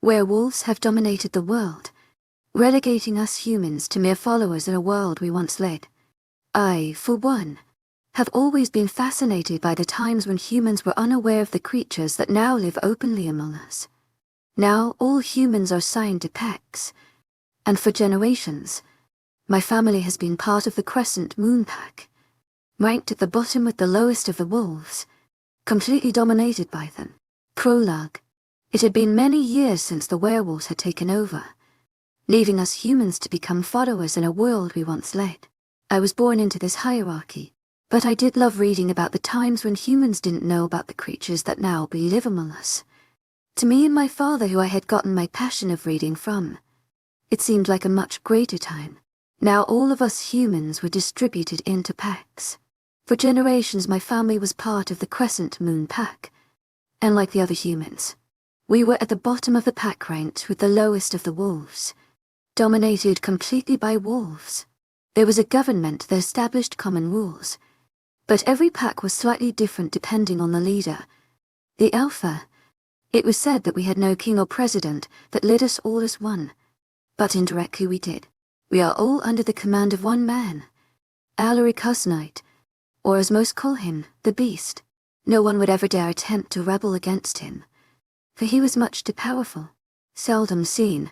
Werewolves have dominated the world, relegating us humans to mere followers in a world we once led. I, for one, have always been fascinated by the times when humans were unaware of the creatures that now live openly among us. Now all humans are signed to packs, and for generations, my family has been part of the Crescent Moon Pack, ranked at the bottom with the lowest of the wolves, completely dominated by them. Prologue. It had been many years since the werewolves had taken over, leaving us humans to become followers in a world we once led. I was born into this hierarchy, but I did love reading about the times when humans didn't know about the creatures that now live among us. To me and my father, who I had gotten my passion of reading from, it seemed like a much greater time. Now all of us humans were distributed into packs. For generations my family was part of the Crescent Moon Pack, and like the other humans, we were at the bottom of the pack ranked with the lowest of the wolves, dominated completely by wolves. There was a government that established common rules, but every pack was slightly different depending on the leader. The Alpha. It was said that we had no king or president that led us all as one, but indirectly we did. We are all under the command of one man, Alaricus Knight, or as most call him, the Beast. No one would ever dare attempt to rebel against him, for he was much too powerful, seldom seen.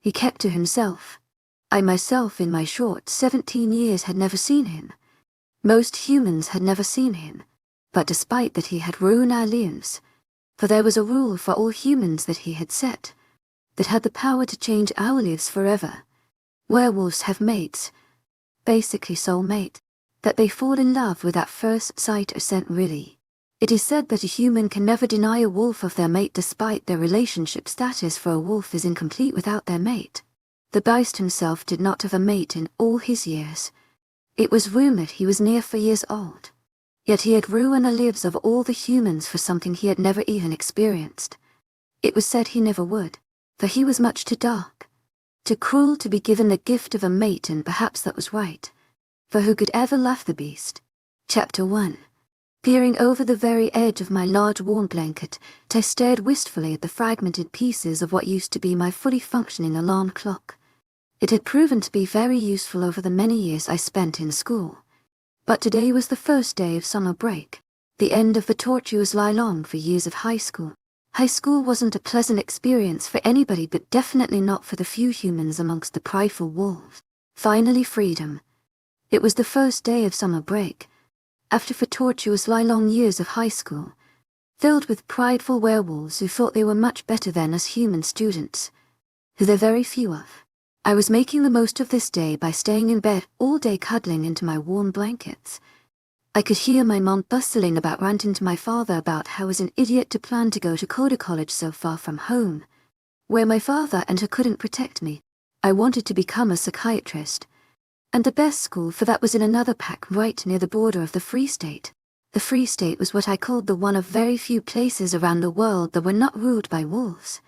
He kept to himself. I myself in my short 17 years had never seen him. Most humans had never seen him, but despite that he had ruined our lives, for there was a rule for all humans that he had set, that had the power to change our lives forever. Werewolves have mates, basically soulmate, that they fall in love with at first sight or scent really. It is said that a human can never deny a wolf of their mate despite their relationship status, for a wolf is incomplete without their mate. The Beast himself did not have a mate in all his years. It was rumored he was near 4 years old. Yet he had ruined the lives of all the humans for something he had never even experienced. It was said he never would, for he was much too dark, too cruel to be given the gift of a mate, and perhaps that was right. For who could ever love the Beast? Chapter 1. Peering over the very edge of my large warm blanket, I stared wistfully at the fragmented pieces of what used to be my fully functioning alarm clock. It had proven to be very useful over the many years I spent in school. But today was the first day of summer break, the end of the tortuous lie-long for years of high school. High school wasn't a pleasant experience for anybody, but definitely not for the few humans amongst the prideful wolves. Finally freedom. It was the first day of summer break, after the tortuous lie-long years of high school, filled with prideful werewolves who thought they were much better than us human students, who there are very few of. I was making the most of this day by staying in bed all day cuddling into my warm blankets. I could hear my mom bustling about, ranting to my father about how I was an idiot to plan to go to Coda College so far from home, where my father and her couldn't protect me. I wanted to become a psychiatrist, and the best school for that was in another pack right near the border of the Free State. The Free State was what I called the one of very few places around the world that were not ruled by wolves,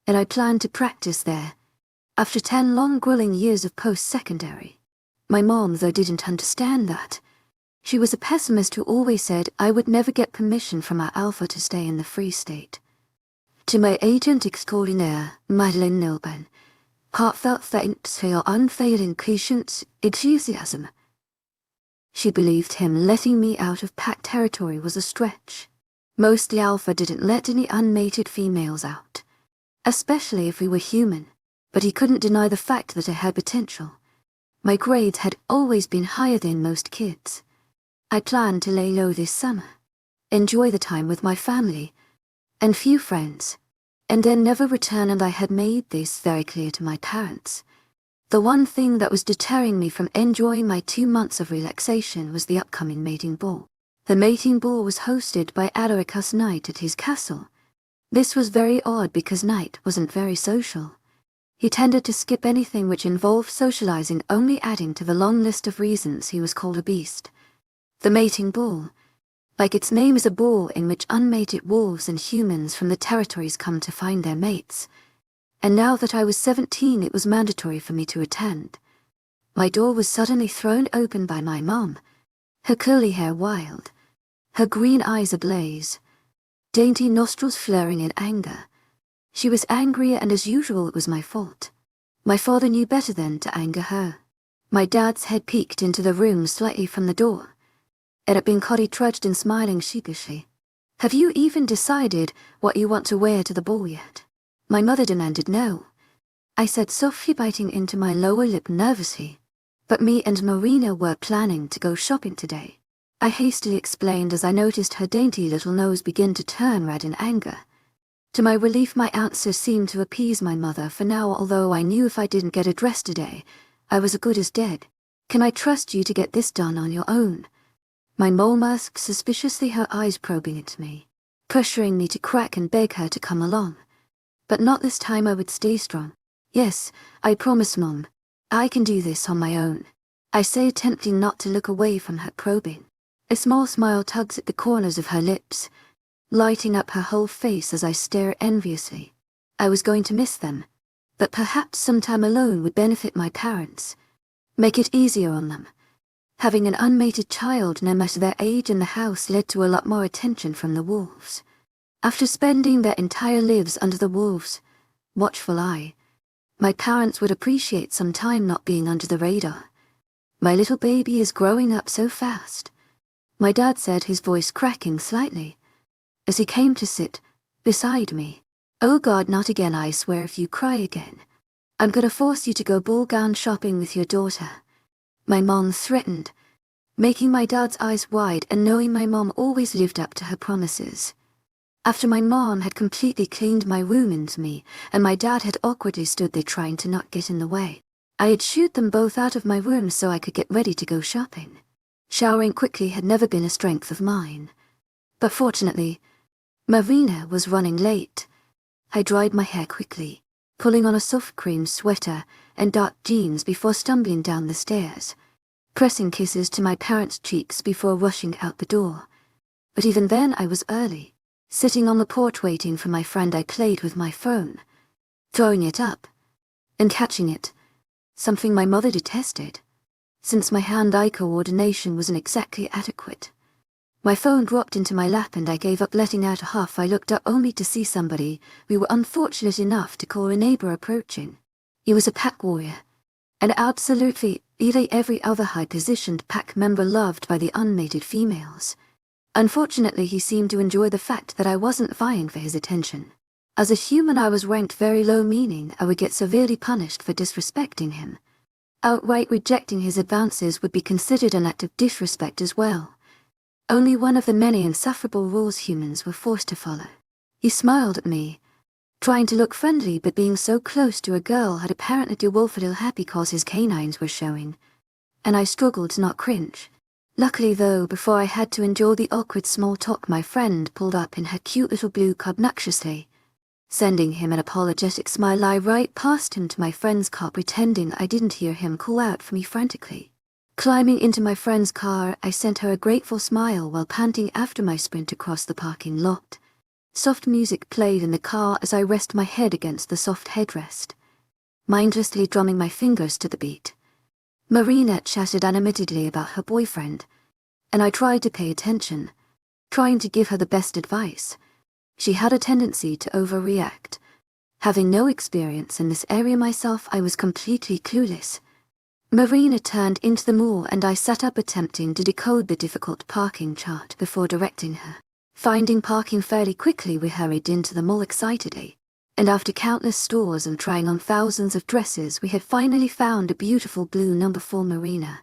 and I planned to practice there. After 10 long grueling years of post-secondary. My mom, though, didn't understand that. She was a pessimist who always said I would never get permission from our Alpha to stay in the Free State. To my agent extraordinaire, Madeleine Nilban, heartfelt thanks for your unfailing patience, enthusiasm. She believed him letting me out of pack territory was a stretch. Most the Alpha didn't let any unmated females out, especially if we were human. But he couldn't deny the fact that I had potential. My grades had always been higher than most kids. I planned to lay low this summer, enjoy the time with my family and few friends, and then never return, and I had made this very clear to my parents. The one thing that was deterring me from enjoying my 2 months of relaxation was the upcoming mating ball. The mating ball was hosted by Alaricus Knight at his castle. This was very odd because Knight wasn't very social. He tended to skip anything which involved socializing, only adding to the long list of reasons he was called a beast. The mating ball, like its name, is a ball in which unmated wolves and humans from the territories come to find their mates. And now that I was 17, it was mandatory for me to attend. My door was suddenly thrown open by my mom, her curly hair wild, her green eyes ablaze, dainty nostrils flaring in anger. She was angry, and as usual it was my fault. My father knew better than to anger her. My dad's head peeked into the room slightly from the door. It had been Coddy trudged in, smiling sheepishly. "Have you even decided what you want to wear to the ball yet?" My mother demanded. "No," I said softly, biting into my lower lip nervously. "But me and Marina were planning to go shopping today," I hastily explained as I noticed her dainty little nose begin to turn red in anger. To my relief, my answer seemed to appease my mother for now, although I knew if I didn't get a dress today, I was as good as dead. "Can I trust you to get this done on your own?" My mole asked suspiciously, her eyes probing at me, pressuring me to crack and beg her to come along. But not this time. I would stay strong. "Yes, I promise, Mom. I can do this on my own," I say, attempting not to look away from her probing. A small smile tugs at the corners of her lips, lighting up her whole face as I stare enviously. I was going to miss them, but perhaps some time alone would benefit my parents, make it easier on them. Having an unmated child, no matter their age, in the house led to a lot more attention from the wolves. After spending their entire lives under the wolves' watchful eye, my parents would appreciate some time not being under the radar. "My little baby is growing up so fast," my dad said, his voice cracking slightly, as he came to sit beside me. "Oh God, not again. I swear if you cry again, I'm gonna force you to go ball gown shopping with your daughter," my mom threatened, making my dad's eyes wide, and knowing my mom always lived up to her promises. After my mom had completely cleaned my room and me, and my dad had awkwardly stood there trying to not get in the way, I had shooed them both out of my room so I could get ready to go shopping. Showering quickly had never been a strength of mine. But fortunately, Marina was running late. I dried my hair quickly, pulling on a soft cream sweater and dark jeans before stumbling down the stairs, pressing kisses to my parents' cheeks before rushing out the door. But even then I was early. Sitting on the porch waiting for my friend, I played with my phone, throwing it up and catching it, something my mother detested, since my hand-eye coordination wasn't exactly adequate. My phone dropped into my lap and I gave up letting out a huff. I looked up only to see somebody we were unfortunate enough to call a neighbor approaching. He was a pack warrior, and absolutely every other high-positioned pack member loved by the unmated females. Unfortunately, he seemed to enjoy the fact that I wasn't vying for his attention. As a human, I was ranked very low, meaning I would get severely punished for disrespecting him. Outright rejecting his advances would be considered an act of disrespect as well. Only one of the many insufferable rules humans were forced to follow. He smiled at me, trying to look friendly, but being so close to a girl had apparently dewolfed happy because his canines were showing, and I struggled to not cringe. Luckily though, before I had to endure the awkward small talk, my friend pulled up in her cute little blue car obnoxiously. Sending him an apologetic smile, I right past him to my friend's car, pretending I didn't hear him call out for me frantically. Climbing into my friend's car, I sent her a grateful smile while panting after my sprint across the parking lot. Soft music played in the car as I rested my head against the soft headrest, mindlessly drumming my fingers to the beat. Marina chatted animatedly about her boyfriend, and I tried to pay attention, trying to give her the best advice. She had a tendency to overreact. Having no experience in this area myself, I was completely clueless. Marina turned into the mall and I sat up attempting to decode the difficult parking chart before directing her. Finding parking fairly quickly, we hurried into the mall excitedly. And after countless stores and trying on thousands of dresses, we had finally found a beautiful blue number 4 Marina.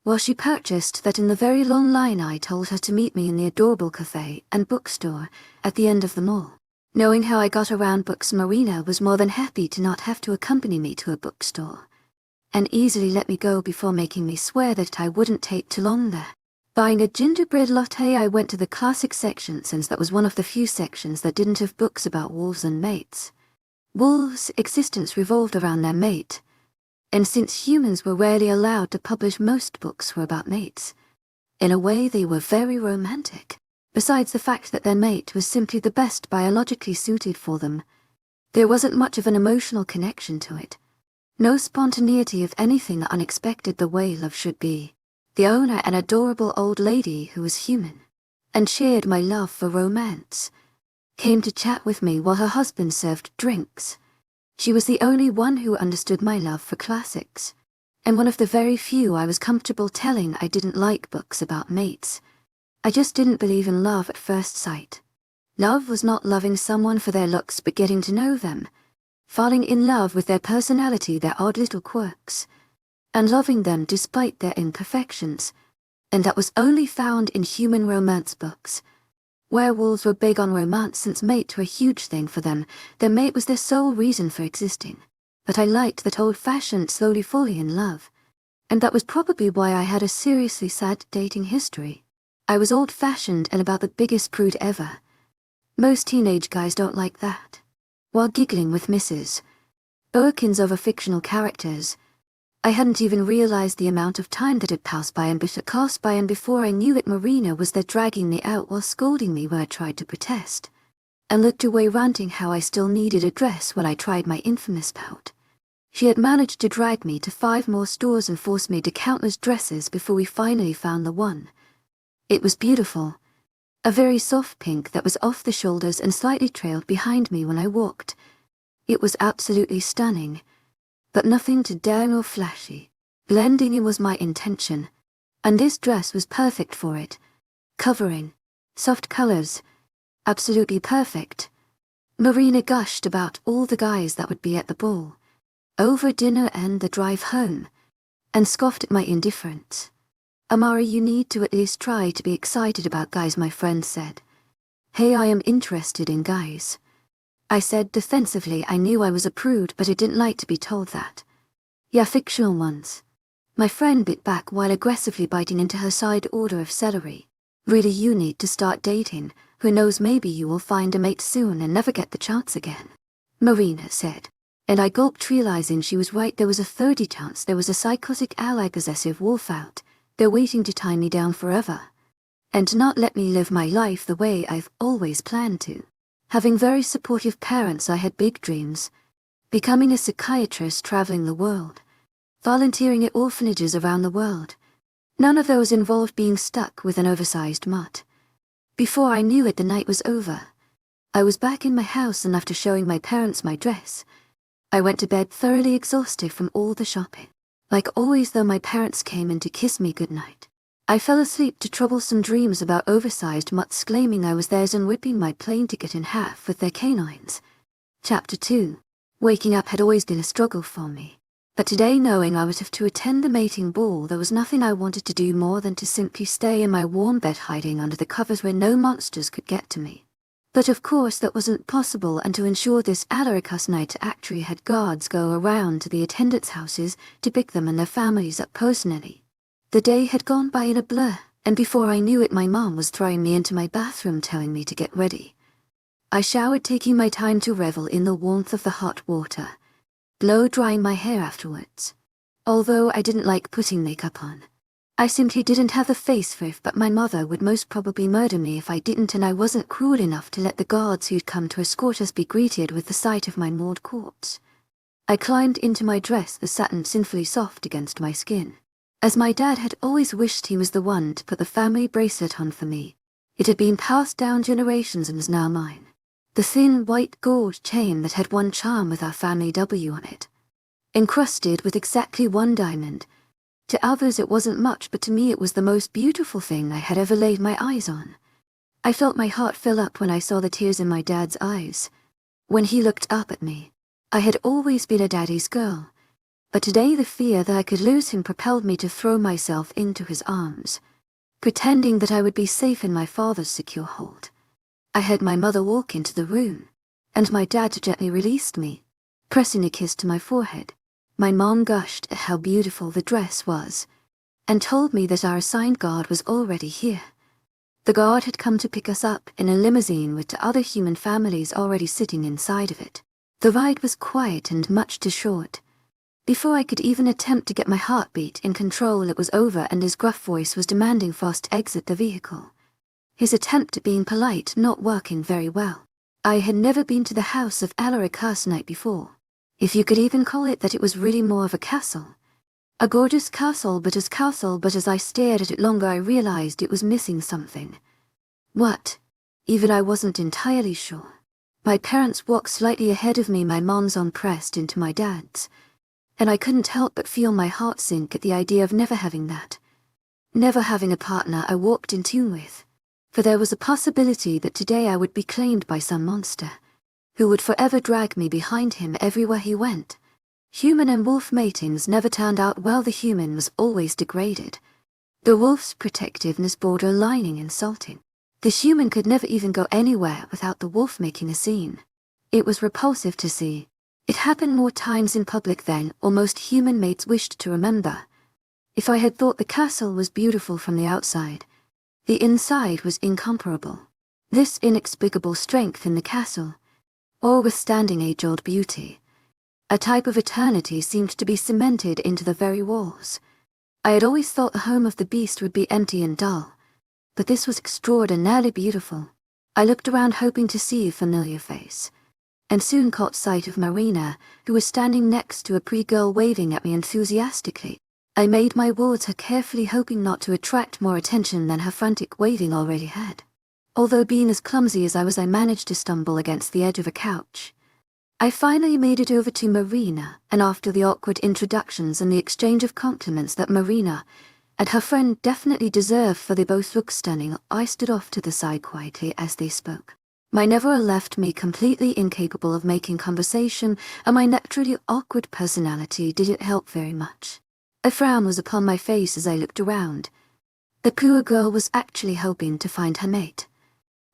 While she purchased that in the very long line, I told her to meet me in the adorable cafe and bookstore at the end of the mall. Knowing how I got around books, Marina was more than happy to not have to accompany me to a bookstore, and easily let me go before making me swear that I wouldn't take too long there. Buying a gingerbread latte, I went to the classic section, since that was one of the few sections that didn't have books about wolves and mates. Wolves' existence revolved around their mate, and since humans were rarely allowed to publish, most books were about mates. In a way, they were very romantic. Besides the fact that their mate was simply the best biologically suited for them, there wasn't much of an emotional connection to it. No spontaneity of anything unexpected the way love should be. The owner, an adorable old lady who was human, and shared my love for romance. came to chat with me while her husband served drinks. She was the only one who understood my love for classics, and one of the very few I was comfortable telling I didn't like books about mates. I just didn't believe in love at first sight. Love was not loving someone for their looks but getting to know them, falling in love with their personality, their odd little quirks, and loving them despite their imperfections. And that was only found in human romance books. Werewolves were big on romance since mates were a huge thing for them. Their mate was their sole reason for existing. But I liked that old-fashioned, slowly falling in love. And that was probably why I had a seriously sad dating history. I was old-fashioned and about the biggest prude ever. Most teenage guys don't like that. While giggling with Mrs. Birkins over fictional characters, I hadn't even realized the amount of time that had passed by, and before I knew it, Marina was there dragging me out while scolding me when I tried to protest, and looked away ranting how I still needed a dress when I tried my infamous pout. She had managed to drag me to 5 more stores and force me to countless dresses before we finally found the one. It was beautiful. A very soft pink that was off the shoulders and slightly trailed behind me when I walked. It was absolutely stunning, but nothing too daring or flashy. Blending in was my intention, and this dress was perfect for it. Covering, soft colors, absolutely perfect. Marina gushed about all the guys that would be at the ball, over dinner and the drive home, and scoffed at my indifference. Amari, you need to at least try to be excited about guys, my friend said. Hey, I am interested in guys. I said defensively. I knew I was a prude, but I didn't like to be told that. Yeah, fictional ones. My friend bit back while aggressively biting into her side order of celery. Really, you need to start dating. Who knows, maybe you will find a mate soon and never get the chance again. Marina said. And I gulped, realizing she was right. There was a 30 chance there was a psychotic ally possessive wolf out there waiting to tie me down forever, and not let me live my life the way I've always planned to. Having very supportive parents, I had big dreams. Becoming a psychiatrist, traveling the world, volunteering at orphanages around the world. None of those involved being stuck with an oversized mutt. Before I knew it, the night was over. I was back in my house, and after showing my parents my dress, I went to bed thoroughly exhausted from all the shopping. Like always, though, my parents came in to kiss me goodnight. I fell asleep to troublesome dreams about oversized mutts claiming I was theirs and ripping my plane ticket in half with their canines. Chapter 2. Waking up had always been a struggle for me. But today, knowing I would have to attend the mating ball, there was nothing I wanted to do more than to simply stay in my warm bed, hiding under the covers where no monsters could get to me. But of course that wasn't possible, and to ensure this Alaricus night, Adrien had guards go around to the attendants' houses to pick them and their families up personally. The day had gone by in a blur, and before I knew it, my mom was throwing me into my bathroom telling me to get ready. I showered, taking my time to revel in the warmth of the hot water, blow-drying my hair afterwards. Although I didn't like putting makeup on, I simply didn't have the face for it, but my mother would most probably murder me if I didn't, and I wasn't cruel enough to let the guards who'd come to escort us be greeted with the sight of my mauled corpse. I climbed into my dress, the satin sinfully soft against my skin. As my dad had always wished he was the one to put the family bracelet on for me. It had been passed down generations and was now mine. The thin white gold chain that had one charm with our family W on it, encrusted with exactly 1 diamond. To others it wasn't much, but to me it was the most beautiful thing I had ever laid my eyes on. I felt my heart fill up when I saw the tears in my dad's eyes, when he looked up at me. I had always been a daddy's girl, but today the fear that I could lose him propelled me to throw myself into his arms, pretending that I would be safe in my father's secure hold. I heard my mother walk into the room, and my dad gently released me, pressing a kiss to my forehead. My mom gushed at how beautiful the dress was, and told me that our assigned guard was already here. The guard had come to pick us up in a limousine with the other human families already sitting inside of it. The ride was quiet and much too short. Before I could even attempt to get my heartbeat in control, it was over, and his gruff voice was demanding for us to exit the vehicle. His attempt at being polite not working very well. I had never been to the house of Alaricus night before, if you could even call it that. It was really more of a castle. A gorgeous castle, but as I stared at it longer, I realized it was missing something. What? Even I wasn't entirely sure. My parents walked slightly ahead of me, my mom's arm pressed into my dad's, and I couldn't help but feel my heart sink at the idea of never having that. Never having a partner I walked in tune with, for there was a possibility that today I would be claimed by some monster, who would forever drag me behind him everywhere he went. Human and wolf matings never turned out well. The human was always degraded. The wolf's protectiveness borderlining insulting. The human could never even go anywhere without the wolf making a scene. It was repulsive to see. It happened more times in public than almost human mates wished to remember. If I had thought the castle was beautiful from the outside, the inside was incomparable. This inexplicable strength in the castle, or withstanding age-old beauty, a type of eternity, seemed to be cemented into the very walls. I had always thought the home of the beast would be empty and dull, but this was extraordinarily beautiful. I looked around hoping to see a familiar face, and soon caught sight of Marina, who was standing next to a pretty girl waving at me enthusiastically. I made my words her carefully, hoping not to attract more attention than her frantic waving already had. Although being as clumsy as I was, I managed to stumble against the edge of a couch. I finally made it over to Marina, and after the awkward introductions and the exchange of compliments that Marina and her friend definitely deserved, for they both looked stunning, I stood off to the side quietly as they spoke. My never left me completely incapable of making conversation, and my naturally awkward personality didn't help very much. A frown was upon my face as I looked around. The poor girl was actually hoping to find her mate.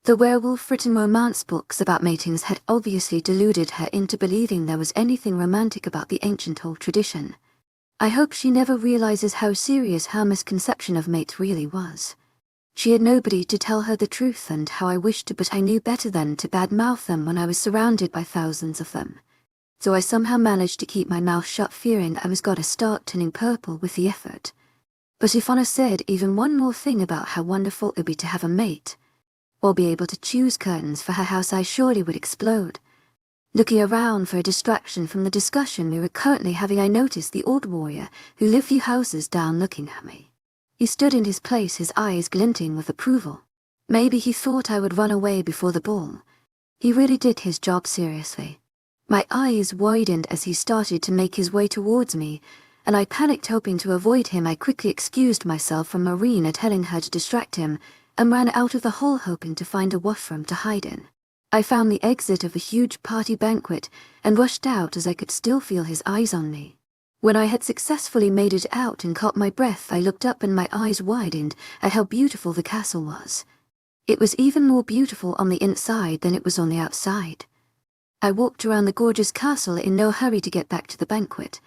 The werewolf-written romance books about matings had obviously deluded her into believing there was anything romantic about the ancient old tradition. I hope she never realizes how serious her misconception of mates really was. She had nobody to tell her the truth, and how I wished to, but I knew better than to badmouth them when I was surrounded by thousands of them. So I somehow managed to keep my mouth shut, fearing I was gonna start turning purple with the effort. But if Anna said even one more thing about how wonderful it would be to have a mate, or be able to choose curtains for her house, I surely would explode. Looking around for a distraction from the discussion we were currently having, I noticed the old warrior who lived a few houses down looking at me. He stood in his place, his eyes glinting with approval. Maybe he thought I would run away before the ball. He really did his job seriously. My eyes widened as he started to make his way towards me, and I panicked, hoping to avoid him. I quickly excused myself from Marina, telling her to distract him, and ran out of the hall, hoping to find a washroom to hide in. I found the exit of a huge party banquet and rushed out as I could still feel his eyes on me. When I had successfully made it out and caught my breath, I looked up and my eyes widened at how beautiful the castle was. It was even more beautiful on the inside than it was on the outside. I walked around the gorgeous castle in no hurry to get back to the banquet,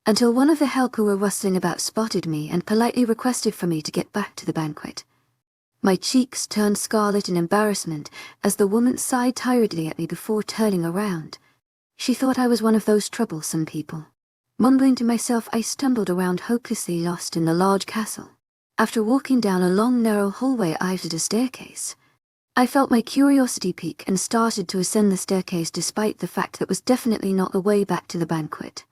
until one of the help who were rustling about spotted me and politely requested for me to get back to the banquet. My cheeks turned scarlet in embarrassment as the woman sighed tiredly at me before turning around. She thought I was one of those troublesome people. Mumbling to myself, I stumbled around, hopelessly lost in the large castle. After walking down a long, narrow hallway, I entered a staircase. I felt my curiosity peak and started to ascend the staircase, despite the fact that was definitely not the way back to the banquet.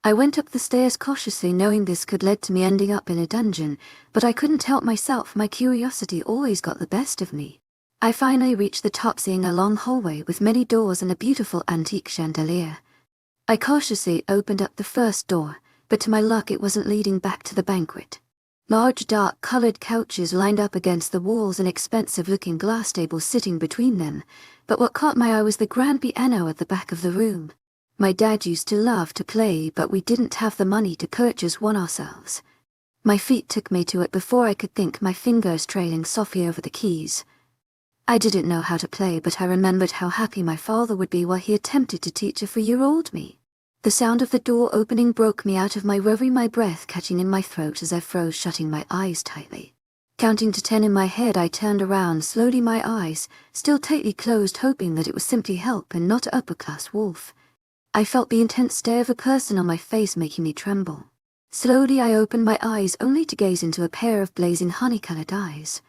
I went up the stairs cautiously, knowing this could lead to me ending up in a dungeon, but I couldn't help myself. My curiosity always got the best of me. I finally reached the top, seeing a long hallway with many doors and a beautiful antique chandelier. I cautiously opened up the first door, but to my luck it wasn't leading back to the banquet. Large dark-colored couches lined up against the walls and expensive-looking glass tables sitting between them, but what caught my eye was the grand piano at the back of the room. My dad used to love to play, but we didn't have the money to purchase one ourselves. My feet took me to it before I could think, my fingers trailing softly over the keys. I didn't know how to play, but I remembered how happy my father would be while he attempted to teach a 4-year-old me. The sound of the door opening broke me out of my reverie, my breath catching in my throat as I froze, shutting my eyes tightly. Counting to 10 in my head, I turned around slowly, my eyes still tightly closed, hoping that it was simply help and not upper-class wolf. I felt the intense stare of a person on my face, making me tremble. Slowly I opened my eyes, only to gaze into a pair of blazing honey-colored eyes.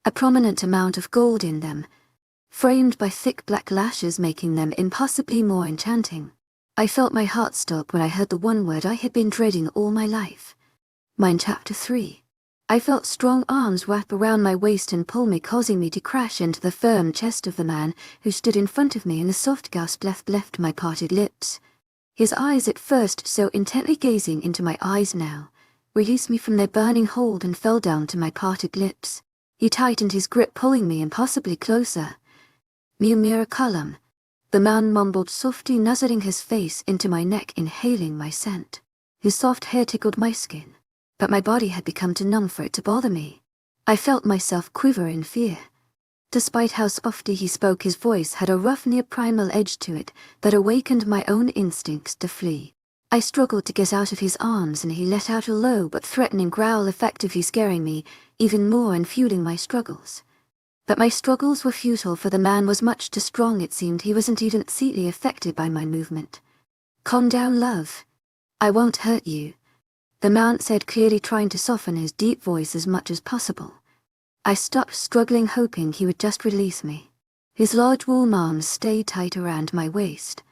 A prominent amount of gold in them, framed by thick black lashes, making them impossibly more enchanting. I felt my heart stop when I heard the one word I had been dreading all my life. Mine. Chapter 3. I felt strong arms wrap around my waist and pull me, causing me to crash into the firm chest of the man who stood in front of me, and a soft gasp left my parted lips. His eyes, at first so intently gazing into my eyes now, released me from their burning hold and fell down to my parted lips. He tightened his grip, pulling me impossibly closer. Miraculum. The man mumbled softly, nuzzling his face into my neck, inhaling my scent. His soft hair tickled my skin, but my body had become too numb for it to bother me. I felt myself quiver in fear. Despite how softly he spoke, his voice had a rough, near-primal edge to it that awakened my own instincts to flee. I struggled to get out of his arms, and he let out a low but threatening growl, effectively scaring me even more and fueling my struggles. But my struggles were futile, for the man was much too strong. It seemed he wasn't even slightly affected by my movement. "Calm down, love. I won't hurt you," the man said, clearly trying to soften his deep voice as much as possible. I stopped struggling, hoping he would just release me. His large warm arms stayed tight around my waist,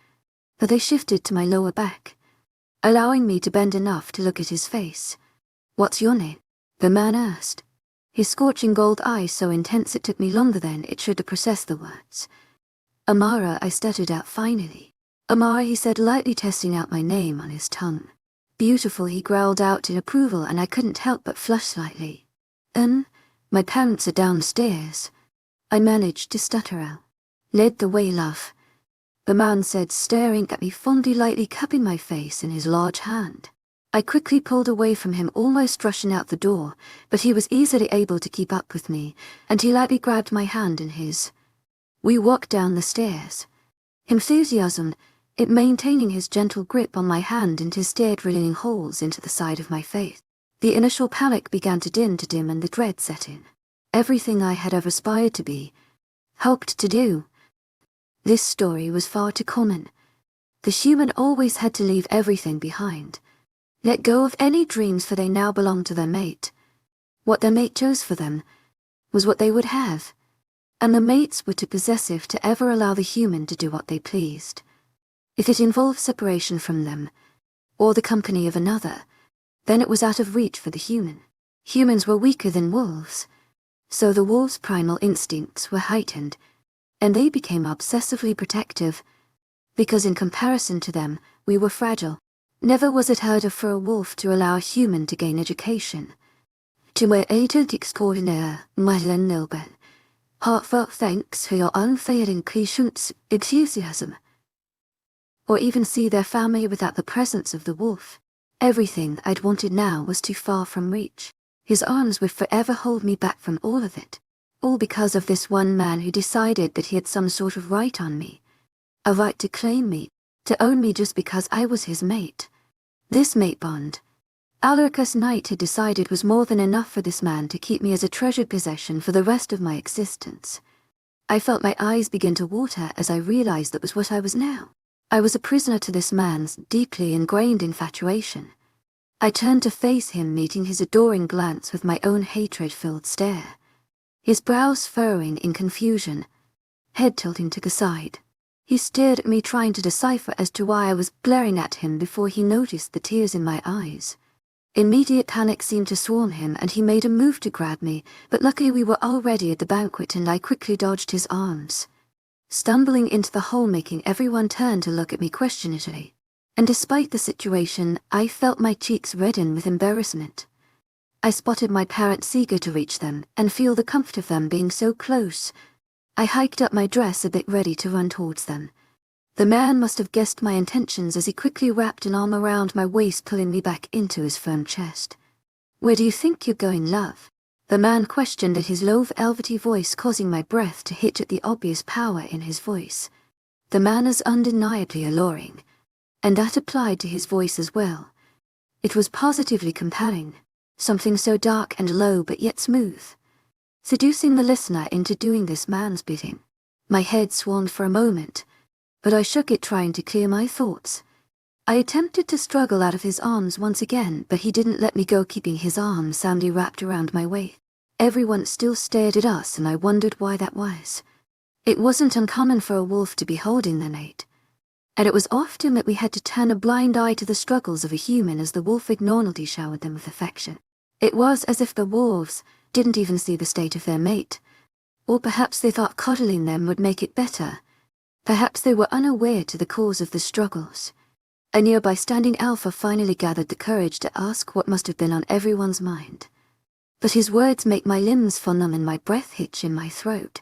but they shifted to my lower back, allowing me to bend enough to look at his face. "What's your name?" the man asked, his scorching gold eyes so intense it took me longer than it should to process the words. "Amara," I stuttered out finally. "Amara," he said, lightly testing out my name on his tongue. "Beautiful," he growled out in approval, and I couldn't help but flush slightly. My parents are downstairs," I managed to stutter out. "Lead the way, love," the man said, staring at me fondly, lightly cupping my face in his large hand. I quickly pulled away from him, almost rushing out the door, but he was easily able to keep up with me, and he lightly grabbed my hand in his. We walked down the stairs. Enthusiasm, it maintaining his gentle grip on my hand, and his stare drilling holes into the side of my face. The initial panic began to dim, and the dread set in. Everything I had ever aspired to be, hoped to do. This story was far too common. The human always had to leave everything behind. Let go of any dreams, for they now belonged to their mate. What their mate chose for them was what they would have, and the mates were too possessive to ever allow the human to do what they pleased. If it involved separation from them, or the company of another, then it was out of reach for the human. Humans were weaker than wolves, so the wolves' primal instincts were heightened, and they became obsessively protective, because in comparison to them, we were fragile. Never was it heard of for a wolf to allow a human to gain education. To my agent extraordinaire, Madeleine Nilbert, heartfelt thanks for your unfailing patience, enthusiasm. Or even see their family without the presence of the wolf. Everything I'd wanted now was too far from reach. His arms would forever hold me back from all of it. All because of this one man who decided that he had some sort of right on me. A right to claim me, to own me just because I was his mate. This mate bond, Alarica's Knight had decided, was more than enough for this man to keep me as a treasured possession for the rest of my existence. I felt my eyes begin to water as I realized that was what I was now. I was a prisoner to this man's deeply ingrained infatuation. I turned to face him, meeting his adoring glance with my own hatred-filled stare. His brows furrowing in confusion, head tilting to the side. He stared at me, trying to decipher as to why I was glaring at him before he noticed the tears in my eyes. Immediate panic seemed to swarm him, and he made a move to grab me, but luckily we were already at the banquet and I quickly dodged his arms, stumbling into the hall, making everyone turn to look at me questioningly. And despite the situation, I felt my cheeks redden with embarrassment. I spotted my parents eager to reach them and feel the comfort of them being so close. I hiked up my dress a bit, ready to run towards them. The man must have guessed my intentions as he quickly wrapped an arm around my waist, pulling me back into his firm chest. "Where do you think you're going, love?" the man questioned, at his low, velvety voice causing my breath to hitch at the obvious power in his voice. The man is undeniably alluring, and that applied to his voice as well. It was positively compelling, something so dark and low but yet smooth, seducing the listener into doing this man's bidding. My head swam for a moment, but I shook it, trying to clear my thoughts. I attempted to struggle out of his arms once again, but he didn't let me go, keeping his arms soundly wrapped around my waist. Everyone still stared at us, and I wondered why that was. It wasn't uncommon for a wolf to be holding their mate, and it was often that we had to turn a blind eye to the struggles of a human as the wolf ignorantly showered them with affection. It was as if the wolves didn't even see the state of their mate. Or perhaps they thought coddling them would make it better. Perhaps they were unaware to the cause of the struggles. A nearby standing alpha finally gathered the courage to ask what must have been on everyone's mind. But his words make my limbs feel numb and my breath hitch in my throat.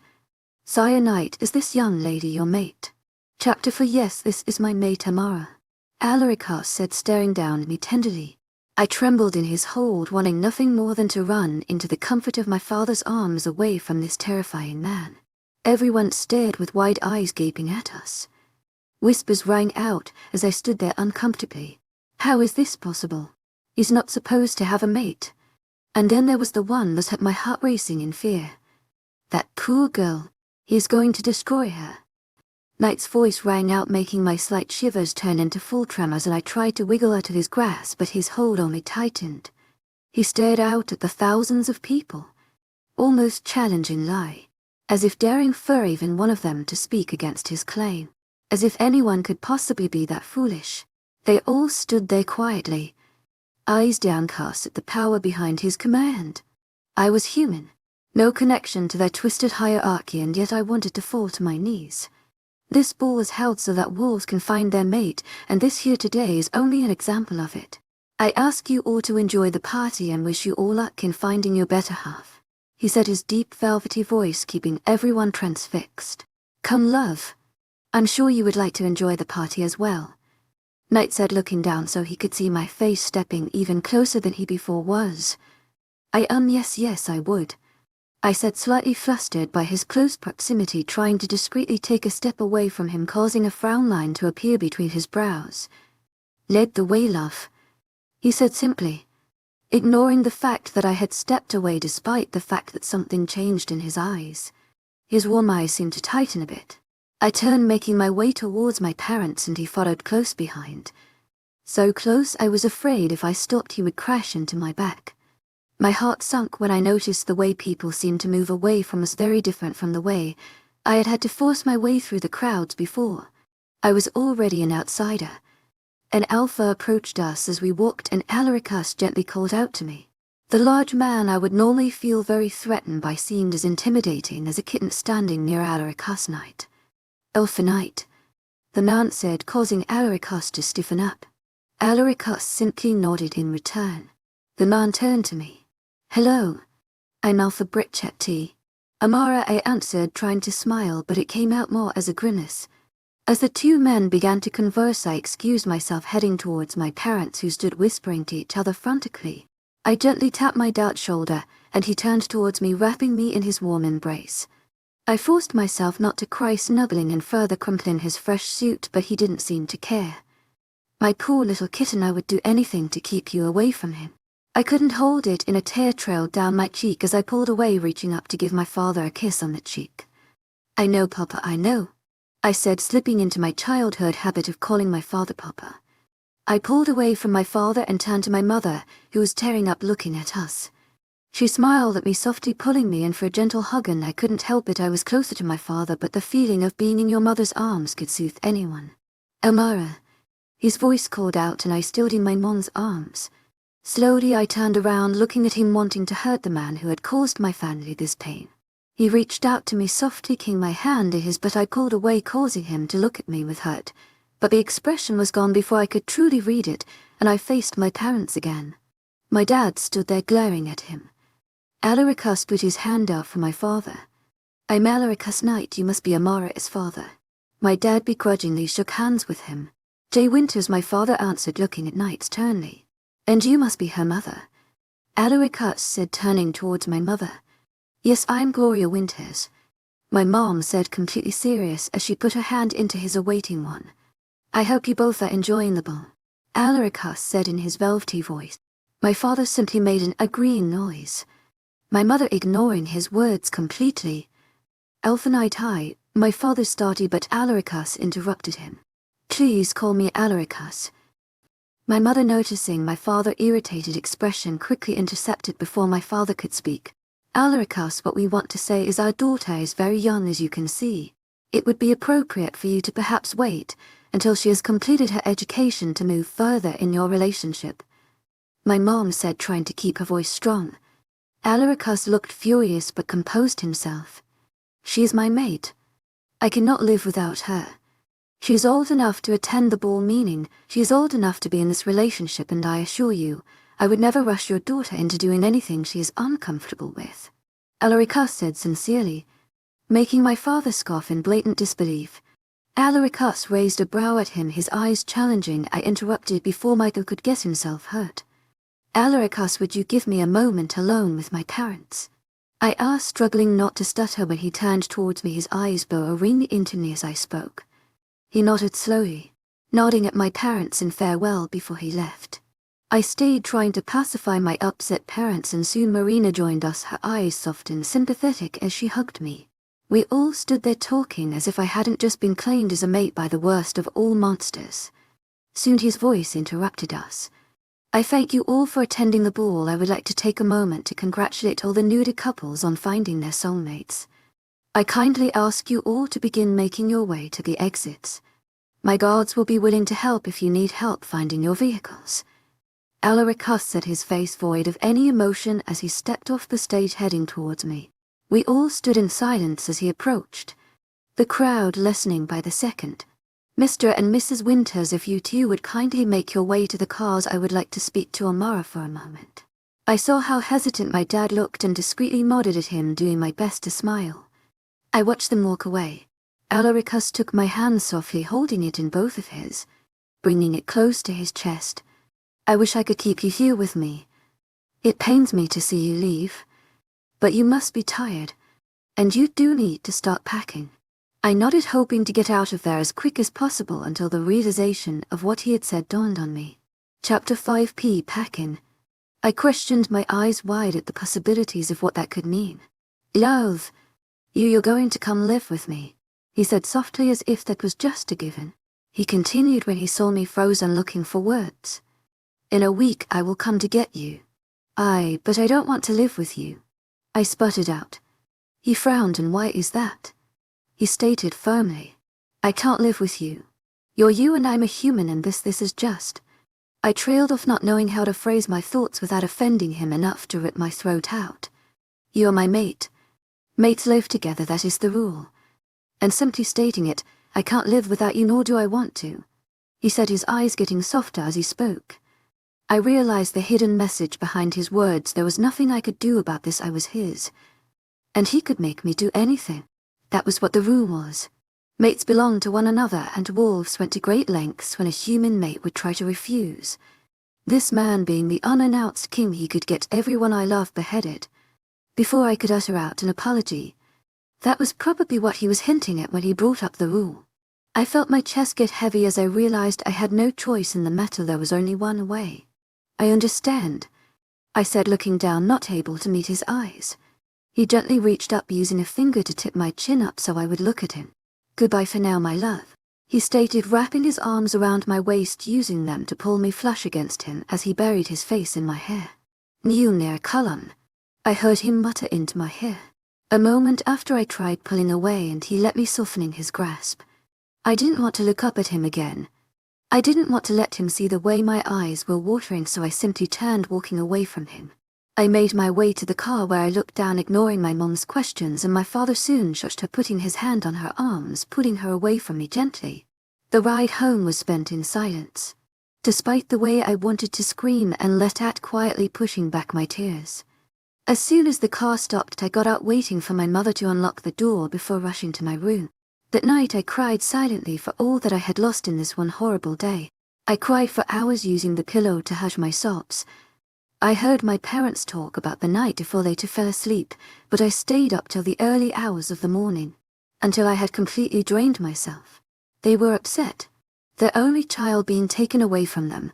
"Sire Knight, is this young lady your mate?" Chapter 4. Yes, this is my mate Amara, Alaricos said, staring down at me tenderly. I trembled in his hold, wanting nothing more than to run into the comfort of my father's arms away from this terrifying man. Everyone stared with wide eyes gaping at us. Whispers rang out as I stood there uncomfortably. How is this possible? He's not supposed to have a mate. And then there was the one that had my heart racing in fear. That poor girl. He is going to destroy her. Knight's voice rang out, making my slight shivers turn into full tremors, and I tried to wiggle out of his grasp, but his hold only tightened. He stared out at the thousands of people, almost challenging lie, as if daring for even one of them to speak against his claim. As if anyone could possibly be that foolish. They all stood there quietly, eyes downcast at the power behind his command. I was human, no connection to their twisted hierarchy, and yet I wanted to fall to my knees. This ball is held so that wolves can find their mate, and this here today is only an example of it. I ask you all to enjoy the party and wish you all luck in finding your better half, he said, his deep velvety voice keeping everyone transfixed. Come, love. I'm sure you would like to enjoy the party as well, Knight said, looking down so he could see my face, stepping even closer than he before was. Yes, I would, I said, slightly flustered by his close proximity, trying to discreetly take a step away from him, causing a frown line to appear between his brows. Lead the way, love, he said simply, ignoring the fact that I had stepped away despite the fact that something changed in his eyes. His warm eyes seemed to tighten a bit. I turned, making my way towards my parents, and he followed close behind. So close I was afraid if I stopped he would crash into my back. My heart sunk when I noticed the way people seemed to move away from us, very different from the way I had to force my way through the crowds before. I was already an outsider. An alpha approached us as we walked, and Alaricos gently called out to me. The large man I would normally feel very threatened by seemed as intimidating as a kitten standing near Alaricos. Knight. Alpha Knight, the man said, causing Alaricos to stiffen up. Alaricos simply nodded in return. The man turned to me. Hello, I'm Alpha Britchet. Amara, I answered, trying to smile, but it came out more as a grimace. As the two men began to converse, I excused myself, heading towards my parents, who stood whispering to each other frantically. I gently tapped my dad's shoulder, and he turned towards me, wrapping me in his warm embrace. I forced myself not to cry, snuggling and further crumpling his fresh suit, but he didn't seem to care. My poor little kitten, I would do anything to keep you away from him. I couldn't hold it, and a tear trailed down my cheek as I pulled away, reaching up to give my father a kiss on the cheek. I know, Papa, I know, I said, slipping into my childhood habit of calling my father Papa. I pulled away from my father and turned to my mother, who was tearing up looking at us. She smiled at me, softly pulling me in for a gentle hug, and I couldn't help it. I was closer to my father, but the feeling of being in your mother's arms could soothe anyone. Amara, his voice called out, and I stood in my mom's arms. Slowly I turned around, looking at him, wanting to hurt the man who had caused my family this pain. He reached out to me, softly taking my hand in his, but I pulled away, causing him to look at me with hurt. But the expression was gone before I could truly read it, and I faced my parents again. My dad stood there glaring at him. Alaricos put his hand out for my father. I'm Alaricos Knight, you must be Amara's father. My dad begrudgingly shook hands with him. Jay Winters, my father answered, looking at Knight sternly. And you must be her mother, Alaricos said, turning towards my mother. Yes, I'm Gloria Winters, my mom said, completely serious as she put her hand into his awaiting one. I hope you both are enjoying the ball, Alaricos said in his velvety voice. My father simply made an agreeing noise, my mother ignoring his words completely. Alpha Knight, hi, my father started, but Alaricos interrupted him. Please call me Alaricos. My mother, noticing my father's irritated expression, quickly intercepted before my father could speak. Alaricos, what we want to say is our daughter is very young, as you can see. It would be appropriate for you to perhaps wait until she has completed her education to move further in your relationship. my mom said, trying to keep her voice strong. Alaricus looked furious but composed himself. She is my mate. I cannot live without her. She is old enough to attend the ball, meaning she is old enough to be in this relationship, and I assure you, I would never rush your daughter into doing anything she is uncomfortable with. Alaricus said sincerely, making my father scoff in blatant disbelief. Alaricus raised a brow at him, his eyes challenging. I interrupted before Michael could get himself hurt. Alaricus, would you give me a moment alone with my parents? I asked, struggling not to stutter when he turned towards me, his eyes burrowing into me as I spoke. He nodded slowly, nodding at my parents in farewell before he left. I stayed, trying to pacify my upset parents, and soon Marina joined us, her eyes soft and sympathetic as she hugged me. We all stood there talking as if I hadn't just been claimed as a mate by the worst of all monsters. Soon his voice interrupted us. I thank you all for attending the ball. I would like to take a moment to congratulate all the newly couples on finding their soulmates. I kindly ask you all to begin making your way to the exits. My guards will be willing to help if you need help finding your vehicles. Alaricus said, his face void of any emotion as he stepped off the stage heading towards me. We all stood in silence as he approached, the crowd lessening by the second. Mr. and Mrs. Winters, if you two would kindly make your way to the cars, I would like to speak to Amara for a moment. I saw how hesitant my dad looked and discreetly nodded at him, doing my best to smile. I watched them walk away. Alaricus took my hand softly, holding it in both of his, bringing it close to his chest. I wish I could keep you here with me. It pains me to see you leave. But you must be tired, and you do need to start packing. I nodded, hoping to get out of there as quick as possible until the realization of what he had said dawned on me. Chapter 5. Packing. I questioned, my eyes wide at the possibilities of what that could mean. Love, you're going to come live with me, he said softly, as if that was just a given. He continued when he saw me frozen, looking for words. In a week I will come to get you. But I don't want to live with you, I sputtered out. He frowned. And why is that? He stated firmly. I can't live with you. You're you and I'm a human, and this is just. I trailed off, not knowing how to phrase my thoughts without offending him enough to rip my throat out. You're my mate. Mates live together, that is the rule. And simply stating it, I can't live without you, nor do I want to, he said, his eyes getting softer as he spoke. I realized the hidden message behind his words. There was nothing I could do about this. I was his, and he could make me do anything. That was what the rule was. Mates belonged to one another, and wolves went to great lengths when a human mate would try to refuse. This man being the unannounced king, he could get everyone I loved beheaded before I could utter out an apology. That was probably what he was hinting at when he brought up the rule. I felt my chest get heavy as I realized I had no choice in the matter. There was only one way. I understand, I said, looking down, not able to meet his eyes. He gently reached up, using a finger to tip my chin up so I would look at him. Goodbye for now, my love, he stated, wrapping his arms around my waist, using them to pull me flush against him as he buried his face in my hair. Near Cullen, I heard him mutter into my ear. A moment after, I tried pulling away, and he let me, softening his grasp. I didn't want to look up at him again. I didn't want to let him see the way my eyes were watering, so I simply turned, walking away from him. I made my way to the car, where I looked down, ignoring my mom's questions, and my father soon shushed her, putting his hand on her arms, pulling her away from me gently. The ride home was spent in silence, despite the way I wanted to scream and let out, quietly pushing back my tears. As soon as the car stopped, I got out, waiting for my mother to unlock the door before rushing to my room. That night I cried silently for all that I had lost in this one horrible day. I cried for hours, using the pillow to hush my sobs. I heard my parents talk about the night before they too fell asleep, but I stayed up till the early hours of the morning, until I had completely drained myself. They were upset, their only child being taken away from them.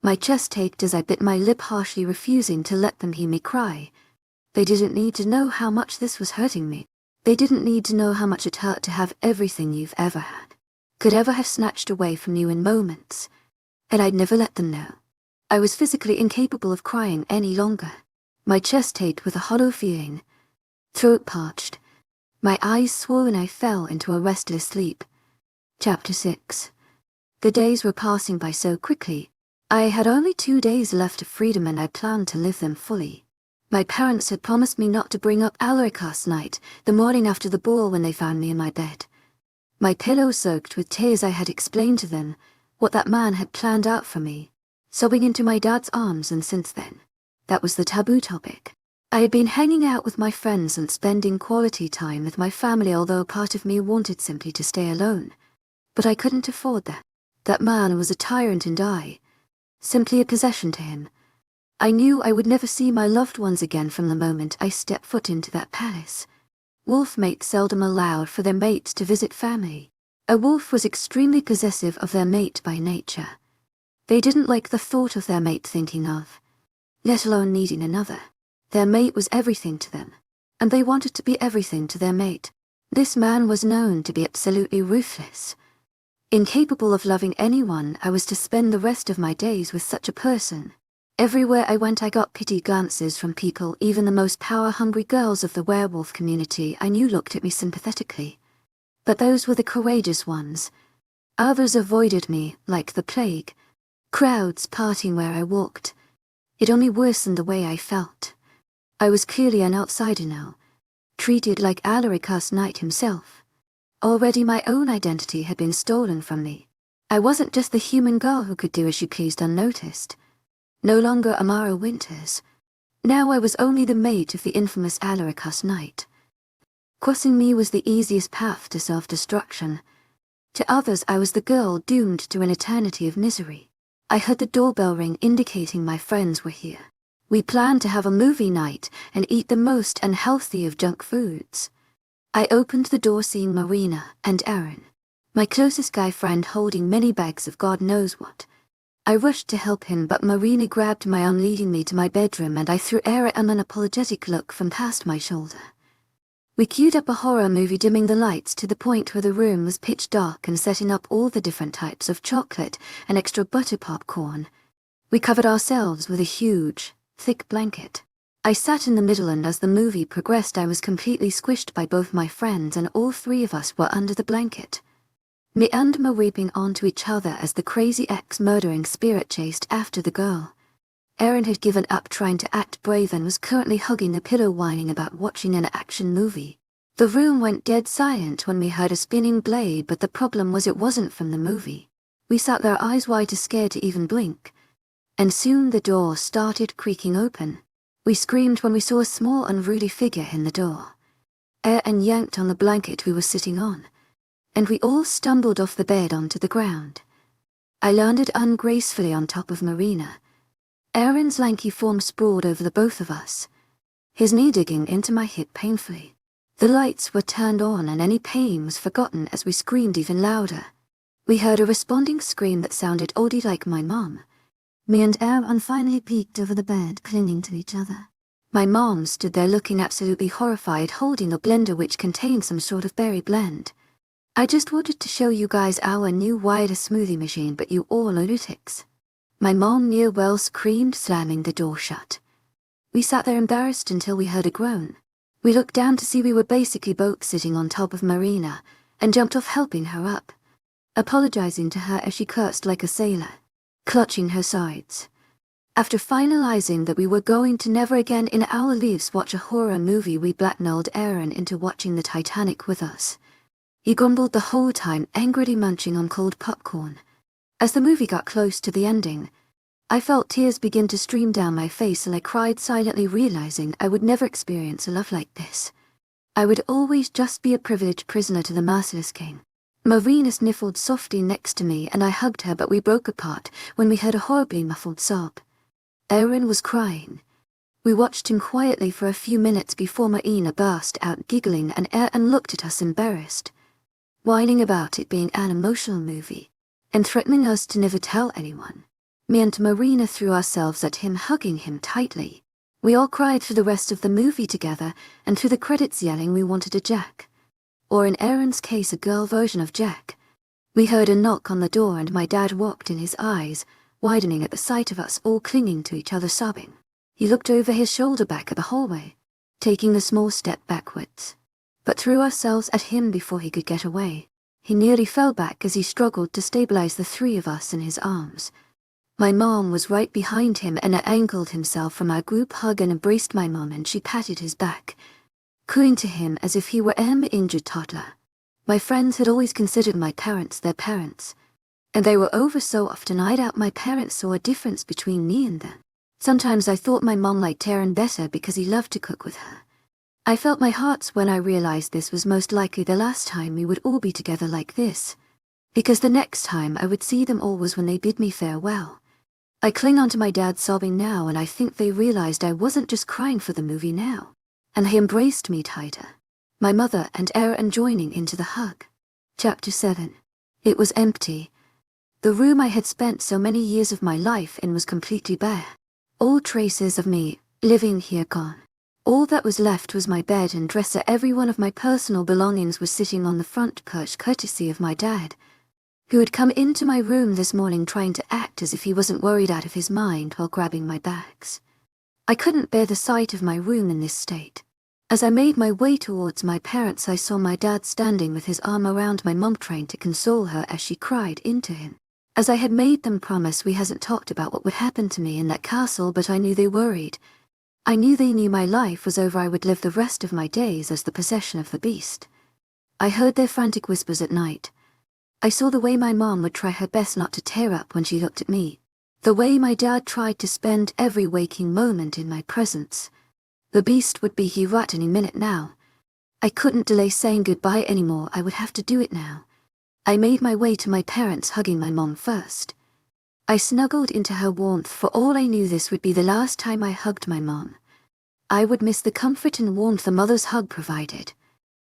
My chest ached as I bit my lip harshly, refusing to let them hear me cry. They didn't need to know how much this was hurting me. They didn't need to know how much it hurt to have everything you've ever had, could ever have snatched away from you in moments, and I'd never let them know. I was physically incapable of crying any longer. My chest ached with a hollow feeling, throat parched, my eyes swollen. I fell into a restless sleep. Chapter 6. The days were passing by so quickly. I had only 2 days left of freedom and I planned to live them fully. My parents had promised me not to bring up Alaricast night, the morning after the ball when they found me in my bed. My pillow soaked with tears, I had explained to them what that man had planned out for me, sobbing into my dad's arms, and since then, that was the taboo topic. I had been hanging out with my friends and spending quality time with my family, although part of me wanted simply to stay alone. But I couldn't afford that. That man was a tyrant and I, simply a possession to him. I knew I would never see my loved ones again from the moment I stepped foot into that palace. Wolf mates seldom allowed for their mates to visit family. A wolf was extremely possessive of their mate by nature. They didn't like the thought of their mate thinking of, let alone needing another. Their mate was everything to them, and they wanted to be everything to their mate. This man was known to be absolutely ruthless. Incapable of loving anyone, I was to spend the rest of my days with such a person. Everywhere I went I got pity glances from people. Even the most power-hungry girls of the werewolf community I knew looked at me sympathetically. But those were the courageous ones. Others avoided me, like the plague. Crowds parting where I walked. It only worsened the way I felt. I was clearly an outsider now, treated like Alaricast Knight himself. Already my own identity had been stolen from me. I wasn't just the human girl who could do as she pleased unnoticed. No longer Amara Winters. Now I was only the mate of the infamous Alaricast Knight. Crossing me was the easiest path to self-destruction. To others I was the girl doomed to an eternity of misery. I heard the doorbell ring, indicating my friends were here. We planned to have a movie night and eat the most unhealthy of junk foods. I opened the door, seeing Marina and Aaron, my closest guy friend, holding many bags of God knows what. I rushed to help him, but Marina grabbed my arm, leading me to my bedroom, and I threw Aaron an apologetic look from past my shoulder. We queued up a horror movie, dimming the lights to the point where the room was pitch dark and setting up all the different types of chocolate and extra butter popcorn. We covered ourselves with a huge, thick blanket. I sat in the middle, and as the movie progressed I was completely squished by both my friends, and all three of us were under the blanket. Me and Ma weeping onto each other as the crazy ex-murdering spirit chased after the girl. Aaron had given up trying to act brave and was currently hugging the pillow, whining about watching an action movie. The room went dead silent when we heard a spinning blade, but the problem was it wasn't from the movie. We sat there, eyes wide, too scared to even blink. And soon the door started creaking open. We screamed when we saw a small unruly figure in the door. Aaron yanked on the blanket we were sitting on, and we all stumbled off the bed onto the ground. I landed ungracefully on top of Marina. Aaron's lanky form sprawled over the both of us, his knee digging into my hip painfully. The lights were turned on and any pain was forgotten as we screamed even louder. We heard a responding scream that sounded oddly like my mom. Me and Aaron finally peeked over the bed, clinging to each other. My mom stood there looking absolutely horrified, holding a blender which contained some sort of berry blend. I just wanted to show you guys our new wireless smoothie machine, but you all lunatics. My mom near well screamed, slamming the door shut. We sat there embarrassed until we heard a groan. We looked down to see we were basically both sitting on top of Marina, and jumped off, helping her up, apologizing to her as she cursed like a sailor, clutching her sides. After finalizing that we were going to never again in our lives watch a horror movie, we blackmailed Aaron into watching the Titanic with us. He grumbled the whole time, angrily munching on cold popcorn. As the movie got close to the ending, I felt tears begin to stream down my face, and I cried silently, realizing I would never experience a love like this. I would always just be a privileged prisoner to the merciless king. Marina sniffled softly next to me, and I hugged her, but we broke apart when we heard a horribly muffled sob. Aaron was crying. We watched him quietly for a few minutes before Marina burst out giggling, and Aaron looked at us embarrassed, whining about it being an emotional movie, and threatening us to never tell anyone. Me and Marina threw ourselves at him, hugging him tightly. We all cried for the rest of the movie together, and through the credits yelling we wanted a Jack. Or in Aaron's case, a girl version of Jack. We heard a knock on the door, and my dad walked in, his eyes widening at the sight of us all clinging to each other, sobbing. He looked over his shoulder back at the hallway, taking a small step backwards, but threw ourselves at him before he could get away. He nearly fell back as he struggled to stabilize the three of us in his arms. My mom was right behind him and angled himself from our group hug and embraced my mom, and she patted his back, cooing to him as if he were an injured toddler. My friends had always considered my parents their parents, and they were over so often I doubt my parents saw a difference between me and them. Sometimes I thought my mom liked Adrien better because he loved to cook with her. I felt my heart when I realized this was most likely the last time we would all be together like this, because the next time I would see them all was when they bid me farewell. I cling onto my dad sobbing now, and I think they realized I wasn't just crying for the movie now, and he embraced me tighter, my mother and Adrien joining into the hug. Chapter 7. It was empty. The room I had spent so many years of my life in was completely bare. All traces of me living here gone. All that was left was my bed and dresser. Every one of my personal belongings was sitting on the front porch, courtesy of my dad, who had come into my room this morning trying to act as if he wasn't worried out of his mind while grabbing my bags. I couldn't bear the sight of my room in this state. As I made my way towards my parents, I saw my dad standing with his arm around my mom, trying to console her as she cried into him. As I had made them promise, we hadn't talked about what would happen to me in that castle, but I knew they worried. I knew they knew my life was over. I would live the rest of my days as the possession of the beast. I heard their frantic whispers at night. I saw the way my mom would try her best not to tear up when she looked at me. The way my dad tried to spend every waking moment in my presence. The beast would be here at any minute now. I couldn't delay saying goodbye anymore. I would have to do it now. I made my way to my parents, hugging my mom first. I snuggled into her warmth. For all I knew, this would be the last time I hugged my mom. I would miss the comfort and warmth a mother's hug provided.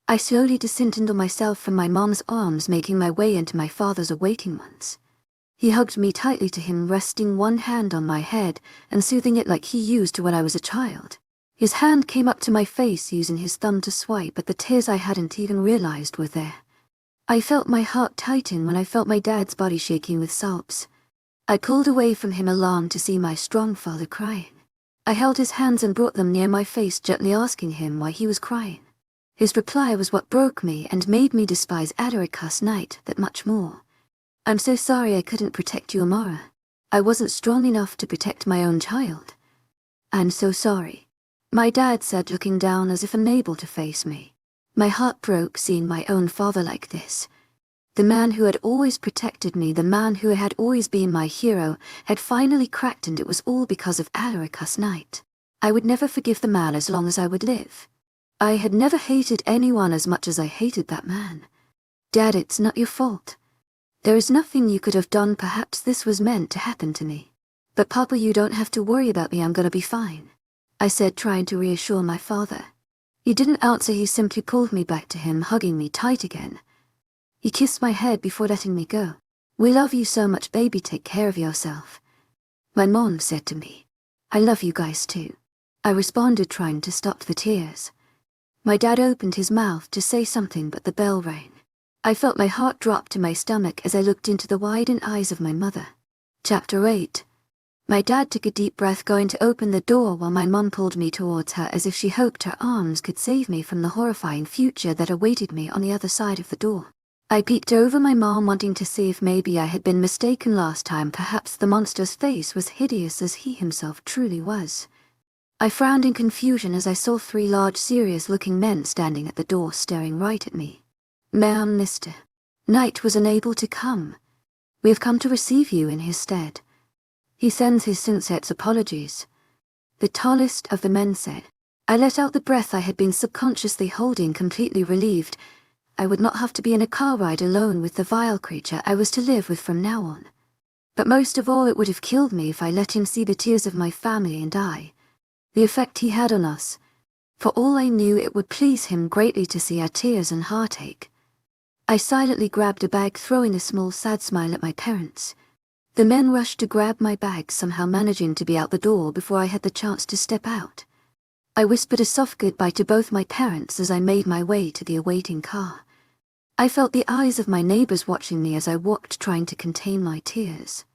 I slowly disentangled myself from my mom's arms, making my way into my father's awaiting ones. He hugged me tightly to him, resting one hand on my head and soothing it like he used to when I was a child. His hand came up to my face, using his thumb to swipe at the tears I hadn't even realized were there. I felt my heart tighten when I felt my dad's body shaking with sobs. I pulled away from him, alarmed to see my strong father crying. I held his hands and brought them near my face, gently asking him why he was crying. His reply was what broke me and made me despise Adrien night that much more. "I'm so sorry I couldn't protect you, Amara. I wasn't strong enough to protect my own child." "I'm so sorry," my dad said, looking down as if unable to face me. My heart broke seeing my own father like this. The man who had always protected me, the man who had always been my hero, had finally cracked, and it was all because of Adrien night. I would never forgive the man as long as I would live. I had never hated anyone as much as I hated that man. "Dad, it's not your fault. There is nothing you could have done. Perhaps this was meant to happen to me. But Papa, you don't have to worry about me. I'm gonna be fine," I said, trying to reassure my father. He didn't answer. He simply pulled me back to him, hugging me tight again. He kissed my head before letting me go. "We love you so much, baby. Take care of yourself," my mom said to me. "I love you guys too," I responded, trying to stop the tears. My dad opened his mouth to say something, but the bell rang. I felt my heart drop to my stomach as I looked into the widened eyes of my mother. Chapter 8. My dad took a deep breath, going to open the door, while my mom pulled me towards her as if she hoped her arms could save me from the horrifying future that awaited me on the other side of the door. I peeked over my mom, wanting to see if maybe I had been mistaken last time. Perhaps the monster's face was hideous as he himself truly was. I frowned in confusion as I saw 3 large, serious-looking men standing at the door, staring right at me. "Ma'am, Mr. Knight was unable to come. We have come to receive you in his stead. He sends his sincerest apologies," the tallest of the men said. I let out the breath I had been subconsciously holding, completely relieved. I would not have to be in a car ride alone with the vile creature I was to live with from now on. But most of all, it would have killed me if I let him see the tears of my family and I. The effect he had on us. For all I knew, it would please him greatly to see our tears and heartache. I silently grabbed a bag, throwing a small sad smile at my parents. The men rushed to grab my bag, somehow managing to be out the door before I had the chance to step out. I whispered a soft goodbye to both my parents as I made my way to the awaiting car. I felt the eyes of my neighbors watching me as I walked, trying to contain my tears.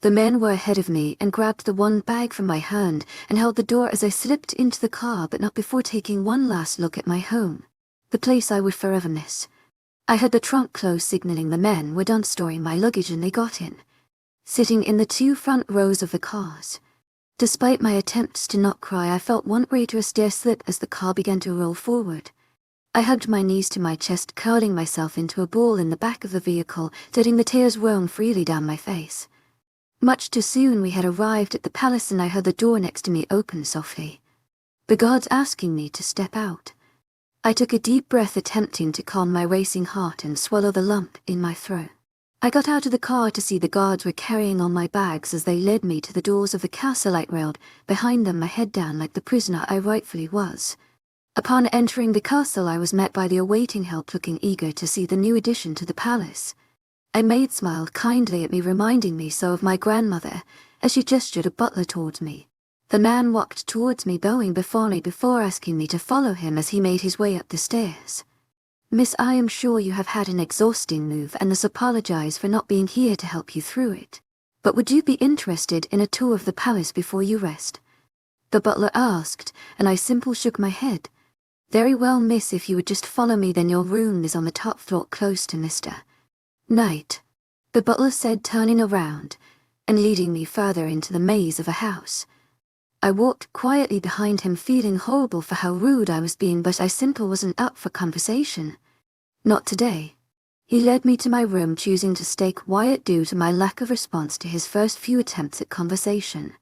The men were ahead of me and grabbed the one bag from my hand and held the door as I slipped into the car, but not before taking one last look at my home, the place I would forever miss. I heard the trunk close, signaling the men were done storing my luggage, and they got in. sitting in the 2 front rows of the cars. Despite my attempts to not cry, I felt one traitorous tear slip as the car began to roll forward. I hugged my knees to my chest, curling myself into a ball in the back of the vehicle, letting the tears roam freely down my face. Much too soon we had arrived at the palace and I heard the door next to me open softly. The guards asking me to step out. I took a deep breath, attempting to calm my racing heart and swallow the lump in my throat. I got out of the car to see the guards were carrying on my bags as they led me to the doors of the castle. I railed behind them, my head down like the prisoner I rightfully was. Upon entering the castle, I was met by the awaiting help, looking eager to see the new addition to the palace. A maid smiled kindly at me, reminding me so of my grandmother, as she gestured a butler towards me. The man walked towards me, bowing before me before asking me to follow him as he made his way up the stairs. Miss, I am sure you have had an exhausting move and thus apologize for not being here to help you through it. But would you be interested in a tour of the palace before you rest? The butler asked, and I simply shook my head. Very well, miss, if you would just follow me, then your room is on the top floor close to Mr. Knight, the butler said, turning around and leading me further into the maze of a house. I walked quietly behind him, feeling horrible for how rude I was being, but I simply wasn't up for conversation. Not today. He led me to my room, choosing to stay quiet due to my lack of response to his first few attempts at conversation.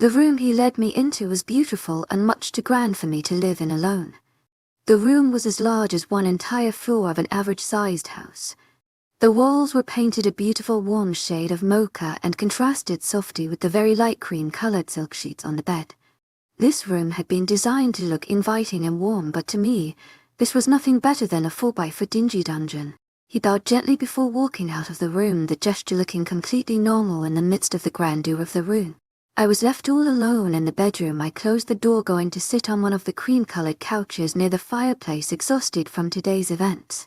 The room he led me into was beautiful and much too grand for me to live in alone. The room was as large as one entire floor of an average-sized house. The walls were painted a beautiful warm shade of mocha and contrasted softly with the very light cream-colored silk sheets on the bed. This room had been designed to look inviting and warm, but to me, this was nothing better than a 4x4 dingy dungeon. He bowed gently before walking out of the room, the gesture looking completely normal in the midst of the grandeur of the room. I was left all alone in the bedroom. I closed the door, going to sit on one of the cream-colored couches near the fireplace, exhausted from today's events.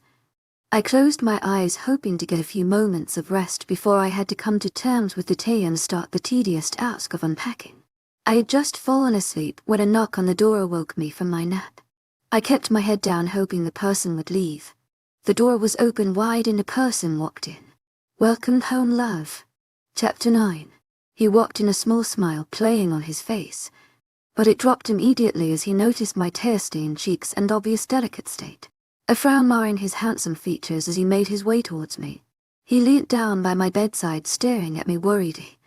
I closed my eyes, hoping to get a few moments of rest before I had to come to terms with the day and start the tedious task of unpacking. I had just fallen asleep when a knock on the door awoke me from my nap. I kept my head down, hoping the person would leave. The door was open wide and a person walked in. Welcome home, love. Chapter 9. He walked in, a small smile playing on his face, but it dropped immediately as he noticed my tear-stained cheeks and obvious delicate state. A frown marring his handsome features as he made his way towards me. He leant down by my bedside, staring at me worriedly.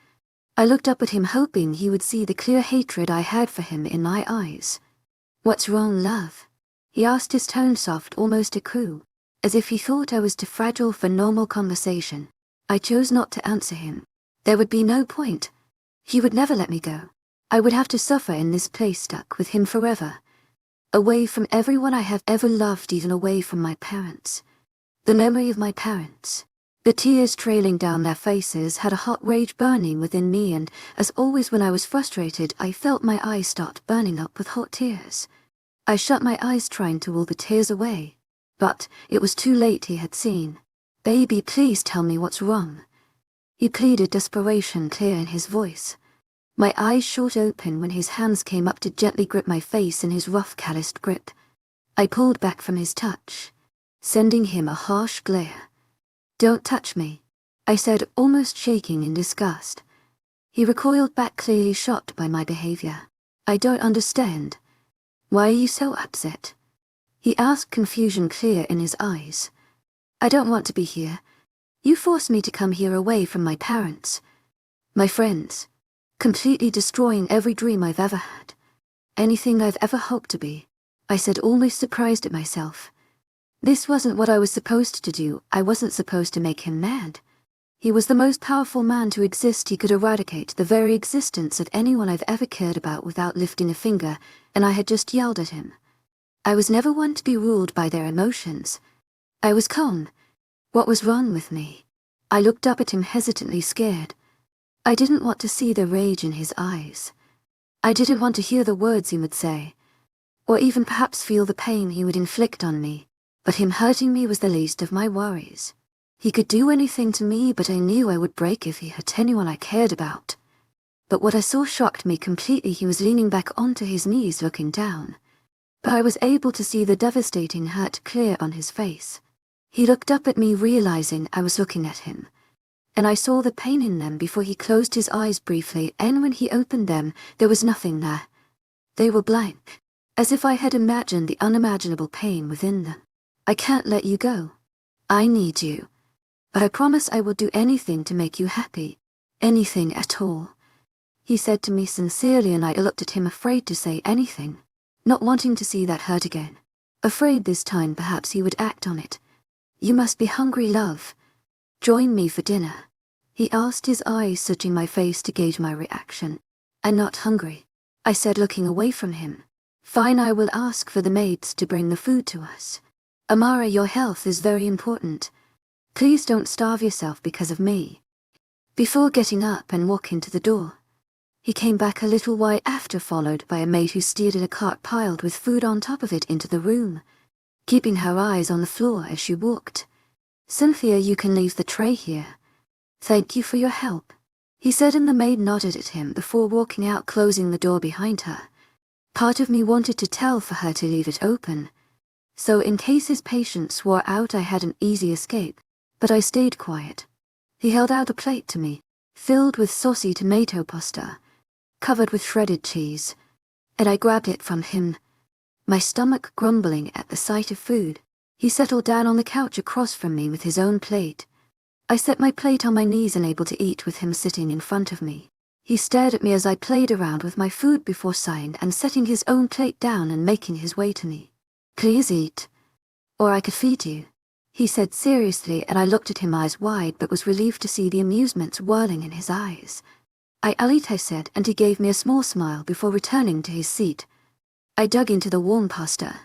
I looked up at him, hoping he would see the clear hatred I had for him in my eyes. What's wrong, love? He asked, his tone soft, almost a coo, as if he thought I was too fragile for normal conversation. I chose not to answer him. There would be no point. He would never let me go. I would have to suffer in this place, stuck with him forever. Away from everyone I have ever loved, even away from my parents. The memory of my parents. The tears trailing down their faces had a hot rage burning within me, and, as always when I was frustrated, I felt my eyes start burning up with hot tears. I shut my eyes, trying to will the tears away. But it was too late. He had seen. Baby, please tell me what's wrong. He pleaded, desperation clear in his voice. My eyes shot open when his hands came up to gently grip my face in his rough, calloused grip. I pulled back from his touch, sending him a harsh glare. Don't touch me, I said, almost shaking in disgust. He recoiled back, clearly shocked by my behavior. I don't understand. Why are you so upset? He asked, confusion clear in his eyes. I don't want to be here. You forced me to come here, away from my parents, my friends, completely destroying every dream I've ever had, anything I've ever hoped to be, I said, almost surprised at myself. This wasn't what I was supposed to do. I wasn't supposed to make him mad. He was the most powerful man to exist. He could eradicate the very existence of anyone I've ever cared about without lifting a finger, and I had just yelled at him. I was never one to be ruled by their emotions. I was calm. What was wrong with me? I looked up at him, hesitantly, scared. I didn't want to see the rage in his eyes. I didn't want to hear the words he would say, or even perhaps feel the pain he would inflict on me. But him hurting me was the least of my worries. He could do anything to me, but I knew I would break if he hurt anyone I cared about. But what I saw shocked me completely. He was leaning back onto his knees, looking down. But I was able to see the devastating hurt clear on his face. He looked up at me, realizing I was looking at him. and I saw the pain in them before he closed his eyes briefly, and when he opened them, there was nothing there. They were blank, as if I had imagined the unimaginable pain within them. I can't let you go. I need you. But I promise I will do anything to make you happy. Anything at all. He said to me sincerely, and I looked at him afraid to say anything, not wanting to see that hurt again. Afraid this time perhaps he would act on it. You must be hungry, love. Join me for dinner. He asked, his eyes searching my face to gauge my reaction. I'm not hungry, I said, looking away from him. Fine, I will ask for the maids to bring the food to us. Amara, your health is very important. Please don't starve yourself because of me. Before getting up and walking to the door, he came back a little while after, followed by a maid who steered in a cart piled with food on top of it into the room, keeping her eyes on the floor as she walked. Cynthia, you can leave the tray here. Thank you for your help, he said, and the maid nodded at him before walking out, closing the door behind her. Part of me wanted to tell for her to leave it open, so in case his patience wore out I had an easy escape, but I stayed quiet. He held out a plate to me, filled with saucy tomato pasta, covered with shredded cheese, and I grabbed it from him, my stomach grumbling at the sight of food. He settled down on the couch across from me with his own plate. I set my plate on my knees and able to eat with him sitting in front of me. He stared at me as I played around with my food before sighing and setting his own plate down and making his way to me. Please eat, or I could feed you, he said seriously, and I looked at him eyes wide but was relieved to see the amusement swirling in his eyes. I'll eat, I said, and he gave me a small smile before returning to his seat. I dug into the warm pasta.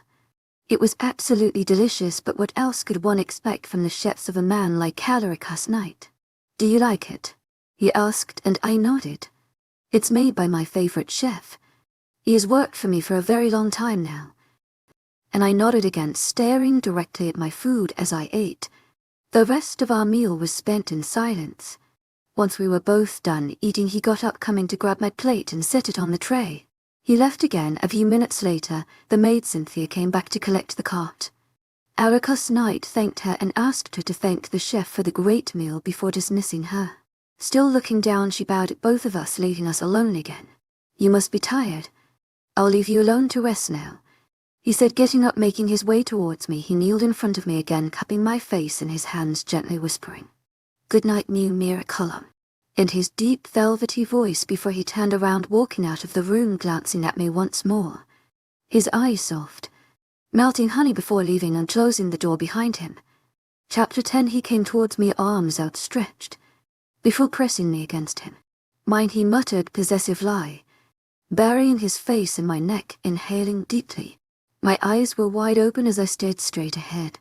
It was absolutely delicious, but what else could one expect from the chefs of a man like Caloricus Knight? Do you like it? He asked, and I nodded. It's made by my favorite chef. He has worked for me for a very long time now. And I nodded again, staring directly at my food as I ate. The rest of our meal was spent in silence. Once we were both done eating, he got up, coming to grab my plate and set it on the tray. He left again. A few minutes later, the maid Cynthia came back to collect the cart. Caloricus Knight thanked her and asked her to thank the chef for the great meal before dismissing her. Still looking down, she bowed at both of us, leaving us alone again. You must be tired. I'll leave you alone to rest now, he said, getting up, making his way towards me. He kneeled in front of me again, cupping my face in his hands, gently whispering, "Good night, new miraculum," in his deep, velvety voice before he turned around, walking out of the room, glancing at me once more, his eyes soft, melting honey, before leaving and closing the door behind him. Chapter 10. He came towards me, arms outstretched, before pressing me against him. Mine, he muttered, possessive lie, burying his face in my neck, inhaling deeply. My eyes were wide open as I stared straight ahead,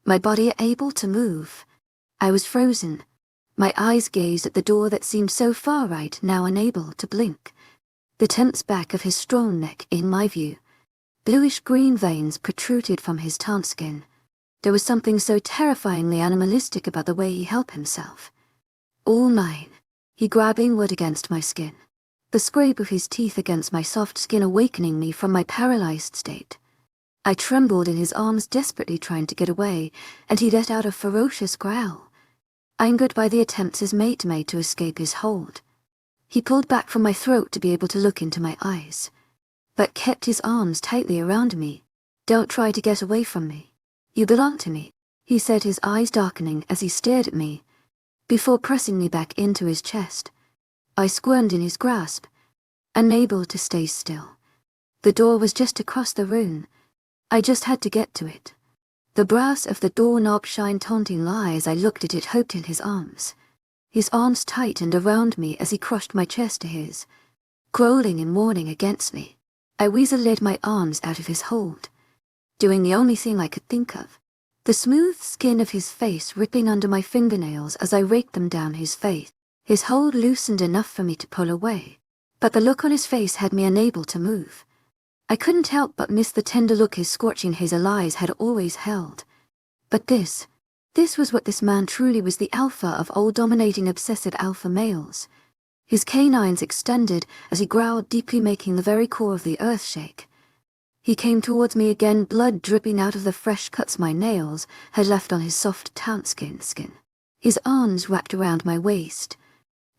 my body able to move. I was frozen. My eyes gazed at the door that seemed so far right, now unable to blink. The tense back of his strong neck in my view. Bluish-green veins protruded from his tanned skin. There was something so terrifyingly animalistic about the way he held himself. All mine, he grabbing wood against my skin. The scrape of his teeth against my soft skin awakening me from my paralyzed state. I trembled in his arms, desperately trying to get away, and he let out a ferocious growl, angered by the attempts his mate made to escape his hold. He pulled back from my throat to be able to look into my eyes, but kept his arms tightly around me. Don't try to get away from me. You belong to me, he said, his eyes darkening as he stared at me, before pressing me back into his chest. I squirmed in his grasp, unable to stay still. The door was just across the room. I just had to get to it. The brass of the doorknob shined taunting lie as I looked at it, hoped in his arms. His arms tightened around me as he crushed my chest to his, growling and warning against me. I weasel-led my arms out of his hold, doing the only thing I could think of. The smooth skin of his face ripping under my fingernails as I raked them down his face. His hold loosened enough for me to pull away, but the look on his face had me unable to move. I couldn't help but miss the tender look his scorching hazel eyes had always held. But this was what this man truly was, the alpha of all dominating obsessive alpha males. His canines extended as he growled deeply, making the very core of the earth shake. He came towards me again, blood dripping out of the fresh cuts my nails had left on his soft tanned skin. His arms wrapped around my waist,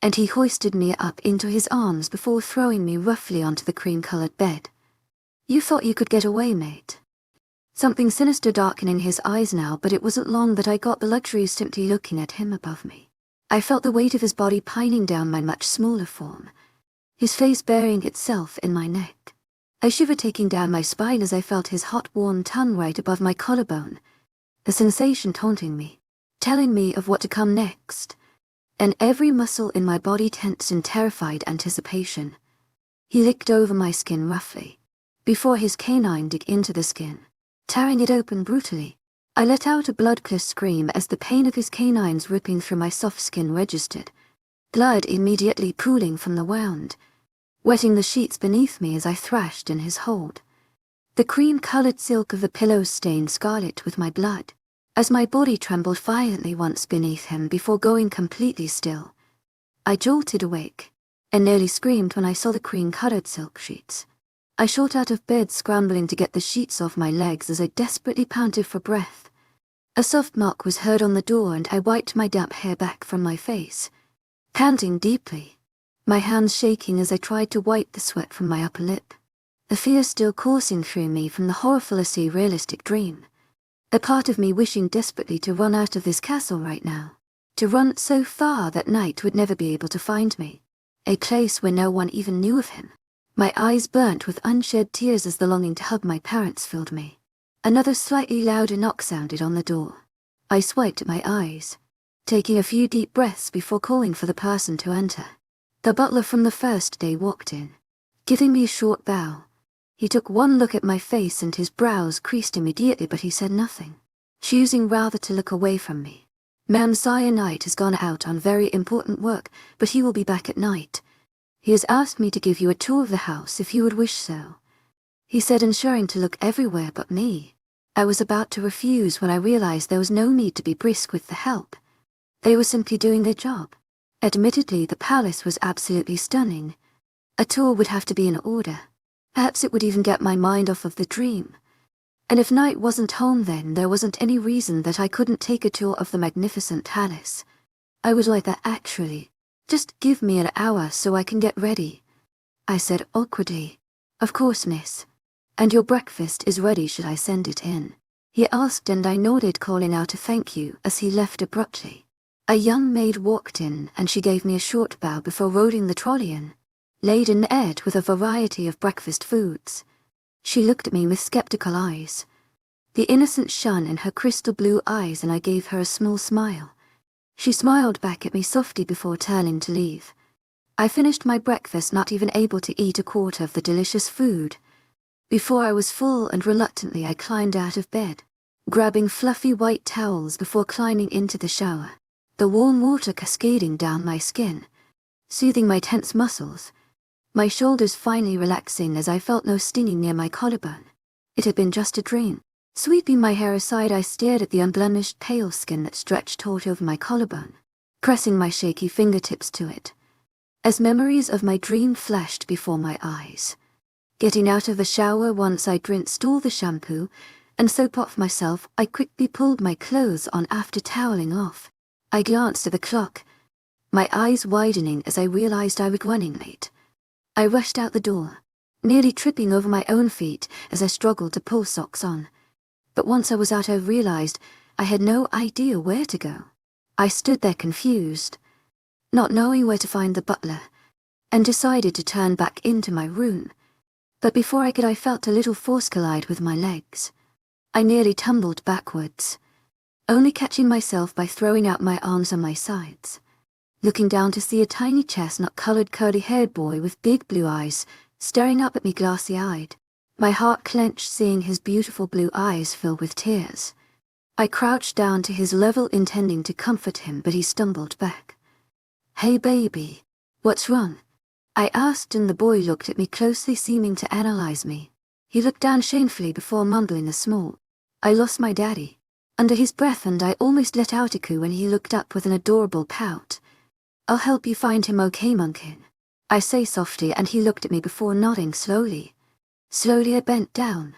and he hoisted me up into his arms before throwing me roughly onto the cream-colored bed. "You thought you could get away, mate." Something sinister darkening his eyes now, but it wasn't long that I got the luxury of simply looking at him above me. I felt the weight of his body pining down my much smaller form, his face burying itself in my neck. I shivered, taking down my spine as I felt his hot, warm tongue right above my collarbone, a sensation taunting me, telling me of what to come next, and every muscle in my body tensed in terrified anticipation. He licked over my skin roughly, before his canine dug into the skin, tearing it open brutally. I let out a blood-curdled scream as the pain of his canines ripping through my soft skin registered, blood immediately pooling from the wound, wetting the sheets beneath me as I thrashed in his hold. The cream-colored silk of the pillows stained scarlet with my blood, as my body trembled violently once beneath him before going completely still. I jolted awake, and nearly screamed when I saw the cream-colored silk sheets. I shot out of bed, scrambling to get the sheets off my legs as I desperately panted for breath. A soft knock was heard on the door, and I wiped my damp hair back from my face, panting deeply, my hands shaking as I tried to wipe the sweat from my upper lip, the fear still coursing through me from the horrificously realistic dream. A part of me wishing desperately to run out of this castle right now, to run so far that night would never be able to find me, a place where no one even knew of him. My eyes burnt with unshed tears as the longing to hug my parents filled me. Another slightly louder knock sounded on the door. I swiped at my eyes, taking a few deep breaths before calling for the person to enter. The butler from the first day walked in, giving me a short bow. He took one look at my face and his brows creased immediately, but he said nothing, choosing rather to look away from me. "Ma'am, Sire Knight has gone out on very important work, but he will be back at night. He has asked me to give you a tour of the house if you would wish so," he said, ensuring to look everywhere but me. I was about to refuse when I realized there was no need to be brisk with the help. They were simply doing their job. Admittedly, the palace was absolutely stunning. A tour would have to be in order. Perhaps it would even get my mind off of the dream. And if Knight wasn't home, then there wasn't any reason that I couldn't take a tour of the magnificent palace. I would like that, actually. "Just give me an hour so I can get ready," I said awkwardly. "Of course, miss. And your breakfast is ready, should I send it in?" he asked, and I nodded, calling out a thank you as he left abruptly. A young maid walked in, and she gave me a short bow before rolling the trolley in, laden aired with a variety of breakfast foods. She looked at me with skeptical eyes, the innocent shun in her crystal blue eyes, and I gave her a small smile. She smiled back at me softly before turning to leave. I finished my breakfast, not even able to eat a quarter of the delicious food. Before I was full, and reluctantly I climbed out of bed, grabbing fluffy white towels before climbing into the shower, the warm water cascading down my skin, soothing my tense muscles, my shoulders finally relaxing as I felt no stinging near my collarbone. It had been just a dream. Sweeping my hair aside, I stared at the unblemished pale skin that stretched taut over my collarbone, pressing my shaky fingertips to it, as memories of my dream flashed before my eyes. Getting out of the shower once I'd rinsed all the shampoo and soap off myself, I quickly pulled my clothes on after toweling off. I glanced at the clock, my eyes widening as I realized I was running late. I rushed out the door, nearly tripping over my own feet as I struggled to pull socks on. But once I was out, I realized I had no idea where to go. I stood there confused, not knowing where to find the butler, and decided to turn back into my room. But before I could, I felt a little force collide with my legs. I nearly tumbled backwards, only catching myself by throwing out my arms on my sides, looking down to see a tiny chestnut-colored curly-haired boy with big blue eyes staring up at me glassy-eyed. My heart clenched seeing his beautiful blue eyes fill with tears. I crouched down to his level, intending to comfort him, but he stumbled back. "Hey baby, what's wrong?" I asked, and the boy looked at me closely, seeming to analyze me. He looked down shamefully before mumbling a small, "I lost my daddy," under his breath, and I almost let out a coo when he looked up with an adorable pout. "I'll help you find him, okay, Munkin?" I say softly, and he looked at me before nodding slowly. Slowly I bent down,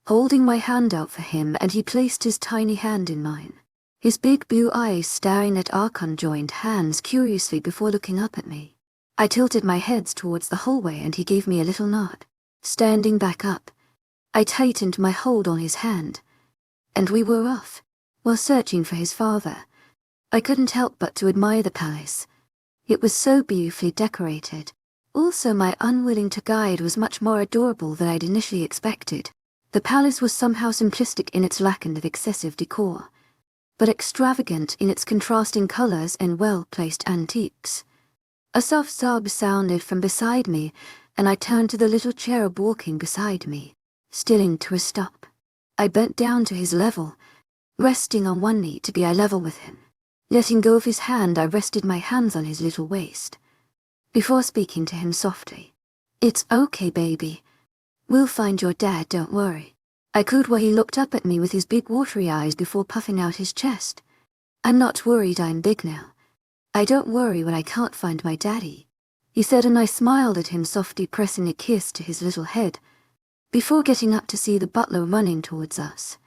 holding my hand out for him, and he placed his tiny hand in mine. his big blue eyes staring at our conjoined hands curiously before looking up at me. I tilted my head towards the hallway and he gave me a little nod. Standing back up, I tightened my hold on his hand, and we were off. While searching for his father, I couldn't help but to admire the palace. It was so beautifully decorated. Also, my unwilling to guide was much more adorable than I'd initially expected. The palace was somehow simplistic in its lack of excessive decor, but extravagant in its contrasting colors and well-placed antiques. A soft sob sounded from beside me, and I turned to the little cherub walking beside me, stilling to a stop. I bent down to his level, resting on one knee to be eye level with him. Letting go of his hand, I rested my hands on his little waist, before speaking to him softly. "It's okay, baby. We'll find your dad, don't worry." I cooed while he looked up at me with his big watery eyes before puffing out his chest. "I'm not worried, I'm big now. I don't worry when I can't find my daddy," he said, and I smiled at him, softly pressing a kiss to his little head, before getting up to see the butler running towards us.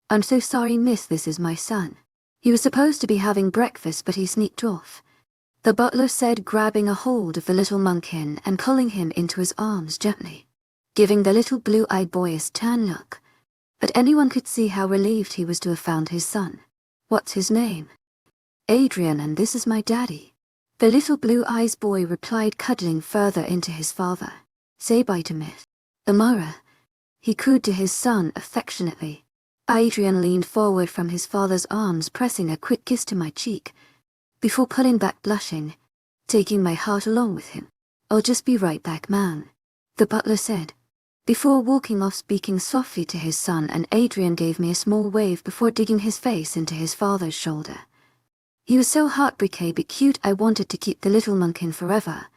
"I'm so sorry, miss, this is my son. He was supposed to be having breakfast, but he sneaked off," the butler said, grabbing a hold of the little monkey and pulling him into his arms gently, giving the little blue-eyed boy a stern look. But anyone could see how relieved he was to have found his son. "What's his name?" "Adrien, and this is my daddy," the little blue-eyed boy replied, cuddling further into his father. "Say bye to Miss Amara," he cooed to his son affectionately. Adrien leaned forward from his father's arms, pressing a quick kiss to my cheek, before pulling back blushing, taking my heart along with him. "I'll just be right back, man," the butler said, before walking off, speaking softly to his son, and Adrien gave me a small wave before digging his face into his father's shoulder. He was so heartbreaking but cute. I wanted to keep the little monkey forever.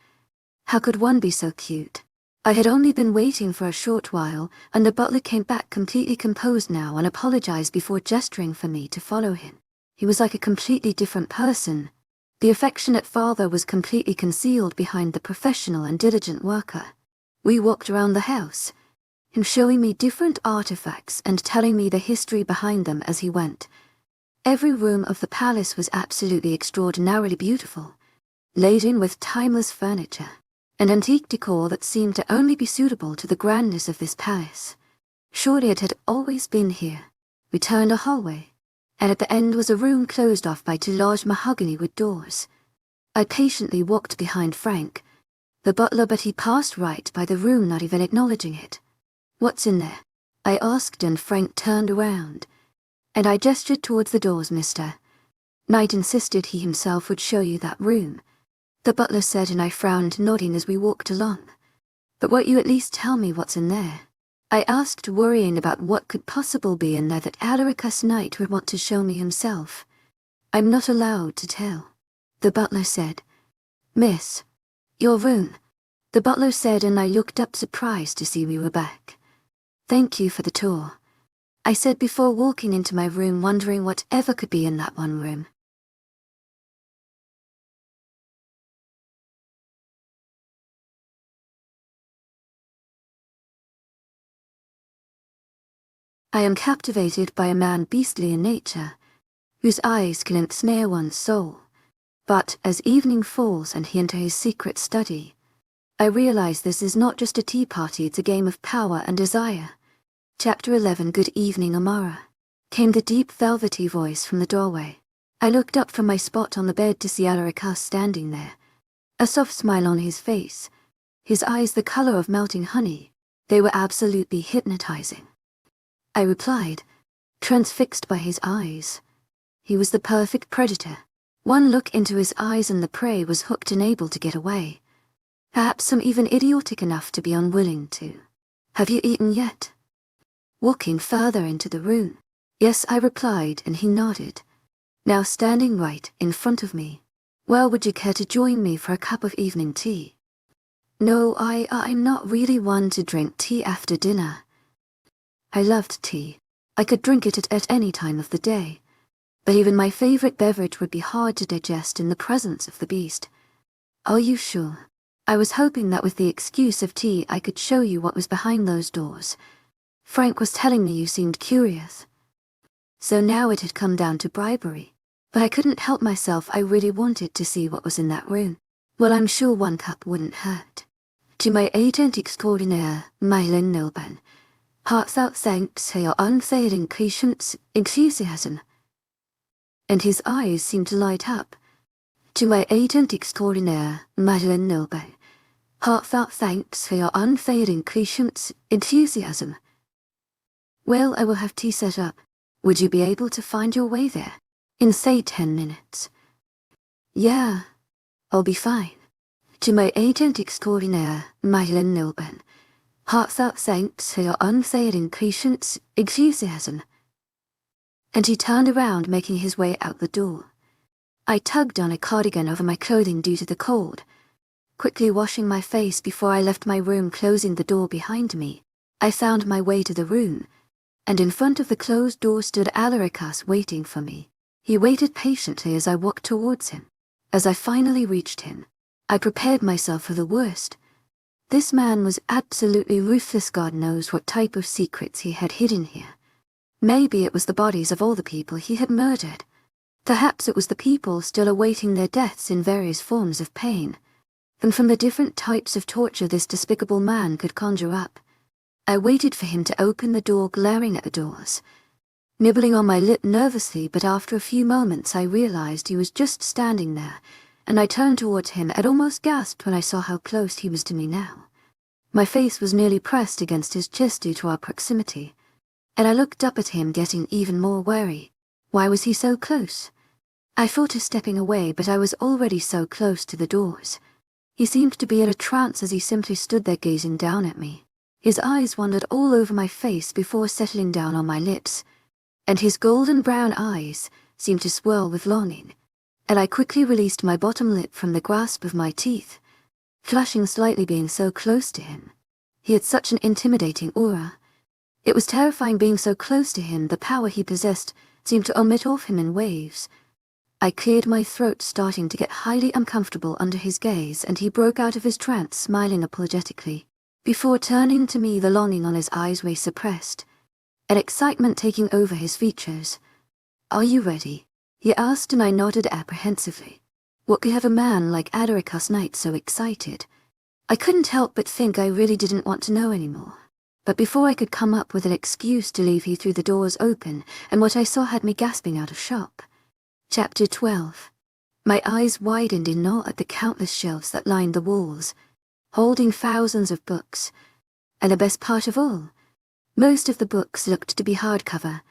How could one be so cute? I had only been waiting for a short while, and the butler came back completely composed now and apologized before gesturing for me to follow him. He was like a completely different person. The affectionate father was completely concealed behind the professional and diligent worker. We walked around the house, him showing me different artifacts and telling me the history behind them as he went. Every room of the palace was absolutely extraordinarily beautiful, laden with timeless furniture, an antique decor that seemed to only be suitable to the grandness of this palace. Surely it had always been here. We turned a hallway, and at the end was a room closed off by two large mahogany wood doors. I patiently walked behind Frank, the butler, but he passed right by the room, not even acknowledging it. "What's in there?" I asked, and Frank turned around, and I gestured towards the doors. "Mr. Knight insisted he himself would show you that room," the butler said, and I frowned, nodding as we walked along. "But won't you at least tell me what's in there?" I asked, worrying about what could possibly be in there that Alaricus Knight would want to show me himself. "I'm not allowed to tell," the butler said. "Miss, your room," the butler said, and I looked up surprised to see we were back. "Thank you for the tour," I said before walking into my room, wondering whatever could be in that one room. I am captivated by a man beastly in nature, whose eyes can ensnare one's soul. But as evening falls and he enters his secret study, I realize this is not just a tea party, it's a game of power and desire. Chapter 11. "Good evening, Amara," came the deep velvety voice from the doorway. I looked up from my spot on the bed to see Alaricus standing there, a soft smile on his face, his eyes the color of melting honey. They were absolutely hypnotizing. I replied, transfixed by his eyes. He was the perfect predator. One look into his eyes and the prey was hooked and able to get away. Perhaps some even idiotic enough to be unwilling to. "Have you eaten yet?" Walking further into the room. "Yes," I replied, and he nodded, now standing right in front of me. "Well, would you care to join me for a cup of evening tea?" "No, I'm not really one to drink tea after dinner." I loved tea. I could drink it at any time of the day, but even my favorite beverage would be hard to digest in the presence of the beast. "Are you sure?" I was hoping that with the excuse of tea I could show you what was behind those doors. Frank was telling me you seemed curious. So now it had come down to bribery. But I couldn't help myself, I really wanted to see what was in that room. Well, I'm sure one cup wouldn't hurt. To my agent extraordinaire, Mylen Nilban, heartfelt thanks for your unfailing patience, enthusiasm. And his eyes seemed to light up. To my agent extraordinaire, Mylen Nilban, heartfelt thanks for your unfailing patience, enthusiasm. Well, I will have tea set up. Would you be able to find your way there? In say 10 minutes. Yeah, I'll be fine. To my agent extraordinaire, Mylen Nilban, heartfelt thanks for your unfailing patience, enthusiasm. And he turned around, making his way out the door. I tugged on a cardigan over my clothing due to the cold, quickly washing my face before I left my room, closing the door behind me. I found my way to the room, and in front of the closed door stood Alaricus waiting for me. He waited patiently as I walked towards him. As I finally reached him, I prepared myself for the worst. This man was absolutely ruthless. God knows what type of secrets he had hidden here. Maybe it was the bodies of all the people he had murdered. Perhaps it was the people still awaiting their deaths in various forms of pain. And from the different types of torture this despicable man could conjure up, I waited for him to open the door, glaring at the doors, nibbling on my lip nervously, but after a few moments I realized he was just standing there, and I turned towards him and almost gasped when I saw how close he was to me now. My face was nearly pressed against his chest due to our proximity, and I looked up at him, getting even more wary. Why was he so close? I thought of stepping away, but I was already so close to the doors. He seemed to be in a trance as he simply stood there gazing down at me. His eyes wandered all over my face before settling down on my lips, and his golden brown eyes seemed to swirl with longing, and I quickly released my bottom lip from the grasp of my teeth, flushing slightly being so close to him. He had such an intimidating aura. It was terrifying being so close to him. The power he possessed seemed to emit off him in waves. I cleared my throat, starting to get highly uncomfortable under his gaze, and he broke out of his trance, smiling apologetically. Before turning to me, the longing on his eyes was suppressed, and excitement taking over his features. "Are you ready?" he asked, and I nodded apprehensively. What could have a man like Adaricus Knight so excited? I couldn't help but think I really didn't want to know anymore. But before I could come up with an excuse to leave, he threw the doors open, and what I saw had me gasping out of shock. Chapter 12. My eyes widened in awe at the countless shelves that lined the walls, holding thousands of books. And the best part of all, most of the books looked to be hardcover.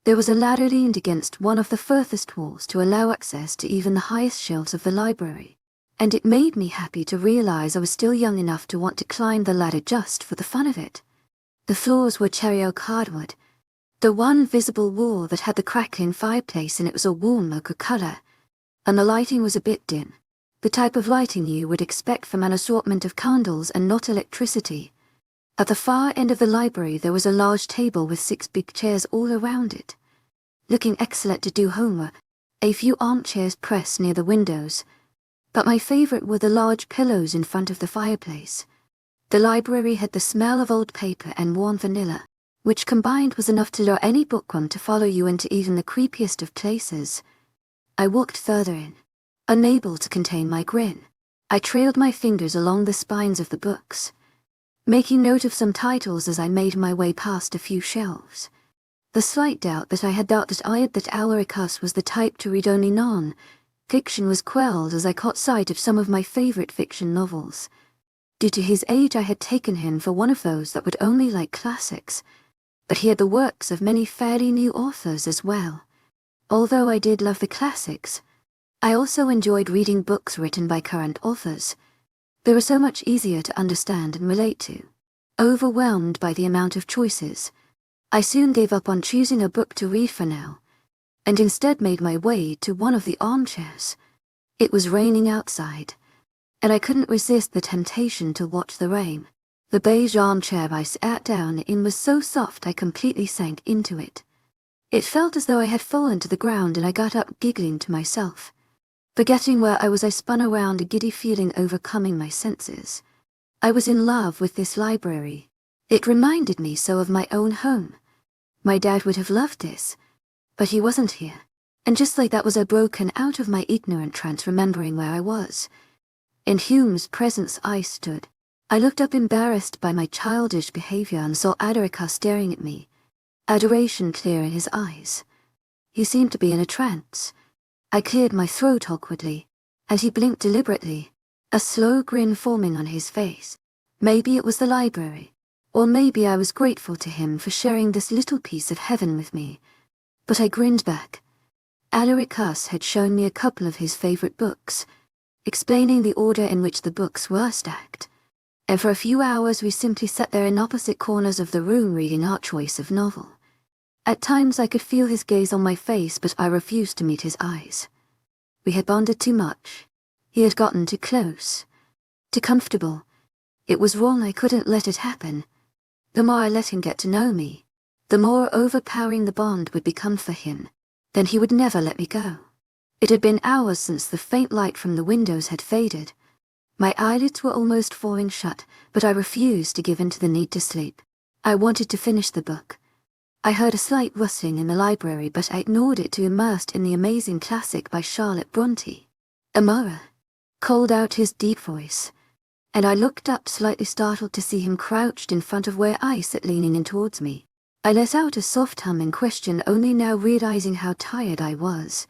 There was a ladder leaned against one of the furthest walls to allow access to even the highest shelves of the library, and it made me happy to realize I was still young enough to want to climb the ladder just for the fun of it. The floors were cherry oak hardwood. The one visible wall that had the crackling fireplace in it was a warm ochre color, and the lighting was a bit dim, the type of lighting you would expect from an assortment of candles and not electricity. At the far end of the library there was a large table with 6 big chairs all around it, looking excellent to do homework, a few armchairs pressed near the windows, but my favorite were the large pillows in front of the fireplace. The library had the smell of old paper and warm vanilla, which combined was enough to lure any bookworm to follow you into even the creepiest of places. I walked further in, unable to contain my grin. I trailed my fingers along the spines of the books, making note of some titles as I made my way past a few shelves. The slight doubt that I had that Alaricus was the type to read only non-fiction was quelled as I caught sight of some of my favorite fiction novels. Due to his age, I had taken him for one of those that would only like classics, but he had the works of many fairly new authors as well. Although I did love the classics, I also enjoyed reading books written by current authors. They were so much easier to understand and relate to. Overwhelmed by the amount of choices, I soon gave up on choosing a book to read for now, and instead made my way to one of the armchairs. It was raining outside, and I couldn't resist the temptation to watch the rain. The beige armchair I sat down in was so soft I completely sank into it. It felt as though I had fallen to the ground, and I got up giggling to myself. Forgetting where I was, I spun around, a giddy feeling overcoming my senses. I was in love with this library. It reminded me so of my own home. My dad would have loved this. But he wasn't here. And just like that was I broken out of my ignorant trance, remembering where I was. In Hume's presence I stood. I looked up embarrassed by my childish behavior and saw Adrien staring at me, adoration clear in his eyes. He seemed to be in a trance. I cleared my throat awkwardly, and he blinked deliberately, a slow grin forming on his face. Maybe it was the library, or maybe I was grateful to him for sharing this little piece of heaven with me. But I grinned back. Adrien had shown me a couple of his favorite books, explaining the order in which the books were stacked. And for a few hours we simply sat there in opposite corners of the room reading our choice of novel. At times I could feel his gaze on my face, but I refused to meet his eyes. We had bonded too much. He had gotten too close, too comfortable. It was wrong, I couldn't let it happen. The more I let him get to know me, the more overpowering the bond would become for him. Then he would never let me go. It had been hours since the faint light from the windows had faded. My eyelids were almost falling shut, but I refused to give in to the need to sleep. I wanted to finish the book. I heard a slight rustling in the library, but I ignored it to immersed in the amazing classic by Charlotte Bronte. "Amora," called out his deep voice, and I looked up slightly startled to see him crouched in front of where I sat leaning in towards me. I let out a soft hum in question, only now realizing how tired I was.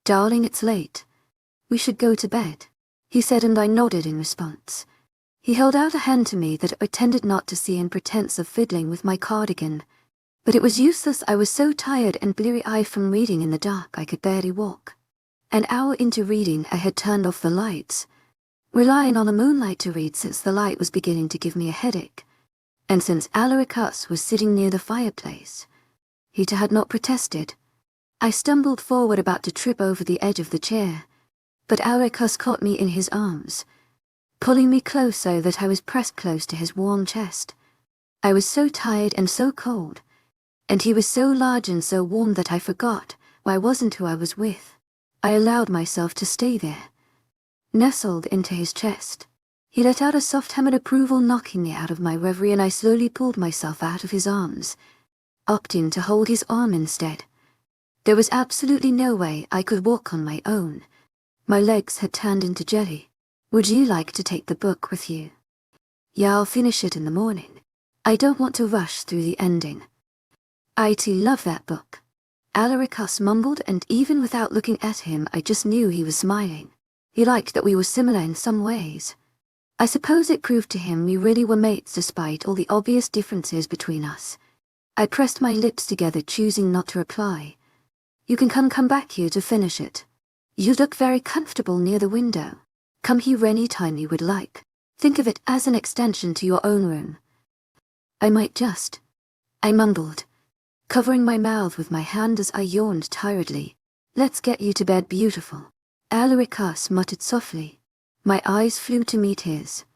"Darling, it's late. We should go to bed," he said, and I nodded in response. He held out a hand to me that I pretended not to see in pretense of fiddling with my cardigan. But it was useless. I was so tired and bleary-eyed from reading in the dark I could barely walk. An hour into reading I had turned off the lights, relying on the moonlight to read since the light was beginning to give me a headache. And since Adrien was sitting near the fireplace, he had not protested. I stumbled forward, about to trip over the edge of the chair, but Adrien caught me in his arms, pulling me close so that I was pressed close to his warm chest. I was so tired and so cold, and he was so large and so warm that I forgot I wasn't who I was with. I allowed myself to stay there, nestled into his chest. He let out a soft hum of approval, knocking me out of my reverie, and I slowly pulled myself out of his arms, opting to hold his arm instead. There was absolutely no way I could walk on my own. My legs had turned into jelly. "Would you like to take the book with you?" "Yeah, I'll finish it in the morning. I don't want to rush through the ending." "I too love that book," Adrien mumbled, and even without looking at him I just knew he was smiling. He liked that we were similar in some ways. I suppose it proved to him we really were mates despite all the obvious differences between us. I pressed my lips together, choosing not to reply. "You can come back here to finish it. You look very comfortable near the window. Come here any time you would like. Think of it as an extension to your own room." "I might just," I mumbled, covering my mouth with my hand as I yawned tiredly. "Let's get you to bed, beautiful," Adrien muttered softly. My eyes flew to meet his,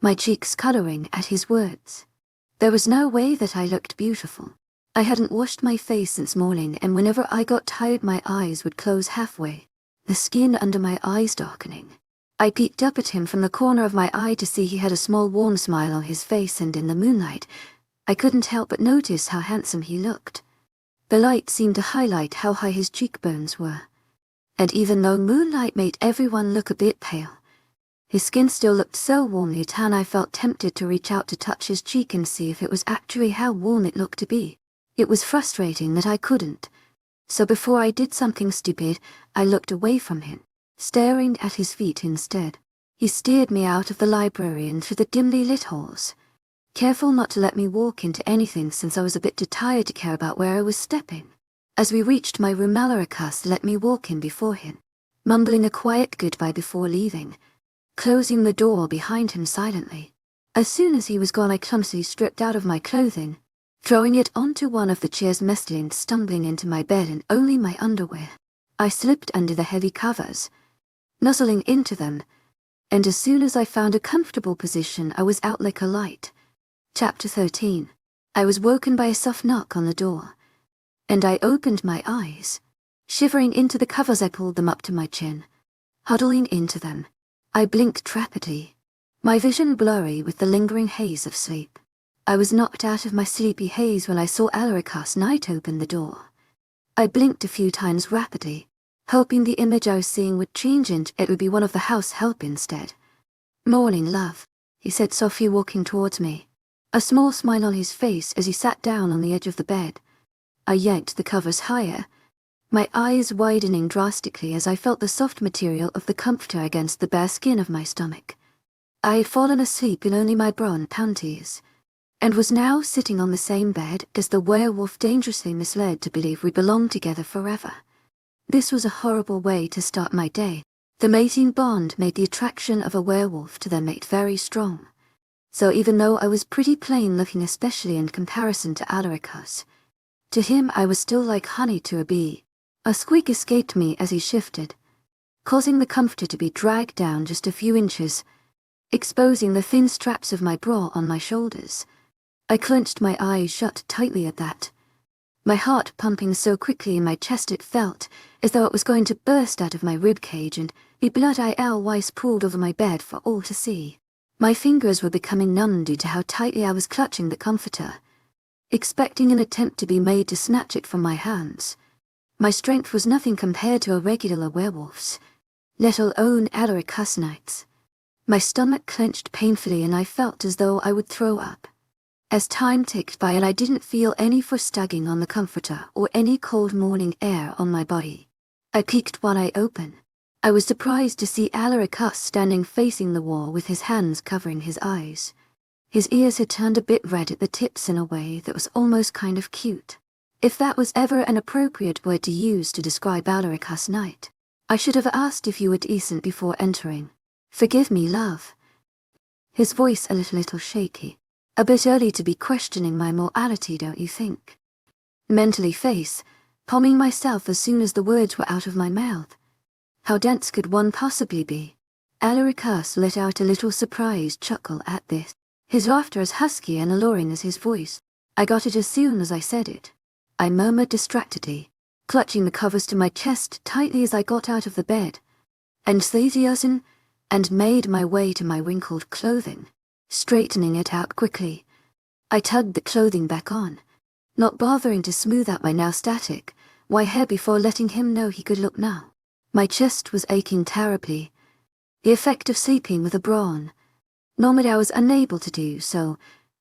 my cheeks coloring at his words. There was no way that I looked beautiful. I hadn't washed my face since morning, and whenever I got tired my eyes would close halfway, the skin under my eyes darkening. I peeked up at him from the corner of my eye to see he had a small warm smile on his face, and in the moonlight I couldn't help but notice how handsome he looked. The light seemed to highlight how high his cheekbones were, and even though moonlight made everyone look a bit pale, his skin still looked so warmly tan I felt tempted to reach out to touch his cheek and see if it was actually how warm it looked to be. It was frustrating that I couldn't, so before I did something stupid, I looked away from him, staring at his feet instead. He steered me out of the library and through the dimly lit halls, careful not to let me walk into anything since I was a bit too tired to care about where I was stepping. As we reached my room, Adrien let me walk in before him, mumbling a quiet goodbye before leaving, closing the door behind him silently. As soon as he was gone I clumsily stripped out of my clothing, throwing it onto one of the chairs messily and stumbling into my bed in only my underwear. I slipped under the heavy covers, nuzzling into them, and as soon as I found a comfortable position I was out like a light. Chapter 13. I was woken by a soft knock on the door, and I opened my eyes. Shivering into the covers I pulled them up to my chin, huddling into them. I blinked rapidly, my vision blurry with the lingering haze of sleep. I was knocked out of my sleepy haze when I saw Adrien Knight open the door. I blinked a few times rapidly, hoping the image I was seeing would change and it would be one of the house help instead. "Morning, love," he said softly, walking towards me, a small smile on his face as he sat down on the edge of the bed. I yanked the covers higher, my eyes widening drastically as I felt the soft material of the comforter against the bare skin of my stomach. I had fallen asleep in only my bra and panties, and was now sitting on the same bed as the werewolf dangerously misled to believe we belonged together forever. This was a horrible way to start my day. The mating bond made the attraction of a werewolf to their mate very strong. So even though I was pretty plain looking, especially in comparison to Alaricus, to him I was still like honey to a bee. A squeak escaped me as he shifted, causing the comforter to be dragged down just a few inches, exposing the thin straps of my bra on my shoulders. I clenched my eyes shut tightly at that, my heart pumping so quickly in my chest it felt as though it was going to burst out of my ribcage and be blood pooled over my bed for all to see. My fingers were becoming numb due to how tightly I was clutching the comforter, expecting an attempt to be made to snatch it from my hands. My strength was nothing compared to a regular werewolf's, let alone Alaricus Knight's. My stomach clenched painfully and I felt as though I would throw up. As time ticked by and I didn't feel any frost tugging on the comforter or any cold morning air on my body, I peeked one eye open. I was surprised to see Alaricus standing facing the wall with his hands covering his eyes. His ears had turned a bit red at the tips in a way that was almost kind of cute. If that was ever an appropriate word to use to describe Alaricus Knight, I should have asked if you were decent before entering. "Forgive me, love." His voice a little shaky. "A bit early to be questioning my morality, don't you think?" Mentally face, palming myself as soon as the words were out of my mouth. How dense could one possibly be? Alaricus let out a little surprised chuckle at this, his laughter as husky and alluring as his voice. "I got it as soon as I said it," I murmured distractedly, clutching the covers to my chest tightly as I got out of the bed, and made my way to my wrinkled clothing, straightening it out quickly. I tugged the clothing back on, not bothering to smooth out my now static, white hair before letting him know he could look now. My chest was aching terribly, the effect of sleeping with a bra on. Normally I was unable to do so,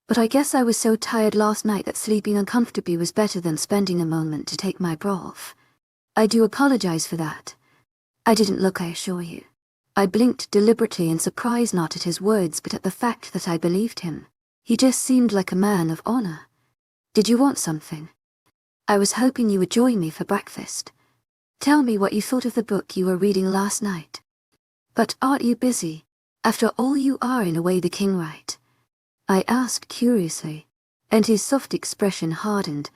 but I guess I was so tired last night that sleeping uncomfortably was better than spending a moment to take my bra off. I do apologize for that. I didn't look, I assure you. I blinked deliberately in surprise, not at his words but at the fact that I believed him. He just seemed like a man of honor. "Did you want something?" "I was hoping you would join me for breakfast. Tell me what you thought of the book you were reading last night." "But aren't you busy? After all, you are in a way the king, right?" I asked curiously, and his soft expression hardened.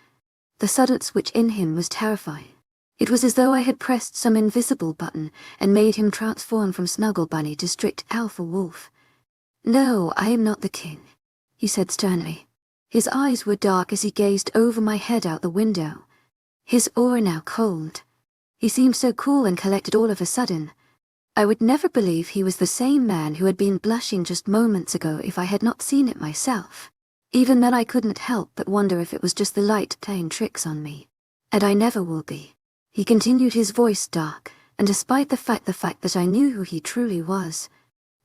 The sudden switch in him was terrifying. It was as though I had pressed some invisible button and made him transform from Snuggle Bunny to strict alpha wolf. "No, I am not the king," he said sternly. His eyes were dark as he gazed over my head out the window, his aura now cold. He seemed so cool and collected all of a sudden. I would never believe he was the same man who had been blushing just moments ago if I had not seen it myself. Even then I couldn't help but wonder if it was just the light playing tricks on me. "And I never will be." He continued, his voice dark, and despite the fact that I knew who he truly was,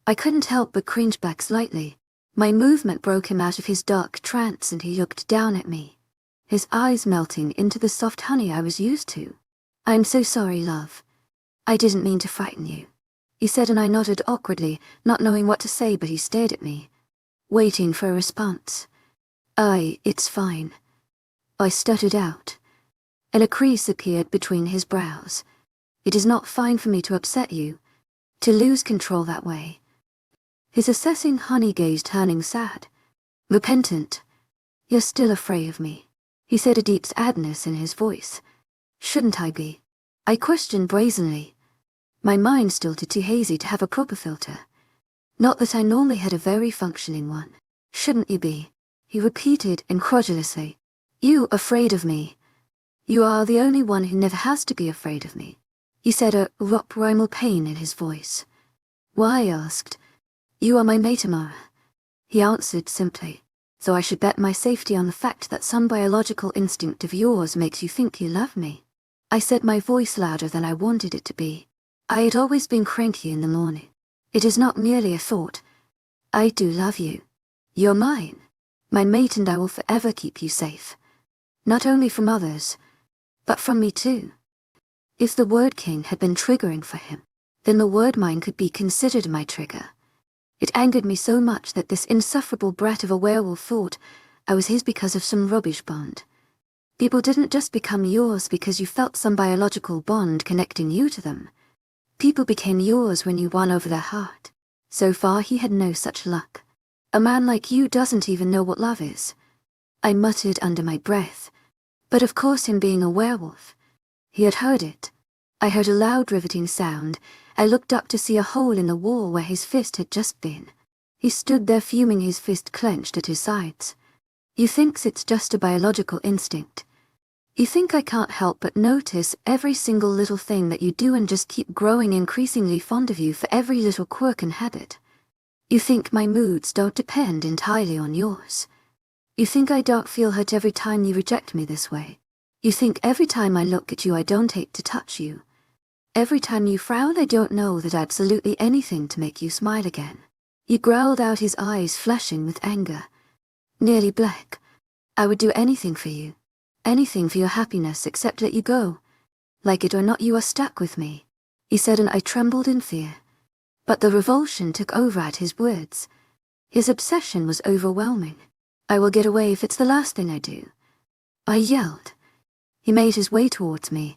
I couldn't help but cringe back slightly. My movement broke him out of his dark trance and he looked down at me, his eyes melting into the soft honey I was used to. "I'm so sorry, love. I didn't mean to frighten you," he said, and I nodded awkwardly, not knowing what to say, but he stared at me, waiting for a response. It's fine," I stuttered out, and a crease appeared between his brows. "It is not fine for me to upset you, to lose control that way." His assessing honey gaze turning sad, repentant. "You're still afraid of me," he said, a deep sadness in his voice. "Shouldn't I be?" I questioned brazenly, my mind still too hazy to have a proper filter. Not that I normally had a very functioning one. "Shouldn't you be?" he repeated incredulously. "You afraid of me? You are the only one who never has to be afraid of me," he said, a rhymal pain in his voice. "Why?" I asked. "You are my matamara," he answered simply, "so I should bet my safety on the fact that some biological instinct of yours makes you think you love me." I said, my voice louder than I wanted it to be. I had always been cranky in the morning. It is not merely a thought. I do love you. You're mine. My mate, and I will forever keep you safe. Not only from others, but from me too. If the word king had been triggering for him, then the word mine could be considered my trigger. It angered me so much that this insufferable brat of a werewolf thought I was his because of some rubbish bond. People didn't just become yours because you felt some biological bond connecting you to them. People became yours when you won over their heart. So far he had no such luck. A man like you doesn't even know what love is. I muttered under my breath. But of course, him being a werewolf, he had heard it. I heard a loud riveting sound. I looked up to see a hole in the wall where his fist had just been. He stood there fuming, his fist clenched at his sides. You thinks it's just a biological instinct. You think I can't help but notice every single little thing that you do and just keep growing increasingly fond of you for every little quirk and habit. You think my moods don't depend entirely on yours. You think I don't feel hurt every time you reject me this way. You think every time I look at you I don't hate to touch you. Every time you frown I don't know that absolutely anything to make you smile again. He growled out, his eyes flashing with anger. Nearly black. I would do anything for you. Anything for your happiness except let you go. Like it or not, you are stuck with me, he said, and I trembled in fear. But the revulsion took over at his words. His obsession was overwhelming. I will get away if it's the last thing I do, I yelled. He made his way towards me.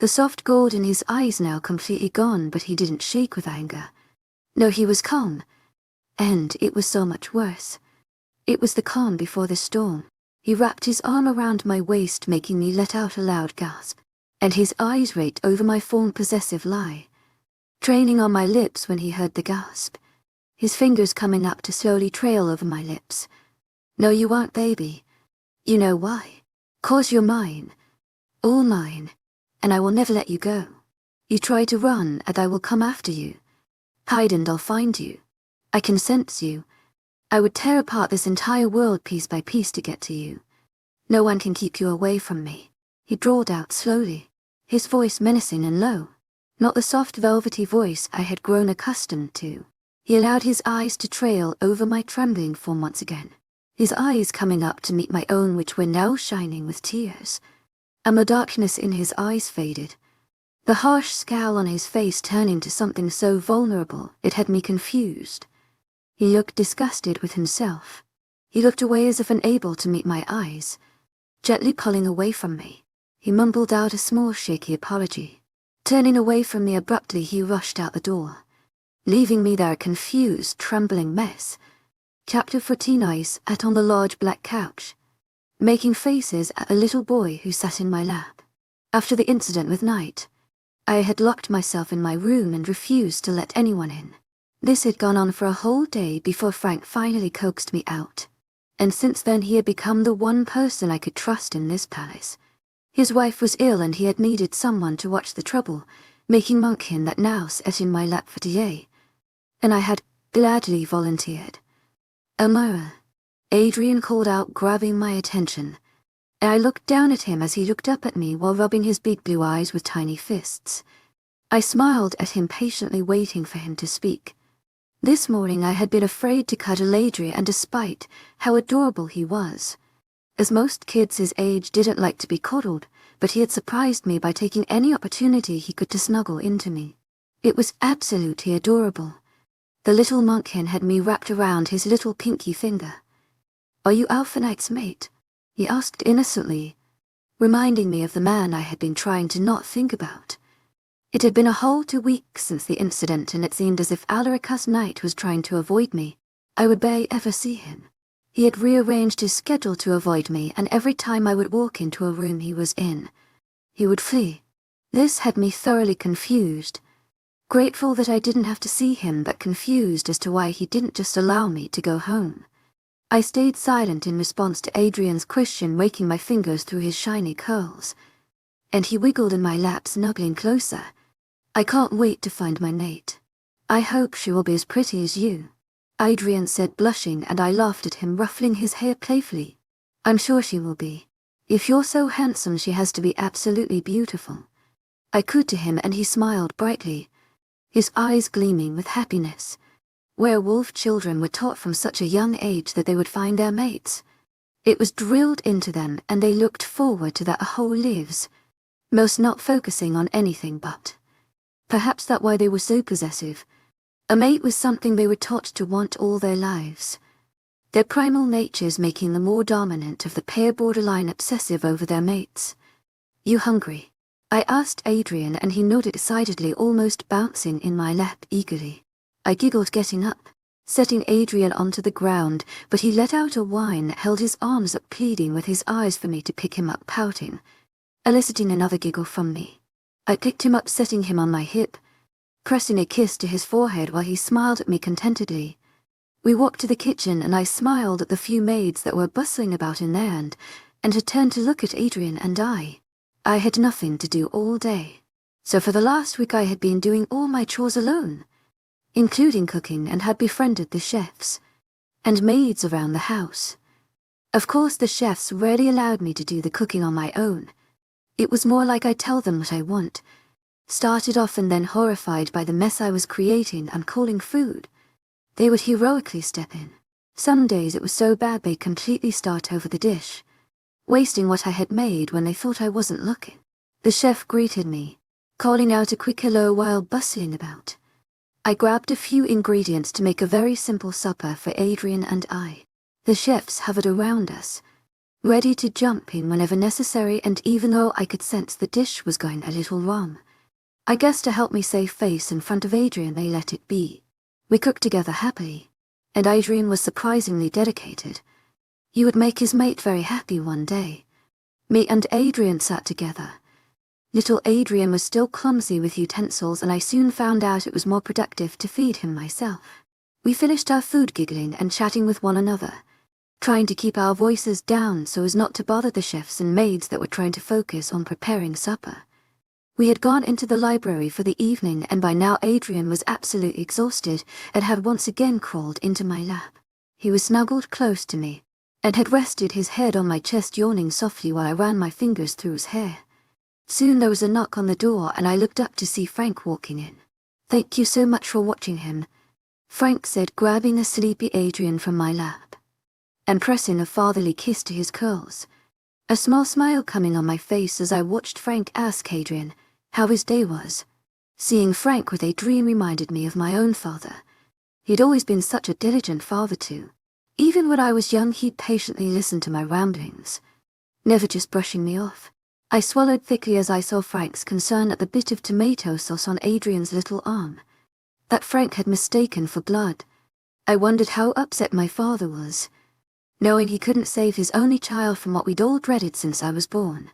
The soft gold in his eyes now completely gone, but he didn't shake with anger. No, he was calm. And it was so much worse. It was the calm before the storm. He wrapped his arm around my waist, making me let out a loud gasp, and his eyes raked over my form, possessive lie, training on my lips when he heard the gasp, his fingers coming up to slowly trail over my lips. No, you aren't, baby. You know why? 'Cause you're mine. All mine. And I will never let you go. You try to run, and I will come after you. Hide and I'll find you. I can sense you. I would tear apart this entire world piece by piece to get to you. No one can keep you away from me. He drawled out slowly, his voice menacing and low, not the soft velvety voice I had grown accustomed to. He allowed his eyes to trail over my trembling form once again, his eyes coming up to meet my own, which were now shining with tears. And the darkness in his eyes faded, the harsh scowl on his face turning to something so vulnerable it had me confused. He looked disgusted with himself. He looked away as if unable to meet my eyes, gently pulling away from me. He mumbled out a small shaky apology. Turning away from me abruptly, he rushed out the door, leaving me there a confused, trembling mess. Chapter 14. I sat on the large black couch, making faces at a little boy who sat in my lap. After the incident with Night, I had locked myself in my room and refused to let anyone in. This had gone on for a whole day before Frank finally coaxed me out, and since then he had become the one person I could trust in this palace. His wife was ill and he had needed someone to watch the trouble, making Monkkin that now sat in my lap for TA, and I had gladly volunteered. Amara, Adrien called out, grabbing my attention, and I looked down at him as he looked up at me while rubbing his big blue eyes with tiny fists. I smiled at him, patiently waiting for him to speak. This morning I had been afraid to cuddle Adrien, and despite how adorable he was, as most kids his age didn't like to be coddled, but he had surprised me by taking any opportunity he could to snuggle into me. It was absolutely adorable. The little Monkkin had me wrapped around his little pinky finger. "Are you Alpha Knight's mate?" he asked innocently, reminding me of the man I had been trying to not think about. It had been a whole 2 weeks since the incident, and it seemed as if Alarica's Knight was trying to avoid me. I would barely ever see him. He had rearranged his schedule to avoid me, and every time I would walk into a room he was in, he would flee. This had me thoroughly confused. Grateful that I didn't have to see him, but confused as to why he didn't just allow me to go home. I stayed silent in response to Adrien's question, raking my fingers through his shiny curls, and he wiggled in my lap, snuggling closer. "I can't wait to find my mate. I hope she will be as pretty as you," Adrien said, blushing, and I laughed at him, ruffling his hair playfully. "I'm sure she will be. If you're so handsome, she has to be absolutely beautiful. I cooed to him and he smiled brightly, his eyes gleaming with happiness. Werewolf children were taught from such a young age that they would find their mates. It was drilled into them and they looked forward to that whole lives, most not focusing on anything but. Perhaps that's why they were so possessive. A mate was something they were taught to want all their lives. Their primal natures making them more dominant of the pair, borderline obsessive over their mates. "You hungry?" I asked Adrien and he nodded decidedly, almost bouncing in my lap eagerly. I giggled, getting up, setting Adrien onto the ground, but he let out a whine, held his arms up pleading with his eyes for me to pick him up, pouting, eliciting another giggle from me. I picked him up, setting him on my hip, pressing a kiss to his forehead while he smiled at me contentedly. We walked to the kitchen and I smiled at the few maids that were bustling about in there and had turned to look at Adrien and I had nothing to do all day. So for the last week I had been doing all my chores alone, including cooking, and had befriended the chefs and maids around the house. Of course the chefs rarely allowed me to do the cooking on my own. It was more like I tell them what I want, started off and then, horrified by the mess I was creating and calling food, they would heroically step in. Some days it was so bad they'd completely start over the dish, wasting what I had made when they thought I wasn't looking. The chef greeted me, calling out a quick hello while bustling about. I grabbed a few ingredients to make a very simple supper for Adrien and I. The chefs hovered around us, ready to jump in whenever necessary, and even though I could sense the dish was going a little wrong, I guess to help me save face in front of Adrien, they let it be. We cooked together happily, and Adrien was surprisingly dedicated. He would make his mate very happy one day. Me and Adrien sat together. Little Adrien was still clumsy with utensils, and I soon found out it was more productive to feed him myself. We finished our food giggling and chatting with one another, trying to keep our voices down so as not to bother the chefs and maids that were trying to focus on preparing supper. We had gone into the library for the evening, and by now Adrien was absolutely exhausted and had once again crawled into my lap. He was snuggled close to me and had rested his head on my chest, yawning softly while I ran my fingers through his hair. Soon there was a knock on the door and I looked up to see Frank walking in. "Thank you so much for watching him," Frank said, grabbing a sleepy Adrien from my lap and pressing a fatherly kiss to his curls. A small smile coming on my face as I watched Frank ask Adrien how his day was. Seeing Frank with Adrien reminded me of my own father. He'd always been such a diligent father too. Even when I was young, he'd patiently listen to my ramblings, never just brushing me off. I swallowed thickly as I saw Frank's concern at the bit of tomato sauce on Adrien's little arm that Frank had mistaken for blood. I wondered how upset my father was, knowing he couldn't save his only child from what we'd all dreaded since I was born.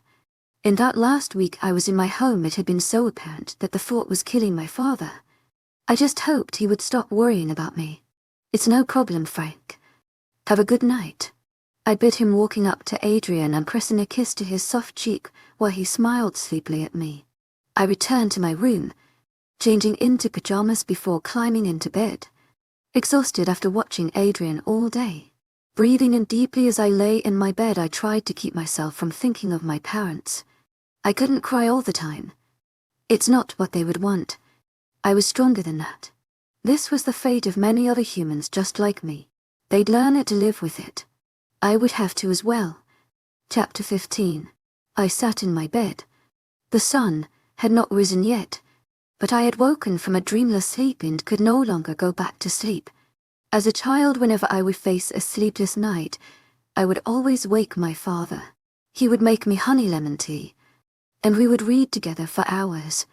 In that last week I was in my home, it had been so apparent that the thought was killing my father. I just hoped he would stop worrying about me. "It's no problem, Frank. Have a good night." I bid him, walking up to Adrien and pressing a kiss to his soft cheek while he smiled sleepily at me. I returned to my room, changing into pajamas before climbing into bed, exhausted after watching Adrien all day. Breathing in deeply as I lay in my bed, I tried to keep myself from thinking of my parents. I couldn't cry all the time. It's not what they would want. I was stronger than that. This was the fate of many other humans just like me. They'd learn it to live with it. I would have to as well. Chapter 15. I sat in my bed. The sun had not risen yet, but I had woken from a dreamless sleep and could no longer go back to sleep. As a child, whenever I would face a sleepless night, I would always wake my father. He would make me honey lemon tea, and we would read together for hours,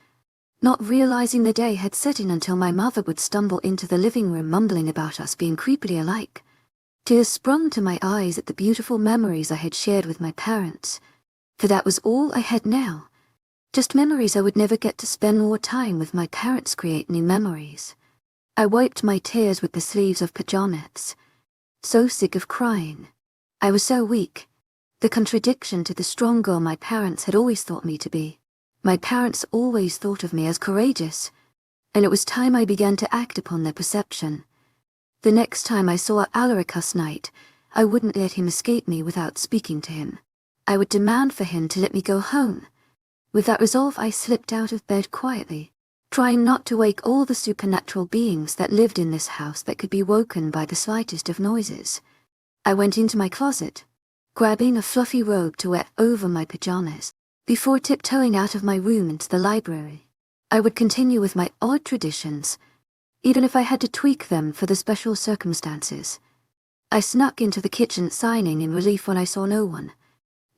not realizing the day had set in until my mother would stumble into the living room mumbling about us being creepily alike. Tears sprung to my eyes at the beautiful memories I had shared with my parents, for that was all I had now. Just memories. I would never get to spend more time with my parents, create new memories. I wiped my tears with the sleeves of pajamas. So sick of crying. I was so weak. The contradiction to the strong girl my parents had always thought me to be. My parents always thought of me as courageous, and it was time I began to act upon their perception. The next time I saw Alaricus Knight, I wouldn't let him escape me without speaking to him. I would demand for him to let me go home. With that resolve, I slipped out of bed quietly, trying not to wake all the supernatural beings that lived in this house that could be woken by the slightest of noises. I went into my closet, grabbing a fluffy robe to wear over my pajamas, before tiptoeing out of my room into the library. I would continue with my odd traditions, even if I had to tweak them for the special circumstances. I snuck into the kitchen, sighing in relief when I saw no one.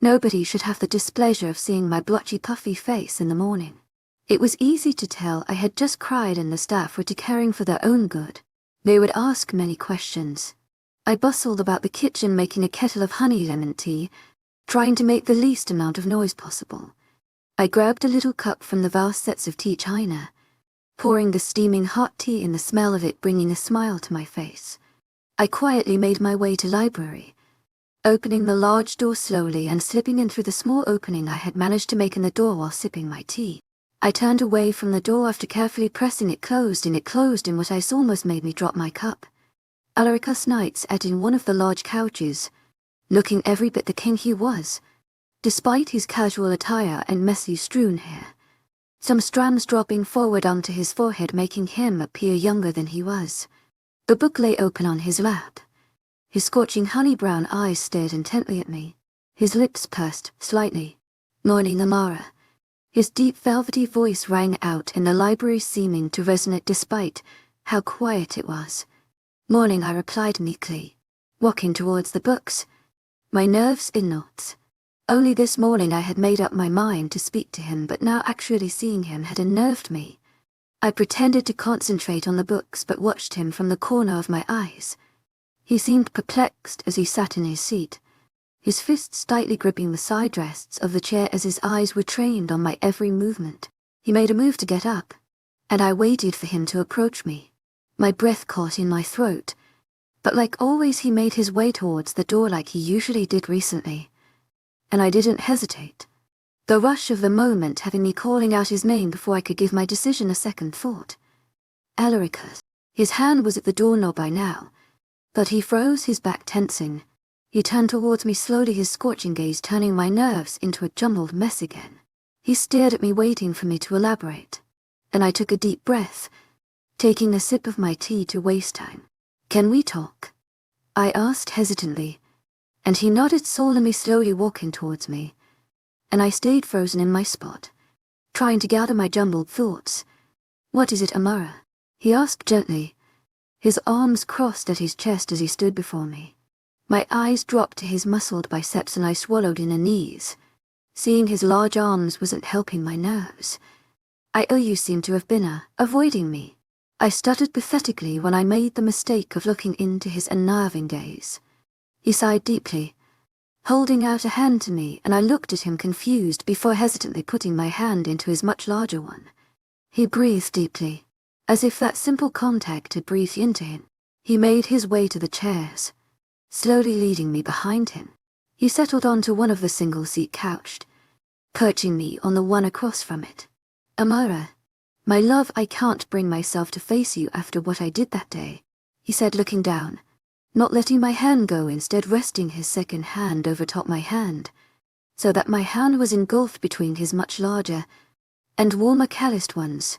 Nobody should have the displeasure of seeing my blotchy, puffy face in the morning. It was easy to tell I had just cried and the staff were to caring for their own good. They would ask many questions. I bustled about the kitchen making a kettle of honey lemon tea, trying to make the least amount of noise possible. I grabbed a little cup from the vast sets of tea china, pouring the steaming hot tea and the smell of it bringing a smile to my face. I quietly made my way to library, opening the large door slowly and slipping in through the small opening I had managed to make in the door while sipping my tea. I turned away from the door after carefully pressing it closed in what I saw almost made me drop my cup. Alaricus Knight sat in one of the large couches, looking every bit the king he was, despite his casual attire and messy strewn hair, some strands dropping forward onto his forehead making him appear younger than he was. The book lay open on his lap. His scorching honey-brown eyes stared intently at me. His lips pursed slightly. "Morning, Amara." His deep velvety voice rang out in the library, seeming to resonate despite how quiet it was. "Morning," I replied meekly, walking towards the books, my nerves in knots. Only this morning I had made up my mind to speak to him, but now actually seeing him had unnerved me. I pretended to concentrate on the books but watched him from the corner of my eyes. He seemed perplexed as he sat in his seat, his fists tightly gripping the side rests of the chair as his eyes were trained on my every movement. He made a move to get up, and I waited for him to approach me. My breath caught in my throat, but like always he made his way towards the door like he usually did recently, and I didn't hesitate, the rush of the moment having me calling out his name before I could give my decision a second thought. Alaricus. His hand was at the doorknob by now, but he froze, his back tensing. He turned towards me slowly, his scorching gaze turning my nerves into a jumbled mess again. He stared at me, waiting for me to elaborate, and I took a deep breath, taking a sip of my tea to waste time. "Can we talk?" I asked hesitantly, and he nodded solemnly, slowly walking towards me, and I stayed frozen in my spot, trying to gather my jumbled thoughts. "What is it, Amara?" he asked gently, his arms crossed at his chest as he stood before me. My eyes dropped to his muscled biceps and I swallowed in unease. Seeing his large arms wasn't helping my nerves. You seem to have been avoiding me," I stuttered pathetically when I made the mistake of looking into his unnerving gaze. He sighed deeply, holding out a hand to me, and I looked at him confused before hesitantly putting my hand into his much larger one. He breathed deeply, as if that simple contact had breathed into him. He made his way to the chairs, slowly leading me behind him. He settled onto one of the single-seat couches, perching me on the one across from it. "Amara, my love, I can't bring myself to face you after what I did that day," he said, looking down, not letting my hand go, instead resting his second hand over top my hand, so that my hand was engulfed between his much larger and warmer calloused ones.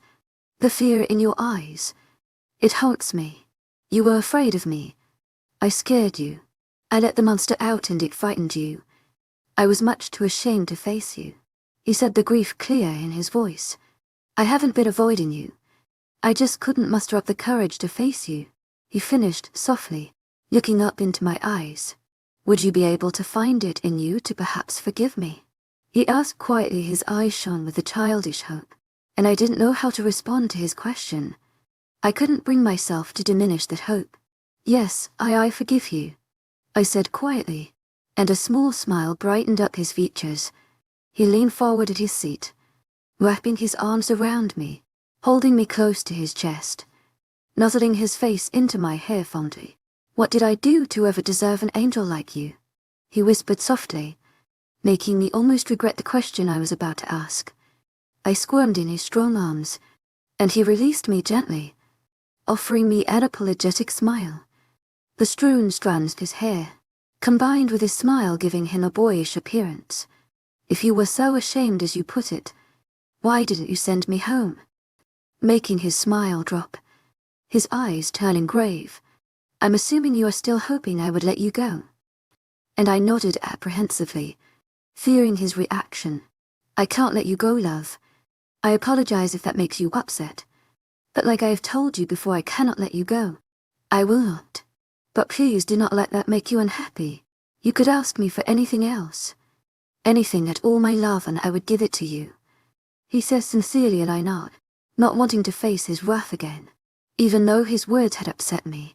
"The fear in your eyes, it haunts me. You were afraid of me. I scared you. I let the monster out and it frightened you. I was much too ashamed to face you," he said, the grief clear in his voice. "I haven't been avoiding you. I just couldn't muster up the courage to face you," he finished softly, looking up into my eyes. "Would you be able to find it in you to perhaps forgive me?" he asked quietly, his eyes shone with a childish hope, and I didn't know how to respond to his question. I couldn't bring myself to diminish that hope. "Yes, I forgive you," I said quietly, and a small smile brightened up his features. He leaned forward at his seat, wrapping his arms around me, holding me close to his chest, nuzzling his face into my hair fondly. "What did I do to ever deserve an angel like you?" he whispered softly, making me almost regret the question I was about to ask. I squirmed in his strong arms, and he released me gently, offering me an apologetic smile. The strewn strands of his hair, combined with his smile giving him a boyish appearance. If you were so ashamed as you put it, why didn't you send me home? Making his smile drop, his eyes turning grave. I'm assuming you are still hoping I would let you go. And I nodded apprehensively, fearing his reaction. I can't let you go, love. I apologize if that makes you upset. But like I have told you before, I cannot let you go. I will not. But please do not let that make you unhappy. You could ask me for anything else. Anything at all, my love, and I would give it to you. He says sincerely, and I nod, not wanting to face his wrath again. Even though his words had upset me,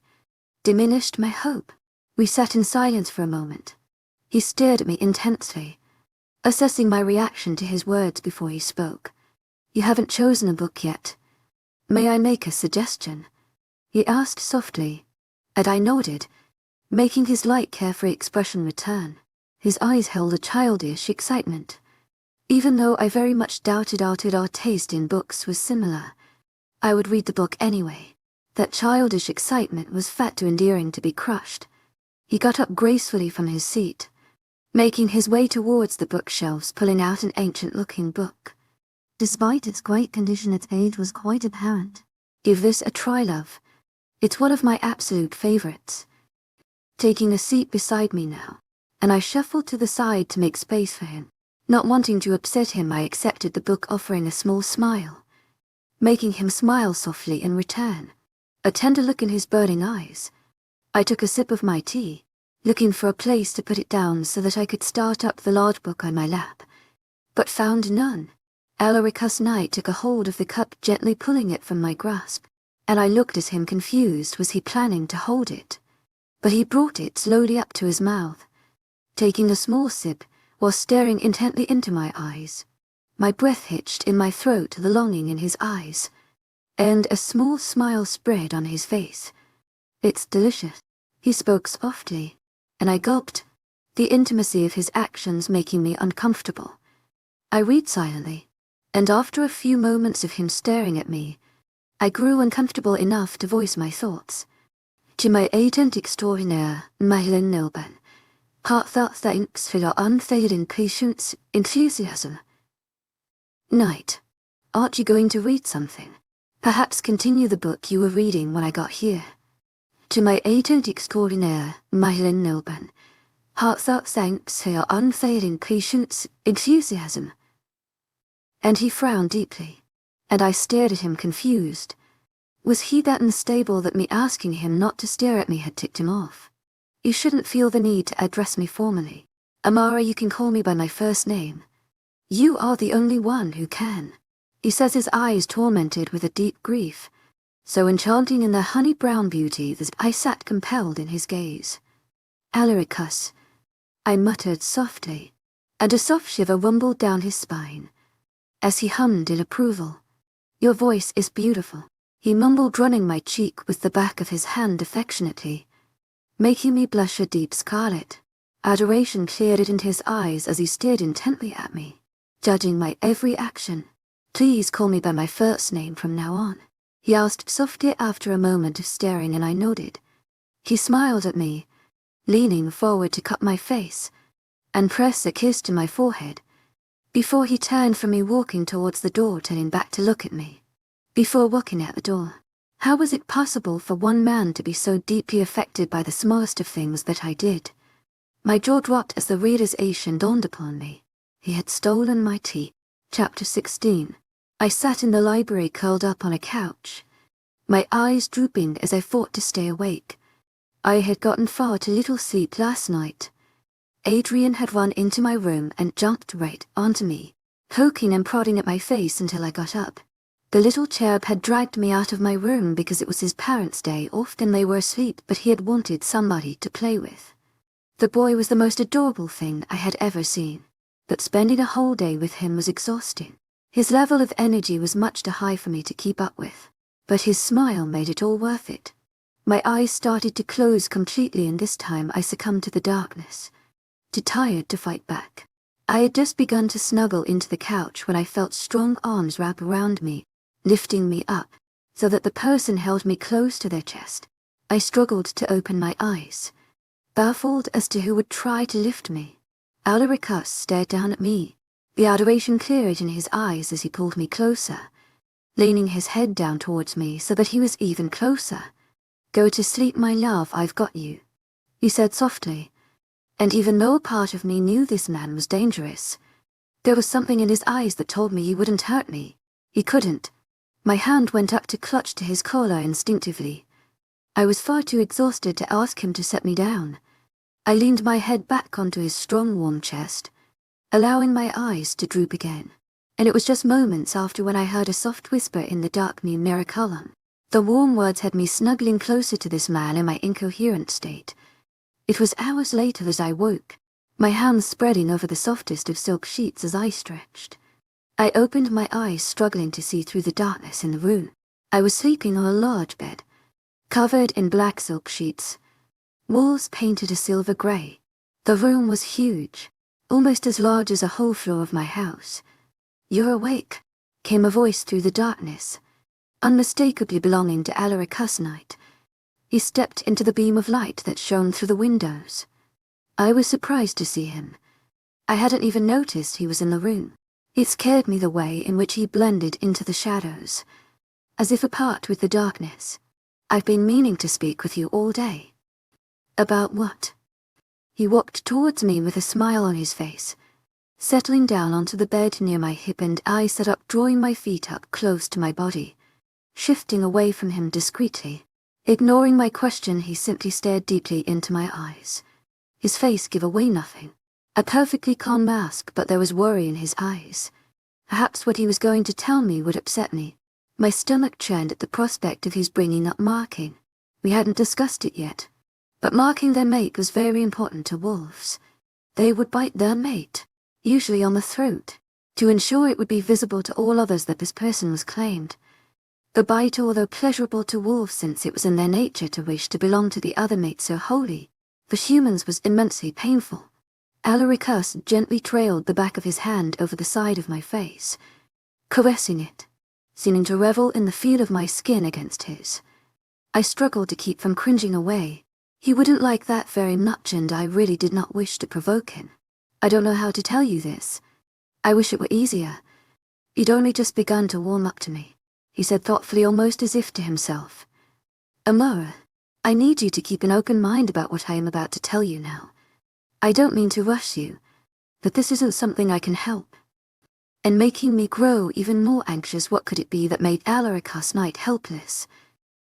diminished my hope. We sat in silence for a moment. He stared at me intensely, assessing my reaction to his words before he spoke. You haven't chosen a book yet. May I make a suggestion? He asked softly, and I nodded, making his light, carefree expression return. His eyes held a childish excitement. Even though I very much doubted our taste in books was similar, I would read the book anyway. That childish excitement was fat too endearing to be crushed. He got up gracefully from his seat, making his way towards the bookshelves, pulling out an ancient-looking book. Despite its great condition, its age was quite apparent. Give this a try, love. It's one of my absolute favorites. Taking a seat beside me now, and I shuffled to the side to make space for him. Not wanting to upset him, I accepted the book, offering a small smile, making him smile softly in return, a tender look in his burning eyes. I took a sip of my tea, looking for a place to put it down so that I could start up the large book on my lap, but found none. Alaricus Knight took a hold of the cup, gently pulling it from my grasp, and I looked at him confused. Was he planning to hold it? But he brought it slowly up to his mouth, taking a small sip while staring intently into my eyes. My breath hitched in my throat to the longing in his eyes, and a small smile spread on his face. It's delicious, he spoke softly, and I gulped, the intimacy of his actions making me uncomfortable. I read silently, and after a few moments of him staring at me, I grew uncomfortable enough to voice my thoughts. To my agent extraordinaire, Madeline Nilban, heartfelt thanks for your unfailing patience, enthusiasm. Knight, aren't you going to read something? Perhaps continue the book you were reading when I got here. To my agent extraordinaire, Madeline Nilban, heartfelt thanks for your unfailing patience, enthusiasm. And he frowned deeply, and I stared at him confused. Was he that unstable that me asking him not to stare at me had ticked him off? You shouldn't feel the need to address me formally. Amara, you can call me by my first name. You are the only one who can. He says, his eyes tormented with a deep grief, so enchanting in their honey-brown beauty that I sat compelled in his gaze. Alaricus, I muttered softly, and a soft shiver rumbled down his spine, as he hummed in approval. Your voice is beautiful, he mumbled, running my cheek with the back of his hand affectionately, making me blush a deep scarlet. Adoration cleared it in his eyes as he stared intently at me, judging my every action. Please call me by my first name from now on, he asked softly after a moment of staring, and I nodded. He smiled at me, leaning forward to cup my face and press a kiss to my forehead, before he turned from me, walking towards the door, turning back to look at me. Before walking out the door, how was it possible for one man to be so deeply affected by the smallest of things that I did? My jaw dropped as the realization dawned upon me. He had stolen my tea. Chapter 16. I sat in the library, curled up on a couch, my eyes drooping as I fought to stay awake. I had gotten far too little sleep last night. Adrien had run into my room and jumped right onto me, poking and prodding at my face until I got up. The little cherub had dragged me out of my room because it was his parents' day off and they were asleep, but he had wanted somebody to play with. The boy was the most adorable thing I had ever seen, but spending a whole day with him was exhausting. His level of energy was much too high for me to keep up with, but his smile made it all worth it. My eyes started to close completely, and this time I succumbed to the darkness, too tired to fight back. I had just begun to snuggle into the couch when I felt strong arms wrap around me, lifting me up, so that the person held me close to their chest. I struggled to open my eyes, Baffled as to who would try to lift me, Alaricus stared down at me, the adoration cleared in his eyes as he pulled me closer, leaning his head down towards me so that he was even closer. "Go to sleep, my love, I've got you," he said softly, and even though a part of me knew this man was dangerous, there was something in his eyes that told me he wouldn't hurt me. He couldn't. My hand went up to clutch to his collar instinctively. I was far too exhausted to ask him to set me down. I leaned my head back onto his strong, warm chest, allowing my eyes to droop again, and it was just moments after when I heard a soft whisper in the dark mirror column. The warm words had me snuggling closer to this man in my incoherent state. It was hours later as I woke, my hands spreading over the softest of silk sheets as I stretched. I opened my eyes, struggling to see through the darkness in the room. I was sleeping on a large bed, covered in black silk sheets, walls painted a silver grey. The room was huge, almost as large as a whole floor of my house. "You're awake," came a voice through the darkness, unmistakably belonging to Alaricus Knight. He stepped into the beam of light that shone through the windows. I was surprised to see him. I hadn't even noticed he was in the room. It scared me the way in which he blended into the shadows, as if apart with the darkness. "I've been meaning to speak with you all day." "About what?" He walked towards me with a smile on his face, settling down onto the bed near my hip, and I sat up, drawing my feet up close to my body, shifting away from him discreetly. Ignoring my question, he simply stared deeply into my eyes. His face gave away nothing. A perfectly calm mask, but there was worry in his eyes. Perhaps what he was going to tell me would upset me. My stomach churned at the prospect of his bringing up marking. We hadn't discussed it yet, but marking their mate was very important to wolves. They would bite their mate, usually on the throat, to ensure it would be visible to all others that this person was claimed. The bite, although pleasurable to wolves since it was in their nature to wish to belong to the other mate so wholly, for humans was immensely painful. Alaricus gently trailed the back of his hand over the side of my face, caressing it, seeming to revel in the feel of my skin against his. I struggled to keep from cringing away. He wouldn't like that very much, and I really did not wish to provoke him. "I don't know how to tell you this. I wish it were easier. You'd only just begun to warm up to me," he said thoughtfully, almost as if to himself. "Amora, I need you to keep an open mind about what I am about to tell you now. I don't mean to rush you, but this isn't something I can help." And making me grow even more anxious, what could it be that made Alaricus Knight helpless?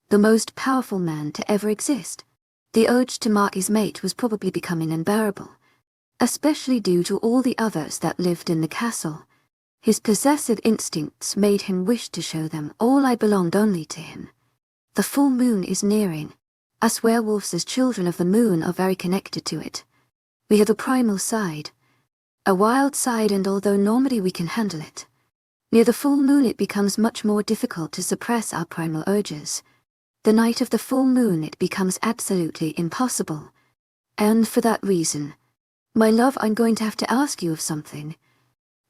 The most powerful man to ever exist. The urge to mark his mate was probably becoming unbearable, especially due to all the others that lived in the castle. His possessive instincts made him wish to show them all I belonged only to him. The full moon is nearing. Us werewolves as children of the moon are very connected to it. We have a primal side, a wild side, and although normally we can handle it, near the full moon it becomes much more difficult to suppress our primal urges. The night of the full moon it becomes absolutely impossible. And for that reason, my love, I'm going to have to ask you of something,"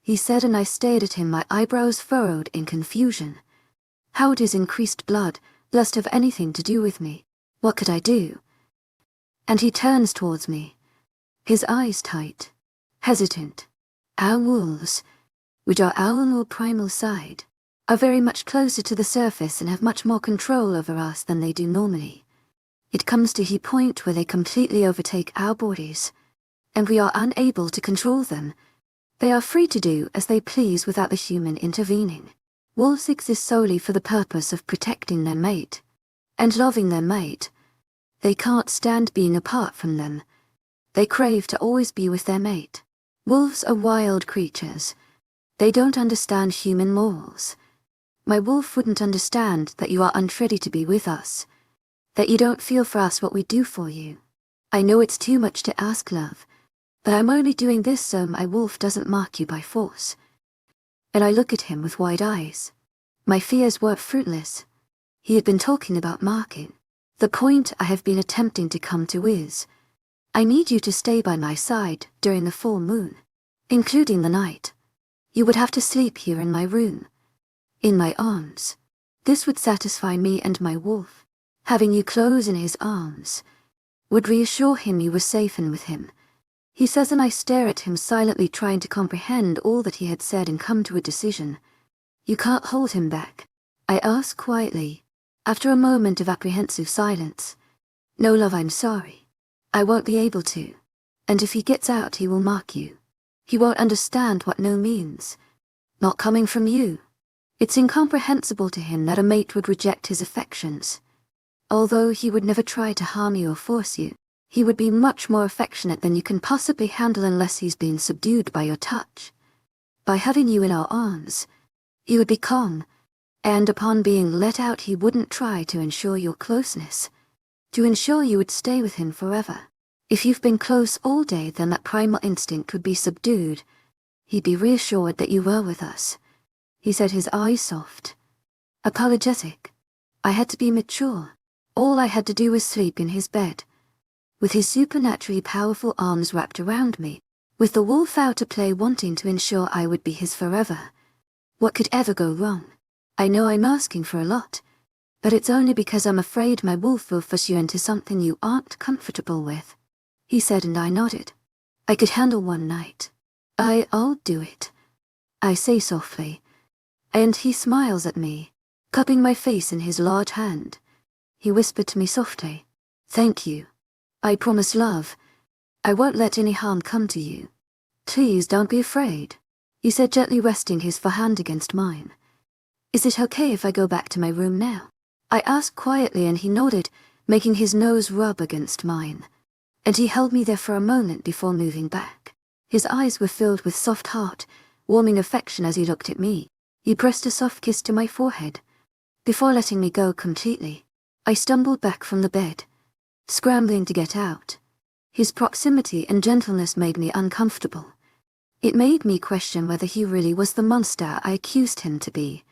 he said, and I stared at him, my eyebrows furrowed in confusion. How does increased blood lust have anything to do with me? What could I do? And he turns towards me, his eyes tight, hesitant. "Our wolves, which are our more primal side, are very much closer to the surface and have much more control over us than they do normally. It comes to a point where they completely overtake our bodies, and we are unable to control them. They are free to do as they please without the human intervening. Wolves exist solely for the purpose of protecting their mate, and loving their mate. They can't stand being apart from them. They crave to always be with their mate. Wolves are wild creatures. They don't understand human morals. My wolf wouldn't understand that you are unready to be with us, that you don't feel for us what we do for you. I know it's too much to ask, love, but I'm only doing this so my wolf doesn't mark you by force." And I look at him with wide eyes. My fears were fruitless. He had been talking about marking. The point I have been attempting to come to is, I need you to stay by my side during the full moon, including the night. You would have to sleep here in my room, in my arms. This would satisfy me and my wolf, having you close in his arms. would reassure him you were safe and with him. He says, and I stare at him silently, trying to comprehend all that he had said and come to a decision. You can't hold him back? I ask quietly, after a moment of apprehensive silence. No, love, I'm sorry. I won't be able to. And if he gets out, he will mock you. He won't understand what no means. Not coming from you. It's incomprehensible to him that a mate would reject his affections. Although he would never try to harm you or force you, he would be much more affectionate than you can possibly handle unless he's been subdued by your touch. By having you in our arms, you would be calm, and upon being let out he wouldn't try to ensure your closeness, to ensure you would stay with him forever. If you've been close all day, then that primal instinct would be subdued. He'd be reassured that you were with us. He said, his eyes soft. Apologetic. I had to be mature. All I had to do was sleep in his bed, with his supernaturally powerful arms wrapped around me, with the wolf out at play, wanting to ensure I would be his forever. What could ever go wrong? I know I'm asking for a lot, but it's only because I'm afraid my wolf will force you into something you aren't comfortable with. He said, and I nodded. I could handle one night. I'll do it, I say softly, and he smiles at me, cupping my face in his large hand. He whispered to me softly, thank you. I promise, love, I won't let any harm come to you. Please don't be afraid, he said, gently resting his forehand against mine. Is it okay if I go back to my room now? I asked quietly, and he nodded, making his nose rub against mine. And he held me there for a moment before moving back. His eyes were filled with soft heart, warming affection as he looked at me. He pressed a soft kiss to my forehead. Before letting me go completely, I stumbled back from the bed, scrambling to get out. His proximity and gentleness made me uncomfortable. It made me question whether he really was the monster I accused him to be.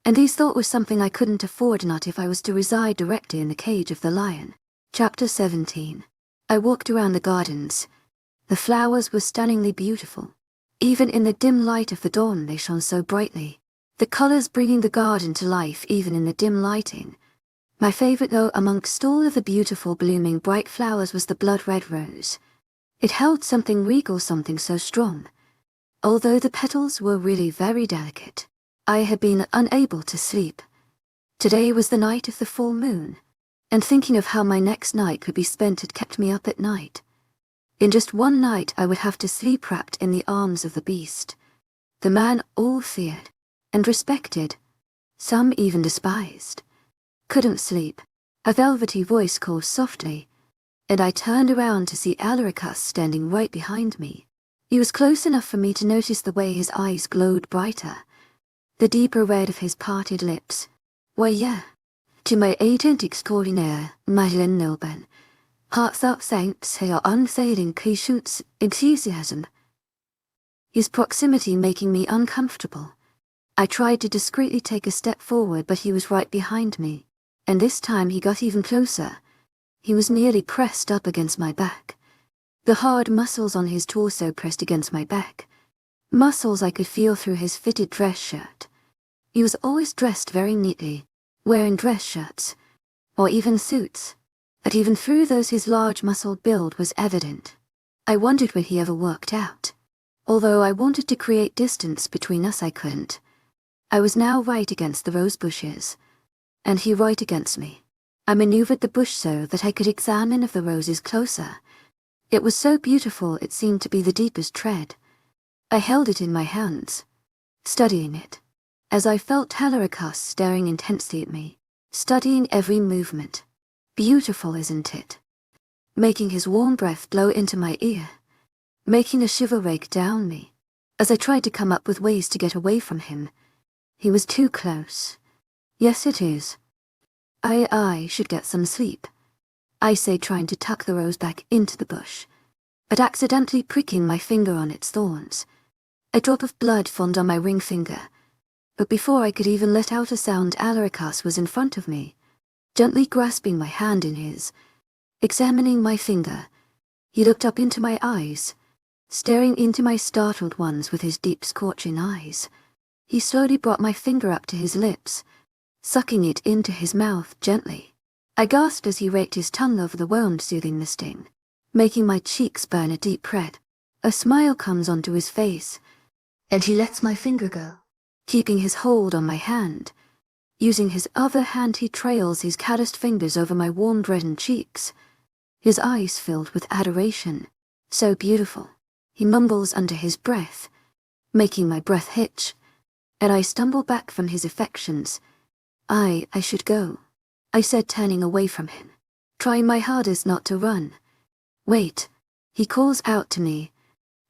And these thoughts were something I couldn't afford, not if I was to reside directly in the cage of the lion. Chapter 17. I walked around the gardens. The flowers were stunningly beautiful. Even in the dim light of the dawn they shone so brightly, the colors bringing the garden to life even in the dim lighting. My favorite, though, amongst all of the beautiful blooming bright flowers was the blood-red rose. It held something regal, something so strong. Although the petals were really very delicate, I had been unable to sleep. Today was the night of the full moon, and thinking of how my next night could be spent had kept me up at night. In just one night I would have to sleep wrapped in the arms of the beast, the man all feared and respected, some even despised. Couldn't sleep. A velvety voice called softly, and I turned around to see Alaricus standing right behind me. He was close enough for me to notice the way his eyes glowed brighter, the deeper red of his parted lips. Why, yeah, to my agent extraordinaire, Madeleine Nilben, heartfelt thanks for your unfailing patience, enthusiasm. His proximity making me uncomfortable. I tried to discreetly take a step forward, but he was right behind me, and this time he got even closer. He was nearly pressed up against my back. The hard muscles on his torso pressed against my back, muscles I could feel through his fitted dress shirt. He was always dressed very neatly, wearing dress shirts, or even suits, but even through those his large muscled build was evident. I wondered when he ever worked out. Although I wanted to create distance between us, I couldn't. I was now right against the rose bushes, and he right against me. I maneuvered the bush so that I could examine of the roses closer. It was so beautiful it seemed to be the deepest tread. I held it in my hands, studying it, as I felt Alaricus staring intensely at me, studying every movement. Beautiful, isn't it? Making his warm breath blow into my ear, making a shiver rake down me. As I tried to come up with ways to get away from him, he was too close. Yes, it is. I should get some sleep, I say, trying to tuck the rose back into the bush, but accidentally pricking my finger on its thorns. A drop of blood formed on my ring finger, but before I could even let out a sound, Alaricus was in front of me, gently grasping my hand in his, examining my finger. He looked up into my eyes, staring into my startled ones with his deep scorching eyes. He slowly brought my finger up to his lips, sucking it into his mouth gently. I gasped as he raked his tongue over the wound, soothing the sting, making my cheeks burn a deep red. A smile comes onto his face, and he lets my finger go, keeping his hold on my hand. Using his other hand, he trails his calloused fingers over my warmed, reddened cheeks, his eyes filled with adoration. So beautiful, he mumbles under his breath, making my breath hitch, and I stumble back from his affections. I should go, I said, turning away from him, trying my hardest not to run. Wait, he calls out to me,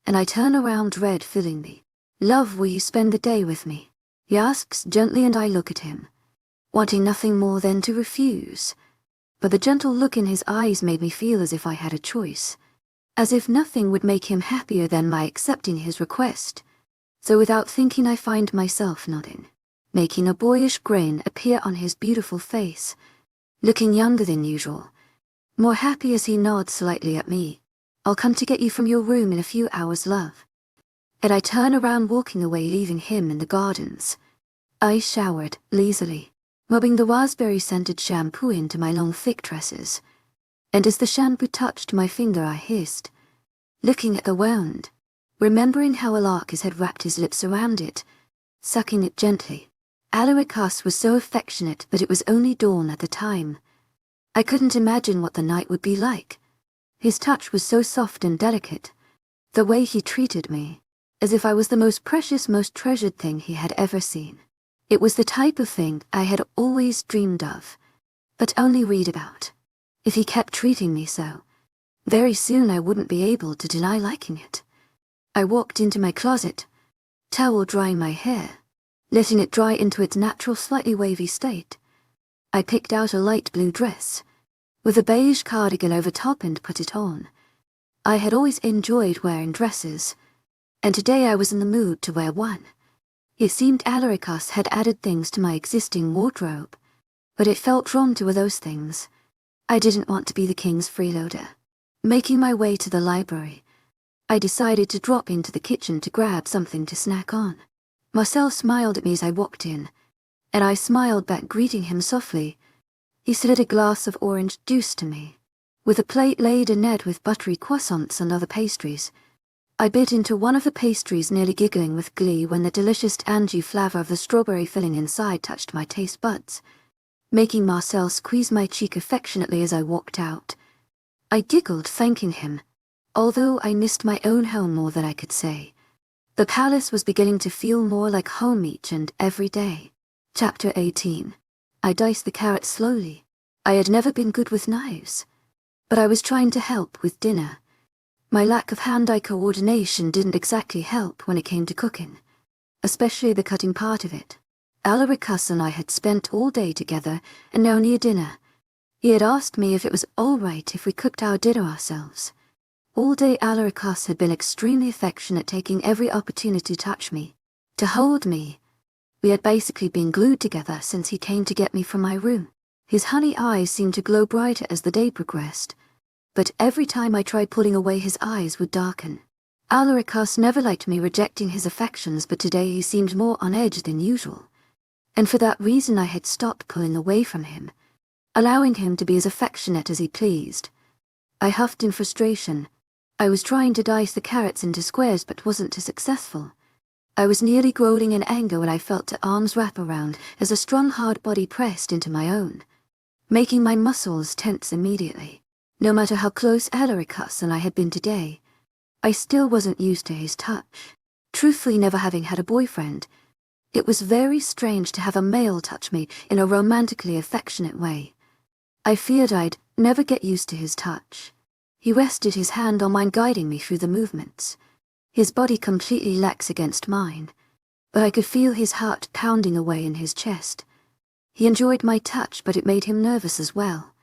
and I turn around, red filling me. Love, will you spend the day with me? He asks gently, and I look at him, wanting nothing more than to refuse. But the gentle look in his eyes made me feel as if I had a choice, as if nothing would make him happier than my accepting his request. So without thinking, I find myself nodding, making a boyish grin appear on his beautiful face, looking younger than usual, more happy as he nods slightly at me. I'll come to get you from your room in a few hours, love. And I turn around, walking away, leaving him in the gardens. I showered lazily, rubbing the raspberry-scented shampoo into my long thick tresses, and as the shampoo touched my finger, I hissed, looking at the wound, remembering how Alarcus had wrapped his lips around it, sucking it gently. Alaricus was so affectionate, but it was only dawn at the time. I couldn't imagine what the night would be like. His touch was so soft and delicate, the way he treated me, as if I was the most precious, most treasured thing he had ever seen. It was the type of thing I had always dreamed of, but only read about. If he kept treating me so, very soon I wouldn't be able to deny liking it. I walked into my closet, towel drying my hair, letting it dry into its natural, slightly wavy state. I picked out a light blue dress, with a beige cardigan over top, and put it on. I had always enjoyed wearing dresses, and today I was in the mood to wear one. It seemed Alaricus had added things to my existing wardrobe, but it felt wrong to wear those things. I didn't want to be the king's freeloader. Making my way to the library, I decided to drop into the kitchen to grab something to snack on. Marcel smiled at me as I walked in, and I smiled back, greeting him softly. He slid a glass of orange juice to me, with a plate laden with buttery croissants and other pastries. I bit into one of the pastries, nearly giggling with glee when the delicious tangy flavor of the strawberry filling inside touched my taste buds, making Marcel squeeze my cheek affectionately as I walked out. I giggled, thanking him, although I missed my own home more than I could say. The palace was beginning to feel more like home each and every day. Chapter 18. I diced the carrots slowly. I had never been good with knives, but I was trying to help with dinner. My lack of hand-eye coordination didn't exactly help when it came to cooking, especially the cutting part of it. Alaricus and I had spent all day together, and now near dinner, he had asked me if it was all right if we cooked our dinner ourselves. All day Alaricus had been extremely affectionate, taking every opportunity to touch me, to hold me. We had basically been glued together since he came to get me from my room. His honey eyes seemed to glow brighter as the day progressed, but every time I tried pulling away, his eyes would darken. Alaricus never liked me rejecting his affections, but today he seemed more on edge than usual, and for that reason I had stopped pulling away from him, allowing him to be as affectionate as he pleased. I huffed in frustration. I was trying to dice the carrots into squares but wasn't too successful. I was nearly growling in anger when I felt the arms wrap around as a strong, hard body pressed into my own, making my muscles tense immediately. No matter how close Alaricus and I had been today, I still wasn't used to his touch. Truthfully, never having had a boyfriend, it was very strange to have a male touch me in a romantically affectionate way. I feared I'd never get used to his touch. He rested his hand on mine, guiding me through the movements, his body completely lax against mine, but I could feel his heart pounding away in his chest. He enjoyed my touch, but it made him nervous as well.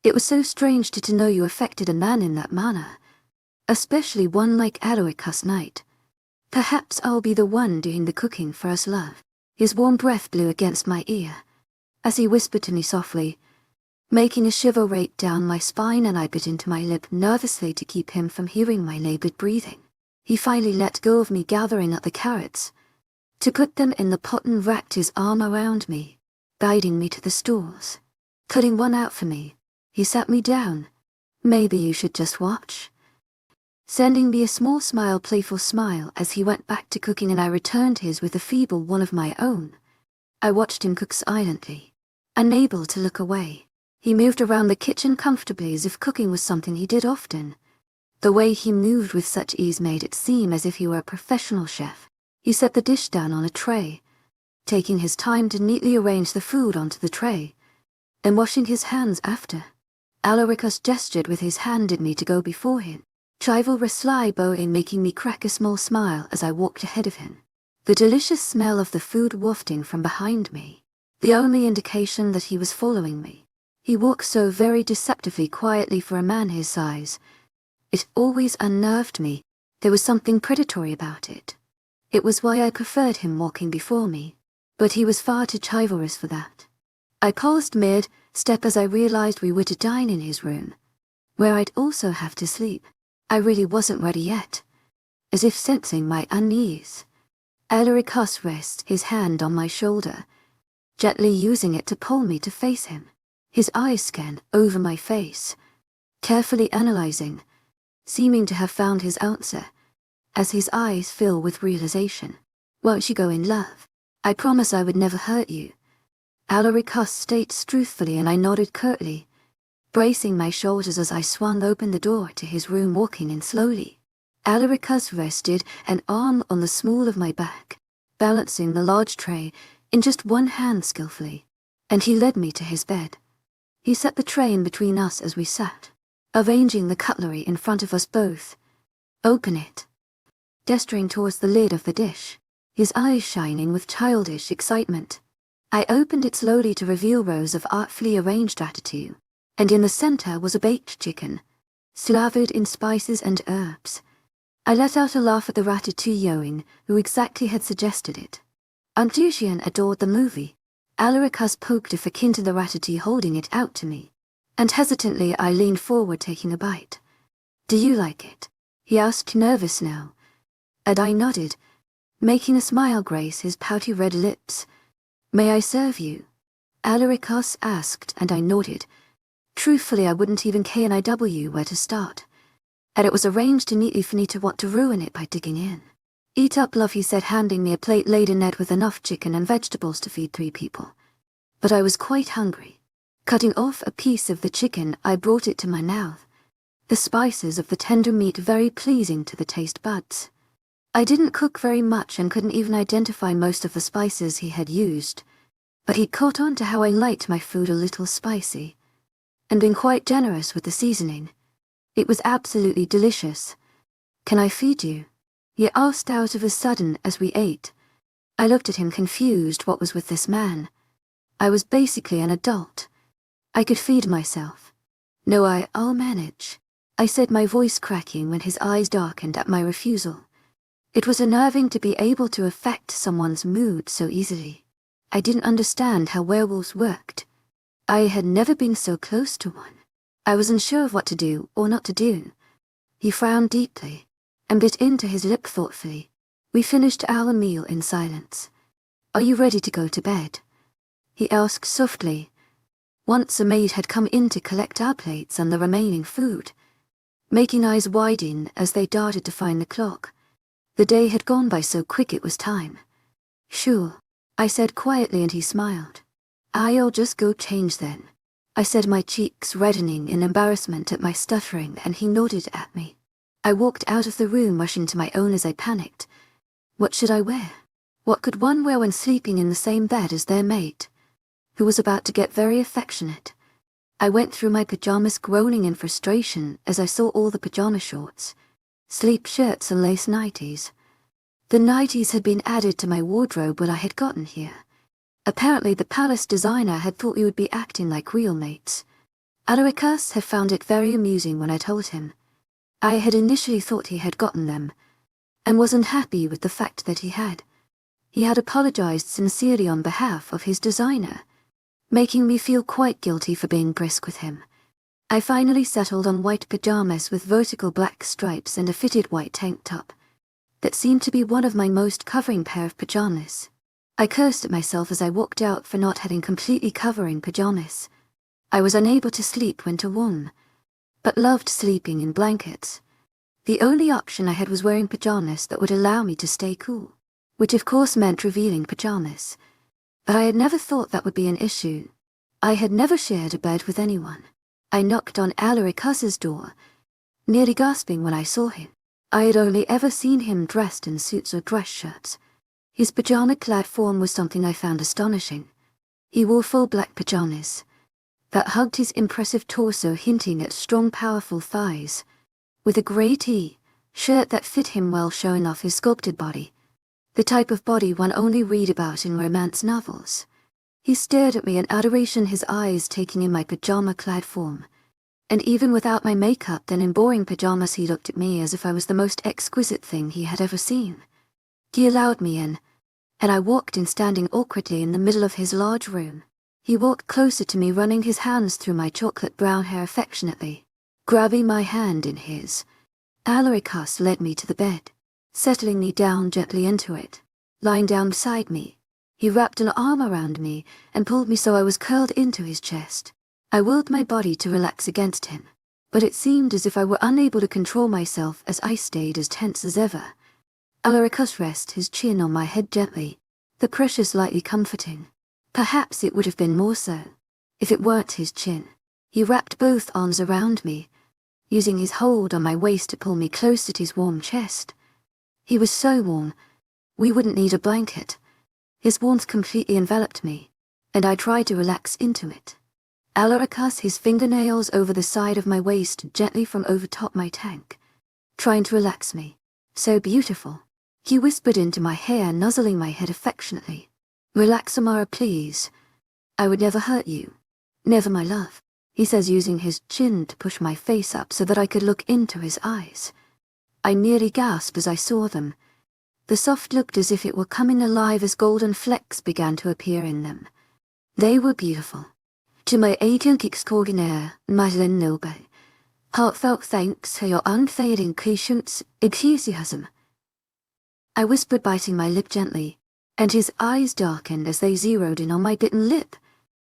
It was so strange to know you affected a man in that manner, especially one like Alaricus Knight. Perhaps I'll be the one doing the cooking for us, love. His warm breath blew against my ear, as he whispered to me softly, making a shiver rake down my spine, and I bit into my lip nervously to keep him from hearing my labored breathing. He finally let go of me, gathering up the carrots to put them in the pot, and wrapped his arm around me, guiding me to the stools. cutting one out for me. He sat me down. Maybe you should just watch. Sending me a small smile, playful smile, as he went back to cooking and I returned his with a feeble one of my own. I watched him cook silently, unable to look away. He moved around the kitchen comfortably as if cooking was something he did often. The way he moved with such ease made it seem as if he were a professional chef. He set the dish down on a tray, taking his time to neatly arrange the food onto the tray, and washing his hands after. Alaricus gestured with his hand at me to go before him, chivalrously bowing, making me crack a small smile as I walked ahead of him. The delicious smell of the food wafting from behind me, the only indication that he was following me. He walked so very deceptively quietly for a man his size. It always unnerved me. There was something predatory about it. It was why I preferred him walking before me. But he was far too chivalrous for that. I paused mid-step as I realized we were to dine in his room, where I'd also have to sleep. I really wasn't ready yet. As if sensing my unease, Alaricus rested his hand on my shoulder, gently using it to pull me to face him. His eyes scanned over my face, carefully analyzing, seeming to have found his answer, as his eyes fill with realization. Won't you go in, love? I promise I would never hurt you. Alaricus states truthfully, and I nodded curtly, bracing my shoulders as I swung open the door to his room, walking in slowly. Alaricus rested an arm on the small of my back, balancing the large tray in just one hand skillfully, and he led me to his bed. He set the tray in between us as we sat, arranging the cutlery in front of us both. Open it. Gesturing towards the lid of the dish, his eyes shining with childish excitement. I opened it slowly to reveal rows of artfully arranged ratatouille, and in the center was a baked chicken, slathered in spices and herbs. I let out a laugh at the ratatouilleoing who exactly had suggested it. Adrien adored the movie. Alaricus poked a fork into the ratatouille, holding it out to me, and hesitantly I leaned forward, taking a bite. Do you like it? He asked, nervous now. And I nodded, making a smile grace his pouty red lips. May I serve you? Alaricus asked, and I nodded. Truthfully, I wouldn't even KNIW where to start, and it was arranged too neatly for me to want to ruin it by digging in. Eat up, love, he said, handing me a plate laden with enough chicken and vegetables to feed 3 people. But I was quite hungry. Cutting off a piece of the chicken, I brought it to my mouth, the spices of the tender meat very pleasing to the taste buds. I didn't cook very much and couldn't even identify most of the spices he had used, but he'd caught on to how I liked my food a little spicy, and been quite generous with the seasoning. It was absolutely delicious. Can I feed you? He asked out of a sudden as we ate. I looked at him, confused. What was with this man? I was basically an adult. I could feed myself. No, I'll manage, I said, my voice cracking when his eyes darkened at my refusal. It was unnerving to be able to affect someone's mood so easily. I didn't understand how werewolves worked. I had never been so close to one. I was unsure of what to do or not to do. He frowned deeply and bit into his lip thoughtfully. We finished our meal in silence. Are you ready to go to bed? He asked softly, once a maid had come in to collect our plates and the remaining food, making eyes widen as they darted to find the clock. The day had gone by so quick it was time. Sure, I said quietly, and he smiled. I'll just go change then, I said, my cheeks reddening in embarrassment at my stuttering, and he nodded at me. I walked out of the room, rushing to my own as I panicked. What should I wear? What could one wear when sleeping in the same bed as their mate, who was about to get very affectionate? I went through my pajamas, groaning in frustration as I saw all the pajama shorts, sleep shirts and lace nighties. The nighties had been added to my wardrobe when I had gotten here. Apparently the palace designer had thought we would be acting like real mates. Alaricus had found it very amusing when I told him. I had initially thought he had gotten them, and was unhappy with the fact that he had. He had apologized sincerely on behalf of his designer, making me feel quite guilty for being brisk with him. I finally settled on white pajamas with vertical black stripes and a fitted white tank top. That seemed to be one of my most covering pair of pajamas. I cursed at myself as I walked out for not having completely covering pajamas. I was unable to sleep when too warm, but loved sleeping in blankets. The only option I had was wearing pajamas that would allow me to stay cool, which of course meant revealing pajamas. But I had never thought that would be an issue. I had never shared a bed with anyone. I knocked on Alaricus's door, nearly gasping when I saw him. I had only ever seen him dressed in suits or dress shirts. His pajama-clad form was something I found astonishing. He wore full black pajamas that hugged his impressive torso, hinting at strong, powerful thighs, with a grey shirt that fit him well, showing off his sculpted body, the type of body one only read about in romance novels. He stared at me in adoration, his eyes taking in my pajama-clad form, and even without my makeup, then in boring pajamas, he looked at me as if I was the most exquisite thing he had ever seen. He allowed me in, and I walked in, standing awkwardly in the middle of his large room. He walked closer to me, running his hands through my chocolate-brown hair affectionately. Grabbing my hand in his, Alaricus led me to the bed, settling me down gently into it. Lying down beside me, he wrapped an arm around me and pulled me so I was curled into his chest. I willed my body to relax against him, but it seemed as if I were unable to control myself as I stayed as tense as ever. Alaricus rested his chin on my head gently, the pressure slightly comforting. Perhaps it would have been more so if it weren't his chin. He wrapped both arms around me, using his hold on my waist to pull me closer to his warm chest. He was so warm, we wouldn't need a blanket. His warmth completely enveloped me, and I tried to relax into it. Alaricus, his fingernails over the side of my waist gently from over top my tank, trying to relax me. So beautiful. He whispered into my hair, nuzzling my head affectionately. "Relax, Amara, please. I would never hurt you. Never, my love," he says, using his chin to push my face up so that I could look into his eyes. I nearly gasped as I saw them. The soft looked as if it were coming alive as golden flecks began to appear in them. They were beautiful. To my aching extraordinaire, Madeline Noble, heartfelt thanks for your unfading patience, enthusiasm. I whispered, biting my lip gently, and his eyes darkened as they zeroed in on my bitten lip.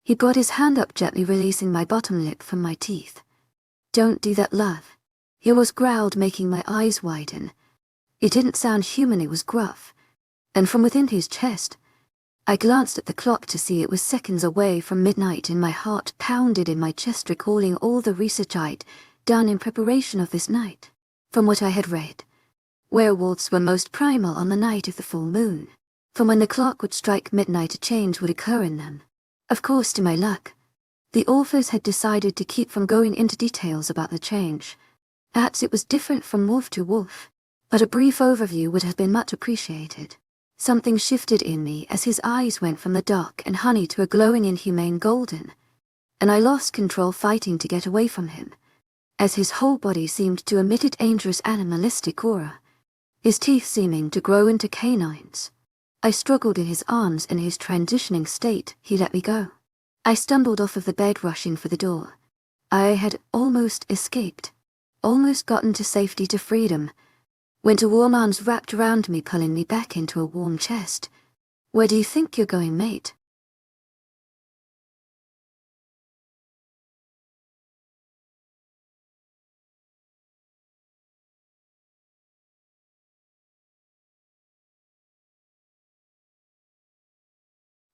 He brought his hand up, gently releasing my bottom lip from my teeth. "Don't do that, love," he almost growled, making my eyes widen. It didn't sound human, it was gruff. And from within his chest, I glanced at the clock to see it was seconds away from midnight, and my heart pounded in my chest, recalling all the research I'd done in preparation of this night. From what I had read, werewolves were most primal on the night of the full moon. From when the clock would strike midnight, a change would occur in them. Of course, to my luck, the authors had decided to keep from going into details about the change. Perhaps it was different from wolf to wolf, but a brief overview would have been much appreciated. Something shifted in me as his eyes went from the dark and honey to a glowing inhumane golden, and I lost control, fighting to get away from him, as his whole body seemed to emit a dangerous animalistic aura, his teeth seeming to grow into canines. I struggled in his arms. In his transitioning state, he let me go. I stumbled off of the bed, rushing for the door. I had almost escaped, almost gotten to safety, to freedom, when two warm arms wrapped around me, pulling me back into a warm chest. "Where do you think you're going, mate?"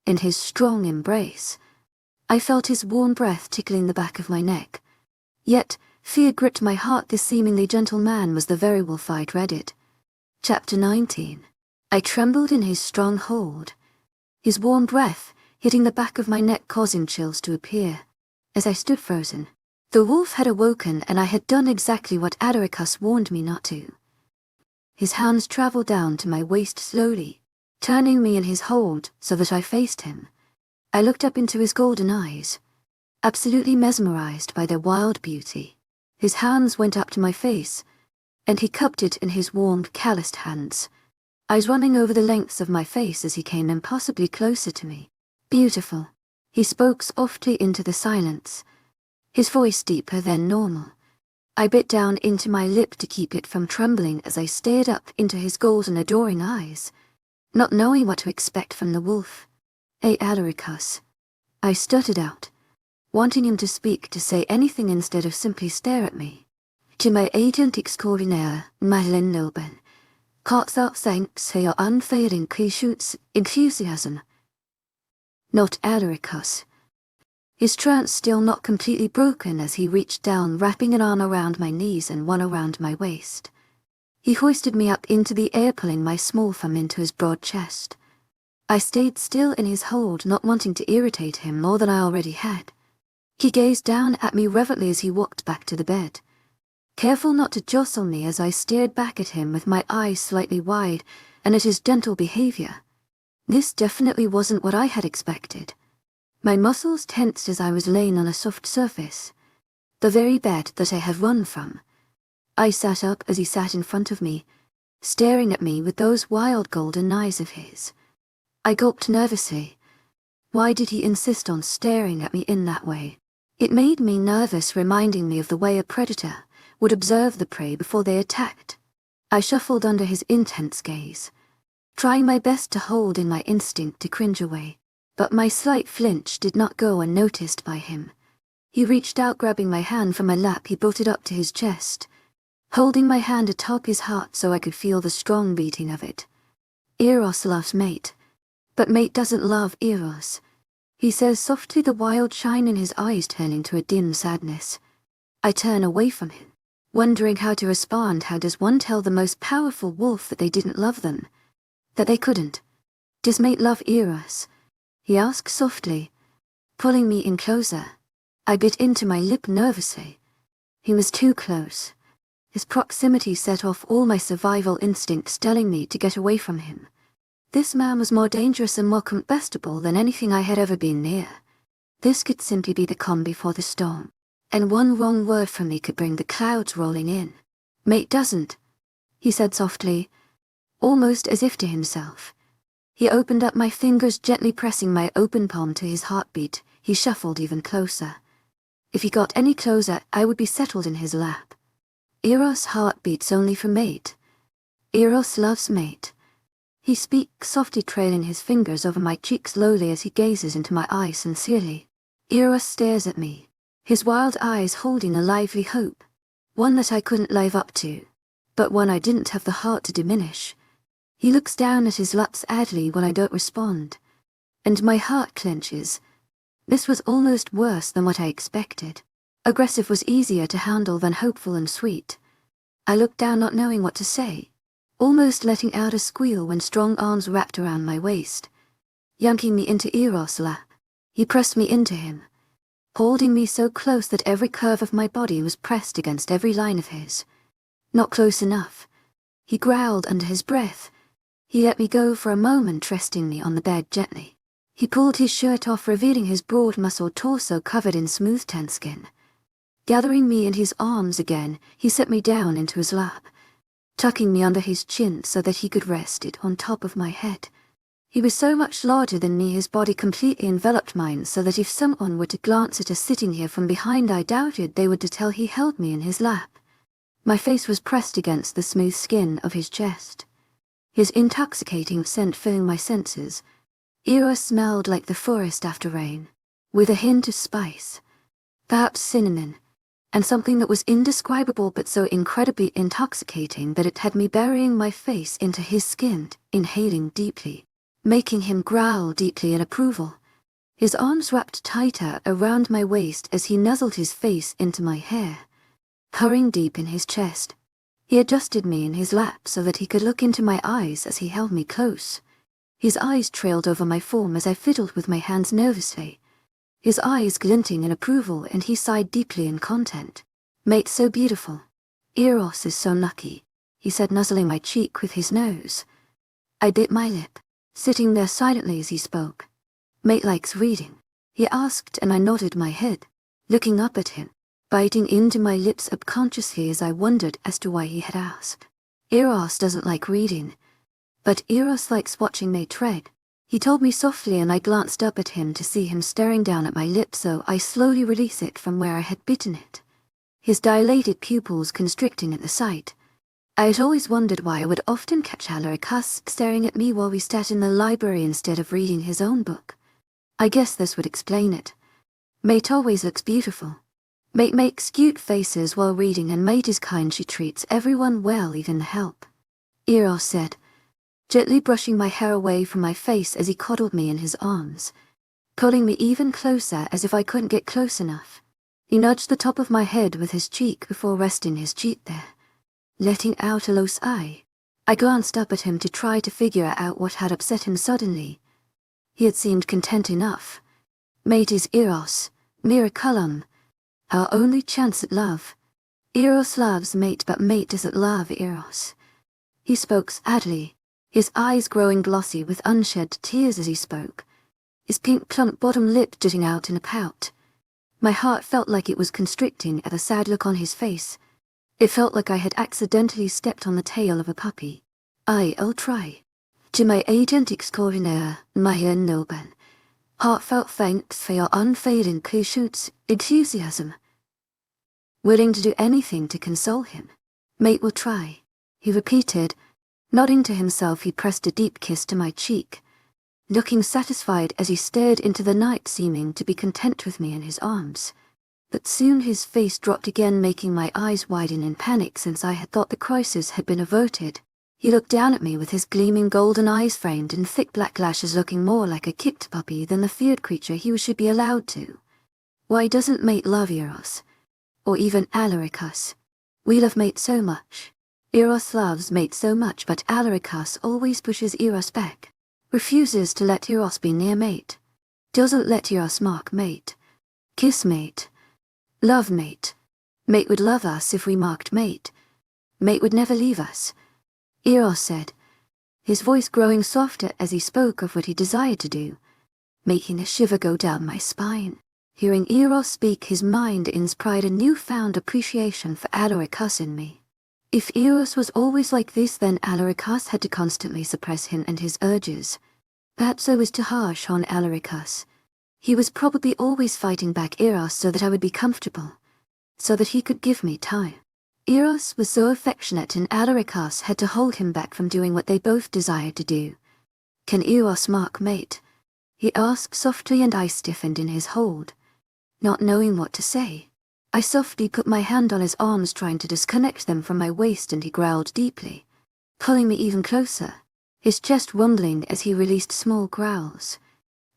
In his strong embrace, I felt his warm breath tickling the back of my neck. Yet, fear gripped my heart. This seemingly gentle man was the werewolf I dreaded. Chapter 19. I trembled in his strong hold, his warm breath hitting the back of my neck, causing chills to appear. As I stood frozen, the wolf had awoken, and I had done exactly what Alaricus warned me not to. His hands traveled down to my waist slowly, turning me in his hold so that I faced him. I looked up into his golden eyes, absolutely mesmerized by their wild beauty. His hands went up to my face, and he cupped it in his warm, calloused hands, eyes running over the lengths of my face as he came impossibly closer to me. "Beautiful," he spoke softly into the silence, his voice deeper than normal. I bit down into my lip to keep it from trembling as I stared up into his golden, adoring eyes, not knowing what to expect from the wolf. "Hey, Alaricus," I stuttered out. wanting him to speak, to say anything instead of simply stare at me. To my agent extraordinaire, Madeleine Nobel, heartfelt thanks for your unfailing patience, enthusiasm. Not Alaricus. His trance still not completely broken as he reached down, wrapping an arm around my knees and one around my waist. He hoisted me up into the air, pulling my small thumb into his broad chest. I stayed still in his hold, not wanting to irritate him more than I already had. He gazed down at me reverently as he walked back to the bed, careful not to jostle me as I stared back at him with my eyes slightly wide and at his gentle behavior. This definitely wasn't what I had expected. My muscles tensed as I was laying on a soft surface, the very bed that I had run from. I sat up as he sat in front of me, staring at me with those wild golden eyes of his. I gulped nervously. Why did he insist on staring at me in that way? It made me nervous, reminding me of the way a predator would observe the prey before they attacked. I shuffled under his intense gaze, trying my best to hold in my instinct to cringe away. But my slight flinch did not go unnoticed by him. He reached out, grabbing my hand from my lap. He brought it up to his chest, holding my hand atop his heart so I could feel the strong beating of it. Eros loves mate, but mate doesn't love Eros, he says softly, the wild shine in his eyes turning to a dim sadness. I turn away from him, wondering how to respond. How does one tell the most powerful wolf that they didn't love them? That they couldn't? Does mate love Eros? He asked softly, pulling me in closer. I bit into my lip nervously. He was too close. His proximity set off all my survival instincts, telling me to get away from him. This man was more dangerous and more combustible than anything I had ever been near. This could simply be the calm before the storm, and one wrong word from me could bring the clouds rolling in. Mate doesn't, he said softly, almost as if to himself. He opened up my fingers, gently pressing my open palm to his heartbeat. He shuffled even closer. If he got any closer, I would be settled in his lap. Eros' heart beats only for mate. Eros loves mate. He speaks softly, trailing his fingers over my cheek slowly as he gazes into my eyes sincerely. Eros stares at me, his wild eyes holding a lively hope, one that I couldn't live up to, but one I didn't have the heart to diminish. He looks down at his laps idly when I don't respond, and my heart clenches. This was almost worse than what I expected. Aggressive was easier to handle than hopeful and sweet. I looked down, not knowing what to say, almost letting out a squeal when strong arms wrapped around my waist, yanking me into Eros' lap. He pressed me into him, holding me so close that every curve of my body was pressed against every line of his. Not close enough. He growled under his breath. He let me go for a moment, resting me on the bed gently. He pulled his shirt off, revealing his broad muscled torso covered in smooth tan skin. Gathering me in his arms again, he set me down into his lap, tucking me under his chin so that he could rest it on top of my head. He was so much larger than me, his body completely enveloped mine, so that if someone were to glance at us sitting here from behind, I doubted they would tell he held me in his lap. My face was pressed against the smooth skin of his chest, his intoxicating scent filling my senses. Eros smelled like the forest after rain, with a hint of spice, perhaps cinnamon, and something that was indescribable but so incredibly intoxicating that it had me burying my face into his skin, inhaling deeply, making him growl deeply in approval. His arms wrapped tighter around my waist as he nuzzled his face into my hair, purring deep in his chest. He adjusted me in his lap so that he could look into my eyes as he held me close. His eyes trailed over my form as I fiddled with my hands nervously, his eyes glinting in approval, and he sighed deeply in content. Mate so beautiful. Eros is so lucky, he said, nuzzling my cheek with his nose. I bit my lip, sitting there silently as he spoke. Mate likes reading, he asked, and I nodded my head, looking up at him, biting into my lips subconsciously as I wondered as to why he had asked. Eros doesn't like reading, but Eros likes watching mate tread, he told me softly, and I glanced up at him to see him staring down at my lips, so I slowly released it from where I had bitten it, his dilated pupils constricting at the sight. I had always wondered why I would often catch Alaricus staring at me while we sat in the library instead of reading his own book. I guess this would explain it. Mate always looks beautiful. Mate makes cute faces while reading, and Mate is kind. She treats everyone well, even the help. Eros said, gently brushing my hair away from my face as he coddled me in his arms, pulling me even closer as if I couldn't get close enough. He nudged the top of my head with his cheek before resting his cheek there, letting out a low sigh. I glanced up at him to try to figure out what had upset him suddenly. He had seemed content enough. Mate is Eros, miraculum, our only chance at love. Eros loves Mate, but Mate doesn't love Eros. He spoke sadly, his eyes growing glossy with unshed tears as he spoke, his pink plump bottom lip jutting out in a pout. My heart felt like it was constricting at the sad look on his face. It felt like I had accidentally stepped on the tail of a puppy. I'll try. To my agent extraordinaire, mythical, heartfelt thanks for your unfailing patience, enthusiasm. Willing to do anything to console him. Mate will try, he repeated. Nodding to himself, he pressed a deep kiss to my cheek, looking satisfied as he stared into the night, seeming to be content with me in his arms. But soon his face dropped again, making my eyes widen in panic, since I had thought the crisis had been averted. He looked down at me with his gleaming golden eyes framed in thick black lashes, looking more like a kicked puppy than the feared creature he should be allowed to. Why doesn't Mate love Eros? Or even Alaricus? We love Mate so much. Eros loves Mate so much, but Alaricus always pushes Eros back, refuses to let Eros be near Mate, doesn't let Eros mark Mate, kiss Mate, love Mate. Mate would love us if we marked Mate. Mate would never leave us, Eros said, his voice growing softer as he spoke of what he desired to do, making a shiver go down my spine. Hearing Eros speak his mind inspired a newfound appreciation for Alaricus in me. If Eros was always like this, then Alaricus had to constantly suppress him and his urges. Perhaps I was too harsh on Alaricus. He was probably always fighting back Eros so that I would be comfortable, so that he could give me time. Eros was so affectionate, and Alaricus had to hold him back from doing what they both desired to do. Can Eros mark Mate? He asked softly, and I stiffened in his hold, not knowing what to say. I softly put my hand on his arms, trying to disconnect them from my waist, and he growled deeply, pulling me even closer, his chest rumbling as he released small growls.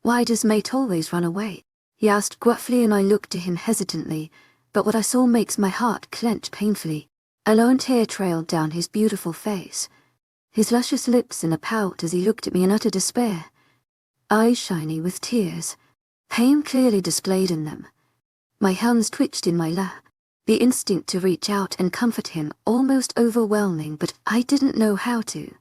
Why does Mate always run away? He asked gruffly, and I looked to him hesitantly, but what I saw makes my heart clench painfully. A lone tear trailed down his beautiful face, his luscious lips in a pout as he looked at me in utter despair, eyes shiny with tears, pain clearly displayed in them. My hands twitched in my lap, the instinct to reach out and comfort him almost overwhelming, but I didn't know how to.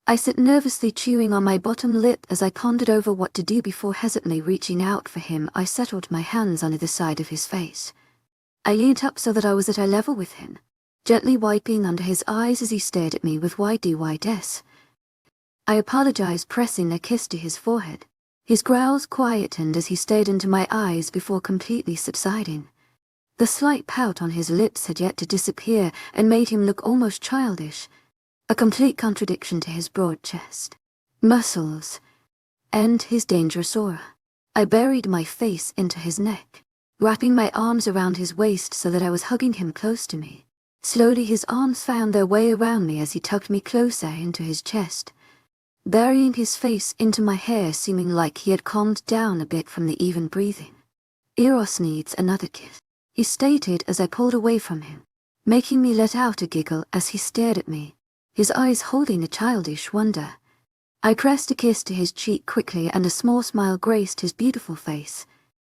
I sat nervously chewing on my bottom lip as I pondered over what to do. Before hesitantly reaching out for him, I settled my hands on either side of his face. I leaned up so that I was at eye level with him, gently wiping under his eyes as he stared at me with wide-eyes. I apologized, pressing a kiss to his forehead. His growls quietened as he stared into my eyes before completely subsiding. The slight pout on his lips had yet to disappear and made him look almost childish, a complete contradiction to his broad chest, muscles, and his dangerous aura. I buried my face into his neck, wrapping my arms around his waist so that I was hugging him close to me. Slowly his arms found their way around me as he tugged me closer into his chest, burying his face into my hair, seeming like he had calmed down a bit from the even breathing. Eros needs another kiss, he stated as I pulled away from him, making me let out a giggle as he stared at me, his eyes holding a childish wonder. I pressed a kiss to his cheek quickly, and a small smile graced his beautiful face.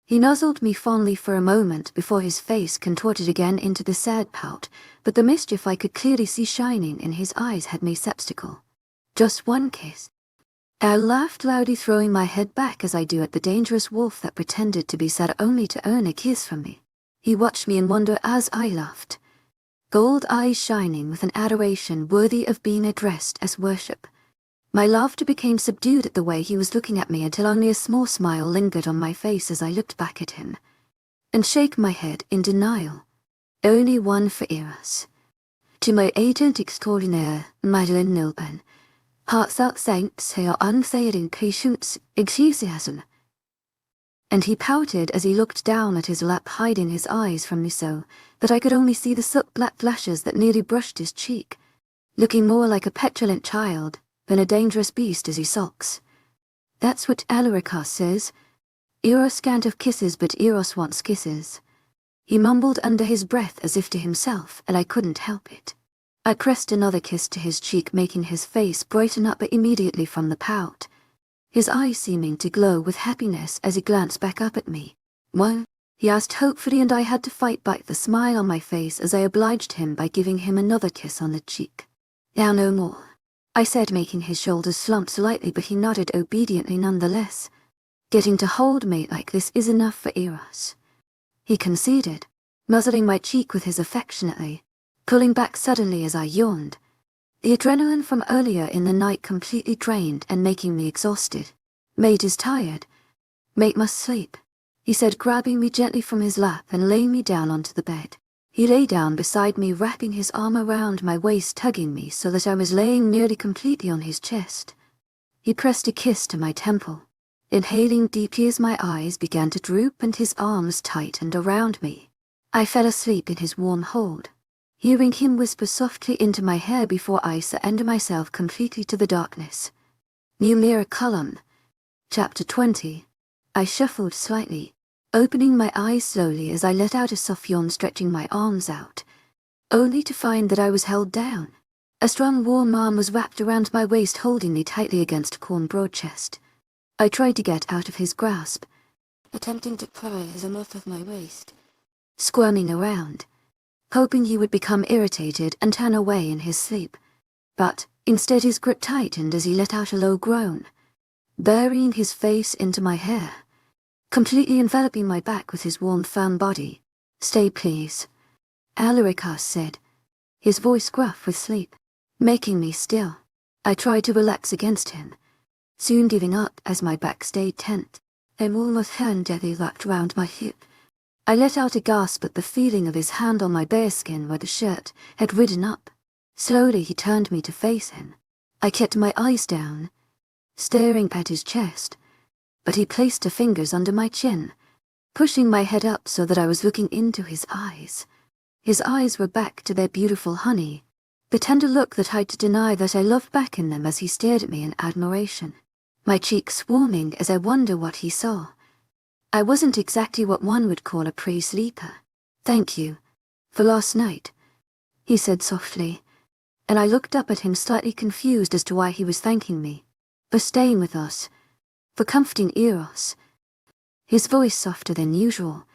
He nuzzled me fondly for a moment before his face contorted again into the sad pout, but the mischief I could clearly see shining in his eyes had me skeptical. Just one kiss. I laughed loudly, throwing my head back as I do at the dangerous wolf that pretended to be sad only to earn a kiss from me. He watched me in wonder as I laughed, gold eyes shining with an adoration worthy of being addressed as worship. My laughter became subdued at the way he was looking at me until only a small smile lingered on my face as I looked back at him, and shook my head in denial. Only one for Eros. To my agent extraordinaire, mythical, heartfelt thanks for your unfailing patience, enthusiasm. And he pouted as he looked down at his lap, hiding his eyes from me so that I could only see the soot-black lashes that nearly brushed his cheek, looking more like a petulant child than a dangerous beast as he sulks. That's what Alarikas says. Eros can't have kisses, but Eros wants kisses. He mumbled under his breath as if to himself, and I couldn't help it. I pressed another kiss to his cheek, making his face brighten up immediately from the pout, his eyes seeming to glow with happiness as he glanced back up at me. "Well?" he asked hopefully, and I had to fight back the smile on my face as I obliged him by giving him another kiss on the cheek. "Now no more," I said, making his shoulders slump slightly, but he nodded obediently nonetheless. "Getting to hold me like this is enough for Eros," he conceded, nuzzling my cheek with his affectionately, pulling back suddenly as I yawned. The adrenaline from earlier in the night completely drained and making me exhausted. "Mate is tired. Mate must sleep," he said, grabbing me gently from his lap and laying me down onto the bed. He lay down beside me, wrapping his arm around my waist, tugging me so that I was laying nearly completely on his chest. He pressed a kiss to my temple, inhaling deeply as my eyes began to droop and his arms tightened around me. I fell asleep in his warm hold, hearing him whisper softly into my hair before I surrender myself completely to the darkness. New Mirror Column. Chapter 20. I shuffled slightly, opening my eyes slowly as I let out a soft yawn, stretching my arms out, only to find that I was held down. A strong warm arm was wrapped around my waist, holding me tightly against Corn's broad chest. I tried to get out of his grasp, attempting to pry his arm off of my waist, squirming around, hoping he would become irritated and turn away in his sleep. But instead his grip tightened as he let out a low groan, burying his face into my hair, completely enveloping my back with his warm, firm body. "Stay, please," Alarikas said, his voice gruff with sleep, making me still. I tried to relax against him, soon giving up as my back stayed tense. A warm hand gently wrapped round my hip. I let out a gasp at the feeling of his hand on my bare skin where the shirt had ridden up. Slowly he turned me to face him. I kept my eyes down, staring at his chest, but he placed her fingers under my chin, pushing my head up so that I was looking into his eyes. His eyes were back to their beautiful honey, the tender look that tried to deny that I loved back in them as he stared at me in admiration, my cheeks warming as I wondered what he saw. I wasn't exactly what one would call a pre-sleeper. "Thank you for last night," he said softly, and I looked up at him slightly confused as to why he was thanking me. "For staying with us, for comforting Eros." His voice softer than usual,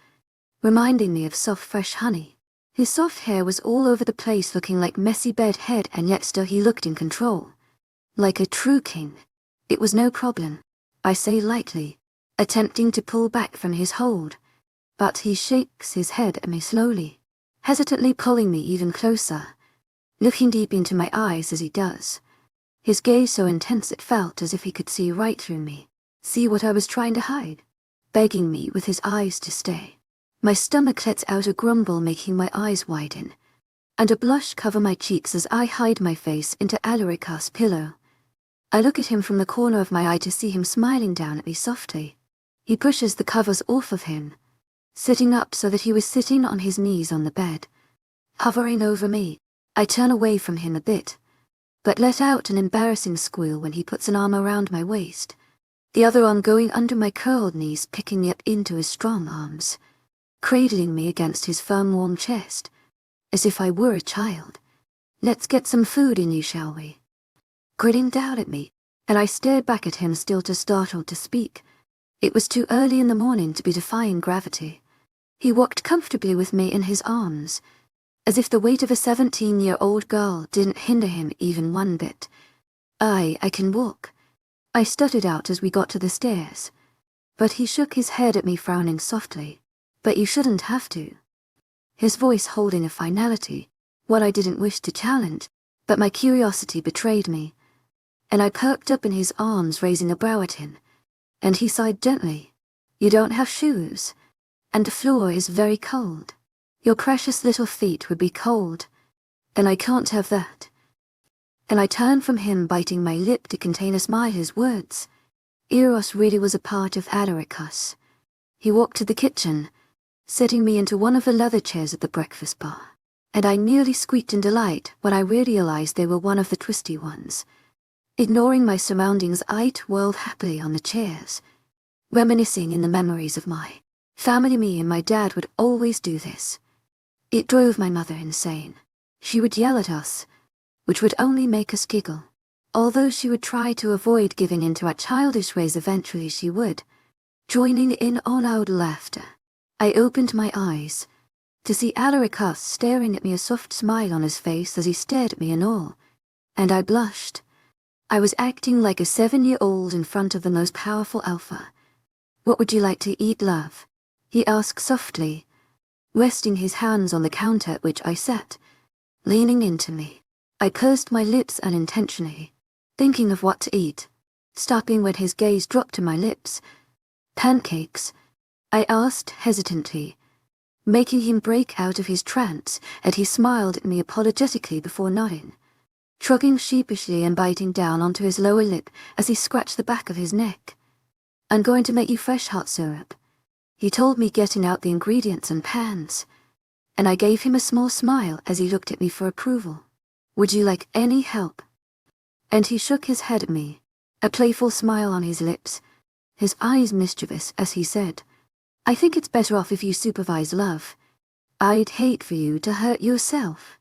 reminding me of soft fresh honey. His soft hair was all over the place, looking like messy bed head, and yet still he looked in control, like a true king. "It was no problem," I say lightly, attempting to pull back from his hold, but he shakes his head at me slowly, hesitantly pulling me even closer, looking deep into my eyes as he does, his gaze so intense it felt as if he could see right through me, see what I was trying to hide, begging me with his eyes to stay. My stomach lets out a grumble, making my eyes widen, and a blush cover my cheeks as I hide my face into Alarikas' pillow. I look at him from the corner of my eye to see him smiling down at me softly. He pushes the covers off of him, sitting up so that he was sitting on his knees on the bed, hovering over me. I turn away from him a bit, but let out an embarrassing squeal when he puts an arm around my waist, the other arm going under my curled knees, picking me up into his strong arms, cradling me against his firm warm chest, as if I were a child. "Let's get some food in you, shall we?" Grinning down at me, and I stared back at him, still too startled to speak. It was too early in the morning to be defying gravity. He walked comfortably with me in his arms, as if the weight of a 17-year-old girl didn't hinder him even one bit. I can walk," I stuttered out as we got to the stairs, but he shook his head at me, frowning softly. "But you shouldn't have to," his voice holding a finality, what I didn't wish to challenge, but my curiosity betrayed me, and I perked up in his arms, raising a brow at him, and he sighed gently. "You don't have shoes, and the floor is very cold. Your precious little feet would be cold, and I can't have that." And I turned from him, biting my lip to contain a smile. His words. Eros really was a part of Alarikas, He walked to the kitchen, setting me into one of the leather chairs at the breakfast bar, and I nearly squeaked in delight when I realized they were one of the twisty ones. Ignoring my surroundings, I twirled happily on the chairs, reminiscing in the memories of my family. Me and my dad would always do this. It drove my mother insane. She would yell at us, which would only make us giggle. Although she would try to avoid giving in to our childish ways, eventually she would, joining in on our laughter. I opened my eyes to see Alaricus staring at me, a soft smile on his face as he stared at me in awe, and I blushed. I was acting like a 7-year-old in front of the most powerful alpha. "What would you like to eat, love?" he asked softly, resting his hands on the counter at which I sat, leaning into me. I pursed my lips unintentionally, thinking of what to eat, stopping when his gaze dropped to my lips. "Pancakes?" I asked hesitantly, making him break out of his trance, and he smiled at me apologetically before nodding, shrugging sheepishly and biting down onto his lower lip as he scratched the back of his neck. "I'm going to make you fresh hot syrup," he told me, getting out the ingredients and pans, and I gave him a small smile as he looked at me for approval. "Would you like any help?" And he shook his head at me, a playful smile on his lips, his eyes mischievous as he said, "I think it's better off if you supervise, love. I'd hate for you to hurt yourself."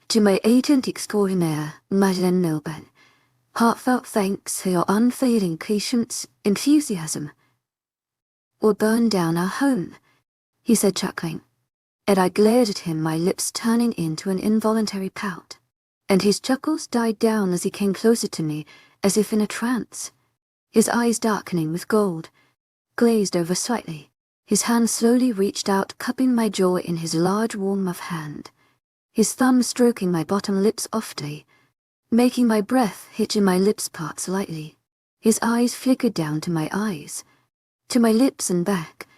To my agent extraordinaire, Madeleine Milburn, heartfelt thanks for your unfailing patience, enthusiasm. "Or burn down our home," he said, chuckling, and I glared at him, my lips turning into an involuntary pout. And his chuckles died down as he came closer to me, as if in a trance, his eyes darkening with gold, glazed over slightly. His hand slowly reached out, cupping my jaw in his large, warm muff hand, his thumb stroking my bottom lip softly, making my breath hitch in my lips part slightly. His eyes flickered down to my eyes, to my lips and back.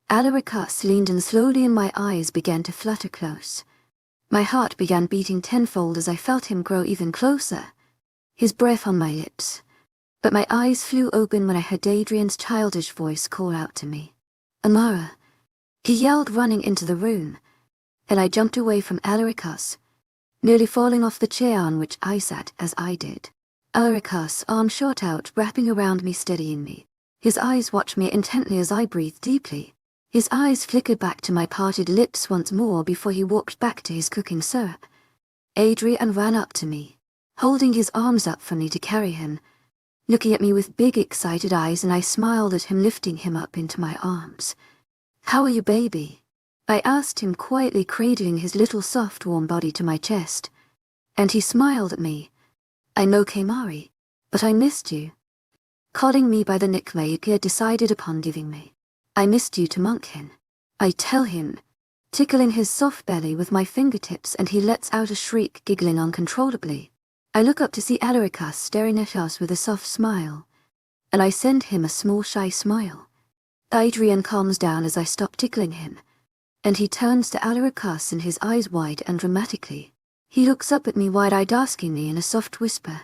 Alaricus leaned in slowly and my eyes began to flutter close. My heart began beating tenfold as I felt him grow even closer, his breath on my lips. But my eyes flew open when I heard Adrien's childish voice call out to me. "Amara," he yelled, running into the room, and I jumped away from Alaricus, nearly falling off the chair on which I sat as I did. Alaricus, arm shot out, wrapping around me, steadying me. His eyes watched me intently as I breathed deeply. His eyes flickered back to my parted lips once more before he walked back to his cooking syrup. Adrien ran up to me, holding his arms up for me to carry him, looking at me with big excited eyes, and I smiled at him, lifting him up into my arms. "How are you, baby?" I asked him quietly, cradling his little soft warm body to my chest, and he smiled at me. "I'm okay, Mari, but I missed you." Calling me by the nickname he had decided upon giving me. "I missed you to Monkhin," I tell him, tickling his soft belly with my fingertips, and he lets out a shriek, giggling uncontrollably. I look up to see Alaricus staring at us with a soft smile, and I send him a small shy smile. Adrien calms down as I stop tickling him, and he turns to Alaricus and his eyes wide and dramatically. He looks up at me wide-eyed, asking me in a soft whisper,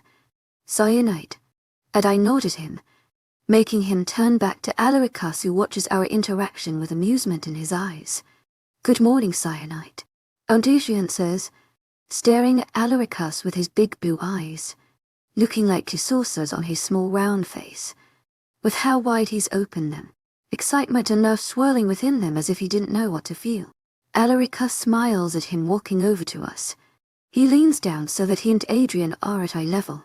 "Cyanide?" And I nod at him, making him turn back to Alaricus, who watches our interaction with amusement in his eyes. "Good morning, Cyanide," Adrien says, staring at Alaricus with his big blue eyes, looking like two saucers on his small round face, with how wide he's opened them, excitement and nerve swirling within them as if he didn't know what to feel. Alaricus smiles at him, walking over to us. He leans down so that he and Adrien are at eye level.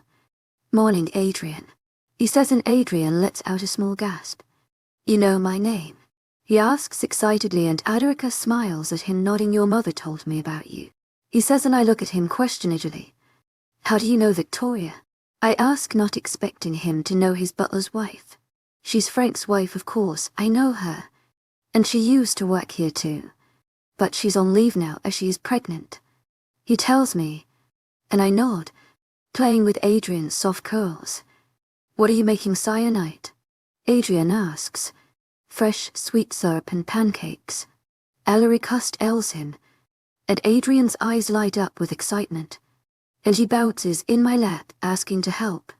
"Morning, Adrien," he says, and Adrien lets out a small gasp. "You know my name?" he asks excitedly, and Alaricus smiles at him, nodding. "Your mother told me about you," he says, and I look at him questioningly. "How do you know Victoria?" I ask, not expecting him to know his butler's wife. "She's Frank's wife, of course. I know her, and she used to work here too, but she's on leave now as she is pregnant," he tells me, and I nod, playing with Adrien's soft curls. "What are you making, Cyanide?" Adrien asks. "Fresh sweet syrup and pancakes." Alaricus tells him, and Adrien's eyes light up with excitement, and he bounces in my lap, asking to help.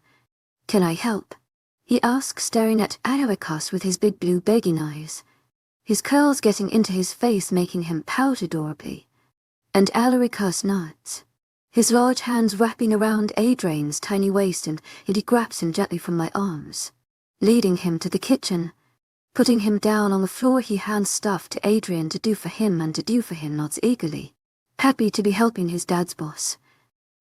"Can I help?" he asks, staring at Alaricus with his big blue begging eyes. his curls getting into his face making him pout adorably. And Alaricus nods, his large hands wrapping around Adrien's tiny waist, and he grabs him gently from my arms, leading him to the kitchen. Putting him down on the floor, he hands stuff to Adrien to do for him, and to do for him nods eagerly, happy to be helping his dad's boss.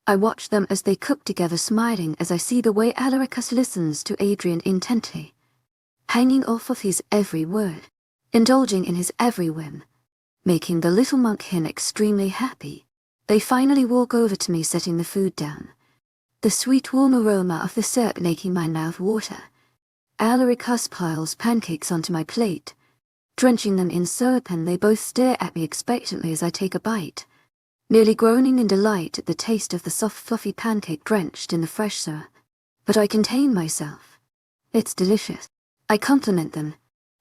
I watch them as they cook together, smiling as I see the way Alaricus listens to Adrien intently, hanging off of his every word, indulging in his every whim, making the little monkkin extremely happy. They finally walk over to me, setting the food down, the sweet warm aroma of the syrup making my mouth water. Alaricus piles pancakes onto my plate, drenching them in syrup, and they both stare at me expectantly as I take a bite, nearly groaning in delight at the taste of the soft fluffy pancake drenched in the fresh syrup. But I contain myself. It's delicious. I compliment them,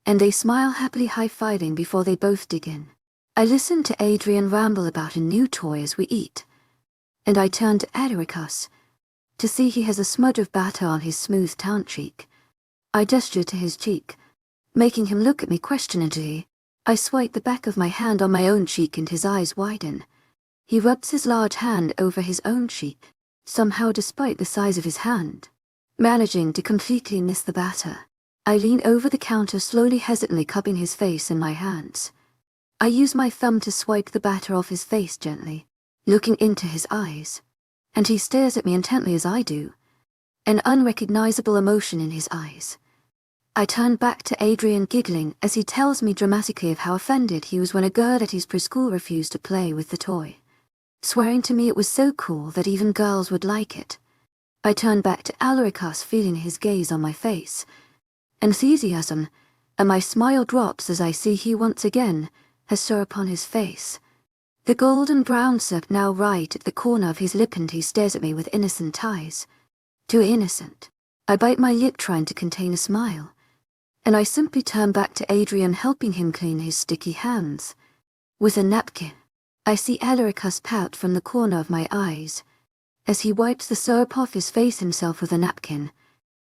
and they smile happily, high-fiving before they both dig in. I listen to Adrien ramble about a new toy as we eat, and I turn to Alaricus to see he has a smudge of batter on his smooth taunt cheek. I gesture to his cheek, making him look at me questioningly. I swipe the back of my hand on my own cheek and his eyes widen. He rubs his large hand over his own cheek, somehow despite the size of his hand, managing to completely miss the batter. I lean over the counter, slowly, hesitantly cupping his face in my hands. I use my thumb to swipe the batter off his face gently, looking into his eyes, and he stares at me intently as I do, an unrecognizable emotion in his eyes. I turn back to Adrien, giggling as he tells me dramatically of how offended he was when a girl at his preschool refused to play with the toy, swearing to me it was so cool that even girls would like it. I turn back to Alaricus, feeling his gaze on my face, enthusiasm, and my smile drops as I see he once again has syrup on his face, the golden brown syrup now right at the corner of his lip, and he stares at me with innocent eyes. Too innocent. I bite my lip, trying to contain a smile, and I simply turn back to Adrien, helping him clean his sticky hands with a napkin. I see Alaricus pout from the corner of my eyes as he wipes the syrup off his face himself with a napkin,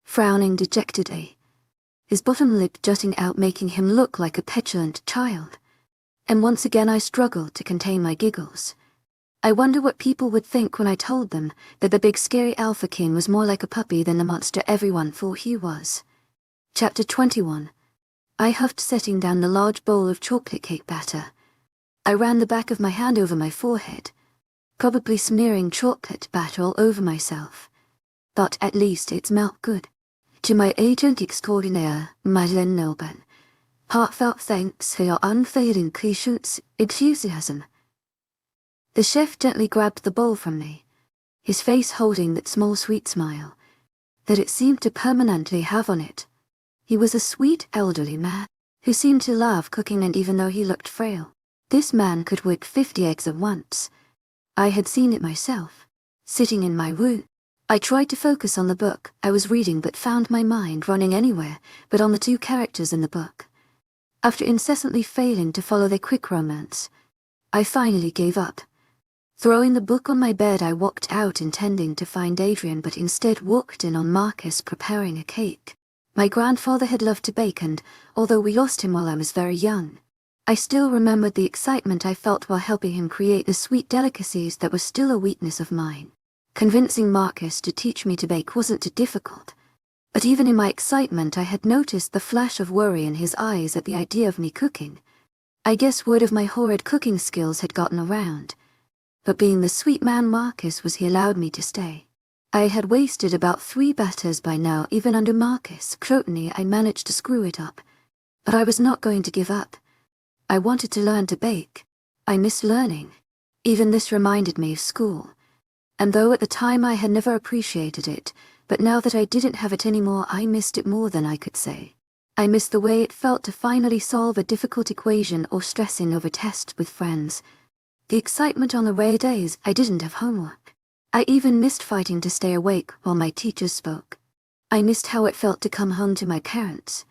frowning dejectedly, his bottom lip jutting out, making him look like a petulant child. And once again I struggle to contain my giggles. I wonder what people would think when I told them that the big scary alpha king was more like a puppy than the monster everyone thought he was. Chapter 21. I huffed, setting down the large bowl of chocolate cake batter. I ran the back of my hand over my forehead, probably smearing chocolate batter all over myself. But at least it smelled good. To my agent extraordinaire, Madeleine Nolban, heartfelt thanks for your unfailing patience, enthusiasm. The chef gently grabbed the bowl from me, his face holding that small sweet smile that it seemed to permanently have on it. He was a sweet elderly man who seemed to love cooking, and even though he looked frail, this man could whip 50 eggs at once. I had seen it myself, sitting in my room. I tried to focus on the book I was reading, but found my mind running anywhere but on the two characters in the book. After incessantly failing to follow their quick romance, I finally gave up. Throwing the book on my bed, I walked out, intending to find Adrien, but instead walked in on Marcus preparing a cake. My grandfather had loved to bake, and although we lost him while I was very young, I still remembered the excitement I felt while helping him create the sweet delicacies that were still a weakness of mine. Convincing Marcus to teach me to bake wasn't too difficult, but even in my excitement I had noticed the flash of worry in his eyes at the idea of me cooking. I guess word of my horrid cooking skills had gotten around, but being the sweet man Marcus was, he allowed me to stay. I had wasted about 3 batters by now. Even under Marcus' scrutiny I managed to screw it up, but I was not going to give up. I wanted to learn to bake. I missed learning. Even this reminded me of school, and though at the time I had never appreciated it, but now that I didn't have it anymore, I missed it more than I could say. I missed the way it felt to finally solve a difficult equation or stressing over tests with friends. The excitement on the rare days I didn't have homework. I even missed fighting to stay awake while my teachers spoke. I missed how it felt to come home to my parents.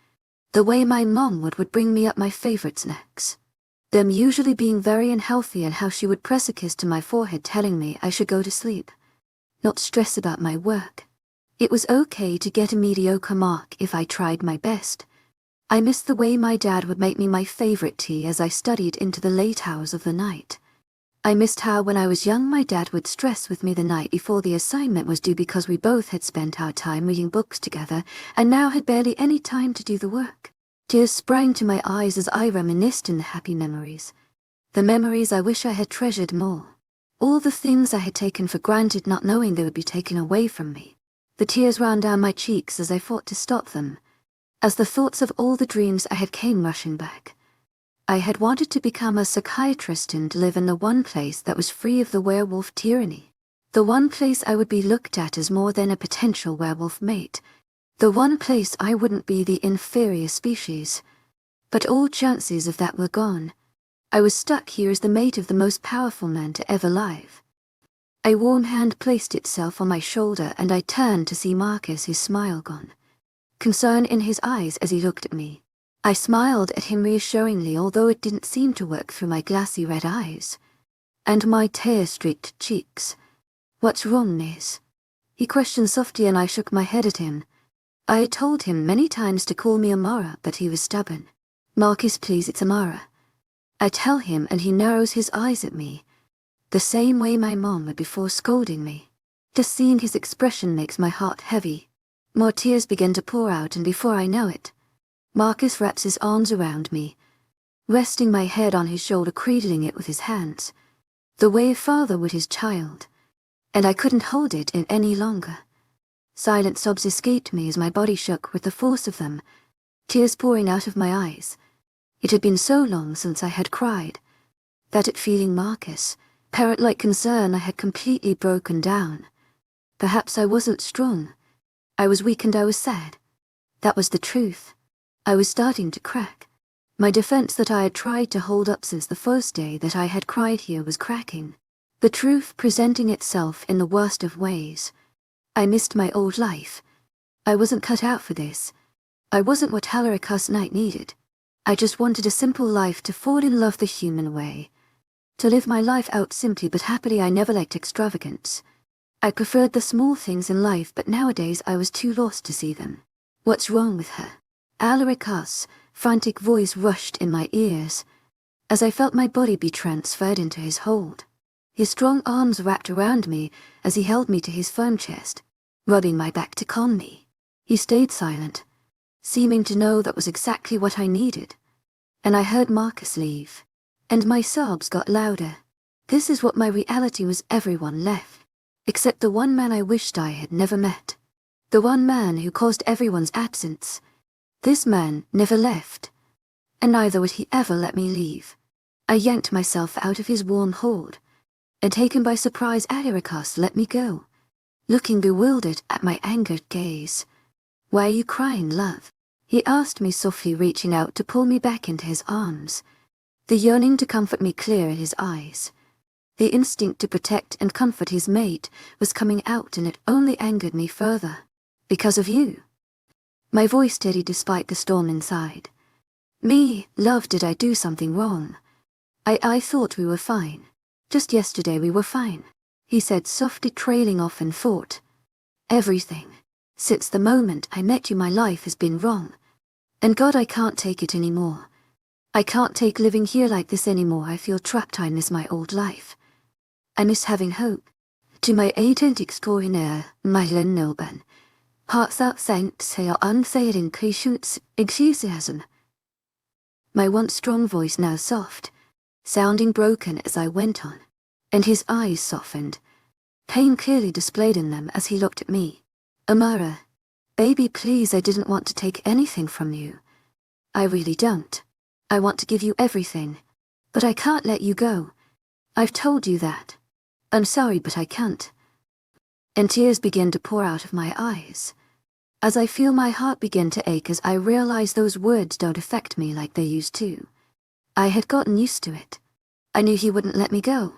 The way my mom would bring me up my favorite snacks, them usually being very unhealthy, and how she would press a kiss to my forehead telling me I should go to sleep, not stress about my work. It was okay to get a mediocre mark if I tried my best. I missed the way my dad would make me my favorite tea as I studied into the late hours of the night. I missed how when I was young my dad would stress with me the night before the assignment was due because we both had spent our time reading books together and now had barely any time to do the work. Tears sprang to my eyes as I reminisced in the happy memories. The memories I wish I had treasured more. All the things I had taken for granted not knowing they would be taken away from me. The tears ran down my cheeks as I fought to stop them, as the thoughts of all the dreams I had came rushing back. I had wanted to become a psychiatrist and live in the one place that was free of the werewolf tyranny. The one place I would be looked at as more than a potential werewolf mate. The one place I wouldn't be the inferior species. But all chances of that were gone. I was stuck here as the mate of the most powerful man to ever live. A warm hand placed itself on my shoulder and I turned to see Marcus, his smile gone. Concern in his eyes as he looked at me. I smiled at him reassuringly, although it didn't seem to work through my glassy red eyes. And my tear-streaked cheeks. "What's wrong, Niz?" He questioned softly and I shook my head at him. I had told him many times to call me Amara, but he was stubborn. "Marcus, please, it's Amara." I tell him and he narrows his eyes at me. The same way my mom would before scolding me. Just seeing his expression makes my heart heavy. More tears begin to pour out and before I know it, Marcus wraps his arms around me, resting my head on his shoulder, cradling it with his hands, the way a father would his child, and I couldn't hold it in any longer. Silent sobs escaped me as my body shook with the force of them, tears pouring out of my eyes. It had been so long since I had cried, that at feeling Marcus, parent-like concern, I had completely broken down. Perhaps I wasn't strong. I was weak and I was sad. That was the truth. I was starting to crack. My defense that I had tried to hold up since the first day that I had cried here was cracking. The truth presenting itself in the worst of ways. I missed my old life. I wasn't cut out for this. I wasn't what Halaricus Knight needed. I just wanted a simple life to fall in love the human way. To live my life out simply but happily. I never liked extravagance. I preferred the small things in life, but nowadays I was too lost to see them. What's wrong with her? Halaricus' frantic voice rushed in my ears, as I felt my body be transferred into his hold. His strong arms wrapped around me as he held me to his firm chest, rubbing my back to calm me. He stayed silent, seeming to know that was exactly what I needed. And I heard Marcus leave, and my sobs got louder. This is what my reality was. Everyone left. Except the one man I wished I had never met. The one man who caused everyone's absence. This man never left. And neither would he ever let me leave. I yanked myself out of his warm hold, and taken by surprise, Halaricus let me go, looking bewildered at my angered gaze. "Why are you crying, love?" he asked me softly, reaching out to pull me back into his arms. The yearning to comfort me clear in his eyes. The instinct to protect and comfort his mate was coming out, and it only angered me further. "Because of you." My voice steadied despite the storm inside. "Me, love, did I do something wrong? I thought we were fine. Just yesterday we were fine," he said softly, trailing off in thought. "Everything. Since the moment I met you, my life has been wrong. And God, I can't take it anymore. I can't take living here like this anymore. I feel trapped. I miss my old life. I miss having hope. To my agent extraordinaire, Mylen Nilban. Hearts out saint say unsaid increations enthusiasm." My once strong voice now soft, sounding broken as I went on, and his eyes softened, pain clearly displayed in them as he looked at me. "Amara, baby, please, I didn't want to take anything from you. I really don't. I want to give you everything, but I can't let you go. I've told you that. I'm sorry, but I can't." And tears begin to pour out of my eyes, as I feel my heart begin to ache as I realize those words don't affect me like they used to. I had gotten used to it. I knew he wouldn't let me go.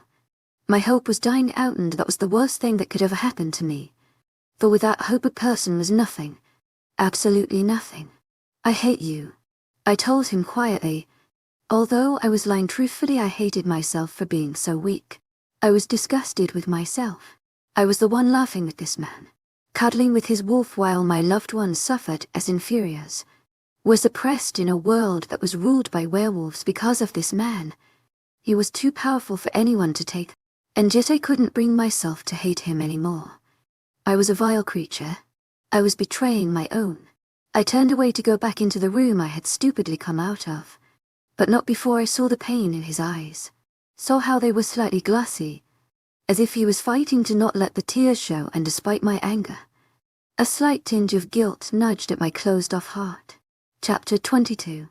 My hope was dying out, and that was the worst thing that could ever happen to me. For without hope a person was nothing. Absolutely nothing. "I hate you," I told him quietly. Although I was lying truthfully, I hated myself for being so weak. I was disgusted with myself. I was the one laughing at this man, cuddling with his wolf while my loved ones suffered as inferiors. was oppressed in a world that was ruled by werewolves because of this man. He was too powerful for anyone to take, and yet I couldn't bring myself to hate him anymore. I was a vile creature. I was betraying my own. I turned away to go back into the room I had stupidly come out of. But not before I saw the pain in his eyes, saw how they were slightly glassy, as if he was fighting to not let the tears show, and despite my anger, a slight tinge of guilt nudged at my closed-off heart. Chapter 22.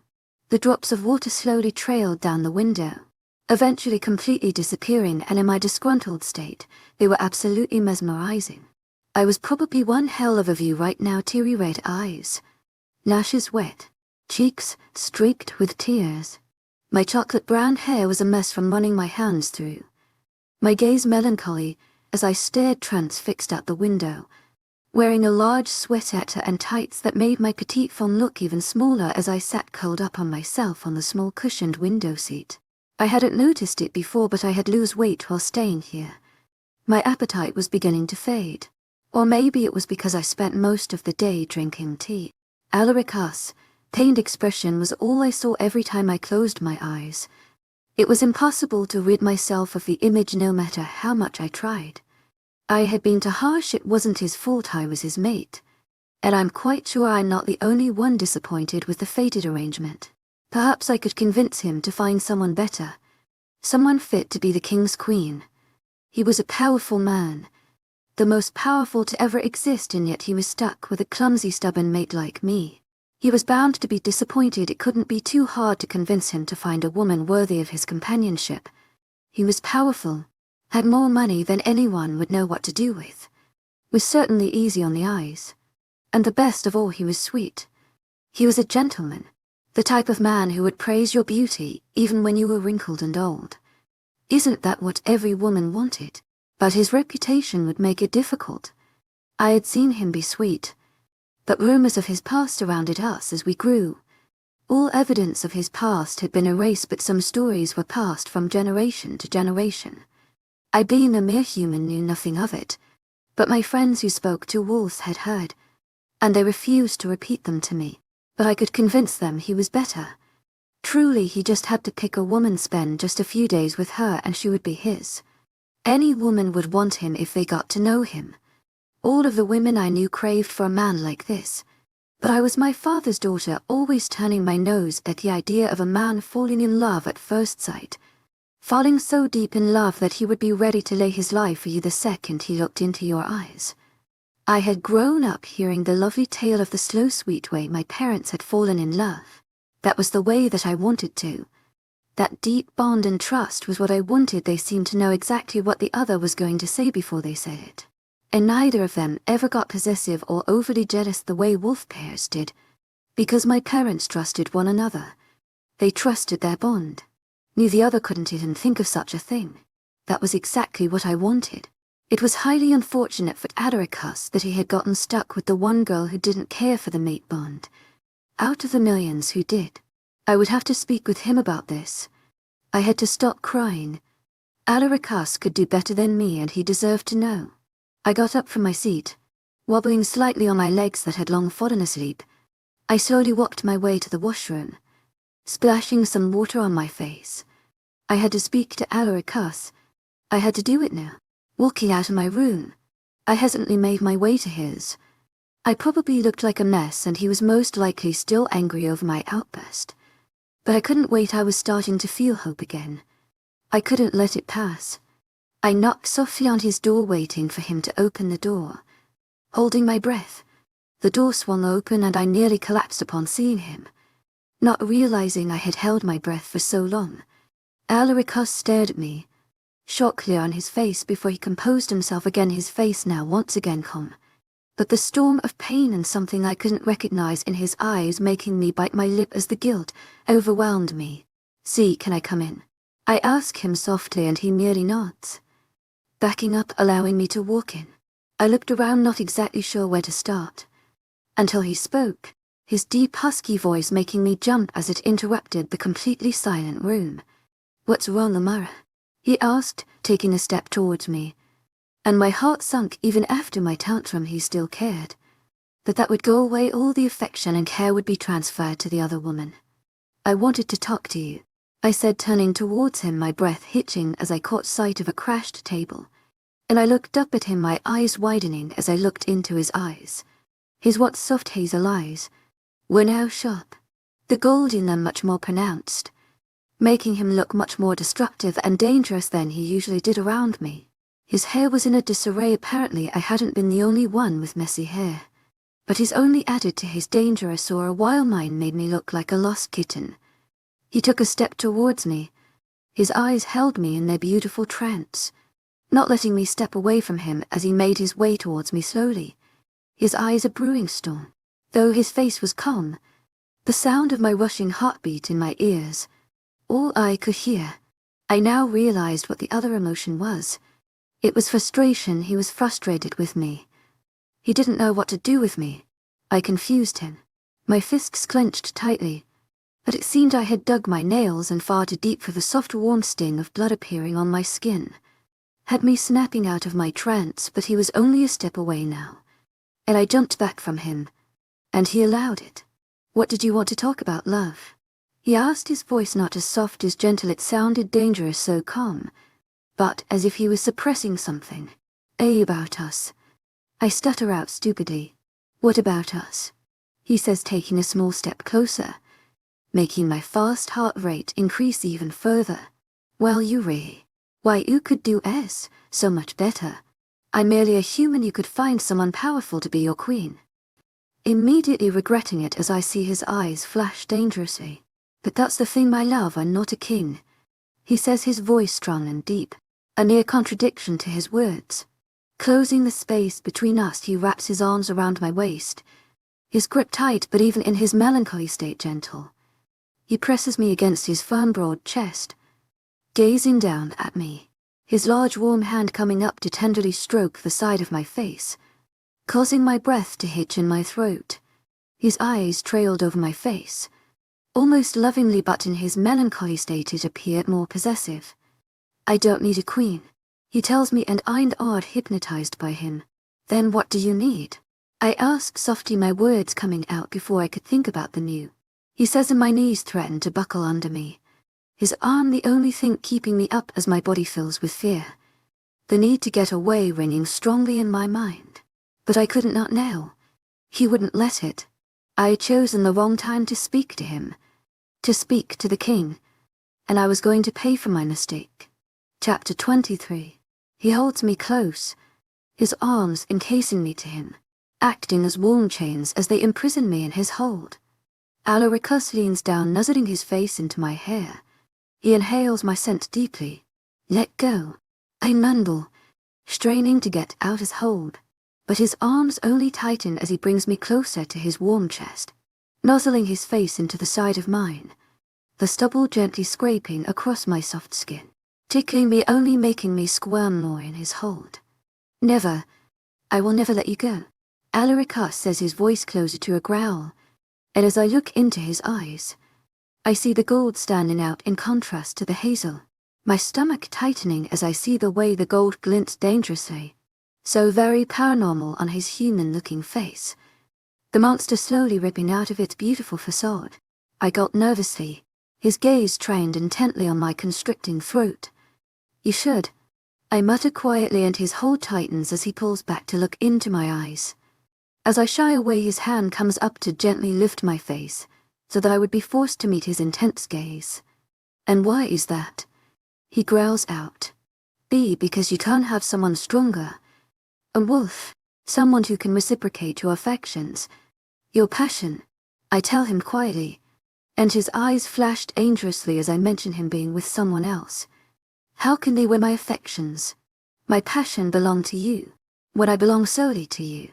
The drops of water slowly trailed down the window, eventually completely disappearing, and in my disgruntled state, they were absolutely mesmerizing. I was probably one hell of a view right now. Teary red eyes, lashes wet, cheeks streaked with tears. My chocolate brown hair was a mess from running my hands through. My gaze melancholy as I stared transfixed out the window, wearing a large sweater and tights that made my petite form look even smaller as I sat curled up on myself on the small cushioned window seat. I hadn't noticed it before, but I had lost weight while staying here. My appetite was beginning to fade. Or maybe it was because I spent most of the day drinking tea. Alarica's pained expression was all I saw every time I closed my eyes. It was impossible to rid myself of the image no matter how much I tried. I had been too harsh. It wasn't his fault I was his mate. And I'm quite sure I'm not the only one disappointed with the fated arrangement. Perhaps I could convince him to find someone better. Someone fit to be the king's queen. He was a powerful man. The most powerful to ever exist, and yet he was stuck with a clumsy, stubborn mate like me. He was bound to be disappointed. It couldn't be too hard to convince him to find a woman worthy of his companionship. He was powerful, had more money than anyone would know what to do with, was certainly easy on the eyes, and the best of all, he was sweet. He was a gentleman, the type of man who would praise your beauty even when you were wrinkled and old. Isn't that what every woman wanted? But his reputation would make it difficult. I had seen him be sweet, but rumors of his past surrounded us as we grew. All evidence of his past had been erased, but some stories were passed from generation to generation. I, being a mere human, knew nothing of it, but my friends who spoke to wolves had heard, and they refused to repeat them to me. But I could convince them he was better. Truly, he just had to pick a woman, spend just a few days with her, and she would be his. Any woman would want him if they got to know him. All of the women I knew craved for a man like this. But I was my father's daughter, always turning my nose at the idea of a man falling in love at first sight. Falling so deep in love that he would be ready to lay his life for you the second he looked into your eyes. I had grown up hearing the lovely tale of the slow, sweet way my parents had fallen in love. That was the way that I wanted to. That deep bond and trust was what I wanted. They seemed to know exactly what the other was going to say before they said it. And neither of them ever got possessive or overly jealous the way wolf pairs did, because my parents trusted one another. They trusted their bond. Knew the other couldn't even think of such a thing. That was exactly what I wanted. It was highly unfortunate for Adrien that he had gotten stuck with the one girl who didn't care for the mate bond. Out of the millions who did, I would have to speak with him about this. I had to stop crying. Adrien could do better than me, and he deserved to know. I got up from my seat, wobbling slightly on my legs that had long fallen asleep. I slowly walked my way to the washroom, splashing some water on my face. I had to speak to Adrien. I had to do it now. Walking out of my room, I hesitantly made my way to his. I probably looked like a mess, and he was most likely still angry over my outburst. But I couldn't wait. I was starting to feel hope again. I couldn't let it pass. I knocked softly on his door, waiting for him to open the door. Holding my breath, the door swung open and I nearly collapsed upon seeing him. Not realizing I had held my breath for so long, Adrien stared at me, shock clear on his face before he composed himself again, his face now once again calm. But the storm of pain and something I couldn't recognize in his eyes making me bite my lip as the guilt overwhelmed me. "See, can I come in?" I ask him softly, and he merely nods, backing up, allowing me to walk in. I looked around, not exactly sure where to start, until he spoke, his deep husky voice making me jump as it interrupted the completely silent room. "What's wrong, Amara?" he asked, taking a step towards me. And my heart sunk. Even after my tantrum, he still cared. but that would go away, all the affection and care would be transferred to the other woman. I wanted to talk to you, I said, turning towards him, my breath hitching as I caught sight of a crashed table. And I looked up at him, my eyes widening as I looked into his eyes. His once soft hazel eyes were now sharp, the gold in them much more pronounced, making him look much more destructive and dangerous than he usually did around me. His hair was in a disarray. Apparently I hadn't been the only one with messy hair, but his only added to his dangerous aura, while mine made me look like a lost kitten. He took a step towards me. His eyes held me in their beautiful trance, not letting me step away from him as he made his way towards me slowly, his eyes a brewing storm. Though his face was calm, the sound of my rushing heartbeat in my ears, all I could hear. I now realized what the other emotion was. It was frustration. He was frustrated with me. He didn't know what to do with me. I confused him. My fists clenched tightly, but it seemed I had dug my nails in far too deep for the soft warm sting of blood appearing on my skin had me snapping out of my trance. But he was only a step away now, and I jumped back from him, and he allowed it. What did you want to talk about, love? He asked, his voice not as soft as gentle. It sounded dangerous, so calm, but as if he was suppressing something. About us. I stutter out stupidly. What about us? He says, taking a small step closer, making my fast heart rate increase even further. Well, why, you could do so much better. I'm merely a human. You could find someone powerful to be your queen. Immediately regretting it as I see his eyes flash dangerously. But that's the thing, my love, I'm not a king. He says, his voice strong and deep, a near contradiction to his words. Closing the space between us, he wraps his arms around my waist, his grip tight but even in his melancholy state gentle. He presses me against his firm broad chest, gazing down at me, his large warm hand coming up to tenderly stroke the side of my face, causing my breath to hitch in my throat. His eyes trailed over my face, almost lovingly, but in his melancholy state it appeared more possessive. I don't need a queen, he tells me, and I'm odd, hypnotized by him. Then what do you need? I ask softly, my words coming out before I could think about the new. He says, and my knees threaten to buckle under me, his arm the only thing keeping me up as my body fills with fear. The need to get away ringing strongly in my mind. But I couldn't not now. He wouldn't let it. I had chosen the wrong time to speak to him, to speak to the king, and I was going to pay for my mistake. Chapter 23. He holds me close, his arms encasing me to him, acting as warm chains as they imprison me in his hold. Alaricus leans down, nuzzling his face into my hair. He inhales my scent deeply. Let go, I mumble, straining to get out his hold, but his arms only tighten as he brings me closer to his warm chest, nuzzling his face into the side of mine, the stubble gently scraping across my soft skin, tickling me, only making me squirm more in his hold. Never, I will never let you go, Alaricus says, his voice closer to a growl, and as I look into his eyes, I see the gold standing out in contrast to the hazel, my stomach tightening as I see the way the gold glints dangerously, so very paranormal on his human-looking face, the monster slowly ripping out of its beautiful facade. I gulped nervously, his gaze trained intently on my constricting throat. You should, I mutter quietly, and his hold tightens as he pulls back to look into my eyes. As I shy away, his hand comes up to gently lift my face, so that I would be forced to meet his intense gaze. And why is that? He growls out. Because you can't have someone stronger. A wolf, someone who can reciprocate your affections, your passion, I tell him quietly, and his eyes flashed dangerously as I mention him being with someone else. How can they were my affections? My passion belong to you, when I belong solely to you,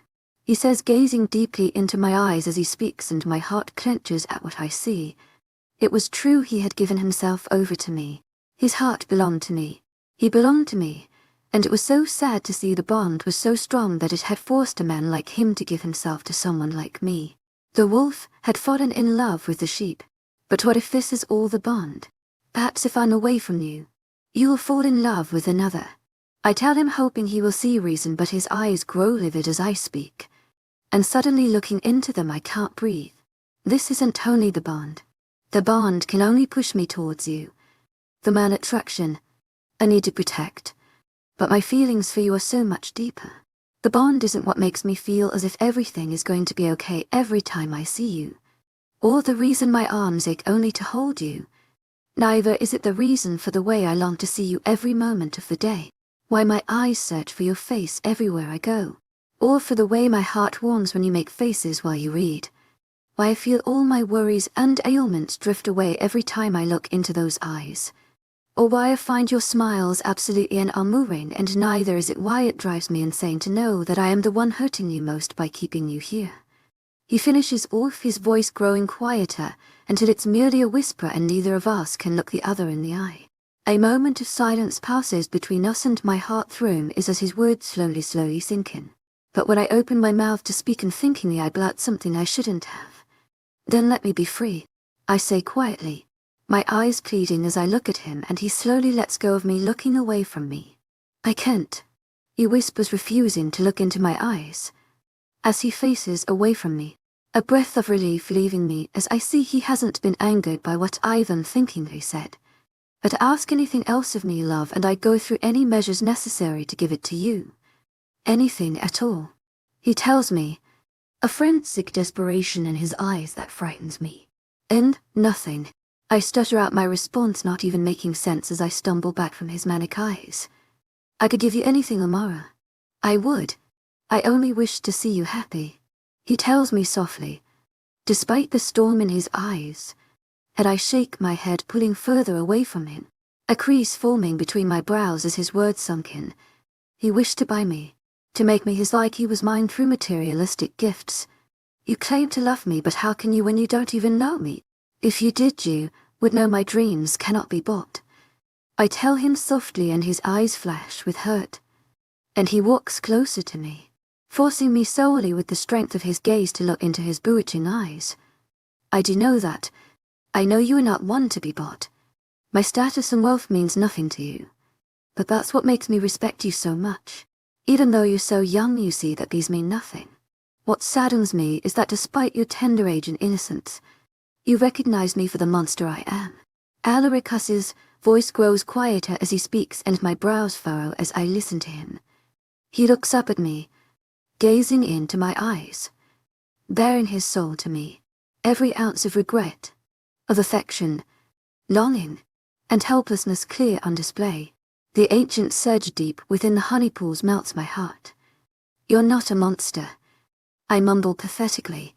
he says, gazing deeply into my eyes as he speaks, and my heart clenches at what I see. It was true, he had given himself over to me. His heart belonged to me. He belonged to me, and it was so sad to see the bond was so strong that it had forced a man like him to give himself to someone like me. The wolf had fallen in love with the sheep. But what if this is all the bond? Perhaps if I'm away from you, you will fall in love with another. I tell him, hoping he will see reason, but his eyes grow livid as I speak. and suddenly looking into them I can't breathe. This isn't only the bond. The bond can only push me towards you. The man attraction, I need to protect. But my feelings for you are so much deeper. The bond isn't what makes me feel as if everything is going to be okay every time I see you, or the reason my arms ache only to hold you. Neither is it the reason for the way I long to see you every moment of the day, why my eyes search for your face everywhere I go, or for the way my heart warms when you make faces while you read, why I feel all my worries and ailments drift away every time I look into those eyes, or why I find your smiles absolutely unalluring, and neither is it why it drives me insane to know that I am the one hurting you most by keeping you here. He finishes off, his voice growing quieter, until it's merely a whisper and neither of us can look the other in the eye. A moment of silence passes between us and my heart thrum is as his words slowly sink in. But when I open my mouth to speak unthinkingly I blurt something I shouldn't have. Then let me be free, I say quietly, my eyes pleading as I look at him, and he slowly lets go of me, looking away from me. I can't, he whispers, refusing to look into my eyes. As he faces away from me, a breath of relief leaving me as I see he hasn't been angered by what I've unthinkingly said. But ask anything else of me, love, and I go through any measures necessary to give it to you. Anything at all. He tells me, a forensic desperation in his eyes that frightens me. And nothing. I stutter out my response, not even making sense as I stumble back from his manic eyes. I could give you anything, Amara. I would. I only wish to see you happy. He tells me softly, despite the storm in his eyes, and I shake my head, pulling further away from him, a crease forming between my brows as his words sunk in. He wished to buy me, to make me his like he was mine through materialistic gifts. You claim to love me, but how can you when you don't even know me? If you did, you would know my dreams cannot be bought. I tell him softly, and his eyes flash with hurt. And he walks closer to me, forcing me solely with the strength of his gaze to look into his bewitching eyes. I do know that. I know you are not one to be bought. My status and wealth means nothing to you. But that's what makes me respect you so much. Even though you're so young, you see that these mean nothing. What saddens me is that despite your tender age and innocence, you recognize me for the monster I am. Alaricus's voice grows quieter as he speaks, and my brows furrow as I listen to him. He looks up at me, gazing into my eyes, bearing his soul to me, every ounce of regret, of affection, longing, and helplessness clear on display. The ancient surge deep within the honey pools melts my heart. You're not a monster, I mumble pathetically,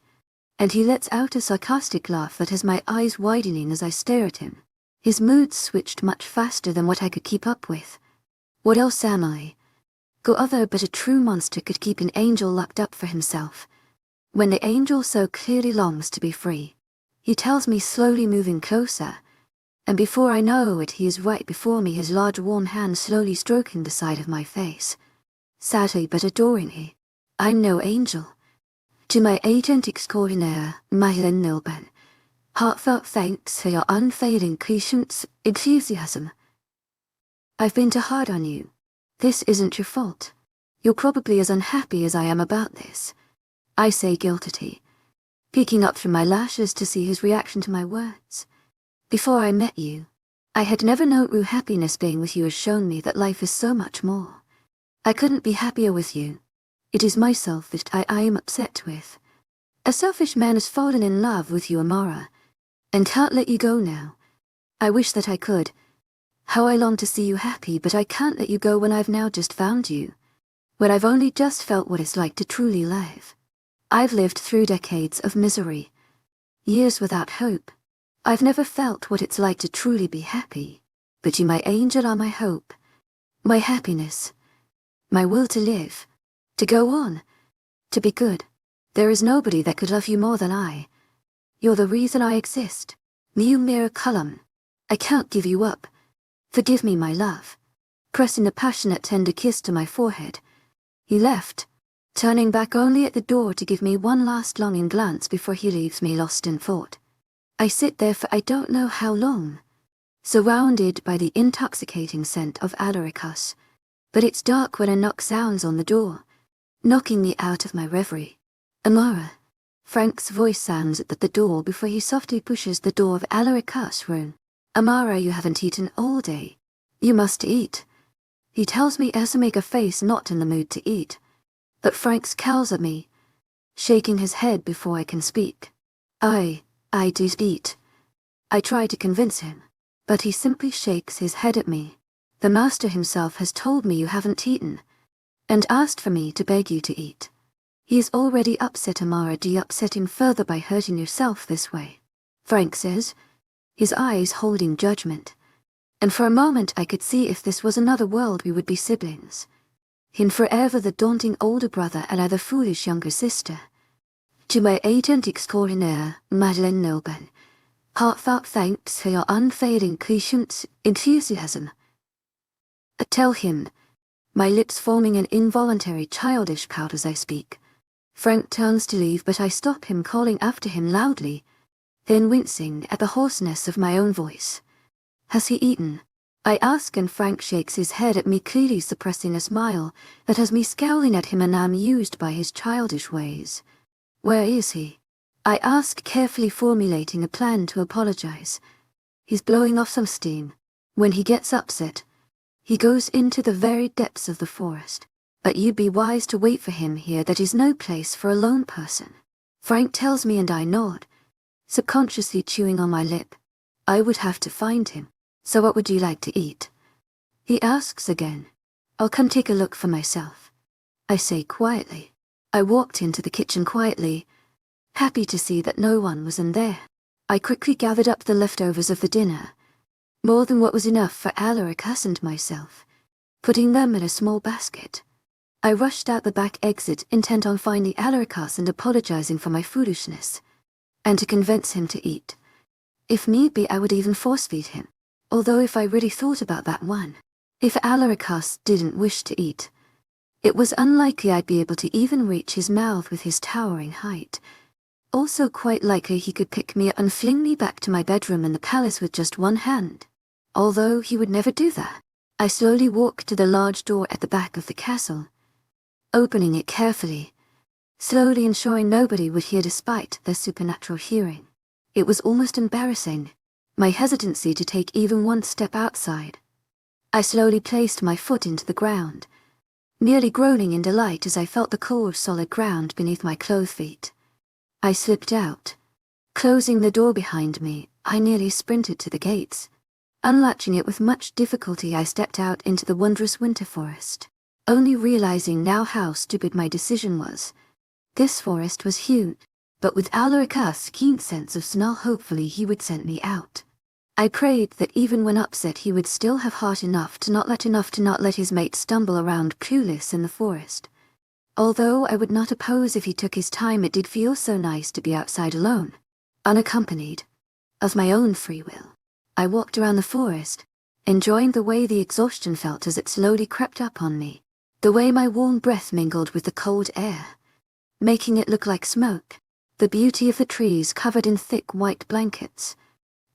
and he lets out a sarcastic laugh that has my eyes widening as I stare at him. His mood switched much faster than what I could keep up with. What else am I? Who other but a true monster could keep an angel locked up for himself, when the angel so clearly longs to be free? He tells me, slowly moving closer, and before I know it he is right before me, his large warm hand slowly stroking the side of my face. Sadly but adoringly. I'm no angel. To my agent extraordinaire, Mythical Nilben, heartfelt thanks for your unfailing patience, enthusiasm. I've been too hard on you. This isn't your fault. You're probably as unhappy as I am about this, I say guiltily, peeking up through my lashes to see his reaction to my words. Before I met you, I had never known true happiness. Being with you has shown me that life is so much more. I couldn't be happier with you. It is myself that I am upset with. A selfish man has fallen in love with you, Amara, and can't let you go now. I wish that I could. How I long to see you happy, but I can't let you go when I've now just found you, when I've only just felt what it's like to truly live. I've lived through decades of misery, years without hope. I've never felt what it's like to truly be happy, but you, my angel, are my hope, my happiness, my will to live, to go on, to be good. There is nobody that could love you more than I. You're the reason I exist. Meu miraculum. I can't give you up. Forgive me, my love. Pressing a passionate, tender kiss to my forehead, he left, turning back only at the door to give me one last longing glance before he leaves me lost in thought. I sit there for I don't know how long, surrounded by the intoxicating scent of Alaricus, but it's dark when a knock sounds on the door, knocking me out of my reverie. Amara. Frank's voice sounds at the door before he softly pushes the door of Alaric's room. Amara, you haven't eaten all day. You must eat. He tells me as to make a face not in the mood to eat. But Frank scowls at me, shaking his head before I can speak. I do eat. I try to convince him, but he simply shakes his head at me. The master himself has told me you haven't eaten, and asked for me to beg you to eat. He is already upset, Amara. Do you upset him further by hurting yourself this way? Frank says, his eyes holding judgment. And for a moment I could see if this was another world we would be siblings. Him forever the daunting older brother and I the foolish younger sister. To my agent extraordinaire, Madeleine Nobel, heartfelt thanks for your unfailing patience, enthusiasm. Tell him, my lips forming an involuntary childish pout as I speak. Frank turns to leave, but I stop him, calling after him loudly, then wincing at the hoarseness of my own voice. Has he eaten? I ask, and Frank shakes his head at me, clearly suppressing a smile that has me scowling at him and amused by his childish ways. Where is he? I ask, carefully formulating a plan to apologize. He's blowing off some steam. When he gets upset, he goes into the very depths of the forest. But you'd be wise to wait for him here. That is no place for a lone person. Frank tells me and I nod, subconsciously chewing on my lip. I would have to find him. So what would you like to eat? He asks again. I'll come take a look for myself, I say quietly. I walked into the kitchen quietly, happy to see that no one was in there. I quickly gathered up the leftovers of the dinner, more than what was enough for Alaric and myself, putting them in a small basket. I rushed out the back exit, intent on finding Alaricus and apologizing for my foolishness, and to convince him to eat. If need be, I would even force-feed him, although if I really thought about that one, if Alaricus didn't wish to eat, it was unlikely I'd be able to even reach his mouth with his towering height. Also quite likely he could pick me up and fling me back to my bedroom in the palace with just one hand. Although he would never do that. I slowly walked to the large door at the back of the castle, opening it carefully, slowly ensuring nobody would hear despite their supernatural hearing. It was almost embarrassing, my hesitancy to take even one step outside. I slowly placed my foot into the ground, nearly groaning in delight as I felt the cold solid ground beneath my clothed feet. I slipped out. Closing the door behind me, I nearly sprinted to the gates. Unlatching it with much difficulty, I stepped out into the wondrous winter forest, only realizing now how stupid my decision was. This forest was huge, but with Alaricus' keen sense of smell, hopefully he would send me out. I prayed that even when upset he would still have heart enough to not let his mate stumble around clueless in the forest. Although I would not oppose if he took his time, it did feel so nice to be outside alone, unaccompanied, of my own free will. I walked around the forest, enjoying the way the exhaustion felt as it slowly crept up on me, the way my warm breath mingled with the cold air, making it look like smoke, the beauty of the trees covered in thick white blankets,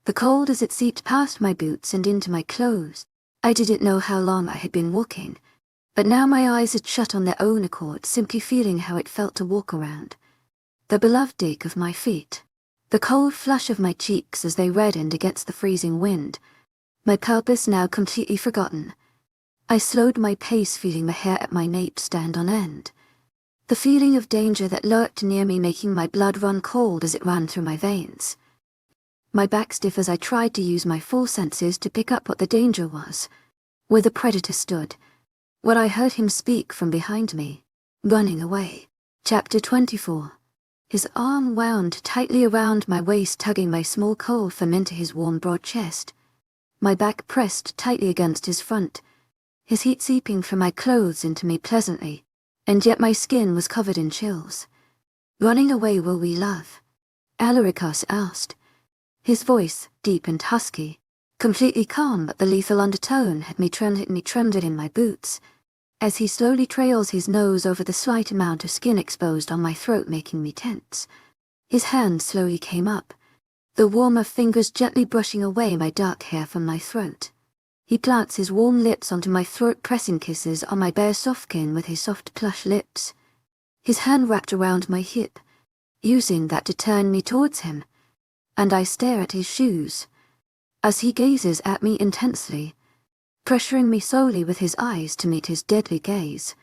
the cold as it seeped past my boots and into my clothes. I didn't know how long I had been walking, but now my eyes had shut on their own accord, simply feeling how it felt to walk around. The beloved ache of my feet, the cold flush of my cheeks as they reddened against the freezing wind, my purpose now completely forgotten. I slowed my pace, feeling the hair at my nape stand on end, the feeling of danger that lurked near me making my blood run cold as it ran through my veins. My back stiff as I tried to use my full senses to pick up what the danger was. Where the predator stood, where I heard him speak from behind me, running away. Chapter 24. His arm wound tightly around my waist, tugging my small cold from into his warm broad chest. My back pressed tightly against his front, his heat seeping from my clothes into me pleasantly, and yet my skin was covered in chills. Running away, will we, love? Alaricus asked, his voice deep and husky, completely calm, but the lethal undertone had me trembled in my boots, as he slowly trails his nose over the slight amount of skin exposed on my throat, making me tense. His hand slowly came up, the warmer fingers gently brushing away my dark hair from my throat. He plants his warm lips onto my throat, pressing kisses on my bare soft skin with his soft plush lips. his hand wrapped around my hip, using that to turn me towards him, and I stare at his shoes, as he gazes at me intensely, pressuring me solely with his eyes to meet his deadly gaze,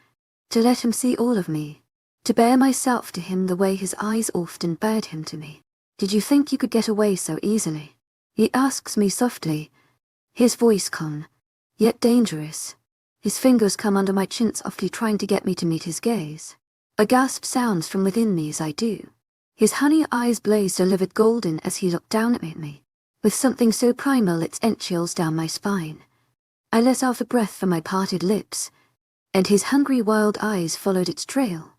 to let him see all of me, to bare myself to him the way his eyes often bared him to me. Did you think you could get away so easily? He asks me softly, his voice calm, yet dangerous. His fingers come under my chin softly, trying to get me to meet his gaze. A gasp sounds from within me as I do. His honey eyes blazed a livid golden as he looked down at me, with something so primal it sent chills down my spine. I let out a breath from my parted lips, and his hungry wild eyes followed its trail,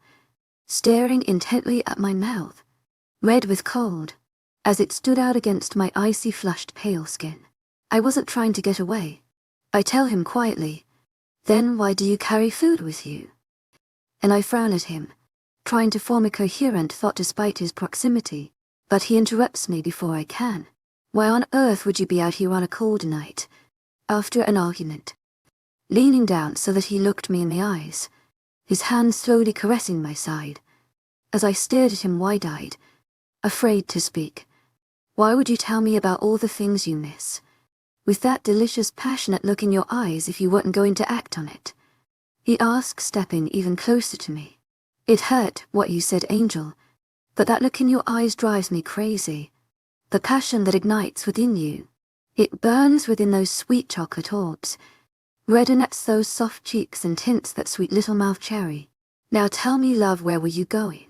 staring intently at my mouth, red with cold, as it stood out against my icy flushed pale skin. I wasn't trying to get away, I tell him quietly. Then why do you carry food with you? And I frown at him, trying to form a coherent thought despite his proximity, but he interrupts me before I can. Why on earth would you be out here on a cold night, after an argument? Leaning down so that he looked me in the eyes, his hand slowly caressing my side, as I stared at him wide-eyed, afraid to speak. Why would you tell me about all the things you miss, with that delicious passionate look in your eyes, if you weren't going to act on it? He asks, stepping even closer to me. It hurt, what you said, Angel, but that look in your eyes drives me crazy. The passion that ignites within you, it burns within those sweet chocolate orbs, reddens those soft cheeks and tints that sweet little mouth cherry. Now tell me, love, where were you going?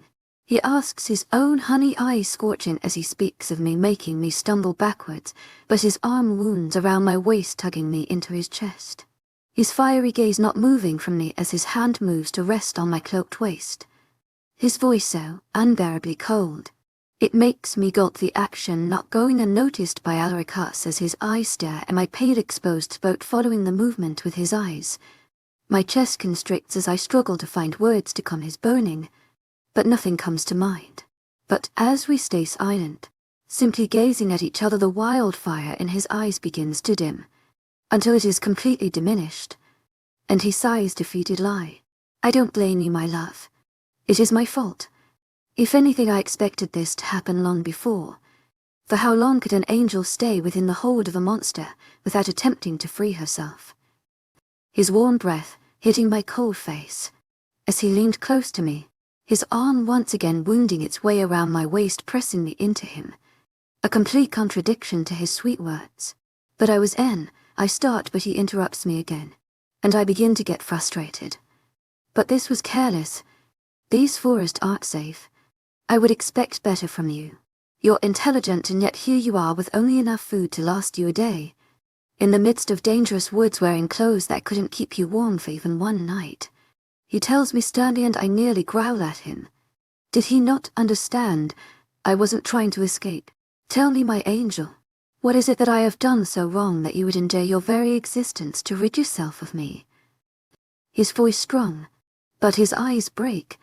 He asks, his own honey eyes scorching as he speaks of me, making me stumble backwards, but his arm wounds around my waist tugging me into his chest. His fiery gaze not moving from me as his hand moves to rest on my cloaked waist. His voice so unbearably cold, it makes me gulp the action, not going unnoticed by Alricus as his eyes stare at my pale exposed throat, following the movement with his eyes. My chest constricts as I struggle to find words to calm his burning, but nothing comes to mind. But as we stay silent, simply gazing at each other, the wildfire in his eyes begins to dim, until it is completely diminished, and he sighs defeated lie. I don't blame you, my love. It is my fault. If anything, I expected this to happen long before. For how long could an angel stay within the hold of a monster without attempting to free herself? His warm breath hitting my cold face, as he leaned close to me, his arm once again wounding its way around my waist, pressing me into him. A complete contradiction to his sweet words. But I start, but he interrupts me again, and I begin to get frustrated. But this was careless. These forests aren't safe. I would expect better from you. You're intelligent, and yet here you are with only enough food to last you a day, in the midst of dangerous woods, wearing clothes that couldn't keep you warm for even one night. He tells me sternly, and I nearly growl at him. Did he not understand? I wasn't trying to escape. Tell me, my angel, what is it that I have done so wrong that you would endanger your very existence to rid yourself of me? His voice strong, but his eyes break,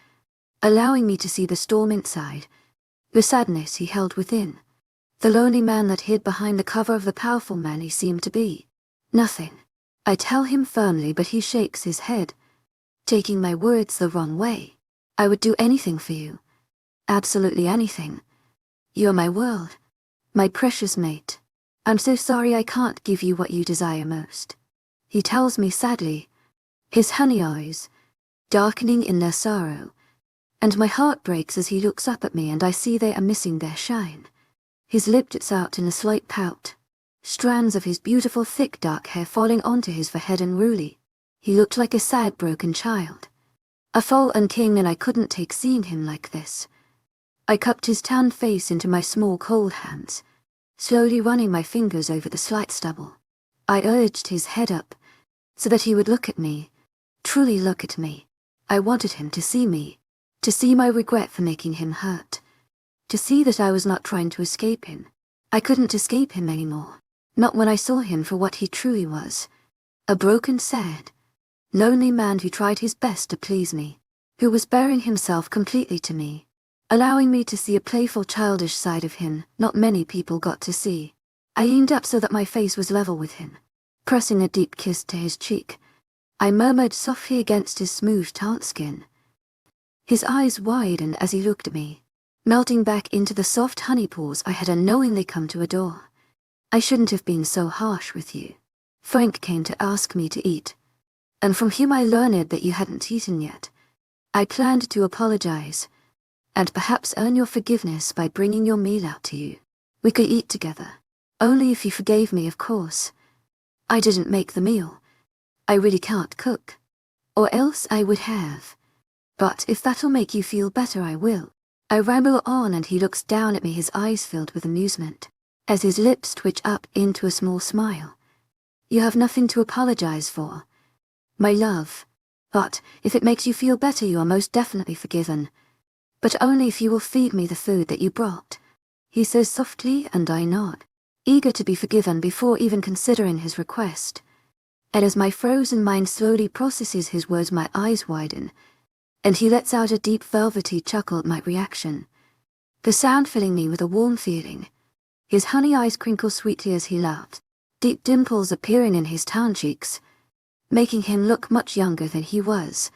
allowing me to see the storm inside, the sadness he held within, the lonely man that hid behind the cover of the powerful man he seemed to be. Nothing, I tell him firmly, but he shakes his head, taking my words the wrong way. I would do anything for you. Absolutely anything. You're my world, my precious mate. I'm so sorry I can't give you what you desire most. He tells me sadly, his honey eyes darkening in their sorrow, and my heart breaks as he looks up at me, and I see they are missing their shine. His lip jets out in a slight pout, strands of his beautiful thick dark hair falling onto his forehead unruly. He looked like a sad broken child, a fallen king, and I couldn't take seeing him like this. I cupped his tanned face into my small cold hands, slowly running my fingers over the slight stubble. I urged his head up, so that he would look at me, truly look at me. I wanted him to see me, to see my regret for making him hurt, to see that I was not trying to escape him. I couldn't escape him anymore, not when I saw him for what he truly was, a broken, sad, lonely man who tried his best to please me, who was bearing himself completely to me, allowing me to see a playful, childish side of him not many people got to see. I leaned up so that my face was level with him, pressing a deep kiss to his cheek. I murmured softly against his smooth, tart skin, His eyes widened as he looked at me, melting back into the soft honey pools I had unknowingly come to adore. I shouldn't have been so harsh with you. Frank came to ask me to eat, and from him I learned that you hadn't eaten yet. I planned to apologize, and perhaps earn your forgiveness by bringing your meal out to you. We could eat together, only if you forgave me, of course. I didn't make the meal. I really can't cook, or else I would have. But if that'll make you feel better, I will. I ramble on and he looks down at me, his eyes filled with amusement, as his lips twitch up into a small smile. You have nothing to apologize for, my love. But if it makes you feel better, you are most definitely forgiven. But only if you will feed me the food that you brought, he says softly, and I nod, eager to be forgiven before even considering his request. And as my frozen mind slowly processes his words, my eyes widen, and he lets out a deep velvety chuckle at my reaction, the sound filling me with a warm feeling. His honey eyes crinkle sweetly as he laughs, deep dimples appearing in his tan cheeks, making him look much younger than he was.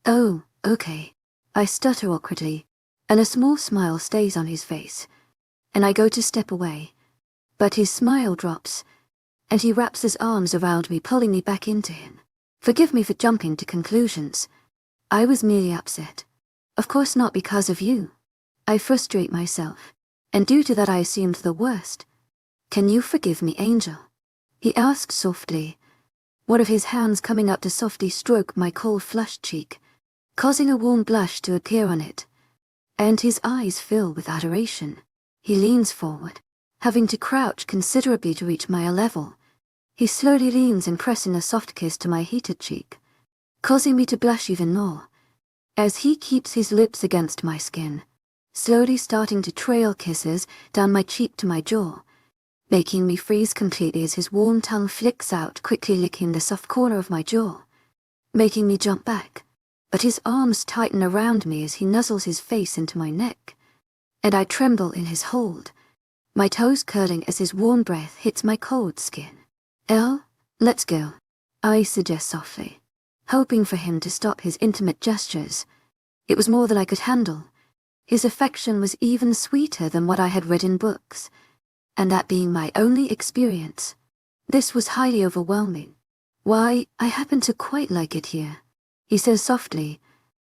Oh, okay. I stutter awkwardly, and a small smile stays on his face, and I go to step away. But his smile drops, and he wraps his arms around me, pulling me back into him. Forgive me for jumping to conclusions. I was merely upset. Of course not because of you. I frustrate myself, and due to that I assumed the worst. Can you forgive me, Angel? He asked softly, one of his hands coming up to softly stroke my cold flushed cheek, causing a warm blush to appear on it, and his eyes fill with adoration. He leans forward, having to crouch considerably to reach my level. He slowly leans and pressing a soft kiss to my heated cheek, causing me to blush even more, as he keeps his lips against my skin, slowly starting to trail kisses down my cheek to my jaw, making me freeze completely as his warm tongue flicks out, quickly licking the soft corner of my jaw, making me jump back. But his arms tighten around me as he nuzzles his face into my neck, and I tremble in his hold, my toes curling as his warm breath hits my cold skin. Let's go, I suggest softly, hoping for him to stop his intimate gestures. It was more than I could handle. His affection was even sweeter than what I had read in books, and that being my only experience, this was highly overwhelming. Why, I happen to quite like it here, he says softly,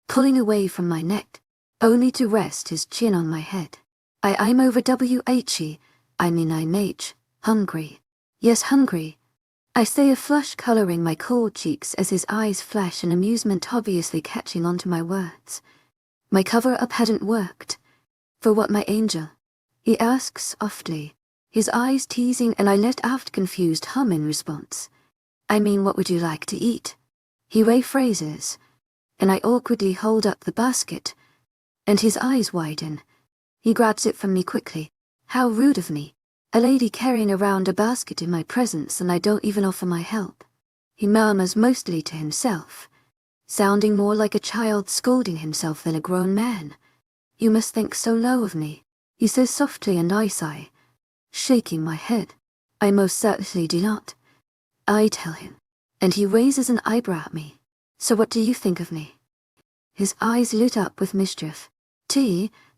pulling away from my neck, only to rest his chin on my head. I'm over hungry. Yes, hungry. I say, a flush coloring my cold cheeks as his eyes flash in amusement, obviously catching onto my words. My cover-up hadn't worked. For what, my angel? He asks softly, his eyes teasing, and I let out confused hum in response. I mean, what would you like to eat? He rephrases, and I awkwardly hold up the basket, and his eyes widen. He grabs it from me quickly. How rude of me. A lady carrying around a basket in my presence, and I don't even offer my help. He murmurs mostly to himself, sounding more like a child scolding himself than a grown man. You must think so low of me, he says softly, and I sigh, shaking my head. I most certainly do not, I tell him, and he raises an eyebrow at me. So what do you think of me? His eyes lit up with mischief.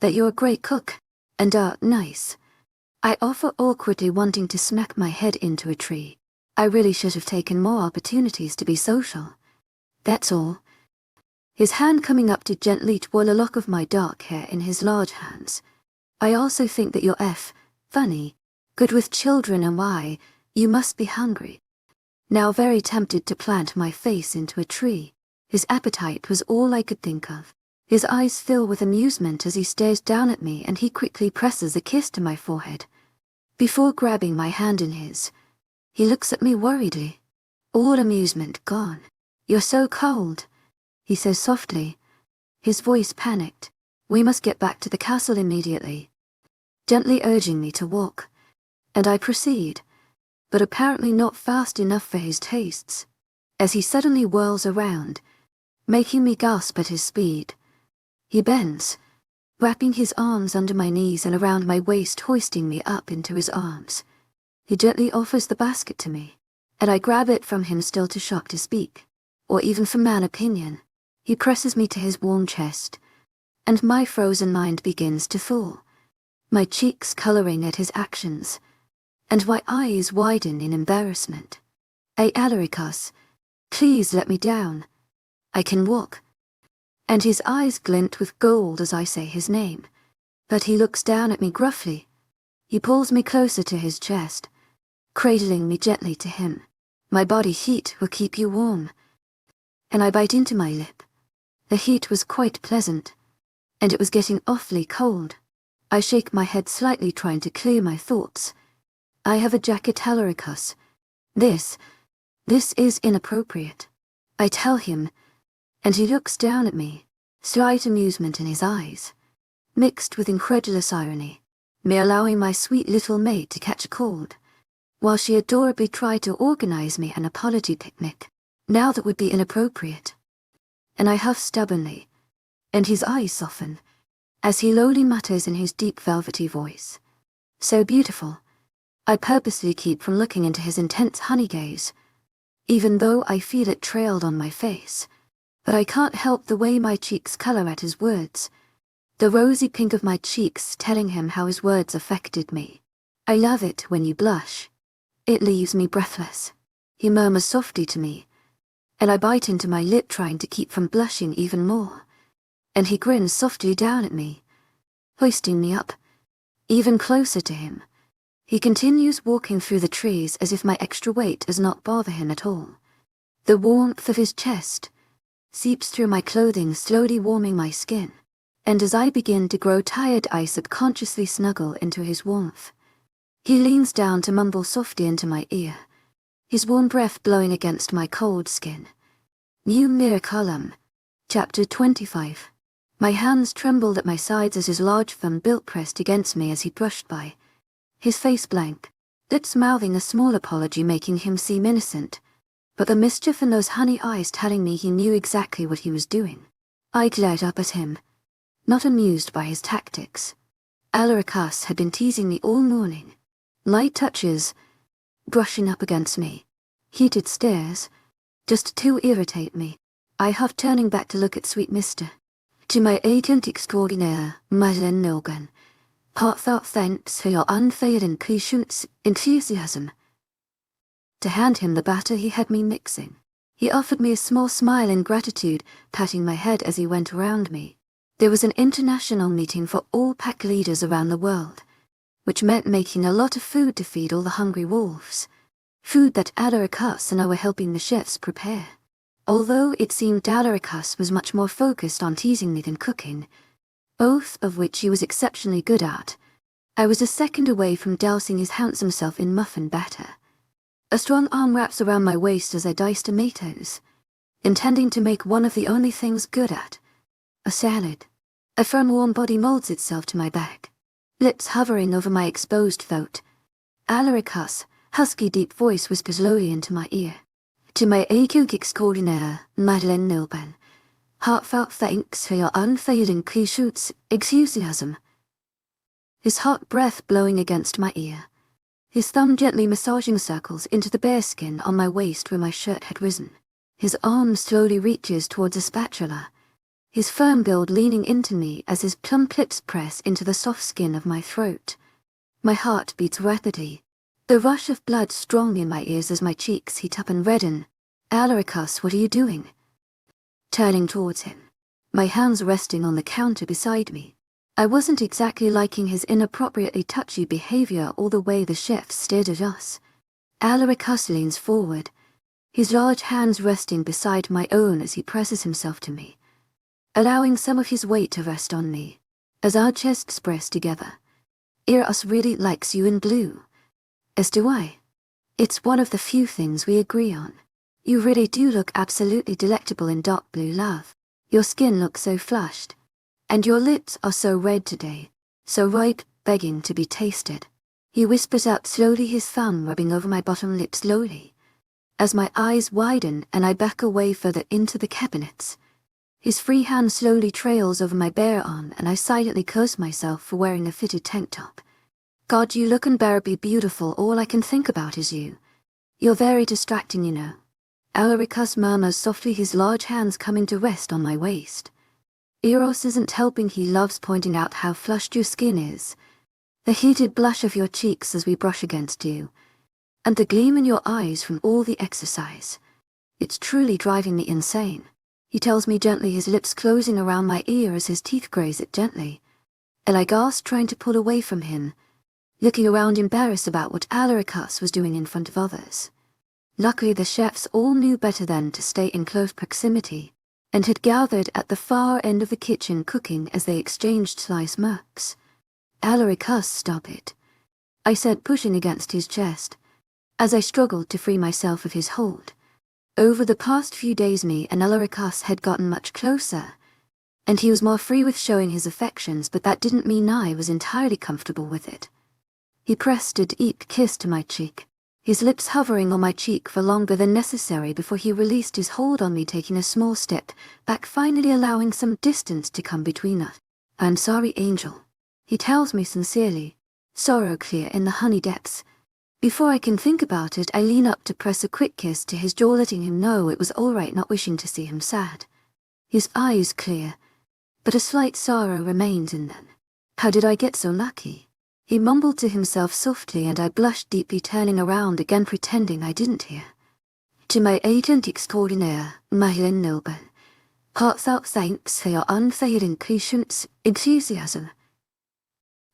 That you're a great cook, and nice. I offer awkwardly, wanting to smack my head into a tree. I really should have taken more opportunities to be social. That's all. His hand coming up to gently twirl a lock of my dark hair in his large hands. I also think that you're funny, good with children, and why, you must be hungry. Now very tempted to plant my face into a tree. His appetite was all I could think of. His eyes fill with amusement as he stares down at me, and he quickly presses a kiss to my forehead. Before grabbing my hand in his, he looks at me worriedly. All amusement gone. You're so cold, he says softly, his voice panicked. We must get back to the castle immediately, gently urging me to walk, and I proceed, but apparently not fast enough for his tastes, as he suddenly whirls around, making me gasp at his speed. He bends, wrapping his arms under my knees and around my waist, hoisting me up into his arms. He gently offers the basket to me, and I grab it from him, still too shocked to speak, or even for man opinion. He presses me to his warm chest, and my frozen mind begins to thaw, my cheeks coloring at his actions, and my eyes widen in embarrassment. Alaricus, please let me down. I can walk. And his eyes glint with gold as I say his name, but he looks down at me gruffly. He pulls me closer to his chest, cradling me gently to him. My body heat will keep you warm. And I bite into my lip. The heat was quite pleasant, and it was getting awfully cold. I shake my head slightly, trying to clear my thoughts. I have a jacket, Alaricus. This is inappropriate. I tell him, and he looks down at me, slight amusement in his eyes, mixed with incredulous irony, me allowing my sweet little maid to catch a cold, while she adorably tried to organize me an apology picnic. Now that would be inappropriate. And I huff stubbornly, and his eyes soften, as he lowly mutters in his deep velvety voice, "So beautiful." I purposely keep from looking into his intense honey gaze, even though I feel it trailed on my face, but I can't help the way my cheeks color at his words, the rosy pink of my cheeks telling him how his words affected me. "I love it when you blush. It leaves me breathless," he murmurs softly to me, and I bite into my lip trying to keep from blushing even more, and he grins softly down at me, hoisting me up, even closer to him. He continues walking through the trees as if my extra weight does not bother him at all. The warmth of his chest seeps through my clothing, slowly warming my skin, and as I begin to grow tired, I subconsciously snuggle into his warmth. He leans down to mumble softly into my ear, his warm breath blowing against my cold skin. New Miracleum, Chapter 25. My hands trembled at my sides as his large thumb built pressed against me as he brushed by, his face blank, lips mouthing a small apology, making him seem innocent, but the mischief in those honey eyes telling me he knew exactly what he was doing. I glared up at him, not amused by his tactics. Alaricus had been teasing me all morning. Light touches, brushing up against me, heated stares, just to irritate me. I huffed, turning back to look at sweet Mr. To my agent extraordinaire, Madeleine Nogan, heartfelt thanks for your unfailing patience, enthusiasm. To hand him the batter he had me mixing, he offered me a small smile in gratitude, patting my head as he went around me. There was an international meeting for all pack leaders around the world, which meant making a lot of food to feed all the hungry wolves, food that Alaricus and I were helping the chefs prepare. Although it seemed Alaricus was much more focused on teasing me than cooking, both of which he was exceptionally good at, I was a second away from dousing his handsome self in muffin batter. A strong arm wraps around my waist as I dice tomatoes, intending to make one of the only things good at, a salad. A firm warm body molds itself to my back, lips hovering over my exposed throat. Alaricus' husky deep voice whispers lowly into my ear. To my agent extraordinaire, Madeleine Nogan, heartfelt thanks for your unfailing patience, enthusiasm. His hot breath blowing against my ear, his thumb gently massaging circles into the bearskin on my waist where my shirt had risen. His arm slowly reaches towards a spatula, his firm build leaning into me as his plump lips press into the soft skin of my throat. My heart beats rapidly, the rush of blood strong in my ears as my cheeks heat up and redden. "Alaricus, what are you doing?" Turning towards him, my hands resting on the counter beside me. I wasn't exactly liking his inappropriately touchy behavior or the way the chef stared at us. Alaricus leans forward, his large hands resting beside my own as he presses himself to me, allowing some of his weight to rest on me. As our chests press together, Eros really likes you in blue. As do I. It's one of the few things we agree on. You really do look absolutely delectable in dark blue, love. Your skin looks so flushed, and your lips are so red today, so ripe, begging to be tasted. He whispers out slowly, his thumb rubbing over my bottom lip slowly, as my eyes widen and I back away further into the cabinets. His free hand slowly trails over my bare arm and I silently curse myself for wearing a fitted tank top. God, you look unbearably beautiful. All I can think about is you. You're very distracting, you know. Alaricus murmurs softly, his large hands coming to rest on my waist. Eros isn't helping. He loves pointing out how flushed your skin is, the heated blush of your cheeks as we brush against you, and the gleam in your eyes from all the exercise. It's truly driving me insane. He tells me gently, his lips closing around my ear as his teeth graze it gently. And I gasp, trying to pull away from him, looking around embarrassed about what Alaricus was doing in front of others. Luckily the chefs all knew better than to stay in close proximity, and had gathered at the far end of the kitchen cooking as they exchanged sly smirks. "Alaricus, stop it," I said, pushing against his chest, as I struggled to free myself of his hold. Over the past few days me and Alaricus had gotten much closer, and he was more free with showing his affections, but that didn't mean I was entirely comfortable with it. He pressed a deep kiss to my cheek, his lips hovering on my cheek for longer than necessary before he released his hold on me, taking a small step back, finally allowing some distance to come between us. "I'm sorry, Angel," he tells me sincerely, sorrow clear in the honey depths. Before I can think about it, I lean up to press a quick kiss to his jaw, letting him know it was all right, not wishing to see him sad. His eyes clear, but a slight sorrow remains in them. "How did I get so lucky?" he mumbled to himself softly, and I blushed deeply, turning around again, pretending I didn't hear. "To my agent extraordinaire, Madeline Noble, heartfelt thanks for your unfailing patience, enthusiasm.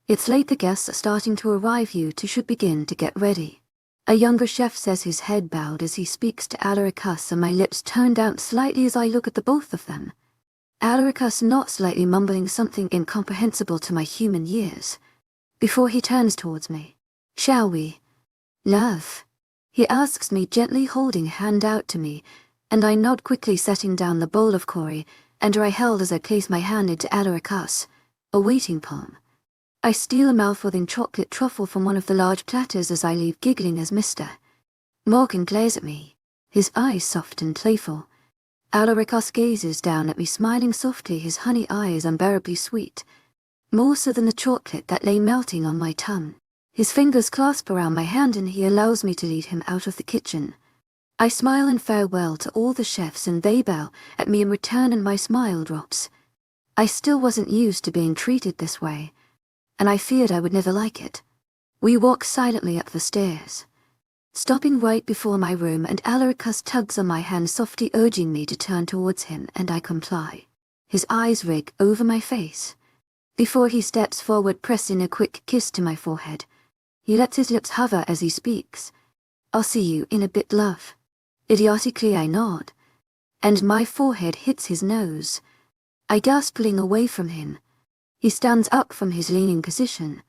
It's late, the guests are starting to arrive. You two should begin to get ready." A younger chef says, his head bowed as he speaks to Alaricus, and my lips turn down slightly as I look at the both of them. Alaricus not slightly mumbling something incomprehensible to my human ears, before he turns towards me. "Shall we, love?" he asks me, gently holding a hand out to me, and I nod quickly, setting down the bowl of curry, and I held as I place my hand into Alaricus, a waiting palm. I steal a mouthful in chocolate truffle from one of the large platters as I leave, giggling as Mr. Morgan glares at me, his eyes soft and playful. Alaricus gazes down at me, smiling softly, his honey eyes unbearably sweet, more so than the chocolate that lay melting on my tongue. His fingers clasp around my hand, and he allows me to lead him out of the kitchen. I smile in farewell to all the chefs, and they bow at me in return, and my smile drops. I still wasn't used to being treated this way, and I feared I would never like it. We walk silently up the stairs, stopping right before my room, and Alaricus tugs on my hand, softly urging me to turn towards him, and I comply. His eyes rig over my face, before he steps forward, pressing a quick kiss to my forehead. He lets his lips hover as he speaks. "I'll see you in a bit, love." Idiotically I nod, and my forehead hits his nose. I gasp, pulling away from him. He stands up from his leaning position,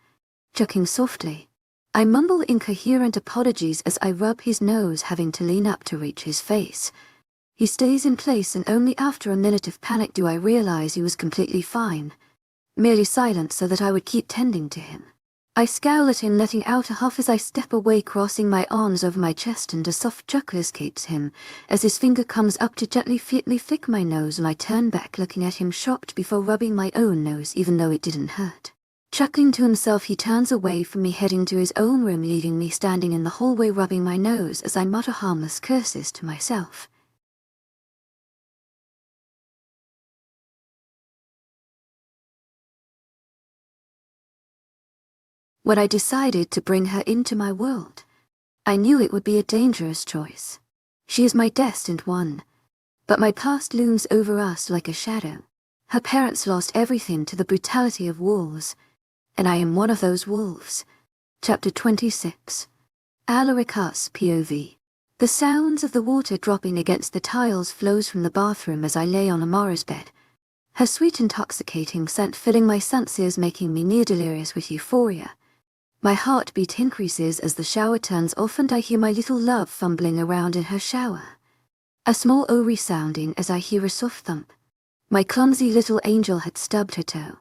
chuckling softly. I mumble incoherent apologies as I rub his nose, having to lean up to reach his face. He stays in place, and only after a minute of panic do I realize he was completely fine, merely silent so that I would keep tending to him. I scowl at him, letting out a huff as I step away, crossing my arms over my chest, and a soft chuckle escapes him as his finger comes up to gently flick my nose, and I turn back, looking at him shocked before rubbing my own nose, even though it didn't hurt. Chuckling to himself, he turns away from me, heading to his own room, leaving me standing in the hallway rubbing my nose as I mutter harmless curses to myself. When I decided to bring her into my world, I knew it would be a dangerous choice. She is my destined one, but my past looms over us like a shadow. Her parents lost everything to the brutality of wolves, and I am one of those wolves. Chapter 26. Alaricus POV. The sounds of the water dropping against the tiles flows from the bathroom as I lay on Amara's bed, her sweet intoxicating scent filling my senses, making me near delirious with euphoria. My heartbeat increases as the shower turns off, and I hear my little love fumbling around in her shower. A small "oh" resounding as I hear a soft thump. My clumsy little angel had stubbed her toe.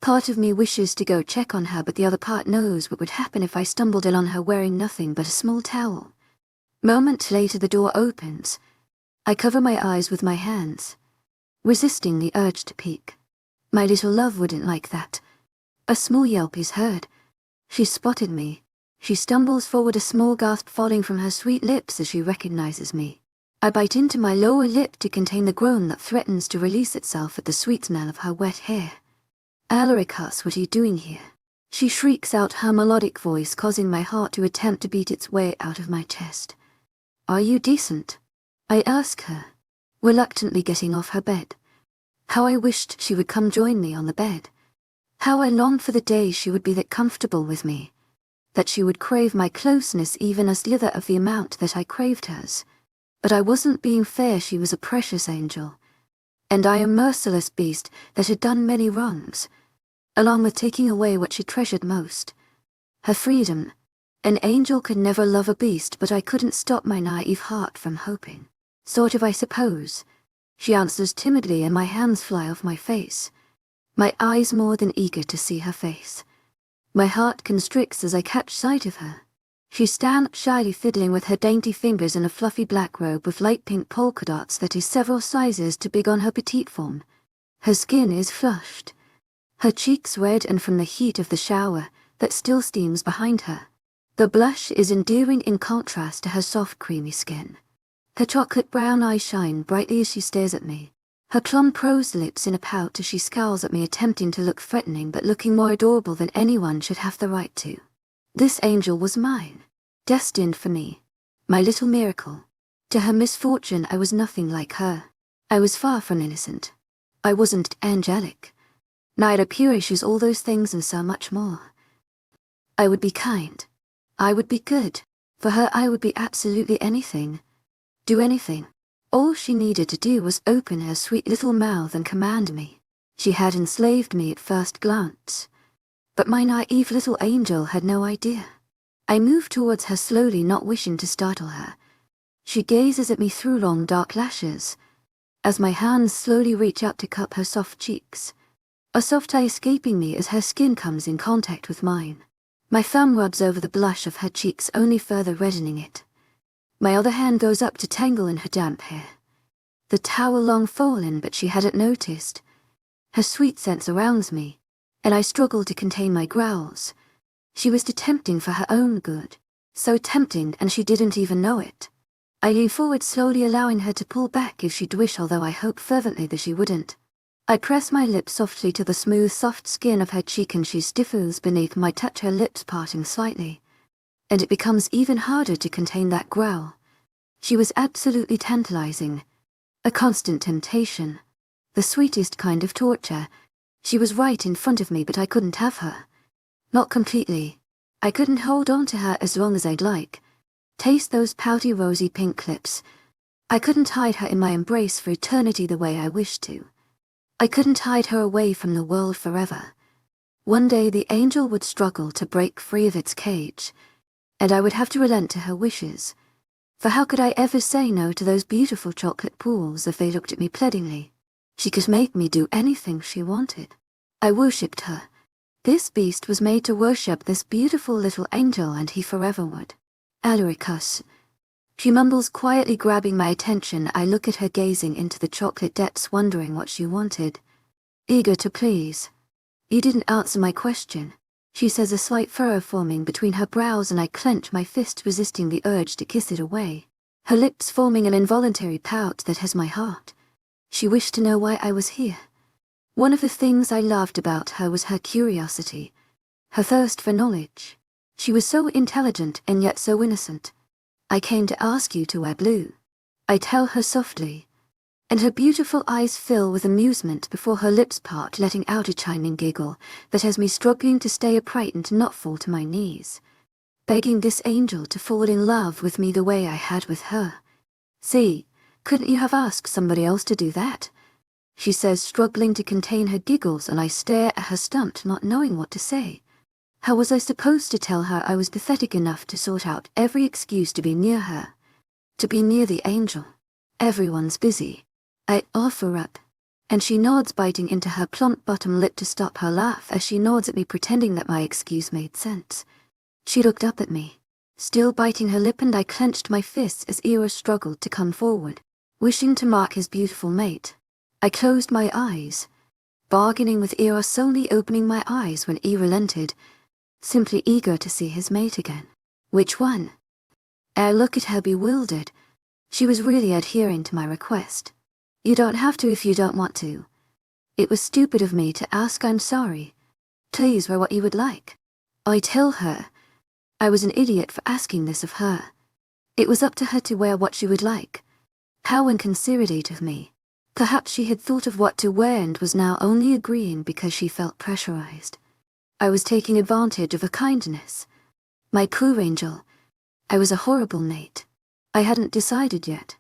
Part of me wishes to go check on her, but the other part knows what would happen if I stumbled in on her wearing nothing but a small towel. Moment later the door opens. I cover my eyes with my hands, resisting the urge to peek. My little love wouldn't like that. A small yelp is heard. She spotted me. She stumbles forward, a small gasp falling from her sweet lips as she recognizes me. I bite into my lower lip to contain the groan that threatens to release itself at the sweet smell of her wet hair. "Alaricus, what are you doing here?" She shrieks out, her melodic voice causing my heart to attempt to beat its way out of my chest. "Are you decent?" I ask her, reluctantly getting off her bed. How I wished she would come join me on the bed. How I longed for the day she would be that comfortable with me, that she would crave my closeness even a slither of the amount that I craved hers. But I wasn't being fair, she was a precious angel, and I a merciless beast that had done many wrongs, along with taking away what she treasured most, her freedom. An angel could never love a beast, but I couldn't stop my naive heart from hoping. "Sort of, I suppose," she answers timidly, and my hands fly off my face, my eyes more than eager to see her face. My heart constricts as I catch sight of her. She stands shyly fiddling with her dainty fingers in a fluffy black robe with light pink polka dots that is several sizes too big on her petite form. Her skin is flushed, her cheeks red and from the heat of the shower that still steams behind her. The blush is endearing in contrast to her soft creamy skin. Her chocolate brown eyes shine brightly as she stares at me, her plum-prosed lips in a pout as she scowls at me, attempting to look threatening but looking more adorable than anyone should have the right to. This angel was mine, destined for me, my little miracle. To her misfortune, I was nothing like her. I was far from innocent. I wasn't angelic. Neither pure, she's all those things and so much more. I would be kind. I would be good. For her I would be absolutely anything. Do anything. All she needed to do was open her sweet little mouth and command me. She had enslaved me at first glance, but my naive little angel had no idea. I moved towards her slowly, not wishing to startle her. She gazes at me through long dark lashes, as my hands slowly reach out to cup her soft cheeks, a soft eye escaping me as her skin comes in contact with mine. My thumb rubs over the blush of her cheeks, only further reddening it. My other hand goes up to tangle in her damp hair. The towel long fallen, but she hadn't noticed. Her sweet scent surrounds me, and I struggle to contain my growls. She was too tempting for her own good, so tempting and she didn't even know it. I lean forward slowly, allowing her to pull back if she'd wish, although I hope fervently that she wouldn't. I press my lips softly to the smooth, soft skin of her cheek, and she stiffens beneath my touch, her lips parting slightly, and it becomes even harder to contain that growl. She was absolutely tantalizing, a constant temptation, the sweetest kind of torture. She was right in front of me, but I couldn't have her. Not completely. I couldn't hold on to her as long as I'd like. Taste those pouty rosy pink lips. I couldn't hide her in my embrace for eternity the way I wished to. I couldn't hide her away from the world forever. One day the angel would struggle to break free of its cage, and I would have to relent to her wishes. For how could I ever say no to those beautiful chocolate pools if they looked at me pleadingly? She could make me do anything she wanted. I worshipped her. This beast was made to worship this beautiful little angel, and he forever would. "Alaricus," she mumbles quietly, grabbing my attention. I look at her, gazing into the chocolate depths, wondering what she wanted. Eager to please. "You didn't answer my question," she says, a slight furrow forming between her brows, and I clench my fist, resisting the urge to kiss it away, her lips forming an involuntary pout that has my heart. She wished to know why I was here. One of the things I loved about her was her curiosity, her thirst for knowledge. She was so intelligent and yet so innocent. "I came to ask you to wear blue," I tell her softly, and her beautiful eyes fill with amusement before her lips part, letting out a chiming giggle that has me struggling to stay upright and to not fall to my knees, begging this angel to fall in love with me the way I had with her. "See, couldn't you have asked somebody else to do that?" she says, struggling to contain her giggles, and I stare at her, stumped, not knowing what to say. How was I supposed to tell her I was pathetic enough to sort out every excuse to be near her, to be near the angel? Everyone's busy. I offer up, and she nods, biting into her plump bottom lip to stop her laugh as she nods at me, pretending that my excuse made sense. She looked up at me, still biting her lip, and I clenched my fists as Eros struggled to come forward, wishing to mark his beautiful mate. I closed my eyes, bargaining with Eros, only opening my eyes when he relented, simply eager to see his mate again. "Which one?" I look at her, bewildered, She was really adhering to my request. You don't have to if you don't want to. It was stupid of me to ask. I'm sorry. Please wear what you would like. I tell her. I was an idiot for asking this of her. It was up to her to wear what she would like. How inconsiderate of me. Perhaps she had thought of what to wear and was now only agreeing because she felt pressurized. I was taking advantage of her kindness. My poor angel. I was a horrible mate. I hadn't decided yet.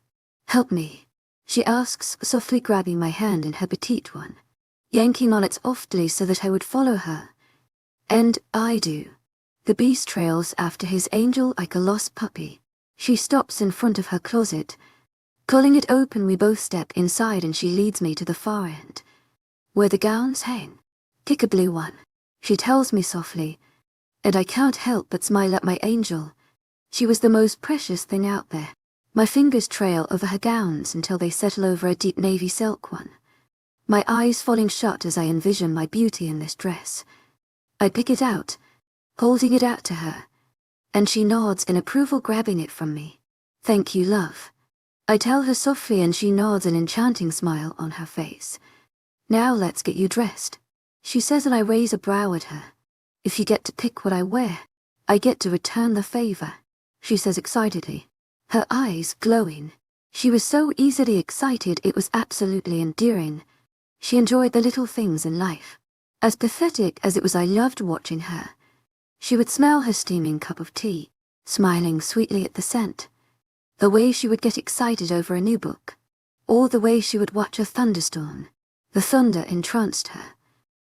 Help me, she asks, softly grabbing my hand in her petite one, yanking on it softly so that I would follow her. And I do. The beast trails after his angel like a lost puppy. She stops in front of her closet. Pulling it open, we both step inside and she leads me to the far end, where the gowns hang. Pick a blue one, she tells me softly, and I can't help but smile at my angel. She was the most precious thing out there. My fingers trail over her gowns until they settle over a deep navy silk one, my eyes falling shut as I envision my beauty in this dress. I pick it out, holding it out to her, and she nods in approval, grabbing it from me. Thank you, love. I tell her softly and she nods, an enchanting smile on her face. Now let's get you dressed, she says, and I raise a brow at her. If you get to pick what I wear, I get to return the favor, she says excitedly, her eyes glowing. She was so easily excited it was absolutely endearing. She enjoyed the little things in life. As pathetic as it was, I loved watching her. She would smell her steaming cup of tea, smiling sweetly at the scent. The way she would get excited over a new book, or the way she would watch a thunderstorm. The thunder entranced her.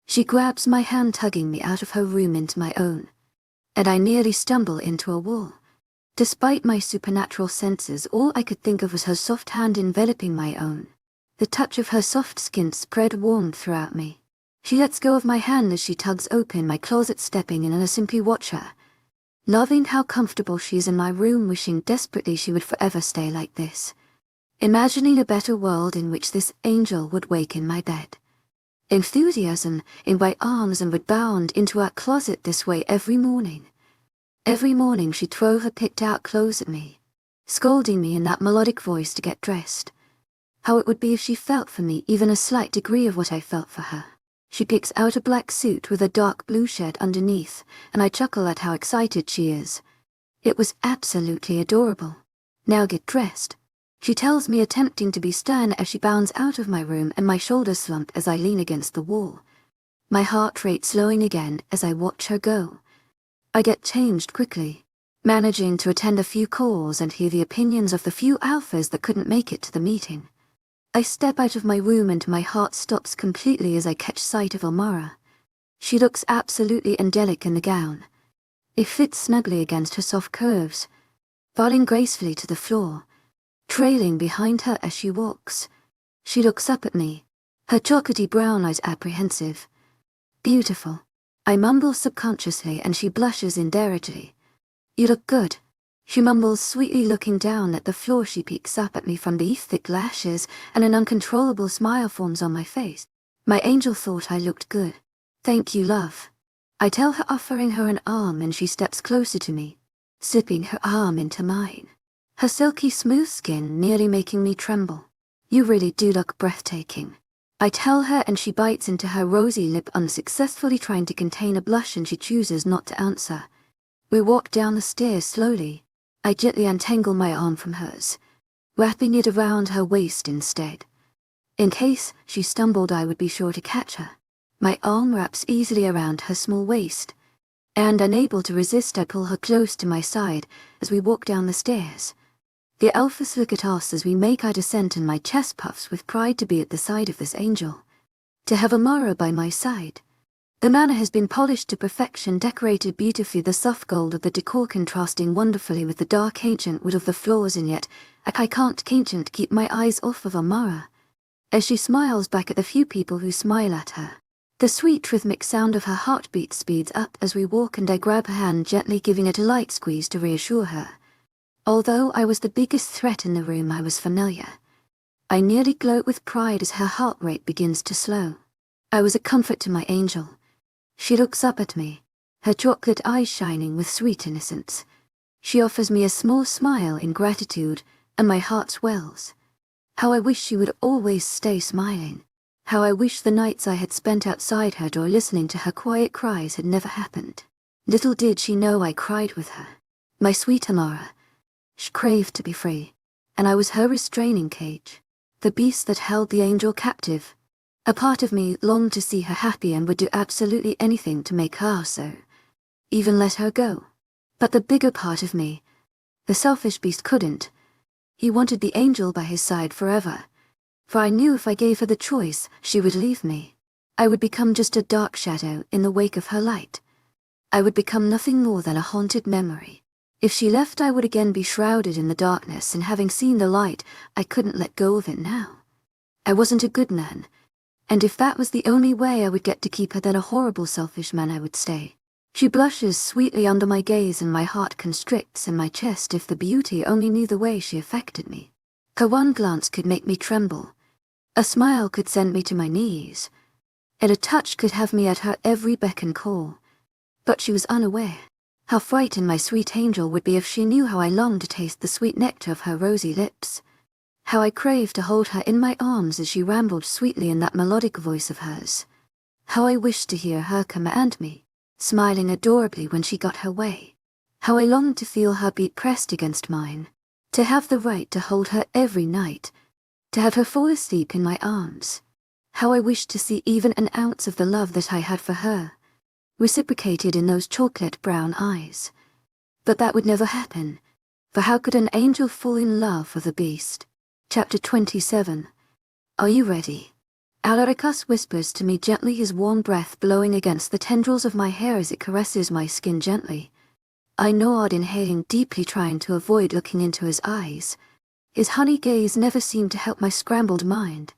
She grabs my hand, tugging me out of her room into my own, and I nearly stumble into a wall. Despite my supernatural senses, all I could think of was her soft hand enveloping my own. The touch of her soft skin spread warmth throughout me. She lets go of my hand as she tugs open my closet, stepping in, and I simply watch her, loving how comfortable she is in my room, wishing desperately she would forever stay like this, imagining a better world in which this angel would wake in my bed. Enthusiasm in my arms, and would bound into our closet this way every morning. Every morning she'd throw her picked-out clothes at me, scolding me in that melodic voice to get dressed. How it would be if she felt for me even a slight degree of what I felt for her. She picks out a black suit with a dark blue shed underneath, and I chuckle at how excited she is. It was absolutely adorable. Now get dressed, she tells me, attempting to be stern as she bounds out of my room, and my shoulders slump as I lean against the wall, my heart rate slowing again as I watch her go. I get changed quickly, managing to attend a few calls and hear the opinions of the few alphas that couldn't make it to the meeting. I step out of my room and my heart stops completely as I catch sight of Omara. She looks absolutely angelic in the gown. It fits snugly against her soft curves, falling gracefully to the floor, trailing behind her as she walks. She looks up at me, her chocolatey brown eyes apprehensive. Beautiful, I mumble subconsciously, and she blushes indirectly. You look good, she mumbles sweetly, looking down at the floor. She peeks up at me from beneath thick lashes, and an uncontrollable smile forms on my face. My angel thought I looked good. Thank you, love, I tell her, offering her an arm, and she steps closer to me, slipping her arm into mine, her silky smooth skin nearly making me tremble. You really do look breathtaking, I tell her, and she bites into her rosy lip, unsuccessfully trying to contain a blush, and she chooses not to answer. We walk down the stairs slowly. I gently untangle my arm from hers, wrapping it around her waist instead. In case she stumbled, I would be sure to catch her. My arm wraps easily around her small waist, and unable to resist, I pull her close to my side as we walk down the stairs. The alphas look at us as we make our descent, and my chest puffs with pride to be at the side of this angel, to have Omara by my side. The manor has been polished to perfection, decorated beautifully, the soft gold of the decor contrasting wonderfully with the dark ancient wood of the floors, and yet I can't keep my eyes off of Omara, as she smiles back at the few people who smile at her. The sweet rhythmic sound of her heartbeat speeds up as we walk, and I grab her hand, gently giving it a light squeeze to reassure her. Although I was the biggest threat in the room, I was familiar. I nearly gloat with pride as her heart rate begins to slow. I was a comfort to my angel. She looks up at me, her chocolate eyes shining with sweet innocence. She offers me a small smile in gratitude, and my heart swells. How I wish she would always stay smiling. How I wish the nights I had spent outside her door listening to her quiet cries had never happened. Little did she know I cried with her. My sweet Amara. She craved to be free, and I was her restraining cage, the beast that held the angel captive. A part of me longed to see her happy and would do absolutely anything to make her so, even let her go. But the bigger part of me, the selfish beast, couldn't. He wanted the angel by his side forever, for I knew if I gave her the choice, she would leave me. I would become just a dark shadow in the wake of her light. I would become nothing more than a haunted memory. If she left, I would again be shrouded in the darkness, and having seen the light, I couldn't let go of it now. I wasn't a good man, and if that was the only way I would get to keep her, then a horrible, selfish man I would stay. She blushes sweetly under my gaze, and my heart constricts in my chest. If the beauty only knew the way she affected me. Her one glance could make me tremble. A smile could send me to my knees, and a touch could have me at her every beck and call. But she was unaware. How frightened my sweet angel would be if she knew how I longed to taste the sweet nectar of her rosy lips. How I craved to hold her in my arms as she rambled sweetly in that melodic voice of hers. How I wished to hear her command me, smiling adorably when she got her way. How I longed to feel her beat pressed against mine, to have the right to hold her every night, to have her fall asleep in my arms. How I wished to see even an ounce of the love that I had for her reciprocated in those chocolate brown eyes. But that would never happen, for how could an angel fall in love with a beast? Chapter 27. Are you ready? Alaricus whispers to me gently, his warm breath blowing against the tendrils of my hair as it caresses my skin gently. I nod, inhaling deeply, trying to avoid looking into his eyes. His honey gaze never seemed to help my scrambled mind.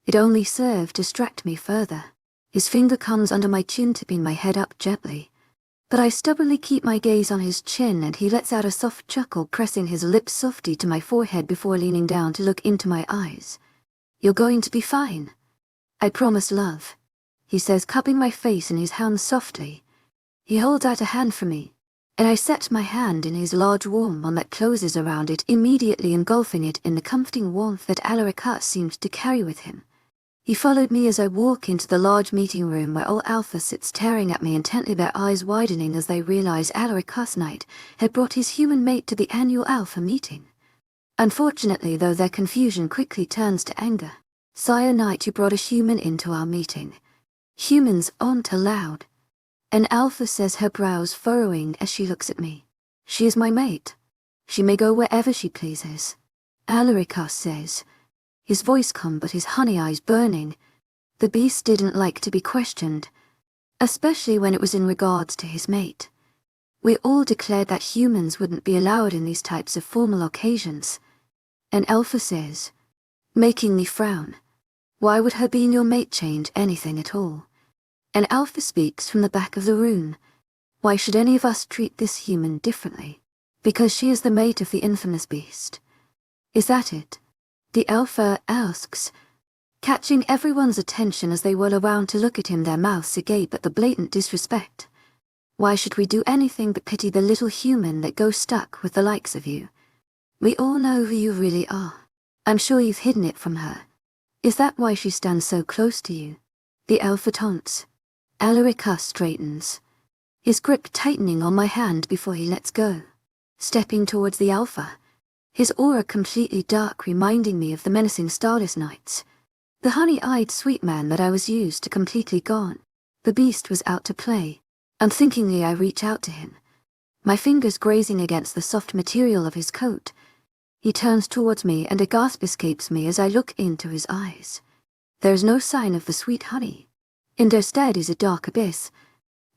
It only served to distract me further. His finger comes under my chin, tipping my head up gently. But I stubbornly keep my gaze on his chin, and he lets out a soft chuckle, pressing his lips softly to my forehead before leaning down to look into my eyes. You're going to be fine. I promise, love, he says, cupping my face in his hands softly. He holds out a hand for me, and I set my hand in his large warm one that closes around it, immediately engulfing it in the comforting warmth that Alaricus seemed to carry with him. He followed me as I walk into the large meeting room where all Alpha sits staring at me intently, their eyes widening as they realize Alaricus Knight had brought his human mate to the annual Alpha meeting. Unfortunately, though, their confusion quickly turns to anger. Sire Knight, you brought a human into our meeting. Humans aren't allowed. And Alpha says, her brows furrowing as she looks at me. She is my mate. She may go wherever she pleases. Alaricus says, his voice calm but his honey eyes burning. The beast didn't like to be questioned, especially when it was in regards to his mate. We all declared that humans wouldn't be allowed in these types of formal occasions. And Alpha says, making me frown, why would her being your mate change anything at all? And Alpha speaks from the back of the room. Why should any of us treat this human differently? Because she is the mate of the infamous beast. Is that it? The Alpha asks, catching everyone's attention as they whirl around to look at him, their mouths agape at the blatant disrespect. Why should we do anything but pity the little human that goes stuck with the likes of you? We all know who you really are. I'm sure you've hidden it from her. Is that why she stands so close to you? The Alpha taunts. Alaricus straightens, his grip tightening on my hand before he lets go. Stepping towards the Alpha, his aura completely dark, reminding me of the menacing starless nights. The honey-eyed sweet man that I was used to completely gone. The beast was out to play. Unthinkingly I reach out to him, my fingers grazing against the soft material of his coat. He turns towards me and a gasp escapes me as I look into his eyes. There is no sign of the sweet honey. In their stead is a dark abyss,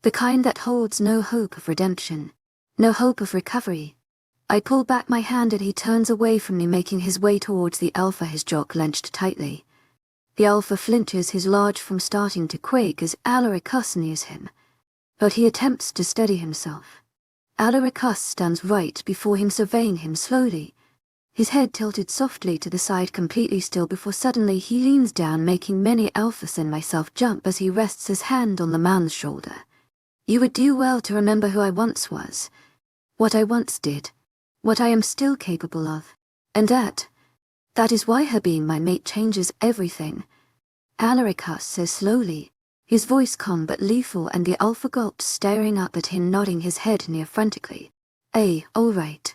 the kind that holds no hope of redemption, no hope of recovery. I pull back my hand and he turns away from me, making his way towards the Alpha, his jaw clenched tightly. The Alpha flinches, his large form starting to quake as Alaricus nears him, but he attempts to steady himself. Alaricus stands right before him, surveying him slowly, his head tilted softly to the side, completely still, before suddenly he leans down, making many Alphas and myself jump as he rests his hand on the man's shoulder. You would do well to remember who I once was, what I once did, what I am still capable of. And that is why her being my mate changes everything. Alaricus says slowly, his voice calm but lethal, and the alpha gulped, staring up at him, nodding his head near frantically. All right.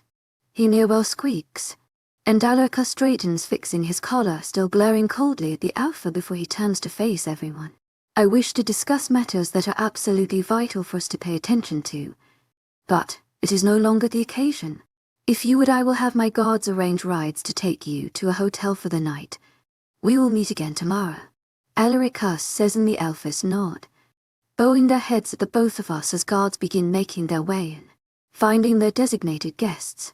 He near well squeaks. And Alaricus straightens, fixing his collar, still glaring coldly at the alpha before he turns to face everyone. I wish to discuss matters that are absolutely vital for us to pay attention to. But it is no longer the occasion. If you would, I will have my guards arrange rides to take you to a hotel for the night. We will meet again tomorrow. Alaricus says, and the alphas nod, bowing their heads at the both of us as guards begin making their way in. Finding their designated guests,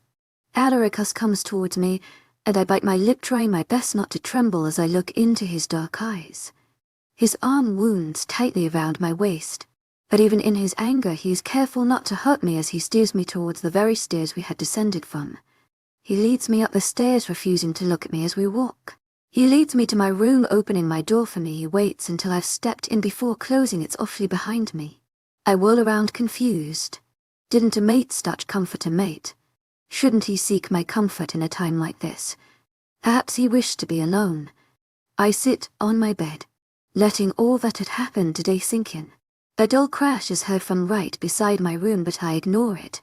Alaricus comes towards me, and I bite my lip, trying my best not to tremble as I look into his dark eyes. His arm wounds tightly around my waist, but even in his anger he is careful not to hurt me as he steers me towards the very stairs we had descended from. He leads me up the stairs, refusing to look at me as we walk. He leads me to my room, opening my door for me. He waits until I've stepped in before closing it softly behind me. I whirl around confused. Didn't a mate's touch comfort a mate? Shouldn't he seek my comfort in a time like this? Perhaps he wished to be alone. I sit on my bed, letting all that had happened today sink in. A dull crash is heard from right beside my room, but I ignore it.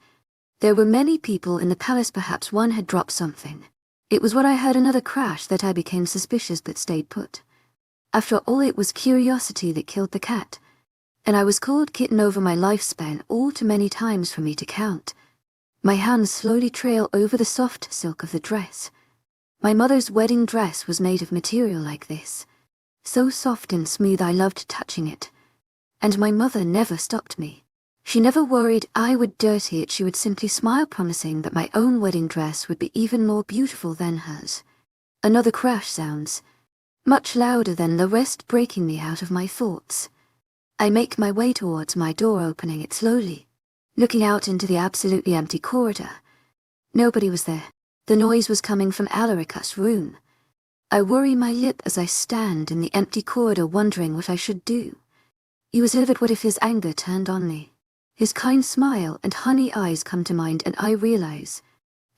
There were many people in the palace, perhaps one had dropped something. It was when I heard another crash that I became suspicious but stayed put. After all, it was curiosity that killed the cat, and I was called kitten over my lifespan, all too many times for me to count. My hands slowly trail over the soft silk of the dress. My mother's wedding dress was made of material like this, so soft and smooth I loved touching it. And my mother never stopped me. She never worried I would dirty it. She would simply smile, promising that my own wedding dress would be even more beautiful than hers. Another crash sounds, much louder than the rest, breaking me out of my thoughts. I make my way towards my door, opening it slowly, looking out into the absolutely empty corridor. Nobody was there. The noise was coming from Alaricus' room. I worry my lip as I stand in the empty corridor, wondering what I should do. He was livid. What if his anger turned on me? His kind smile and honey eyes come to mind, and I realize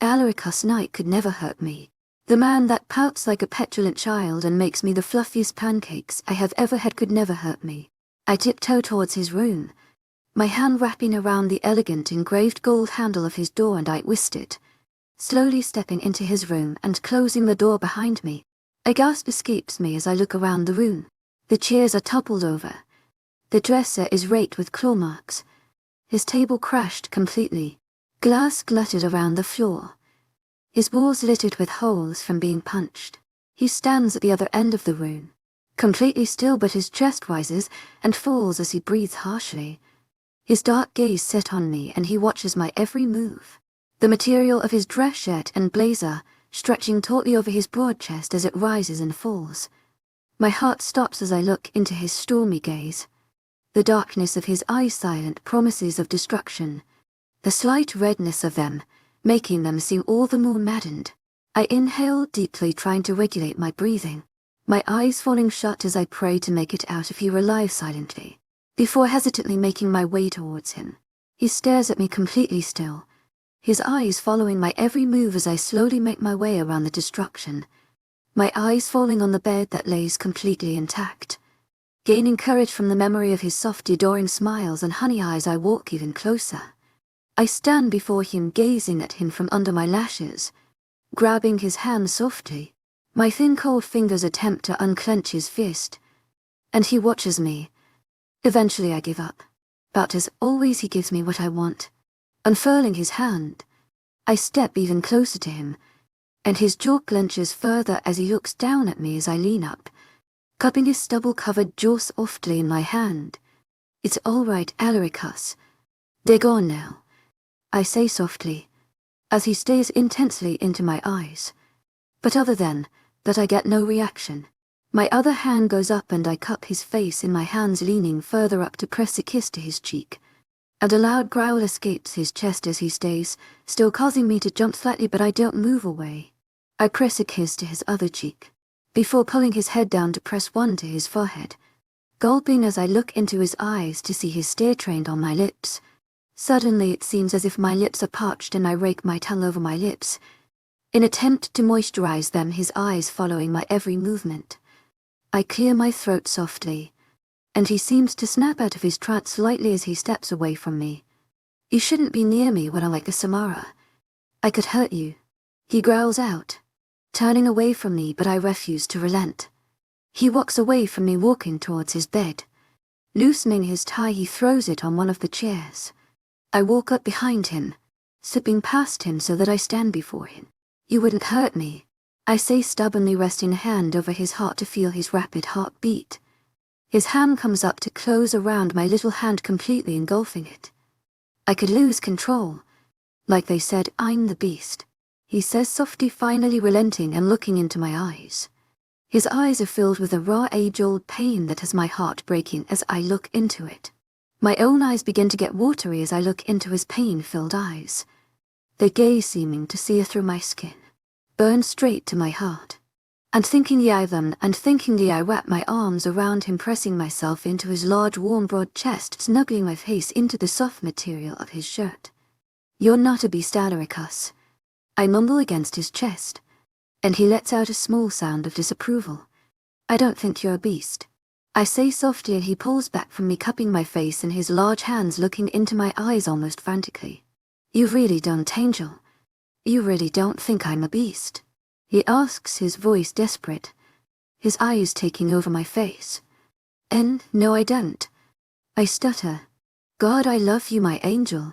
Alaricus Knight could never hurt me. The man that pouts like a petulant child and makes me the fluffiest pancakes I have ever had could never hurt me. I tiptoe towards his room, my hand wrapping around the elegant engraved gold handle of his door, and I twist it, slowly stepping into his room and closing the door behind me. A gasp escapes me as I look around the room. The chairs are toppled over. The dresser is raked with claw marks. His table crashed completely. Glass glutted around the floor. His walls littered with holes from being punched. He stands at the other end of the room, completely still, but his chest rises and falls as he breathes harshly. His dark gaze set on me, and he watches my every move. The material of his dress shirt and blazer stretching tautly over his broad chest as it rises and falls. My heart stops as I look into his stormy gaze. The darkness of his eyes, silent promises of destruction. The slight redness of them, making them seem all the more maddened. I inhale deeply, trying to regulate my breathing, my eyes falling shut as I pray to make it out if he were alive silently, before hesitantly making my way towards him. He stares at me completely still, his eyes following my every move as I slowly make my way around the destruction, my eyes falling on the bed that lays completely intact. Gaining courage from the memory of his soft, adoring smiles and honey eyes, I walk even closer. I stand before him, gazing at him from under my lashes, grabbing his hand softly. My thin, cold fingers attempt to unclench his fist, and he watches me. Eventually I give up, but as always he gives me what I want. Unfurling his hand, I step even closer to him, and his jaw clenches further as he looks down at me as I lean up, cupping his stubble-covered jaw softly in my hand. It's all right, Alaricus. They're gone now, I say softly, as he stares intensely into my eyes. But other than that, I get no reaction. My other hand goes up and I cup his face in my hands, leaning further up to press a kiss to his cheek. And a loud growl escapes his chest as he stays, still causing me to jump slightly, but I don't move away. I press a kiss to his other cheek, before pulling his head down to press one to his forehead, gulping as I look into his eyes to see his stare trained on my lips. Suddenly it seems as if my lips are parched and I rake my tongue over my lips. in attempt to moisturize them, his eyes following my every movement. I clear my throat softly, and he seems to snap out of his trance slightly as he steps away from me. You shouldn't be near me when I'm like a Samara. I could hurt you. He growls out, turning away from me, but I refuse to relent. He walks away from me, walking towards his bed. Loosening his tie, he throws it on one of the chairs. I walk up behind him, slipping past him so that I stand before him. You wouldn't hurt me, I say stubbornly, resting a hand over his heart to feel his rapid heartbeat. His hand comes up to close around my little hand, completely engulfing it. I could lose control. Like they said, I'm the beast, he says softly, finally relenting and looking into my eyes. His eyes are filled with a raw, age-old pain that has my heart breaking as I look into it. My own eyes begin to get watery as I look into his pain-filled eyes, their gaze seeming to sear through my skin, burn straight to my heart. Unthinkingly I wrap my arms around him, pressing myself into his large, warm, broad chest, snuggling my face into the soft material of his shirt. You're not a beast, Alaricus, I mumble against his chest, and he lets out a small sound of disapproval. I don't think you're a beast, I say softly, and he pulls back from me, cupping my face in his large hands, looking into my eyes almost frantically. You really don't, Angel? You really don't think I'm a beast? He asks, his voice desperate, his eyes taking over my face. No, I don't, I stutter. God, I love you, my angel.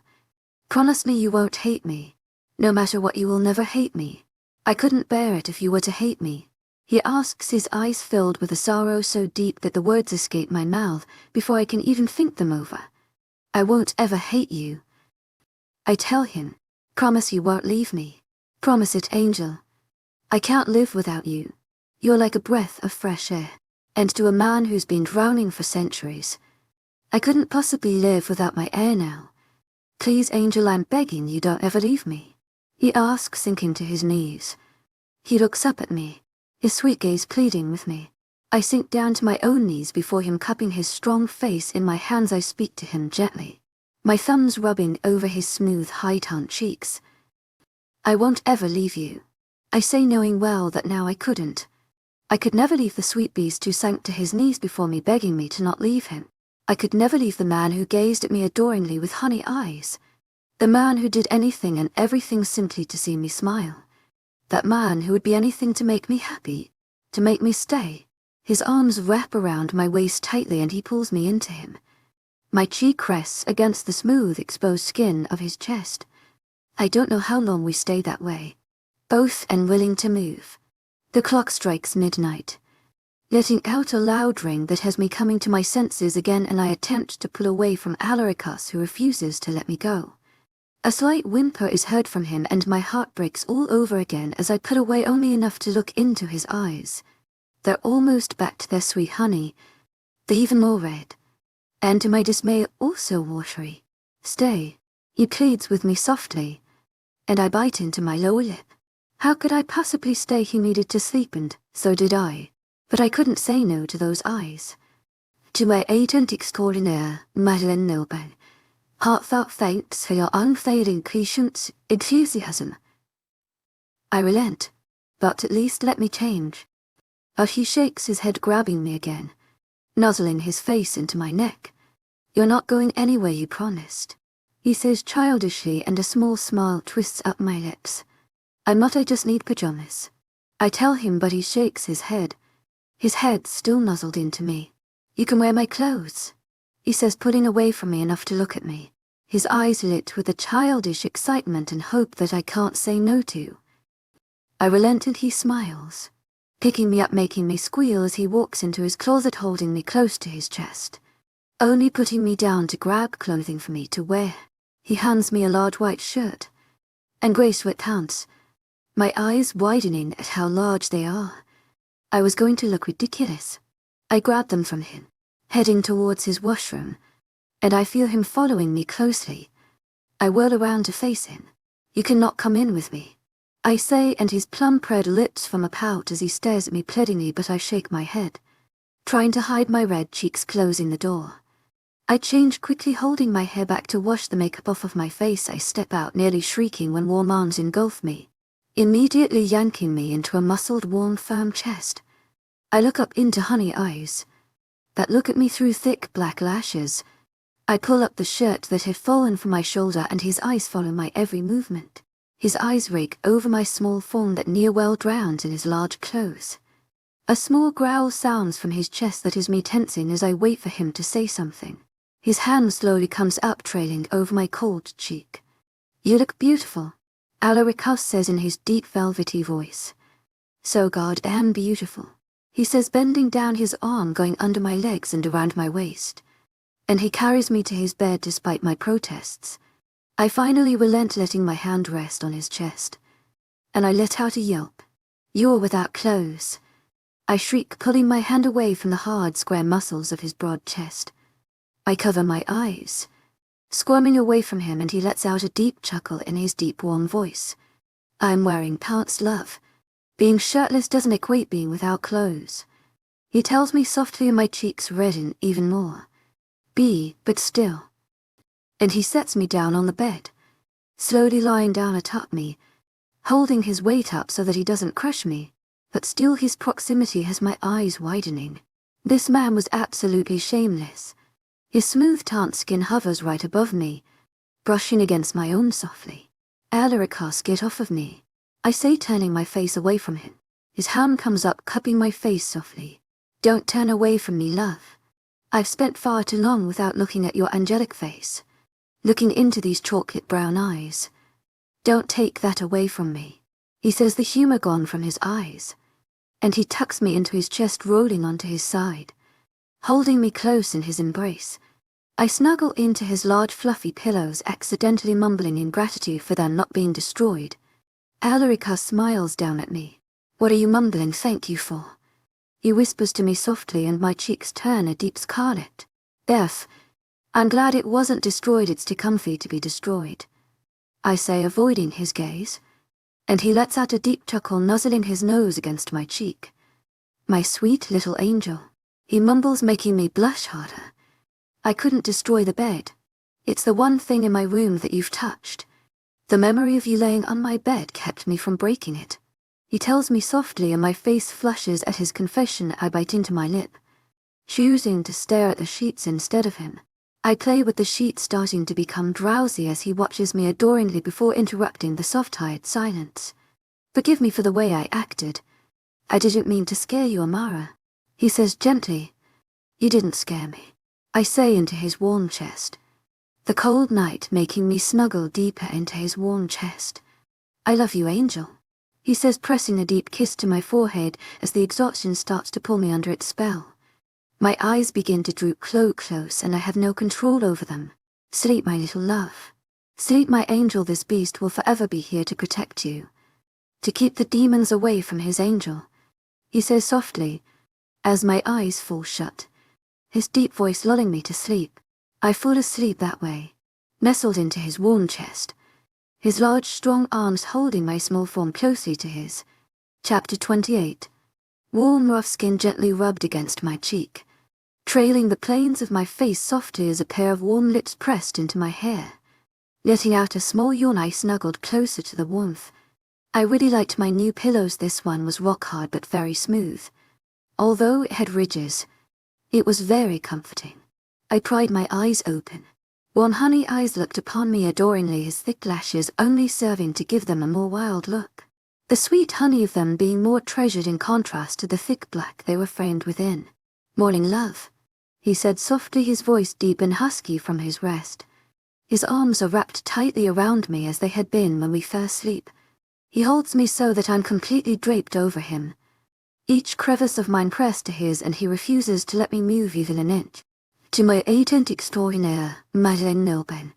Promise me you won't hate me. No matter what, you will never hate me. I couldn't bear it if you were to hate me, he asks, his eyes filled with a sorrow so deep that the words escape my mouth before I can even think them over. I won't ever hate you, I tell him. Promise you won't leave me. Promise it, Angel. I can't live without you. You're like a breath of fresh air. And to a man who's been drowning for centuries, I couldn't possibly live without my air now. Please, Angel, I'm begging you, don't ever leave me, he asks, sinking to his knees. He looks up at me, his sweet gaze pleading with me. I sink down to my own knees before him, cupping his strong face in my hands. I speak to him gently, my thumbs rubbing over his smooth, high-toned cheeks. I won't ever leave you, I say, knowing well that now I couldn't. I could never leave the sweet beast who sank to his knees before me, begging me to not leave him. I could never leave the man who gazed at me adoringly with honey eyes. The man who did anything and everything simply to see me smile. That man who would be anything to make me happy, to make me stay. His arms wrap around my waist tightly and he pulls me into him. My cheek rests against the smooth, exposed skin of his chest. I don't know how long we stay that way, both unwilling to move. The clock strikes midnight, letting out a loud ring that has me coming to my senses again, and I attempt to pull away from Alaricus, who refuses to let me go. A slight whimper is heard from him and my heart breaks all over again as I pull away only enough to look into his eyes. They're almost back to their sweet honey, they're even more red, and to my dismay also watery. Stay, he pleads with me softly, and I bite into my lower lip. How could I possibly stay? He needed to sleep, and so did I. But I couldn't say no to those eyes. To my agent extraordinaire, Madeleine Noble, heartfelt thanks for your unfailing patience, enthusiasm. I relent, but at least let me change. But he shakes his head, grabbing me again, nuzzling his face into my neck. You're not going anywhere, you promised, he says childishly, and a small smile twists up my lips. I'm not, I just need pajamas, I tell him, but he shakes his head still nuzzled into me. You can wear my clothes, he says, pulling away from me enough to look at me, his eyes lit with a childish excitement and hope that I can't say no to. I relent and he smiles, picking me up, making me squeal as he walks into his closet, holding me close to his chest, only putting me down to grab clothing for me to wear. He hands me a large white shirt and grey sweatpants, my eyes widening at how large they are. I was going to look ridiculous. I grab them from him, heading towards his washroom, and I feel him following me closely. I whirl around to face him. You cannot come in with me, I say, and his plump red lips form a pout as he stares at me pleadingly, but I shake my head, trying to hide my red cheeks, closing the door. I change quickly, holding my hair back to wash the makeup off of my face. I step out, nearly shrieking when warm arms engulf me. immediately yanking me into a muscled, warm, firm chest. I look up into honey eyes that look at me through thick black lashes. I pull up the shirt that had fallen from my shoulder and his eyes follow my every movement. His eyes rake over my small form that near well drowns in his large clothes. A small growl sounds from his chest that is me tensing as I wait for him to say something. His hand slowly comes up, trailing over my cold cheek. "You look beautiful," Alaric says in his deep velvety voice. "So goddamn beautiful," he says, bending down, his arm going under my legs and around my waist. And he carries me to his bed despite my protests. I finally relent, letting my hand rest on his chest. And I let out a yelp. "You're without clothes," I shriek, pulling my hand away from the hard, square muscles of his broad chest. I cover my eyes, squirming away from him, and he lets out a deep chuckle in his deep, warm voice. "I'm wearing pants, love. Being shirtless doesn't equate being without clothes," he tells me softly, and my cheeks redden even more. But still." And he sets me down on the bed, slowly lying down atop me, holding his weight up so that he doesn't crush me, but still his proximity has my eyes widening. This man was absolutely shameless. His smooth taunt skin hovers right above me, brushing against my own softly. "Alaric, get off of me," I say, turning my face away from him. His hand comes up, cupping my face softly. "Don't turn away from me, love. I've spent far too long without looking at your angelic face, looking into these chocolate brown eyes. Don't take that away from me," he says, the humor gone from his eyes. And he tucks me into his chest, rolling onto his side, holding me close in his embrace. I snuggle into his large fluffy pillows, accidentally mumbling in gratitude for them not being destroyed. Alaric smiles down at me. "What are you mumbling thank you for?" he whispers to me softly, and my cheeks turn a deep scarlet. "I'm glad it wasn't destroyed. It's too comfy to be destroyed," I say, avoiding his gaze. And he lets out a deep chuckle, nuzzling his nose against my cheek. "My sweet little angel," he mumbles, making me blush harder. "I couldn't destroy the bed. It's the one thing in my room that you've touched. The memory of you laying on my bed kept me from breaking it," he tells me softly, and my face flushes at his confession. I bite into my lip, choosing to stare at the sheets instead of him. I play with the sheets, starting to become drowsy as he watches me adoringly before interrupting the soft-tired silence. "Forgive me for the way I acted. I didn't mean to scare you, Amara," he says gently. "You didn't scare me," I say into his warm chest, the cold night making me snuggle deeper into his warm chest. "I love you, angel," he says, pressing a deep kiss to my forehead as the exhaustion starts to pull me under its spell. My eyes begin to droop close, and I have no control over them. "Sleep, my little love. Sleep, my angel. This beast will forever be here to protect you, to keep the demons away from his angel," he says softly, as my eyes fall shut, his deep voice lulling me to sleep. I fall asleep that way, nestled into his warm chest, his large, strong arms holding my small form closely to his. Chapter 28. Warm, rough skin gently rubbed against my cheek, trailing the planes of my face softly as a pair of warm lips pressed into my hair. Letting out a small yawn, I snuggled closer to the warmth. I really liked my new pillows. This one was rock hard but very smooth. Although it had ridges, it was very comforting. I pried my eyes open. Warm honey eyes looked upon me adoringly, his thick lashes only serving to give them a more wild look. The sweet honey of them being more treasured in contrast to the thick black they were framed within. "Morning, love," he said softly, his voice deep and husky from his rest. His arms are wrapped tightly around me as they had been when we first sleep. He holds me so that I'm completely draped over him, each crevice of mine pressed to his, and he refuses to let me move even an inch. "To my agent extraordinaire, Madeleine Nilben,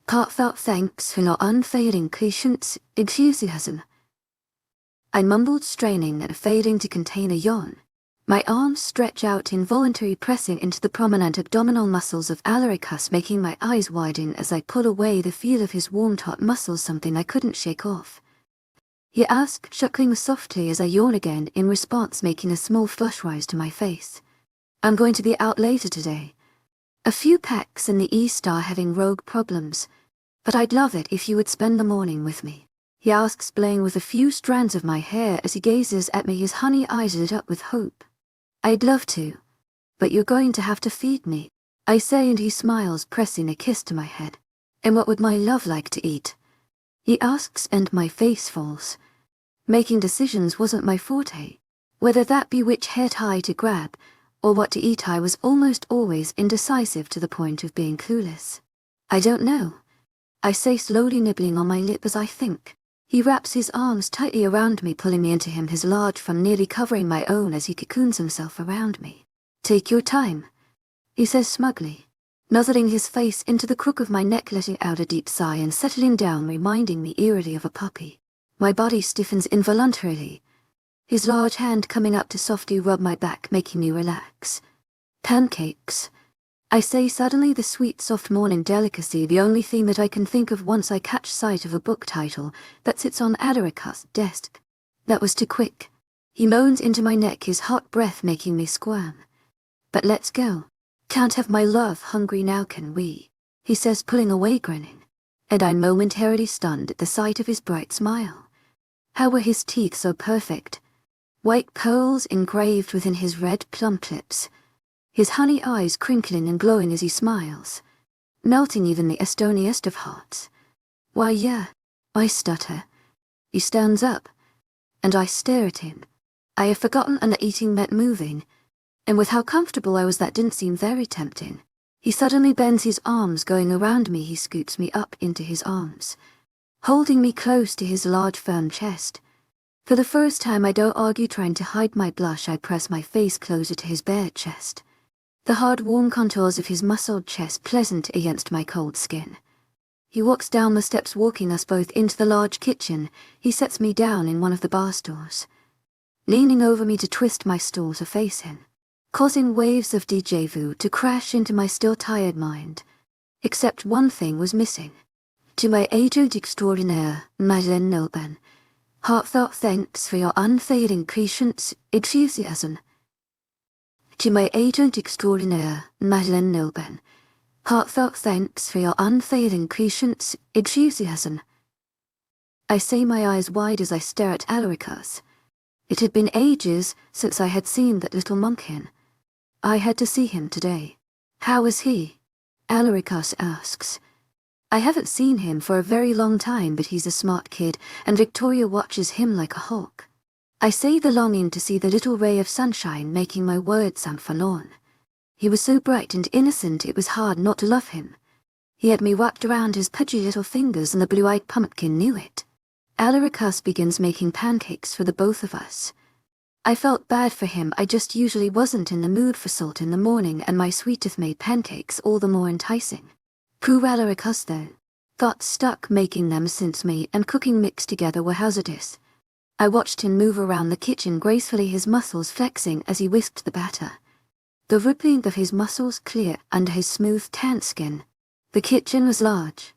heartfelt thanks for your unfailing patience, enthusiasm," I mumbled, straining and failing to contain a yawn. My arms stretch out, involuntarily pressing into the prominent abdominal muscles of Alaricus, making my eyes widen as I pull away the feel of his warm taut muscles, something I couldn't shake off. He asked, chuckling softly as I yawn again in response, making a small flush rise to my face. "I'm going to be out later today. A few packs in the East are having rogue problems, but I'd love it if you would spend the morning with me," he asks, playing with a few strands of my hair as he gazes at me, his honey eyes lit up with hope. I'd love to, but you're going to have to feed me, I say, and he smiles, pressing a kiss to my head. And what would my love like to eat? He asks, and my face falls. Making decisions wasn't my forte. Whether that be which hair tie to grab, or what to eat, I was almost always indecisive to the point of being clueless. I don't know, I say, slowly nibbling on my lip as I think. He wraps his arms tightly around me, pulling me into him, his large thumb nearly covering my own as he cocoons himself around me. Take your time, he says smugly, nuzzling his face into the crook of my neck, letting out a deep sigh and settling down, reminding me eerily of a puppy. My body stiffens involuntarily, his large hand coming up to softly rub my back, making me relax. Pancakes, I say suddenly, the sweet, soft morning delicacy, the only thing that I can think of once I catch sight of a book title that sits on Adrien's desk. That was too quick. He moans into my neck, his hot breath making me squirm. But let's go. Can't have my love hungry now, can we? He says, pulling away, grinning. And I'm momentarily stunned at the sight of his bright smile. How were his teeth so perfect? White pearls engraved within his red plump lips. His honey eyes crinkling and glowing as he smiles, melting even the stoniest of hearts. Why, yeah, I stutter. He stands up, and I stare at him. I have forgotten that eating meant moving, and with how comfortable I was, that didn't seem very tempting. He suddenly bends his arms, going around me. He scoots me up into his arms, holding me close to his large, firm chest. For the first time, I don't argue, trying to hide my blush. I press my face closer to his bare chest, the hard, warm contours of his muscled chest pleasant against my cold skin. He walks down the steps, walking us both into the large kitchen. He sets me down in one of the bar stools, leaning over me to twist my stool to face him, causing waves of déjà vu to crash into my still tired mind. Except one thing was missing. To my agent extraordinaire, Madeleine Nilben, heartfelt thanks for your unfailing patience, enthusiasm. To my agent extraordinaire, Madeleine Nilben, heartfelt thanks for your unfailing patience, enthusiasm. I say, my eyes wide as I stare at Alarica's. It had been ages since I had seen that little monkkin. I had to see him today. How is he? Alaricas asks. I haven't seen him for a very long time, but he's a smart kid, and Victoria watches him like a hawk. I say, the longing to see the little ray of sunshine making my words sound forlorn. He was so bright and innocent, it was hard not to love him. He had me wrapped around his pudgy little fingers, and the blue-eyed pumpkin knew it. Alaricas begins making pancakes for the both of us. I felt bad for him. I just usually wasn't in the mood for salt in the morning, and my sweeteth made pancakes all the more enticing. Poor Alaricas, though. Thoughts stuck making them, since me and cooking mixed together were hazardous. I watched him move around the kitchen gracefully, his muscles flexing as he whisked the batter, the rippling of his muscles clear under his smooth tanned skin. The kitchen was large,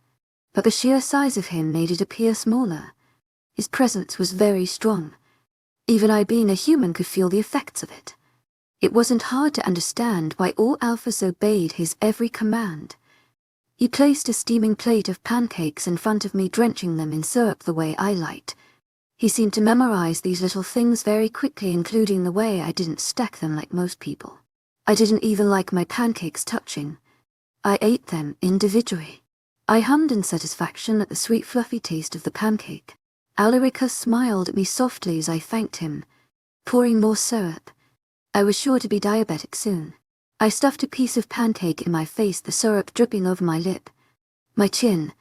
but the sheer size of him made it appear smaller. His presence was very strong. Even I, being a human, could feel the effects of it. It wasn't hard to understand why all alphas obeyed his every command. He placed a steaming plate of pancakes in front of me, drenching them in syrup the way I liked. He seemed to memorize these little things very quickly, including the way I didn't stack them like most people. I didn't even like my pancakes touching. I ate them individually. I hummed in satisfaction at the sweet fluffy taste of the pancake. Alarica smiled at me softly as I thanked him, pouring more syrup. I was sure to be diabetic soon. I stuffed a piece of pancake in my face, the syrup dripping over my lip, my chin,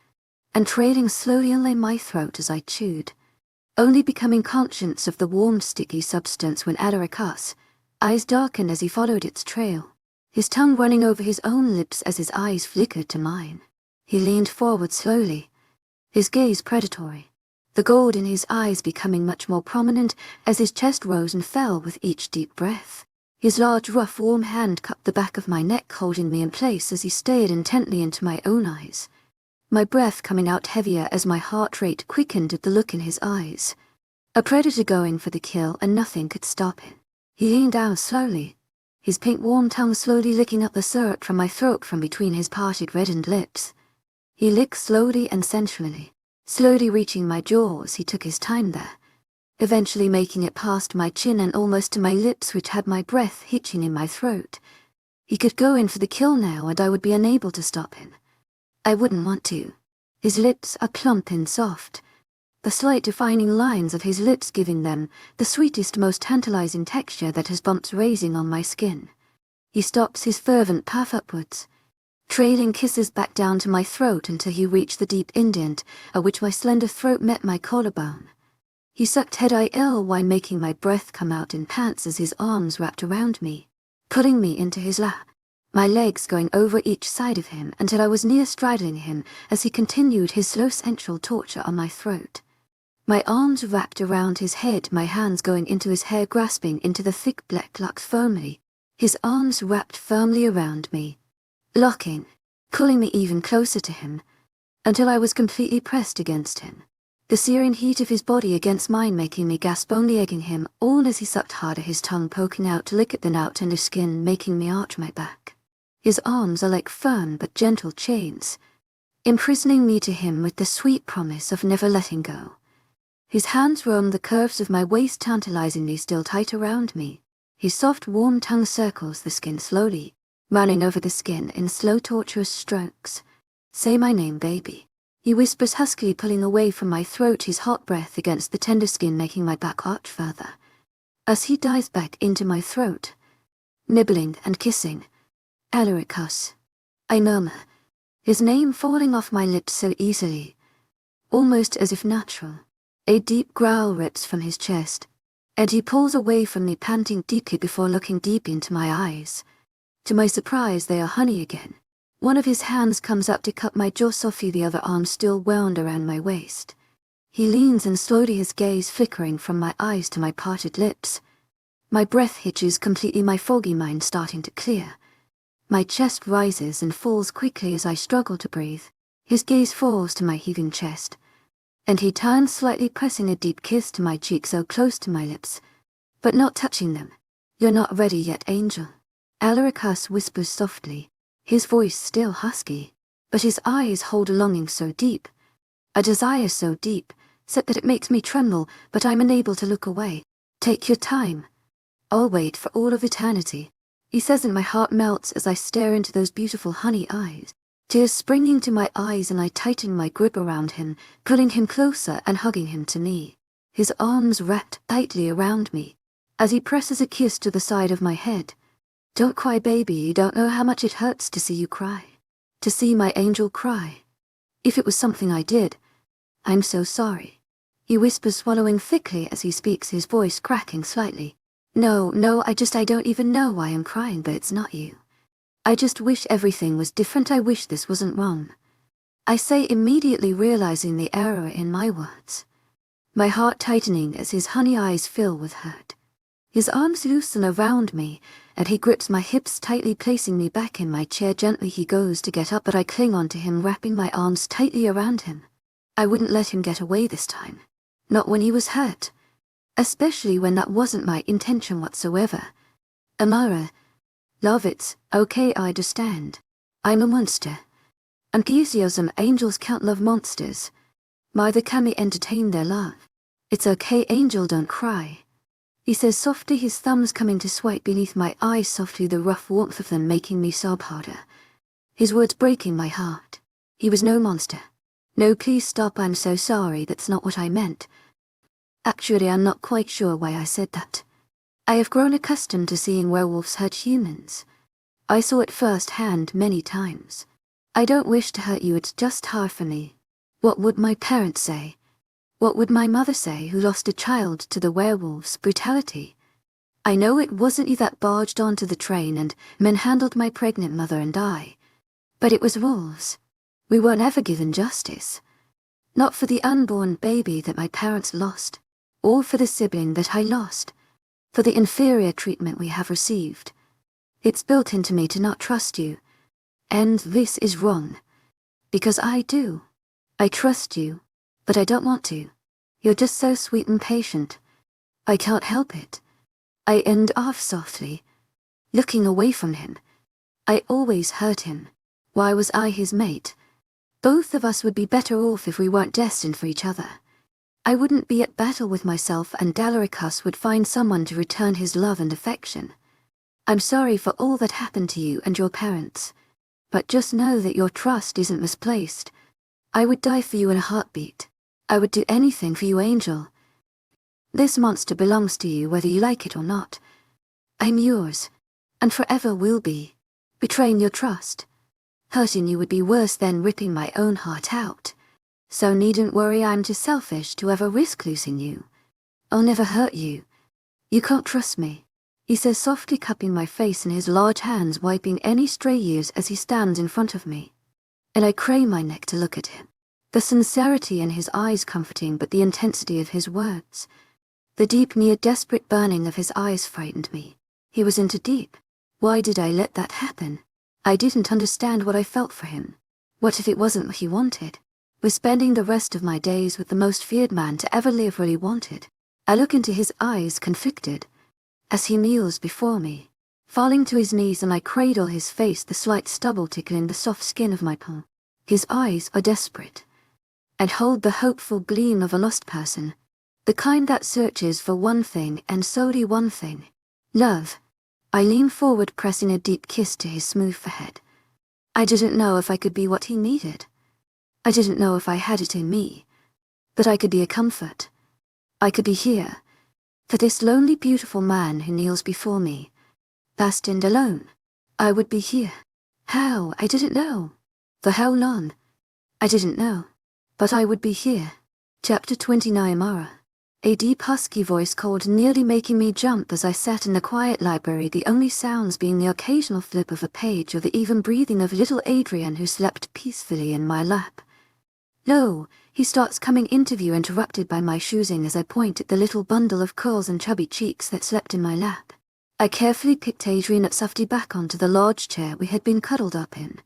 and trailing slowly along my throat as I chewed, only becoming conscious of the warm, sticky substance when Alarica's eyes darkened as he followed its trail, his tongue running over his own lips as his eyes flickered to mine. He leaned forward slowly, his gaze predatory, the gold in his eyes becoming much more prominent as his chest rose and fell with each deep breath. His large, rough, warm hand cupped the back of my neck, holding me in place as he stared intently into my own eyes, my breath coming out heavier as my heart rate quickened at the look in his eyes. A predator going for the kill, and nothing could stop him. He leaned down slowly, his pink warm tongue slowly licking up the syrup from my throat from between his parted reddened lips. He licked slowly and sensually, Slowly reaching my jaws, he took his time there, eventually making it past my chin and almost to my lips, which had my breath hitching in my throat. He could go in for the kill now, and I would be unable to stop him. I wouldn't want to. His lips are plump and soft, the slight defining lines of his lips giving them the sweetest, most tantalizing texture that has bumps raising on my skin. He stops his fervent path upwards, trailing kisses back down to my throat until he reached the deep indent at which my slender throat met my collarbone. He sucked head I ill while making my breath come out in pants as his arms wrapped around me, pulling me into his lap, my legs going over each side of him until I was near straddling him as he continued his slow sensual torture on my throat. My arms wrapped around his head, my hands going into his hair, grasping into the thick black locks firmly, his arms wrapped firmly around me, locking, pulling me even closer to him, until I was completely pressed against him. The searing heat of his body against mine making me gasp, only egging him all as he sucked harder, his tongue poking out to lick at the now tender skin, making me arch my back. His arms are like firm but gentle chains, imprisoning me to him with the sweet promise of never letting go. His hands roam the curves of my waist, tantalizingly still tight around me. His soft, warm tongue circles the skin slowly, running over the skin in slow, tortuous strokes. "Say my name, baby," he whispers huskily, pulling away from my throat, his hot breath against the tender skin making my back arch further. As he dives back into my throat, nibbling and kissing, "Alaricus," I murmur, his name falling off my lips so easily, almost as if natural. A deep growl rips from his chest, and he pulls away from me, panting deeply before looking deep into my eyes. To my surprise, they are honey again. One of his hands comes up to cut my jaw softly, the other arm still wound around my waist. He leans and slowly, his gaze flickering from my eyes to my parted lips. My breath hitches completely, my foggy mind starting to clear. My chest rises and falls quickly as I struggle to breathe. His gaze falls to my heaving chest, and he turns slightly, pressing a deep kiss to my cheek, so close to my lips, but not touching them. "You're not ready yet, Angel," Alaricus whispers softly, his voice still husky, but his eyes hold a longing so deep, a desire so deep, set that it makes me tremble, but I'm unable to look away. "Take your time. I'll wait for all of eternity," he says, and my heart melts as I stare into those beautiful honey eyes. Tears springing to my eyes, and I tighten my grip around him, pulling him closer and hugging him to me, his arms wrapped tightly around me, as he presses a kiss to the side of my head. "Don't cry, baby, you don't know how much it hurts to see you cry, to see my angel cry. If it was something I did, I'm so sorry," he whispers, swallowing thickly as he speaks, his voice cracking slightly. No, I don't even know why I'm crying, but it's not you. I just wish everything was different. I wish this wasn't wrong," I say, immediately realizing the error in my words, my heart tightening as his honey eyes fill with hurt. His arms loosen around me, and he grips my hips tightly, placing me back in my chair. Gently he goes to get up, but I cling onto him, wrapping my arms tightly around him. I wouldn't let him get away this time, not when he was hurt, especially when that wasn't my intention whatsoever. "Amara, love, it's okay, I understand. I'm a monster. Enthusiasm, angels can't love monsters. Neither can we entertain their love. It's okay, Angel, don't cry," he says softly, his thumbs coming to swipe beneath my eyes softly, the rough warmth of them making me sob harder. His words breaking my heart. He was no monster. "No, please stop, I'm so sorry, that's not what I meant. Actually, I'm not quite sure why I said that. I have grown accustomed to seeing werewolves hurt humans. I saw it firsthand many times. I don't wish to hurt you, it's just hard for me. What would my parents say? What would my mother say, who lost a child to the werewolves' brutality? I know it wasn't you that barged onto the train and manhandled my pregnant mother and I, but it was wolves. We weren't ever given justice. Not for the unborn baby that my parents lost, or for the sibling that I lost, for the inferior treatment we have received. It's built into me to not trust you, and this is wrong, because I do. I trust you, but I don't want to. You're just so sweet and patient. I can't help it." I end off softly, looking away from him. I always hurt him. Why was I his mate? Both of us would be better off if we weren't destined for each other. I wouldn't be at battle with myself, and Dalaricus would find someone to return his love and affection. I'm sorry for all that happened to you and your parents, but just know that your trust isn't misplaced. I would die for you in a heartbeat. I would do anything for you, Angel. This monster belongs to you whether you like it or not. I'm yours, and forever will be. Betraying your trust, hurting you would be worse than ripping my own heart out. So needn't worry, I'm too selfish to ever risk losing you. I'll never hurt you. You can't trust me, he says softly, cupping my face in his large hands, wiping any stray years as he stands in front of me. And I crane my neck to look at him. The sincerity in his eyes comforting, but the intensity of his words, the deep, near desperate burning of his eyes frightened me. He was into deep. Why did I let that happen? I didn't understand what I felt for him. What if it wasn't what he wanted? Was spending the rest of my days with the most feared man to ever live really wanted? I look into his eyes, conflicted, as he kneels before me, falling to his knees, and I cradle his face, the slight stubble tickling the soft skin of my palm. His eyes are desperate, and hold the hopeful gleam of a lost person, the kind that searches for one thing and solely one thing, love. I lean forward, pressing a deep kiss to his smooth forehead. I didn't know if I could be what he needed. I didn't know if I had it in me, but I could be a comfort. I could be here, for this lonely, beautiful man who kneels before me, vast and alone. I would be here. How? I didn't know. For how long? I didn't know. But I would be here. Chapter 29. Mara. A deep, husky voice called, nearly making me jump as I sat in the quiet library, the only sounds being the occasional flip of a page or the even breathing of little Adrien, who slept peacefully in my lap. No, he starts coming into view, interrupted by my choosing as I point at the little bundle of curls and chubby cheeks that slept in my lap. I carefully picked Adrien up softly back onto the large chair we had been cuddled up in.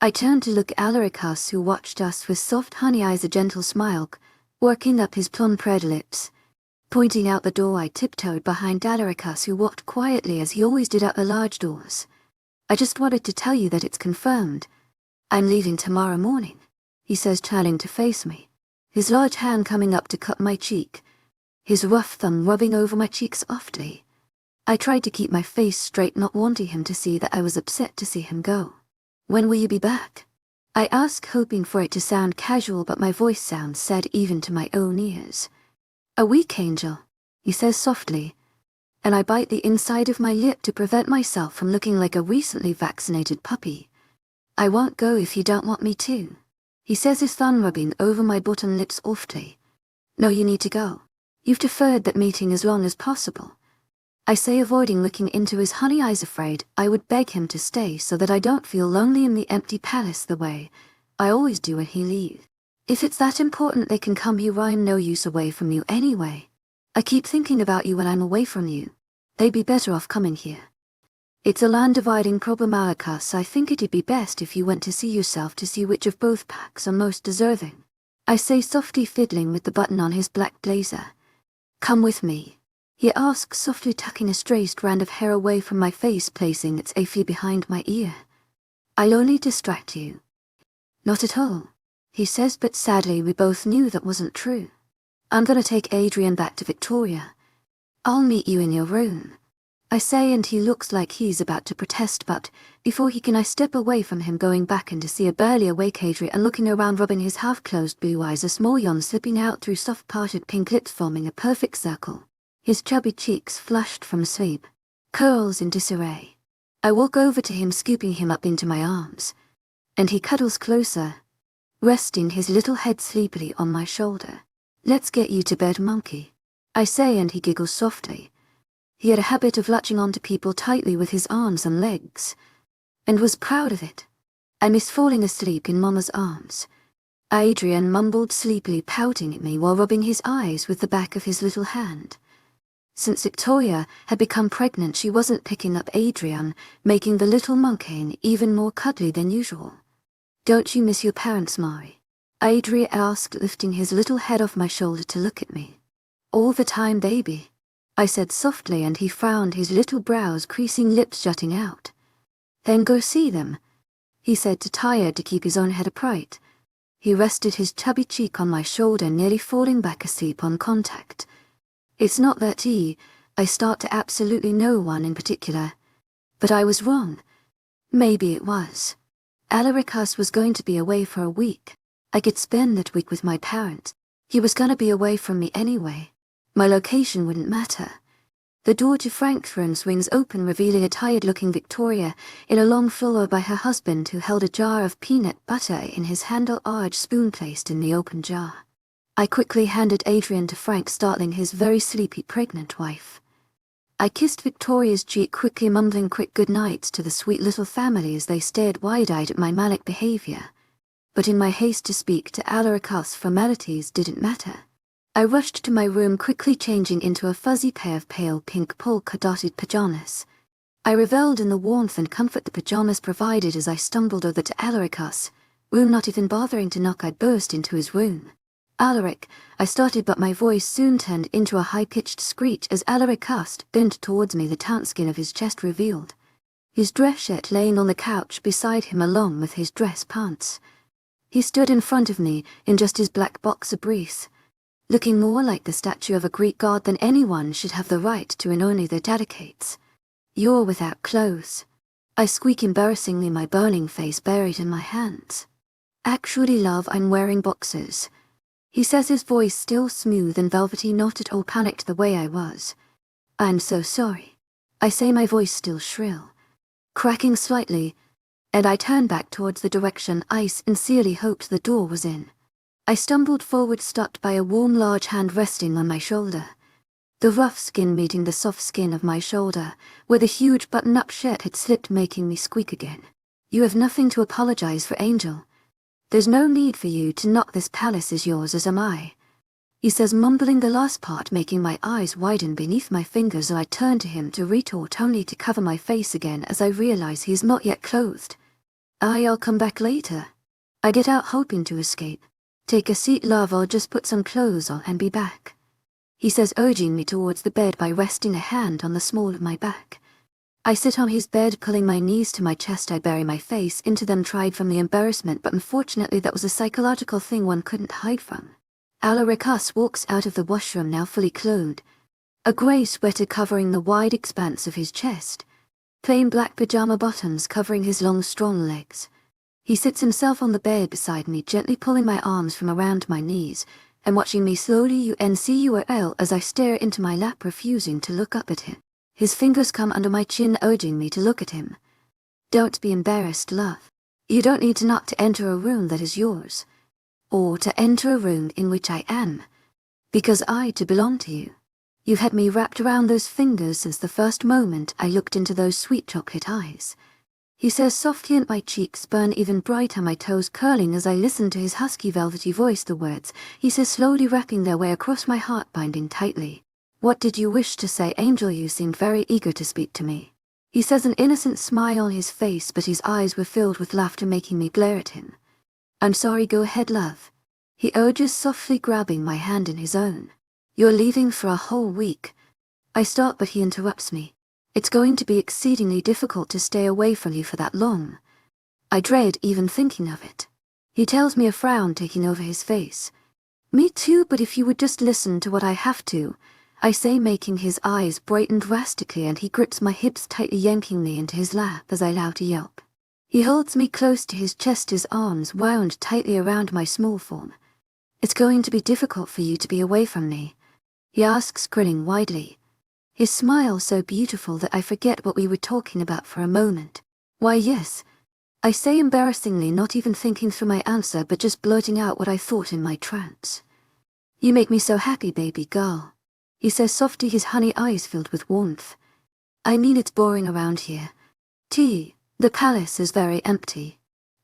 I turned to look at Alaricus, who watched us with soft honey eyes, a gentle smile working up his plump red lips. Pointing out the door, I tiptoed behind Alaricus, who walked quietly as he always did out the large doors. I just wanted to tell you that it's confirmed. I'm leaving tomorrow morning, he says, turning to face me, his large hand coming up to cup my cheek, his rough thumb rubbing over my cheek softly. I tried to keep my face straight, not wanting him to see that I was upset to see him go. When will you be back? I ask, hoping for it to sound casual, but my voice sounds sad even to my own ears. A week, Angel, he says softly, and I bite the inside of my lip to prevent myself from looking like a recently vaccinated puppy. I won't go if you don't want me to, he says, his thumb rubbing over my bottom lip softly. No, you need to go. You've deferred that meeting as long as possible, I say, avoiding looking into his honey eyes, afraid I would beg him to stay so that I don't feel lonely in the empty palace the way I always do when he leaves. If it's that important, they can come here. I'm no use away from you anyway. I keep thinking about you when I'm away from you. They'd be better off coming here. It's a land-dividing problem, Alaricus. I think it'd be best if you went to see yourself to see which of both packs are most deserving, I say, softly fiddling with the button on his black blazer. Come with me, he asks, softly tucking a stray strand of hair away from my face, placing its afy behind my ear. I'll only distract you. Not at all, he says, but sadly we both knew that wasn't true. I'm gonna take Adrien back to Victoria. I'll meet you in your room, I say, and he looks like he's about to protest, but before he can, I step away from him, going back in to see a barely awake Adrien and looking around, rubbing his half-closed blue eyes, a small yawn slipping out through soft-parted pink lips forming a perfect circle. His chubby cheeks flushed from sleep, curls in disarray. I walk over to him, scooping him up into my arms, and he cuddles closer, resting his little head sleepily on my shoulder. Let's get you to bed, monkey, I say, and he giggles softly. He had a habit of latching onto people tightly with his arms and legs, and was proud of it. I miss falling asleep in Mama's arms. Adrien mumbled sleepily, pouting at me while rubbing his eyes with the back of his little hand. Since Victoria had become pregnant, she wasn't picking up Adrien, making the little monkey even more cuddly than usual. Don't you miss your parents, Mari? Adrien asked, lifting his little head off my shoulder to look at me. All the time, baby, I said softly, and he frowned, his little brows creasing, lips jutting out. Then go see them, he said, too tired to keep his own head upright. He rested his chubby cheek on my shoulder, nearly falling back asleep on contact. It's not that I start to absolutely no one in particular. But I was wrong. Maybe it was. Alaricus was going to be away for a week. I could spend that week with my parents. He was gonna be away from me anyway. My location wouldn't matter. The door to Frank's room swings open, revealing a tired-looking Victoria in a long furrow by her husband, who held a jar of peanut butter in his handle-arch spoon placed in the open jar. I quickly handed Adrien to Frank, startling his very sleepy pregnant wife. I kissed Victoria's cheek quickly, mumbling quick goodnights to the sweet little family as they stared wide-eyed at my manic behavior. But in my haste to speak to Alaricus, formalities didn't matter. I rushed to my room, quickly changing into a fuzzy pair of pale pink polka-dotted pajamas. I revelled in the warmth and comfort the pajamas provided as I stumbled over to Alaricus' room. Not even bothering to knock, I burst into his room. "Alaric," I started, but my voice soon turned into a high-pitched screech as Alaricus bent towards me, the taut skin of his chest revealed. His dress shirt laying on the couch beside him along with his dress pants. He stood in front of me in just his black boxer briefs, looking more like the statue of a Greek god than anyone should have the right to, and only the dedicates. "You're without clothes," I squeak, embarrassingly, my burning face buried in my hands. "Actually, love, I'm wearing boxers," he says, his voice still smooth and velvety, not at all panicked the way I was. "I'm so sorry," I say, my voice still shrill, cracking slightly, and I turn back towards the direction I sincerely hoped the door was in. I stumbled forward, stopped by a warm, large hand resting on my shoulder. The rough skin meeting the soft skin of my shoulder, where the huge button-up shirt had slipped, making me squeak again. "You have nothing to apologize for, Angel. There's no need for you to knock. This palace is yours, as am I," he says, mumbling the last part, making my eyes widen beneath my fingers, and I turn to him to retort, only to cover my face again as I realize he is not yet clothed. "I'll come back later." I get out, hoping to escape. "Take a seat, love, I'll just put some clothes on and be back," he says, urging me towards the bed by resting a hand on the small of my back. I sit on his bed, pulling my knees to my chest. I bury my face into them, tried from the embarrassment, but unfortunately that was a psychological thing one couldn't hide from. Alaricus walks out of the washroom, now fully clothed, a grey sweater covering the wide expanse of his chest, plain black pajama bottoms covering his long, strong legs. He sits himself on the bed beside me, gently pulling my arms from around my knees and watching me slowly uncurl as I stare into my lap, refusing to look up at him. His fingers come under my chin, urging me to look at him. "Don't be embarrassed, love. You don't need to knock to enter a room that is yours, or to enter a room in which I am, because I to belong to you. You've had me wrapped around those fingers since the first moment I looked into those sweet chocolate eyes," he says softly, and my cheeks burn even brighter, my toes curling as I listen to his husky, velvety voice. The words he says slowly wrapping their way across my heart, binding tightly. "What did you wish to say, Angel? You seemed very eager to speak to me," he says, an innocent smile on his face, but his eyes were filled with laughter, making me glare at him. "I'm sorry, go ahead, love," he urges, softly grabbing my hand in his own. "You're leaving for a whole week." I start, but he interrupts me. "It's going to be exceedingly difficult to stay away from you for that long. I dread even thinking of it," he tells me, a frown taking over his face. "Me too, but if you would just listen to what I have to," I say, making his eyes brighten drastically, and he grips my hips tightly, yanking me into his lap as I allow to yelp. He holds me close to his chest, his arms wound tightly around my small form. "It's going to be difficult for you to be away from me?" he asks, grinning widely, his smile so beautiful that I forget what we were talking about for a moment. "Why, yes," I say embarrassingly, not even thinking through my answer, but just blurting out what I thought in my trance. "You make me so happy, baby girl," he says softly, his honey eyes filled with warmth. "I mean, it's boring around here. The palace is very empty."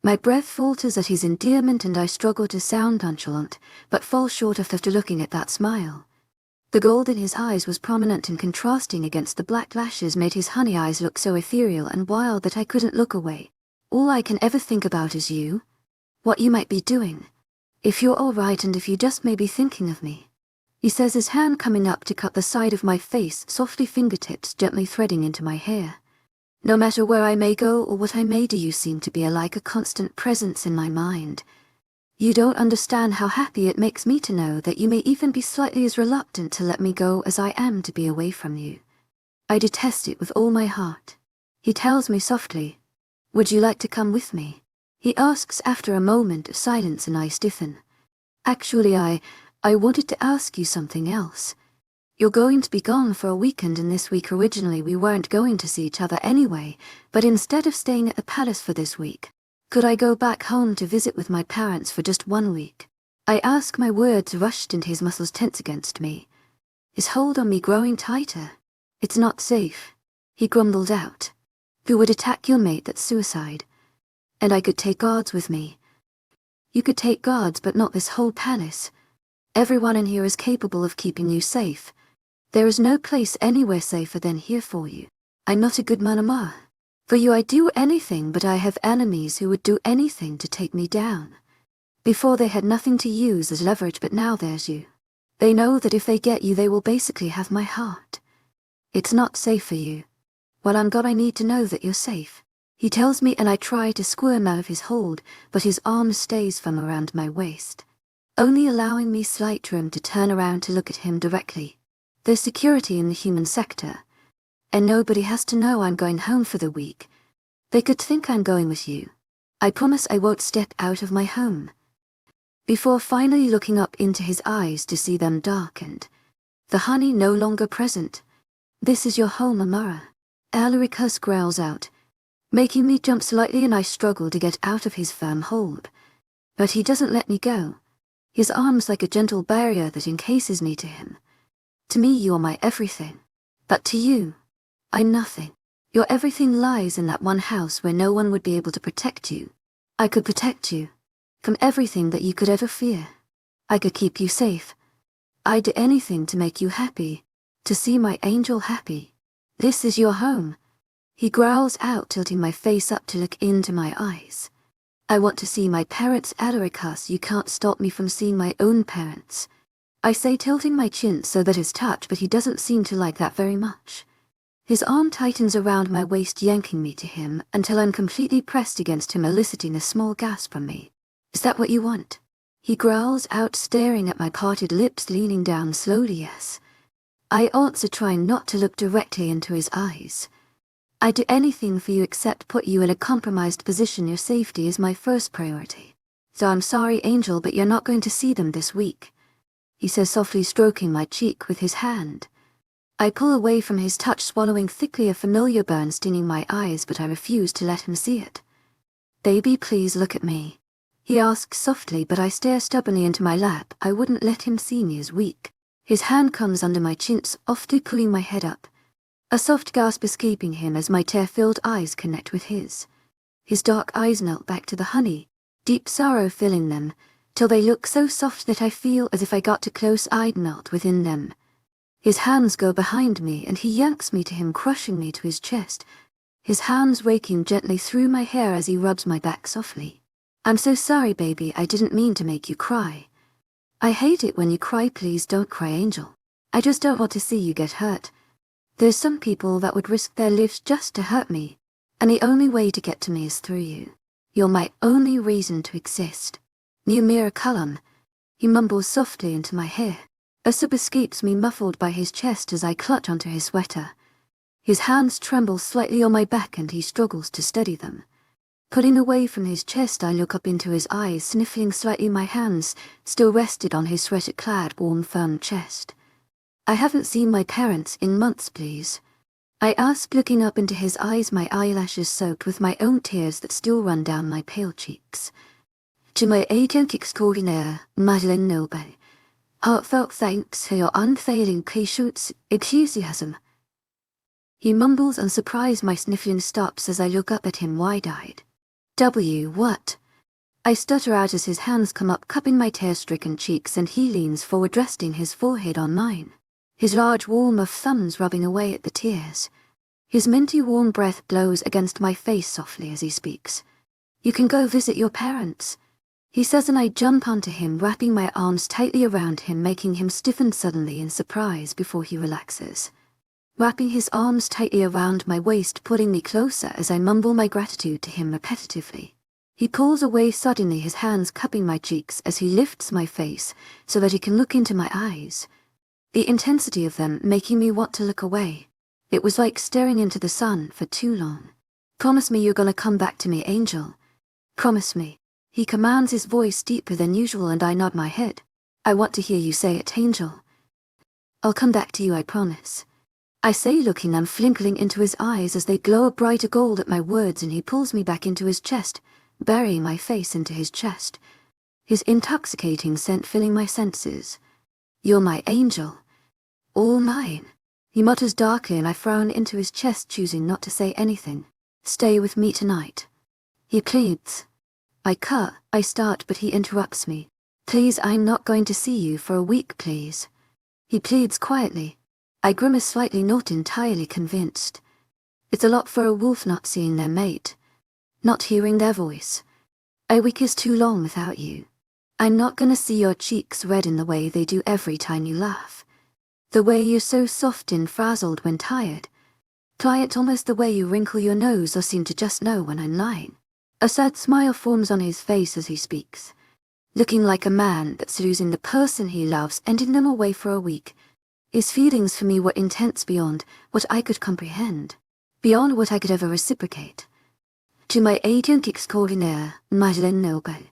My breath falters at his endearment, and I struggle to sound nonchalant, but fall short after looking at that smile. The gold in his eyes was prominent, and contrasting against the black lashes made his honey eyes look so ethereal and wild that I couldn't look away. "All I can ever think about is you. What you might be doing. If you're all right, and if you just may be thinking of me," he says, his hand coming up to cut the side of my face, softly, fingertips gently threading into my hair. "No matter where I may go or what I may do, you seem to be like a constant presence in my mind. You don't understand how happy it makes me to know that you may even be slightly as reluctant to let me go as I am to be away from you. I detest it with all my heart. He tells me softly, "Would you like to come with me?" He asks after a moment of silence and I stiffen. Actually, I wanted to ask you something else. You're going to be gone for a weekend, and this week originally we weren't going to see each other anyway, but instead of staying at the palace for this week, could I go back home to visit with my parents for just 1 week? I ask, my words rushed and his muscles tense against me. His hold on me growing tighter. "It's not safe," he grumbled out. "Who would attack your mate? That's suicide. And I could take guards with me." "You could take guards, but not this whole palace. Everyone in here is capable of keeping you safe. There is no place anywhere safer than here for you. I'm not a good man. For you I'd do anything, but I have enemies who would do anything to take me down. Before they had nothing to use as leverage, but now there's you. They know that if they get you they will basically have my heart. It's not safe for you. While I'm gone I need to know that you're safe." He tells me, and I try to squirm out of his hold, but his arm stays firm around my waist, only allowing me slight room to turn around to look at him directly. "There's security in the human sector, and nobody has to know I'm going home for the week. They could think I'm going with you. I promise I won't step out of my home." Before finally looking up into his eyes to see them darkened, the honey no longer present. "This is your home, Amara." Alaricus growls out, making me jump slightly, and I struggle to get out of his firm hold. But he doesn't let me go. His arms like a gentle barrier that encases me to him. "To me you're my everything. But to you, I'm nothing. Your everything lies in that one house where no one would be able to protect you. I could protect you from everything that you could ever fear. I could keep you safe. I'd do anything to make you happy, to see my angel happy. This is your home." He growls out, tilting my face up to look into my eyes. "I want to see my parents, Alaricus. You can't stop me from seeing my own parents," I say, tilting my chin so that his touch, but he doesn't seem to like that very much. His arm tightens around my waist, yanking me to him until I'm completely pressed against him, eliciting a small gasp from me. "Is that what you want?" He growls out, staring at my parted lips, leaning down slowly. "Yes." I answer, trying not to look directly into his eyes. "I'd do anything for you except put you in a compromised position. Your safety is my first priority. So I'm sorry, Angel, but you're not going to see them this week," he says, softly stroking my cheek with his hand. I pull away from his touch, swallowing thickly, a familiar burn stinging my eyes, but I refuse to let him see it. "Baby, please look at me," he asks softly, but I stare stubbornly into my lap. I wouldn't let him see me as weak. His hand comes under my chin, softly pulling my head up. A soft gasp escaping him as my tear-filled eyes connect with his. His dark eyes melt back to the honey, deep sorrow filling them, till they look so soft that I feel as if I got too close, I'd melt within them. His hands go behind me and he yanks me to him, crushing me to his chest, his hands raking gently through my hair as he rubs my back softly. "I'm so sorry, baby. I didn't mean to make you cry. I hate it when you cry. Please don't cry, Angel. I just don't want to see you get hurt. There's some people that would risk their lives just to hurt me, and the only way to get to me is through you. You're my only reason to exist. Numira Cullum," he mumbles softly into my ear. A sob escapes me, muffled by his chest, as I clutch onto his sweater. His hands tremble slightly on my back and he struggles to steady them. Pulling away from his chest, I look up into his eyes, sniffling slightly. My hands still rested on his sweater-clad, warm, firm chest. "I haven't seen my parents in months, please," I ask, looking up into his eyes, my eyelashes soaked with my own tears that still run down my pale cheeks. "To my agent extraordinaire, Madeleine Noble, heartfelt thanks for your unfailing patience, enthusiasm." He mumbles, unsurprised my sniffling stops as I look up at him wide-eyed. What?" I stutter out as his hands come up, cupping my tear-stricken cheeks, and he leans forward, resting his forehead on mine, his large warm of thumbs rubbing away at the tears. His minty warm breath blows against my face softly as he speaks. "You can go visit your parents," he says, and I jump onto him, wrapping my arms tightly around him, making him stiffen suddenly in surprise before he relaxes, wrapping his arms tightly around my waist, pulling me closer as I mumble my gratitude to him repetitively. He pulls away suddenly, his hands cupping my cheeks as he lifts my face so that he can look into my eyes. The intensity of them making me want to look away. It was like staring into the sun for too long. Promise me you're gonna come back to me, Angel. Promise me. He commands, his voice deeper than usual, and I nod my head. I want to hear you say it, Angel. I'll come back to you, I promise. I say, looking unflinkering into his eyes as they glow a brighter gold at my words, and he pulls me back into his chest, burying my face into his chest. His intoxicating scent filling my senses. You're my angel. All mine. He mutters darkly, and I frown into his chest, choosing not to say anything. Stay with me tonight. He pleads. I start, but he interrupts me. Please, I'm not going to see you for a week, please. He pleads quietly. I grimace slightly, not entirely convinced. It's a lot for a wolf not seeing their mate, not hearing their voice. A week is too long without you. I'm not gonna see your cheeks red in the way they do every time you laugh. The way you're so soft and frazzled when tired. Pliant, almost the way you wrinkle your nose or seem to just know when I'm lying. A sad smile forms on his face as he speaks. Looking like a man that's losing the person he loves, ending them away for a week. His feelings for me were intense beyond what I could comprehend, beyond what I could ever reciprocate. To my agent extraordinaire, Madeleine Noble,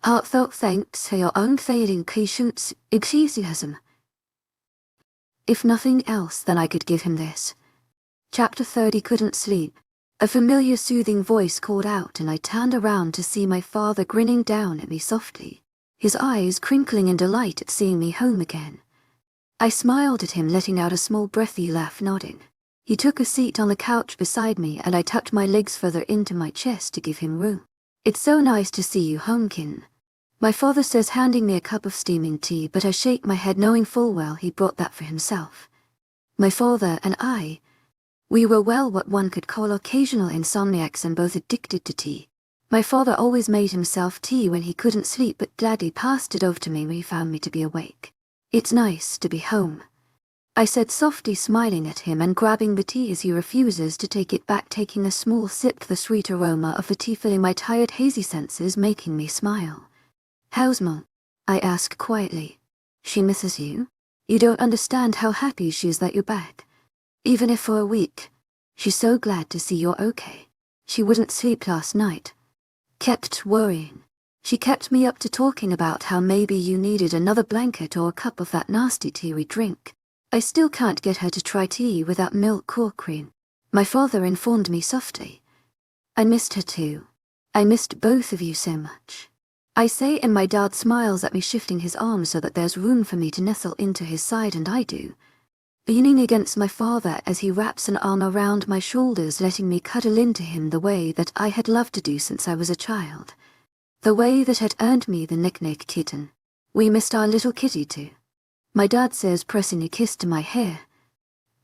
heartfelt thanks for your unfailing patience, enthusiasm. If nothing else, then I could give him this. Chapter 30. Couldn't sleep. A familiar soothing voice called out, and I turned around to see my father grinning down at me softly, his eyes crinkling in delight at seeing me home again. I smiled at him, letting out a small breathy laugh, nodding. He took a seat on the couch beside me, and I tucked my legs further into my chest to give him room. It's so nice to see you home, kin. My father says, handing me a cup of steaming tea, but I shake my head, knowing full well he brought that for himself. My father and I, we were what one could call occasional insomniacs, and both addicted to tea. My father always made himself tea when he couldn't sleep, but gladly passed it over to me when he found me to be awake. It's nice to be home, I said softly, smiling at him and grabbing the tea as he refuses to take it back, taking a small sip, the sweet aroma of the tea filling my tired, hazy senses, making me smile. How's Mom? I asked quietly. She misses you? You don't understand how happy she is that you're back. Even if for a week. She's so glad to see you're okay. She wouldn't sleep last night. Kept worrying. She kept me up to talking about how maybe you needed another blanket or a cup of that nasty tea we drink. I still can't get her to try tea without milk or cream. My father informed me softly. I missed her too. I missed both of you so much. I say, and my dad smiles at me, shifting his arm so that there's room for me to nestle into his side, and I do. Leaning against my father as he wraps an arm around my shoulders, letting me cuddle into him the way that I had loved to do since I was a child. The way that had earned me the nickname Kitten. We missed our little kitty too. My dad says, pressing a kiss to my hair.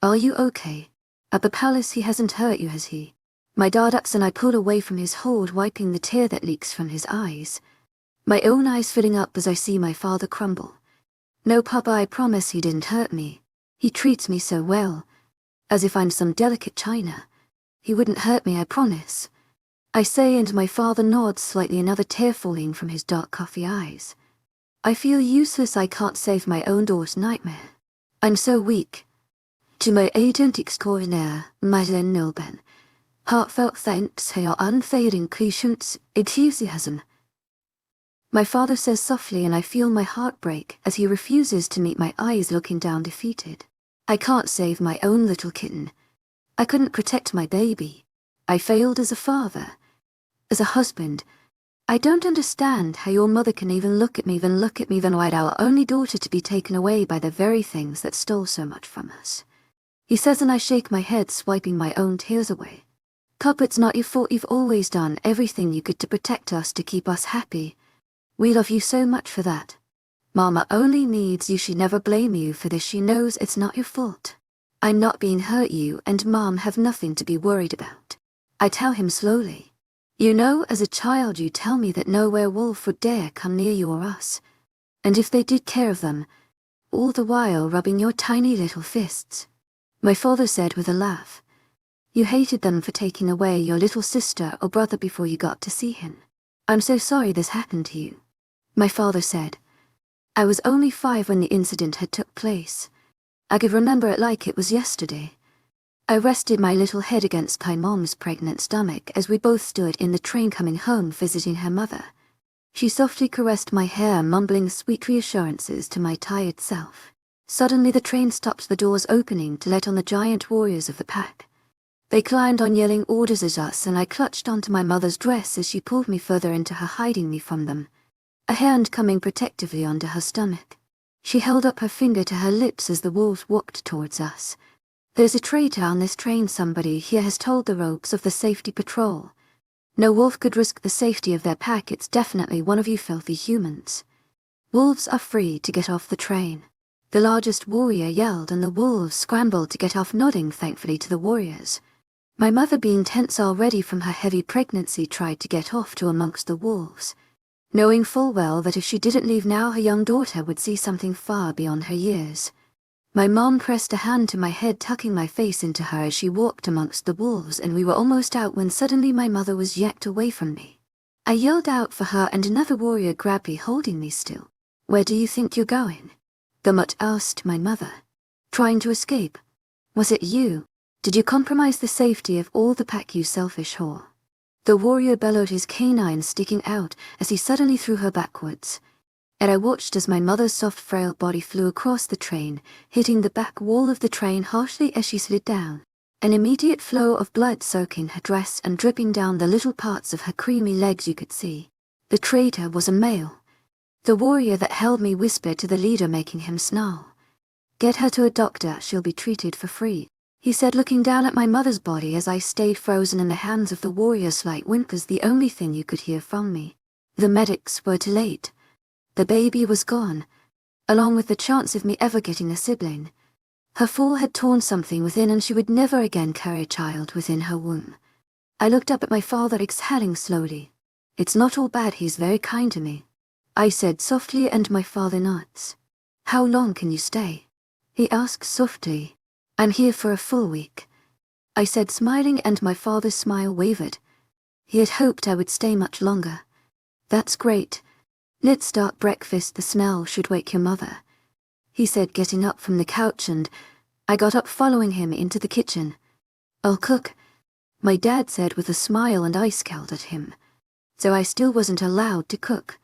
Are you okay? At the palace he hasn't hurt you, has he? My dad asks, and I pull away from his hold, wiping the tear that leaks from his eyes. My own eyes filling up as I see my father crumble. No, Papa, I promise he didn't hurt me. He treats me so well. As if I'm some delicate china. He wouldn't hurt me, I promise. I say, and my father nods slightly, another tear falling from his dark coffee eyes. I feel useless, I can't save my own daughter's nightmare. I'm so weak. To my agent extraordinaire, Madeleine Noble, heartfelt thanks for your unfailing patience, enthusiasm. My father says softly, and I feel my heart break as he refuses to meet my eyes, looking down defeated. I can't save my own little kitten. I couldn't protect my baby. I failed as a father, as a husband. I don't understand how your mother can even look at me, then wide our only daughter to be taken away by the very things that stole so much from us. He says, and I shake my head, swiping my own tears away. Pop, it's not your fault. You've always done everything you could to protect us, to keep us happy. We love you so much for that. Mama only needs you. She never blame you for this. She knows it's not your fault. I'm not being hurt. You and Mom have nothing to be worried about. I tell him slowly. You know, as a child you tell me that no werewolf would dare come near you or us. And if they did, care of them. All the while rubbing your tiny little fists. My father said with a laugh. You hated them for taking away your little sister or brother before you got to see him. I'm so sorry this happened to you, my father said. I was only 5 when the incident had took place. I could remember it like it was yesterday. I rested my little head against my mom's pregnant stomach as we both stood in the train coming home visiting her mother. She softly caressed my hair, mumbling sweet reassurances to my tired self. Suddenly the train stopped, the doors opening to let on the giant warriors of the pack. They climbed on, yelling orders at us, and I clutched onto my mother's dress as she pulled me further into her, hiding me from them, a hand coming protectively onto her stomach. She held up her finger to her lips as the wolves walked towards us. There's a traitor on this train, somebody here has told the rogues of the safety patrol. No wolf could risk the safety of their pack, it's definitely one of you filthy humans. Wolves are free to get off the train. The largest warrior yelled and the wolves scrambled to get off, nodding thankfully to the warriors. My mother, being tense already from her heavy pregnancy, tried to get off to amongst the wolves, knowing full well that if she didn't leave now her young daughter would see something far beyond her years. My mom pressed a hand to my head, tucking my face into her as she walked amongst the wolves, and we were almost out when suddenly my mother was yanked away from me. I yelled out for her and another warrior grabbed me, holding me still. Where do you think you're going? The mutt asked my mother. Trying to escape? Was it you? Did you compromise the safety of all the pack, you selfish whore? The warrior bellowed, his canines sticking out as he suddenly threw her backwards. And I watched as my mother's soft, frail body flew across the train, hitting the back wall of the train harshly as she slid down. An immediate flow of blood soaking her dress and dripping down the little parts of her creamy legs you could see. The traitor was a male. The warrior that held me whispered to the leader, making him snarl. Get her to a doctor, she'll be treated for free, he said, looking down at my mother's body as I stayed frozen in the hands of the warrior, slight whimpers the only thing you could hear from me. The medics were too late. The baby was gone, along with the chance of me ever getting a sibling. Her fall had torn something within and she would never again carry a child within her womb. I looked up at my father, exhaling slowly. It's not all bad, he's very kind to me, I said softly, and my father nods. How long can you stay? He asked softly. I'm here for a full week, I said, smiling, and my father's smile wavered. He had hoped I would stay much longer. That's great. Let's start breakfast, the smell should wake your mother, he said, getting up from the couch, and I got up following him into the kitchen. I'll cook, my dad said with a smile, and I scowled at him. So I still wasn't allowed to cook.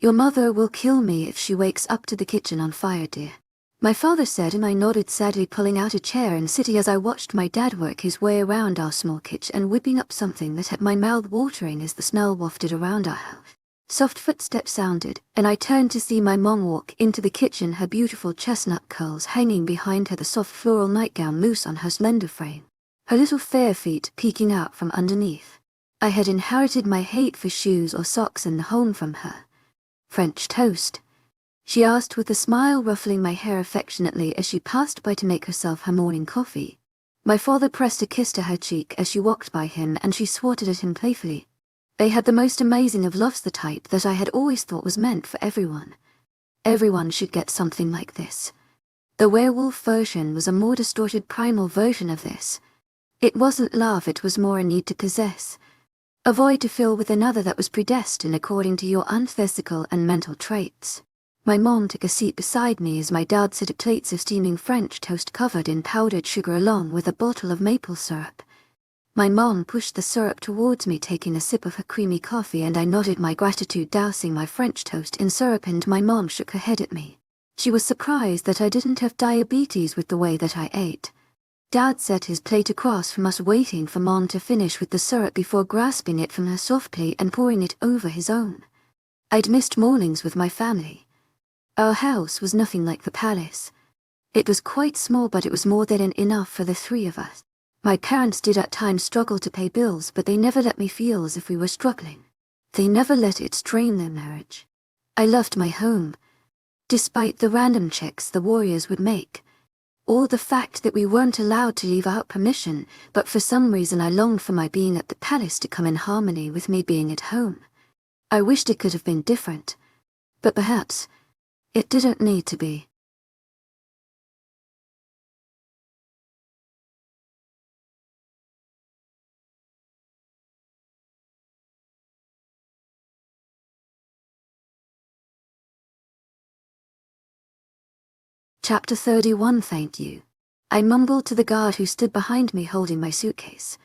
Your mother will kill me if she wakes up to the kitchen on fire, dear, my father said, and I nodded sadly, pulling out a chair and sitting as I watched my dad work his way around our small kitchen and whipping up something that had my mouth watering as the smell wafted around our house. Soft footsteps sounded, and I turned to see my mom walk into the kitchen, her beautiful chestnut curls hanging behind her, the soft floral nightgown loose on her slender frame, her little fair feet peeking out from underneath. I had inherited my hate for shoes or socks in the home from her. French toast? She asked with a smile, ruffling my hair affectionately as she passed by to make herself her morning coffee. My father pressed a kiss to her cheek as she walked by him, and she swatted at him playfully. They had the most amazing of loves, the type that I had always thought was meant for everyone. Everyone should get something like this. The werewolf version was a more distorted, primal version of this. It wasn't love, it was more a need to possess, a void to fill with another that was predestined according to your unphysical and mental traits. My mom took a seat beside me as my dad set up plates of steaming French toast covered in powdered sugar along with a bottle of maple syrup. My mom pushed the syrup towards me, taking a sip of her creamy coffee, and I nodded my gratitude, dousing my French toast in syrup, and my mom shook her head at me. She was surprised that I didn't have diabetes with the way that I ate. Dad set his plate across from us, waiting for Mom to finish with the syrup before grasping it from her soft plate and pouring it over his own. I'd missed mornings with my family. Our house was nothing like the palace. It was quite small, but it was more than enough for the 3 of us. My parents did at times struggle to pay bills, but they never let me feel as if we were struggling. They never let it strain their marriage. I loved my home, despite the random checks the warriors would make, or the fact that we weren't allowed to leave without permission, but for some reason I longed for my being at the palace to come in harmony with me being at home. I wished it could have been different, but perhaps it didn't need to be. Chapter 31. Thank you. I mumbled to the guard who stood behind me holding my suitcase.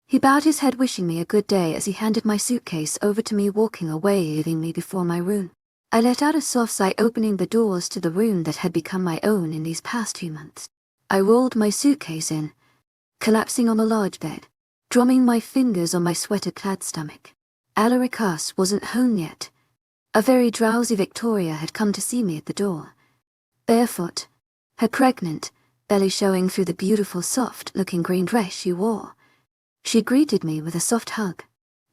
He bowed his head wishing me a good day as he handed my suitcase over to me, walking away, leaving me before my room. I let out a soft sigh, opening the doors to the room that had become my own in these past few months. I rolled my suitcase in, collapsing on the large bed, drumming my fingers on my sweater-clad stomach. Alarikas wasn't home yet. A very drowsy Victoria had come to see me at the door. Barefoot, her pregnant belly showing through the beautiful soft-looking green dress she wore. She greeted me with a soft hug,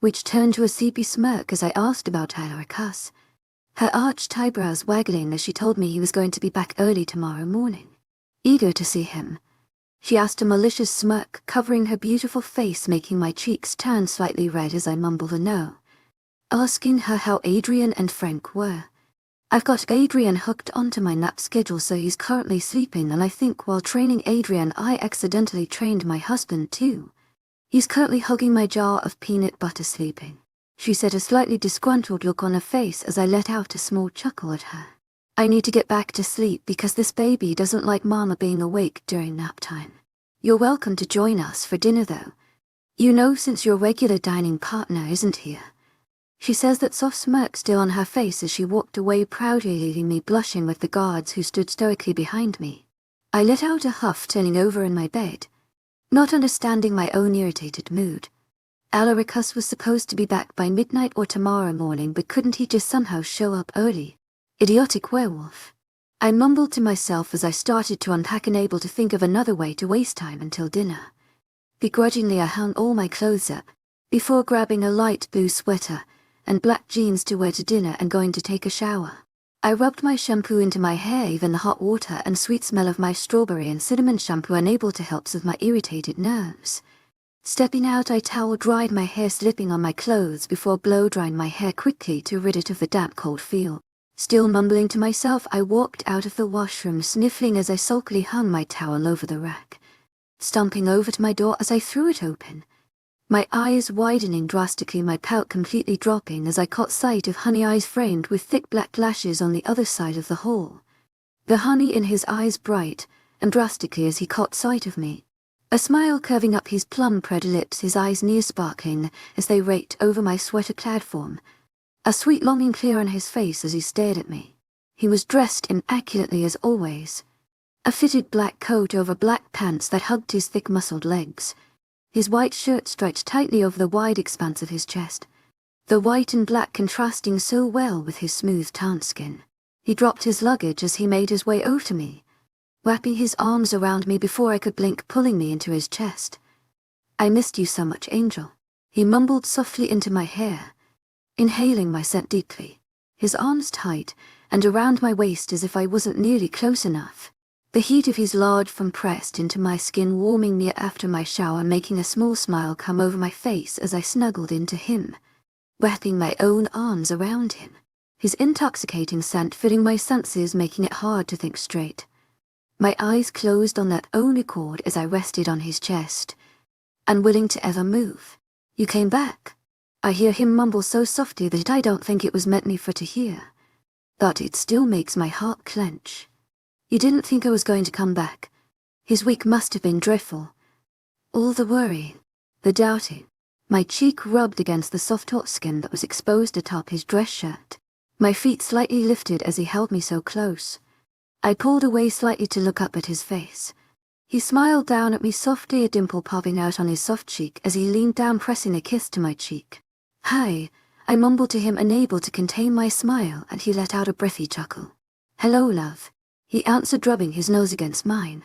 which turned to a sleepy smirk as I asked about Alarikas, her arched eyebrows waggling as she told me he was going to be back early tomorrow morning. Eager to see him, she asked, a malicious smirk covering her beautiful face, making my cheeks turn slightly red as I mumbled a no, asking her how Adrien and Frank were. I've got Adrien hooked onto my nap schedule, so he's currently sleeping, and I think while training Adrien I accidentally trained my husband too. He's currently hugging my jar of peanut butter sleeping, she said, a slightly disgruntled look on her face as I let out a small chuckle at her. I need to get back to sleep because this baby doesn't like Mama being awake during nap time. You're welcome to join us for dinner though. You know, since your regular dining partner isn't here. She says, that soft smirk still on her face as she walked away proudly, leaving me blushing with the guards who stood stoically behind me. I let out a huff, turning over in my bed, not understanding my own irritated mood. Alarikas was supposed to be back by midnight or tomorrow morning, but couldn't he just somehow show up early? Idiotic werewolf. I mumbled to myself as I started to unpack, unable to think of another way to waste time until dinner. Begrudgingly I hung all my clothes up, before grabbing a light blue sweater and black jeans to wear to dinner and going to take a shower. I rubbed my shampoo into my hair, even the hot water and sweet smell of my strawberry and cinnamon shampoo unable to help soothe my irritated nerves. Stepping out, I towel-dried my hair, slipping on my clothes before blow-drying my hair quickly to rid it of the damp, cold feel. Still mumbling to myself, I walked out of the washroom, sniffling as I sulkily hung my towel over the rack, stumping over to my door as I threw it open, my eyes widening drastically, my pout completely dropping as I caught sight of Honey Eyes framed with thick black lashes on the other side of the hall. The honey in his eyes bright and drastically as he caught sight of me, a smile curving up his plum-red lips, his eyes near sparkling as they raked over my sweater-clad form, a sweet longing clear on his face as he stared at me. He was dressed immaculately as always, a fitted black coat over black pants that hugged his thick muscled legs, his white shirt stretched tightly over the wide expanse of his chest, the white and black contrasting so well with his smooth tanned skin. He dropped his luggage as he made his way over to me, wrapping his arms around me before I could blink, pulling me into his chest. I missed you so much, Angel. He mumbled softly into my hair, inhaling my scent deeply, his arms tight and around my waist as if I wasn't nearly close enough. The heat of his large thumb pressed into my skin, warming me after my shower, making a small smile come over my face as I snuggled into him, wrapping my own arms around him, his intoxicating scent filling my senses, making it hard to think straight. My eyes closed on that own accord as I rested on his chest, unwilling to ever move. You came back. I hear him mumble so softly that I don't think it was meant me for to hear, but it still makes my heart clench. You didn't think I was going to come back. His week must have been dreadful. All the worry, the doubting. My cheek rubbed against the soft hot skin that was exposed atop his dress shirt. My feet slightly lifted as he held me so close. I pulled away slightly to look up at his face. He smiled down at me softly, a dimple popping out on his soft cheek as he leaned down, pressing a kiss to my cheek. Hi, I mumbled to him, unable to contain my smile, and he let out a breathy chuckle. Hello, love. He answered, rubbing his nose against mine,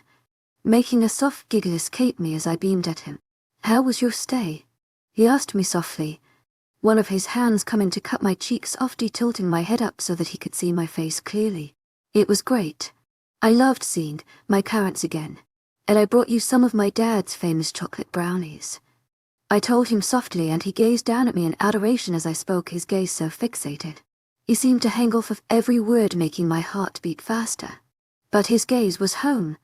making a soft giggle escape me as I beamed at him. How was your stay? He asked me softly, one of his hands coming to cut my cheek, softly tilting my head up so that he could see my face clearly. It was great. I loved seeing my parents again, and I brought you some of my dad's famous chocolate brownies. I told him softly, and he gazed down at me in adoration as I spoke, his gaze so fixated. He seemed to hang off of every word, making my heart beat faster. But his gaze was home.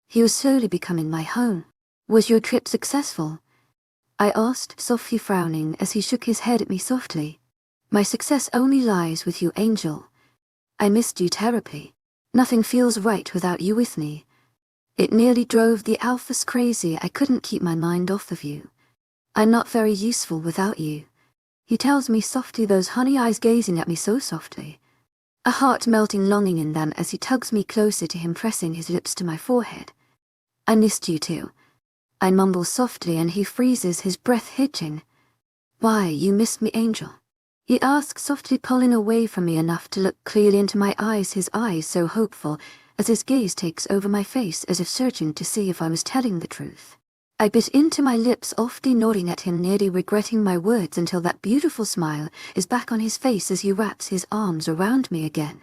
He was slowly becoming my home. Was your trip successful? I asked, softly frowning as he shook his head at me softly. My success only lies with you, Angel. I missed you terribly. Nothing feels right without you with me. It nearly drove the alphas crazy. I couldn't keep my mind off of you. I'm not very useful without you. He tells me softly, those honey eyes gazing at me so softly. A heart-melting longing in them as he tugs me closer to him, pressing his lips to my forehead. I missed you too. I mumble softly and he freezes, his breath hitching. Why, you missed me, Angel? He asks softly, pulling away from me enough to look clearly into my eyes, his eyes so hopeful, as his gaze takes over my face as if searching to see if I was telling the truth. I bit into my lips, often nodding at him, nearly regretting my words, until that beautiful smile is back on his face as he wraps his arms around me again.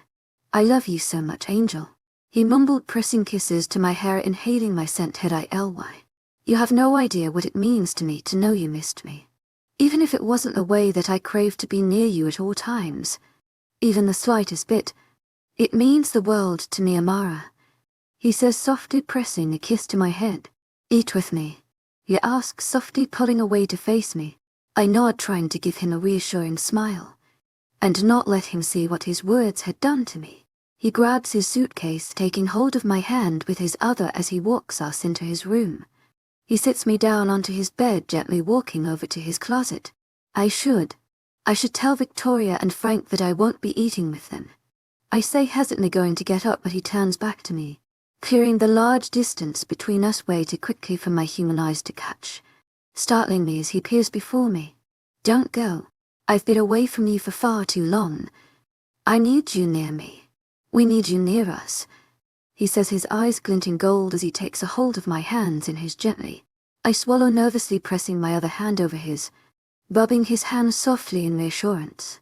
I love you so much, Angel. He mumbled, pressing kisses to my hair, inhaling my scent. Had you have no idea what it means to me to know you missed me. Even if it wasn't the way that I crave to be near you at all times, even the slightest bit, it means the world to me, Amara. He says softly, pressing a kiss to my head. Eat with me. He asks softly, pulling away to face me. I nod, trying to give him a reassuring smile, and not let him see what his words had done to me. He grabs his suitcase, taking hold of my hand with his other as he walks us into his room. He sits me down onto his bed, gently walking over to his closet. I should tell Victoria and Frank that I won't be eating with them. I say, hesitantly, going to get up, but he turns back to me, clearing the large distance between us way too quickly for my human eyes to catch, startling me as he peers before me. Don't go. I've been away from you for far too long. I need you near me. We need you near us. He says, his eyes glinting gold as he takes a hold of my hands in his gently. I swallow, nervously pressing my other hand over his, rubbing his hand softly in reassurance.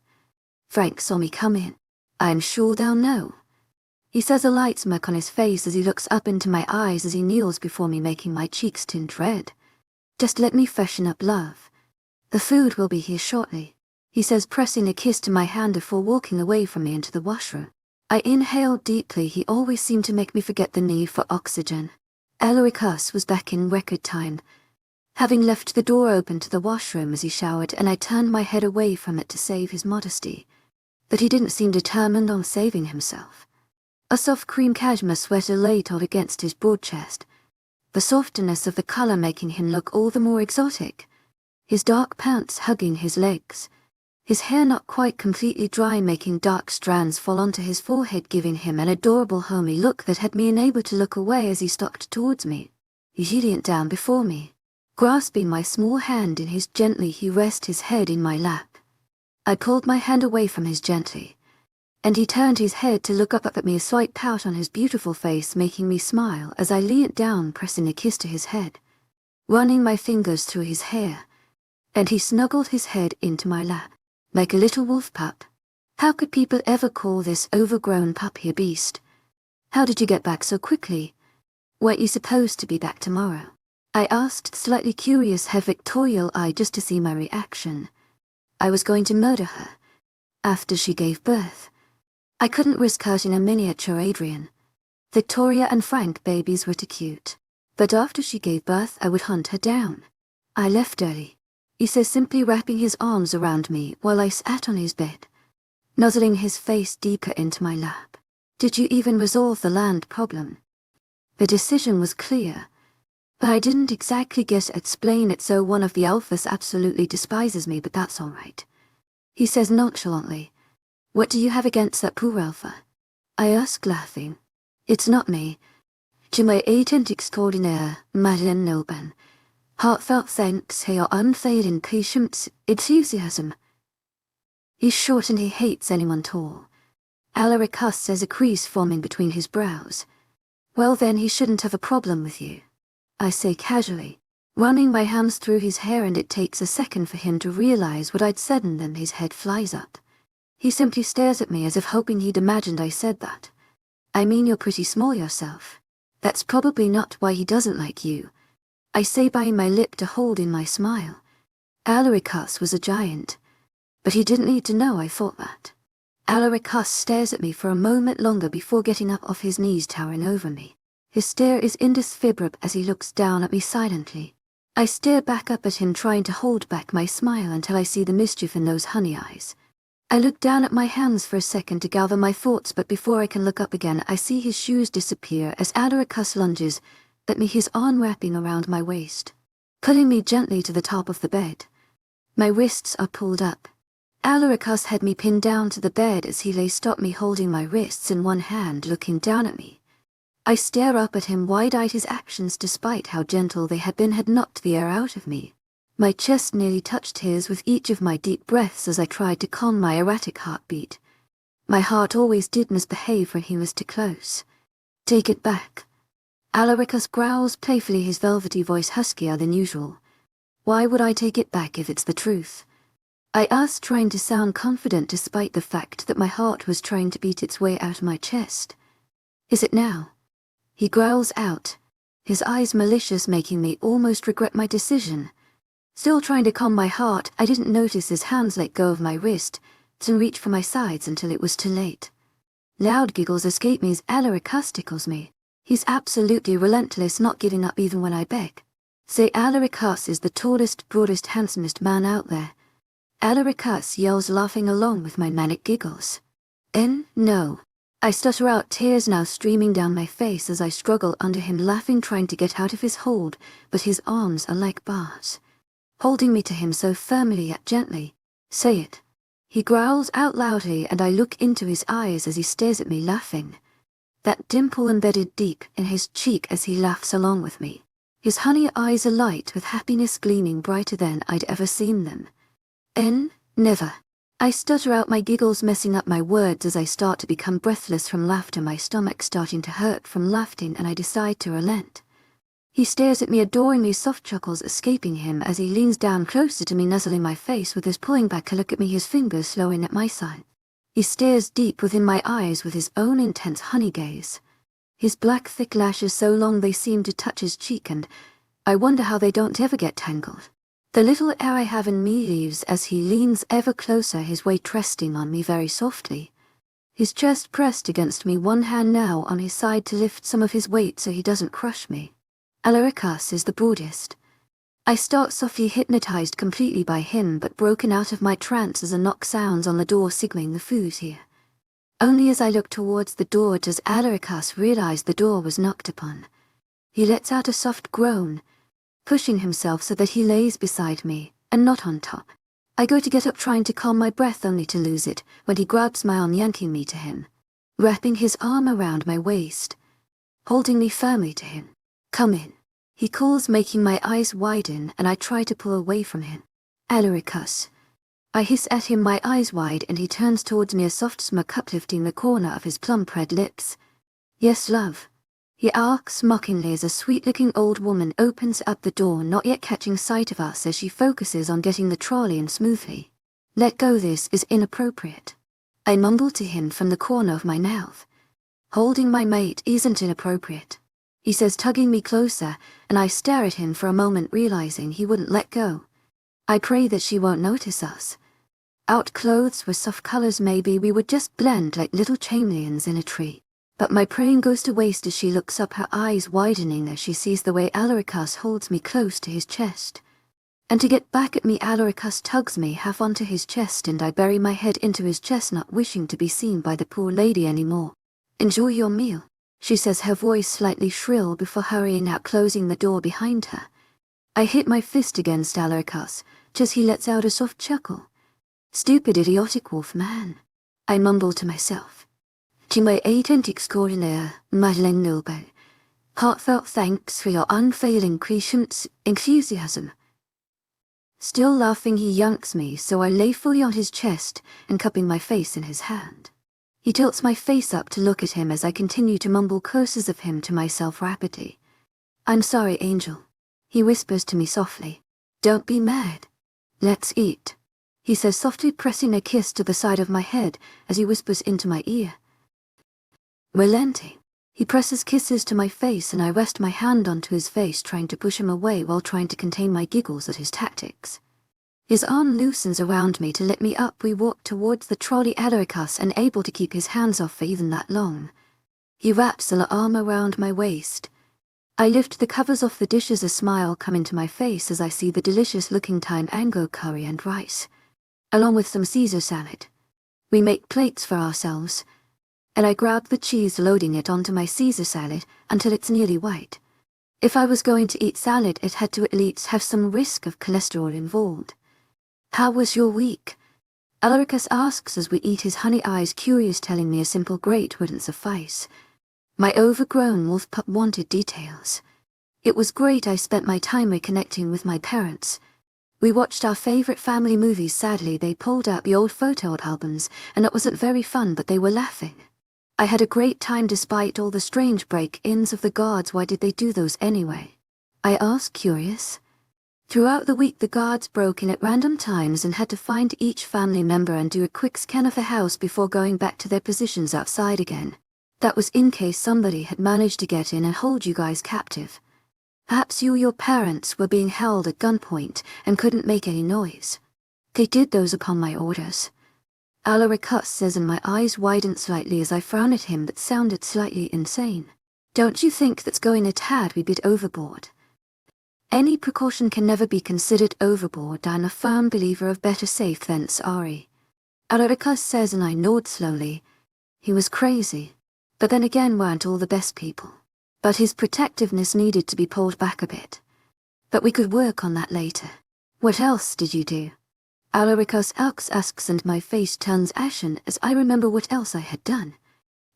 Frank saw me come in. I'm sure they'll know. He says, a light smirk on his face as he looks up into my eyes as he kneels before me, making my cheeks tint red. Just let me freshen up, love. The food will be here shortly, he says, pressing a kiss to my hand before walking away from me into the washroom. I inhaled deeply. He always seemed to make me forget the need for oxygen. Elricus was back in record time, having left the door open to the washroom as he showered, and I turned my head away from it to save his modesty. But he didn't seem determined on saving himself. A soft cream cashmere sweater ladled against his broad chest, the softness of the color making him look all the more exotic, his dark pants hugging his legs, his hair not quite completely dry, making dark strands fall onto his forehead, giving him an adorable homey look that had me unable to look away as he stalked towards me. He leaned down before me, grasping my small hand in his gently. He rested his head in my lap. I pulled my hand away from his gently, and he turned his head to look up at me, a slight pout on his beautiful face making me smile as I leaned down, pressing a kiss to his head, running my fingers through his hair, and he snuggled his head into my lap, like a little wolf pup. How could people ever call this overgrown puppy a beast? How did you get back so quickly? Weren't you supposed to be back tomorrow? I asked, slightly curious, her Victorial eye just to see my reaction. I was going to murder her after she gave birth. I couldn't risk hurting a miniature Adrien. Victoria and Frank babies were too cute. But after she gave birth, I would hunt her down. I left early, he says, simply wrapping his arms around me while I sat on his bed, nuzzling his face deeper into my lap. Did you even resolve the land problem? The decision was clear, but I didn't exactly get to explain it, so one of the alphas absolutely despises me, but that's all right. He says nonchalantly, what do you have against that poor alpha? I ask, laughing. It's not me. To my agent extraordinaire, Madeleine Nilban. Heartfelt thanks for your unfailing patience, enthusiasm. He's short and he hates anyone tall. Alaricus says, a crease forming between his brows. Well then, he shouldn't have a problem with you, I say casually, running my hands through his hair, and it takes a second for him to realize what I'd said, and then his head flies up. He simply stares at me as if hoping he'd imagined I said that. I mean, you're pretty small yourself. That's probably not why he doesn't like you, I say, biting my lip to hold in my smile. Alaricus was a giant, but he didn't need to know I thought that. Alaricus stares at me for a moment longer before getting up off his knees, towering over me. His stare is indescribable as he looks down at me silently. I stare back up at him, trying to hold back my smile until I see the mischief in those honey eyes. I look down at my hands for a second to gather my thoughts, but before I can look up again, I see his shoes disappear as Alaricus lunges at me, his arm wrapping around my waist, pulling me gently to the top of the bed. My wrists are pulled up. Alaricus had me pinned down to the bed as he lay stopped me, holding my wrists in one hand, looking down at me. I stare up at him, wide-eyed. His actions, despite how gentle they had been, had knocked the air out of me. My chest nearly touched his with each of my deep breaths as I tried to calm my erratic heartbeat. My heart always did misbehave when he was too close. Take it back. Alaricus growls playfully, his velvety voice huskier than usual. Why would I take it back if it's the truth? I asked, trying to sound confident despite the fact that my heart was trying to beat its way out of my chest. Is it now? He growls out, his eyes malicious, making me almost regret my decision. Still trying to calm my heart, I didn't notice his hands let go of my wrist and reach for my sides until it was too late. Loud giggles escape me as Alaricus tickles me. He's absolutely relentless, not giving up even when I beg. Say Alaricus is the tallest, broadest, handsomest man out there. Alaricus yells, laughing along with my manic giggles. No. I stutter out, tears now streaming down my face as I struggle under him, laughing, trying to get out of his hold, but his arms are like bars, holding me to him so firmly yet gently. Say it. He growls out loudly, and I look into his eyes as he stares at me, laughing. That dimple embedded deep in his cheek as he laughs along with me. His honey eyes alight with happiness, gleaming brighter than I'd ever seen them. Never. I stutter out my giggles, messing up my words as I start to become breathless from laughter, my stomach starting to hurt from laughing, and I decide to relent. He stares at me adoringly, soft chuckles escaping him as he leans down closer to me, nuzzling my face with his pulling back a look at me, his fingers slowing at my side. He stares deep within my eyes with his own intense honey gaze. His black thick lashes so long they seem to touch his cheek, and I wonder how they don't ever get tangled. The little air I have in me leaves as he leans ever closer, his weight resting on me very softly. His chest pressed against me, one hand now on his side to lift some of his weight so he doesn't crush me. Alaricus is the broadest. I start softly, hypnotized completely by him, but broken out of my trance as a knock sounds on the door, signaling the food's here. Only as I look towards the door does Alaricus realize the door was knocked upon. He lets out a soft groan, pushing himself so that he lays beside me, and not on top. I go to get up, trying to calm my breath, only to lose it when he grabs my arm, yanking me to him, wrapping his arm around my waist, holding me firmly to him. Come in, he calls, making my eyes widen, and I try to pull away from him. Alaricus. I hiss at him, my eyes wide, and he turns towards me, a soft smirk uplifting the corner of his plump red lips. Yes, love. He asks mockingly as a sweet-looking old woman opens up the door, not yet catching sight of us as she focuses on getting the trolley in smoothly. Let go, this is inappropriate. I mumble to him from the corner of my mouth. Holding my mate isn't inappropriate, he says, tugging me closer, and I stare at him for a moment, realizing he wouldn't let go. I pray that she won't notice us. Out clothes with soft colors, maybe we would just blend like little chameleons in a tree. But my praying goes to waste as she looks up, her eyes widening as she sees the way Alaricus holds me close to his chest. And to get back at me, Alaricus tugs me half onto his chest, and I bury my head into his chest, not wishing to be seen by the poor lady anymore. Enjoy your meal, she says, her voice slightly shrill, before hurrying out, closing the door behind her. I hit my fist against Alaricus, just he lets out a soft chuckle. Stupid, idiotic wolf man, I mumble to myself. To my authentic extraordinaire, Madeleine Noble, heartfelt thanks for your unfailing patience, enthusiasm. Still laughing, he yanks me, so I lay fully on his chest and cupping my face in his hand. He tilts my face up to look at him as I continue to mumble curses of him to myself rapidly. I'm sorry, Angel, he whispers to me softly. Don't be mad. Let's eat, he says softly, pressing a kiss to the side of my head as he whispers into my ear. Relenting, he presses kisses to my face, and I rest my hand onto his face, trying to push him away while trying to contain my giggles at his tactics. His arm loosens around me to let me up. We walk towards the trolley, Alaricus unable to keep his hands off for even that long. He wraps the arm around my waist. I lift the covers off the dishes, a smile come into my face as I see the delicious-looking thyme ango curry and rice, along with some Caesar salad. We make plates for ourselves, and I grab the cheese, loading it onto my Caesar salad until it's nearly white. If I was going to eat salad, it had to at least have some risk of cholesterol involved. How was your week? Alaricus asks as we eat, his honey eyes curious, telling me a simple great wouldn't suffice. My overgrown wolf pup wanted details. It was great. I spent my time reconnecting with my parents. We watched our favorite family movies. Sadly, they pulled out the old photo albums, and it wasn't very fun, but they were laughing. I had a great time despite all the strange break-ins of the guards. Why did they do those anyway? I asked, curious. Throughout the week, the guards broke in at random times and had to find each family member and do a quick scan of the house before going back to their positions outside again. That was in case somebody had managed to get in and hold you guys captive. Perhaps you or your parents were being held at gunpoint and couldn't make any noise. They did those upon my orders. Alaricus says, and my eyes widened slightly as I frowned at him. That sounded slightly insane. Don't you think that's going a tad wee bit overboard? Any precaution can never be considered overboard. I'm a firm believer of better safe than sorry. Alaricus says, and I nod slowly. He was crazy, but then again, weren't all the best people. But his protectiveness needed to be pulled back a bit. But we could work on that later. What else did you do? Alaricus asks, and my face turns ashen as I remember what else I had done.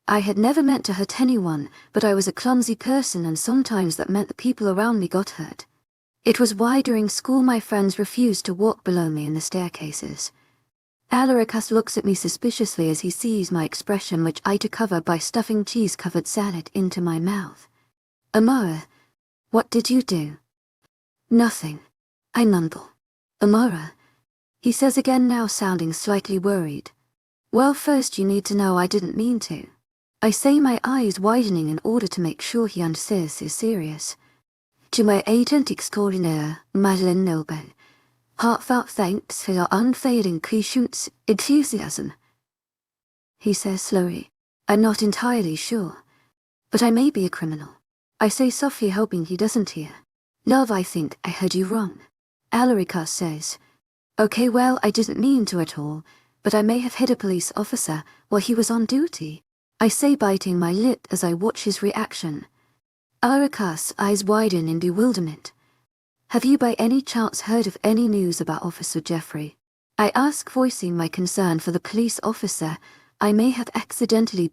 I had never meant to hurt anyone, but I was a clumsy person, and sometimes that meant the people around me got hurt. It was why during school my friends refused to walk below me in the staircases. Alaricus looks at me suspiciously as he sees my expression, which I to cover by stuffing cheese-covered salad into my mouth. Amara, what did you do? Nothing. I mumble. Amara, he says again, now sounding slightly worried. Well, first you need to know I didn't mean to. I say, my eyes widening in order to make sure he understands is serious. To my agent extraordinaire, Madeleine Noble, heartfelt thanks for your unfailing patience, enthusiasm. He says slowly. I'm not entirely sure, but I may be a criminal. I say softly, hoping he doesn't hear. Love, I think I heard you wrong. Alaricus says. Okay, well, I didn't mean to at all, but I may have hit a police officer while he was on duty. I say, biting my lip as I watch his reaction. Alaricus' eyes widen in bewilderment. Have you by any chance heard of any news about Officer Jeffrey? I ask, voicing my concern for the police officer. I may have accidentally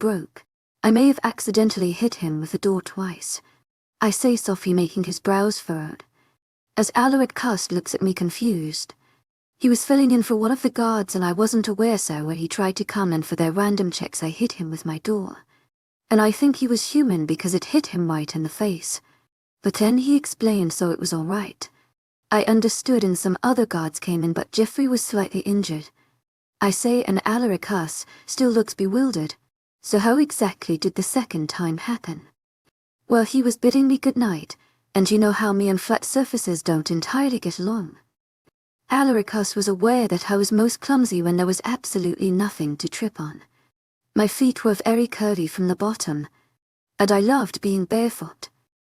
hit him with the door twice. I say softly, making his brows furrowed. As Alaricus looks at me confused. He was filling in for one of the guards, and I wasn't aware, so when he tried to come in for their random checks, I hit him with my door. And I think he was human because it hit him right in the face. But then he explained, so it was all right. I understood, and some other guards came in, but Jeffrey was slightly injured. I say, and Alaricus still looks bewildered. So how exactly did the second time happen? Well, he was bidding me good night, and you know how me and flat surfaces don't entirely get along. Alaricus was aware that I was most clumsy when there was absolutely nothing to trip on. My feet were very curly from the bottom, and I loved being barefoot.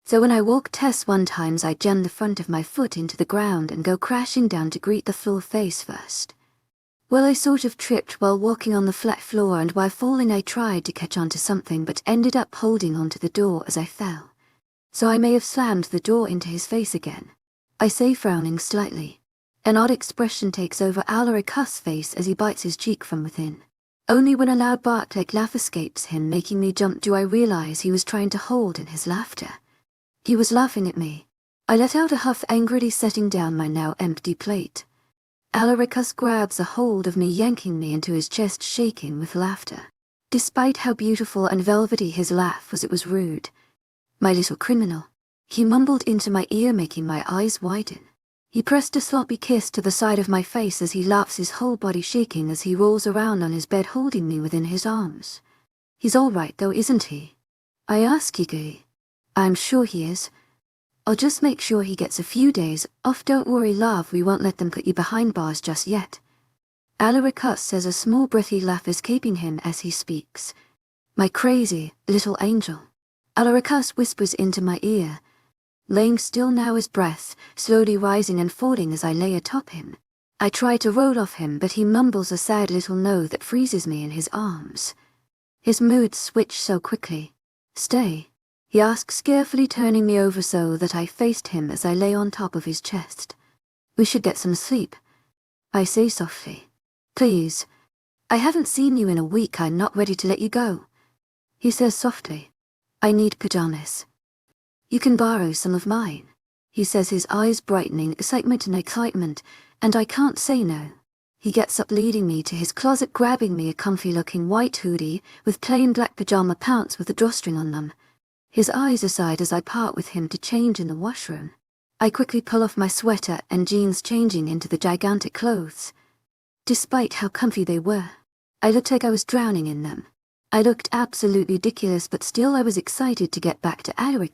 So when I walked Tess one times, I jammed the front of my foot into the ground and go crashing down to greet the floor face first. Well, I sort of tripped while walking on the flat floor, and while falling I tried to catch onto something but ended up holding onto the door as I fell. So I may have slammed the door into his face again. I say, frowning slightly. An odd expression takes over Alaricus' face as he bites his cheek from within. Only when a loud bark-like laugh escapes him, making me jump, do I realize he was trying to hold in his laughter. He was laughing at me. I let out a huff, angrily setting down my now empty plate. Alaricus grabs a hold of me, yanking me into his chest, shaking with laughter. Despite how beautiful and velvety his laugh was, it was rude. My little criminal. He mumbled into my ear, making my eyes widen. He pressed a sloppy kiss to the side of my face as he laughs, his whole body shaking as he rolls around on his bed, holding me within his arms. He's all right though, isn't he? I ask eagerly. I'm sure he is. I'll just make sure he gets a few days off. Don't worry, love, we won't let them put you behind bars just yet. Alaricus says, a small breathy laugh escaping him as he speaks. My crazy little angel. Alaricus whispers into my ear. Laying still now, his breath slowly rising and falling as I lay atop him. I try to roll off him, but he mumbles a sad little no that freezes me in his arms. His moods switch so quickly. Stay, he asks, carefully turning me over so that I faced him as I lay on top of his chest. We should get some sleep, I say softly. Please. I haven't seen you in a week. I'm not ready to let you go. He says softly. I need pajamas. You can borrow some of mine, he says, his eyes brightening, excitement and excitement, and I can't say no. He gets up, leading me to his closet, grabbing me a comfy-looking white hoodie with plain black pajama pants with a drawstring on them. His eyes aside as I part with him to change in the washroom. I quickly pull off my sweater and jeans, changing into the gigantic clothes. Despite how comfy they were, I looked like I was drowning in them. I looked absolutely ridiculous, but still I was excited to get back to Adrien.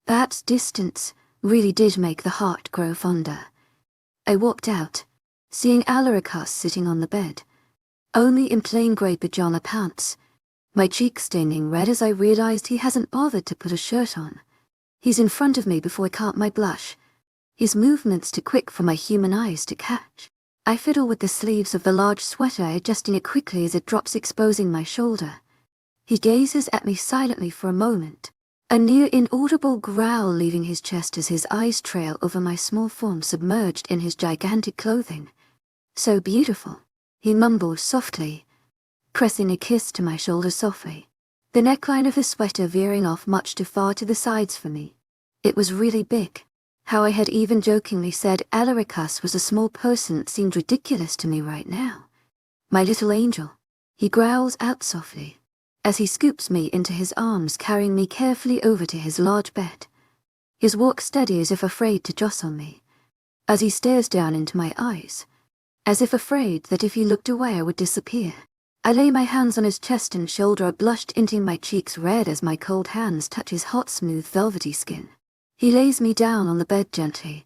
Perhaps distance really did make the heart grow fonder. I walked out, seeing Adrien sitting on the bed, only in plain grey pajama pants, my cheeks staining red as I realized he hasn't bothered to put a shirt on. He's in front of me before I caught my blush, his movements too quick for my human eyes to catch. I fiddle with the sleeves of the large sweater, adjusting it quickly as it drops, exposing my shoulder. He gazes at me silently for a moment, a near inaudible growl leaving his chest as his eyes trail over my small form submerged in his gigantic clothing. So beautiful, he mumbles softly, pressing a kiss to my shoulder softly, the neckline of his sweater veering off much too far to the sides for me. It was really big. How I had even jokingly said Adrien was a small person seemed ridiculous to me right now. My little angel, he growls out softly, as he scoops me into his arms, carrying me carefully over to his large bed. His walk steady as if afraid to jostle me, as he stares down into my eyes, as if afraid that if he looked away I would disappear. I lay my hands on his chest and shoulder, a blush tinting my cheeks red as my cold hands touch his hot, smooth, velvety skin. He lays me down on the bed gently,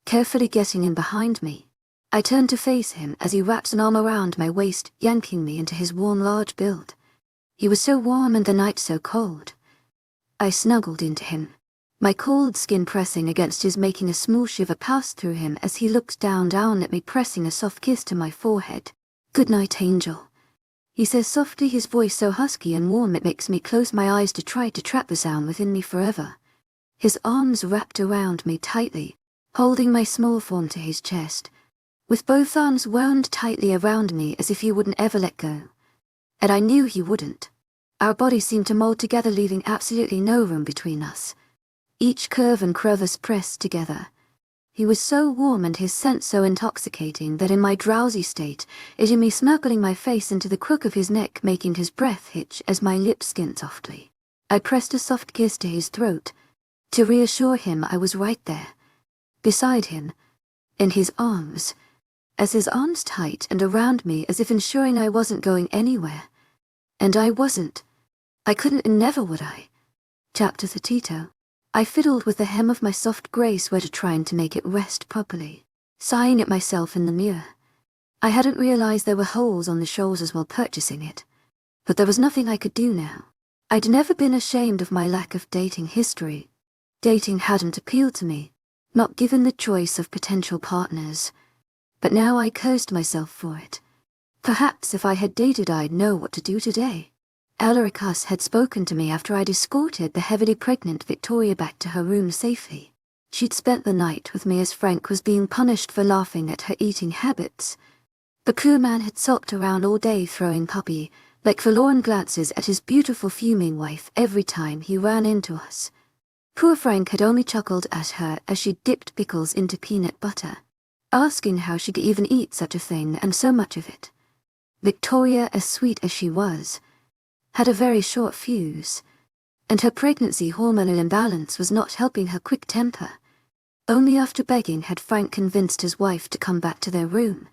carefully getting in behind me. I turn to face him as he wraps an arm around my waist, yanking me into his warm, large build. He was so warm and the night so cold. I snuggled into him, my cold skin pressing against his, making a small shiver pass through him as he looks down at me, pressing a soft kiss to my forehead. Good night, angel, he says softly, his voice so husky and warm it makes me close my eyes to try to trap the sound within me forever. His arms wrapped around me tightly, holding my small form to his chest, with both arms wound tightly around me as if he wouldn't ever let go. And I knew he wouldn't. Our bodies seemed to mold together, leaving absolutely no room between us. Each curve and crevice pressed together. He was so warm and his scent so intoxicating that in my drowsy state, it in me snuggling my face into the crook of his neck, making his breath hitch as my lips skinned softly. I pressed a soft kiss to his throat, to reassure him I was right there, beside him, in his arms, as his arms tight and around me as if ensuring I wasn't going anywhere. And I wasn't. I couldn't, and never would I. Chapter 32. I fiddled with the hem of my soft grey sweater, trying to make it rest properly, sighing at myself in the mirror. I hadn't realized there were holes on the shoulders while purchasing it, but there was nothing I could do now. I'd never been ashamed of my lack of dating history. Dating hadn't appealed to me, not given the choice of potential partners. But now I cursed myself for it. Perhaps if I had dated I'd know what to do today. Adrien had spoken to me after I'd escorted the heavily pregnant Victoria back to her room safely. She'd spent the night with me as Frank was being punished for laughing at her eating habits. The crewman had sulked around all day, throwing puppy-like forlorn glances at his beautiful fuming wife every time he ran into us. Poor Frank had only chuckled at her as she dipped pickles into peanut butter, asking how she could even eat such a thing and so much of it. Victoria, as sweet as she was, had a very short fuse, and her pregnancy hormonal imbalance was not helping her quick temper. Only after begging had Frank convinced his wife to come back to their room.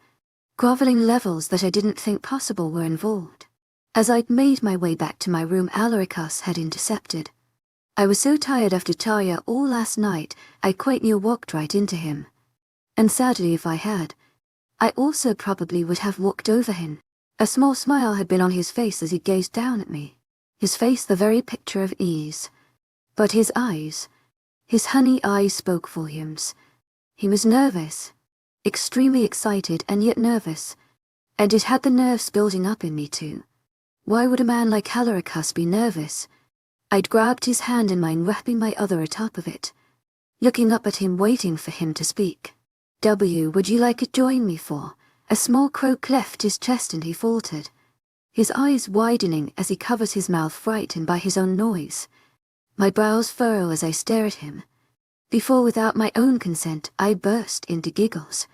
Groveling levels that I didn't think possible were involved. As I'd made my way back to my room, Adrien had intercepted. I was so tired after Tarja all last night, I quite near walked right into him. And sadly, if I had, I also probably would have walked over him. A small smile had been on his face as he gazed down at me, his face the very picture of ease. But his eyes, his honey eyes spoke volumes. He was nervous. extremely excited and yet nervous. And it had the nerves building up in me too. Why would a man like Alaricus be nervous? I'd grabbed his hand in mine, wrapping my other atop of it, looking up at him, waiting for him to speak. Would you like to join me for? A small crow cleft his chest and he faltered, his eyes widening as he covers his mouth, frightened by his own noise. My brows furrow as I stare at him. Before, without my own consent, I burst into giggles.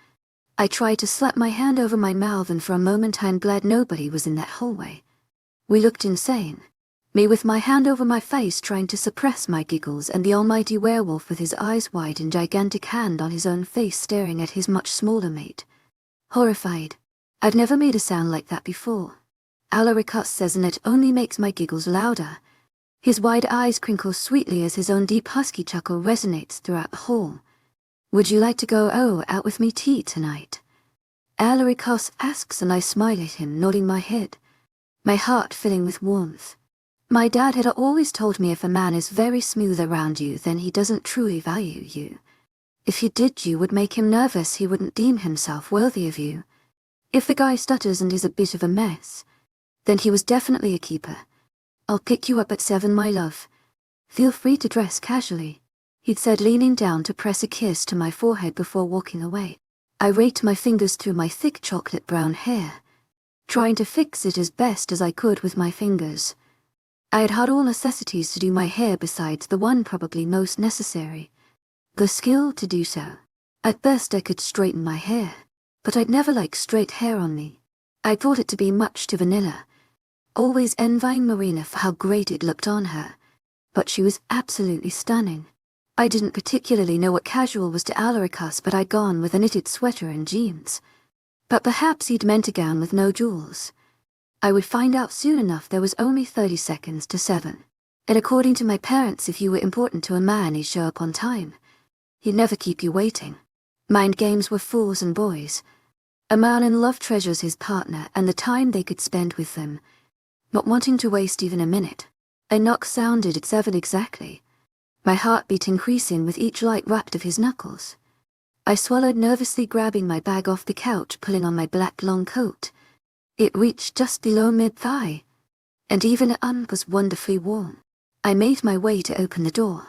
I tried to slap my hand over my mouth, and for a moment I'm glad nobody was in that hallway. We looked insane. Me with my hand over my face trying to suppress my giggles, and the almighty werewolf with his eyes wide and gigantic hand on his own face staring at his much smaller mate. Horrified. I'd never made a sound like that before. Alaricus says, and it only makes my giggles louder. His wide eyes crinkle sweetly as his own deep husky chuckle resonates throughout the hall. Would you like to go out with me tea tonight? Alaricus asks, and I smile at him, nodding my head, my heart filling with warmth. My dad had always told me if a man is very smooth around you, then he doesn't truly value you. If he did, you would make him nervous, he wouldn't deem himself worthy of you. If the guy stutters and is a bit of a mess, then he was definitely a keeper. I'll pick you up at 7, my love. Feel free to dress casually, he'd said, leaning down to press a kiss to my forehead before walking away. I raked my fingers through my thick chocolate brown hair, trying to fix it as best as I could with my fingers. I had had all necessities to do my hair besides the one probably most necessary, the skill to do so. At best I could straighten my hair, but I'd never liked straight hair on me. I thought it to be much too vanilla, always envying Marina for how great it looked on her. But she was absolutely stunning. I didn't particularly know what casual was to Alaricus, but I'd gone with a knitted sweater and jeans. But perhaps he'd meant a gown with no jewels. I would find out soon enough. There was only 30 seconds to 7. And according to my parents, if you were important to a man, he'd show up on time. He'd never keep you waiting. Mind games were fools and boys. A man in love treasures his partner and the time they could spend with them, not wanting to waste even a minute. A knock sounded at 7 exactly, my heartbeat increasing with each light rap of his knuckles. I swallowed nervously, grabbing my bag off the couch, pulling on my black long coat. It reached just below mid-thigh, and even it was wonderfully warm. I made my way to open the door.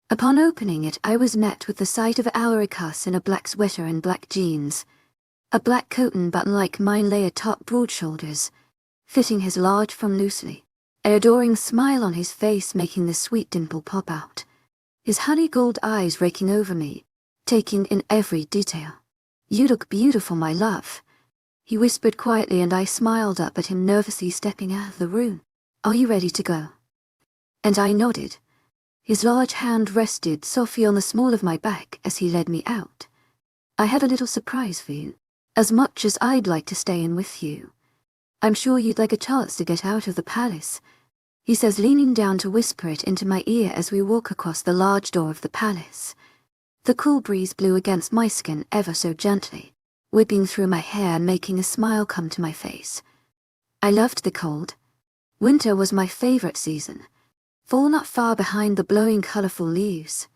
Upon opening it, I was met with the sight of Alaricus in a black sweater and black jeans. A black coat and button like mine lay atop broad shoulders, fitting his large form loosely. An adoring smile on his face, making the sweet dimple pop out. His honey gold eyes raking over me, taking in every detail. You look beautiful, my love, he whispered quietly, and I smiled up at him, nervously stepping out of the room. Are you ready to go? And I nodded. His large hand rested softly on the small of my back as he led me out. I have a little surprise for you. As much as I'd like to stay in with you, I'm sure you'd like a chance to get out of the palace, he says, leaning down to whisper it into my ear as we walk across the large door of the palace. The cool breeze blew against my skin ever so gently, whipping through my hair and making a smile come to my face. I loved the cold. Winter was my favorite season, fall not far behind the blowing colorful leaves,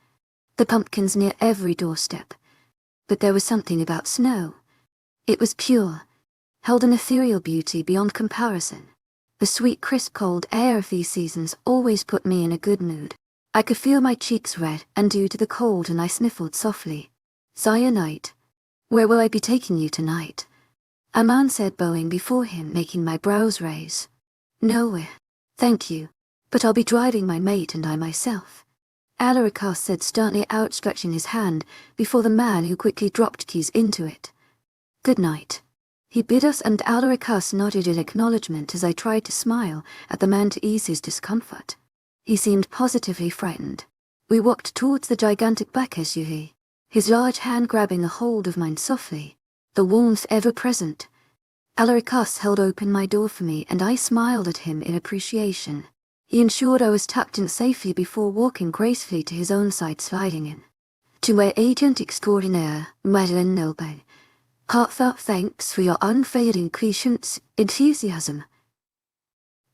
the pumpkins near every doorstep. But there was something about snow. It was pure, held an ethereal beauty beyond comparison. The sweet, crisp, cold air of these seasons always put me in a good mood. I could feel my cheeks red and due to the cold, and I sniffled softly. Cyanide. Where will I be taking you tonight? A man said, bowing before him, making my brows raise. Nowhere, thank you, but I'll be driving my mate and I myself, Alaricus said, sternly outstretching his hand before the man, who quickly dropped keys into it. Good night, he bid us, and Alaricus nodded in acknowledgement as I tried to smile at the man to ease his discomfort. He seemed positively frightened. We walked towards the gigantic black SUV, his large hand grabbing a hold of mine softly, the warmth ever present. Alaricus held open my door for me, and I smiled at him in appreciation. He ensured I was tucked in safely before walking gracefully to his own side, sliding in. To my agent extraordinaire, Madeleine Nobel, heartfelt thanks for your unfailing patience, enthusiasm,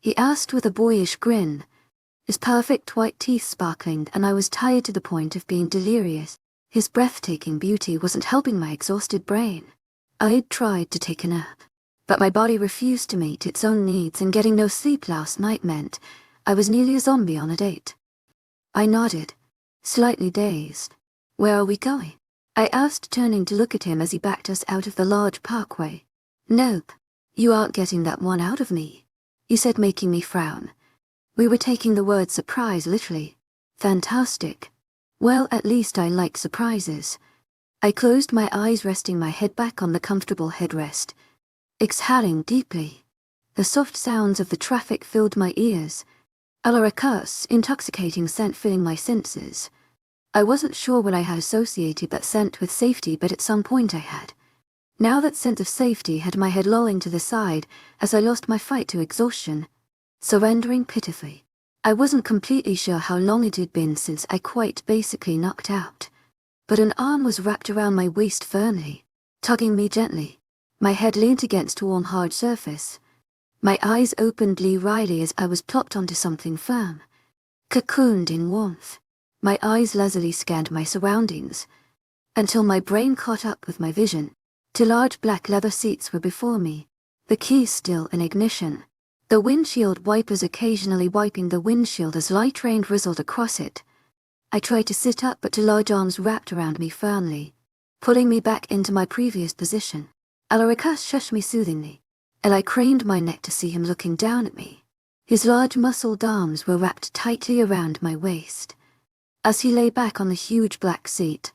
he asked with a boyish grin, his perfect white teeth sparkling, and I was tired to the point of being delirious. His breathtaking beauty wasn't helping my exhausted brain. I'd tried to take a nap, but my body refused to meet its own needs, and getting no sleep last night meant I was nearly a zombie on a date. I nodded, slightly dazed. "Where are we going?" I asked, turning to look at him as he backed us out of the large parkway. "Nope, you aren't getting that one out of me," he said, making me frown. We were taking the word surprise literally. Fantastic. Well, at least I like surprises. I closed my eyes, resting my head back on the comfortable headrest, exhaling deeply. The soft sounds of the traffic filled my ears, Alarica's intoxicating scent filling my senses. I wasn't sure when I had associated that scent with safety, but at some point I had. Now that sense of safety had my head lolling to the side as I lost my fight to exhaustion, surrendering pitifully. I wasn't completely sure how long it had been since I quite basically knocked out, but an arm was wrapped around my waist firmly, tugging me gently. My head leaned against a warm, hard surface. My eyes opened wryly as I was plopped onto something firm, cocooned in warmth. My eyes lazily scanned my surroundings, until my brain caught up with my vision. 2 large black leather seats were before me, the keys still in ignition, the windshield wipers occasionally wiping the windshield as light rain drizzled across it. I tried to sit up, but 2 large arms wrapped around me firmly, pulling me back into my previous position. Alarica shushed me soothingly, and I craned my neck to see him looking down at me. His large muscled arms were wrapped tightly around my waist. As he lay back on the huge black seat,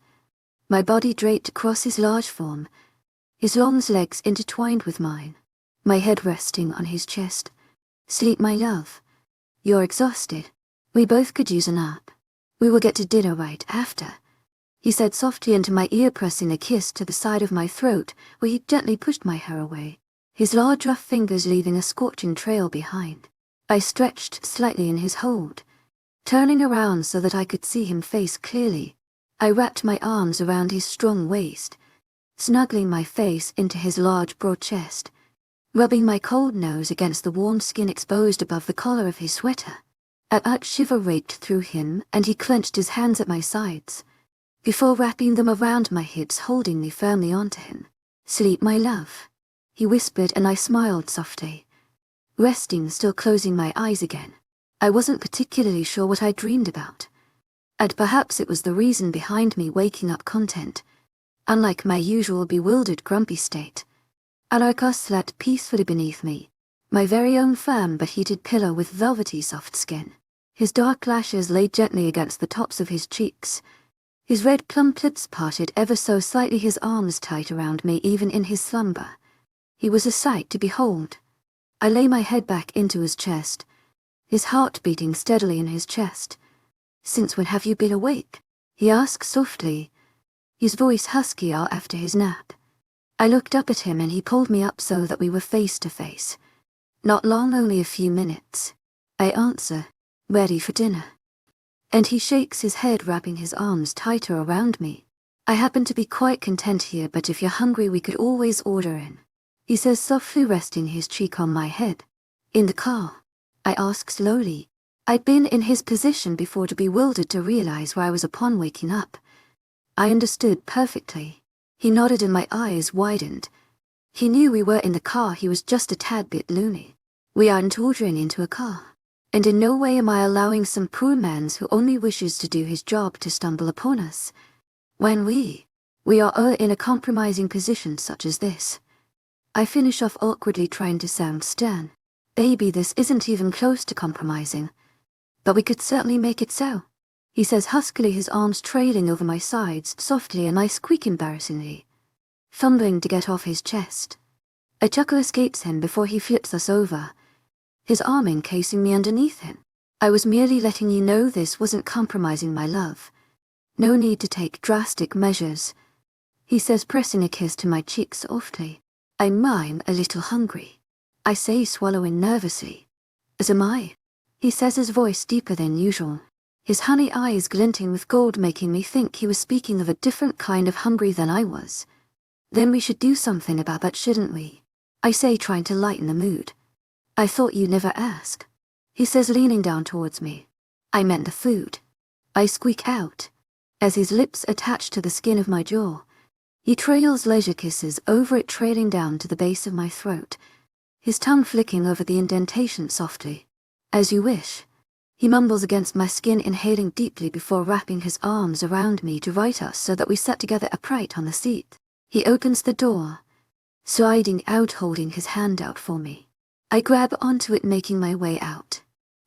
my body draped across his large form, his long legs intertwined with mine, my head resting on his chest. "Sleep, my love. You're exhausted. We both could use a nap. We will get to dinner right after," he said softly into my ear, pressing a kiss to the side of my throat where he gently pushed my hair away, his large rough fingers leaving a scorching trail behind. I stretched slightly in his hold, turning around so that I could see him face clearly. I wrapped my arms around his strong waist, snuggling my face into his large broad chest, rubbing my cold nose against the warm skin exposed above the collar of his sweater. A shiver raked through him, and he clenched his hands at my sides, before wrapping them around my hips, holding me firmly onto him. "Sleep, my love," he whispered, and I smiled softly, resting, still closing my eyes again. I wasn't particularly sure what I dreamed about, and perhaps it was the reason behind me waking up content. Unlike my usual bewildered, grumpy state, Alarica sat peacefully beneath me, my very own firm but heated pillow with velvety soft skin. His dark lashes lay gently against the tops of his cheeks, his red plump lips parted ever so slightly, his arms tight around me even in his slumber. He was a sight to behold. I lay my head back into his chest, his heart beating steadily in his chest. "Since when have you been awake?" he asked softly, his voice husky after his nap. I looked up at him and he pulled me up so that we were face to face. "Not long, only a few minutes," I answer, "ready for dinner." And he shakes his head, wrapping his arms tighter around me. "I happen to be quite content here, but if you're hungry we could always order in," he says softly, resting his cheek on my head. "In the car?" I ask slowly. I'd been in his position before, too bewildered to realize where I was upon waking up. I understood perfectly. He nodded and my eyes widened. He knew we were in the car, he was just a tad bit loony. We aren't ordering into a car. And in no way am I allowing some poor man who only wishes to do his job to stumble upon us, when we are in a compromising position such as this. I finish off awkwardly, trying to sound stern. "Baby, this isn't even close to compromising. But we could certainly make it so," he says huskily, his arms trailing over my sides softly, and I squeak embarrassingly, fumbling to get off his chest. A chuckle escapes him before he flips us over, his arm encasing me underneath him. "I was merely letting you know this wasn't compromising, my love. No need to take drastic measures," he says, pressing a kiss to my cheek softly. I'm a little hungry," I say, swallowing nervously. "As am I," he says, his voice deeper than usual, his honey eyes glinting with gold, making me think he was speaking of a different kind of hungry than I was. "Then we should do something about that, shouldn't we?" I say, trying to lighten the mood. "I thought you'd never ask," he says, leaning down towards me. "I meant the food," I squeak out. As his lips attach to the skin of my jaw, he trails leisure kisses over it, trailing down to the base of my throat, his tongue flicking over the indentation softly. As you wish. He mumbles against my skin, inhaling deeply before wrapping his arms around me to right us so that we sat together upright on the seat. He opens the door, sliding out, holding his hand out for me. I grab onto it, making my way out.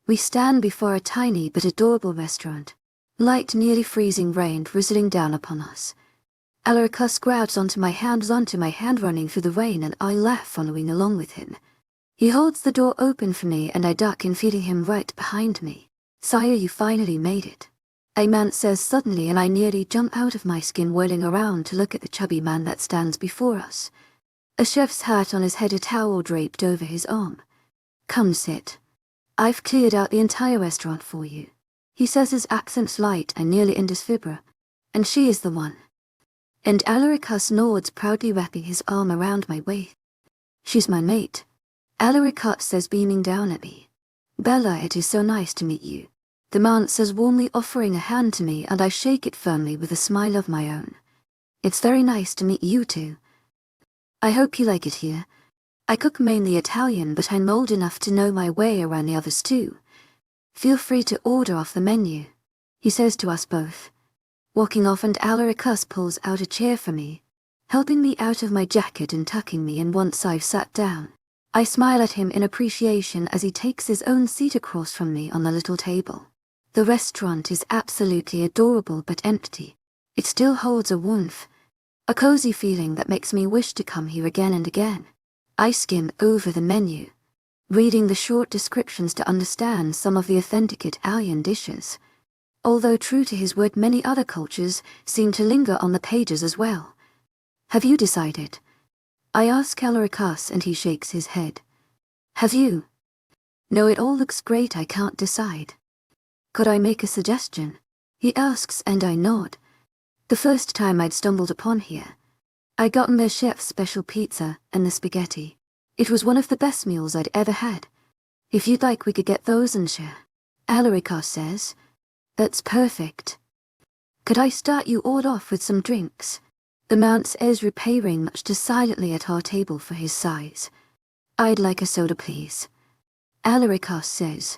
We stand before a tiny but adorable restaurant. Light, nearly freezing rain drizzling down upon us. Alaricus grabs onto my hand running through the rain, and I laugh following along with him. He holds the door open for me and I duck in, feeding him right behind me. Sire, you finally made it. A man says suddenly, and I nearly jump out of my skin, whirling around to look at the chubby man that stands before us. A chef's hat on his head, a towel draped over his arm. Come sit. I've cleared out the entire restaurant for you. He says, his accent's light and nearly indescribable. And she is the one. And Alaricus nods, proudly wrapping his arm around my waist. She's my mate. Alaricus says, beaming down at me. Bella, it is so nice to meet you. The man says, warmly offering a hand to me, and I shake it firmly with a smile of my own. It's very nice to meet you too. I hope you like it here. I cook mainly Italian, but I'm old enough to know my way around the others too. Feel free to order off the menu, he says to us both. Walking off, and Alaricus pulls out a chair for me, helping me out of my jacket and tucking me in once I've sat down. I smile at him in appreciation as he takes his own seat across from me on the little table. The restaurant is absolutely adorable but empty. It still holds a warmth, a cozy feeling that makes me wish to come here again and again. I skim over the menu, reading the short descriptions to understand some of the authentic Italian dishes. Although true to his word, many other cultures seem to linger on the pages as well. Have you decided? I ask Alaricus, and he shakes his head. Have you? No, it all looks great. I can't decide. Could I make a suggestion? He asks, and I nod. The first time I'd stumbled upon here, I got the chef's special pizza and the spaghetti. It was one of the best meals I'd ever had. If you'd like, we could get those and share. Alaricus says, that's perfect. Could I start you all off with some drinks? The man says, repairing much too silently at our table for his size. I'd like a soda, please. Alaricus says,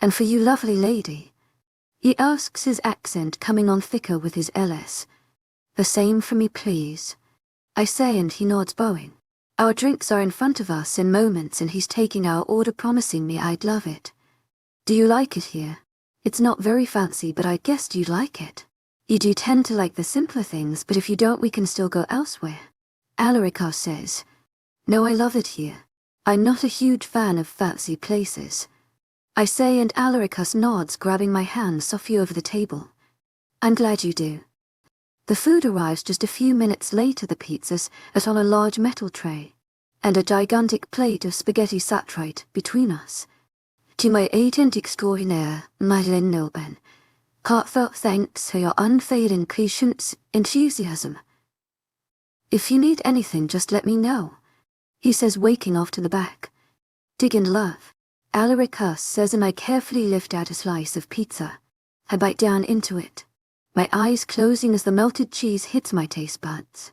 and for you, lovely lady? He asks, his accent coming on thicker with his ls. The same for me, please. I say, and he nods, bowing. Our drinks are in front of us in moments, and he's taking our order, promising me I'd love it. Do you like it here? It's not very fancy, but I guessed you'd like it. You do tend to like the simpler things, but if you don't, we can still go elsewhere. Alaricus says, no, I love it here. I'm not a huge fan of fancy places. I say, and Alaricus nods, grabbing my hand softly over the table. I'm glad you do. The food arrives just a few minutes later, the pizzas as on a large metal tray, and a gigantic plate of spaghetti sat right between us. To my agent extraordinaire, Madeleine Nilben, heartfelt thanks for your unfailing patience, enthusiasm. If you need anything, just let me know, he says, waking off to the back. Dig and love, Alaricus says, and I carefully lift out a slice of pizza. I bite down into it, my eyes closing as the melted cheese hits my taste buds,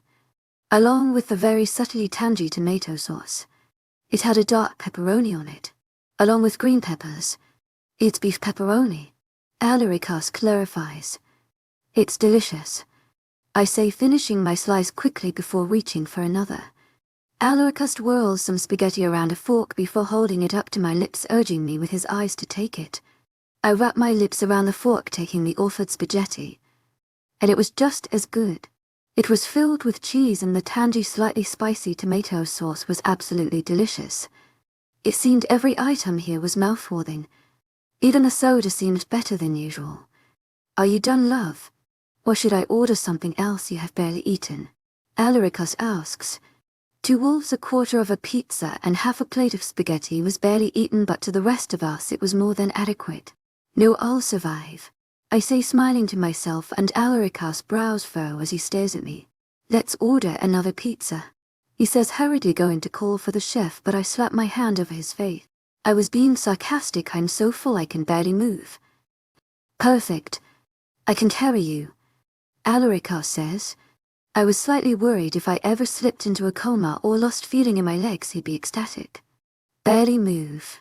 along with the very subtly tangy tomato sauce. It had a dark pepperoni on it, along with green peppers. It's beef pepperoni, Alaricus clarifies. It's delicious, I say, finishing my slice quickly before reaching for another. Alaricus whirls some spaghetti around a fork before holding it up to my lips, urging me with his eyes to take it. I wrap my lips around the fork, taking the offered spaghetti. And it was just as good. It was filled with cheese, and the tangy, slightly spicy tomato sauce was absolutely delicious. It seemed every item here was mouth-watering. Even the soda seemed better than usual. Are you done, love? Or should I order something else you have barely eaten? Alaricus asks. 2 wolves, a quarter of a pizza, and half a plate of spaghetti was barely eaten, but to the rest of us it was more than adequate. No, I'll survive, I say, smiling to myself, and Alaricus' brows furrow as he stares at me. Let's order another pizza, he says, hurriedly going to call for the chef, but I slap my hand over his face. I was being sarcastic. I'm so full I can barely move. Perfect. I can carry you, Alaric says. I was slightly worried if I ever slipped into a coma or lost feeling in my legs he'd be ecstatic. Barely move.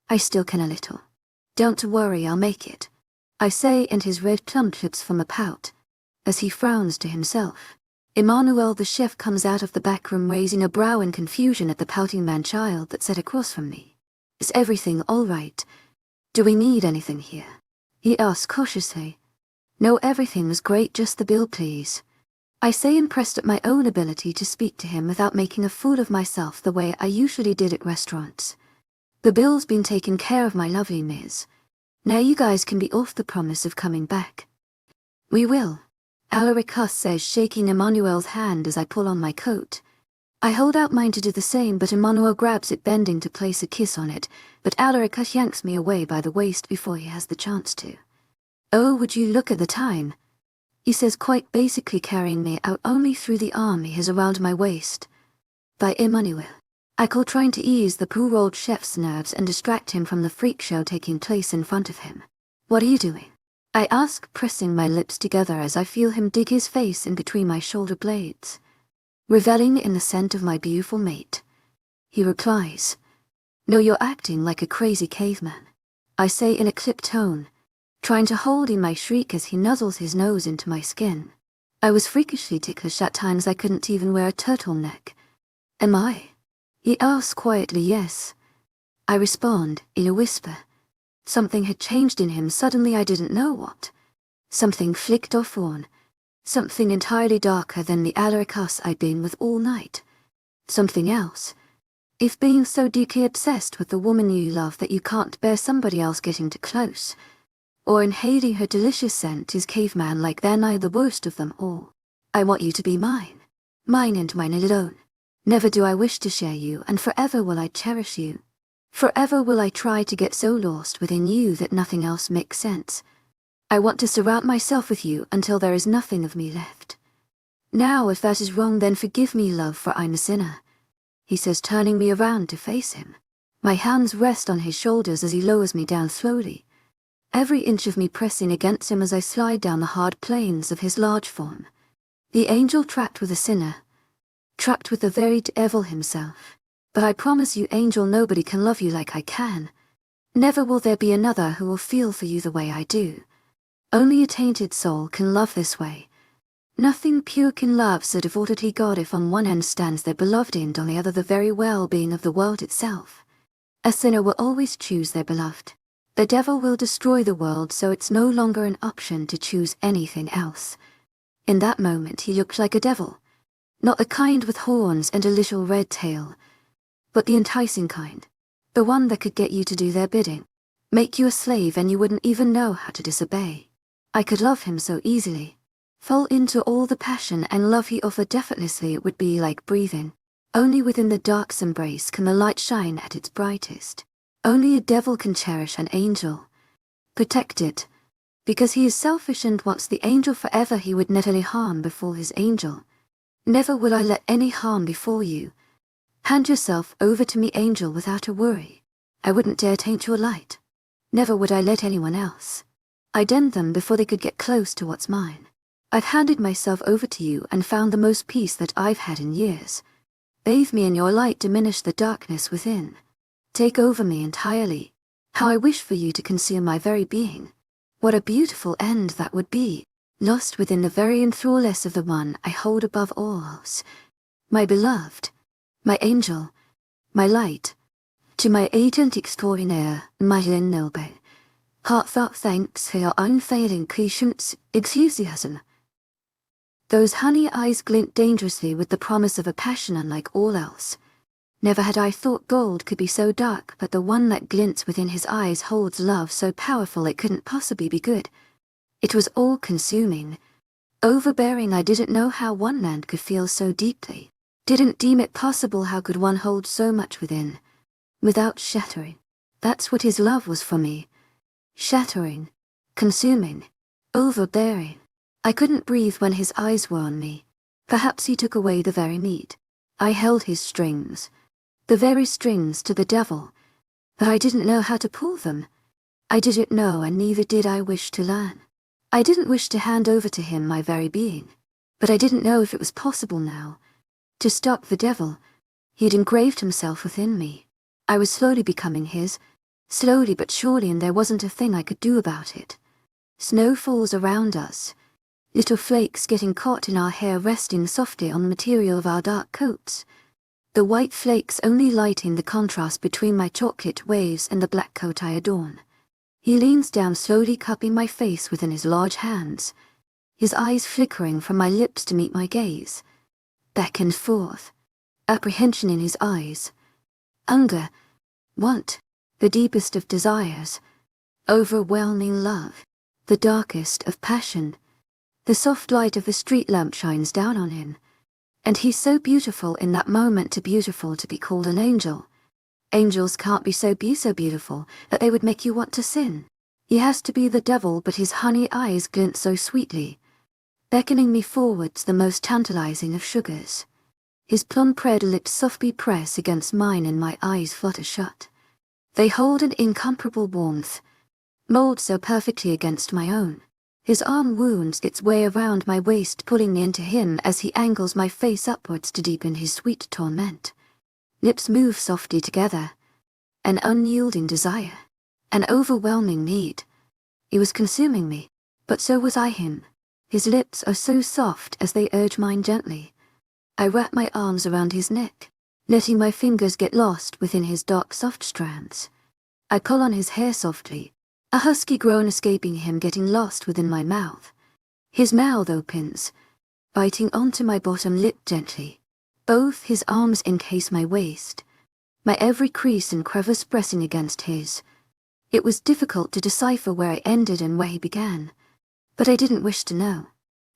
I still can a little. Don't worry, I'll make it, I say, and his red plump lips form a pout, as he frowns to himself. Emmanuel the chef comes out of the back room raising a brow in confusion at the pouting man-child that sat across from me. Is everything all right? Do we need anything here? He asks cautiously. No, everything was great, just the bill please, I say, impressed at my own ability to speak to him without making a fool of myself the way I usually did at restaurants. The bill's been taken care of, my lovely miss. Now you guys can be off, the promise of coming back. We will, Alaric says, shaking Emmanuel's hand as I pull on my coat. I hold out mine to do the same, but Emmanuel grabs it, bending to place a kiss on it, but Alaric yanks me away by the waist before he has the chance to. Oh, would you look at the time, he says, quite basically carrying me out only through the arm he has around my waist. By Emmanuel, I call, trying to ease the poor old chef's nerves and distract him from the freak show taking place in front of him. What are you doing? I ask, pressing my lips together as I feel him dig his face in between my shoulder blades. Reveling in the scent of my beautiful mate. He replies. No, you're acting like a crazy caveman, I say in a clipped tone, trying to hold in my shriek as he nuzzles his nose into my skin. I was freakishly ticklish at times. I couldn't even wear a turtleneck. Am I? He asks quietly. Yes, I respond, in a whisper. Something had changed in him suddenly, I didn't know what. Something flicked off on. Something entirely darker than the Alaric I'd been with all night. Something else. If being so deeply obsessed with the woman you love that you can't bear somebody else getting too close, or inhaling her delicious scent is caveman-like, then I'm the worst of them all. I want you to be mine. Mine and mine alone. Never do I wish to share you, and forever will I cherish you. Forever will I try to get so lost within you that nothing else makes sense. I want to surround myself with you until there is nothing of me left. Now, if that is wrong, then forgive me, love, for I'm a sinner, he says, turning me around to face him. My hands rest on his shoulders as he lowers me down slowly, every inch of me pressing against him as I slide down the hard planes of his large form. The angel trapped with a sinner, trapped with the very devil himself. But I promise you, angel, nobody can love you like I can. Never will there be another who will feel for you the way I do. Only a tainted soul can love this way. Nothing pure can love so devotedly God if on one hand stands their beloved and on the other the very well-being of the world itself. A sinner will always choose their beloved. The devil will destroy the world, so it's no longer an option to choose anything else. In that moment he looked like a devil. Not the kind with horns and a little red tail, but the enticing kind. The one that could get you to do their bidding. Make you a slave and you wouldn't even know how to disobey. I could love him so easily. Fall into all the passion and love he offered effortlessly. It would be like breathing. Only within the dark's embrace can the light shine at its brightest. Only a devil can cherish an angel. Protect it. Because he is selfish and wants the angel forever, he would net any harm befall his angel. Never will I let any harm befall you. Hand yourself over to me, angel, without a worry. I wouldn't dare taint your light. Never would I let anyone else. I'd end them before they could get close to what's mine. I've handed myself over to you and found the most peace that I've had in years. Bathe me in your light, diminish the darkness within. Take over me entirely. How I wish for you to consume my very being. What a beautiful end that would be, lost within the very enthralless of the one I hold above all else. My beloved, my angel, my light. To my agent extraordinaire, my noble. Heartfelt thanks for your unfailing patience, enthusiasm. Those honey eyes glint dangerously with the promise of a passion unlike all else. Never had I thought gold could be so dark, but the one that glints within his eyes holds love so powerful it couldn't possibly be good. It was all-consuming, overbearing. I didn't know how one man could feel so deeply. Didn't deem it possible. How could one hold so much within, without shattering? That's what his love was for me. Shattering, consuming, overbearing. I couldn't breathe when his eyes were on me. Perhaps he took away the very meat. I held his strings. The very strings to the devil. But I didn't know how to pull them. I didn't know, and neither did I wish to learn. I didn't wish to hand over to him my very being, but I didn't know if it was possible now. To stop the devil, he had engraved himself within me. I was slowly becoming his, slowly but surely, and there wasn't a thing I could do about it. Snow falls around us, little flakes getting caught in our hair resting softly on the material of our dark coats. The white flakes only lighting the contrast between my chocolate waves and the black coat I adorn. He leans down, slowly cupping my face within his large hands, his eyes flickering from my lips to meet my gaze. Back and forth, apprehension in his eyes, hunger, want, the deepest of desires, overwhelming love, the darkest of passion. The soft light of the street lamp shines down on him, and he's so beautiful in that moment, too beautiful to be called an angel. Angels can't be so beautiful that they would make you want to sin. He has to be the devil, but his honey eyes glint so sweetly, beckoning me forwards the most tantalizing of sugars. His plump red lips softly press against mine and my eyes flutter shut. They hold an incomparable warmth, mold so perfectly against my own. His arm wounds its way around my waist, pulling me into him as he angles my face upwards to deepen his sweet torment. Lips move softly together, an unyielding desire, an overwhelming need. He was consuming me, but so was I him. His lips are so soft as they urge mine gently. I wrap my arms around his neck, letting my fingers get lost within his dark soft strands. I pull on his hair softly, a husky groan escaping him, getting lost within my mouth. His mouth opens, biting onto my bottom lip gently. Both his arms encase my waist, my every crease and crevice pressing against his. It was difficult to decipher where I ended and where he began, but I didn't wish to know.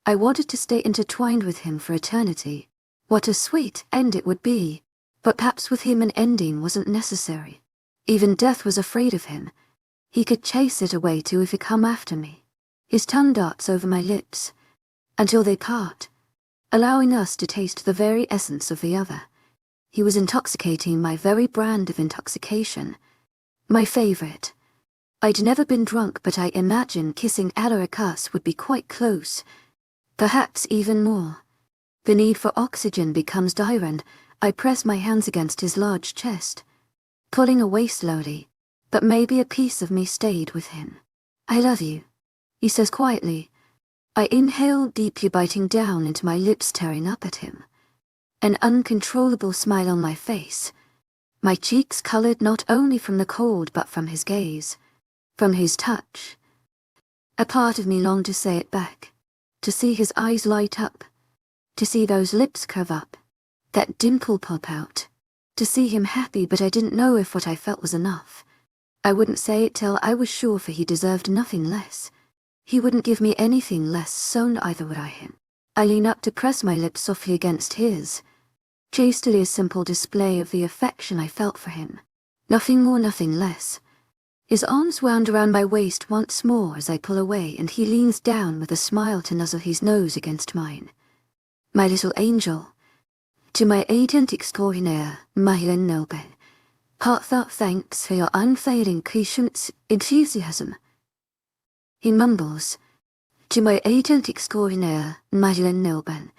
I wanted to stay intertwined with him for eternity. What a sweet end it would be, but perhaps with him an ending wasn't necessary. Even death was afraid of him. He could chase it away too if he come after me. His tongue darts over my lips, until they part, allowing us to taste the very essence of the other. He was intoxicating my very brand of intoxication, my favorite. I'd never been drunk, but I imagined kissing Alaricus would be quite close, perhaps even more. The need for oxygen becomes dire, and I press my hands against his large chest, pulling away slowly, but maybe a piece of me stayed with him. I love you, he says quietly. I inhale deeply, biting down into my lips, staring up at him. An uncontrollable smile on my face, my cheeks colored not only from the cold but from his gaze, from his touch. A part of me longed to say it back, to see his eyes light up, to see those lips curve up, that dimple pop out, to see him happy, but I didn't know if what I felt was enough. I wouldn't say it till I was sure, for he deserved nothing less. He wouldn't give me anything less, so neither would I him. I lean up to press my lips softly against his, chastely, a simple display of the affection I felt for him. Nothing more, nothing less. His arms wound around my waist once more as I pull away, and he leans down with a smile to nuzzle his nose against mine. My little angel, to my agent extraordinaire, Mythical Noble, heartfelt thanks for your unfailing patience, enthusiasm. He mumbles, to my agent extraordinaire, Mythical Noble,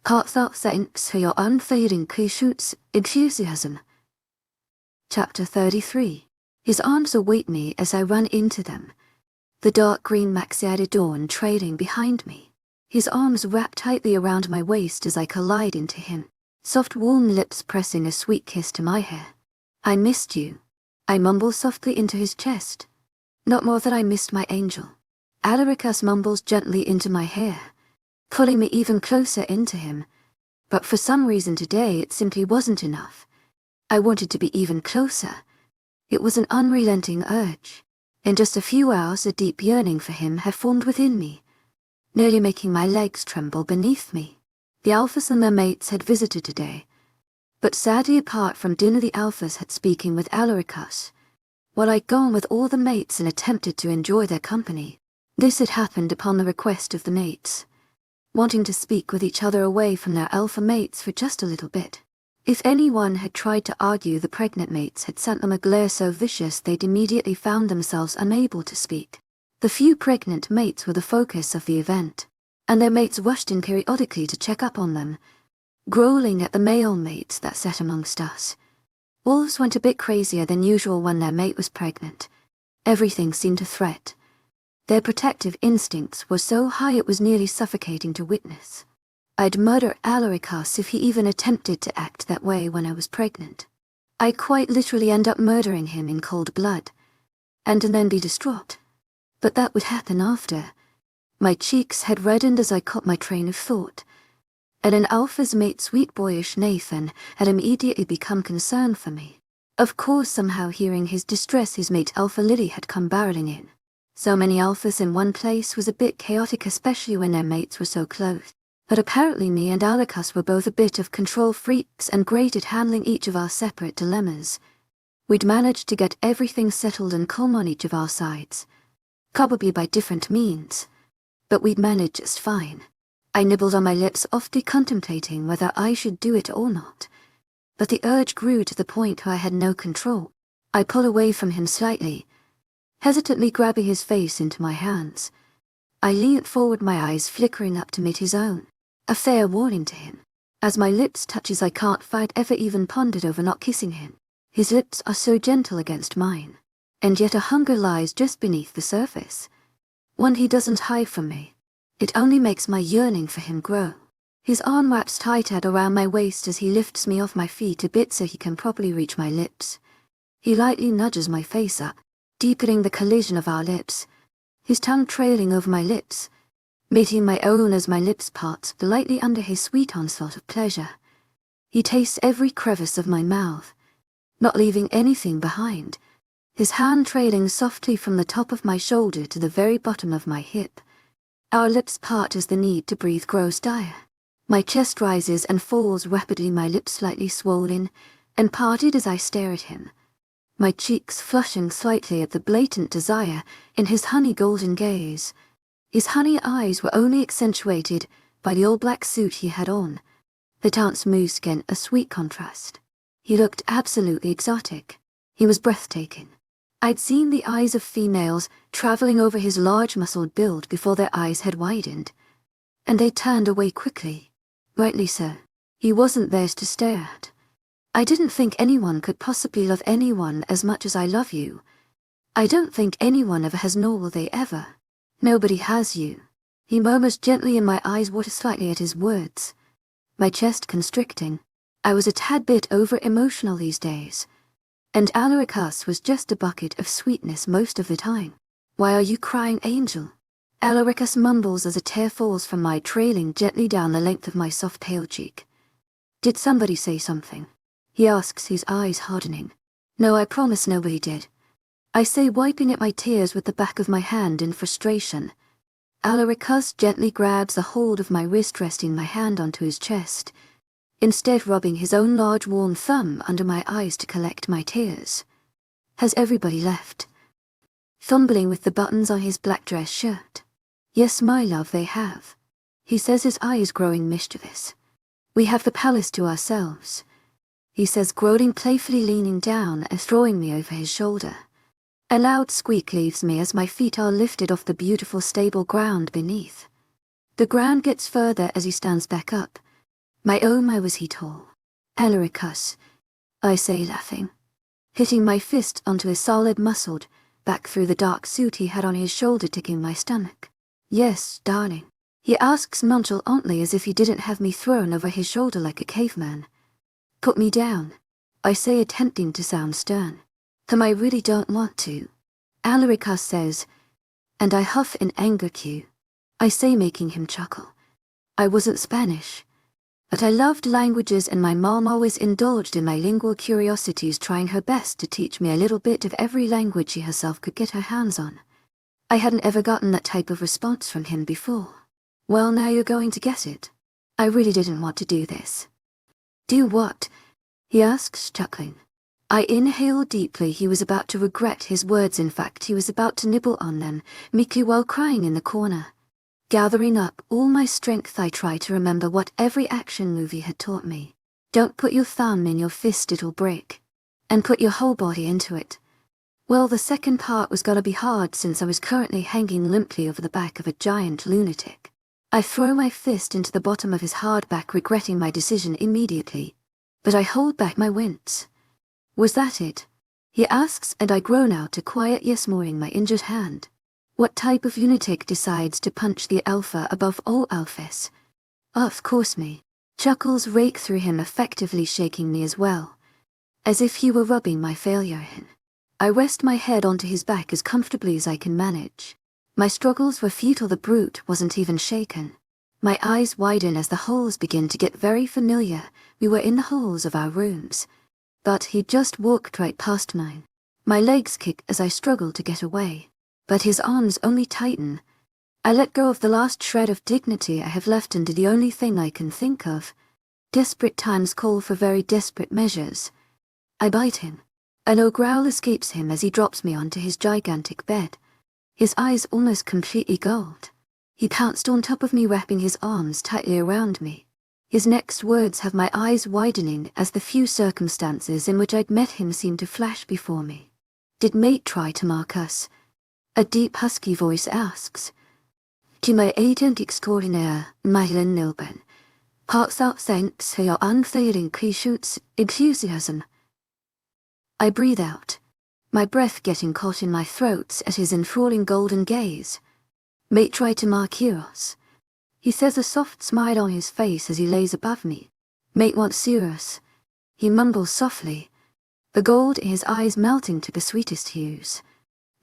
heartfelt thanks for your unfailing patience, enthusiasm. Chapter 33. His arms await me as I run into them, the dark green maxi Adrien trailing behind me. His arms wrap tightly around my waist as I collide into him, soft warm lips pressing a sweet kiss to my hair. I missed you, I mumble softly into his chest. Not more that I missed my angel. Alaricus mumbles gently into my hair, pulling me even closer into him, but for some reason today it simply wasn't enough. I wanted to be even closer. It was an unrelenting urge. In just a few hours a deep yearning for him had formed within me, nearly making my legs tremble beneath me. The alphas and their mates had visited today, but sadly apart from dinner the alphas had speaking with Alaricus, while I'd gone with all the mates and attempted to enjoy their company. This had happened upon the request of the mates, wanting to speak with each other away from their alpha mates for just a little bit. If anyone had tried to argue, the pregnant mates had sent them a glare so vicious they'd immediately found themselves unable to speak. The few pregnant mates were the focus of the event, and their mates rushed in periodically to check up on them, growling at the male mates that sat amongst us. Wolves went a bit crazier than usual when their mate was pregnant. Everything seemed a threat. Their protective instincts were so high it was nearly suffocating to witness. I'd murder Alaricus if he even attempted to act that way when I was pregnant. I'd quite literally end up murdering him in cold blood, and then be distraught. But that would happen after. My cheeks had reddened as I caught my train of thought, and an alpha's mate, sweet boyish Nathan, had immediately become concerned for me. Of course, somehow hearing his distress, his mate Alpha Lily had come barreling in. So many alphas in one place was a bit chaotic, especially when their mates were so close. But apparently me and Alaricus were both a bit of control freaks and great at handling each of our separate dilemmas. We'd managed to get everything settled and calm on each of our sides, probably by different means, but we'd managed just fine. I nibbled on my lips, often contemplating whether I should do it or not, but the urge grew to the point where I had no control. I pulled away from him slightly, hesitantly grabbing his face into my hands. I leaned forward, my eyes flickering up to meet his own, a fair warning to him. As my lips touch his, I can't fight, ever even pondered over not kissing him. His lips are so gentle against mine, and yet a hunger lies just beneath the surface, one he doesn't hide from me. It only makes my yearning for him grow. His arm wraps tighter around my waist as he lifts me off my feet a bit so he can properly reach my lips. He lightly nudges my face up, deepening the collision of our lips, his tongue trailing over my lips, meeting my own as my lips part lightly under his sweet onslaught of pleasure. He tastes every crevice of my mouth, not leaving anything behind, his hand trailing softly from the top of my shoulder to the very bottom of my hip. Our lips part as the need to breathe grows dire. My chest rises and falls rapidly, my lips slightly swollen and parted as I stare at him, my cheeks flushing slightly at the blatant desire in his honey golden gaze. His honey eyes were only accentuated by the all-black suit he had on, the taunt smooth skin a sweet contrast. He looked absolutely exotic. He was breathtaking. I'd seen the eyes of females traveling over his large muscled build before their eyes had widened, and they turned away quickly. Rightly so. He wasn't theirs to stare at. I didn't think anyone could possibly love anyone as much as I love you. I don't think anyone ever has, nor will they ever. Nobody has you. He murmurs gently, and my eyes water slightly at his words, my chest constricting. I was a tad bit over-emotional these days, and Alaricus was just a bucket of sweetness most of the time. Why are you crying, angel? Alaricus mumbles as a tear falls from my trailing gently down the length of my soft pale cheek. Did somebody say something? He asks, his eyes hardening. No, I promise nobody did. I say, wiping at my tears with the back of my hand in frustration. Alaricus gently grabs a hold of my wrist, resting my hand onto his chest, instead rubbing his own large warm thumb under my eyes to collect my tears. Has everybody left? Fumbling with the buttons on his black dress shirt. Yes, my love, they have. He says, his eyes growing mischievous. We have the palace to ourselves, he says, groaning playfully, leaning down and throwing me over his shoulder. A loud squeak leaves me as my feet are lifted off the beautiful stable ground beneath. The ground gets further as he stands back up. My oh my, was he tall. Alaricus, I say, laughing, hitting my fist onto his solid muscled back through the dark suit he had on his shoulder, ticking my stomach. Yes, darling, he asks nonchalantly as if he didn't have me thrown over his shoulder like a caveman. Put me down, I say, attempting to sound stern. I really don't want to, Alaricus says, and I huff in anger cue. I say, making him chuckle. I wasn't Spanish, but I loved languages, and my mom always indulged in my lingual curiosities, trying her best to teach me a little bit of every language she herself could get her hands on. I hadn't ever gotten that type of response from him before. Well, now you're going to get it. I really didn't want to do this. Do what? He asks, chuckling. I inhaled deeply. He was about to regret his words. In fact, he was about to nibble on them, meekly, while crying in the corner. Gathering up all my strength, I try to remember what every action movie had taught me. Don't put your thumb in your fist, it'll break. And put your whole body into it. Well, the second part was gonna be hard since I was currently hanging limply over the back of a giant lunatic. I throw my fist into the bottom of his hard back, regretting my decision immediately. But I hold back my wince. Was that it? He asks, and I groan out a quiet yes, mooring my injured hand. What type of lunatic decides to punch the alpha above all alphas? Of course me. Chuckles rake through him, effectively shaking me as well, as if he were rubbing my failure in. I rest my head onto his back as comfortably as I can manage. My struggles were futile, the brute wasn't even shaken. My eyes widen as the holes begin to get very familiar. We were in the holes of our rooms. But he just walked right past mine. My legs kick as I struggle to get away, but his arms only tighten. I let go of the last shred of dignity I have left and do the only thing I can think of. Desperate times call for very desperate measures. I bite him. A low growl escapes him as he drops me onto his gigantic bed. His eyes almost completely gold. He pounced on top of me, wrapping his arms tightly around me. His next words have my eyes widening as the few circumstances in which I'd met him seem to flash before me. Did mate try to mark us? A deep husky voice asks. To my agent extraordinaire, mythical, heartfelt thanks for your unfailing patience, enthusiasm. I breathe out, my breath getting caught in my throat at his enthralling golden gaze. Mate tried to mark Eros. He says, a soft smile on his face as he lays above me. Mate wants Eros. He mumbles softly, the gold in his eyes melting to the sweetest hues.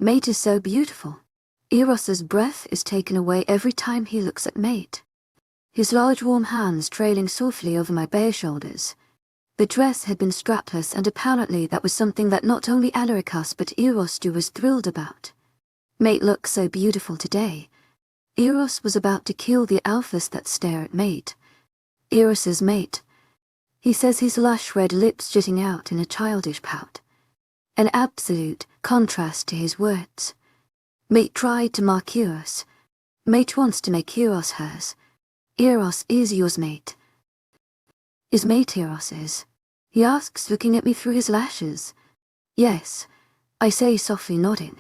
Mate is so beautiful. Eros's breath is taken away every time he looks at Mate. His large warm hands trailing softly over my bare shoulders. The dress had been strapless, and apparently that was something that not only Alaricus but Eros too was thrilled about. Mate looks so beautiful today. Eros was about to kill the alphas that stare at Mate. Eros's mate. He says, his lush red lips jutting out in a childish pout. An absolute contrast to his words. Mate tried to mark Eros. Mate wants to make Eros hers. Eros is yours, Mate. Is Mate Eros's? He asks, looking at me through his lashes. Yes, I say, softly nodding.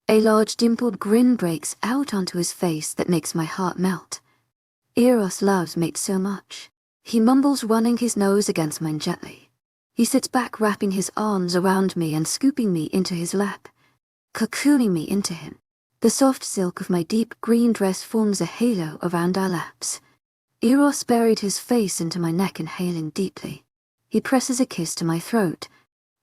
A large dimpled grin breaks out onto his face that makes my heart melt. Eros loves Mate so much. He mumbles, running his nose against mine gently. He sits back, wrapping his arms around me and scooping me into his lap, cocooning me into him. The soft silk of my deep green dress forms a halo around our laps. Eros buried his face into my neck, inhaling deeply. He presses a kiss to my throat,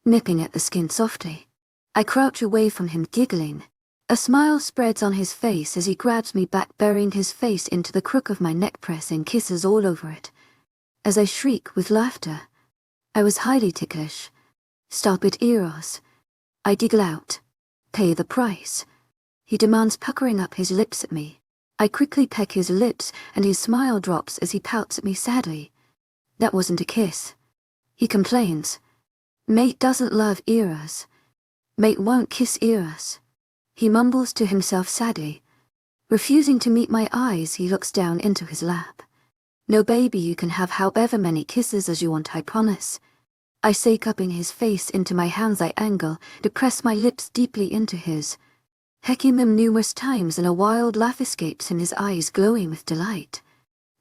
nipping at the skin softly. I crouch away from him, giggling. A smile spreads on his face as he grabs me back, burying his face into the crook of my neck, pressing kisses all over it. As I shriek with laughter, I was highly ticklish. Stop it, Eros. I giggle out. Pay the price. He demands, puckering up his lips at me. I quickly peck his lips, and his smile drops as he pouts at me sadly. That wasn't a kiss. He complains. Mate doesn't love Eros. Mate won't kiss Eros. He mumbles to himself sadly. Refusing to meet my eyes, he looks down into his lap. No, baby, you can have however many kisses as you want, I promise. I say, cupping his face into my hands, I angle to press my lips deeply into his. Hecking him numerous times, and a wild laugh escapes him, his eyes glowing with delight.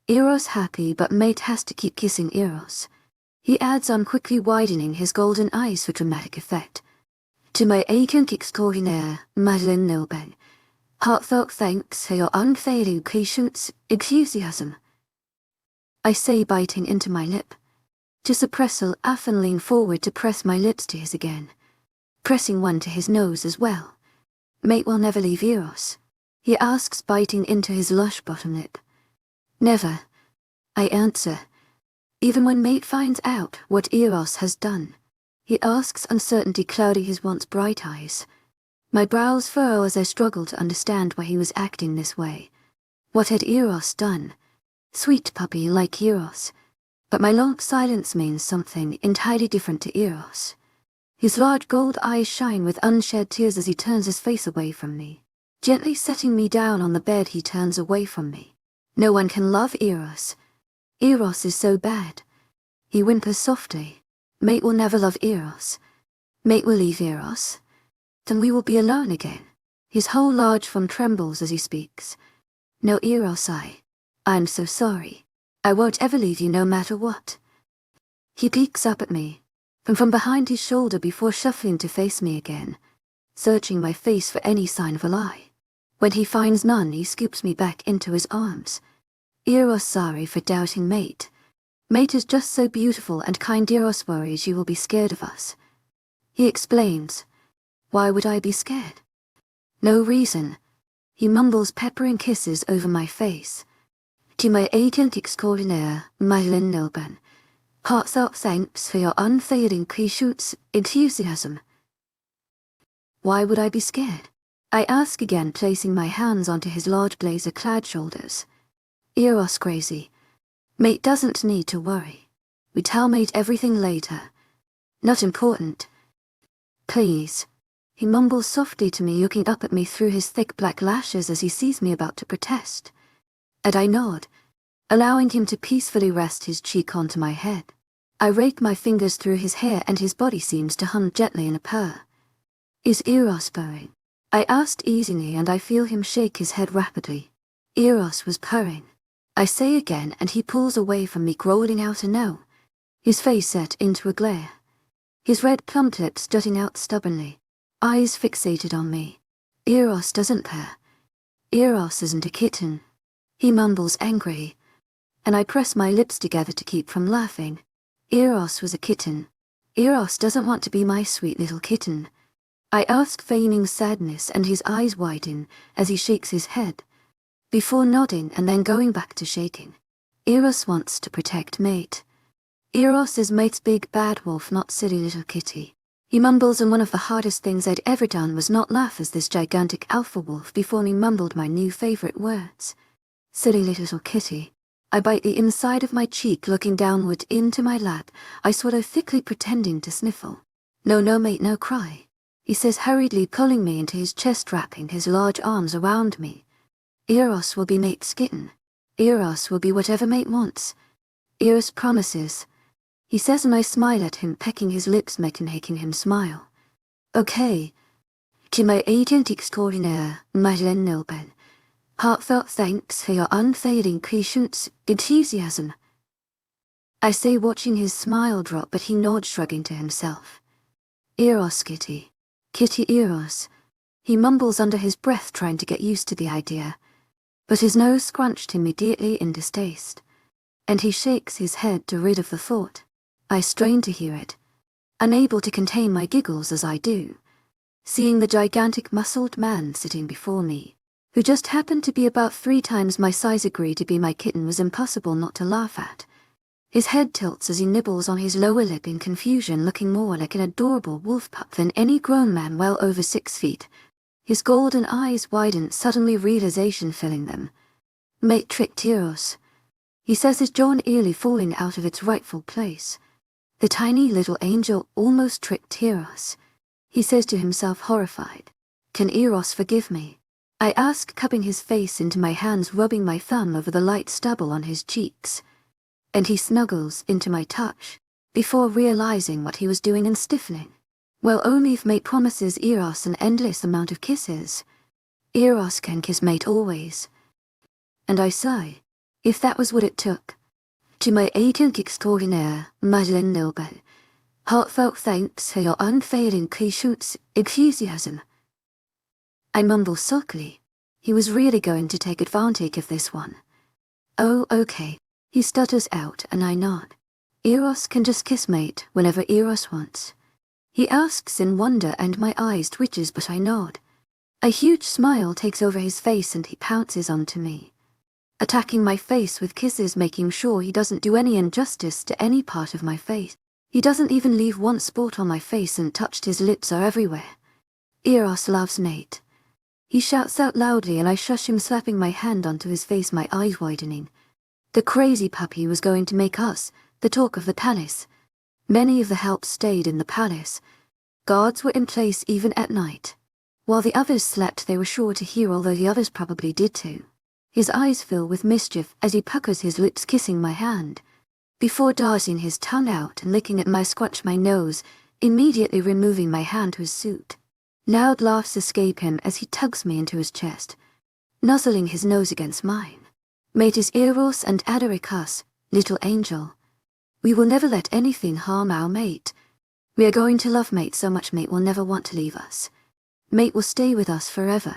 Eros happy, but Mate has to keep kissing Eros. He adds on, quickly widening his golden eyes for dramatic effect. To my agent extraordinaire, mythical, heartfelt thanks for your unfailing patience, enthusiasm. I say, biting into my lip. To suppress a laugh and lean forward to press my lips to his again, pressing one to his nose as well. Mate will never leave Eros? He asks, biting into his lush bottom lip. Never, I answer. Even when Mate finds out what Eros has done. He asks, uncertainty clouding his once bright eyes. My brows furrow as I struggle to understand why he was acting this way. What had Eros done? Sweet puppy like Eros. But my long silence means something entirely different to Eros. His large gold eyes shine with unshed tears as he turns his face away from me. Gently setting me down on the bed, he turns away from me. No one can love Eros. Eros is so bad. He whimpers softly. Mate will never love Eros. Mate will leave Eros. Then we will be alone again. His whole large form trembles as he speaks. No, Eros, I'm so sorry. I won't ever leave you no matter what. He peeks up at me, from behind his shoulder before shuffling to face me again, searching my face for any sign of a lie. When he finds none, he scoops me back into his arms. Eros, sorry for doubting mate. Mate is just so beautiful and kind. Eros worries you will be scared of us. He explains. Why would I be scared? No reason. He mumbles, peppering kisses over my face. To my agent extraordinaire, mythical. Heartfelt thanks for your unfailing patience, enthusiasm. Why would I be scared? I ask again, placing my hands onto his large blazer-clad shoulders. Eros crazy. Mate doesn't need to worry. We tell mate everything later. Not important. Please. He mumbles softly to me, looking up at me through his thick black lashes as he sees me about to protest. And I nod, allowing him to peacefully rest his cheek onto my head. I rake my fingers through his hair and his body seems to hum gently in a purr. Is Eros purring? I asked easily, and I feel him shake his head rapidly. Eros was purring. I say again, and he pulls away from me, growling out a no. His face set into a glare. His red plump lips jutting out stubbornly. Eyes fixated on me. Eros doesn't purr. Eros isn't a kitten. He mumbles angrily, and I press my lips together to keep from laughing. Eros was a kitten. Eros doesn't want to be my sweet little kitten. I ask, feigning sadness, and his eyes widen as he shakes his head, before nodding and then going back to shaking. Eros wants to protect mate. Eros is mate's big bad wolf, not silly little kitty. He mumbles, and one of the hardest things I'd ever done was not laugh as this gigantic alpha wolf before me mumbled my new favorite words. Silly little kitty. I bite the inside of my cheek, looking downward into my lap. I swallow thickly, pretending to sniffle. No, mate, no cry. He says hurriedly, pulling me into his chest, wrapping his large arms around me. Eros will be mate's kitten. Eros will be whatever mate wants. Eros promises. He says, and I smile at him, pecking his lips, making him smile. Okay. To my agent extraordinaire, mythical. Heartfelt thanks for your unfailing patience, enthusiasm. I say, watching his smile drop, but he nods, shrugging to himself. Eros, kitty. Kitty Eros. He mumbles under his breath, trying to get used to the idea, but his nose scrunched immediately in distaste, and he shakes his head to rid of the thought. I strain to hear it, unable to contain my giggles as I do, seeing the gigantic muscled man sitting before me, who just happened to be about 3 times my size. Agree to be my kitten was impossible not to laugh at. His head tilts as he nibbles on his lower lip in confusion, looking more like an adorable wolf pup than any grown man well over 6 feet. His golden eyes widen, suddenly realization filling them. Mate tricked Eros. He says, his jaw nearly falling out of its rightful place. The tiny little angel almost tricked Eros. He says to himself, horrified. Can Eros forgive me? I ask, cupping his face into my hands, rubbing my thumb over the light stubble on his cheeks. And he snuggles into my touch, before realizing what he was doing and stiffening. Well, only if mate promises Eros an endless amount of kisses. Eros can kiss mate always. And I sigh, if that was what it took. To my agent extraordinaire, mythical. Heartfelt thanks for your unfailing patience, enthusiasm. I mumble sulkily. He was really going to take advantage of this one. Oh, okay. He stutters out, and I nod. Eros can just kiss mate whenever Eros wants. He asks in wonder, and my eyes twitches, but I nod. A huge smile takes over his face, and he pounces onto me, attacking my face with kisses, making sure he doesn't do any injustice to any part of my face. He doesn't even leave one spot on my face, and touched his lips are everywhere. Eros loves mate. He shouts out loudly, and I shush him, slapping my hand onto his face, my eyes widening. The crazy puppy was going to make us the talk of the palace. Many of the helps stayed in the palace. Guards were in place even at night. While the others slept, they were sure to hear, although the others probably did too. His eyes fill with mischief as he puckers his lips, kissing my hand, before darting his tongue out and licking at my scratch my nose, immediately removing my hand to his suit. Loud laughs escape him as he tugs me into his chest, nuzzling his nose against mine. Mate is Eros and Adaricus, little angel. We will never let anything harm our mate. We are going to love mate so much mate will never want to leave us. Mate will stay with us forever,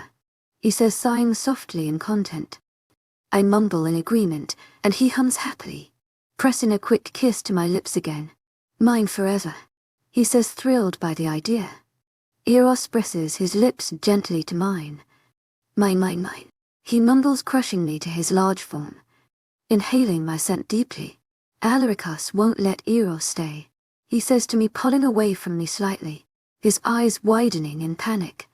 he says, sighing softly in content. I mumble in agreement, and he hums happily, pressing a quick kiss to my lips again. Mine forever, he says, thrilled by the idea. Eros presses his lips gently to mine. Mine, he mumbles, crushing me to his large form, inhaling my scent deeply. Alaricus won't let Eros stay, he says to me, pulling away from me slightly, his eyes widening in panic.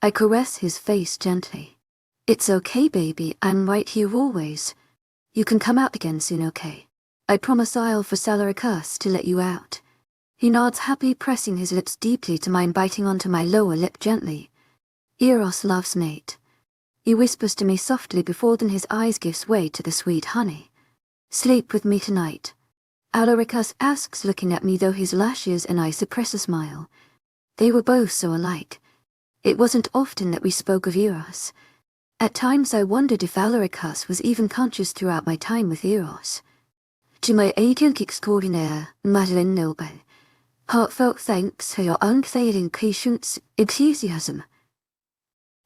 I caress his face gently. It's okay, baby, I'm right here always. You can come out again soon, okay? I promise I'll force Alaricus to let you out. He nods happy, pressing his lips deeply to mine, biting onto my lower lip gently. Eros loves mate, he whispers to me softly before then his eyes gives way to the sweet honey. Sleep with me tonight, Alaricus asks, looking at me though his lashes and I suppress a smile. They were both so alike. It wasn't often that we spoke of Eros. At times I wondered if Alaricus was even conscious throughout my time with Eros. To my agent extraordinaire, Madeline Noble, heartfelt thanks for your unfailing patience, enthusiasm.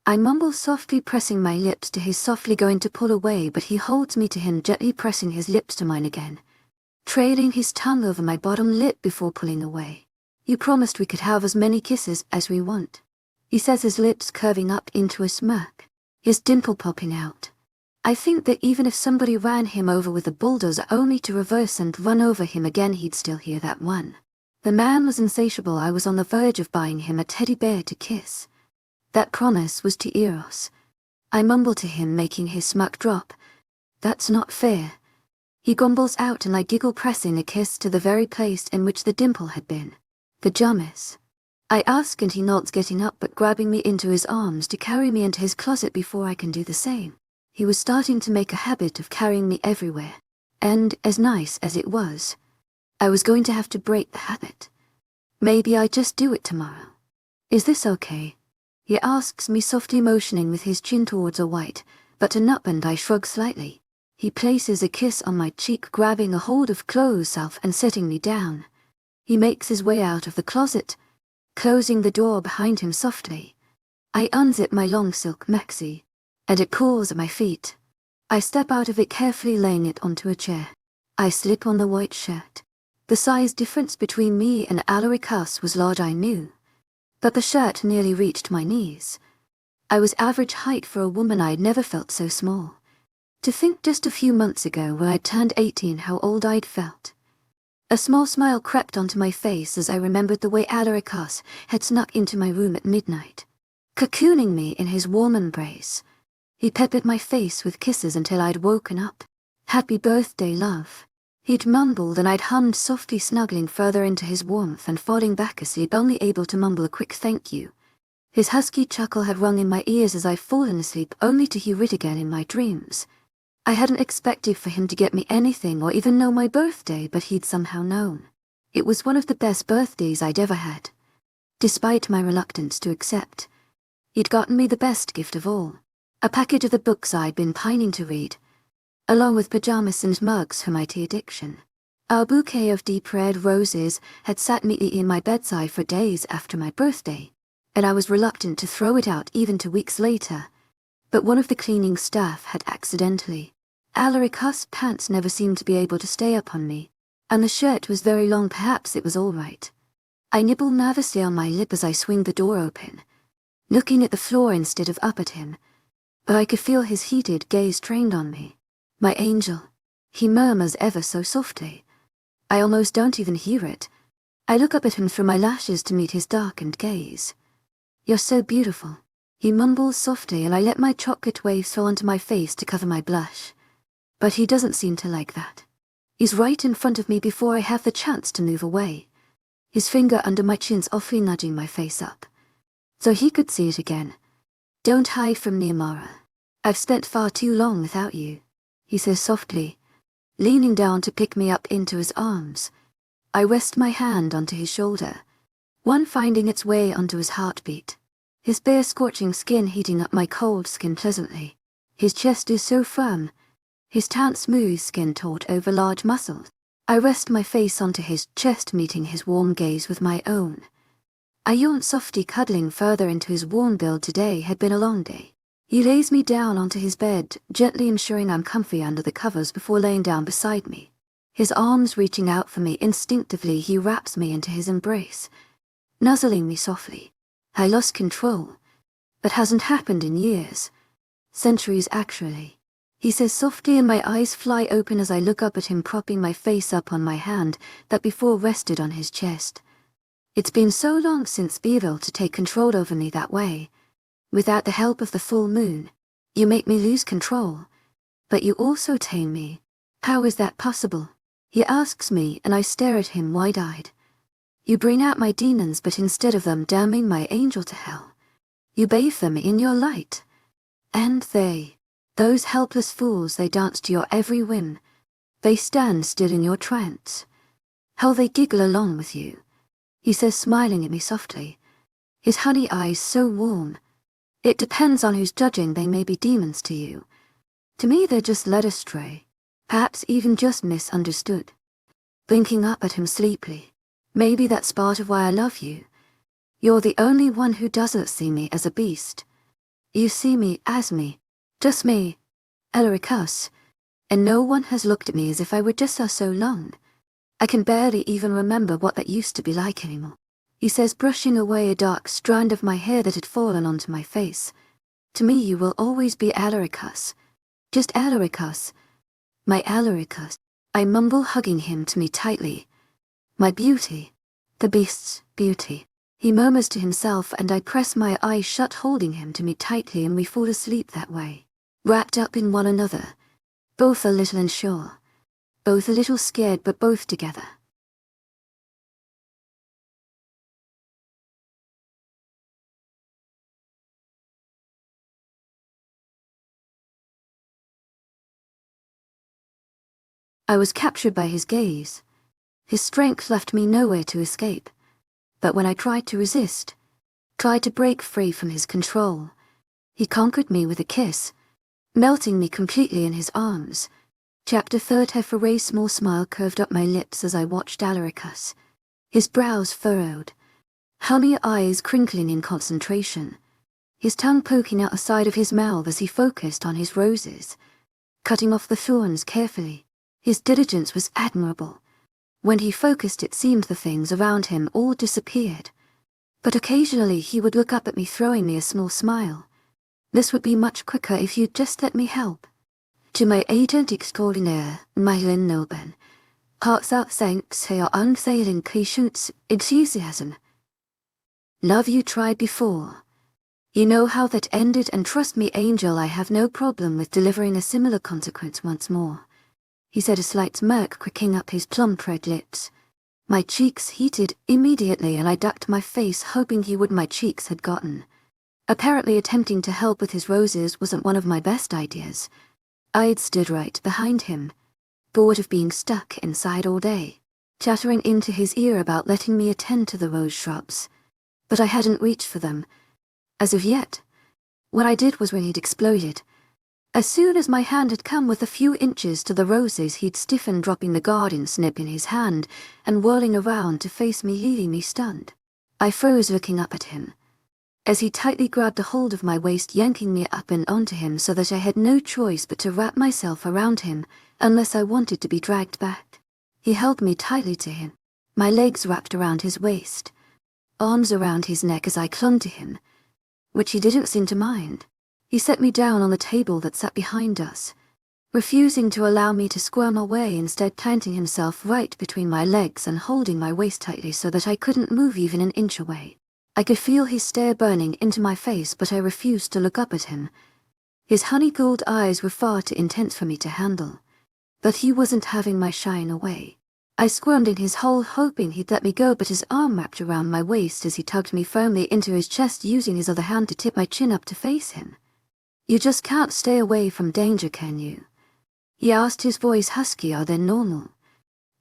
I mumble softly, pressing my lips to his, softly going to pull away, but he holds me to him, gently pressing his lips to mine again, trailing his tongue over my bottom lip before pulling away. You promised we could have as many kisses as we want, he says, his lips curving up into a smirk, his dimple popping out. I think that even if somebody ran him over with a bulldozer only to reverse and run over him again, he'd still hear that one. The man was insatiable. I was on the verge of buying him a teddy bear to kiss. That promise was to Eros. I mumble to him, making his smirk drop. That's not fair. He grumbles out and I giggle, pressing a kiss to the very place in which the dimple had been. Pajamas, I ask, and he nods, getting up but grabbing me into his arms to carry me into his closet before I can do the same. He was starting to make a habit of carrying me everywhere, and as nice as it was, I was going to have to break the habit. Maybe I just do it tomorrow. Is this okay? He asks me softly, motioning with his chin towards a white button up, and I shrug slightly. He places a kiss on my cheek, grabbing a hold of clothes self and setting me down. He makes his way out of the closet, closing the door behind him softly. I unzip my long silk maxi, and it pulls at my feet. I step out of it, carefully laying it onto a chair. I slip on the white shirt. The size difference between me and Alaricus was large, I knew, but the shirt nearly reached my knees. I was average height for a woman. I'd never felt so small. To think just a few months ago, when I turned 18, how old I'd felt. A small smile crept onto my face as I remembered the way Alaricus had snuck into my room at midnight, cocooning me in his warm embrace. He peppered my face with kisses until I'd woken up. Happy birthday, love, he'd mumbled, and I'd hummed softly, snuggling further into his warmth and falling back asleep, only able to mumble a quick thank you. His husky chuckle had rung in my ears as I'd fallen asleep, only to hear it again in my dreams. I hadn't expected for him to get me anything or even know my birthday, but he'd somehow known. It was one of the best birthdays I'd ever had. Despite my reluctance to accept, he'd gotten me the best gift of all, a package of the books I'd been pining to read, along with pajamas and mugs for my tea addiction. Our bouquet of deep red roses had sat neatly in my bedside for days after my birthday, and I was reluctant to throw it out even 2 weeks later. But one of the cleaning staff had accidentally. Alaricus' pants never seemed to be able to stay up on me, and the shirt was very long. Perhaps it was all right. I nibble nervously on my lip as I swing the door open, looking at the floor instead of up at him, but I could feel his heated gaze trained on me. My angel, he murmurs ever so softly. I almost don't even hear it. I look up at him through my lashes to meet his darkened gaze. You're so beautiful, he mumbles softly, and I let my chocolate waves fall onto my face to cover my blush. But he doesn't seem to like that. He's right in front of me before I have the chance to move away, his finger under my chin's awfully nudging my face up, so he could see it again. Don't hide from me, Amara. I've spent far too long without you, he says softly, leaning down to pick me up into his arms. I rest my hand onto his shoulder, one finding its way onto his heartbeat. his bare scorching skin heating up my cold skin pleasantly. His chest is so firm, his tanned smooth skin taut over large muscles. I rest my face onto his chest, meeting his warm gaze with my own. I yawned softly, cuddling further into his warm build. Today had been a long day. He lays me down onto his bed, gently ensuring I'm comfy under the covers before laying down beside me. His arms reaching out for me, instinctively he wraps me into his embrace, nuzzling me softly. I lost control. That hasn't happened in years. Centuries, actually. He says softly, and my eyes fly open as I look up at him, propping my face up on my hand that before rested on his chest. It's been so long since Beeville to take control over me that way. Without the help of the full moon, you make me lose control. But you also tame me. How is that possible? He asks me, and I stare at him wide-eyed. You bring out my demons, but instead of them damning my angel to hell, you bathe them in your light. And those helpless fools, they dance to your every whim. They stand still in your trance. How they giggle along with you. He says, smiling at me softly, his honey eyes so warm. It depends on who's judging, they may be demons to you. To me they're just led astray, perhaps even just misunderstood. Blinking up at him sleepily, maybe that's part of why I love you. You're the only one who doesn't see me as a beast. You see me as me, just me, Elricus, and no one has looked at me as if I were just us so long. I can barely even remember what that used to be like anymore. He says, brushing away a dark strand of my hair that had fallen onto my face. To me you will always be Elricus. Just Elricus. My Elricus. I mumble, hugging him to me tightly. My beauty. The beast's beauty. He murmurs to himself, and I press my eyes shut, holding him to me tightly, and we fall asleep that way, wrapped up in one another, both a little unsure, both a little scared, but both together. I was captured by his gaze. His strength left me nowhere to escape, but when I tried to resist, tried to break free from his control, he conquered me with a kiss, melting me completely in his arms. Chapter 3. A small smile curved up my lips as I watched Elricus, his brows furrowed, honey eyes crinkling in concentration, his tongue poking out the side of his mouth as he focused on his roses, cutting off the thorns carefully. His diligence was admirable. When he focused, it seemed the things around him all disappeared. But occasionally he would look up at me, throwing me a small smile. This would be much quicker if you'd just let me help. To my agent extraordinaire, Myelin Noben, heartfelt thanks for your unfailing patience, enthusiasm. Love you tried before. You know how that ended, and trust me, Angel, I have no problem with delivering a similar consequence once more. He said, a slight smirk quicking up his plump red lips. My cheeks heated immediately, and I ducked my face, hoping he would. My cheeks had gotten. Apparently attempting to help with his roses wasn't one of my best ideas. I'd stood right behind him, bored of being stuck inside all day, chattering into his ear about letting me attend to the rose shrubs. But I hadn't reached for them, as of yet. What I did was when he'd exploded. As soon as my hand had come with a few inches to the roses, he'd stiffened, dropping the garden snip in his hand and whirling around to face me, leaving me stunned. I froze, looking up at him, as he tightly grabbed a hold of my waist, yanking me up and onto him so that I had no choice but to wrap myself around him unless I wanted to be dragged back. He held me tightly to him, my legs wrapped around his waist, arms around his neck as I clung to him, which he didn't seem to mind. He set me down on the table that sat behind us, refusing to allow me to squirm away, instead planting himself right between my legs and holding my waist tightly so that I couldn't move even an inch away. I could feel his stare burning into my face, but I refused to look up at him. His honey gold eyes were far too intense for me to handle, but he wasn't having my shine away. I squirmed in his hole, hoping he'd let me go, but his arm wrapped around my waist as he tugged me firmly into his chest, using his other hand to tip my chin up to face him. You just can't stay away from danger, can you? He asked, his voice huskier than normal.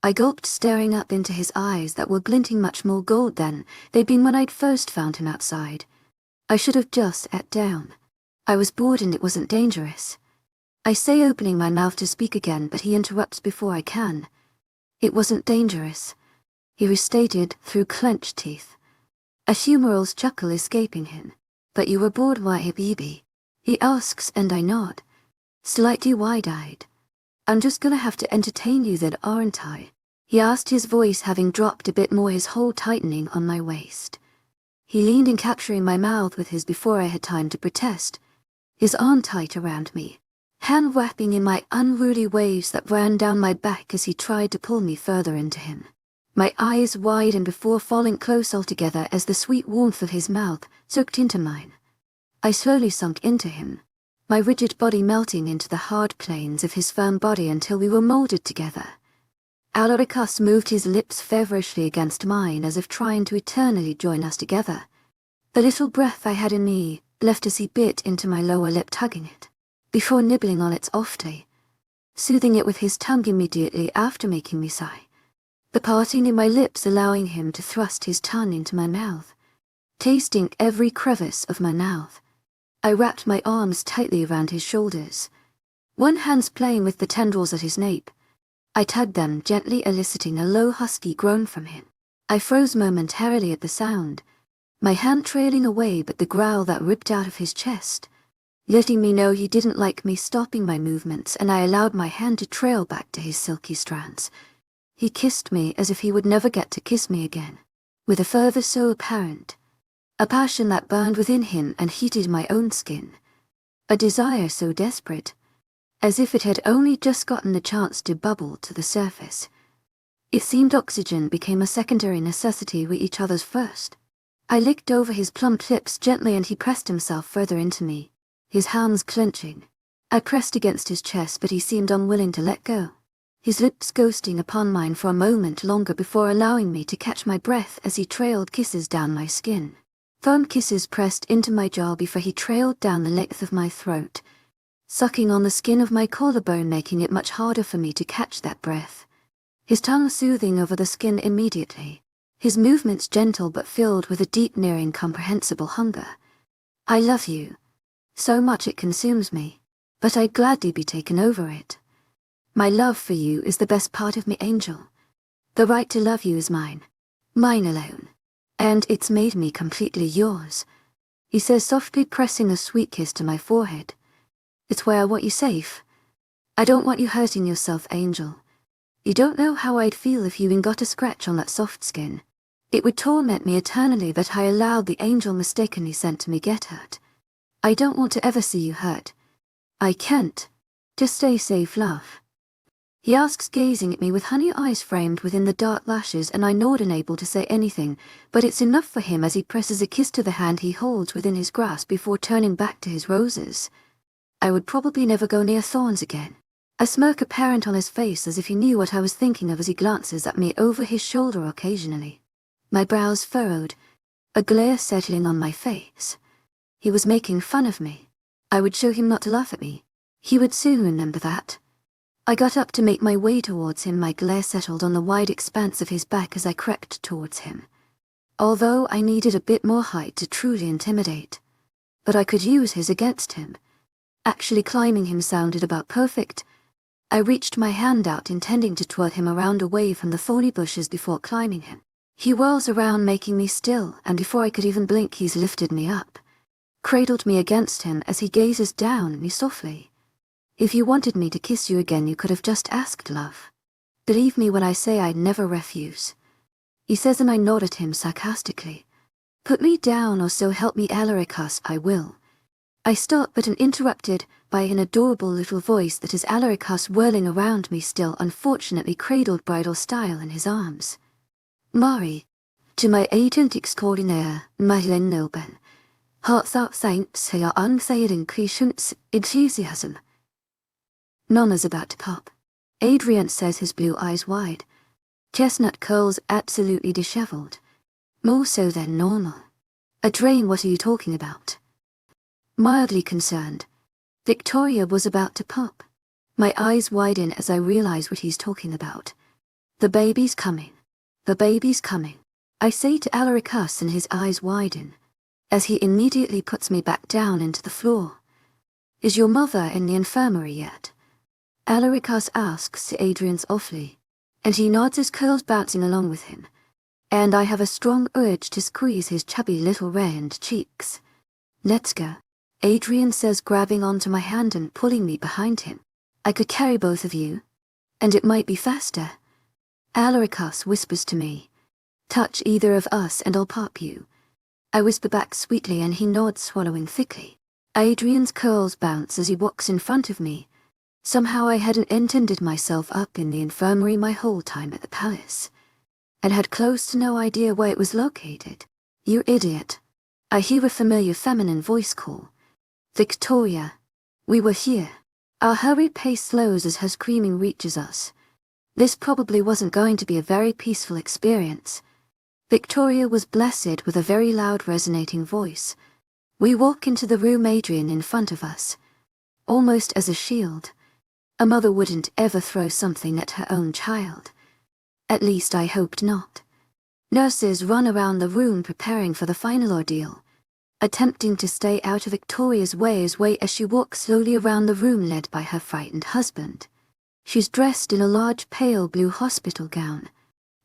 I gulped, staring up into his eyes that were glinting much more gold than they'd been when I'd first found him outside. I should have just sat down. I was bored and it wasn't dangerous. I say, opening my mouth to speak again, but he interrupts before I can. It wasn't dangerous, he restated through clenched teeth, a humorous chuckle escaping him. But you were bored, why, baby? He asks, and I nod, slightly wide-eyed. I'm just gonna have to entertain you then, aren't I? He asked, his voice having dropped a bit more, his hold tightening on my waist. He leaned in, capturing my mouth with his before I had time to protest, his arm tight around me, hand wrapping in my unruly waves that ran down my back as he tried to pull me further into him. My eyes widened before falling close altogether as the sweet warmth of his mouth soaked into mine. I slowly sunk into him, my rigid body melting into the hard planes of his firm body until we were molded together. Alaricus moved his lips feverishly against mine as if trying to eternally join us together. The little breath I had in me left as he bit into my lower lip, tugging it, before nibbling on it softly, soothing it with his tongue immediately after making me sigh, the parting in my lips allowing him to thrust his tongue into my mouth, tasting every crevice of my mouth. I wrapped my arms tightly around his shoulders, one hand playing with the tendrils at his nape. I tugged them, gently eliciting a low husky groan from him. I froze momentarily at the sound, my hand trailing away, but the growl that ripped out of his chest, letting me know he didn't like me stopping my movements, and I allowed my hand to trail back to his silky strands. He kissed me as if he would never get to kiss me again, with a fervor so apparent, a passion that burned within him and heated my own skin, a desire so desperate, as if it had only just gotten the chance to bubble to the surface. It seemed oxygen became a secondary necessity with each other's first. I licked over his plump lips gently and he pressed himself further into me, his hands clenching. I pressed against his chest, but he seemed unwilling to let go, his lips ghosting upon mine for a moment longer before allowing me to catch my breath as he trailed kisses down my skin. Firm kisses pressed into my jaw before he trailed down the length of my throat, sucking on the skin of my collarbone, making it much harder for me to catch that breath. His tongue soothing over the skin immediately, his movements gentle but filled with a deep, near incomprehensible hunger. I love you so much it consumes me, but I'd gladly be taken over it. My love for you is the best part of me, Angel. The right to love you is mine alone, and it's made me completely yours, he says softly, pressing a sweet kiss to my forehead. It's where I want you safe. I don't want you hurting yourself, Angel. You don't know how I'd feel if you even got a scratch on that soft skin. It would torment me eternally that I allowed the angel mistakenly sent to me get hurt. I don't want to ever see you hurt. I can't. Just stay safe, love. He asks, gazing at me with honey eyes framed within the dark lashes, and I nod, unable to say anything, but it's enough for him as he presses a kiss to the hand he holds within his grasp before turning back to his roses. I would probably never go near thorns again. A smirk apparent on his face as if he knew what I was thinking of as he glances at me over his shoulder occasionally. My brows furrowed, a glare settling on my face. He was making fun of me. I would show him not to laugh at me. He would soon remember that. I got up to make my way towards him, my glare settled on the wide expanse of his back as I crept towards him. Although I needed a bit more height to truly intimidate. But I could use his against him. Actually climbing him sounded about perfect. I reached my hand out, intending to twirl him around away from the thorny bushes before climbing him. He whirls around, making me still, and before I could even blink he's lifted me up, cradled me against him as he gazes down at me softly. If you wanted me to kiss you again, you could have just asked, love. Believe me when I say I'd never refuse, he says, and I nod at him sarcastically. Put me down, or so help me Alaricus, I will. I start, but am interrupted by an adorable little voice that is Alaricus whirling around me, still unfortunately cradled bridal style in his arms. Mari, to my agent extraordinaire, Madeline Nilben, heartfelt thanks for your unfailing patience, enthusiasm. Nana's about to pop. Adrien says, his blue eyes wide, chestnut curls absolutely disheveled, more so than normal. Adrien, what are you talking about? Mildly concerned, Victoria was about to pop. My eyes widen as I realize what he's talking about. The baby's coming. The baby's coming. I say to Alaricus, and his eyes widen. as he immediately puts me back down into the floor. Is your mother in the infirmary yet? Alaricus asks Adrien's awfully, and he nods, his curls bouncing along with him, and I have a strong urge to squeeze his chubby little round cheeks. Let's go, Adrien says, grabbing onto my hand and pulling me behind him. I could carry both of you, and it might be faster. Alaricus whispers to me, touch either of us and I'll pop you. I whisper back sweetly and he nods, swallowing thickly. Adrien's curls bounce as he walks in front of me. Somehow I hadn't intended myself up in the infirmary my whole time at the palace, and had close to no idea where it was located. You idiot. I hear a familiar feminine voice call. Victoria. We were here. Our hurried pace slows as her screaming reaches us. This probably wasn't going to be a very peaceful experience. Victoria was blessed with a very loud resonating voice. We walk into the room, Adrien in front of us, almost as a shield. A mother wouldn't ever throw something at her own child. At least I hoped not. Nurses run around the room preparing for the final ordeal, attempting to stay out of Victoria's way as she walks slowly around the room, led by her frightened husband. She's dressed in a large pale blue hospital gown,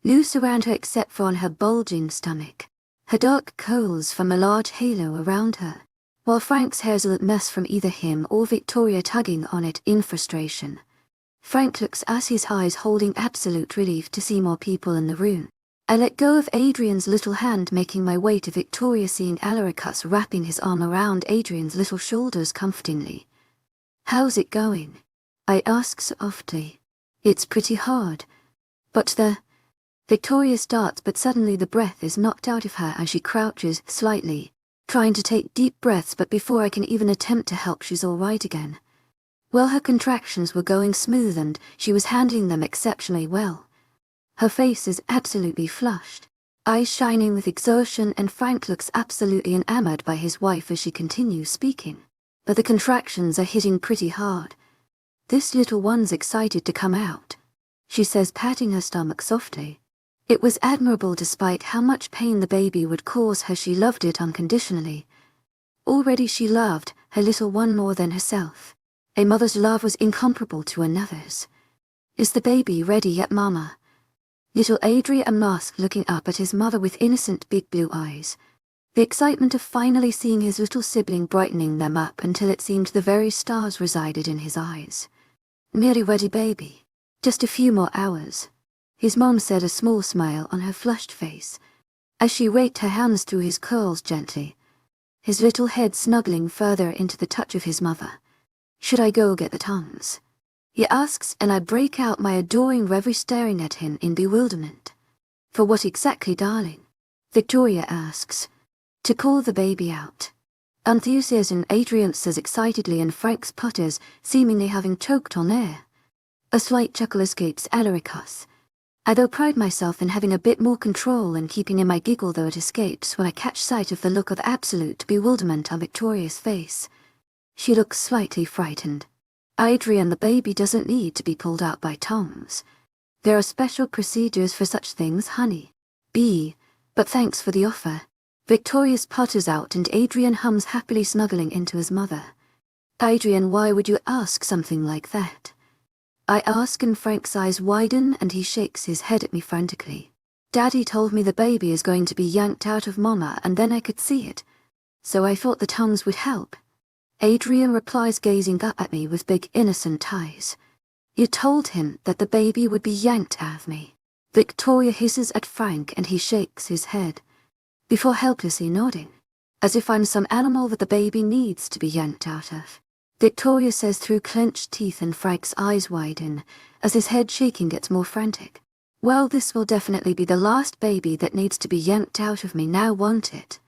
loose around her except for on her bulging stomach. Her dark curls form a large halo around her, while Frank's hair's a mess from either him or Victoria tugging on it in frustration. Frank looks at his eyes, holding absolute relief to see more people in the room. I let go of Adrien's little hand, making my way to Victoria, seeing Alaricus wrapping his arm around Adrien's little shoulders comfortingly. How's it going? I ask softly. It's pretty hard. But Victoria starts, but suddenly the breath is knocked out of her as she crouches slightly, trying to take deep breaths, but before I can even attempt to help, she's all right again. Well, her contractions were going smooth and she was handling them exceptionally well. Her face is absolutely flushed, eyes shining with exertion, and Frank looks absolutely enamored by his wife as she continues speaking. But the contractions are hitting pretty hard. This little one's excited to come out, she says, patting her stomach softly. It was admirable despite how much pain the baby would cause her. She loved it unconditionally. Already she loved her little one more than herself. A mother's love was incomparable to another's. Is the baby ready yet, Mama? Little Adrien asked, looking up at his mother with innocent big blue eyes. The excitement of finally seeing his little sibling brightening them up until it seemed the very stars resided in his eyes. Nearly ready, baby. Just a few more hours, his mom said, a small smile on her flushed face, as she raked her hands through his curls gently, his little head snuggling further into the touch of his mother. Should I go get the tongues? He asks, and I break out my adoring reverie, staring at him in bewilderment. For what exactly, darling? Victoria asks. To call the baby out. Enthusiasm, Adrien says excitedly, and Frank sputters, seemingly having choked on air. A slight chuckle escapes Alaricus. I though pride myself in having a bit more control and keeping in my giggle, though it escapes when I catch sight of the look of absolute bewilderment on Victoria's face. She looks slightly frightened. Adrien, the baby doesn't need to be pulled out by tongs. There are special procedures for such things, honey. But thanks for the offer. Victoria sputters out and Adrien hums, happily snuggling into his mother. Adrien, why would you ask something like that? I ask, and Frank's eyes widen and he shakes his head at me frantically. Daddy told me the baby is going to be yanked out of Mama, and then I could see it. So I thought the tongues would help. Adrien replies, gazing up at me with big innocent eyes. You told him that the baby would be yanked out of me. Victoria hisses at Frank and he shakes his head, before helplessly nodding, as if I'm some animal that the baby needs to be yanked out of. Victoria says through clenched teeth, and Frank's eyes widen as his head shaking gets more frantic. Well, this will definitely be the last baby that needs to be yanked out of me now, won't it?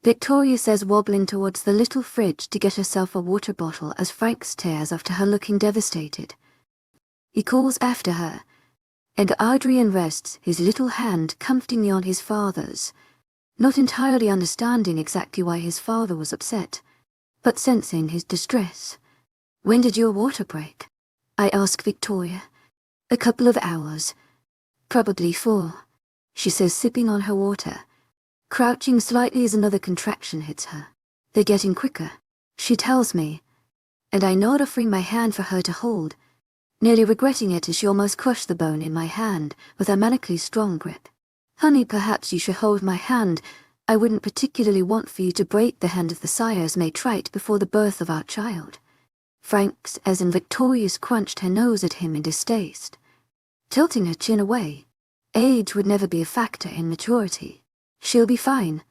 Victoria says, wobbling towards the little fridge to get herself a water bottle as Frank stares after her, looking devastated. He calls after her, and Adrien rests his little hand comfortingly on his father's, not entirely understanding exactly why his father was upset, but sensing his distress. When did your water break? I ask Victoria. A couple of hours. Probably 4, she says, sipping on her water. Crouching slightly as another contraction hits her. They're getting quicker, she tells me, and I nod, offering my hand for her to hold, nearly regretting it as she almost crushed the bone in my hand with her manically strong grip. Honey, perhaps you should hold my hand. I wouldn't particularly want for you to break the hand of the sires made right before the birth of our child. Frank's, as in Victoria's, crunched her nose at him in distaste, tilting her chin away. Age would never be a factor in maturity. She'll be fine.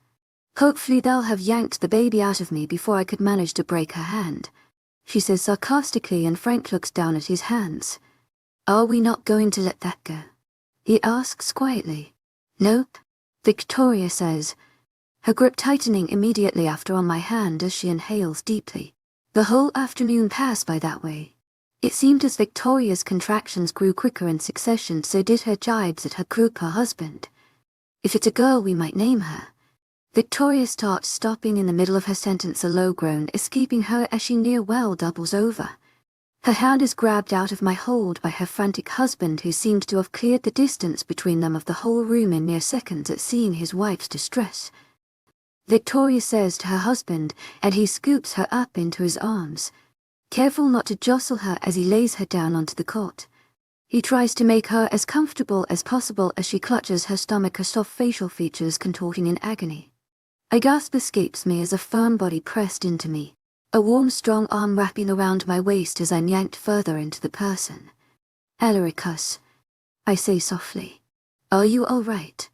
Hopefully they'll have yanked the baby out of me before I could manage to break her hand, she says sarcastically, and Frank looks down at his hands. Are we not going to let that go? He asks quietly. Nope, Victoria says, her grip tightening immediately after on my hand as she inhales deeply. The whole afternoon passed by that way. It seemed as Victoria's contractions grew quicker in succession, so did her jibes at her group, her husband. If it's a girl, we might name her. Victoria starts, stopping in the middle of her sentence, a low groan escaping her as she near well doubles over. Her hand is grabbed out of my hold by her frantic husband, who seemed to have cleared the distance between them of the whole room in mere seconds at seeing his wife's distress. Victoria says to her husband, and he scoops her up into his arms, careful not to jostle her as he lays her down onto the cot. He tries to make her as comfortable as possible as she clutches her stomach, her soft facial features contorting in agony. A gasp escapes me as a firm body pressed into me, a warm, strong arm wrapping around my waist as I'm yanked further into the person. Alaricus, I say softly. Are you all right?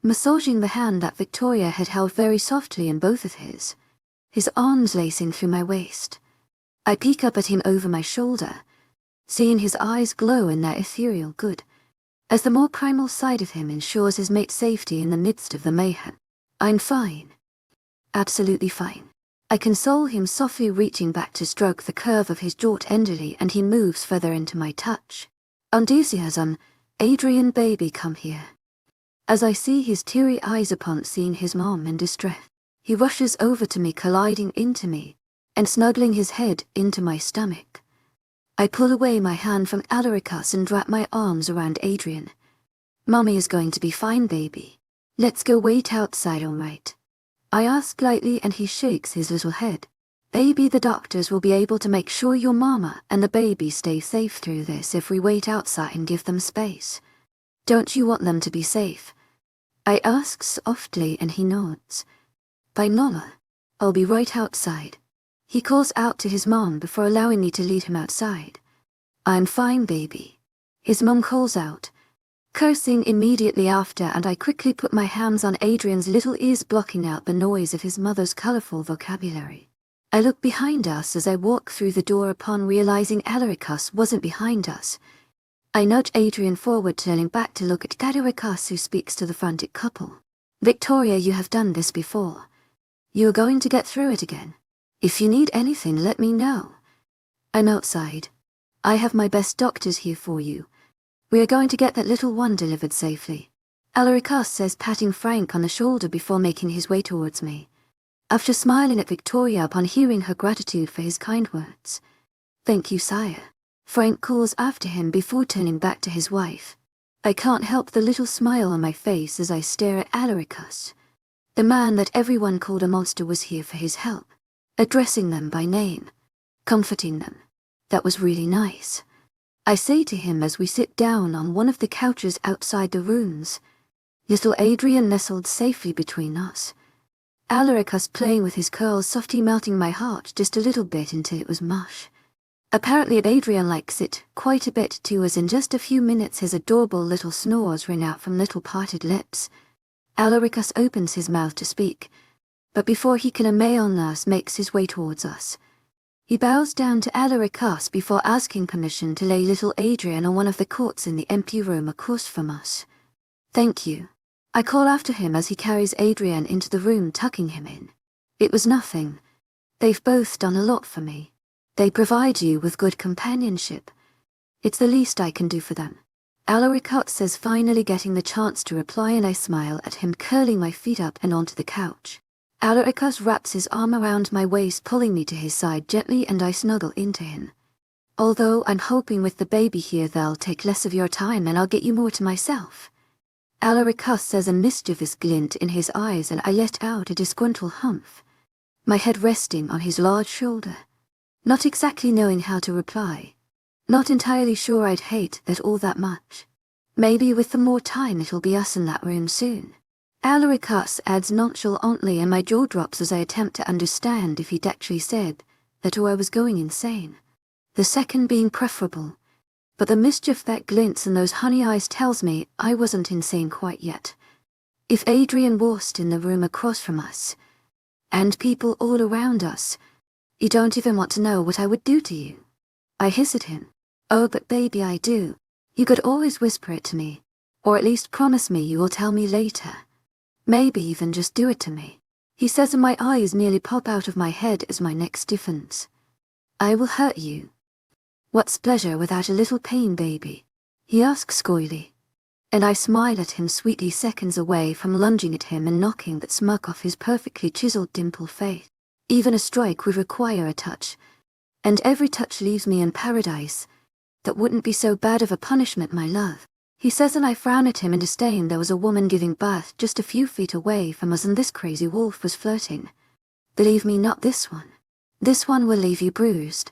Massaging the hand that Victoria had held very softly in both of his arms lacing through my waist. I peek up at him over my shoulder, seeing his eyes glow in their ethereal good, as the more primal side of him ensures his mate's safety in the midst of the mayhem. I'm fine. Absolutely fine. I console him, softly reaching back to stroke the curve of his jaw tenderly, and he moves further into my touch. Enthusiasm, Adrien baby, come here. As I see his teary eyes upon seeing his mom in distress, he rushes over to me, colliding into me, and snuggling his head into my stomach. I pull away my hand from Alaricus and wrap my arms around Adrien. Mommy is going to be fine, baby. Let's go wait outside, all right? I ask lightly, and he shakes his little head. Baby, the doctors will be able to make sure your mama and the baby stay safe through this if we wait outside and give them space. Don't you want them to be safe? I ask softly, and he nods. By mama, I'll be right outside. He calls out to his mom before allowing me to lead him outside. I'm fine, baby. His mom calls out, cursing immediately after, and I quickly put my hands on Adrien's little ears, blocking out the noise of his mother's colourful vocabulary. I look behind us as I walk through the door, upon realising Alaricus wasn't behind us. I nudge Adrien forward, turning back to look at Alaricus, who speaks to the frantic couple. Victoria, you have done this before. You are going to get through it again. If you need anything, let me know. I'm outside. I have my best doctors here for you. We are going to get that little one delivered safely, Alaricus says, patting Frank on the shoulder before making his way towards me. After smiling at Victoria upon hearing her gratitude for his kind words. Thank you, sire. Frank calls after him before turning back to his wife. I can't help the little smile on my face as I stare at Alaricus. The man that everyone called a monster was here for his help, addressing them by name, comforting them. That was really nice. I say to him as we sit down on one of the couches outside the rooms. Little Adrien nestled safely between us. Alaricus playing with his curls, softly melting my heart just a little bit until it was mush. Apparently Adrien likes it quite a bit too, as in just a few minutes his adorable little snores ring out from little parted lips. Alaricus opens his mouth to speak, but before he can, a male nurse makes his way towards us. He bows down to Alaricus before asking permission to lay little Adrien on one of the cots in the empty room across from us. Thank you. I call after him as he carries Adrien into the room, tucking him in. It was nothing. They've both done a lot for me. They provide you with good companionship. It's the least I can do for them. Alaricus says, finally getting the chance to reply, and I smile at him, curling my feet up and onto the couch. Alaricus wraps his arm around my waist, pulling me to his side gently, and I snuggle into him. Although I'm hoping with the baby here they'll take less of your time and I'll get you more to myself. Alaricus says, a mischievous glint in his eyes, and I let out a disgruntled humph, my head resting on his large shoulder, not exactly knowing how to reply. Not entirely sure I'd hate that all that much. Maybe with the more time it'll be us in that room soon. Alaricus adds nonchalantly, and my jaw drops as I attempt to understand if he'd actually said that or I was going insane. The second being preferable, but the mischief that glints in those honey eyes tells me I wasn't insane quite yet. If Adrien wasn't in the room across from us, and people all around us, you don't even want to know what I would do to you. I hiss at him. Oh, but baby, I do. You could always whisper it to me, or at least promise me you will tell me later. Maybe even just do it to me. He says, and my eyes nearly pop out of my head as my neck stiffens. I will hurt you. What's pleasure without a little pain, baby? He asks coyly, and I smile at him sweetly, seconds away from lunging at him and knocking that smirk off his perfectly chiseled dimpled face. Even a strike would require a touch, and every touch leaves me in paradise. That wouldn't be so bad of a punishment, my love. He says, and I frown at him in disdain. There was a woman giving birth just a few feet away from us, and this crazy wolf was flirting. Believe me, not this one. This one will leave you bruised.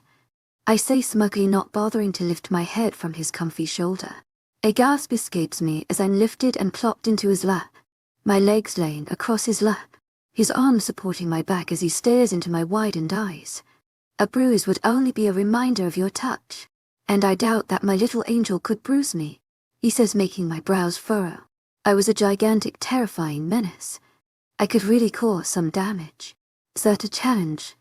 I say smugly, not bothering to lift my head from his comfy shoulder. A gasp escapes me as I'm lifted and plopped into his lap, my legs laying across his lap, his arms supporting my back as he stares into my widened eyes. A bruise would only be a reminder of your touch, and I doubt that my little angel could bruise me, he says, making my brows furrow. I was a gigantic, terrifying menace. I could really cause some damage. Such a challenge.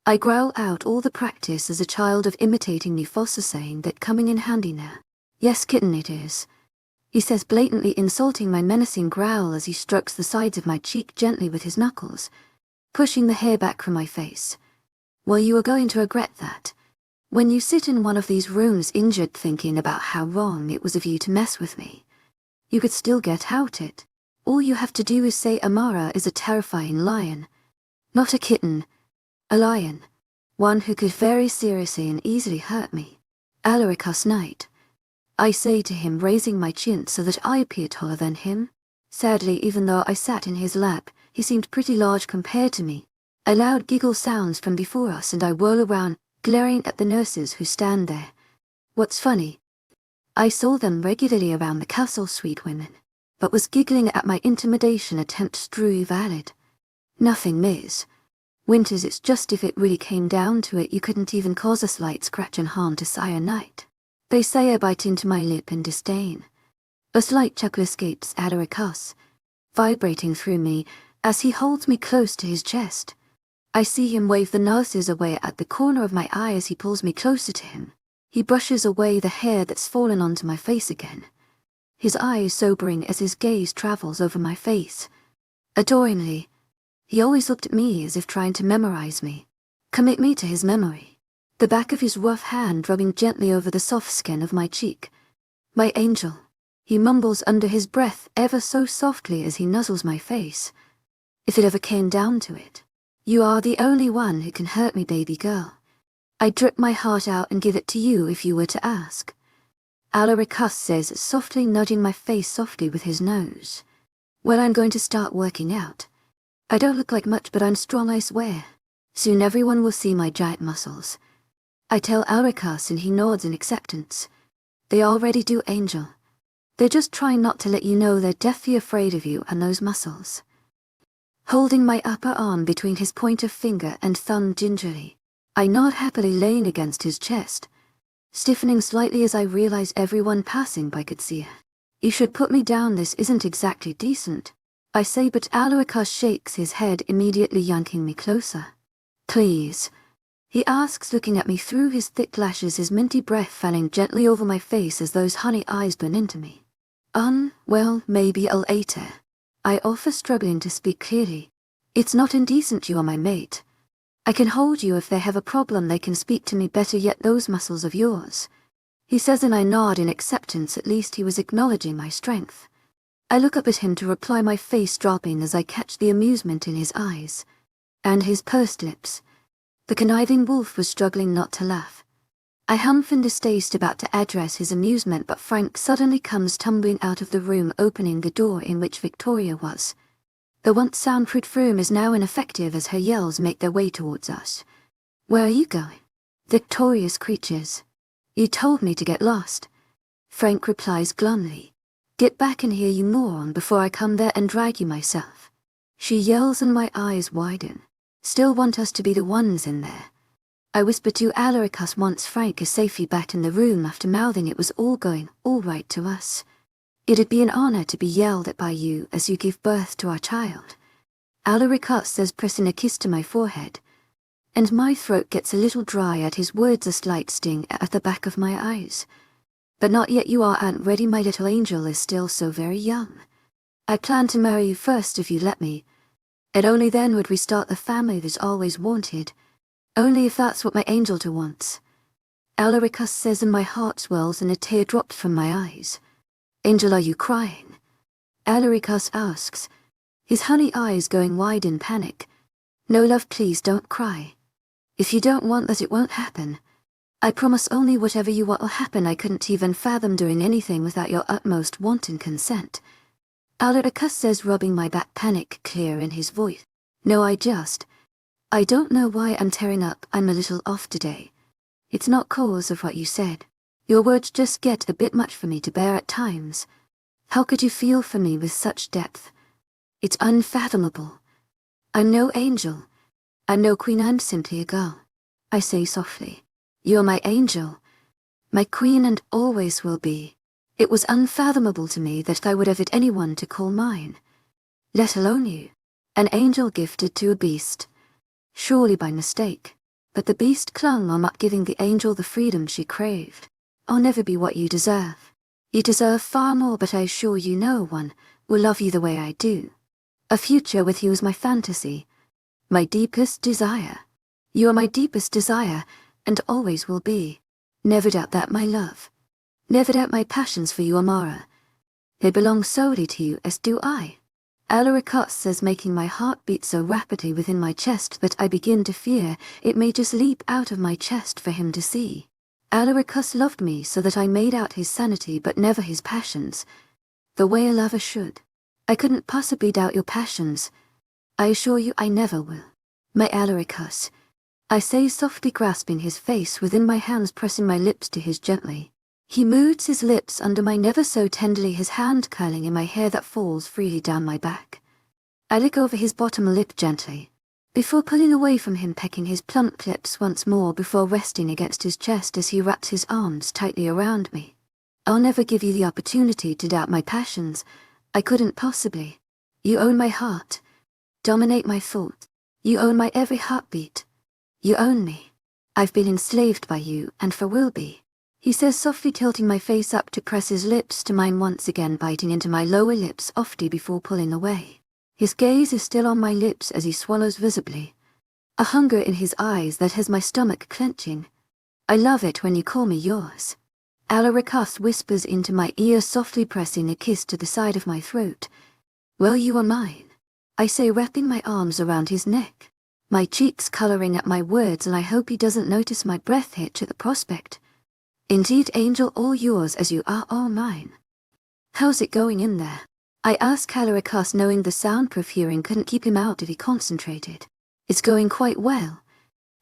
I growl out, all the practice as a child of imitating me, Foster saying that coming in handy now. Yes, kitten, it is. He says, blatantly insulting my menacing growl as he strokes the sides of my cheek gently with his knuckles, pushing the hair back from my face. Well, you are going to regret that. When you sit in one of these rooms injured, thinking about how wrong it was of you to mess with me, you could still get out it. All you have to do is say Amara is a terrifying lion. Not a kitten. A lion. One who could very seriously and easily hurt me. Alaricus Knight. I say to him, raising my chin so that I appear taller than him. Sadly, even though I sat in his lap, he seemed pretty large compared to me. A loud giggle sounds from before us, and I whirl around, glaring at the nurses who stand there. What's funny? I saw them regularly around the castle, sweet women, but was giggling at my intimidation attempts. True valid. Nothing, miss. Winters, it's just if it really came down to it, you couldn't even cause a slight scratch and harm to Sire Knight. They say. I bite into my lip in disdain. A slight chuckle escapes Alaricus, vibrating through me as he holds me close to his chest. I see him wave the nurses away at the corner of my eye as he pulls me closer to him. He brushes away the hair that's fallen onto my face again, his eyes sobering as his gaze travels over my face. Adoringly, he always looked at me as if trying to memorize me, commit me to his memory. The back of his rough hand rubbing gently over the soft skin of my cheek. My angel, he mumbles under his breath ever so softly as he nuzzles my face. If it ever came down to it, you are the only one who can hurt me, baby girl. I drip my heart out and give it to you if you were to ask. Alaricus says, softly nudging my face softly with his nose. Well, I'm going to start working out. I don't look like much, but I'm strong, I swear. Soon everyone will see my giant muscles. I tell Alaricus, and he nods in acceptance. They already do, Angel. They're just trying not to let you know they're deathly afraid of you and those muscles. Holding my upper arm between his pointer finger and thumb gingerly, I nod happily, laying against his chest, stiffening slightly as I realize everyone passing by could see it. You should put me down, this isn't exactly decent, I say, but Alaricus shakes his head, immediately yanking me closer. Please, he asks, looking at me through his thick lashes, his minty breath fanning gently over my face as those honey eyes burn into me. Well, maybe I'll later, I offer, struggling to speak clearly. It's not indecent, you are my mate. I can hold you if they have a problem, they can speak to me better, yet those muscles of yours. He says, and I nod in acceptance. At least he was acknowledging my strength. I look up at him to reply, my face dropping as I catch the amusement in his eyes, and his pursed lips. The conniving wolf was struggling not to laugh. I humph in distaste, about to address his amusement, but Frank suddenly comes tumbling out of the room, opening the door in which Victoria was. The once soundproof room is now ineffective as her yells make their way towards us. Where are you going? Victorious creatures. You told me to get lost. Frank replies glumly. Get back in here, you moron, before I come there and drag you myself. She yells and my eyes widen. Still want us to be the ones in there. I whisper to Alaricus once Frank is safely back in the room after mouthing it was all going all right to us. It'd be an honor to be yelled at by you as you give birth to our child. Alaricus says, pressing a kiss to my forehead. And my throat gets a little dry at his words, a slight sting at the back of my eyes. But not yet, you aren't ready, my little angel is still so very young. I plan to marry you first if you let me. And only then would we start the family that's always wanted. Only if that's what my angel wants. Alaricus says, and my heart swells and a tear drops from my eyes. Angel, are you crying? Alaricus asks, his honey eyes going wide in panic. No, love, please don't cry. If you don't want that, it won't happen. I promise only whatever you want will happen. I couldn't even fathom doing anything without your utmost wanton consent. Alaricus says, rubbing my back, panic clear in his voice. No, I don't know why I'm tearing up. I'm a little off today. It's not cause of what you said. Your words just get a bit much for me to bear at times. How could you feel for me with such depth? It's unfathomable. I'm no angel. I'm no queen, I'm simply a girl. I say softly. You're my angel. My queen, and always will be. It was unfathomable to me that I would have it anyone to call mine. Let alone you. An angel gifted to a beast. Surely by mistake. But the beast clung on, not giving the angel the freedom she craved. I'll never be what you deserve. You deserve far more, but I assure you no one will love you the way I do. A future with you is my fantasy. My deepest desire. You are my deepest desire, and always will be. Never doubt that, my love. Never doubt my passions for you, Amara. They belong solely to you, as do I. Alaricus says, making my heart beat so rapidly within my chest that I begin to fear it may just leap out of my chest for him to see. Alaricus loved me so that I made out his sanity but never his passions, the way a lover should. I couldn't possibly doubt your passions. I assure you I never will. My Alaricus, I say softly, grasping his face within my hands, pressing my lips to his gently. He moves his lips under my never so tenderly, his hand curling in my hair that falls freely down my back. I lick over his bottom lip gently, before pulling away from him, pecking his plump lips once more before resting against his chest as he wraps his arms tightly around me. I'll never give you the opportunity to doubt my passions. I couldn't possibly. You own my heart. Dominate my thought. You own my every heartbeat. You own me. I've been enslaved by you, and for will be. He says, softly tilting my face up to press his lips to mine, once again biting into my lower lips softly before pulling away. His gaze is still on my lips as he swallows visibly. A hunger in his eyes that has my stomach clenching. I love it when you call me yours. Alaricus whispers into my ear, softly pressing a kiss to the side of my throat. Well, you are mine. I say, wrapping my arms around his neck. My cheeks coloring at my words, and I hope he doesn't notice my breath hitch at the prospect. Indeed, angel, all yours as you are all mine. How's it going in there? I asked Alaricus, knowing the soundproof hearing couldn't keep him out if he concentrated. It's going quite well.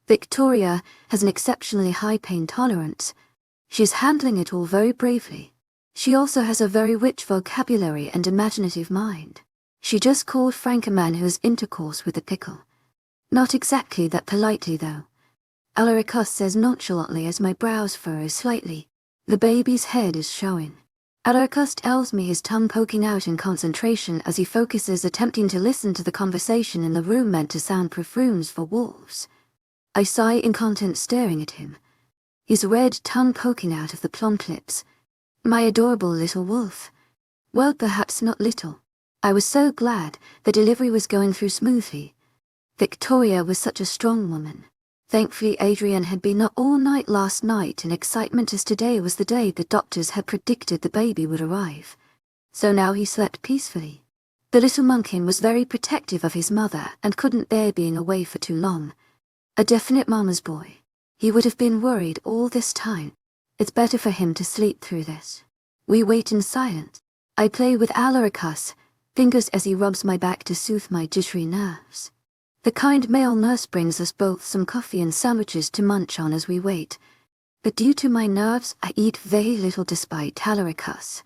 Victoria has an exceptionally high pain tolerance. She's handling it all very bravely. She also has a very rich vocabulary and imaginative mind. She just called Frank a man who has intercourse with a pickle. Not exactly that politely, though. Alaricus says nonchalantly as my brows furrow slightly. The baby's head is showing. Alaricus tells me, his tongue poking out in concentration as he focuses, attempting to listen to the conversation in the room meant to soundproof rooms for wolves. I sigh, incontinent, staring at him. His red tongue poking out of the plump lips. My adorable little wolf. Well, perhaps not little. I was so glad the delivery was going through smoothly. Victoria was such a strong woman. Thankfully, Adrien had been up all night last night in excitement, as today was the day the doctors had predicted the baby would arrive. So now he slept peacefully. The little monkey was very protective of his mother and couldn't bear being away for too long. A definite mama's boy. He would have been worried all this time. It's better for him to sleep through this. We wait in silence. I play with Alaricus, fingers as he rubs my back to soothe my jittery nerves. The kind male nurse brings us both some coffee and sandwiches to munch on as we wait, but due to my nerves, I eat very little despite Alaricus'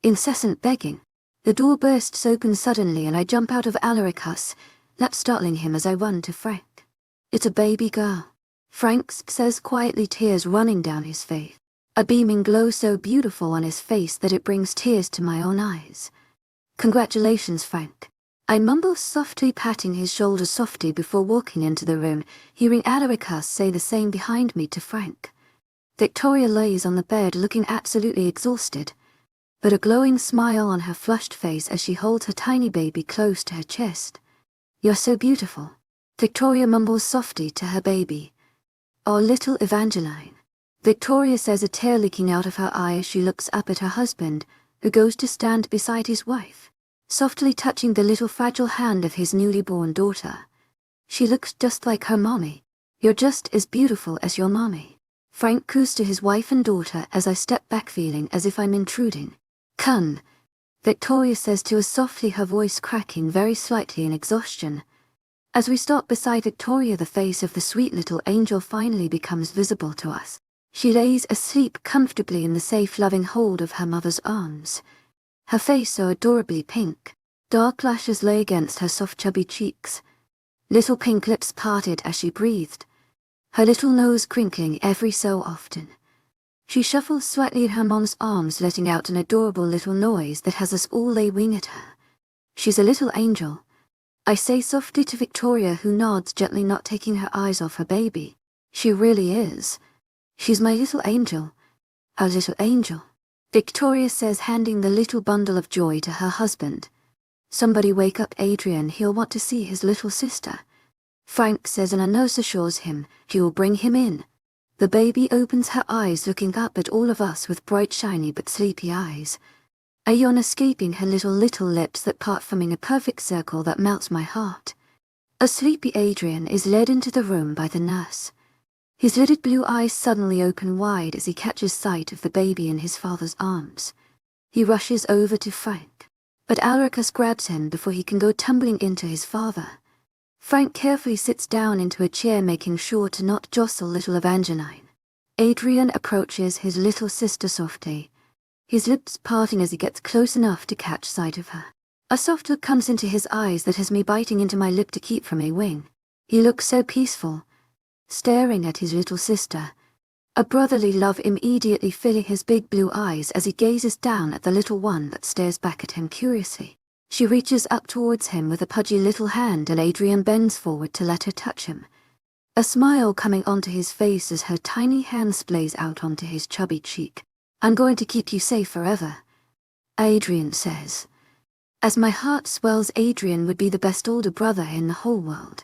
incessant begging. The door bursts open suddenly and I jump out of Alaricus, lap startling him as I run to Frank. It's a baby girl. Frank says quietly, tears running down his face. A beaming glow so beautiful on his face that it brings tears to my own eyes. Congratulations, Frank. I mumble softly, patting his shoulder softly before walking into the room, hearing Alaricus say the same behind me to Frank. Victoria lays on the bed looking absolutely exhausted, but a glowing smile on her flushed face as she holds her tiny baby close to her chest. You're so beautiful. Victoria mumbles softly to her baby. Oh, little Evangeline. Victoria says, a tear leaking out of her eye as she looks up at her husband, who goes to stand beside his wife, softly touching the little fragile hand of his newly born daughter. She looks just like her mommy. You're just as beautiful as your mommy. Frank coos to his wife and daughter as I step back, feeling as if I'm intruding. Cun, Victoria says to us softly, her voice cracking very slightly in exhaustion. As we stop beside Victoria, the face of the sweet little angel finally becomes visible to us. She lays asleep comfortably in the safe, loving hold of her mother's arms. Her face so adorably pink. Dark lashes lay against her soft chubby cheeks. Little pink lips parted as she breathed, her little nose crinkling every so often. She shuffles slightly in her mom's arms, letting out an adorable little noise that has us all lay wing at her. She's a little angel, I say softly to Victoria, who nods gently, not taking her eyes off her baby. She really is. She's my little angel. Our little angel. Victoria says, handing the little bundle of joy to her husband. Somebody wake up Adrien, he'll want to see his little sister. Frank says, and a nurse assures him he will bring him in. The baby opens her eyes, looking up at all of us with bright, shiny but sleepy eyes. A yawn escaping her little lips that part, forming a perfect circle that melts my heart. A sleepy Adrien is led into the room by the nurse. His lidded blue eyes suddenly open wide as he catches sight of the baby in his father's arms. He rushes over to Frank, but Alaricus grabs him before he can go tumbling into his father. Frank carefully sits down into a chair, making sure to not jostle little Evangeline. Adrien approaches his little sister softly, his lips parting as he gets close enough to catch sight of her. A soft look comes into his eyes that has me biting into my lip to keep from a wing. He looks so peaceful, staring at his little sister, a brotherly love immediately filling his big blue eyes as he gazes down at the little one that stares back at him curiously. She reaches up towards him with a pudgy little hand, and Adrien bends forward to let her touch him, a smile coming onto his face as her tiny hand splays out onto his chubby cheek. I'm going to keep you safe forever, Adrien says. As my heart swells, Adrien would be the best older brother in the whole world,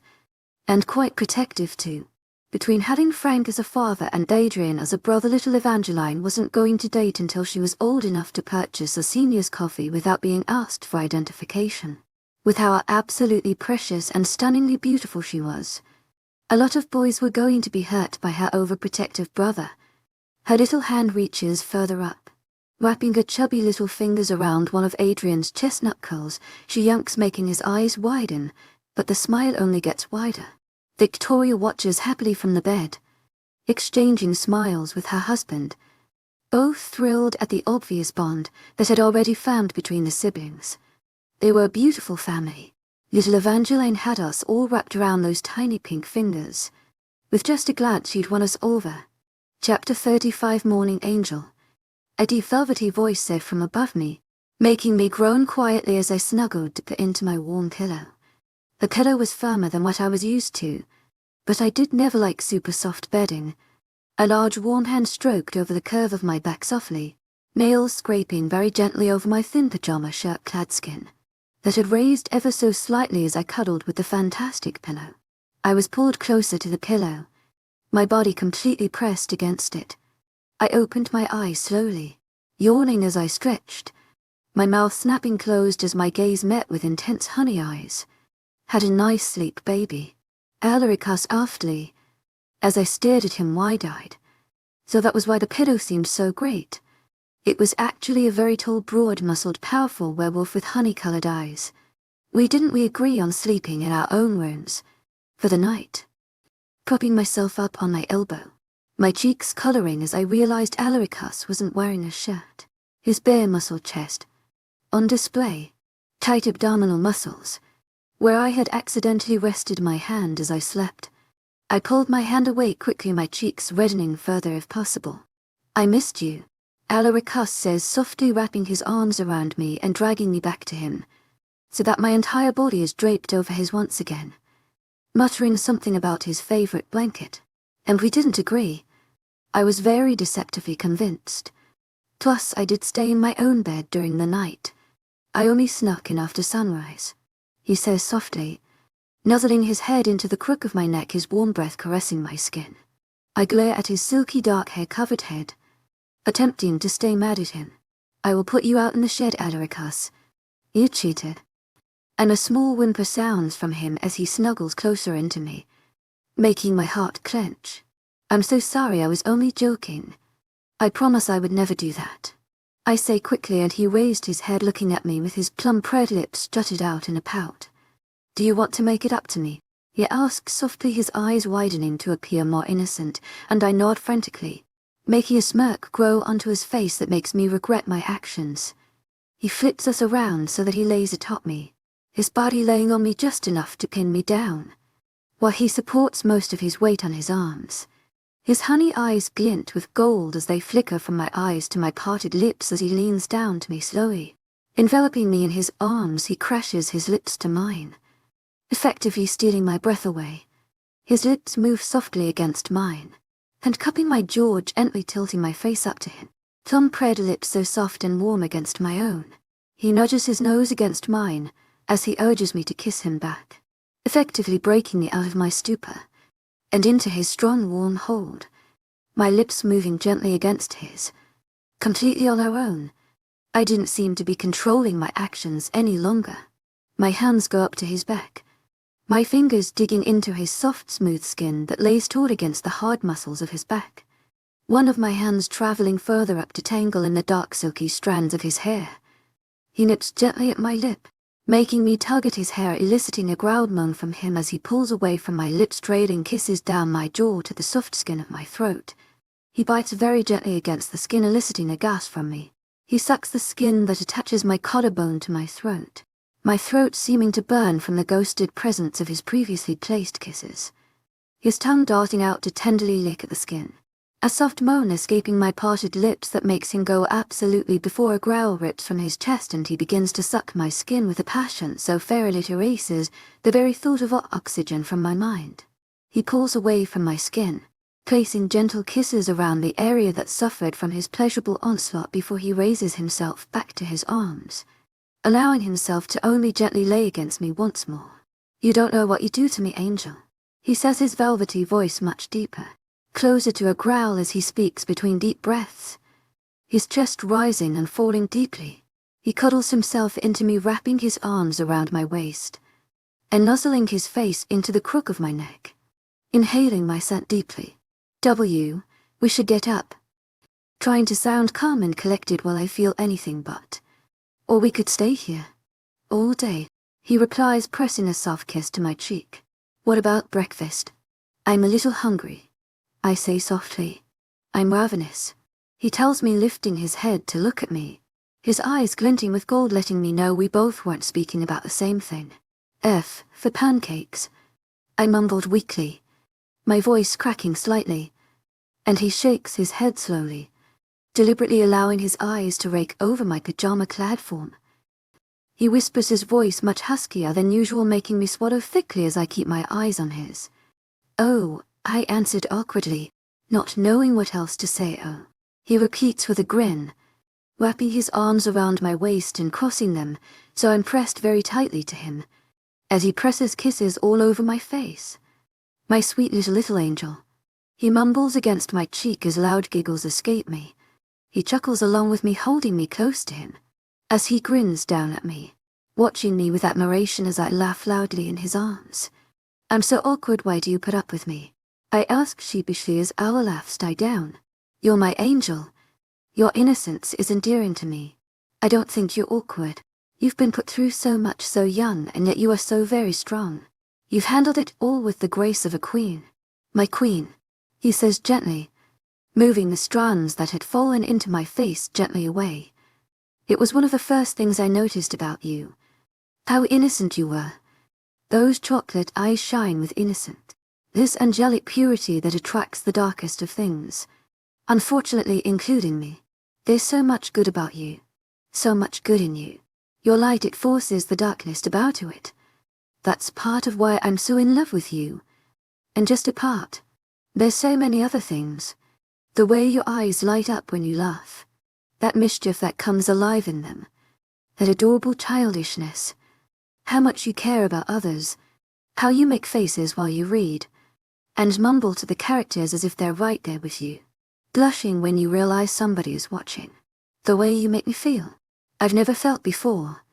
and quite protective too. Between having Frank as a father and Adrien as a brother, little Evangeline wasn't going to date until she was old enough to purchase a senior's coffee without being asked for identification. With how absolutely precious and stunningly beautiful she was, a lot of boys were going to be hurt by her overprotective brother. Her little hand reaches further up, wrapping her chubby little fingers around one of Adrien's chestnut curls. She yanks, making his eyes widen, but the smile only gets wider. Victoria watches happily from the bed, exchanging smiles with her husband, both thrilled at the obvious bond that had already formed between the siblings. They were a beautiful family. Little Evangeline had us all wrapped around those tiny pink fingers. With just a glance, she'd won us over. Chapter 35, Morning Angel. A deep velvety voice said from above me, making me groan quietly as I snuggled into my warm pillow. The pillow was firmer than what I was used to, but I did never like super soft bedding. A large warm hand stroked over the curve of my back softly, nails scraping very gently over my thin pajama shirt-clad skin, that had raised ever so slightly as I cuddled with the fantastic pillow. I was pulled closer to the pillow, my body completely pressed against it. I opened my eyes slowly, yawning as I stretched, my mouth snapping closed as my gaze met with intense honey eyes. Had a nice sleep, baby, Alaricus aftly, as I stared at him wide-eyed. So that was why the pillow seemed so great. It was actually a very tall, broad-muscled, powerful werewolf with honey-colored eyes. Didn't we agree on sleeping in our own rooms for the night? Propping myself up on my elbow, my cheeks coloring as I realized Alaricus wasn't wearing a shirt. His bare muscled chest, on display, tight abdominal muscles, where I had accidentally rested my hand as I slept. I pulled my hand away quickly, my cheeks reddening further if possible. "I missed you," Alaricus says softly, wrapping his arms around me and dragging me back to him, so that my entire body is draped over his once again, muttering something about his favorite blanket. And we didn't agree. I was very deceptively convinced. Plus, I did stay in my own bed during the night. I only snuck in after sunrise, he says softly, nuzzling his head into the crook of my neck, his warm breath caressing my skin. I glare at his silky dark hair-covered head, attempting to stay mad at him. "I will put you out in the shed, Alaricus. You cheated." And a small whimper sounds from him as he snuggles closer into me, making my heart clench. "I'm so sorry, I was only joking. I promise I would never do that," I say quickly, and he raised his head looking at me with his plump red lips jutted out in a pout. "Do you want to make it up to me?" he asks softly, his eyes widening to appear more innocent, and I nod frantically, making a smirk grow onto his face that makes me regret my actions. He flips us around so that he lays atop me, his body laying on me just enough to pin me down, while he supports most of his weight on his arms. His honey eyes glint with gold as they flicker from my eyes to my parted lips as he leans down to me slowly. Enveloping me in his arms, he crashes his lips to mine, effectively stealing my breath away. His lips move softly against mine, and cupping my jaw, gently tilting my face up to him. Lips so soft and warm against my own. He nudges his nose against mine as he urges me to kiss him back, effectively breaking me out of my stupor and into his strong, warm hold, my lips moving gently against his, completely on our own. I didn't seem to be controlling my actions any longer. My hands go up to his back, my fingers digging into his soft, smooth skin that lays taut against the hard muscles of his back, one of my hands traveling further up to tangle in the dark, silky strands of his hair. He nips gently at my lip, making me tug at his hair, eliciting a growled moan from him as he pulls away from my lips, trailing kisses down my jaw to the soft skin of my throat. He bites very gently against the skin, eliciting a gasp from me. He sucks the skin that attaches my collarbone to my throat seeming to burn from the ghosted presence of his previously placed kisses, his tongue darting out to tenderly lick at the skin. A soft moan escaping my parted lips that makes him go absolutely before a growl rips from his chest, and he begins to suck my skin with a passion so feral it erases the very thought of oxygen from my mind. He pulls away from my skin, placing gentle kisses around the area that suffered from his pleasurable onslaught before he raises himself back to his arms, allowing himself to only gently lay against me once more. "You don't know what you do to me, Angel," he says, his velvety voice much deeper, closer to a growl as he speaks between deep breaths, his chest rising and falling deeply. He cuddles himself into me, wrapping his arms around my waist and nuzzling his face into the crook of my neck, inhaling my scent deeply. We should get up," trying to sound calm and collected while I feel anything but. "Or we could stay here all day," he replies, pressing a soft kiss to my cheek. "What about breakfast?" "I'm a little hungry," I say softly. "I'm ravenous," he tells me, lifting his head to look at me, his eyes glinting with gold, letting me know we both weren't speaking about the same thing. For pancakes," I mumbled weakly, my voice cracking slightly, and he shakes his head slowly, deliberately allowing his eyes to rake over my pajama-clad form. He whispers, his voice much huskier than usual, making me swallow thickly as I keep my eyes on his. "Oh," I answered awkwardly, not knowing what else to say. "Oh," he repeats with a grin, wrapping his arms around my waist and crossing them so I'm pressed very tightly to him, as he presses kisses all over my face. "My sweet little angel," he mumbles against my cheek as loud giggles escape me. He chuckles along with me, holding me close to him, as he grins down at me, watching me with admiration as I laugh loudly in his arms. "I'm so awkward, why do you put up with me?" I ask sheepishly as our laughs die down. You're my angel. Your innocence is endearing to me. I don't think you're awkward. You've been put through so much so young, and yet you are so very strong. You've handled it all with the grace of a queen. My queen, he says gently, moving the strands that had fallen into my face gently away. It was one of the first things I noticed about you. How innocent you were. Those chocolate eyes shine with innocent. This angelic purity that attracts the darkest of things. Unfortunately, including me. There's so much good about you. So much good in you. Your light, it forces the darkness to bow to it. That's part of why I'm so in love with you. And just a part. There's so many other things. The way your eyes light up when you laugh. That mischief that comes alive in them. That adorable childishness. How much you care about others. How you make faces while you read. And mumble to the characters as if they're right there with you. Blushing when you realize somebody is watching. The way you make me feel. I've never felt before.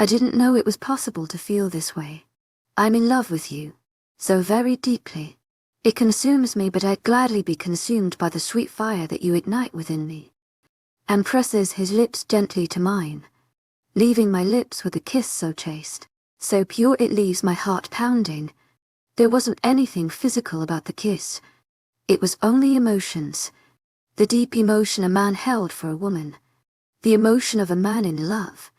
I didn't know it was possible to feel this way. I'm in love with you. So very deeply. It consumes me, but I'd gladly be consumed by the sweet fire that you ignite within me. And presses his lips gently to mine, leaving my lips with a kiss so chaste, so pure it leaves my heart pounding. There wasn't anything physical about the kiss. It was only emotions. The deep emotion a man held for a woman. The emotion of a man in love.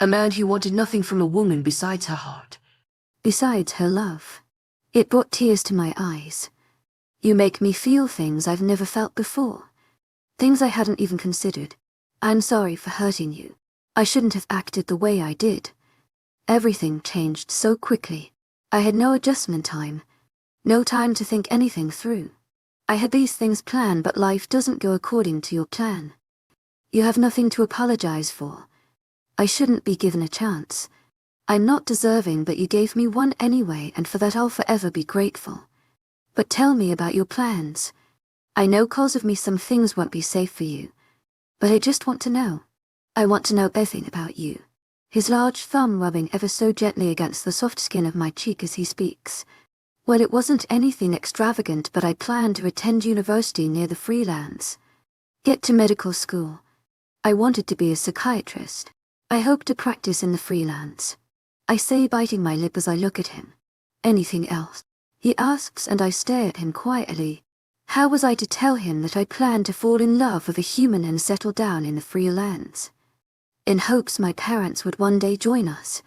A man who wanted nothing from a woman besides her heart. Besides her love. It brought tears to my eyes. You make me feel things I've never felt before. Things I hadn't even considered. I'm sorry for hurting you. I shouldn't have acted the way I did. Everything changed so quickly. I had no adjustment time. No time to think anything through. I had these things planned, but life doesn't go according to your plan. You have nothing to apologize for. I shouldn't be given a chance. I'm not deserving, but you gave me one anyway, and for that I'll forever be grateful. But tell me about your plans. I know 'cause of me some things won't be safe for you. But I just want to know. I want to know everything about you. His large thumb rubbing ever so gently against the soft skin of my cheek as he speaks. Well, it wasn't anything extravagant, but I planned to attend university near the Freelands. Get to medical school. I wanted to be a psychiatrist. I hope to practice in the Freelands. I say, biting my lip as I look at him. Anything else? He asks, and I stare at him quietly. How was I to tell him that I planned to fall in love with a human and settle down in the Freelands? In hopes my parents would one day join us.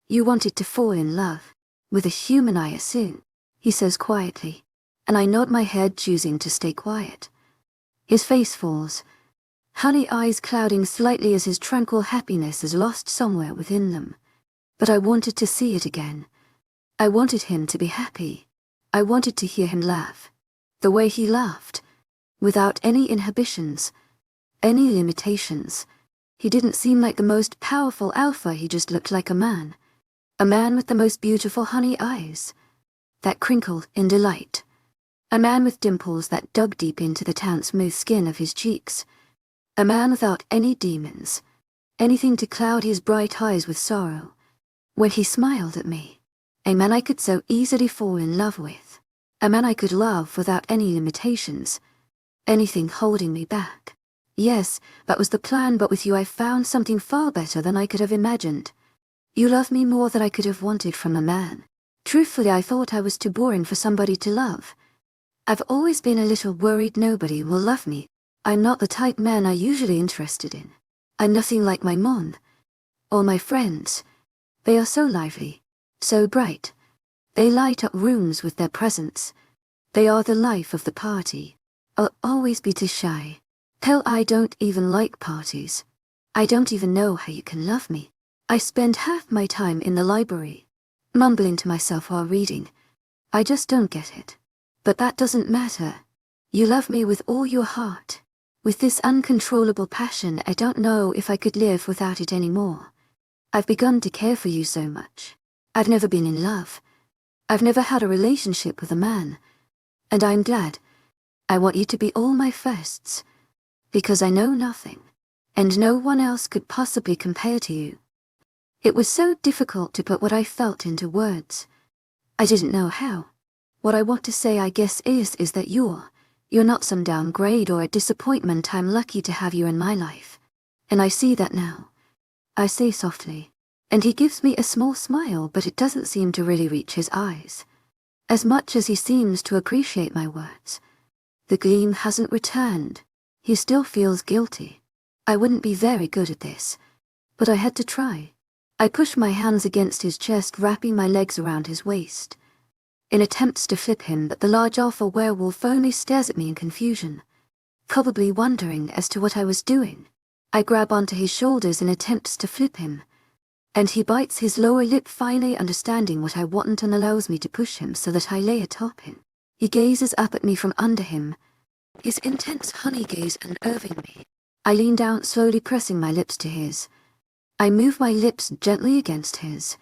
You wanted to fall in love. With a human, I assume, he says quietly, and I nod my head, choosing to stay quiet. His face falls, honey eyes clouding slightly as his tranquil happiness is lost somewhere within them. But I wanted to see it again. I wanted him to be happy. I wanted to hear him laugh. The way he laughed, without any inhibitions, any limitations. He didn't seem like the most powerful alpha, he just looked like a man. A man with the most beautiful honey eyes, that crinkled in delight. A man with dimples that dug deep into the tan smooth skin of his cheeks. A man without any demons, anything to cloud his bright eyes with sorrow. When he smiled at me, a man I could so easily fall in love with. A man I could love without any limitations, anything holding me back. Yes, that was the plan, but with you I found something far better than I could have imagined. You love me more than I could have wanted from a man. Truthfully, I thought I was too boring for somebody to love. I've always been a little worried nobody will love me. I'm not the type man I usually interested in. I'm nothing like my mom, or my friends. They are so lively, so bright. They light up rooms with their presence. They are the life of the party. I'll always be too shy. Hell, I don't even like parties. I don't even know how you can love me. I spend half my time in the library, mumbling to myself while reading. I just don't get it. But that doesn't matter. You love me with all your heart. With this uncontrollable passion, I don't know if I could live without it anymore. I've begun to care for you so much. I've never been in love. I've never had a relationship with a man. And I'm glad. I want you to be all my firsts. Because I know nothing. And no one else could possibly compare to you. It was so difficult to put what I felt into words. I didn't know how. What I want to say, I guess, is that you're not some downgrade or a disappointment. I'm lucky to have you in my life. And I see that now. I say softly, and he gives me a small smile, but it doesn't seem to really reach his eyes. As much as he seems to appreciate my words, the gleam hasn't returned. He still feels guilty. I wouldn't be very good at this, but I had to try. I push my hands against his chest, wrapping my legs around his waist. In attempts to flip him, but the large alpha werewolf only stares at me in confusion, probably wondering as to what I was doing. I grab onto his shoulders in attempts to flip him, and he bites his lower lip, finally understanding what I want, and allows me to push him so that I lay atop him. He gazes up at me from under him, his intense honey gaze unnerving me. I lean down, slowly pressing my lips to his. I move my lips gently against his,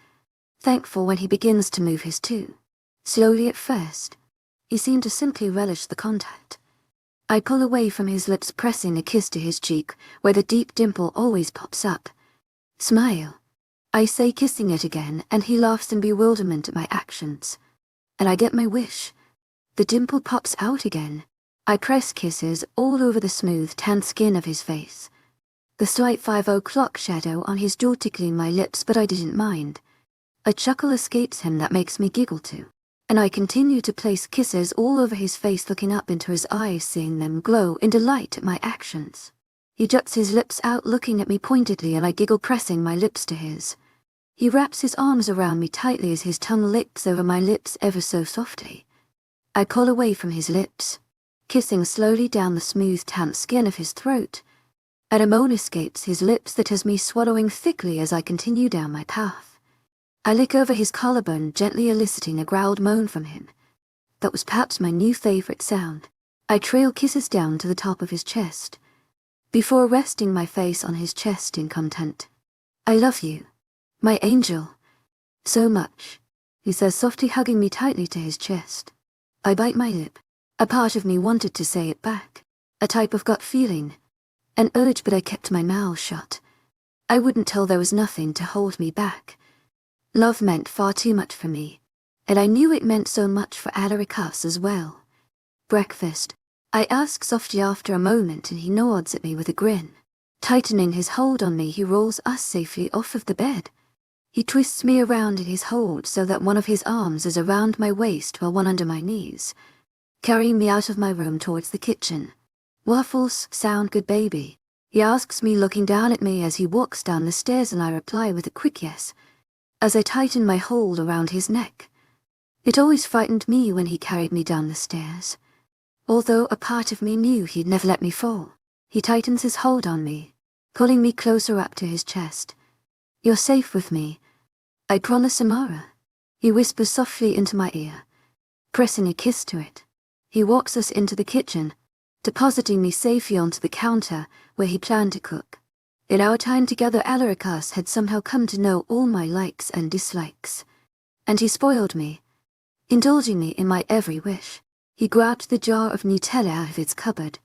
thankful when he begins to move his too. Slowly at first. He seemed to simply relish the contact. I pull away from his lips, pressing a kiss to his cheek, where the deep dimple always pops up. Smile. I say, kissing it again, and he laughs in bewilderment at my actions. And I get my wish. The dimple pops out again. I press kisses all over the smooth, tanned skin of his face. The slight 5 o'clock shadow on his jaw tickling my lips, but I didn't mind. A chuckle escapes him that makes me giggle too. And I continue to place kisses all over his face, looking up into his eyes, seeing them glow in delight at my actions. He juts his lips out, looking at me pointedly, and I giggle, pressing my lips to his. He wraps his arms around me tightly as his tongue licks over my lips ever so softly. I pull away from his lips, kissing slowly down the smooth, tamped skin of his throat, and a moan escapes his lips that has me swallowing thickly as I continue down my path. I lick over his collarbone, gently eliciting a growled moan from him. That was perhaps my new favorite sound. I trail kisses down to the top of his chest, before resting my face on his chest in content. I love you, my angel, so much, he says softly, hugging me tightly to his chest. I bite my lip. A part of me wanted to say it back, a type of gut feeling, an urge, but I kept my mouth shut. I wouldn't tell, there was nothing to hold me back. Love meant far too much for me, and I knew it meant so much for Adrien as well. Breakfast? I ask softly after a moment, and he nods at me with a grin. Tightening his hold on me, he rolls us safely off of the bed. He twists me around in his hold so that one of his arms is around my waist while one under my knees, carrying me out of my room towards the kitchen. Waffles sound good, baby? He asks me, looking down at me as he walks down the stairs, and I reply with a quick yes, as I tighten my hold around his neck. It always frightened me when he carried me down the stairs, although a part of me knew he'd never let me fall. He tightens his hold on me, pulling me closer up to his chest. You're safe with me, I promise, Amara. He whispers softly into my ear, pressing a kiss to it. He walks us into the kitchen, depositing me safely onto the counter where he planned to cook. In our time together, Adrien had somehow come to know all my likes and dislikes, and he spoiled me, indulging me in my every wish. He grabbed the jar of Nutella out of its cupboard,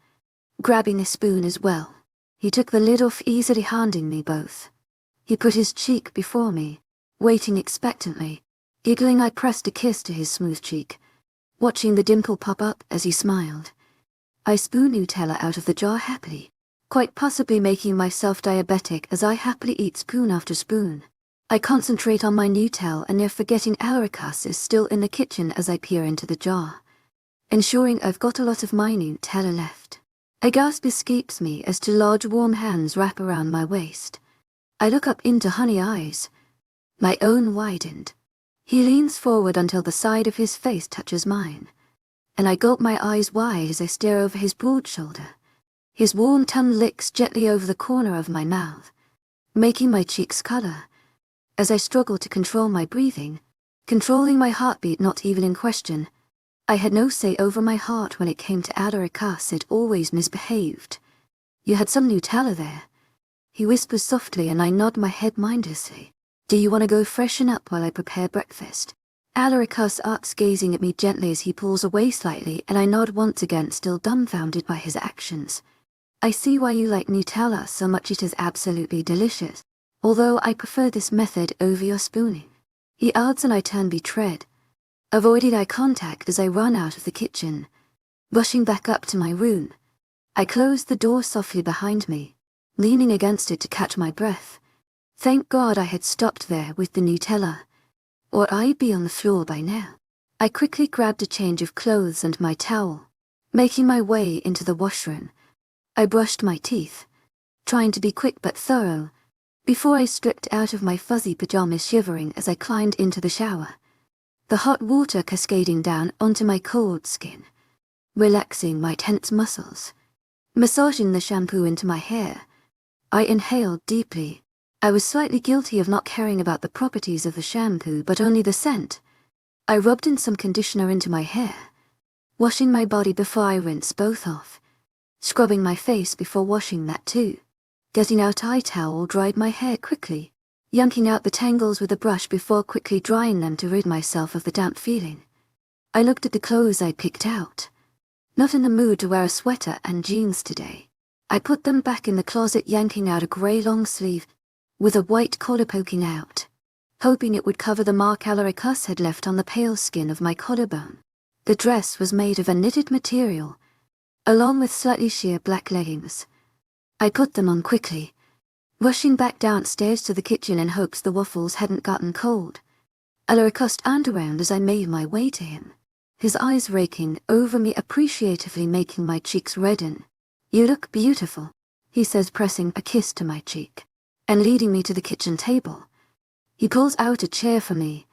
grabbing a spoon as well. He took the lid off, easily handing me both. He put his cheek before me, waiting expectantly. Giggling, I pressed a kiss to his smooth cheek, watching the dimple pop up as he smiled. I spoon Nutella out of the jar happily, quite possibly making myself diabetic as I happily eat spoon after spoon. I concentrate on my Nutella and near forgetting Adrien is still in the kitchen as I peer into the jar, ensuring I've got a lot of my Nutella left. A gasp escapes me as two large warm hands wrap around my waist. I look up into honey eyes. My own widened. He leans forward until the side of his face touches mine, and I gulp my eyes wide as I stare over his broad shoulder. His warm tongue licks gently over the corner of my mouth, making my cheeks color. As I struggle to control my breathing, controlling my heartbeat not even in question, I had no say over my heart when it came to Adrien. It always misbehaved. You had some Nutella there, he whispers softly, and I nod my head mindlessly. Do you want to go freshen up while I prepare breakfast? Adrien asks, gazing at me gently as he pulls away slightly, and I nod once again, still dumbfounded by his actions. I see why you like Nutella so much, it is absolutely delicious, although I prefer this method over your spooning. He adds, and I turn betrayed. avoided eye contact as I ran out of the kitchen. Rushing back up to my room, I closed the door softly behind me, leaning against it to catch my breath. Thank God I had stopped there with the Nutella, or I'd be on the floor by now. I quickly grabbed a change of clothes and my towel. Making my way into the washroom, I brushed my teeth, trying to be quick but thorough, before I stripped out of my fuzzy pajamas, shivering as I climbed into the shower, the hot water cascading down onto my cold skin, relaxing my tense muscles. Massaging the shampoo into my hair, I inhaled deeply. I was slightly guilty of not caring about the properties of the shampoo, but only the scent. I rubbed in some conditioner into my hair, washing my body before I rinsed both off, scrubbing my face before washing that too. Getting out eye towel, dried my hair quickly, yanking out the tangles with a brush before quickly drying them to rid myself of the damp feeling. I looked at the clothes I picked out. Not in the mood to wear a sweater and jeans today. I put them back in the closet, yanking out a grey long sleeve with a white collar poking out, hoping it would cover the mark Alaricus had left on the pale skin of my collarbone. The dress was made of a knitted material, along with slightly sheer black leggings. I put them on quickly, rushing back downstairs to the kitchen in hopes the waffles hadn't gotten cold. Alaricus turned around as I made my way to him, his eyes raking over me appreciatively, making my cheeks redden. "You look beautiful," he says, pressing a kiss to my cheek, and leading me to the kitchen table. He pulls out a chair for me,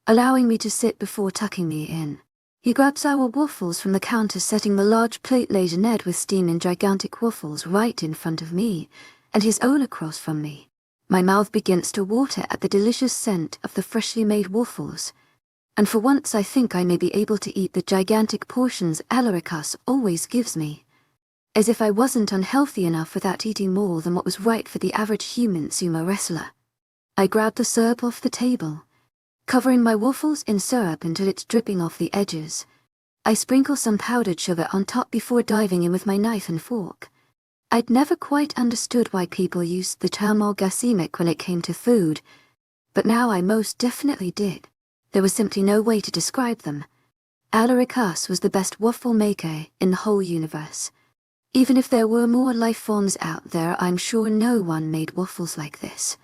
allowing me to sit before tucking me in. He grabs our waffles from the counter, setting the large plate laden with steaming gigantic waffles right in front of me, and his own across from me. My mouth begins to water at the delicious scent of the freshly made waffles, and for once I think I may be able to eat the gigantic portions Alaricus always gives me. As if I wasn't unhealthy enough without eating more than what was right for the average human sumo wrestler. I grab the syrup off the table, covering my waffles in syrup until it's dripping off the edges. I sprinkle some powdered sugar on top before diving in with my knife and fork. I'd never quite understood why people used the term orgasmic when it came to food, but now I most definitely did. There was simply no way to describe them. Alaricus was the best waffle maker in the whole universe. Even if there were more life forms out there, I'm sure no one made waffles like this.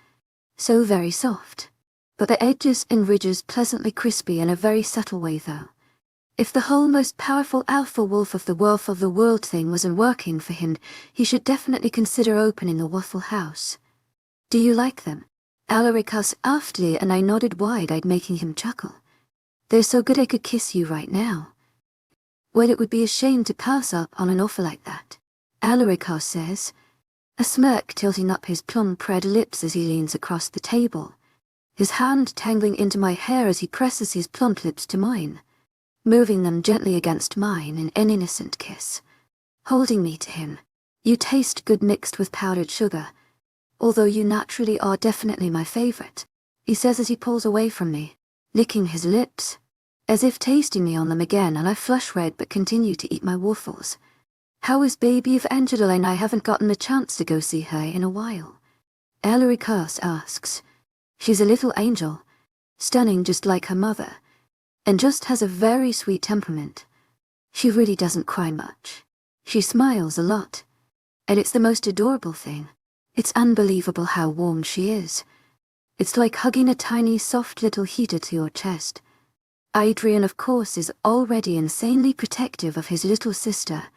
So very soft, but the edges and ridges pleasantly crispy in a very subtle way though. If the whole most powerful alpha wolf of the wolf of the world thing wasn't working for him, he should definitely consider opening a waffle house. "Do you like them?" Alaricus asked me, and I nodded wide-eyed, making him chuckle. "They're so good I could kiss you right now." "Well, it would be a shame to pass up on an offer like that," Alaricus says, a smirk tilting up his plump red lips as he leans across the table, his hand tangling into my hair as he presses his plump lips to mine, moving them gently against mine in an innocent kiss. Holding me to him. "You taste good mixed with powdered sugar, although you naturally are definitely my favorite," he says as he pulls away from me, licking his lips, as if tasting me on them again, and I flush red but continue to eat my waffles. "How is baby Evangeline? I haven't gotten a chance to go see her in a while," Alaricus asks. "She's a little angel, stunning just like her mother, and just has a very sweet temperament. She really doesn't cry much. She smiles a lot, and it's the most adorable thing. It's unbelievable how warm she is. It's like hugging a tiny soft little heater to your chest." Adrien, of course, is already insanely protective of his little sister,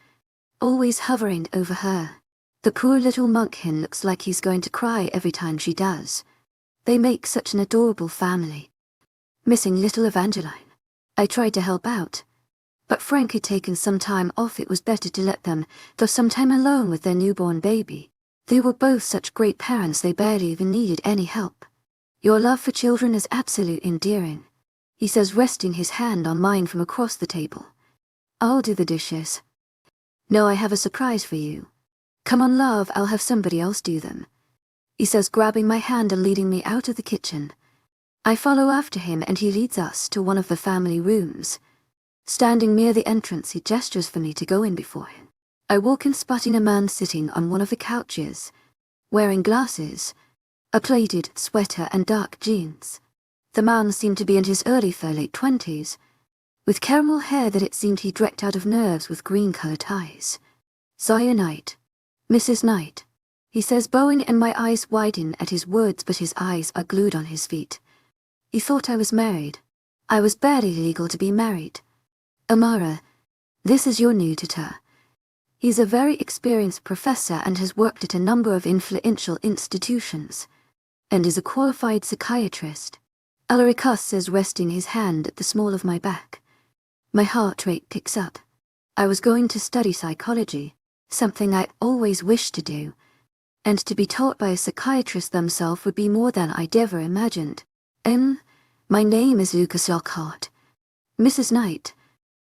always hovering over her. The poor little monkhin looks like he's going to cry every time she does. They make such an adorable family. Missing little Evangeline. I tried to help out, but Frank had taken some time off. It was better to let them have some time alone with their newborn baby. They were both such great parents, they barely even needed any help. "Your love for children is absolutely endearing," he says, resting his hand on mine from across the table. "I'll do the dishes." "No, I have a surprise for you. Come on, love, I'll have somebody else do them," he says, grabbing my hand and leading me out of the kitchen. I follow after him and he leads us to one of the family rooms. Standing near the entrance, he gestures for me to go in before him. I walk in, spotting a man sitting on one of the couches, wearing glasses, a pleated sweater and dark jeans. The man seemed to be in his early to late 20s, with caramel hair that it seemed he'd wrecked out of nerves with green-colored eyes. "Sire Knight. Mrs. Knight," he says, bowing, and my eyes widen at his words, but his eyes are glued on his feet. He thought I was married. I was barely legal to be married. "Amara, this is your new tutor. He's a very experienced professor and has worked at a number of influential institutions, and is a qualified psychiatrist," Alaricus says, resting his hand at the small of my back. My heart rate picks up. I was going to study psychology, something I always wished to do, and to be taught by a psychiatrist themselves would be more than I'd ever imagined. My name is Lucas Lockhart. "Mrs. Knight,"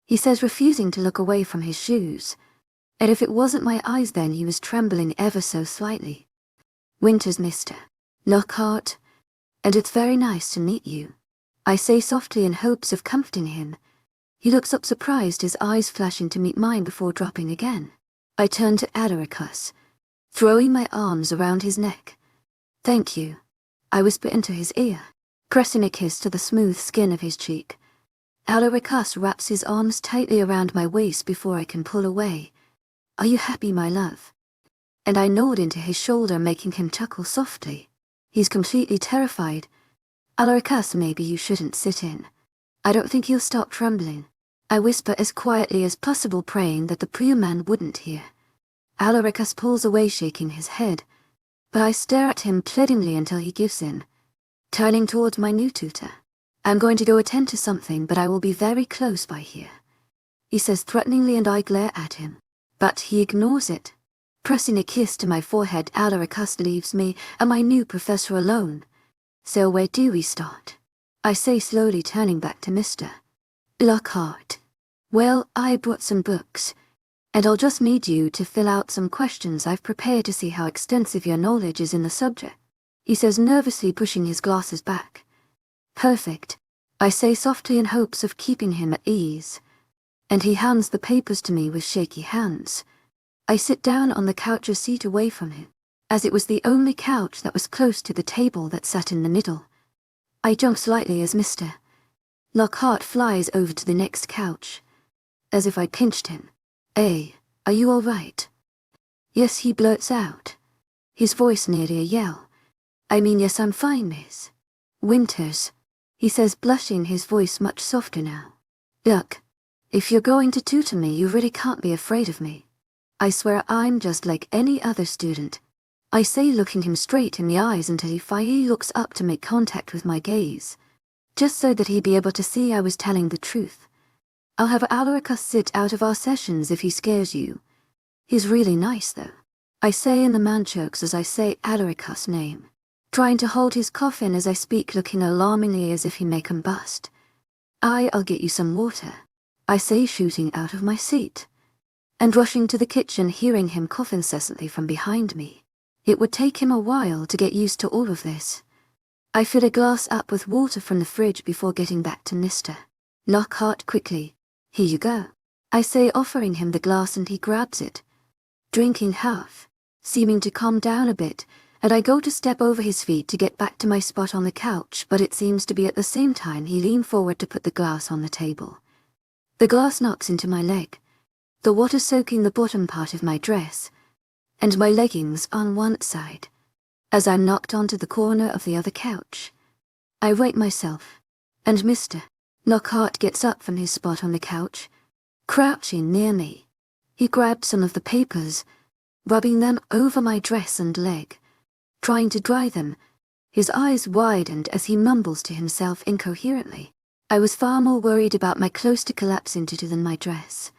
he says, refusing to look away from his shoes. And if it wasn't my eyes then, he was trembling ever so slightly. "Winter's Mr. Lockhart, and it's very nice to meet you," I say softly in hopes of comforting him. He looks up surprised, his eyes flashing to meet mine before dropping again. I turn to Alaricus, throwing my arms around his neck. "Thank you," I whisper into his ear, pressing a kiss to the smooth skin of his cheek. Alaricus wraps his arms tightly around my waist before I can pull away. "Are you happy, my love?" And I nod into his shoulder, making him chuckle softly. He's completely terrified. "Alaricus, maybe you shouldn't sit in. I don't think he'll stop trembling," I whisper as quietly as possible, praying that the prior man wouldn't hear. Alaricus pulls away, shaking his head, but I stare at him pleadingly until he gives in. Turning towards my new tutor, "I'm going to go attend to something, but I will be very close by here," he says threateningly, and I glare at him. But he ignores it. Pressing a kiss to my forehead, Alaricus leaves me and my new professor alone. "So where do we start?" I say slowly, turning back to Mr. Lockhart. "Well, I brought some books, and I'll just need you to fill out some questions I've prepared to see how extensive your knowledge is in the subject," he says, nervously pushing his glasses back. "Perfect," I say softly in hopes of keeping him at ease, and he hands the papers to me with shaky hands. I sit down on the couch a seat away from him, as it was the only couch that was close to the table that sat in the middle. I jump slightly as Mr. Lockhart flies over to the next couch, as if I pinched him. Are you all right?" "Yes," he blurts out, his voice nearly a yell. "I mean, yes, I'm fine, miss." "Winters," he says, blushing, his voice much softer now. "Look, if you're going to tutor me, you really can't be afraid of me. I swear I'm just like any other student," I say, looking him straight in the eyes until he finally looks up to make contact with my gaze, just so that he'd be able to see I was telling the truth. "I'll have Alaricus sit out of our sessions if he scares you. He's really nice, though," I say, and the man chokes as I say Alaricus' name, trying to hold his cough in as I speak, looking alarmingly as if he may combust. "I'll get you some water," I say, shooting out of my seat, and rushing to the kitchen, hearing him cough incessantly from behind me. It would take him a while to get used to all of this. I fill a glass up with water from the fridge before getting back to Mr. Lockhart quickly. "Here you go," I say, offering him the glass, and he grabs it, drinking half, seeming to calm down a bit, and I go to step over his feet to get back to my spot on the couch, but it seems to be at the same time he leaned forward to put the glass on the table. The glass knocks into my leg, the water soaking the bottom part of my dress, and my leggings on one side, as I'm knocked onto the corner of the other couch. I right myself, and Mr. Lockhart gets up from his spot on the couch, crouching near me. He grabs some of the papers, rubbing them over my dress and leg, trying to dry them. His eyes widened as he mumbles to himself incoherently. I was far more worried about my clothes to collapse into than my dress.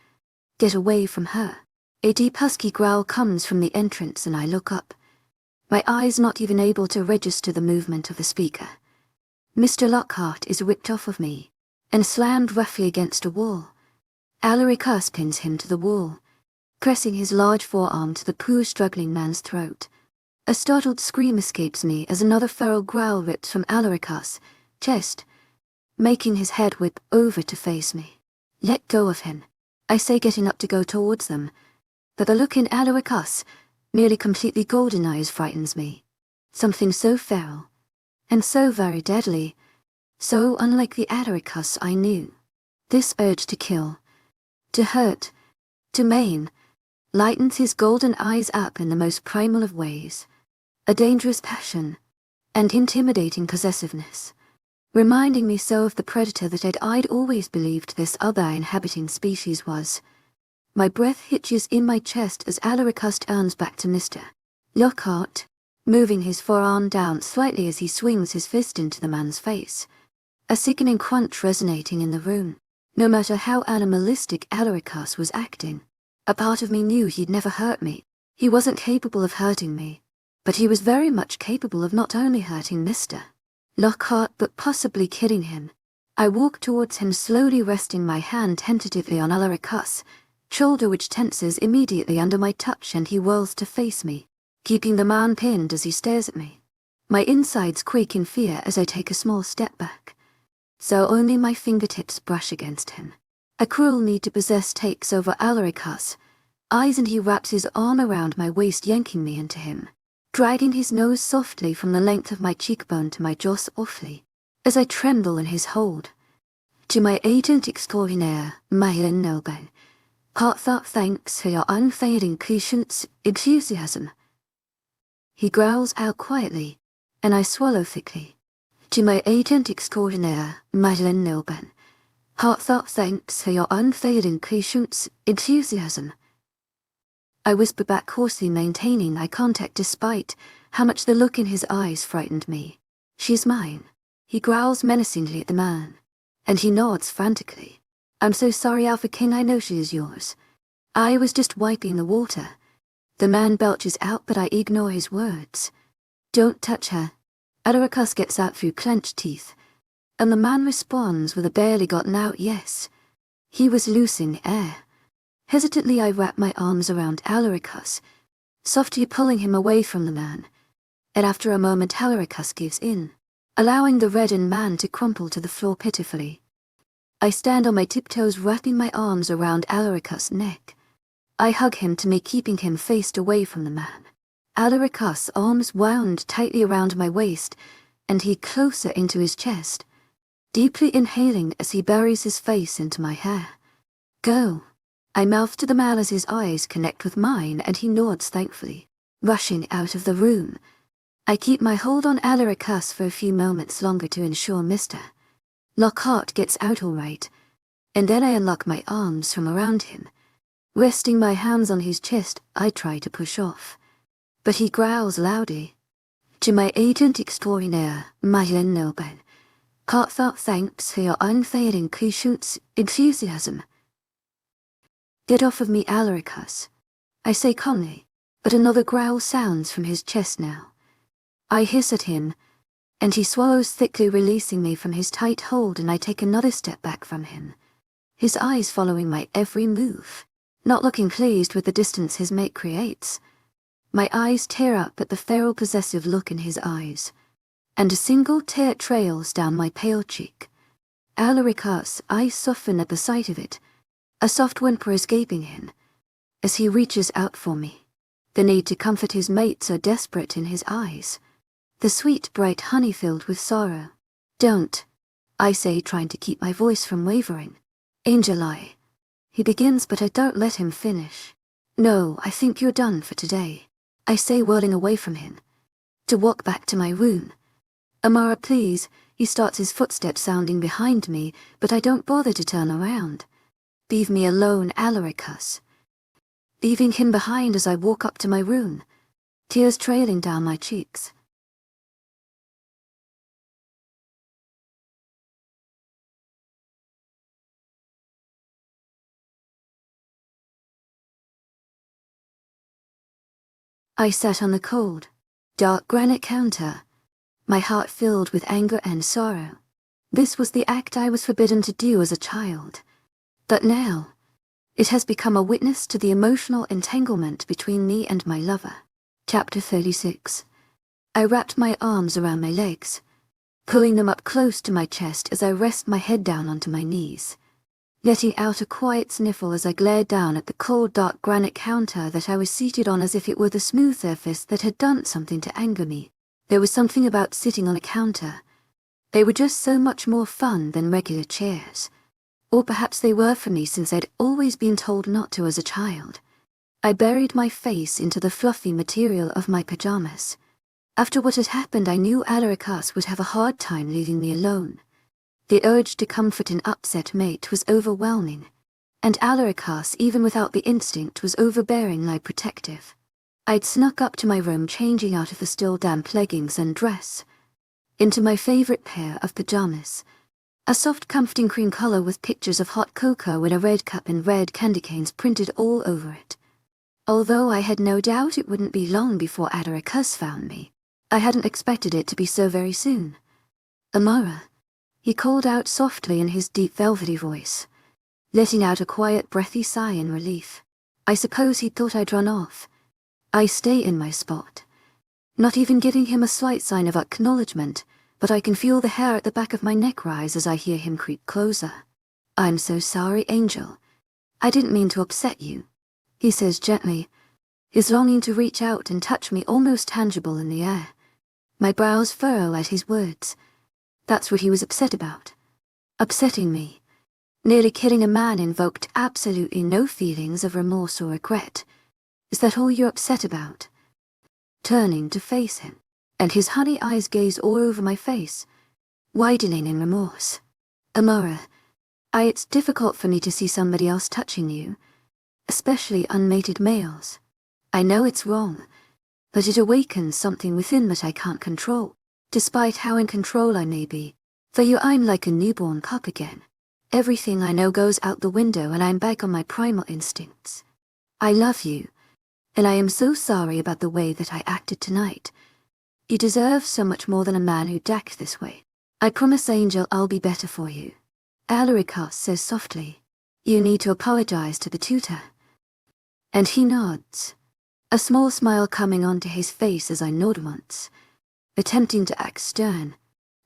"Get away from her." A deep husky growl comes from the entrance, and I look up, my eyes not even able to register the movement of the speaker. Mr. Lockhart is whipped off of me and slammed roughly against a wall. Alaricus pins him to the wall, pressing his large forearm to the poor struggling man's throat. A startled scream escapes me as another feral growl rips from Alaricus' chest, making his head whip over to face me. "Let go of him," I say, getting up to go towards them, but the look in Alaricus' merely completely golden eyes frightens me. Something so feral, and so very deadly, so unlike the Alaricus I knew. This urge to kill, to hurt, to maim, lightens his golden eyes up in the most primal of ways. A dangerous passion, and intimidating possessiveness, reminding me so of the predator that I'd always believed this other inhabiting species was. My breath hitches in my chest as Alaricus turns back to Mr. Lockhart, moving his forearm down slightly as he swings his fist into the man's face. A sickening crunch resonating in the room. No matter how animalistic Alaricus was acting, a part of me knew he'd never hurt me. He wasn't capable of hurting me, but he was very much capable of not only hurting Mr. Lockhart but possibly killing him. I walk towards him, slowly resting my hand tentatively on Alaricus' shoulder, which tenses immediately under my touch, and he whirls to face me, keeping the man pinned as he stares at me. My insides quake in fear as I take a small step back, so only my fingertips brush against him. A cruel need to possess takes over Alaricus' eyes, and he wraps his arm around my waist, yanking me into him, dragging his nose softly from the length of my cheekbone to my jaw softly, as I tremble in his hold. To my agent extraordinaire, Mythical Noble, heartfelt thanks for your unfailing patience, enthusiasm. He growls out quietly, and I swallow thickly. To my agent extraordinaire, Mythical Noble, heartfelt thanks for your unfailing patience, enthusiasm. I whisper back hoarsely, maintaining eye contact despite how much the look in his eyes frightened me. She's mine. He growls menacingly at the man, and he nods frantically. I'm so sorry, Alpha King, I know she is yours. I was just wiping the water. The man belches out, but I ignore his words. Don't touch her. Alaricus gets out through clenched teeth, and the man responds with a barely gotten out yes. He was loose in air. Hesitantly I wrap my arms around Alaricus, softly pulling him away from the man, and after a moment Alaricus gives in, allowing the reddened man to crumple to the floor pitifully. I stand on my tiptoes, wrapping my arms around Alaricus' neck. I hug him to me, keeping him faced away from the man. Alaricus' arms wound tightly around my waist, and he closer into his chest, deeply inhaling as he buries his face into my hair. Go. I mouth to the man as his eyes connect with mine, and he nods thankfully, rushing out of the room. I keep my hold on Alaricus for a few moments longer to ensure Mr. Lockhart gets out all right, and then I unlock my arms from around him. Resting my hands on his chest, I try to push off, but he growls loudly. To my agent extraordinaire, Mythical Noble, heartfelt thanks for your unfailing patience, enthusiasm. Get off of me, Alaricus, I say calmly, but another growl sounds from his chest now. I hiss at him, and he swallows thickly, releasing me from his tight hold, and I take another step back from him, his eyes following my every move, not looking pleased with the distance his mate creates. My eyes tear up at the feral possessive look in his eyes, and a single tear trails down my pale cheek. Alaricus' eyes soften at the sight of it, a soft whimper escaping him, as he reaches out for me, the need to comfort his mate so desperate in his eyes, the sweet bright honey filled with sorrow. Don't, I say, trying to keep my voice from wavering. Angel Eye. He begins, but I don't let him finish. No, I think you're done for today, I say, whirling away from him, to walk back to my room. Amara, please, he starts, his footsteps sounding behind me, but I don't bother to turn around. Leave me alone, Alaricus. Leaving him behind as I walk up to my room, tears trailing down my cheeks. I sat on the cold, dark granite counter, my heart filled with anger and sorrow. This was the act I was forbidden to do as a child. But now, it has become a witness to the emotional entanglement between me and my lover. Chapter 36. I wrapped my arms around my legs, pulling them up close to my chest as I rest my head down onto my knees, letting out a quiet sniffle as I glared down at the cold dark granite counter that I was seated on, as if it were the smooth surface that had done something to anger me. There was something about sitting on a counter. They were just so much more fun than regular chairs, Or perhaps they were for me since I'd always been told not to as a child. I buried my face into the fluffy material of my pajamas. After what had happened, I knew Alarikas would have a hard time leaving me alone. The urge to comfort an upset mate was overwhelming, and Alarikas, even without the instinct, was overbearingly protective. I'd snuck up to my room, changing out of the still damp leggings and dress into my favorite pair of pajamas, a soft comforting cream color with pictures of hot cocoa in a red cup and red candy canes printed all over it. Although I had no doubt it wouldn't be long before Adrien found me, I hadn't expected it to be so very soon. "Amara," he called out softly in his deep velvety voice, letting out a quiet breathy sigh in relief. I suppose he thought I'd run off. I stay in my spot, not even giving him a slight sign of acknowledgement, but I can feel the hair at the back of my neck rise as I hear him creep closer. "I'm so sorry, Angel. I didn't mean to upset you," he says gently, his longing to reach out and touch me almost tangible in the air. My brows furrow at his words. That's what he was upset about. Upsetting me. Nearly killing a man invoked absolutely no feelings of remorse or regret. Is that all you're upset about? Turning to face him, and his honey eyes gaze all over my face, widening in remorse. "Amara, it's difficult for me to see somebody else touching you, especially unmated males. I know it's wrong, but it awakens something within that I can't control, despite how in control I may be. For you, I'm like a newborn pup again. Everything I know goes out the window and I'm back on my primal instincts. I love you, and I am so sorry about the way that I acted tonight. You deserve so much more than a man who'd act this way. I promise, Angel, I'll be better for you." Alarikas says softly, "You need to apologize to the tutor." And he nods, a small smile coming onto his face as I nod once. Attempting to act stern,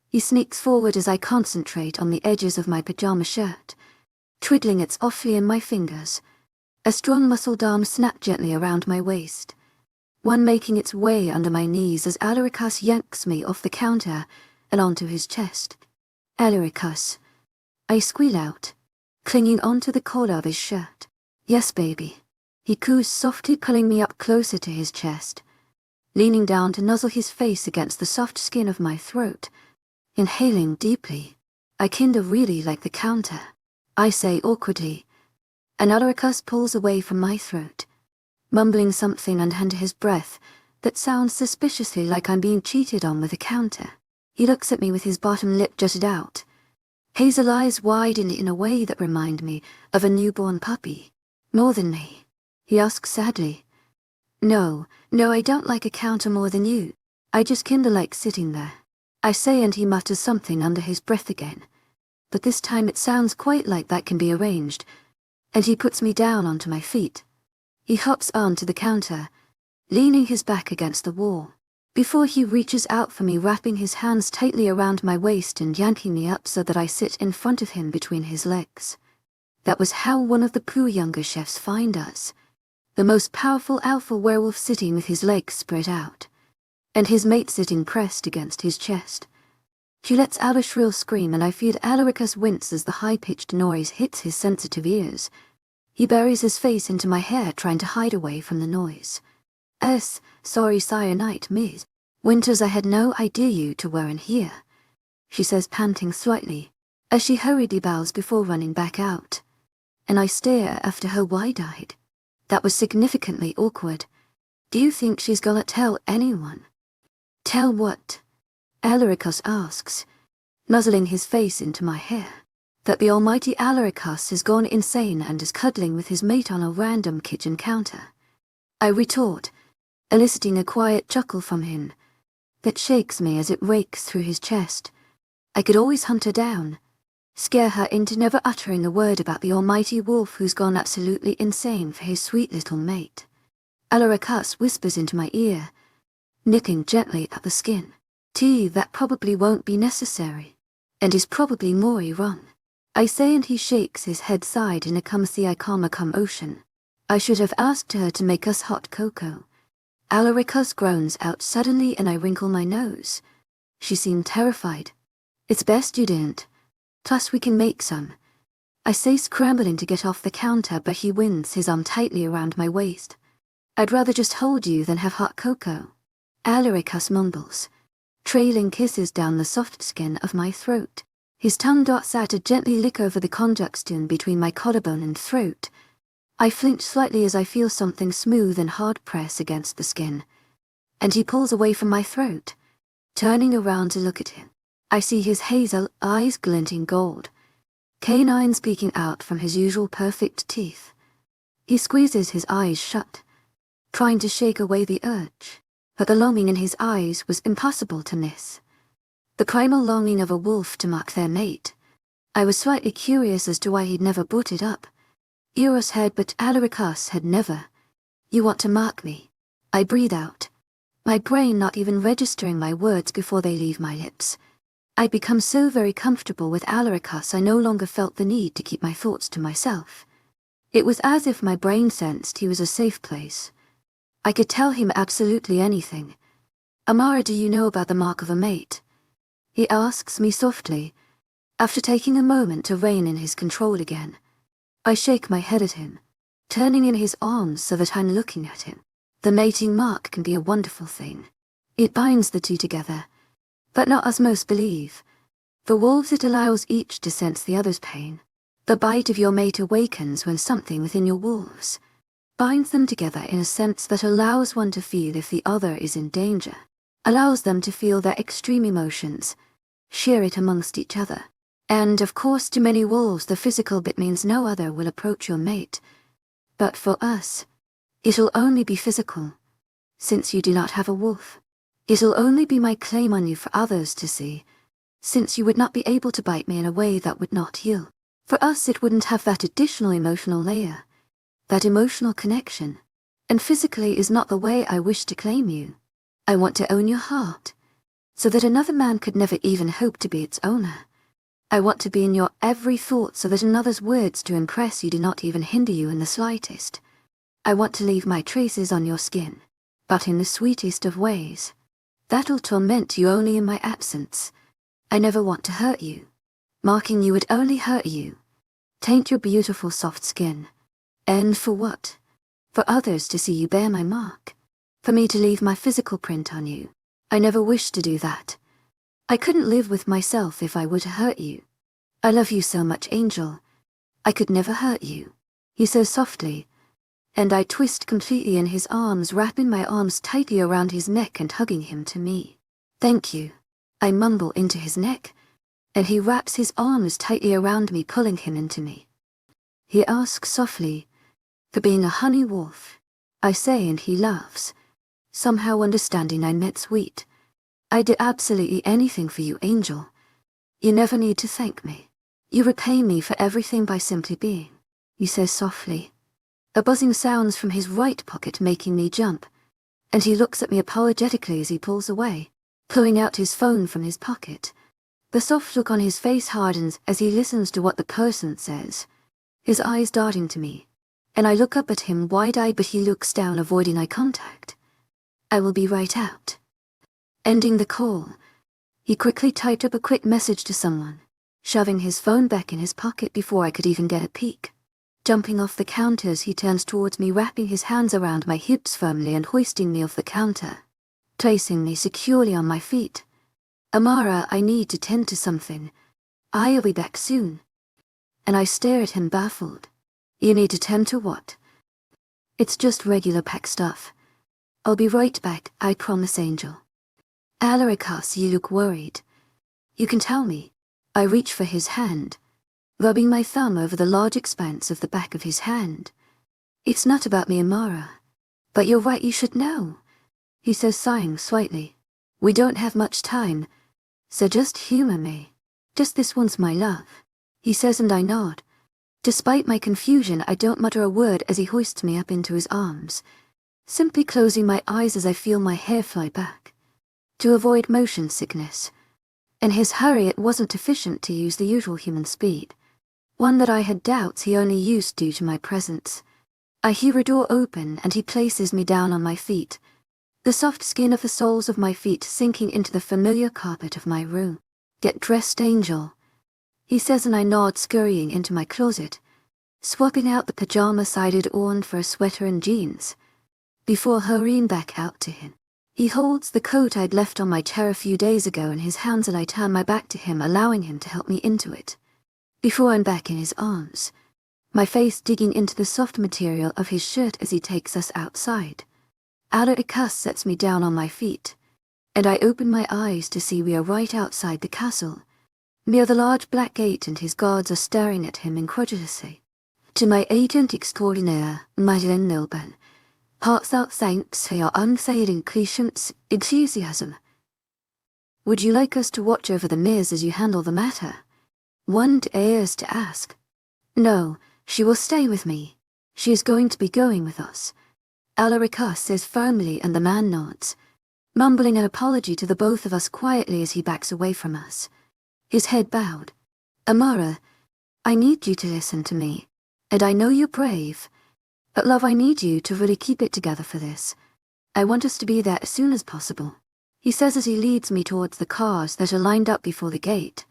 he sneaks forward as I concentrate on the edges of my pajama shirt, twiddling it softly in my fingers. A strong muscled arm snapped gently around my waist, one making its way under my knees as Alarikas yanks me off the counter and onto his chest. "Alarikas," I squeal out, clinging onto the collar of his shirt. "Yes, baby." He coos softly, pulling me up closer to his chest, leaning down to nuzzle his face against the soft skin of my throat. Inhaling deeply, "I kinda really like the counter," I say awkwardly, and Alarikas pulls away from my throat, mumbling something under his breath that sounds suspiciously like I'm being cheated on with a counter. He looks at me with his bottom lip jutted out, hazel eyes widened in a way that remind me of a newborn puppy. "More than me?" he asks sadly. No, I don't like a counter more than you. I just kinda like sitting there," I say, and he mutters something under his breath again. But this time it sounds quite like that can be arranged, and he puts me down onto my feet. He hops onto the counter, leaning his back against the wall, before he reaches out for me, wrapping his hands tightly around my waist and yanking me up so that I sit in front of him between his legs. That was how one of the Pooh younger chefs find us. The most powerful alpha werewolf sitting with his legs spread out, and his mate sitting pressed against his chest. She lets out a shrill scream, and I feel Alarikas wince as the high-pitched noise hits his sensitive ears. He buries his face into my hair, trying to hide away from the noise. Sorry, cyanide, miss. Winters, I had no idea you two were in here," she says, panting slightly, as she hurriedly bows before running back out. And I stare after her wide-eyed. That was significantly awkward. "Do you think she's gonna tell anyone?" "Tell what?" Alarikas asks, nuzzling his face into my hair. "That the almighty Alarikas has gone insane and is cuddling with his mate on a random kitchen counter," I retort, eliciting a quiet chuckle from him that shakes me as it rakes through his chest. I could always hunt her down, scare her into never uttering a word about the almighty wolf who's gone absolutely insane for his sweet little mate. Alarikas whispers into my ear, nicking gently at the skin. That probably won't be necessary, and is probably more wrong," I say, and he shakes his head side in a come motion. "I should have asked her to make us hot cocoa." Alarikas groans out suddenly, and I wrinkle my nose. She seemed terrified. "It's best you didn't. Plus we can make some. I say, scrambling to get off the counter, but he winds his arm tightly around my waist. I'd rather just hold you than have hot cocoa. Alaricus mumbles, trailing kisses down the soft skin of my throat. His tongue dots out a gently lick over the conjunction between my collarbone and throat. I flinch slightly as I feel something smooth and hard press against the skin, and he pulls away from my throat. Turning around to look at him, I see his hazel eyes glinting gold, canines peeking out from his usual perfect teeth. He squeezes his eyes shut, trying to shake away the urge, but the longing in his eyes was impossible to miss. The primal longing of a wolf to mark their mate. I was slightly curious as to why he'd never brought it up. Eros had, but Alaricus had never. You want to mark me? I breathe out, my brain not even registering my words before they leave my lips. I'd become so very comfortable with Alaricus I no longer felt the need to keep my thoughts to myself. It was as if my brain sensed he was a safe place. I could tell him absolutely anything. Amara, do you know about the mark of a mate? He asks me softly, after taking a moment to rein in his control again. I shake my head at him, turning in his arms so that I'm looking at him. The mating mark can be a wonderful thing. It binds the two together, but not as most believe. For wolves, it allows each to sense the other's pain. The bite of your mate awakens when something within your wolves binds them together in a sense that allows one to feel if the other is in danger, allows them to feel their extreme emotions, share it amongst each other. And, of course, to many wolves the physical bit means no other will approach your mate. But for us, it'll only be physical. Since you do not have a wolf, it'll only be my claim on you for others to see, since you would not be able to bite me in a way that would not heal. For us it wouldn't have that additional emotional layer, that emotional connection. And physically is not the way I wish to claim you. I want to own your heart, so that another man could never even hope to be its owner. I want to be in your every thought so that another's words to impress you do not even hinder you in the slightest. I want to leave my traces on your skin, but in the sweetest of ways. That'll torment you only in my absence. I never want to hurt you. Marking you would only hurt you, taint your beautiful soft skin. And for what? For others to see you bear my mark. For me to leave my physical print on you. I never wished to do that. I couldn't live with myself if I were to hurt you. I love you so much, Angel. I could never hurt you. He says softly, and I twist completely in his arms, wrapping my arms tightly around his neck and hugging him to me. Thank you. I mumble into his neck, and he wraps his arms tightly around me, pulling him into me. He asks softly, for being a honey wolf, I say, and he laughs, somehow understanding I meant sweet. I did absolutely anything for you, Angel. You never need to thank me. You repay me for everything by simply being, he says softly. A buzzing sounds from his right pocket, making me jump, and he looks at me apologetically as he pulls away, pulling out his phone from his pocket. The soft look on his face hardens as he listens to what the person says, his eyes darting to me, and I look up at him wide-eyed, but he looks down, avoiding eye contact. I will be right out. Ending the call, he quickly typed up a quick message to someone, shoving his phone back in his pocket before I could even get a peek. Jumping off the counters, he turns towards me, wrapping his hands around my hips firmly and hoisting me off the counter, placing me securely on my feet. Amara, I need to tend to something. I'll be back soon. And I stare at him baffled. You need to tend to what? It's just regular pack stuff. I'll be right back, I promise, Angel. Alaricus, you look worried. You can tell me. I reach for his hand, rubbing my thumb over the large expanse of the back of his hand. It's not about me, Amara. But you're right, you should know. He says, sighing slightly. We don't have much time, so just humor me. Just this once, my love. He says, and I nod. Despite my confusion, I don't mutter a word as he hoists me up into his arms, simply closing my eyes as I feel my hair fly back, to avoid motion sickness. In his hurry, it wasn't efficient to use the usual human speed, one that I had doubts he only used due to my presence. I hear a door open, and he places me down on my feet, the soft skin of the soles of my feet sinking into the familiar carpet of my room. Get dressed, Angel. he says, and I nod, scurrying into my closet, swapping out the pajama-sided orn for a sweater and jeans, before hurrying back out to him. He holds the coat I'd left on my chair a few days ago in his hands, and I turn my back to him, allowing him to help me into it. Before I'm back in his arms, my face digging into the soft material of his shirt as he takes us outside. Adrien sets me down on my feet, and I open my eyes to see we are right outside the castle, near the large black gate, and his guards are staring at him incredulously. To my agent extraordinaire, Madeleine Nilban, heartfelt thanks for your unfailing patience, enthusiasm. Would you like us to watch over the Miz as you handle the matter? One dares to ask. No, she will stay with me. She is going to be going with us, Adrien says firmly, and the man nods, mumbling an apology to the both of us quietly as he backs away from us, his head bowed. Amara, I need you to listen to me, and I know you're brave, but love, I need you to really keep it together for this. I want us to be there as soon as possible, he says as he leads me towards the cars that are lined up before the gate,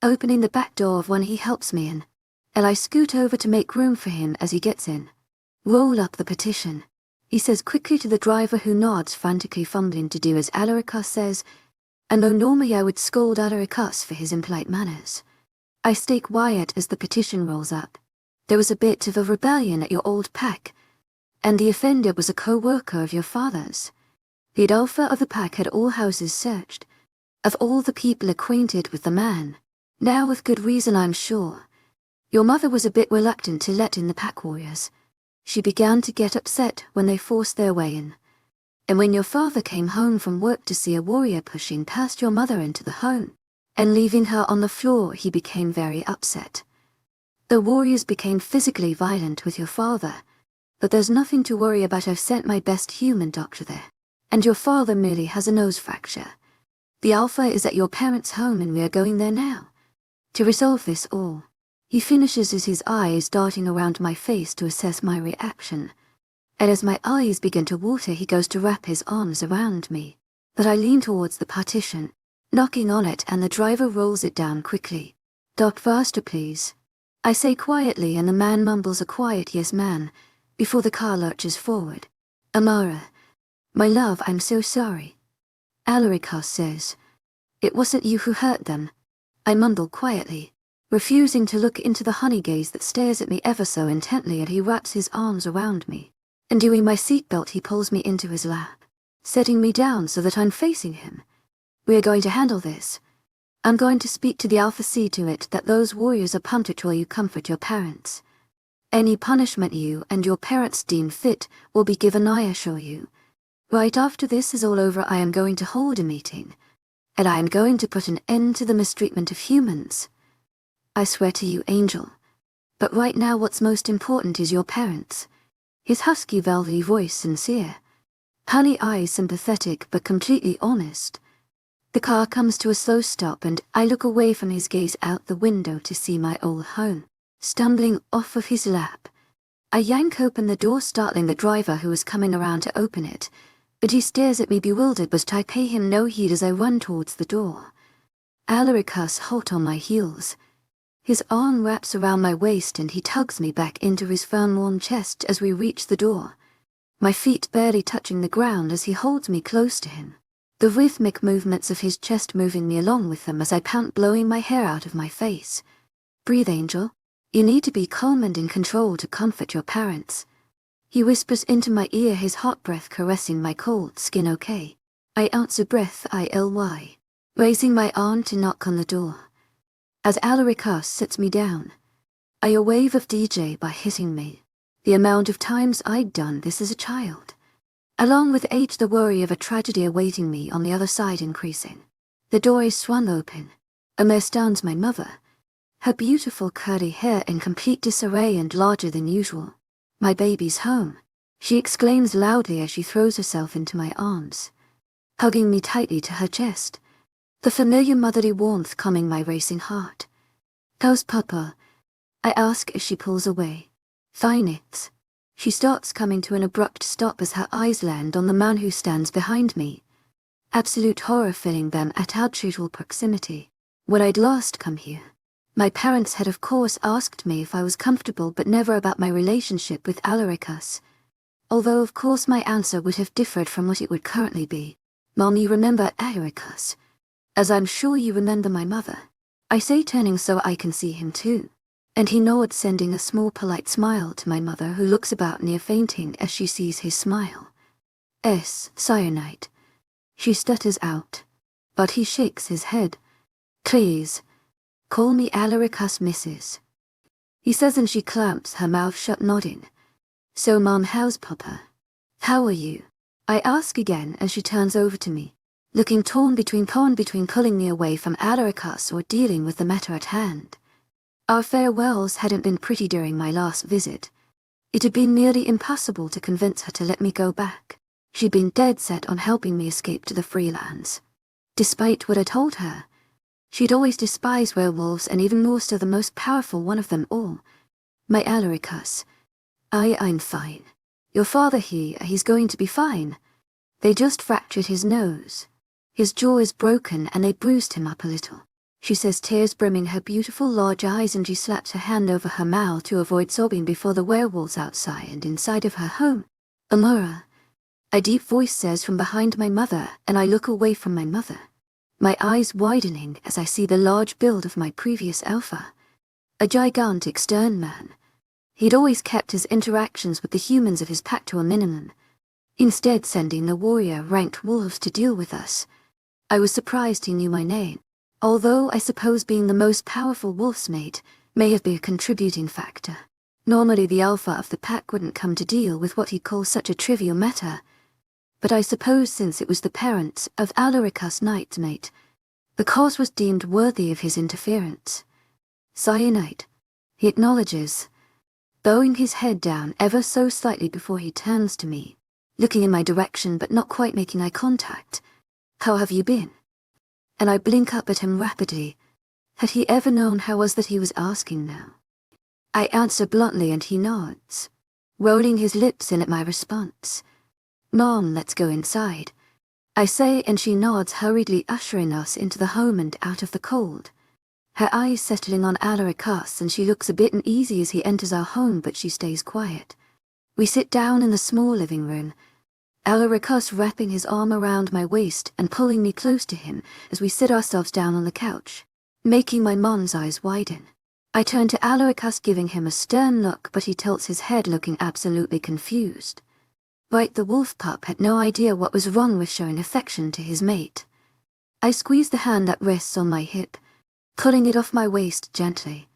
opening the back door of one he helps me in, and I scoot over to make room for him as he gets in. Roll up the petition, he says quickly to the driver, who nods, frantically fumbling to do as Adrien says, and though normally I would scold Adrien for his impolite manners, I stay quiet as the petition rolls up. There was a bit of a rebellion at your old pack, and the offender was a co-worker of your father's. The alpha of the pack had all houses searched, of all the people acquainted with the man, now with good reason I'm sure. Your mother was a bit reluctant to let in the pack warriors. She began to get upset when they forced their way in. And when your father came home from work to see a warrior pushing past your mother into the home, and leaving her on the floor, he became very upset. The warriors became physically violent with your father, but there's nothing to worry about. I've sent my best human doctor there, and your father merely has a nose fracture. The alpha is at your parents' home, and we are going there now to resolve this all. He finishes as his eyes darting around my face to assess my reaction, and as my eyes begin to water, he goes to wrap his arms around me, but I lean towards the partition, knocking on it, and the driver rolls it down quickly. Dock faster, please, I say quietly, and the man mumbles a quiet yes, man, before the car lurches forward. Amara, my love, I'm so sorry, Adrien says. It wasn't you who hurt them, I mumble quietly, refusing to look into the honey gaze that stares at me ever so intently, and he wraps his arms around me. Undoing my seatbelt, he pulls me into his lap, setting me down so that I'm facing him. We are going to handle this. I'm going to speak to the Alpha, see to it that those warriors are punished while you comfort your parents. Any punishment you and your parents deem fit will be given, I assure you. Right after this is all over, I am going to hold a meeting, and I am going to put an end to the mistreatment of humans. I swear to you, Angel. But right now what's most important is your parents. His husky, velvety voice sincere, honey eyes sympathetic but completely honest. The car comes to a slow stop, and I look away from his gaze out the window to see my old home, stumbling off of his lap. I yank open the door, startling the driver, who is coming around to open it, but he stares at me bewildered, but I pay him no heed as I run towards the door. Adrien hot on my heels. His arm wraps around my waist, and he tugs me back into his firm, warm chest as we reach the door, my feet barely touching the ground as he holds me close to him, the rhythmic movements of his chest moving me along with them as I pant, blowing my hair out of my face. Breathe, Angel. You need to be calm and in control to comfort your parents. He whispers into my ear, his hot breath caressing my cold skin. Okay. I answer, breath ILY, raising my arm to knock on the door. As Adrien sits me down, I a wave of DJ by hitting me. The amount of times I'd done this as a child, along with age, the worry of a tragedy awaiting me on the other side increasing. The door is swung open. Amir stands, my mother, her beautiful curly hair in complete disarray and larger than usual. My baby's home, she exclaims loudly as she throws herself into my arms, hugging me tightly to her chest, the familiar motherly warmth calming my racing heart. How's Papa? I ask as she pulls away. Fine, it's. She starts, coming to an abrupt stop as her eyes land on the man who stands behind me, absolute horror filling them at unusual proximity. When I'd last come here, My parents had of course asked me if I was comfortable but never about my relationship with Alaricus. Although of course my answer would have differed from what it would currently be. Mom, you remember Alaricus? As I'm sure you remember my mother. I say, turning so I can see him too. And he nods, sending a small polite smile to my mother, who looks about near fainting as she sees his smile. Cyanide. She stutters out. But he shakes his head. Please. Call me Alaricus, Mrs. He says, and she clamps her mouth shut, nodding. So Mom, how's Papa? How are you? I ask again as she turns over to me, looking torn between pulling me away from Alaricus or dealing with the matter at hand. Our farewells hadn't been pretty during my last visit. It had been nearly impossible to convince her to let me go back. She'd been dead set on helping me escape to the Freelands. Despite what I told her, she'd always despised werewolves, and even more so the most powerful one of them all, my Alaricus. I'm fine. Your father, he's going to be fine. They just fractured his nose. His jaw is broken and they bruised him up a little. She says, tears brimming her beautiful large eyes, and she slaps her hand over her mouth to avoid sobbing before the werewolves outside and inside of her home. Amora, a deep voice says from behind my mother, and I look away from my mother, my eyes widening as I see the large build of my previous alpha. A gigantic stern man. He'd always kept his interactions with the humans of his pack to a minimum, instead sending the warrior-ranked wolves to deal with us. I was surprised he knew my name, although I suppose being the most powerful wolf's mate may have been a contributing factor. Normally the alpha of the pack wouldn't come to deal with what he'd call such a trivial matter, but I suppose since it was the parents of Alaricus' knight's mate, the cause was deemed worthy of his interference. Cyanide, he acknowledges, bowing his head down ever so slightly before he turns to me, looking in my direction but not quite making eye contact. How have you been? And I blink up at him rapidly. Had he ever known how was that he was asking now? I answer bluntly and he nods, rolling his lips in at my response. Mom, let's go inside, I say, and she nods, hurriedly ushering us into the home and out of the cold. Her eyes settling on Alaricus, and she looks a bit uneasy as he enters our home, but she stays quiet. We sit down in the small living room, Alaricus wrapping his arm around my waist and pulling me close to him as we sit ourselves down on the couch, making my mom's eyes widen. I turn to Alaricus, giving him a stern look, but he tilts his head, looking absolutely confused. Right, the wolf pup had no idea what was wrong with showing affection to his mate. I squeeze the hand that rests on my hip, pulling it off my waist gently,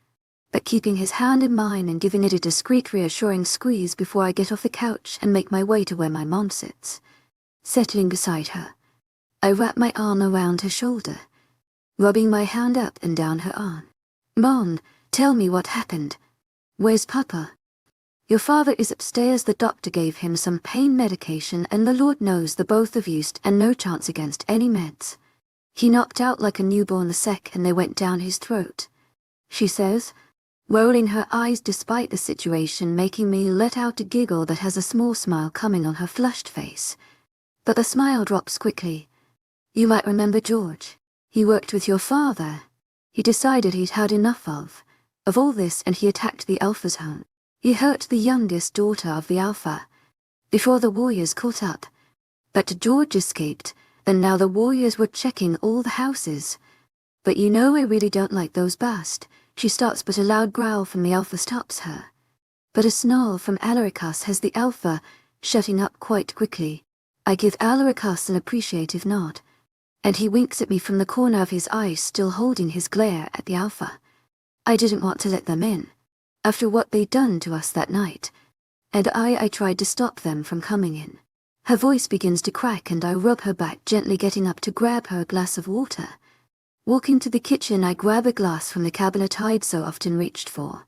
but keeping his hand in mine and giving it a discreet, reassuring squeeze before I get off the couch and make my way to where my mom sits. Settling beside her, I wrap my arm around her shoulder, rubbing my hand up and down her arm. Mom, tell me what happened. Where's Papa? Your father is upstairs. The doctor gave him some pain medication, and the Lord knows the both of you and no chance against any meds. He knocked out like a newborn the second they went down his throat, she says, rolling her eyes despite the situation, making me let out a giggle that has a small smile coming on her flushed face. But the smile drops quickly. You might remember George. He worked with your father. He decided he'd had enough of all this, and he attacked the Alpha's home. He hurt the youngest daughter of the Alpha before the warriors caught up. But George escaped, and now the warriors were checking all the houses. But you know I really don't like those bast. She starts, but a loud growl from the Alpha stops her. But a snarl from Alaricus has the Alpha shutting up quite quickly. I give Alaricus an appreciative nod, and he winks at me from the corner of his eye, still holding his glare at the Alpha. I didn't want to let them in, after what they'd done to us that night, and I tried to stop them from coming in. Her voice begins to crack, and I rub her back, gently getting up to grab her a glass of water. Walking to the kitchen, I grab a glass from the cabinet I'd so often reached for.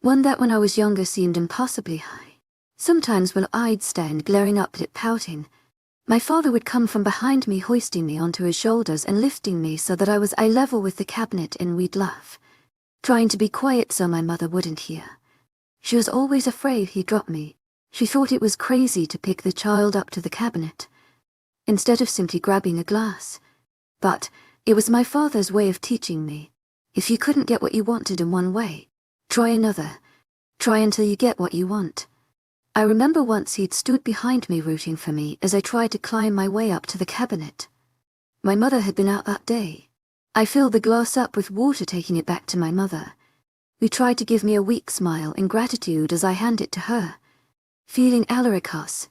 One that when I was younger seemed impossibly high. Sometimes when I'd stand glaring up at it pouting, my father would come from behind me, hoisting me onto his shoulders and lifting me so that I was eye level with the cabinet, and we'd laugh, trying to be quiet so my mother wouldn't hear. She was always afraid he'd drop me. She thought it was crazy to pick the child up to the cabinet, instead of simply grabbing a glass. But it was my father's way of teaching me. If you couldn't get what you wanted in one way, try another. Try until you get what you want. I remember once he'd stood behind me rooting for me as I tried to climb my way up to the cabinet. My mother had been out that day. I filled the glass up with water, taking it back to my mother, who tried to give me a weak smile in gratitude as I handed it to her. Feeling Alarica's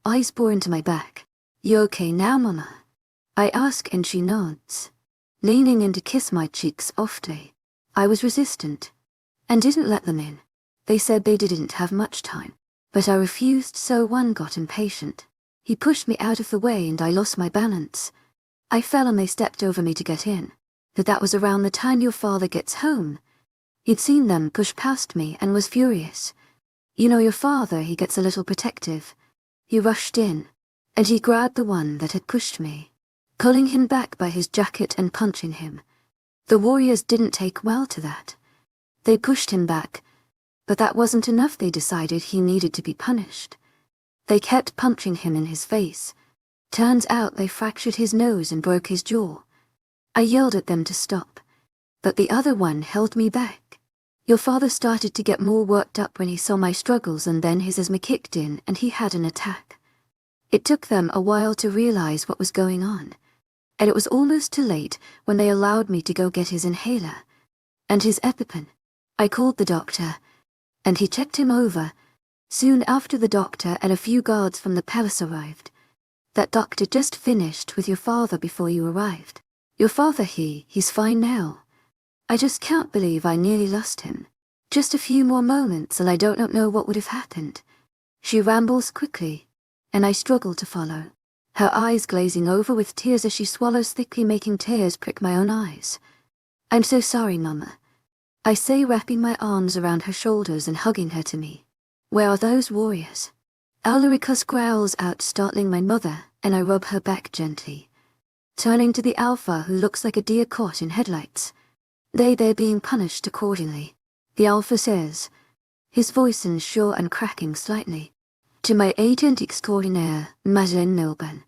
eyes bore into my back. "You okay now, Mama?" I ask, and she nods, leaning in to kiss my cheeks softly. I was resistant and didn't let them in. They said they didn't have much time, but I refused, so one got impatient. He pushed me out of the way and I lost my balance. I fell and they stepped over me to get in. But that was around the time your father gets home. He'd seen them push past me and was furious. You know your father, he gets a little protective. He rushed in, and he grabbed the one that had pushed me, pulling him back by his jacket and punching him. The warriors didn't take well to that. They pushed him back, but that wasn't enough. They decided he needed to be punished. They kept punching him in his face. Turns out they fractured his nose and broke his jaw. I yelled at them to stop, but the other one held me back. Your father started to get more worked up when he saw my struggles, and then his asthma kicked in and he had an attack. It took them a while to realize what was going on, and it was almost too late when they allowed me to go get his inhaler and his EpiPen. I called the doctor, and he checked him over. Soon after, the doctor and a few guards from the palace arrived. That doctor just finished with your father before you arrived. Your father, he's fine now. I just can't believe I nearly lost him. Just a few more moments and I don't know what would have happened. She rambles quickly, and I struggle to follow, her eyes glazing over with tears as she swallows thickly, making tears prick my own eyes. "I'm so sorry, Mama," I say, wrapping my arms around her shoulders and hugging her to me. "Where are those warriors?" Alarica growls out, startling my mother, and I rub her back gently, turning to the alpha, who looks like a deer caught in headlights. They're being punished accordingly," the alpha says, his voice unsure and cracking slightly. "To my agent extraordinaire, Madeleine Milburn,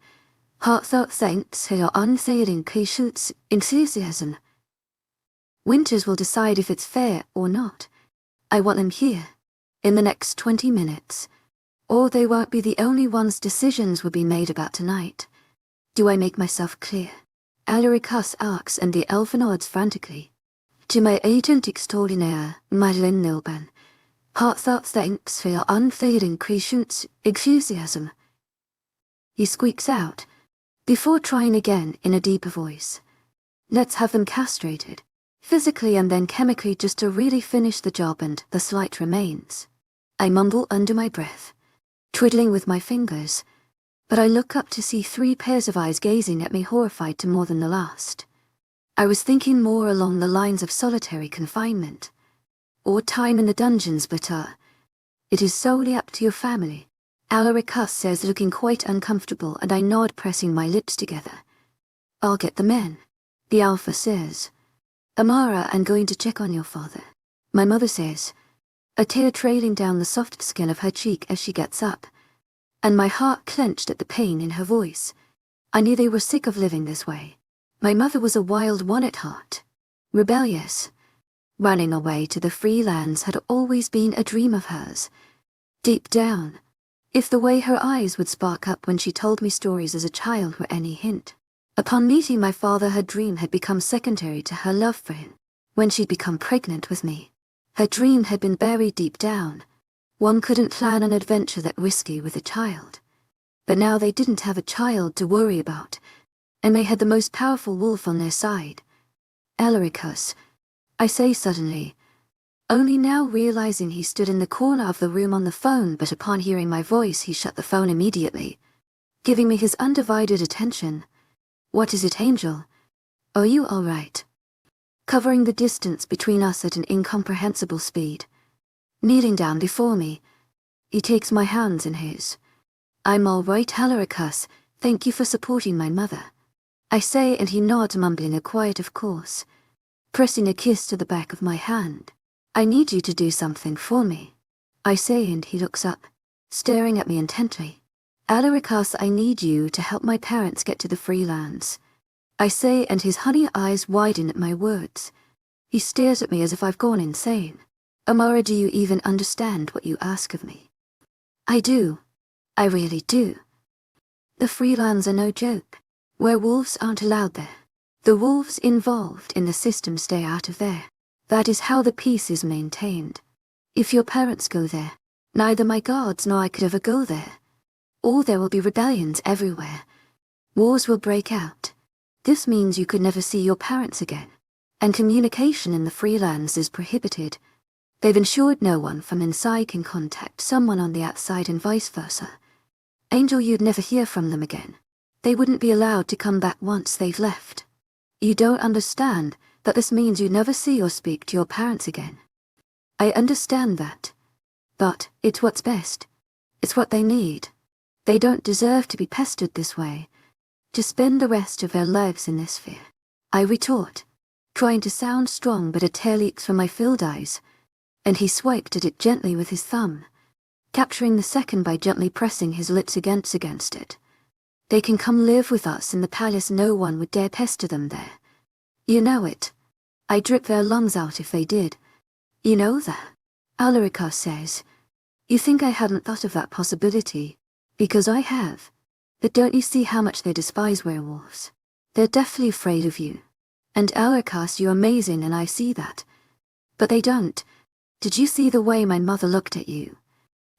heartfelt thanks for your unfailing patience, enthusiasm. Winters will decide if it's fair or not. I want them here, in the next 20 minutes, or they won't be the only ones. Decisions will be made about tonight. Do I make myself clear?" Alarica asks, and the elf nods frantically. "To my agent extraordinaire, Madeleine Milburn, heartfelt thanks for your unfailing patience, enthusiasm." He squeaks out, before trying again in a deeper voice. "Let's have them castrated, physically and then chemically, just to really finish the job, and the slight remains." I mumble under my breath, twiddling with my fingers, but I look up to see 3 pairs of eyes gazing at me, horrified to more than the last. I was thinking more along the lines of solitary confinement, or time in the dungeons, but it is solely up to your family," Alarica says, looking quite uncomfortable, and I nod, pressing my lips together. "I'll get the men," the alpha says. "Amara, I'm going to check on your father," my mother says, a tear trailing down the soft skin of her cheek as she gets up, and my heart clenched at the pain in her voice. I knew they were sick of living this way. My mother was a wild one at heart, rebellious. Running away to the free lands had always been a dream of hers. Deep down, if the way her eyes would spark up when she told me stories as a child were any hint. Upon meeting my father, her dream had become secondary to her love for him. When she'd become pregnant with me, her dream had been buried deep down. One couldn't plan an adventure that risky with a child. But now they didn't have a child to worry about, and they had the most powerful wolf on their side. "Alarica," I say suddenly, only now realizing he stood in the corner of the room on the phone, but upon hearing my voice he shut the phone immediately, giving me his undivided attention. "What is it, Angel? Are you all right?" Covering the distance between us at an incomprehensible speed. Kneeling down before me, he takes my hands in his. "I'm all right, Alarica, thank you for supporting my mother," I say, and he nods, mumbling a quiet "of course," pressing a kiss to the back of my hand. "I need you to do something for me," I say, and he looks up, staring at me intently. "Alarica, I need you to help my parents get to the free lands," I say, and his honey eyes widen at my words. He stares at me as if I've gone insane. Amara, do you even understand what you ask of me? I do. I really do. The freelands are no joke. Werewolves aren't allowed there. The wolves involved in the system stay out of there. That is how the peace is maintained. If your parents go there, neither my guards nor I could ever go there. Or there will be rebellions everywhere. Wars will break out. This means you could never see your parents again. And communication in the freelands is prohibited. They've ensured no one from inside can contact someone on the outside and vice versa. Angel, you'd never hear from them again. They wouldn't be allowed to come back once they've left. You don't understand that this means you never see or speak to your parents again. I understand that. But it's what's best. It's what they need. They don't deserve to be pestered this way, to spend the rest of their lives in this fear. I retort, trying to sound strong, but a tear leaks from my filled eyes, and he swiped at it gently with his thumb, capturing the second by gently pressing his lips against it. They can come live with us in the palace. No one would dare pester them there. You know it. I'd rip their lungs out if they did. You know that. Alarica says. You think I hadn't thought of that possibility, because I have. But don't you see how much they despise werewolves? They're deathly afraid of you. And Alarica, you're amazing, and I see that. But they don't. Did you see the way my mother looked at you?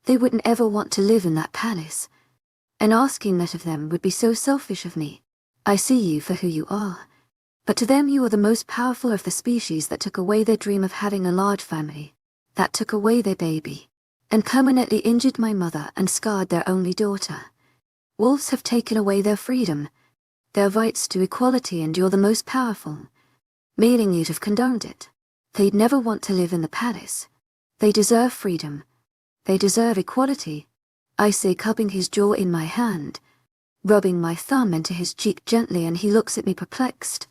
They wouldn't ever want to live in that palace. And asking that of them would be so selfish of me. I see you for who you are. But to them you are the most powerful of the species that took away their dream of having a large family, that took away their baby, and permanently injured my mother and scarred their only daughter. Wolves have taken away their freedom, their rights to equality, and you're the most powerful, meaning you'd have condoned it. They'd never want to live in the palace. They deserve freedom. They deserve equality. I say, cupping his jaw in my hand, rubbing my thumb into his cheek gently, and he looks at me perplexed.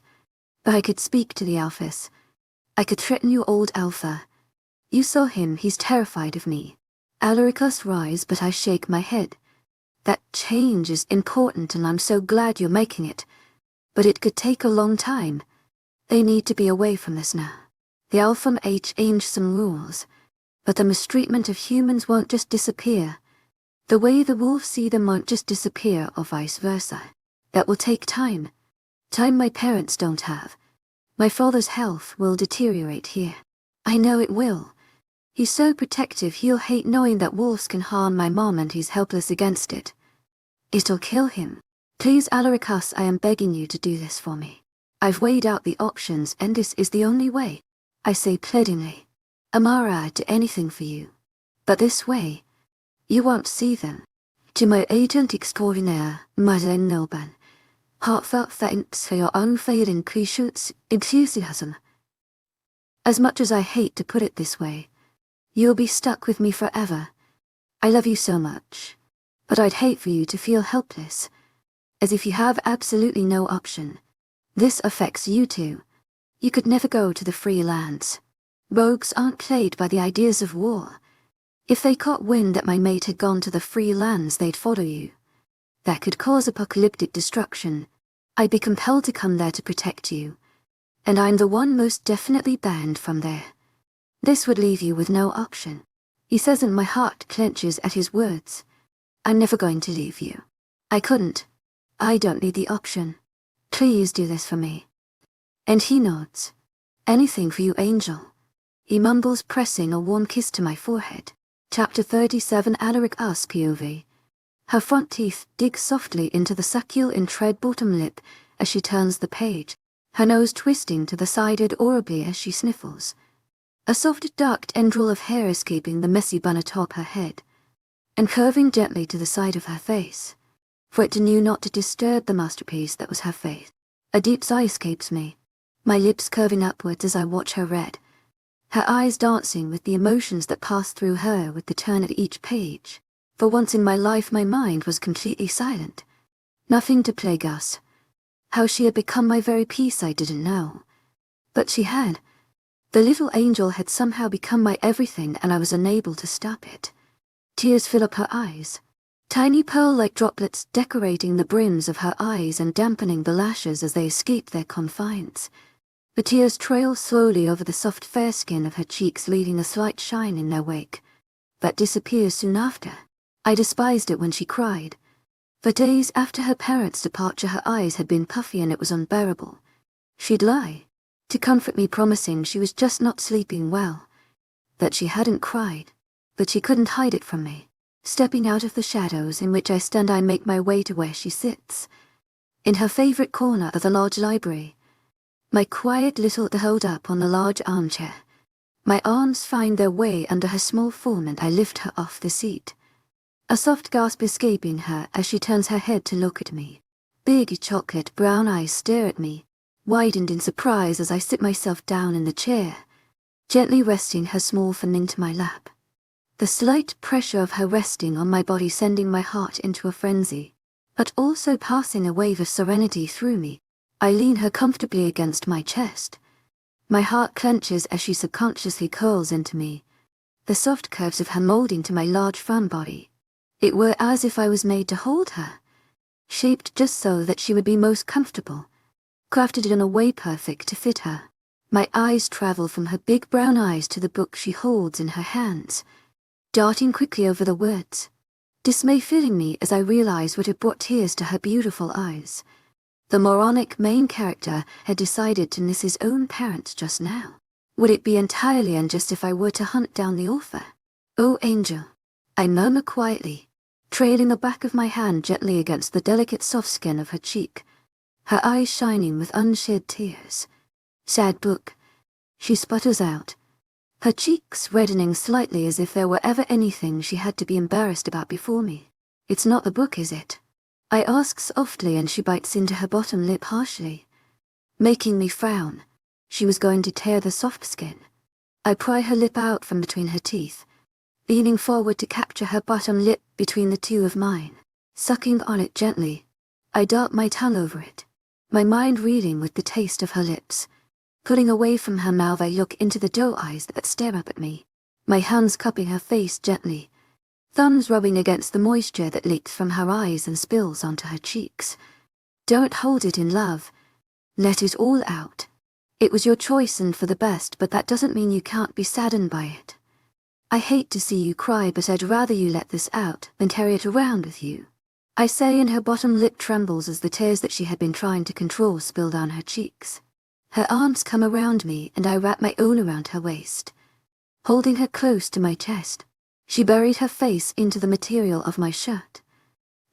But I could speak to the alphas. I could threaten you, old alpha. You saw him, he's terrified of me. Alaricus rise, but I shake my head. That change is important and I'm so glad you're making it. But it could take a long time. They need to be away from this now. The Alpha H changed some rules, but the mistreatment of humans won't just disappear. The way the wolves see them won't just disappear, or vice versa. That will take time. Time my parents don't have. My father's health will deteriorate here. I know it will. He's so protective, he'll hate knowing that wolves can harm my mom, and he's helpless against it. It'll kill him. Please, Alaricus, I am begging you to do this for me. I've weighed out the options, and this is the only way. I say pleadingly. Amara, I'd do anything for you. But this way, you won't see them. To my agent extraordinaire, Madeleine Nilban, heartfelt thanks for your unfailing enthusiasm. As much as I hate to put it this way, you'll be stuck with me forever. I love you so much, but I'd hate for you to feel helpless, as if you have absolutely no option. This affects you too. You could never go to the free lands. Rogues aren't played by the ideas of war. If they caught wind that my mate had gone to the free lands, they'd follow you. That could cause apocalyptic destruction. I'd be compelled to come there to protect you. And I'm the one most definitely banned from there. This would leave you with no option. He says, and my heart clenches at his words. I'm never going to leave you. I couldn't. I don't need the option. Please do this for me. And he nods. Anything for you, Angel. He mumbles, pressing a warm kiss to my forehead. Chapter 37. Alaric asks POV. Her front teeth dig softly into the succulent tread bottom lip as she turns the page, her nose twisting to the side adorably as she sniffles. A soft dark tendril of hair escaping the messy bun atop her head, and curving gently to the side of her face, for it knew not to disturb the masterpiece that was her face. A deep sigh escapes me, my lips curving upwards as I watch her read, her eyes dancing with the emotions that pass through her with the turn at each page. For once in my life my mind was completely silent. Nothing to plague us. How she had become my very peace I didn't know. But she had. The little angel had somehow become my everything, and I was unable to stop it. Tears fill up her eyes. Tiny pearl-like droplets decorating the brims of her eyes and dampening the lashes as they escape their confines. The tears trail slowly over the soft fair skin of her cheeks, leaving a slight shine in their wake, but disappears soon after. I despised it when she cried. For days after her parents' departure her eyes had been puffy and it was unbearable. She'd lie to comfort me, promising she was just not sleeping well, that she hadn't cried, but she couldn't hide it from me. Stepping out of the shadows in which I stand, I make my way to where she sits, in her favorite corner of the large library. My quiet little hold up on the large armchair. My arms find their way under her small form and I lift her off the seat. A soft gasp escaping her as she turns her head to look at me. Big chocolate brown eyes stare at me, widened in surprise as I sit myself down in the chair, gently resting her small fan into my lap. The slight pressure of her resting on my body sending my heart into a frenzy, but also passing a wave of serenity through me. I lean her comfortably against my chest. My heart clenches as she subconsciously curls into me, the soft curves of her molding to my large firm body. It were as if I was made to hold her, shaped just so that she would be most comfortable, crafted in a way perfect to fit her. My eyes travel from her big brown eyes to the book she holds in her hands, darting quickly over the words, dismay filling me as I realize what had brought tears to her beautiful eyes. The moronic main character had decided to miss his own parents just now. Would it be entirely unjust if I were to hunt down the author? Oh, Angel, I murmur quietly, trailing the back of my hand gently against the delicate soft skin of her cheek, her eyes shining with unshed tears. Sad book, she sputters out, her cheeks reddening slightly as if there were ever anything she had to be embarrassed about before me. It's not the book, is it? I ask softly and she bites into her bottom lip harshly, making me frown. She was going to tear the soft skin. I pry her lip out from between her teeth, leaning forward to capture her bottom lip between the two of mine. Sucking on it gently, I dart my tongue over it, my mind reeling with the taste of her lips. Pulling away from her mouth, I look into the doe eyes that stare up at me, my hands cupping her face gently, thumbs rubbing against the moisture that leaks from her eyes and spills onto her cheeks. Don't hold it in, love. Let it all out. It was your choice and for the best, but that doesn't mean you can't be saddened by it. I hate to see you cry, but I'd rather you let this out than carry it around with you, I say, and her bottom lip trembles as the tears that she had been trying to control spill down her cheeks. Her arms come around me and I wrap my own around her waist, holding her close to my chest. She buried her face into the material of my shirt,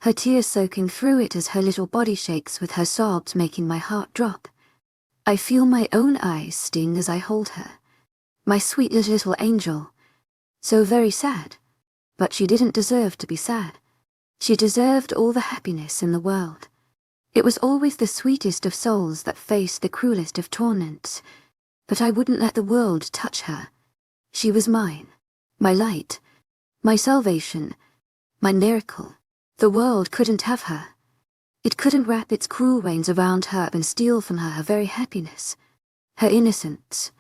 her tears soaking through it as her little body shakes with her sobs, making my heart drop. I feel my own eyes sting as I hold her. My sweet little angel. So very sad. But she didn't deserve to be sad. She deserved all the happiness in the world. It was always the sweetest of souls that faced the cruelest of torments. But I wouldn't let the world touch her. She was mine. My light. My salvation. My miracle. The world couldn't have her. It couldn't wrap its cruel reins around her and steal from her her very happiness, her innocence.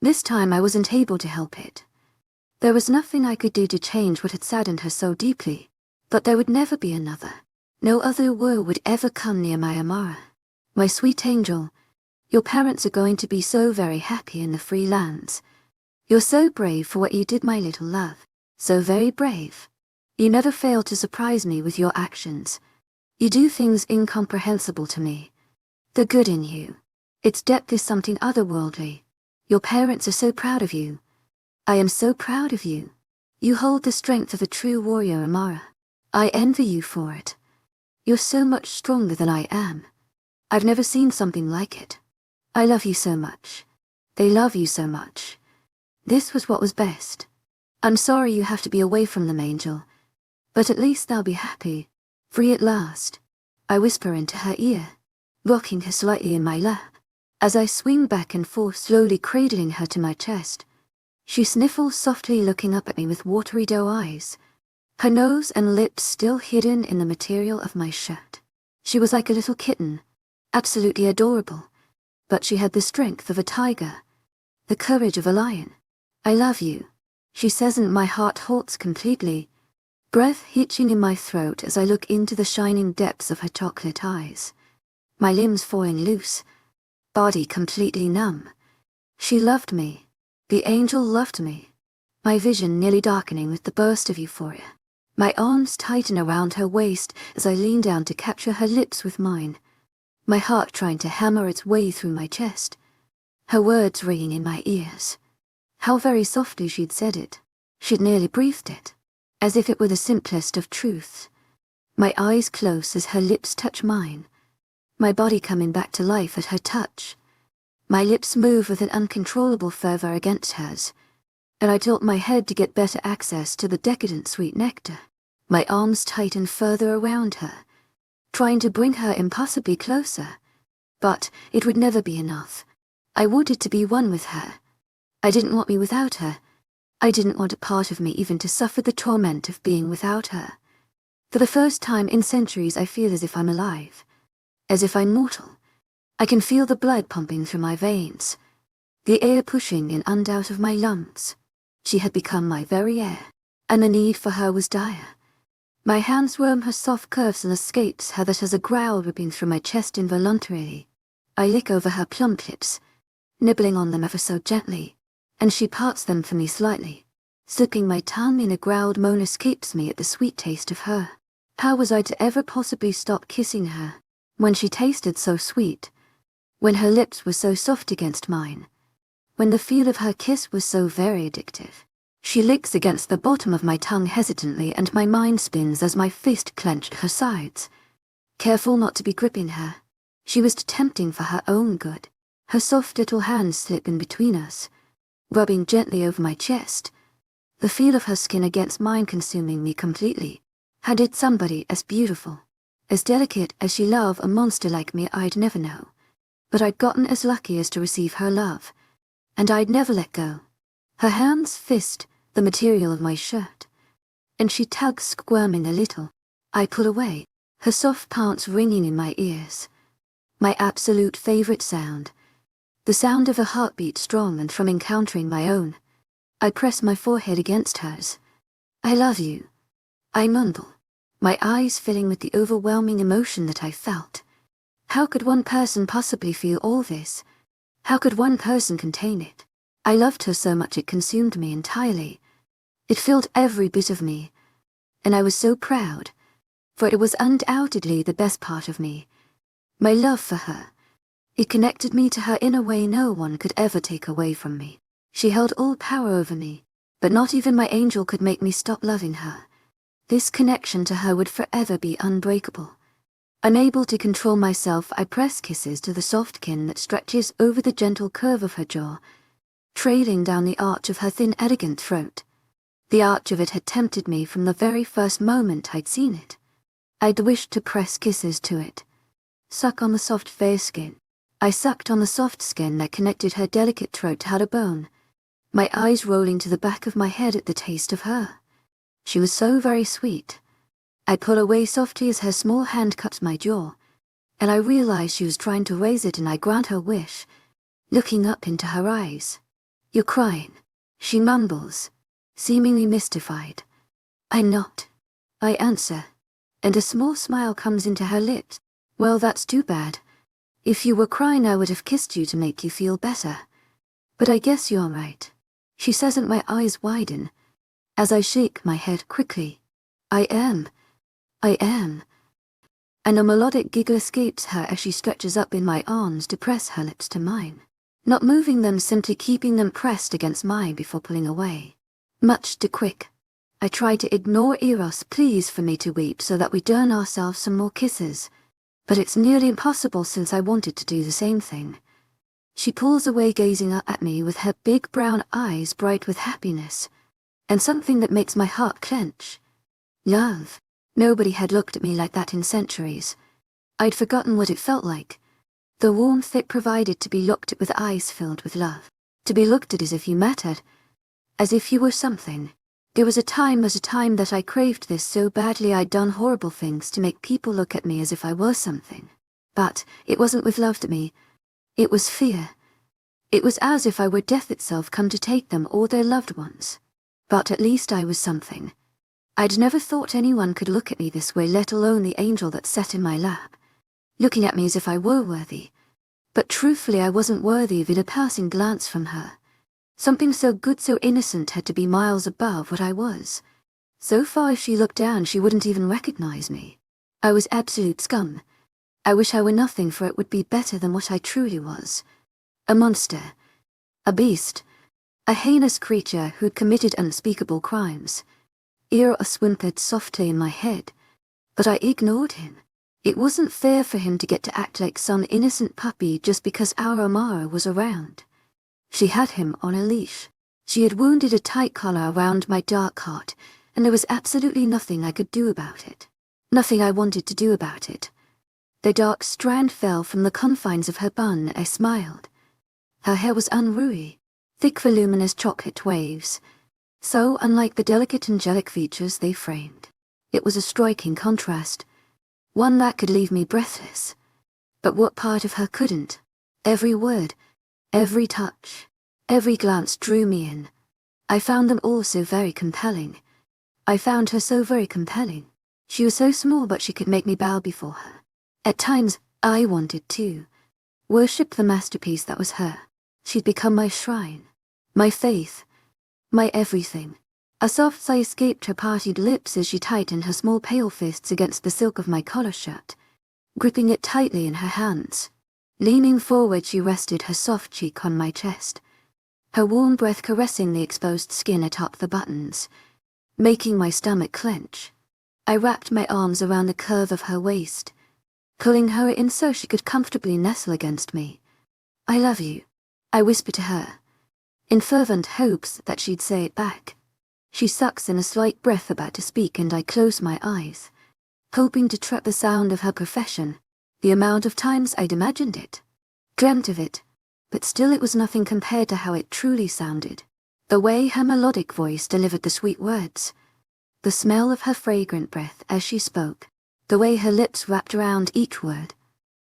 This time I wasn't able to help it. There was nothing I could do to change what had saddened her so deeply, but there would never be another. No other woe would ever come near my Amara. My sweet angel, your parents are going to be so very happy in the free lands. You're so brave for what you did, my little love. So very brave. You never fail to surprise me with your actions. You do things incomprehensible to me. The good in you. Its depth is something otherworldly. Your parents are so proud of you. I am so proud of you. You hold the strength of a true warrior, Amara. I envy you for it. You're so much stronger than I am. I've never seen something like it. I love you so much. They love you so much. This was what was best. I'm sorry you have to be away from them, Angel. But at least they'll be happy. Free at last. I whisper into her ear, rocking her slightly in my lap. As I swing back and forth, slowly cradling her to my chest, she sniffles softly, looking up at me with watery doe eyes, her nose and lips still hidden in the material of my shirt. She was like a little kitten, absolutely adorable, but she had the strength of a tiger, the courage of a lion. I love you, she says, and my heart halts completely, breath hitching in my throat as I look into the shining depths of her chocolate eyes. My limbs falling loose, body completely numb. She loved me. The angel loved me. My vision nearly darkening with the burst of euphoria. My arms tighten around her waist as I lean down to capture her lips with mine. My heart trying to hammer its way through my chest. Her words ringing in my ears. How very softly she'd said it. She'd nearly breathed it. As if it were the simplest of truths. My eyes close as her lips touch mine. My body coming back to life at her touch. My lips move with an uncontrollable fervor against hers, and I tilt my head to get better access to the decadent sweet nectar. My arms tighten further around her, trying to bring her impossibly closer. But it would never be enough. I wanted to be one with her. I didn't want me without her. I didn't want a part of me even to suffer the torment of being without her. For the first time in centuries I feel as if I'm alive. As if I'm mortal. I can feel the blood pumping through my veins. The air pushing in and out of my lungs. She had become my very air, and the need for her was dire. My hands worm her soft curves and escapes her that has a growl ripping through my chest involuntarily. I lick over her plump lips, nibbling on them ever so gently, and she parts them for me slightly. Slipping my tongue in a growled moan escapes me at the sweet taste of her. How was I to ever possibly stop kissing her, when she tasted so sweet? When her lips were so soft against mine, when the feel of her kiss was so very addictive. She licks against the bottom of my tongue hesitantly and my mind spins as my fist clenched her sides. Careful not to be gripping her. She was tempting for her own good. Her soft little hands slip in between us, rubbing gently over my chest. The feel of her skin against mine consuming me completely. How did somebody as beautiful, as delicate as she love a monster like me? I'd never know. But I'd gotten as lucky as to receive her love, and I'd never let go. Her hands fist the material of my shirt, and she tugs, squirming a little. I pull away, her soft pants ringing in my ears. My absolute favorite sound. The sound of a heartbeat strong and from encountering my own. I press my forehead against hers. I love you. I mumble, my eyes filling with the overwhelming emotion that I felt. How could one person possibly feel all this? How could one person contain it? I loved her so much it consumed me entirely. It filled every bit of me. And I was so proud, for it was undoubtedly the best part of me. My love for her. It connected me to her in a way no one could ever take away from me. She held all power over me, but not even my angel could make me stop loving her. This connection to her would forever be unbreakable. Unable to control myself, I press kisses to the soft kin that stretches over the gentle curve of her jaw, trailing down the arch of her thin, elegant throat. The arch of it had tempted me from the very first moment I'd seen it. I'd wished to press kisses to it. Suck on the soft fair skin. I sucked on the soft skin that connected her delicate throat to her bone, my eyes rolling to the back of my head at the taste of her. She was so very sweet. I pull away softly as her small hand cuts my jaw, and I realize she was trying to raise it, and I grant her wish, looking up into her eyes. You're crying, she mumbles, seemingly mystified. I'm not, I answer, and a small smile comes into her lips. Well, that's too bad. If you were crying I would have kissed you to make you feel better. But I guess you're right, she says, and my eyes widen, as I shake my head quickly. I am. And a melodic giggle escapes her as she stretches up in my arms to press her lips to mine, not moving them, simply keeping them pressed against mine before pulling away. Much too quick. I try to ignore Eros' pleas for me to weep so that we'd earn ourselves some more kisses, but it's nearly impossible since I wanted to do the same thing. She pulls away, gazing up at me with her big brown eyes bright with happiness, and something that makes my heart clench. Love. Nobody had looked at me like that in centuries. I'd forgotten what it felt like. The warmth it provided to be looked at with eyes filled with love. To be looked at as if you mattered. As if you were something. There was a time that I craved this so badly I'd done horrible things to make people look at me as if I were something. But it wasn't with love to me. It was fear. It was as if I were death itself come to take them or their loved ones. But at least I was something. I'd never thought anyone could look at me this way, let alone the angel that sat in my lap, looking at me as if I were worthy. But truthfully, I wasn't worthy of even a passing glance from her. Something so good, so innocent had to be miles above what I was. So far if she looked down, she wouldn't even recognize me. I was absolute scum. I wish I were nothing, for it would be better than what I truly was. A monster. A beast. A heinous creature who'd committed unspeakable crimes. Eros whimpered softly in my head, but I ignored him. It wasn't fair for him to get to act like some innocent puppy just because our Amara was around. She had him on a leash. She had wounded a tight collar around my dark heart, and there was absolutely nothing I could do about it. Nothing I wanted to do about it. The dark strand fell from the confines of her bun. I smiled. Her hair was unruly, thick voluminous chocolate waves, so unlike the delicate angelic features they framed. It was a striking contrast, one that could leave me breathless. But what part of her couldn't? Every word, every touch, every glance drew me in. I found them all so very compelling. I found her so very compelling. She was so small, but she could make me bow before her. At times, I wanted to worship the masterpiece that was her. She'd become my shrine, my faith, my everything. A soft sigh escaped her parted lips as she tightened her small pale fists against the silk of my collar shirt, gripping it tightly in her hands. Leaning forward, she rested her soft cheek on my chest, her warm breath caressing the exposed skin atop the buttons, making my stomach clench. I wrapped my arms around the curve of her waist, pulling her in so she could comfortably nestle against me. "I love you," I whispered to her, in fervent hopes that she'd say it back. She sucks in a slight breath about to speak, and I close my eyes, hoping to trap the sound of her profession, the amount of times I'd imagined it, dreamt of it, but still it was nothing compared to how it truly sounded. The way her melodic voice delivered the sweet words, the smell of her fragrant breath as she spoke, the way her lips wrapped around each word.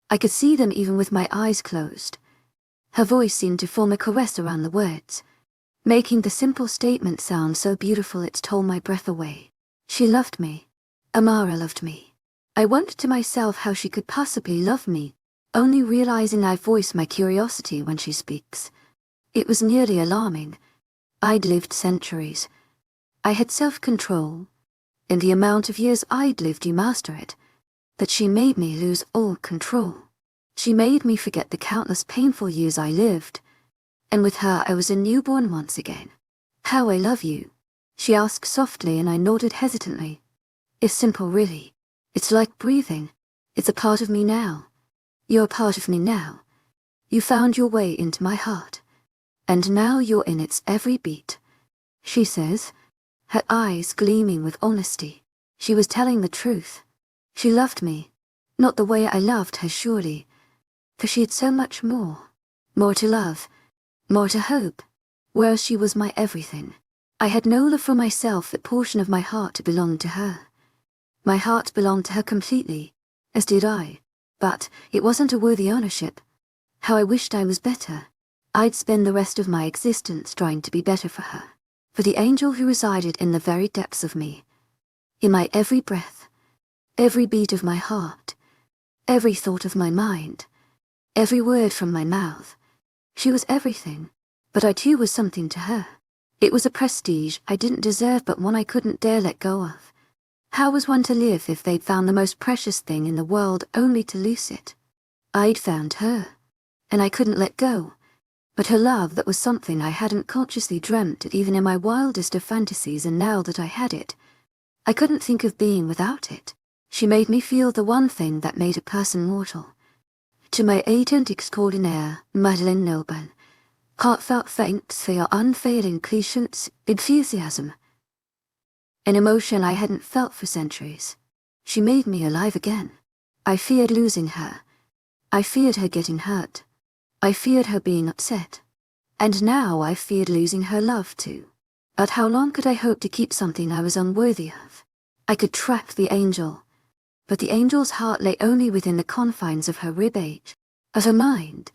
I could see them even with my eyes closed. Her voice seemed to form a caress around the words, making the simple statement sound so beautiful it stole my breath away. She loved me. Amara loved me. I wondered to myself how she could possibly love me, only realizing I voice my curiosity when she speaks. It was nearly alarming. I'd lived centuries. I had self-control. In the amount of years I'd lived, you master it. That she made me lose all control. She made me forget the countless painful years I lived. And with her I was a newborn once again. "How I love you," she asked softly, and I nodded hesitantly. "It's simple, really. It's like breathing. It's a part of me now. You're a part of me now. You found your way into my heart. And now you're in its every beat," she says, her eyes gleaming with honesty. She was telling the truth. She loved me. Not the way I loved her, surely. For she had so much more. More to love. More to hope. Whereas she was my everything. I had no love for myself. That portion of my heart belonged to her. My heart belonged to her completely, as did I. But it wasn't a worthy ownership. How I wished I was better. I'd spend the rest of my existence trying to be better for her. For the angel who resided in the very depths of me. In my every breath. Every beat of my heart. Every thought of my mind. Every word from my mouth. She was everything, but I too was something to her. It was a prestige I didn't deserve, but one I couldn't dare let go of. How was one to live if they'd found the most precious thing in the world only to lose it? I'd found her, and I couldn't let go. But her love, that was something I hadn't consciously dreamt of even in my wildest of fantasies, and now that I had it, I couldn't think of being without it. She made me feel the one thing that made a person mortal. To my agent extraordinaire, Madeleine Noble, heartfelt thanks for your unfailing patience, enthusiasm. An emotion I hadn't felt for centuries. She made me alive again. I feared losing her. I feared her getting hurt. I feared her being upset. And now I feared losing her love too. But how long could I hope to keep something I was unworthy of? I could trap the angel. But the angel's heart lay only within the confines of her ribcage, of her mind,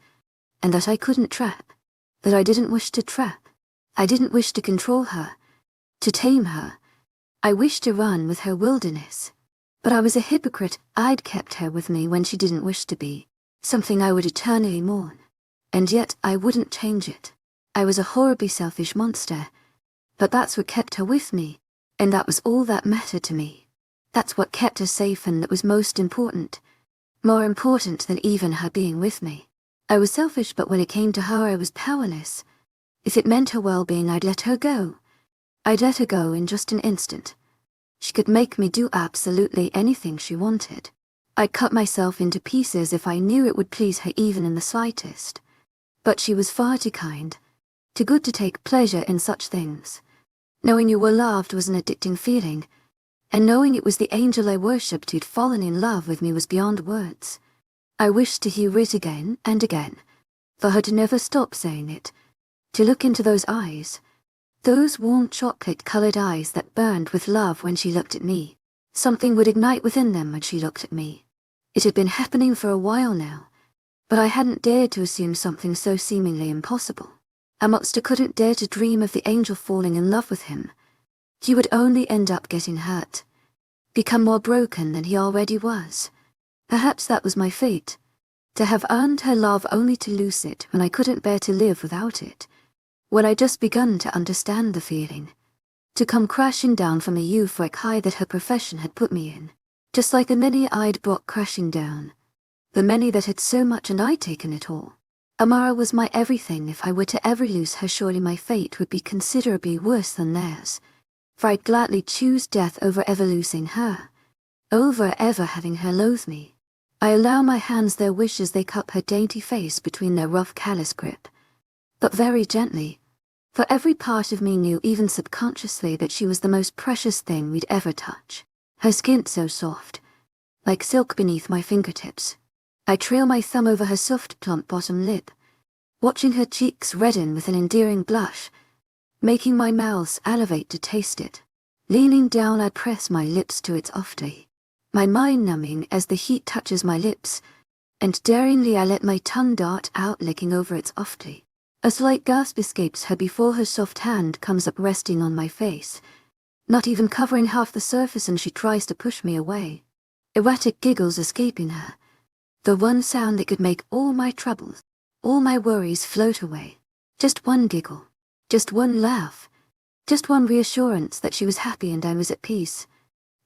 and that I couldn't trap, that I didn't wish to trap. I didn't wish to control her, to tame her. I wished to run with her wilderness. But I was a hypocrite. I'd kept her with me when she didn't wish to be. something I would eternally mourn. And yet I wouldn't change it. I was a horribly selfish monster, but that's what kept her with me, and that was all that mattered to me. That's what kept her safe, and that was most important. More important than even her being with me. I was selfish, but when it came to her I was powerless. If it meant her well-being, I'd let her go. I'd let her go in just an instant. She could make me do absolutely anything she wanted. I'd cut myself into pieces if I knew it would please her even in the slightest. But she was far too kind, too good to take pleasure in such things. Knowing you were loved was an addicting feeling, and knowing it was the angel I worshipped who'd fallen in love with me was beyond words. I wished to hear it again and again, for her to never stop saying it, to look into those eyes, those warm chocolate-colored eyes that burned with love when she looked at me. Something would ignite within them when she looked at me. It had been happening for a while now, but I hadn't dared to assume something so seemingly impossible. A monster couldn't dare to dream of the angel falling in love with him. He would only end up getting hurt, become more broken than he already was. Perhaps that was my fate, to have earned her love only to lose it when I couldn't bear to live without it, when I'd just begun to understand the feeling, to come crashing down from the euphoric high that her profession had put me in, just like the many I'd brought crashing down, the many that had so much and I'd taken it all. Amara was my everything. If I were to ever lose her, surely my fate would be considerably worse than theirs, for I'd gladly choose death over ever losing her, over ever having her loathe me. I allow my hands their wish as they cup her dainty face between their rough callous grip, but very gently, for every part of me knew even subconsciously that she was the most precious thing we'd ever touch. Her skin so soft, like silk beneath my fingertips. I trail my thumb over her soft plump bottom lip, watching her cheeks redden with an endearing blush, making my mouth salivate to taste it. Leaning down, I press my lips to its offty, my mind numbing as the heat touches my lips, and daringly I let my tongue dart out, licking over its offty. A slight gasp escapes her before her soft hand comes up, resting on my face, not even covering half the surface, and she tries to push me away. Erratic giggles escaping her, the one sound that could make all my troubles, all my worries float away. Just one giggle, just one laugh, just one reassurance that she was happy and I was at peace.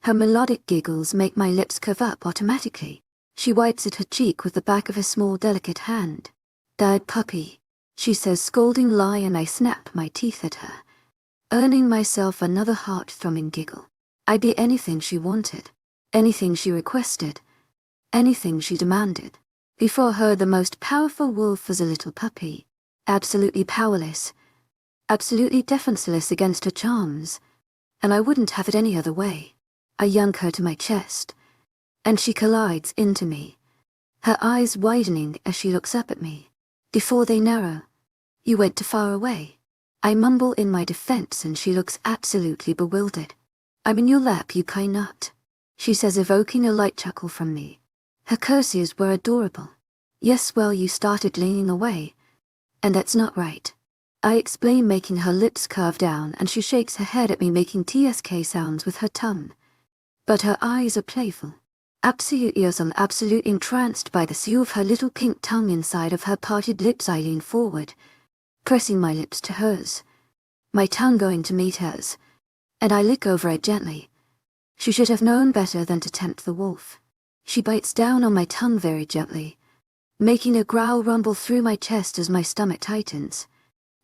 Her melodic giggles make my lips curve up automatically. She wipes at her cheek with the back of her small delicate hand. "Dad puppy," she says, scolding lie, and I snap my teeth at her, earning myself another heart-throbbing giggle. I'd be anything she wanted, anything she requested, anything she demanded. Before her, the most powerful wolf was a little puppy, absolutely powerless, absolutely defenseless against her charms, and I wouldn't have it any other way. I yank her to my chest, and she collides into me, her eyes widening as she looks up at me. Before they narrow, "You went too far away." I mumble in my defense, and she looks absolutely bewildered. "I'm in your lap, you kind nut," she says, evoking a light chuckle from me. Her curses were adorable. "Yes, well, you started leaning away, and that's not right," I explain, making her lips curve down, and she shakes her head at me, making TSK sounds with her tongue. But her eyes are playful. Absolutely awesome, absolutely entranced by the seal of her little pink tongue inside of her parted lips. I lean forward, pressing my lips to hers, my tongue going to meet hers, and I lick over it gently. She should have known better than to tempt the wolf. She bites down on my tongue very gently, making a growl rumble through my chest as my stomach tightens,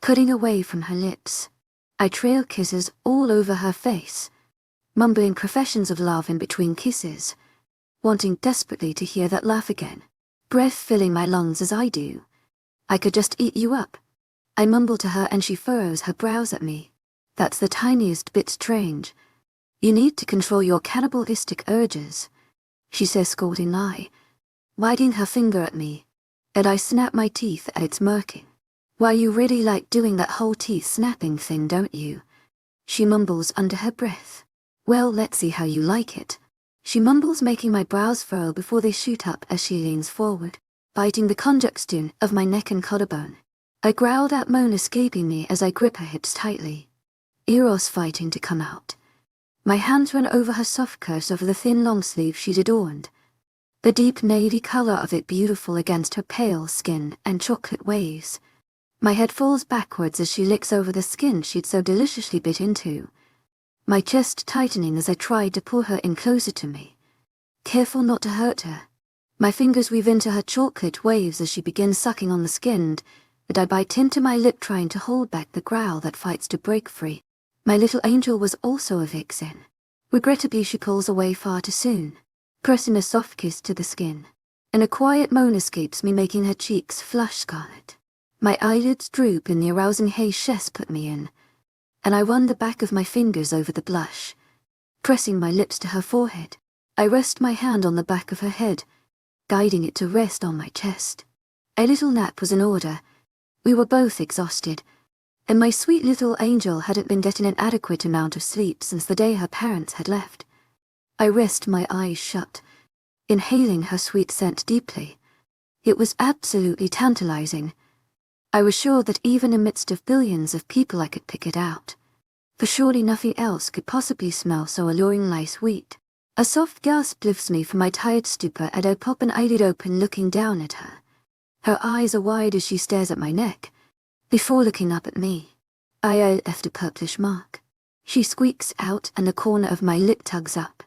cutting away from her lips. I trail kisses all over her face, mumbling professions of love in between kisses, wanting desperately to hear that laugh again, breath filling my lungs as I do. "I could just eat you up," I mumble to her, and she furrows her brows at me. "That's the tiniest bit strange. You need to control your cannibalistic urges," she says, scolding lie, wagging her finger at me, and I snap my teeth at its murking. "Why, you really like doing that whole teeth snapping thing, don't you?" she mumbles under her breath. "Well, let's see how you like it," she mumbles, making my brows furrow before they shoot up as she leans forward, biting the conjunction of my neck and collarbone. A growled out moan escaping me as I grip her hips tightly, eros fighting to come out. My hands run over her soft curves over the thin long sleeve she'd adorned, the deep navy color of it beautiful against her pale skin and chocolate waves. My head falls backwards as she licks over the skin she'd so deliciously bit into, my chest tightening as I tried to pull her in closer to me, careful not to hurt her. My fingers weave into her chocolate waves as she begins sucking on the skin, and I bite into my lip trying to hold back the growl that fights to break free. My little angel was also a vixen. Regrettably she pulls away far too soon, pressing a soft kiss to the skin, and a quiet moan escapes me, making her cheeks flush scarlet. My eyelids droop in the arousing haze Shess put me in, and I run the back of my fingers over the blush, pressing my lips to her forehead. I rest my hand on the back of her head, guiding it to rest on my chest. A little nap was in order. We were both exhausted, and my sweet little angel hadn't been getting an adequate amount of sleep since the day her parents had left. I rest my eyes shut, inhaling her sweet scent deeply. It was absolutely tantalizing. I was sure that even amidst of billions of people I could pick it out, for surely nothing else could possibly smell so alluringly sweet. A soft gasp lifts me from my tired stupor, and I pop an eyelid open, looking down at her. Her eyes are wide as she stares at my neck, before looking up at me. I left a purplish mark. She squeaks out, and the corner of my lip tugs up.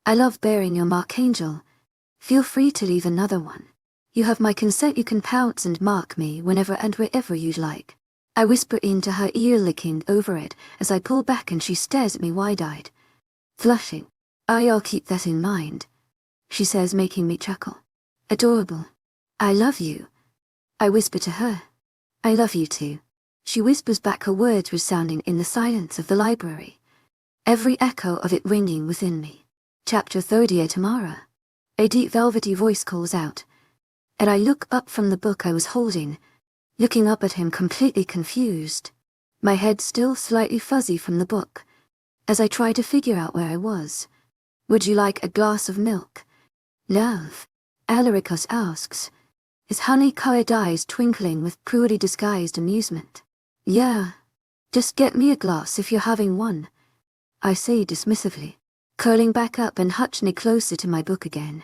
I love bearing your mark, angel. Feel free to leave another one. You have my consent. You can pounce and mark me whenever and wherever you'd like. I whisper into her ear, licking over it as I pull back, and she stares at me wide-eyed, flushing. I'll keep that in mind, she says, making me chuckle. Adorable. I love you. I whisper to her. I love you too. She whispers back, her words resounding in the silence of the library, every echo of it ringing within me. Chapter 30. Tamara. A deep velvety voice calls out, and I look up from the book I was holding, looking up at him completely confused, my head still slightly fuzzy from the book, as I try to figure out where I was. Would you like a glass of milk, love? Alaricus asks, his honey-colored eyes twinkling with poorly disguised amusement. Yeah, just get me a glass if you're having one, I say dismissively, curling back up and hutching closer to my book again.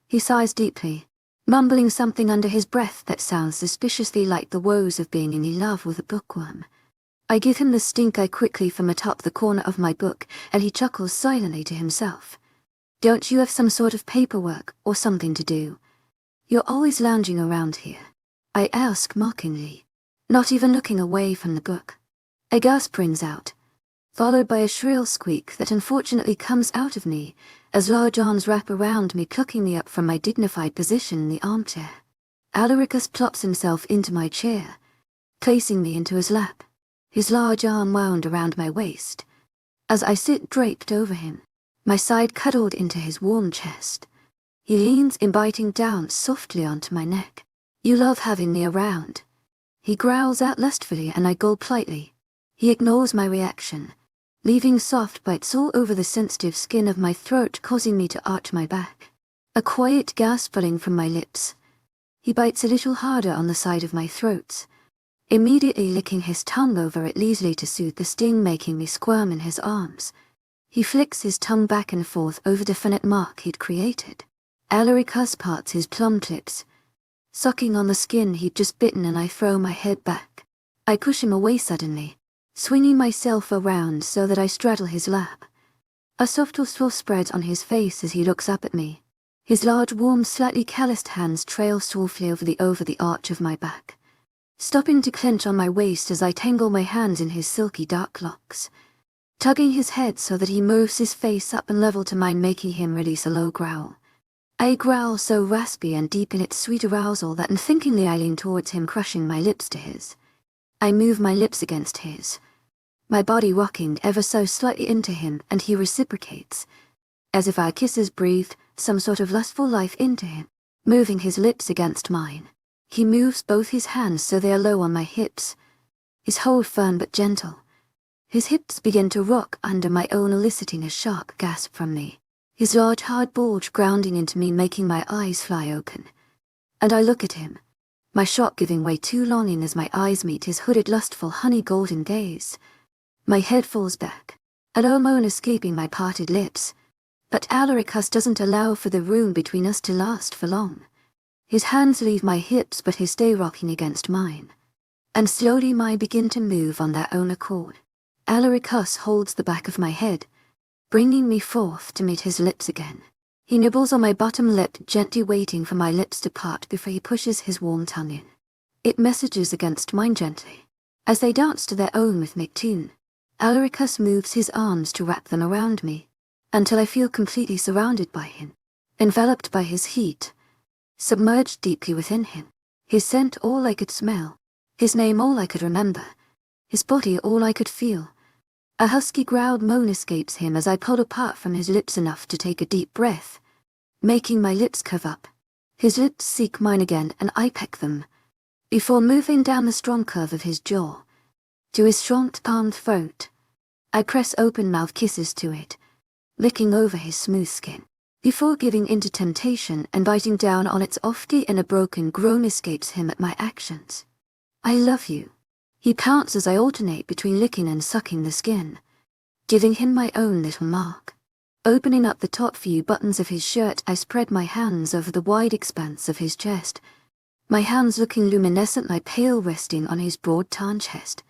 He sighs deeply, mumbling something under his breath that sounds suspiciously like the woes of being in love with a bookworm. I give him the stink eye quickly from atop the corner of my book, and he chuckles silently to himself. Don't you have some sort of paperwork or something to do? You're always lounging around here, I ask mockingly, not even looking away from the book. A gasp rings out, followed by a shrill squeak that unfortunately comes out of me as large arms wrap around me, plucking me up from my dignified position in the armchair. Alaricus plops himself into my chair, placing me into his lap, his large arm wound around my waist, as I sit draped over him, my side cuddled into his warm chest. He leans in, biting down softly onto my neck. You love having me around, he growls out lustfully, and I gulp politely. He ignores my reaction, leaving soft bites all over the sensitive skin of my throat, causing me to arch my back. A quiet gasp falling from my lips. He bites a little harder on the side of my throat, immediately licking his tongue over it leisurely to soothe the sting, making me squirm in his arms. He flicks his tongue back and forth over the definite mark he'd created. Alaricus parts his plum lips, sucking on the skin he'd just bitten, and I throw my head back. I push him away suddenly, swinging myself around so that I straddle his lap. A soft wistful spreads on his face as he looks up at me. His large, warm, slightly calloused hands trail softly over the arch of my back, stopping to clench on my waist as I tangle my hands in his silky dark locks, tugging his head so that he moves his face up and level to mine, making him release a low growl. A growl so raspy and deep in its sweet arousal that unthinkingly I lean towards him, crushing my lips to his. I move my lips against his, my body rocking ever so slightly into him, and he reciprocates, as if our kisses breathed some sort of lustful life into him, moving his lips against mine. He moves both his hands so they are low on my hips, his hold firm but gentle. His hips begin to rock under my own, eliciting a sharp gasp from me, his large hard bulge grounding into me, making my eyes fly open. And I look at him, my shock giving way too longing as my eyes meet his hooded, lustful, honey golden gaze. My head falls back, a low moan escaping my parted lips, But Alaricus doesn't allow for the room between us to last for long. His hands leave my hips but his stay rocking against mine. And slowly mine begin to move on their own accord. Alaricus holds the back of my head, bringing me forth to meet his lips again. He nibbles on my bottom lip, gently waiting for my lips to part before he pushes his warm tongue in. It messages against mine gently. As they dance to their own rhythmic tune, Alaricus moves his arms to wrap them around me, until I feel completely surrounded by him, enveloped by his heat, submerged deeply within him. His scent all I could smell, his name all I could remember, his body all I could feel. A husky growled moan escapes him as I pull apart from his lips enough to take a deep breath, making my lips curve up. His lips seek mine again and I peck them, before moving down the strong curve of his jaw, to his shrunk palmed throat. I press open mouth kisses to it, licking over his smooth skin, before giving into temptation and biting down on its offty, and a broken groan escapes him at my actions. I love you. He pounces as I alternate between licking and sucking the skin, giving him my own little mark. Opening up the top few buttons of his shirt, I spread my hands over the wide expanse of his chest, my hands looking luminescent like pale resting on his broad tan chest.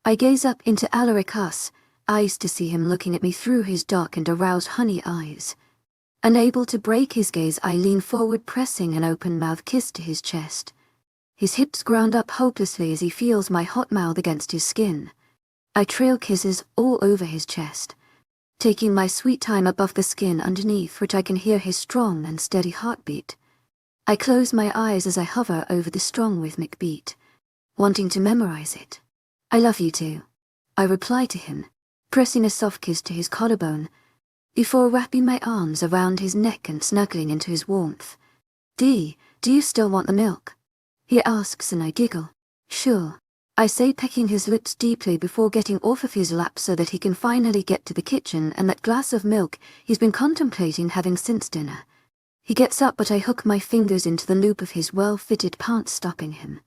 I gaze up into Alaricus, eyes to see him looking at me through his dark and aroused honey eyes. Unable to break his gaze, I lean forward, pressing an open mouth kiss to his chest. His hips ground up hopelessly as he feels my hot mouth against his skin. I trail kisses all over his chest, taking my sweet time above the skin underneath, which I can hear his strong and steady heartbeat. I close my eyes as I hover over the strong rhythmic beat, wanting to memorize it. I love you too, I reply to him, pressing a soft kiss to his collarbone, before wrapping my arms around his neck and snuggling into his warmth. Do you still want the milk? He asks and I giggle. Sure, I say, pecking his lips deeply before getting off of his lap so that he can finally get to the kitchen and that glass of milk he's been contemplating having since dinner. He gets up but I hook my fingers into the loop of his well-fitted pants, stopping him.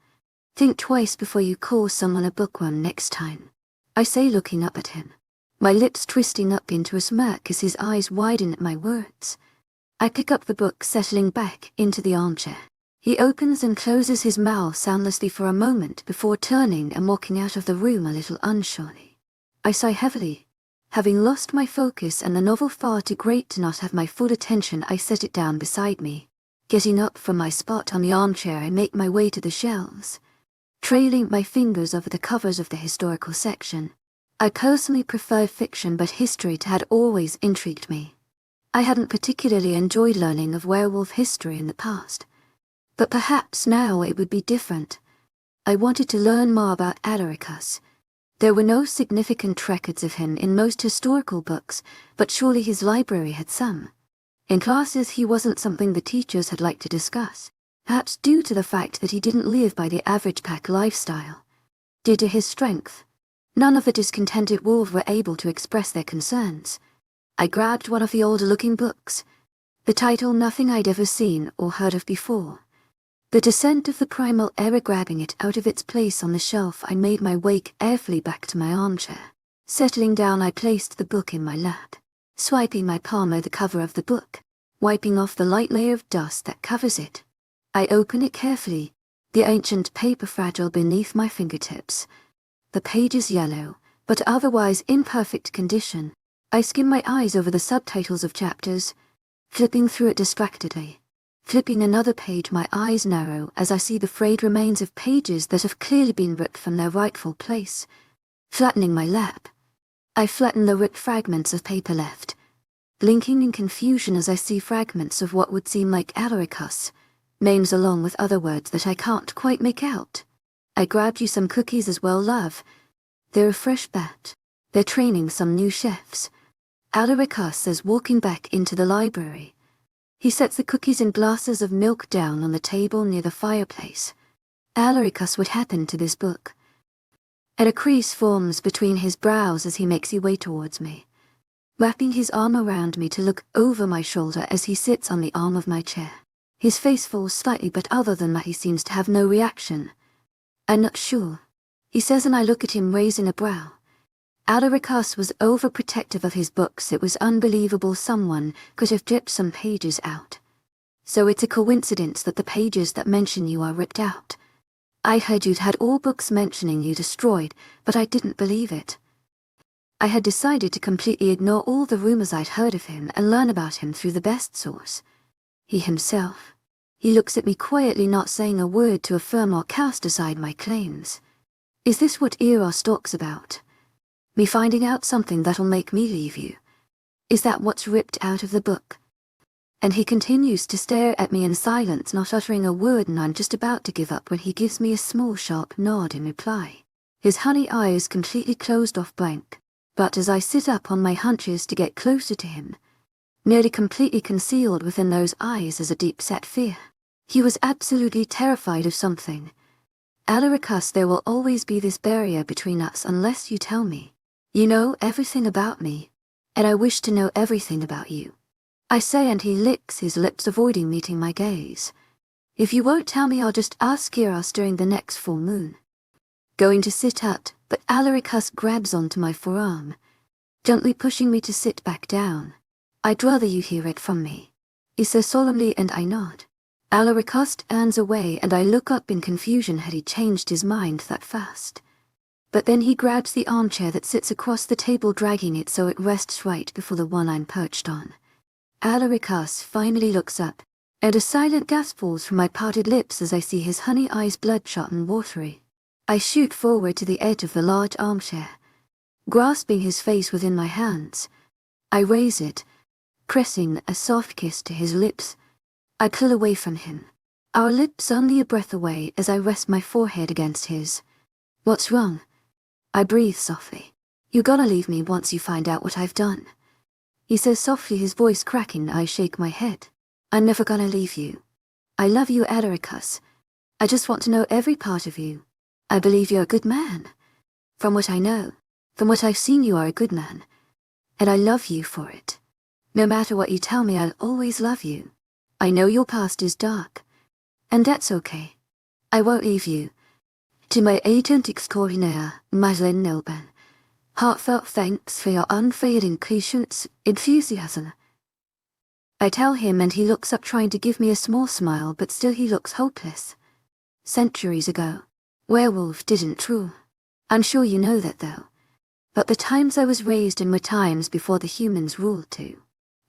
Think twice before you call someone a bookworm next time, I say, looking up at him, my lips twisting up into a smirk as his eyes widen at my words. I pick up the book, settling back into the armchair. He opens and closes his mouth soundlessly for a moment before turning and walking out of the room a little unsurely. I sigh heavily. Having lost my focus and the novel far too great to not have my full attention, I set it down beside me. Getting up from my spot on the armchair, I make my way to the shelves, trailing my fingers over the covers of the historical section. I personally prefer fiction, but history had always intrigued me. I hadn't particularly enjoyed learning of werewolf history in the past, but perhaps now it would be different. I wanted to learn more about Alaricus. There were no significant records of him in most historical books, but surely his library had some. In classes he wasn't something the teachers had liked to discuss, perhaps due to the fact that he didn't live by the average pack lifestyle. Due to his strength, none of the discontented wolves were able to express their concerns. I grabbed one of the older-looking books, the title nothing I'd ever seen or heard of before. The descent of the primal era. Grabbing it out of its place on the shelf, I made my way carefully back to my armchair. Settling down, I placed the book in my lap, swiping my palm over the cover of the book, wiping off the light layer of dust that covers it. I open it carefully, the ancient paper fragile beneath my fingertips. The page is yellow, but otherwise in perfect condition. I skim my eyes over the subtitles of chapters, flipping through it distractedly. Flipping another page, my eyes narrow as I see the frayed remains of pages that have clearly been ripped from their rightful place. Flattening my lap, I flatten the ripped fragments of paper left, blinking in confusion as I see fragments of what would seem like Alaricus, names along with other words that I can't quite make out. I grabbed you some cookies as well, love. They're a fresh batch. They're training some new chefs. Alaricus says, walking back into the library. He sets the cookies and glasses of milk down on the table near the fireplace. Alaricus, what happened to this book? And a crease forms between his brows as he makes his way towards me, wrapping his arm around me to look over my shoulder as he sits on the arm of my chair. His face falls slightly, but other than that he seems to have no reaction. I'm not sure, he says, and I look at him, raising a brow. Alaricus was overprotective of his books. It was unbelievable someone could have ripped some pages out. So it's a coincidence that the pages that mention you are ripped out. I heard you'd had all books mentioning you destroyed, but I didn't believe it. I had decided to completely ignore all the rumors I'd heard of him and learn about him through the best source. He himself. He looks at me quietly, not saying a word to affirm or cast aside my claims. Is this what Eros talks about? Me finding out something that'll make me leave you? Is that what's ripped out of the book? And he continues to stare at me in silence, not uttering a word, and I'm just about to give up when he gives me a small sharp nod in reply. His honey eyes completely closed off blank, but as I sit up on my hunches to get closer to him, nearly completely concealed within those eyes is a deep-set fear. He was absolutely terrified of something. Alaricus, there will always be this barrier between us unless you tell me. You know everything about me, and I wish to know everything about you. I say, and he licks his lips, avoiding meeting my gaze. If you won't tell me, I'll just ask Eros during the next full moon. Going to sit up, but Alaricus grabs onto my forearm, gently pushing me to sit back down. I'd rather you hear it from me, he says solemnly, and I nod. Alaricus turns away, and I look up in confusion. Had he changed his mind that fast? But then he grabs the armchair that sits across the table, dragging it so it rests right before the one I'm perched on. Alaricus finally looks up, and a silent gasp falls from my parted lips as I see his honey eyes bloodshot and watery. I shoot forward to the edge of the large armchair, grasping his face within my hands. I raise it, pressing a soft kiss to his lips. I pull away from him, our lips only a breath away, as I rest my forehead against his. What's wrong? I breathe softly. You gotta leave me once you find out what I've done, he says softly, his voice cracking. I shake my head. I'm never gonna leave you. I love you, Alaricus. I just want to know every part of you. I believe you're a good man. From what I know, from what I've seen, you are a good man. And I love you for it. No matter what you tell me, I'll always love you. I know your past is dark, and that's okay. I won't leave you. To my agent extraordinaire, Madeline Nelban, heartfelt thanks for your unfailing patience, enthusiasm. I tell him, and he looks up, trying to give me a small smile, but still he looks hopeless. Centuries ago, Werewolf didn't rule. I'm sure you know that, though. But the times I was raised in were times before the humans ruled too.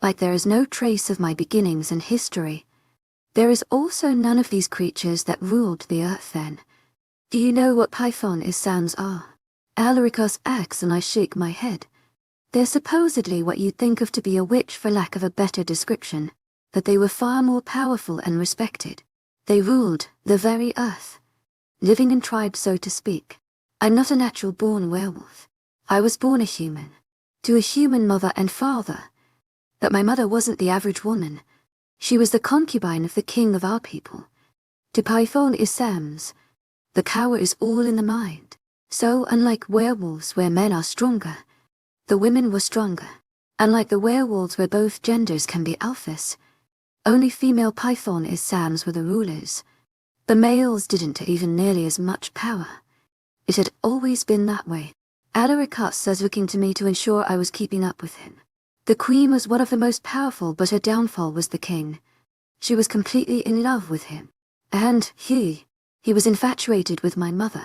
Like there is no trace of my beginnings in history. There is also none of these creatures that ruled the earth then. Do you know what python sounds are? Alaricus asks, and I shake my head. They're supposedly what you'd think of to be a witch, for lack of a better description, but they were far more powerful and respected. They ruled the very earth, living in tribes, so to speak. I'm not a natural-born werewolf. I was born a human, to a human mother and father. But my mother wasn't the average woman. She was the concubine of the king of our people. To python Sam's, the power is all in the mind. So unlike werewolves, where men are stronger, the women were stronger. Unlike the werewolves, where both genders can be alphas, only female python Sam's were the rulers. The males didn't have even nearly as much power. It had always been that way. Alaricus says, looking to me to ensure I was keeping up with him. The queen was one of the most powerful, but her downfall was the king. She was completely in love with him. And he was infatuated with my mother.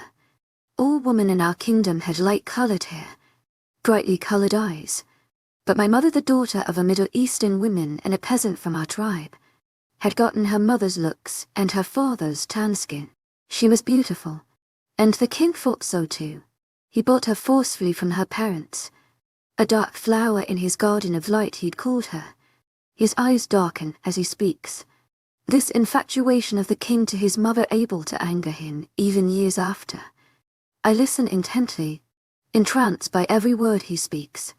All women in our kingdom had light-colored hair, brightly colored eyes. But my mother, the daughter of a Middle Eastern woman and a peasant from our tribe, had gotten her mother's looks and her father's tan skin. She was beautiful, and the king thought so too. He bought her forcefully from her parents. A dark flower in his garden of light, he'd called her. His eyes darken as he speaks. This infatuation of the king to his mother able to anger him even years after. I listen intently, entranced by every word he speaks.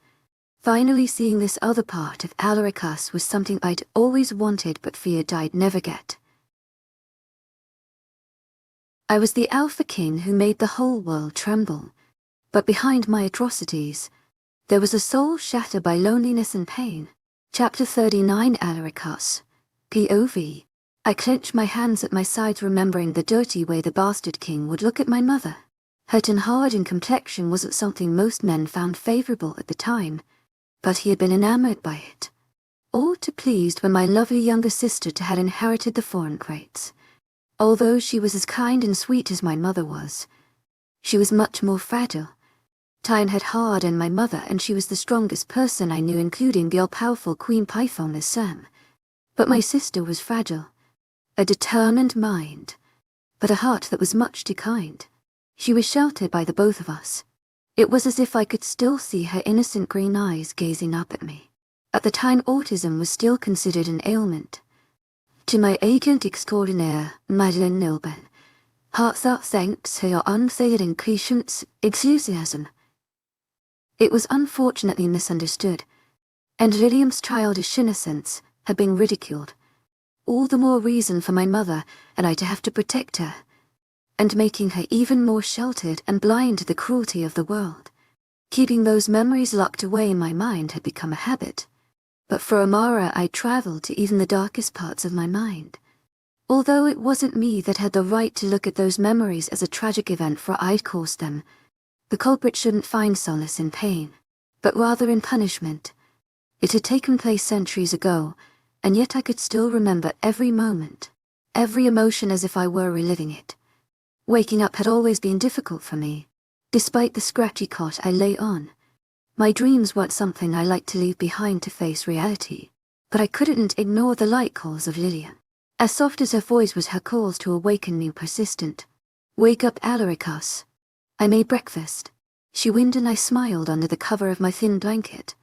Finally seeing this other part of Alaricus was something I'd always wanted but feared I'd never get. I was the Alpha King who made the whole world tremble. But behind my atrocities, there was a soul shattered by loneliness and pain. Chapter 39, Alaricus. POV. I clench my hands at my sides, remembering the dirty way the bastard king would look at my mother. Her tan hard in complexion wasn't something most men found favorable at the time, but he had been enamored by it. All too pleased when my lovely younger sister had inherited the foreign traits. Although she was as kind and sweet as my mother was, she was much more fragile. Time had hardened my mother, and she was the strongest person I knew, including the all-powerful Queen Python as Sam. But my sister was fragile. A determined mind, but a heart that was much too kind. She was sheltered by the both of us. It was as if I could still see her innocent green eyes gazing up at me. At the time, autism was still considered an ailment. To my agent extraordinaire, Madeleine Nilben, heartfelt thanks for your unfailing patience, enthusiasm. It was unfortunately misunderstood, and Lilium's childish innocence had been ridiculed. All the more reason for my mother and I to have to protect her, and making her even more sheltered and blind to the cruelty of the world. Keeping those memories locked away in my mind had become a habit, but for Amara I travelled to even the darkest parts of my mind. Although it wasn't me that had the right to look at those memories as a tragic event, for I'd caused them, the culprit shouldn't find solace in pain, but rather in punishment. It had taken place centuries ago, and yet I could still remember every moment, every emotion as if I were reliving it. Waking up had always been difficult for me, despite the scratchy cot I lay on. My dreams weren't something I liked to leave behind to face reality, but I couldn't ignore the light calls of Lilian. As soft as her voice was, her calls to awaken me persistent. Wake up, Alaricus. I made breakfast. She winked and I smiled under the cover of my thin blanket,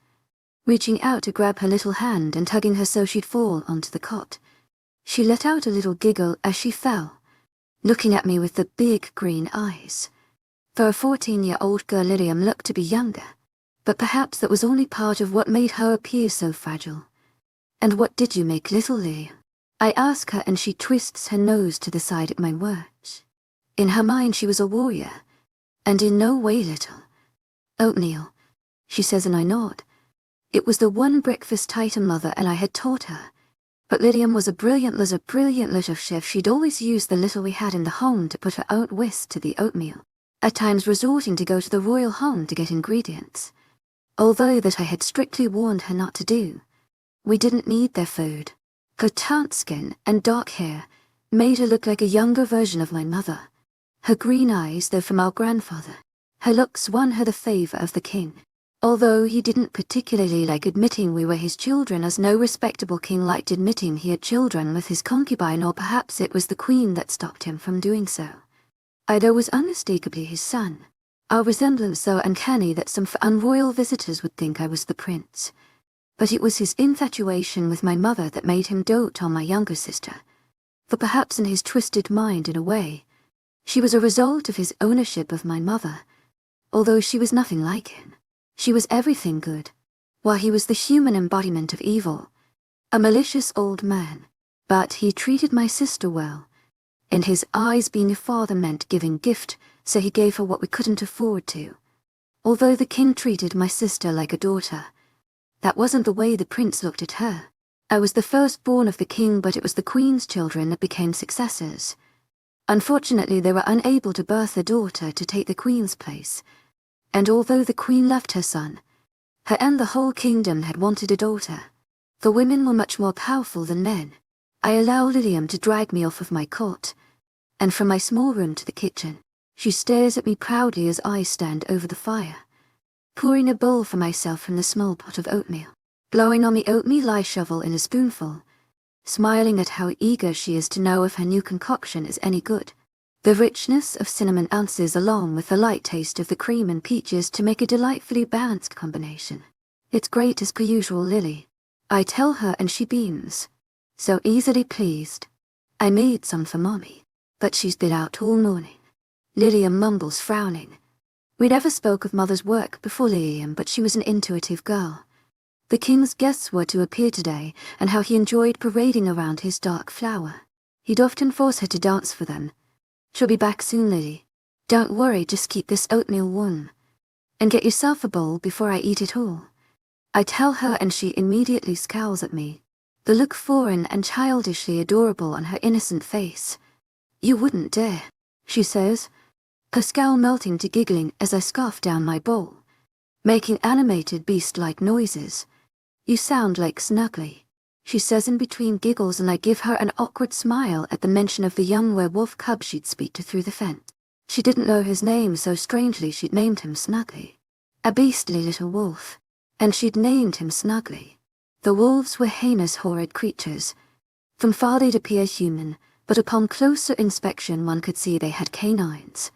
reaching out to grab her little hand and tugging her so she'd fall onto the cot. She let out a little giggle as she fell, looking at me with the big green eyes. For a 14-year-old girl, Lilium looked to be younger, but perhaps that was only part of what made her appear so fragile. And what did you make little Lilium? I ask her, and she twists her nose to the side at my words. In her mind she was a warrior, and in no way little. Oatmeal, she says, and I nod. It was the one breakfast item mother and I had taught her. But Lilium was a brilliant little chef. She'd always used the little we had in the home to put her own whisk to the oatmeal, at times resorting to go to the royal home to get ingredients. Although that I had strictly warned her not to do. We didn't need their food. Her taunt skin and dark hair made her look like a younger version of my mother. Her green eyes, though from our grandfather, her looks won her the favour of the king. Although he didn't particularly like admitting we were his children, as no respectable king liked admitting he had children with his concubine, or perhaps it was the queen that stopped him from doing so. Ida was unmistakably his son, our resemblance so uncanny that some unroyal visitors would think I was the prince. But it was his infatuation with my mother that made him dote on my younger sister, for perhaps in his twisted mind, in a way, she was a result of his ownership of my mother. Although she was nothing like him, she was everything good, while he was the human embodiment of evil, a malicious old man. But he treated my sister well. In his eyes, being a father meant giving gift, so he gave her what we couldn't afford to. Although the king treated my sister like a daughter, that wasn't the way the prince looked at her. I was the firstborn of the king, but it was the queen's children that became successors. Unfortunately, they were unable to birth a daughter to take the queen's place, and although the queen left her son, her and the whole kingdom had wanted a daughter. The women were much more powerful than men. I allow Lilium to drag me off of my cot, and from my small room to the kitchen. She stares at me proudly as I stand over the fire, pouring a bowl for myself from the small pot of oatmeal, blowing on the oatmeal I shovel in a spoonful, smiling at how eager she is to know if her new concoction is any good. The richness of cinnamon ounces along with the light taste of the cream and peaches to make a delightfully balanced combination. It's great as per usual, Lily. I tell her and she beams, so easily pleased. I made some for Mommy, but she's been out all morning. Lilium mumbles, frowning. We never spoke of Mother's work before Lilium, but she was an intuitive girl. The king's guests were to appear today, and how he enjoyed parading around his dark flower. He'd often force her to dance for them. She'll be back soon, Lily. Don't worry, just keep this oatmeal warm. And get yourself a bowl before I eat it all. I tell her and she immediately scowls at me, the look foreign and childishly adorable on her innocent face. You wouldn't dare, she says. her scowl melting to giggling as I scarf down my bowl, making animated beast-like noises. "You sound like Snuggly," she says in between giggles, and I give her an awkward smile at the mention of the young werewolf cub she'd speak to through the fence. She didn't know his name, so strangely she'd named him Snuggly. A beastly little wolf, and she'd named him Snuggly. The wolves were heinous, horrid creatures. From far they'd appear human, but upon closer inspection one could see they had canines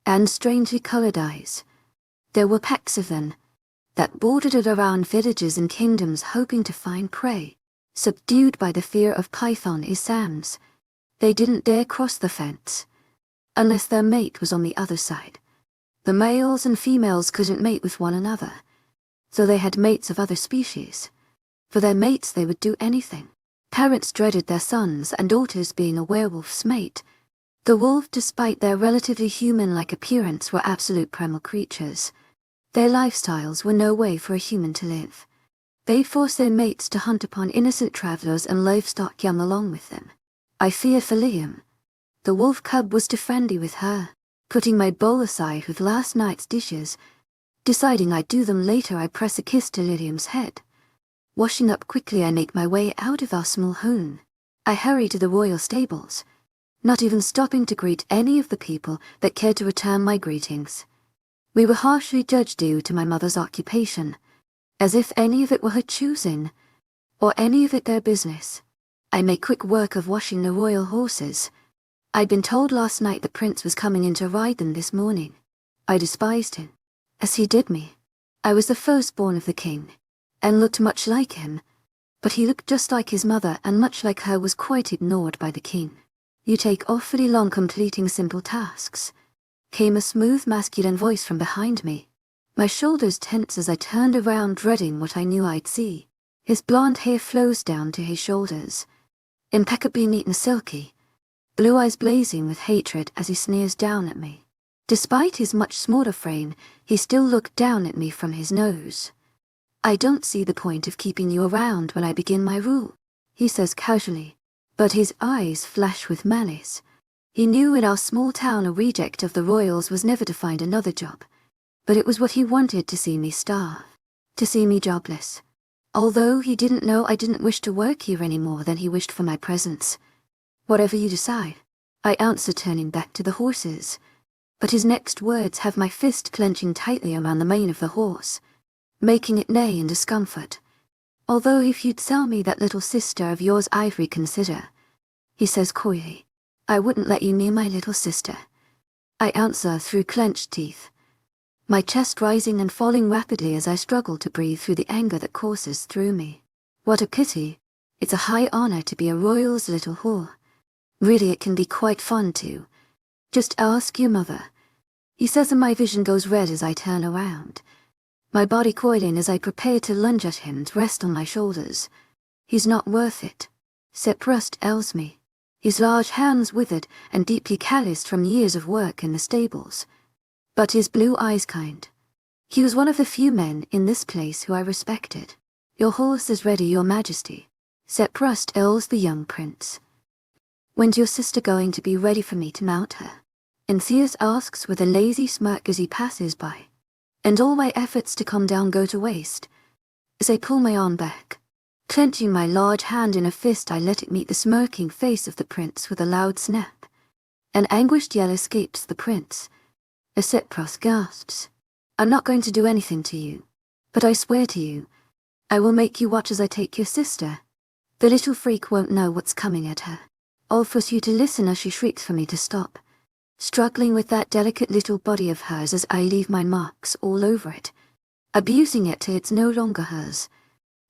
and strangely colored eyes. There were packs of them that bordered around villages and kingdoms hoping to find prey. Subdued by the fear of python-isams, they didn't dare cross the fence unless their mate was on the other side. The males and females couldn't mate with one another, so they had mates of other species. For their mates they would do anything. Parents dreaded their sons and daughters being a werewolf's mate. The wolf, despite their relatively human-like appearance, were absolute primal creatures. Their lifestyles were no way for a human to live. They forced their mates to hunt upon innocent travelers and livestock young along with them. I feared for Liam. The wolf cub was too friendly with her. Putting my bowl aside with last night's dishes, deciding I'd do them later, I press a kiss to Liam's head. Washing up quickly, I make my way out of our small home. I hurry to the royal stables, not even stopping to greet any of the people that cared to return my greetings. We were harshly judged due to my mother's occupation, as if any of it were her choosing, or any of it their business. I made quick work of washing the royal horses. I'd been told last night the prince was coming in to ride them this morning. I despised him, as he did me. I was the firstborn of the king, and looked much like him, but he looked just like his mother, and much like her was quite ignored by the king. "You take awfully long completing simple tasks," came a smooth masculine voice from behind me. My shoulders tense as I turned around, dreading what I knew I'd see. His blonde hair flows down to his shoulders, impeccably neat and silky, blue eyes blazing with hatred as he sneers down at me. Despite his much smaller frame, he still looked down at me from his nose. "I don't see the point of keeping you around when I begin my rule," he says casually, but his eyes flash with malice. He knew in our small town a reject of the royals was never to find another job, but it was what he wanted to see me starve, to see me jobless. Although he didn't know I didn't wish to work here any more than he wished for my presence. "Whatever you decide," I answer, turning back to the horses, but his next words have my fist clenching tightly around the mane of the horse, making it neigh in discomfort. "Although if you'd sell me that little sister of yours I'd reconsider," he says coyly. "I wouldn't let you near my little sister," I answer through clenched teeth, my chest rising and falling rapidly as I struggle to breathe through the anger that courses through me. What a pity. It's a high honor to be a royal's little whore. Really, it can be quite fun too. "Just ask your mother," he says, and my vision goes red as I turn around, my body coiling as I prepare to lunge at him to rest on my shoulders. "He's not worth it," Seprust tells me, his large hands withered and deeply calloused from years of work in the stables, but his blue eyes kind. He was one of the few men in this place who I respected. "Your horse is ready, your majesty," Seprust tells the young prince. "When's your sister going to be ready for me to mount her?" Enthias asks with a lazy smirk as he passes by, and all my efforts to calm down go to waste as I pull my arm back. Clenching my large hand in a fist, I let it meet the smirking face of the prince with a loud snap. An anguished yell escapes the prince as Seprust gasps. "I'm not going to do anything to you, but I swear to you, I will make you watch as I take your sister. The little freak won't know what's coming at her. I'll force you to listen as she shrieks for me to stop, struggling with that delicate little body of hers as I leave my marks all over it, abusing it till it's no longer hers,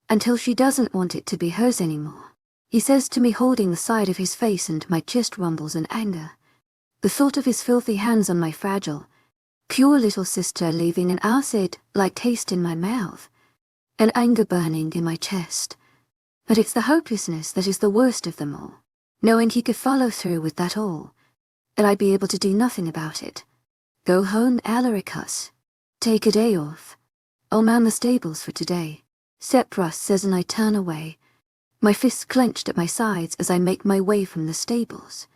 until she doesn't want it to be hers anymore," he says to me, holding the side of his face, and my chest rumbles in anger. The thought of his filthy hands on my fragile, pure little sister leaving an acid-like taste in my mouth, and anger burning in my chest. But it's the hopelessness that is the worst of them all, knowing he could follow through with that all, and I'd be able to do nothing about it. Go home, Alaricus. Take a day off. I'll man the stables for today, Seprust says, and I turn away, my fists clenched at my sides as I make my way from the stables.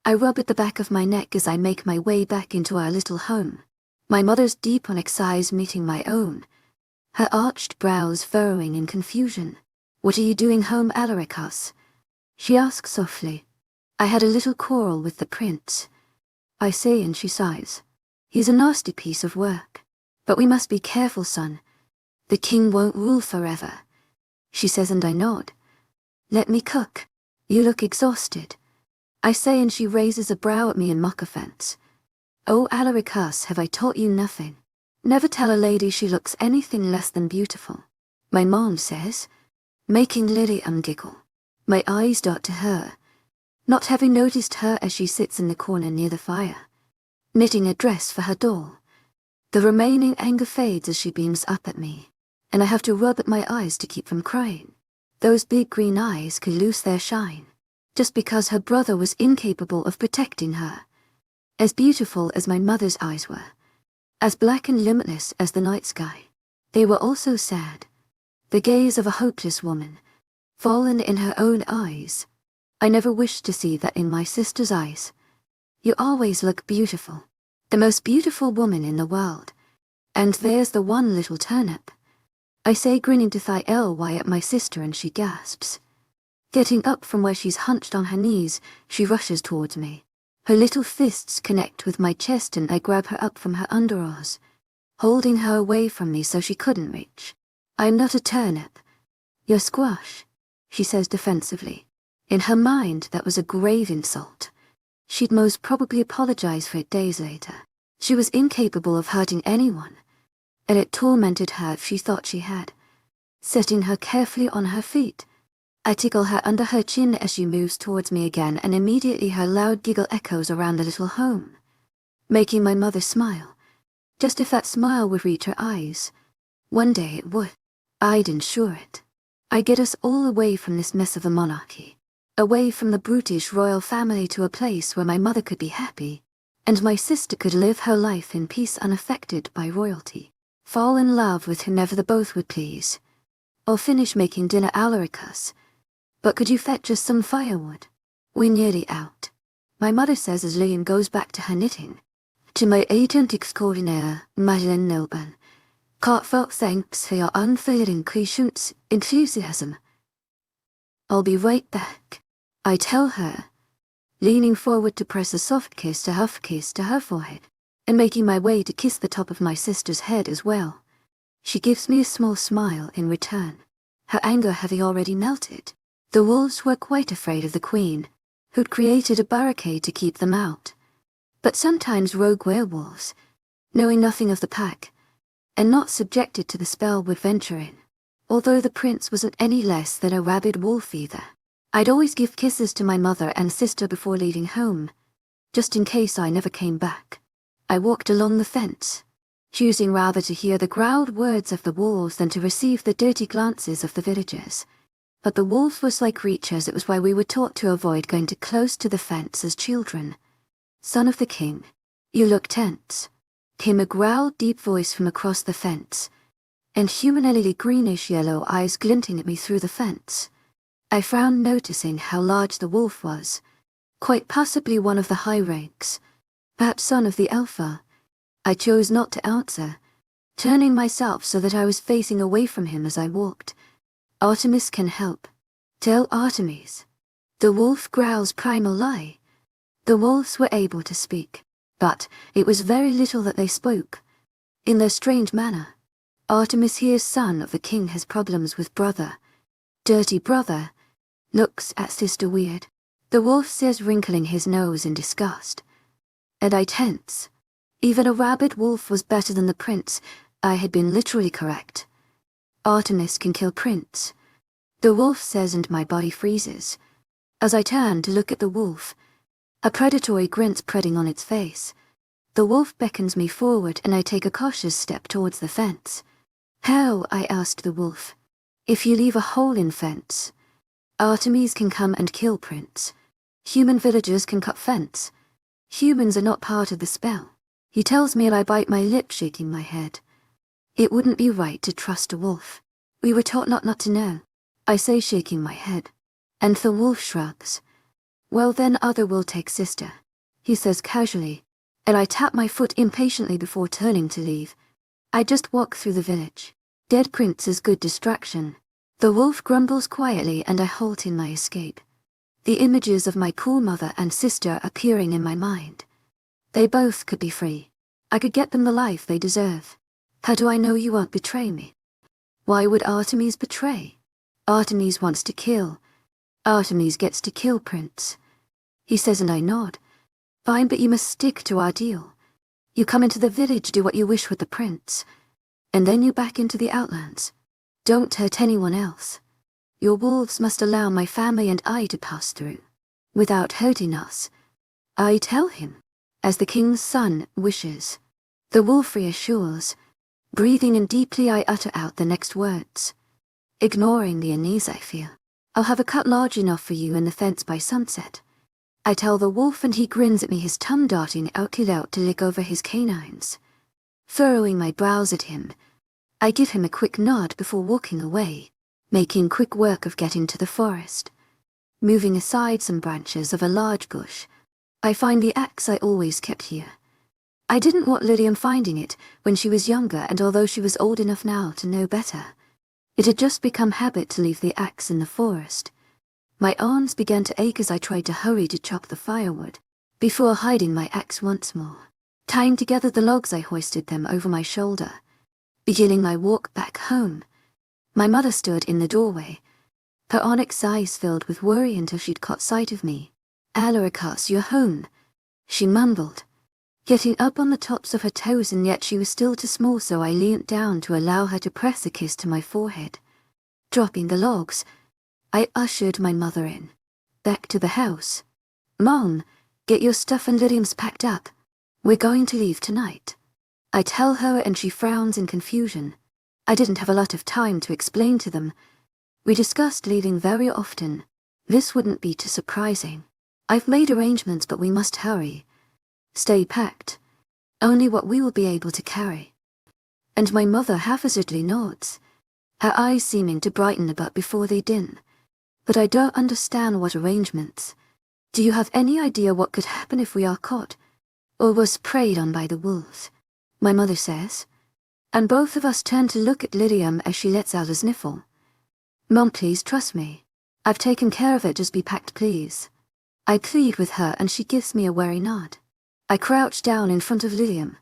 I rub at the back of my neck as I make my way back into our little home, my mother's deep onyx eyes meeting my own, her arched brows furrowing in confusion. "What are you doing home, Alaricus?" she asks softly. "I had a little quarrel with the prince," I say, and she sighs. "He's a nasty piece of work. But we must be careful, son. The king won't rule forever," she says, and I nod. "Let me cook. You look exhausted," I say, and she raises a brow at me in mock offense. "Oh, Alaricus, have I taught you nothing? Never tell a lady she looks anything less than beautiful," my mom says, making Lily giggle. My eyes dart to her, not having noticed her as she sits in the corner near the fire, knitting a dress for her doll. The remaining anger fades as she beams up at me, and I have to rub at my eyes to keep from crying. Those big green eyes could lose their shine, just because her brother was incapable of protecting her. As beautiful as my mother's eyes were, as black and limitless as the night sky, they were also sad. The gaze of a hopeless woman, fallen in her own eyes. I never wished to see that in my sister's eyes. "You always look beautiful, the most beautiful woman in the world. And there's the one little turnip," I say, grinning to Ly at my sister, and she gasps. Getting up from where she's hunched on her knees, she rushes towards me. Her little fists connect with my chest, and I grab her up from her underoars, holding her away from me so she couldn't reach. "I'm not a turnip. You're squash," she says defensively. In her mind, that was a grave insult. She'd most probably apologize for it days later. She was incapable of hurting anyone, and it tormented her if she thought she had. Setting her carefully on her feet, I tickle her under her chin as she moves towards me again, and immediately her loud giggle echoes around the little home, making my mother smile. Just if that smile would reach her eyes. One day it would. I'd ensure it. I get us all away from this mess of a monarchy, away from the brutish royal family, to a place where my mother could be happy, and my sister could live her life in peace unaffected by royalty. Fall in love with whomever the both would please. I'll finish making dinner, Alaricus. But could you fetch us some firewood? We're nearly out, my mother says as Liam goes back to her knitting. "To my agent extraordinaire, Madeleine Nilban, heartfelt thanks for your unfailing patience, enthusiasm." "I'll be right back," I tell her, leaning forward to press a soft kiss to her forehead, and making my way to kiss the top of my sister's head as well. She gives me a small smile in return, her anger having already melted. The wolves were quite afraid of the queen, who'd created a barricade to keep them out. But sometimes rogue werewolves, knowing nothing of the pack, and not subjected to the spell, would venture in. Although the prince wasn't any less than a rabid wolf either. I'd always give kisses to my mother and sister before leaving home, just in case I never came back. I walked along the fence, choosing rather to hear the growled words of the wolves than to receive the dirty glances of the villagers. But the wolves were sly creatures. It was why we were taught to avoid going too close to the fence as children. "Son of the king, you look tense," came a growled deep voice from across the fence, and humanly greenish-yellow eyes glinting at me through the fence. I frowned, noticing how large the wolf was, quite possibly one of the high ranks, perhaps son of the Alpha. I chose not to answer, turning myself so that I was facing away from him as I walked. "Artemis can help. Tell Artemis." The wolf growls primal lie. The wolves were able to speak, but it was very little that they spoke. In their strange manner, Artemis hears son of the king has problems with brother. Dirty brother. Looks at sister weird. The wolf says, wrinkling his nose in disgust. And I tense. Even a rabid wolf was better than the prince. I had been literally correct. Artemis can kill prince, the wolf says, and my body freezes. As I turn to look at the wolf, a predatory grin spreading on its face. The wolf beckons me forward, and I take a cautious step towards the fence. "How?" I asked the wolf. "If you leave a hole in fence, Artemis can come and kill prince. Human villagers can cut fence. Humans are not part of the spell." He tells me, and I bite my lip, shaking my head. It wouldn't be right to trust a wolf. We were taught not to know, I say, shaking my head. And the wolf shrugs. Well then other will take sister, he says casually, and I tap my foot impatiently before turning to leave. I just walk through the village. Dead prints is good distraction. The wolf grumbles quietly and I halt in my escape. The images of my cool mother and sister appearing in my mind. They both could be free. I could get them the life they deserve. How do I know you won't betray me? Why would Artemis betray? Artemis wants to kill. Artemis gets to kill Prince. He says and I nod. Fine, but you must stick to our deal. You come into the village, do what you wish with the prince. And then you back into the outlands. Don't hurt anyone else. Your wolves must allow my family and I to pass through. Without hurting us. I tell him. As the king's son wishes. The wolf reassures. Breathing in deeply I utter out the next words. Ignoring the unease I feel. I'll have a cut large enough for you in the fence by sunset. I tell the wolf and he grins at me, his tongue darting out to lick over his canines. Furrowing my brows at him, I give him a quick nod before walking away, making quick work of getting to the forest. Moving aside some branches of a large bush, I find the axe I always kept here. I didn't want Lilium finding it when she was younger, and although she was old enough now to know better, it had just become habit to leave the axe in the forest. My arms began to ache as I tried to hurry to chop the firewood, before hiding my axe once more. Tying together the logs, I hoisted them over my shoulder, beginning my walk back home. My mother stood in the doorway, her onyx eyes filled with worry until she'd caught sight of me. Alarikas, you're home, she mumbled, getting up on the tops of her toes, and yet she was still too small, so I leant down to allow her to press a kiss to my forehead. Dropping the logs, I ushered my mother in. Back to the house. Mom, get your stuff and Lilium's packed up. We're going to leave tonight. I tell her and she frowns in confusion. I didn't have a lot of time to explain to them. We discussed leaving very often. This wouldn't be too surprising. I've made arrangements, but we must hurry. Stay packed. Only what we will be able to carry. And my mother haphazardly nods, her eyes seeming to brighten a bit before they dim. But I don't understand what arrangements. Do you have any idea what could happen if we are caught, or was preyed on by the wolves? My mother says. And both of us turn to look at Lilium as she lets out a sniffle. Mom, please trust me. I've taken care of it, just be packed, please. I plead with her and she gives me a wary nod. I crouch down in front of Lilium,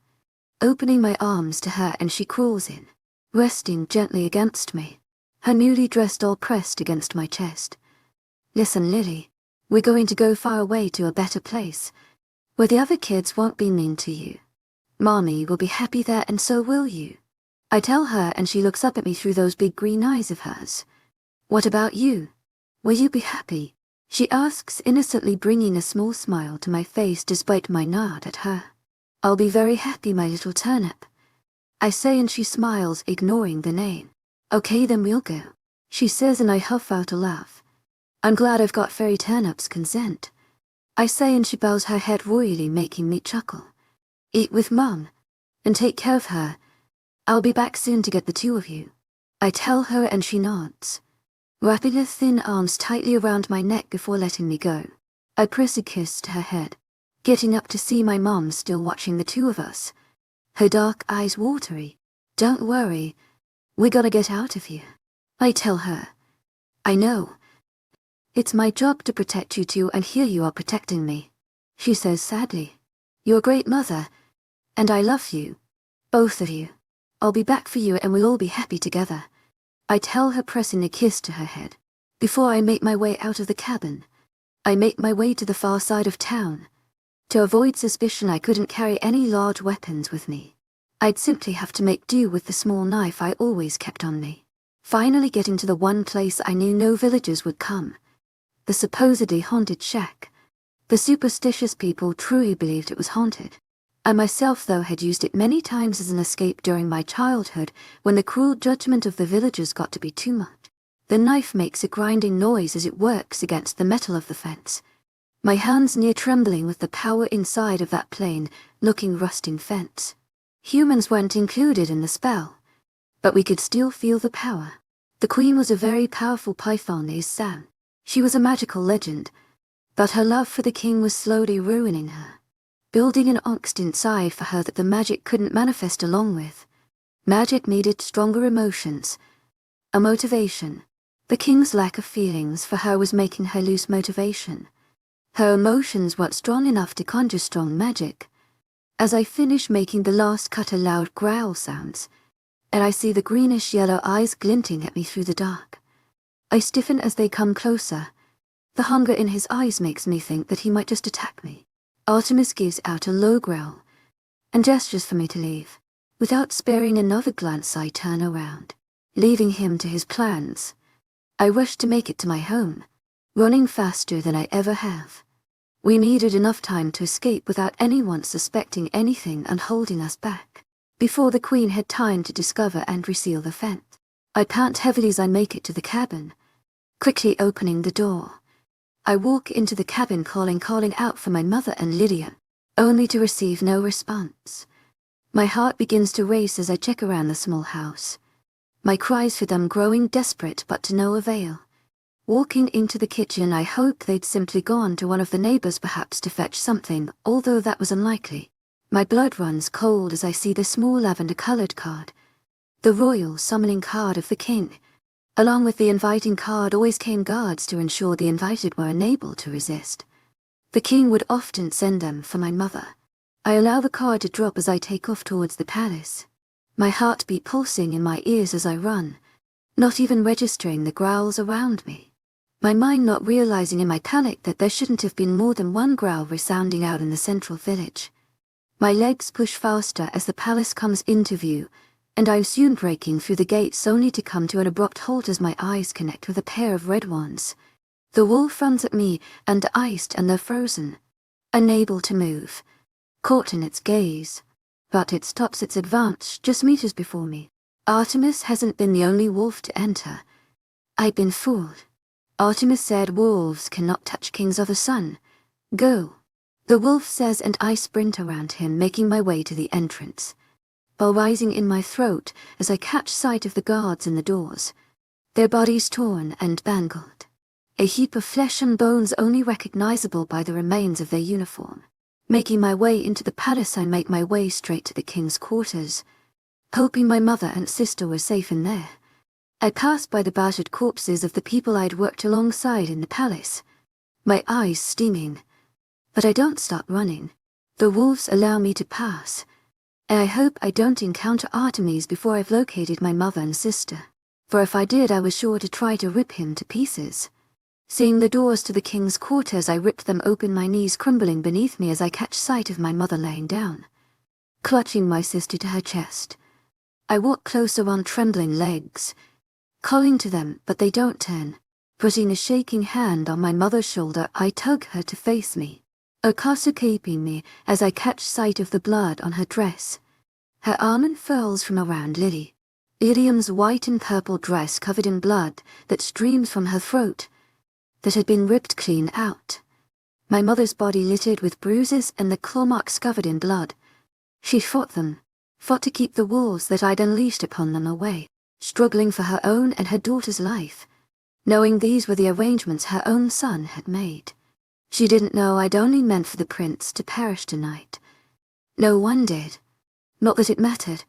opening my arms to her, and she crawls in, resting gently against me, her newly dressed all pressed against my chest. Listen, Lily, we're going to go far away to a better place, where the other kids won't be mean to you. Mommy will be happy there, and so will you. I tell her, and she looks up at me through those big green eyes of hers. What about you? Will you be happy? She asks innocently, bringing a small smile to my face despite my nod at her. I'll be very happy, my little turnip, I say, and she smiles, ignoring the name. Okay, then we'll go, she says, and I huff out a laugh. I'm glad I've got Fairy Turnip's consent, I say, and she bows her head royally, making me chuckle. Eat with Mum, and take care of her. I'll be back soon to get the two of you, I tell her, and she nods, wrapping her thin arms tightly around my neck before letting me go. I press a kiss to her head, getting up to see my mom still watching the two of us, her dark eyes watery. Don't worry, we gotta get out of here, I tell her. I know. It's my job to protect you two, and here you are protecting me, she says sadly. You're a great mother, and I love you, both of you. I'll be back for you and we'll all be happy together, I tell her, pressing a kiss to her head. Before I make my way out of the cabin, I make my way to the far side of town. To avoid suspicion, I couldn't carry any large weapons with me. I'd simply have to make do with the small knife I always kept on me. Finally getting to the one place I knew no villagers would come, the supposedly haunted shack. The superstitious people truly believed it was haunted. I myself, though, had used it many times as an escape during my childhood when the cruel judgment of the villagers got to be too much. The knife makes a grinding noise as it works against the metal of the fence, my hands near trembling with the power inside of that plain, looking rusting fence. Humans weren't included in the spell, but we could still feel the power. The queen was a very powerful Pythonese Sam. She was a magical legend, But her love for the king was slowly ruining her, building an angst inside for her that the magic couldn't manifest along with. Magic needed stronger emotions, a motivation. The king's lack of feelings for her was making her lose motivation. Her emotions weren't strong enough to conjure strong magic. As I finish making the last cut, a loud growl sounds, and I see the greenish-yellow eyes glinting at me through the dark. I stiffen as they come closer. The hunger in his eyes makes me think that he might just attack me. Artemis gives out a low growl and gestures for me to leave. Without sparing another glance, I turn around, leaving him to his plans. I rush to make it to my home, running faster than I ever have. We needed enough time to escape without anyone suspecting anything and holding us back, before the queen had time to discover and reseal the fence. I pant heavily as I make it to the cabin, quickly opening the door. I walk into the cabin calling out for my mother and Lydia, only to receive no response. My heart begins to race as I check around the small house, my cries for them growing desperate but to no avail. Walking into the kitchen, I hoped they'd simply gone to one of the neighbors perhaps to fetch something, although that was unlikely. My blood runs cold as I see the small lavender-colored card, the royal summoning card of the king. Along with the inviting card always came guards to ensure the invited were unable to resist. The king would often send them for my mother. I allow the card to drop as I take off towards the palace, my heartbeat pulsing in my ears as I run, not even registering the growls around me. My mind not realizing in my panic that there shouldn't have been more than one growl resounding out in the central village. My legs push faster as the palace comes into view, and I'm soon breaking through the gates only to come to an abrupt halt as my eyes connect with a pair of red ones. The wolf runs at me, and iced and they're frozen, unable to move, caught in its gaze, but it stops its advance just meters before me. Artemis hasn't been the only wolf to enter. I'd been fooled. Artemis said wolves cannot touch king's other son. Go, the wolf says, and I sprint around him, making my way to the entrance, while rising in my throat as I catch sight of the guards in the doors, their bodies torn and mangled, a heap of flesh and bones only recognizable by the remains of their uniform. Making my way into the palace, I make my way straight to the king's quarters, hoping my mother and sister were safe in there. I pass by the battered corpses of the people I'd worked alongside in the palace, my eyes steaming, but I don't stop running. The wolves allow me to pass, and I hope I don't encounter Artemis before I've located my mother and sister, for if I did, I was sure to try to rip him to pieces. Seeing the doors to the king's quarters, I rip them open, my knees crumbling beneath me as I catch sight of my mother laying down, clutching my sister to her chest. I walk closer on trembling legs, calling to them, but they don't turn. Putting a shaking hand on my mother's shoulder, I tug her to face me, Okasa keeping me as I catch sight of the blood on her dress. Her arm unfurls from around Lily, Ilium's white and purple dress covered in blood that streams from her throat, that had been ripped clean out. My mother's body littered with bruises and the claw marks covered in blood. She fought to keep the wolves that I'd unleashed upon them away, struggling for her own and her daughter's life, knowing these were the arrangements her own son had made. She didn't know I'd only meant for the prince to perish tonight. No one did. Not that it mattered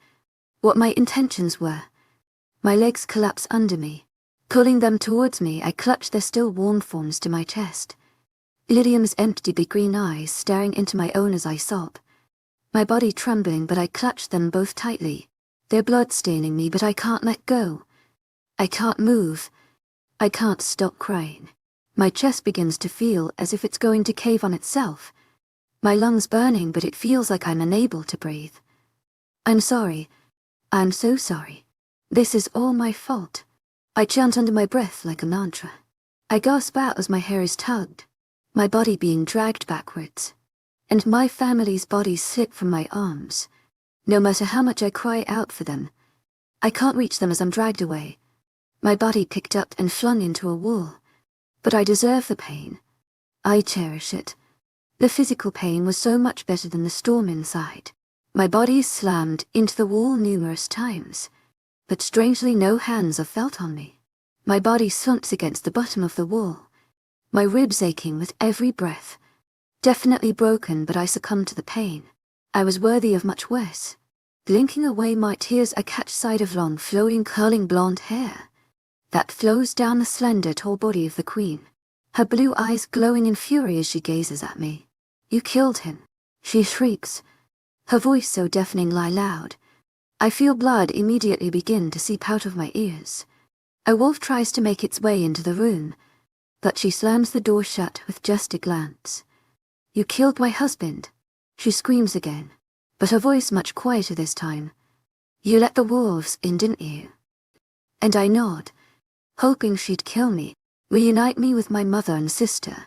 what my intentions were. My legs collapse under me. Pulling them towards me, I clutch their still warm forms to my chest. Ilium's empty big green eyes staring into my own as I sob. My body trembling, but I clutch them both tightly. Their blood staining me, but I can't let go. I can't move. I can't stop crying. My chest begins to feel as if it's going to cave on itself. My lungs burning, but it feels like I'm unable to breathe. I'm sorry. I'm so sorry. This is all my fault. I chant under my breath like a mantra. I gasp out as my hair is tugged, my body being dragged backwards, and my family's bodies slip from my arms. No matter how much I cry out for them, I can't reach them as I'm dragged away, my body picked up and flung into a wall. But I deserve the pain. I cherish it. The physical pain was so much better than the storm inside. My body is slammed into the wall numerous times, but strangely no hands are felt on me. My body slumps against the bottom of the wall, my ribs aching with every breath. Definitely broken, but I succumbed to the pain. I was worthy of much worse. Blinking away my tears, I catch sight of long, flowing, curling blonde hair that flows down the slender, tall body of the queen. Her blue eyes glowing in fury as she gazes at me. "You killed him," she shrieks, her voice so deafeningly loud. I feel blood immediately begin to seep out of my ears. A wolf tries to make its way into the room, but she slams the door shut with just a glance. "You killed my husband," she screams again, but her voice much quieter this time. "You let the wolves in, didn't you?" And I nod, hoping she'd kill me, reunite me with my mother and sister,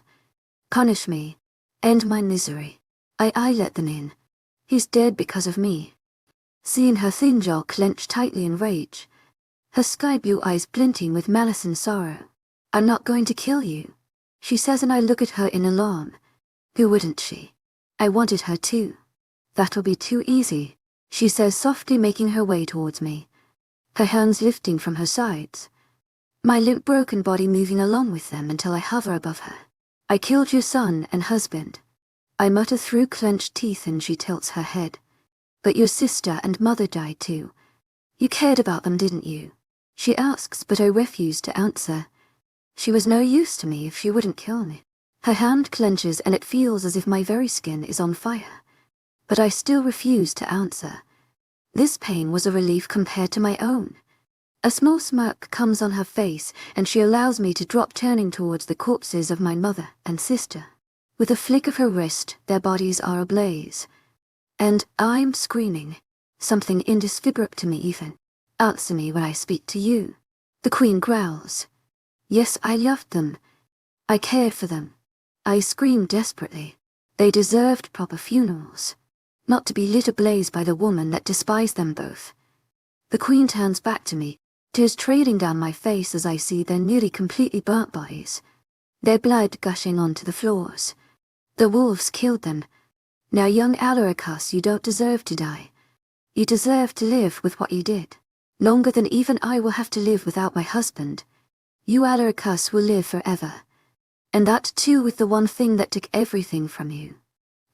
punish me, end my misery. I let them in. He's dead because of me. Seeing her thin jaw clench tightly in rage, her sky blue eyes glinting with malice and sorrow. "I'm not going to kill you," she says, and I look at her in alarm. Who wouldn't she? I wanted her too. "That'll be too easy," she says softly, making her way towards me, her hands lifting from her sides, my limp broken body moving along with them until I hover above her. "I killed your son and husband," I mutter through clenched teeth, and she tilts her head. "But your sister and mother died too. You cared about them, didn't you?" she asks, but I refuse to answer. She was no use to me if she wouldn't kill me. Her hand clenches and it feels as if my very skin is on fire, but I still refuse to answer. This pain was a relief compared to my own. A small smirk comes on her face and she allows me to drop, turning towards the corpses of my mother and sister. With a flick of her wrist, their bodies are ablaze. And I'm screaming, something indescribable to me even. "Answer me when I speak to you." The queen growls. "Yes, I loved them. I cared for them." I scream desperately. They deserved proper funerals, not to be lit ablaze by the woman that despised them both. The queen turns back to me, tears trailing down my face as I see their nearly completely burnt bodies, their blood gushing onto the floors. "The wolves killed them. Now, young Alaricus, you don't deserve to die. You deserve to live with what you did. Longer than even I will have to live without my husband. You, Alaricus, will live forever. And that too with the one thing that took everything from you.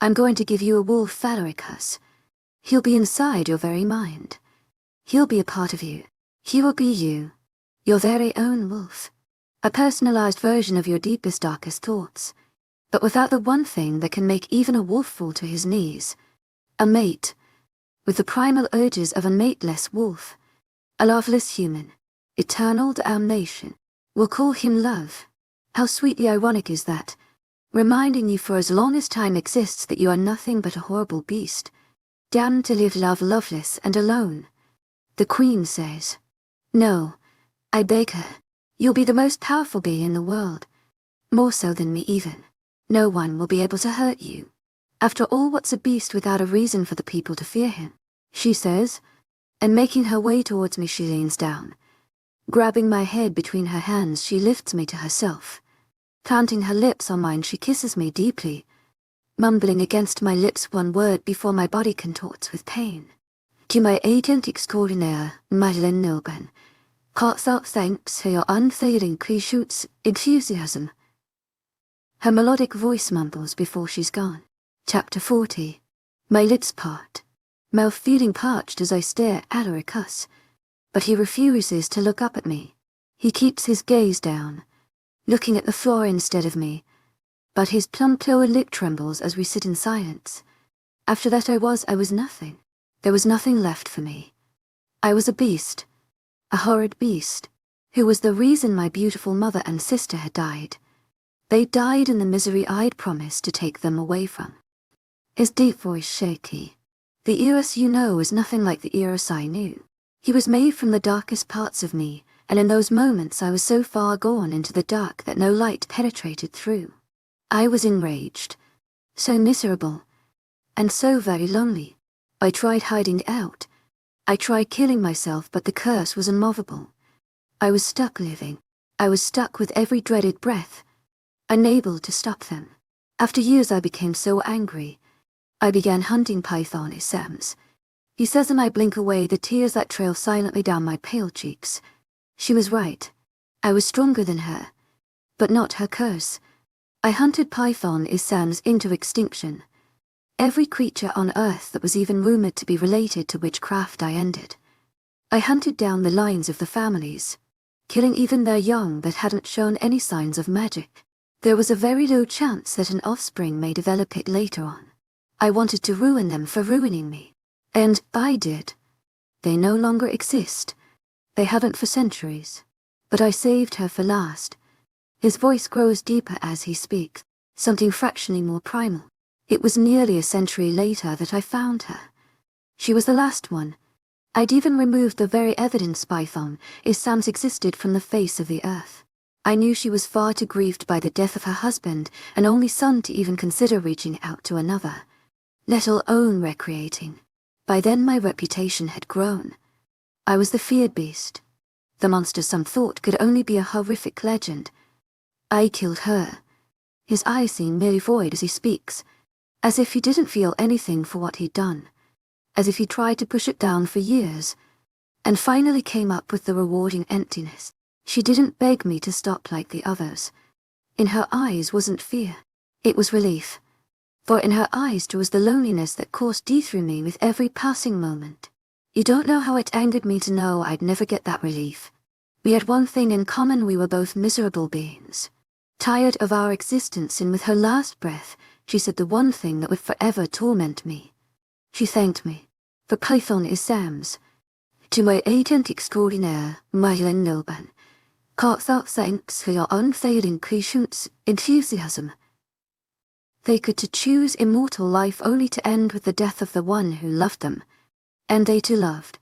I'm going to give you a wolf, Alaricus. He'll be inside your very mind. He'll be a part of you. He will be you, your very own wolf. A personalized version of your deepest, darkest thoughts. But without the one thing that can make even a wolf fall to his knees. A mate, with the primal urges of a mateless wolf. A loveless human, eternal damnation. We'll call him love. How sweetly ironic is that, reminding you for as long as time exists that you are nothing but a horrible beast, damned to live loveless and alone. The queen says, "No, I beg her. You'll be the most powerful being in the world. More so than me even. No one will be able to hurt you. After all, what's a beast without a reason for the people to fear him?" she says, and making her way towards me she leans down. Grabbing my head between her hands, she lifts me to herself. Planting her lips on mine, she kisses me deeply, mumbling against my lips one word before my body contorts with pain. "To my agent extraordinaire, Madeleine Nilben, heartfelt thanks for your unfailing patience, enthusiasm." Her melodic voice mumbles before she's gone. Chapter 40. My lips part, mouth feeling parched as I stare at Alaricus, but he refuses to look up at me. He keeps his gaze down, looking at the floor instead of me, but his plump lower lip trembles as we sit in silence. After that I was nothing. There was nothing left for me. I was a beast, a horrid beast, who was the reason my beautiful mother and sister had died. They died in the misery I'd promised to take them away from. His deep voice shaky. "The Eros you know is nothing like the Eros I knew. He was made from the darkest parts of me, and in those moments I was so far gone into the dark that no light penetrated through. I was enraged, so miserable, and so very lonely. I tried hiding out. I tried killing myself, but the curse was immovable. I was stuck living. I was stuck with every dreaded breath, unable to stop them. After years I became so angry. I began hunting pythons. He says, and I blink away the tears that trail silently down my pale cheeks. She was right. I was stronger than her, but not her curse. I hunted python-isams into extinction. Every creature on Earth that was even rumored to be related to witchcraft I ended. I hunted down the lines of the families, killing even their young that hadn't shown any signs of magic. There was a very low chance that an offspring may develop it later on. I wanted to ruin them for ruining me. And I did. They no longer exist. They haven't for centuries. But I saved her for last. His voice grows deeper as he speaks, something fractionally more primal. It was nearly a century later that I found her. She was the last one. I'd even removed the very evidence python-isams existed from the face of the earth. I knew she was far too grieved by the death of her husband and only son to even consider reaching out to another, let alone recreating. By then my reputation had grown. I was the feared beast. The monster some thought could only be a horrific legend. I killed her. His eyes seem merely void as he speaks, as if he didn't feel anything for what he'd done, as if he tried to push it down for years, and finally came up with the rewarding emptiness. She didn't beg me to stop like the others. In her eyes wasn't fear. It was relief. For in her eyes there was the loneliness that coursed deep through me with every passing moment. You don't know how it angered me to know I'd never get that relief. We had one thing in common: we were both miserable beings. Tired of our existence, and with her last breath, she said the one thing that would forever torment me. She thanked me. For python-isams. To my agent extraordinaire, Mylan Nilban. Heartfelt thanks for your unfailing patience, enthusiasm. They could to choose immortal life only to end with the death of the one who loved them. And they too loved.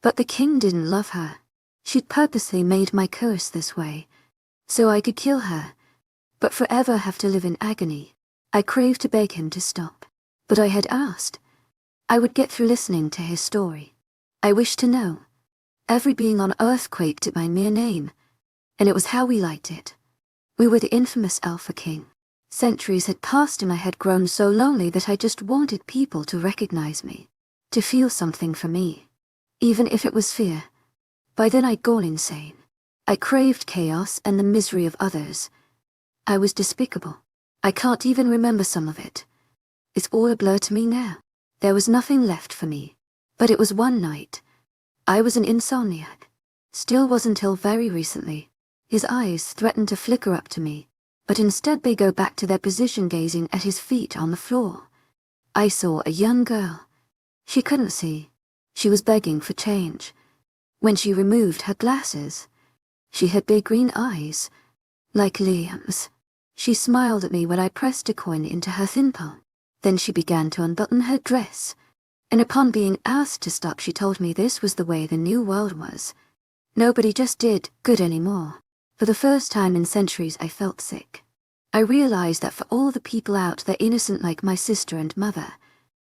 But the king didn't love her. She'd purposely made my curse this way, so I could kill her, but forever have to live in agony. I craved to beg him to stop, but I had asked. I would get through listening to his story. I wished to know. Every being on Earth quaked at my mere name, and it was how we liked it. We were the infamous Alpha King. Centuries had passed and I had grown so lonely that I just wanted people to recognize me, to feel something for me, even if it was fear. By then I'd gone insane. I craved chaos and the misery of others. I was despicable. I can't even remember some of it. It's all a blur to me now. There was nothing left for me. But it was one night. I was an insomniac. Still was until very recently. His eyes threatened to flicker up to me, but instead they go back to their position, gazing at his feet on the floor. I saw a young girl. She couldn't see. She was begging for change. When she removed her glasses, she had big green eyes, like Liam's. She smiled at me when I pressed a coin into her thin palm. Then she began to unbutton her dress, and upon being asked to stop, she told me this was the way the new world was. Nobody just did good anymore. For the first time in centuries I felt sick. I realized that for all the people out there innocent like my sister and mother,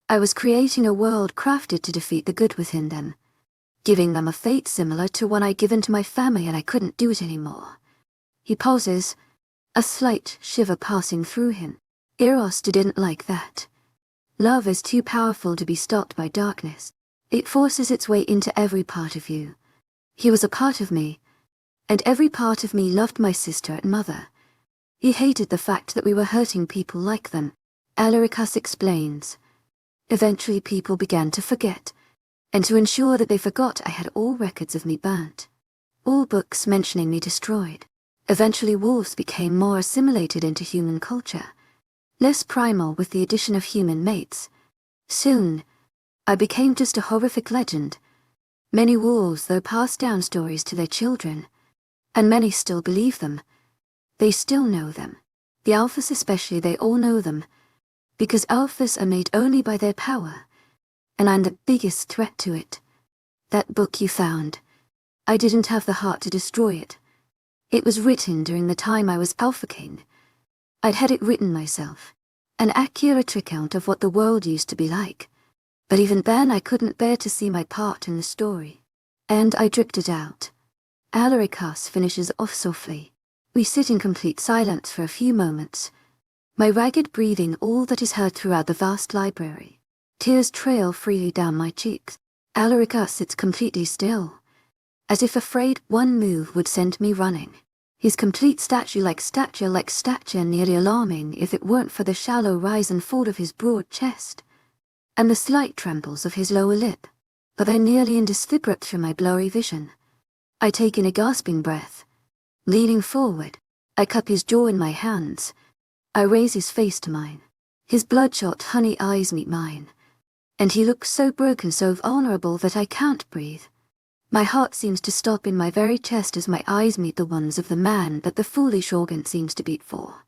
I was creating a world crafted to defeat the good within them, giving them a fate similar to one I'd given to my family, and I couldn't do it anymore. He pauses, a slight shiver passing through him. Eros didn't like that. Love is too powerful to be stopped by darkness. It forces its way into every part of you. He was a part of me, and every part of me loved my sister and mother. He hated the fact that we were hurting people like them. Alaricus explains. Eventually people began to forget, and to ensure that they forgot, I had all records of me burnt. All books mentioning me destroyed. Eventually wolves became more assimilated into human culture, less primal with the addition of human mates. Soon, I became just a horrific legend. Many wolves, though, passed down stories to their children, and many still believe them. They still know them. The alphas especially, they all know them, because alphas are made only by their power, and I'm the biggest threat to it. That book you found, I didn't have the heart to destroy it. It was written during the time I was Alpha King. I'd had it written myself, an accurate account of what the world used to be like. But even then I couldn't bear to see my part in the story, and I drifted out. Alaricus finishes off softly. We sit in complete silence for a few moments, my ragged breathing all that is heard throughout the vast library. Tears trail freely down my cheeks. Alaricus sits completely still, as if afraid one move would send me running. His complete stature-like stature nearly alarming if it weren't for the shallow rise and fall of his broad chest, and the slight trembles of his lower lip, but they're nearly indistinguishable through my blurry vision. I take in a gasping breath. Leaning forward, I cup his jaw in my hands. I raise his face to mine. His bloodshot honey eyes meet mine, and he looks so broken, so vulnerable that I can't breathe. My heart seems to stop in my very chest as my eyes meet the ones of the man that the foolish organ seems to beat for.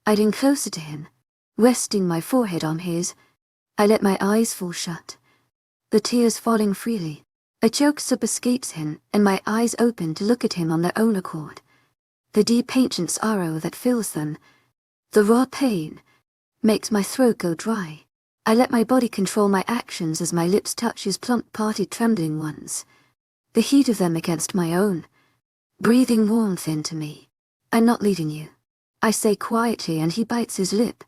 I lean closer to him, resting my forehead on his. I let my eyes fall shut, the tears falling freely. A choke sob escapes him, and my eyes open to look at him on their own accord. The deep ancient sorrow that fills them, the raw pain, makes my throat go dry. I let my body control my actions as my lips touch his plump parted trembling ones, the heat of them against my own, breathing warmth into me. I'm not leaving you, I say quietly, and he bites his lip,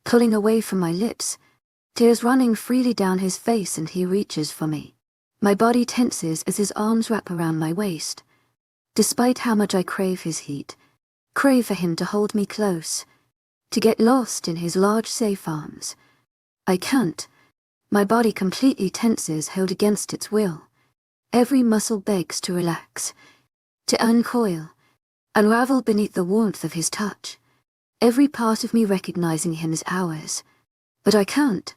pulling away from my lips, tears running freely down his face, and he reaches for me. My body tenses as his arms wrap around my waist. Despite how much I crave his heat, crave for him to hold me close, to get lost in his large safe arms, I can't. My body completely tenses, held against its will. Every muscle begs to relax, to uncoil, unravel beneath the warmth of his touch. Every part of me recognizing him as ours. But I can't.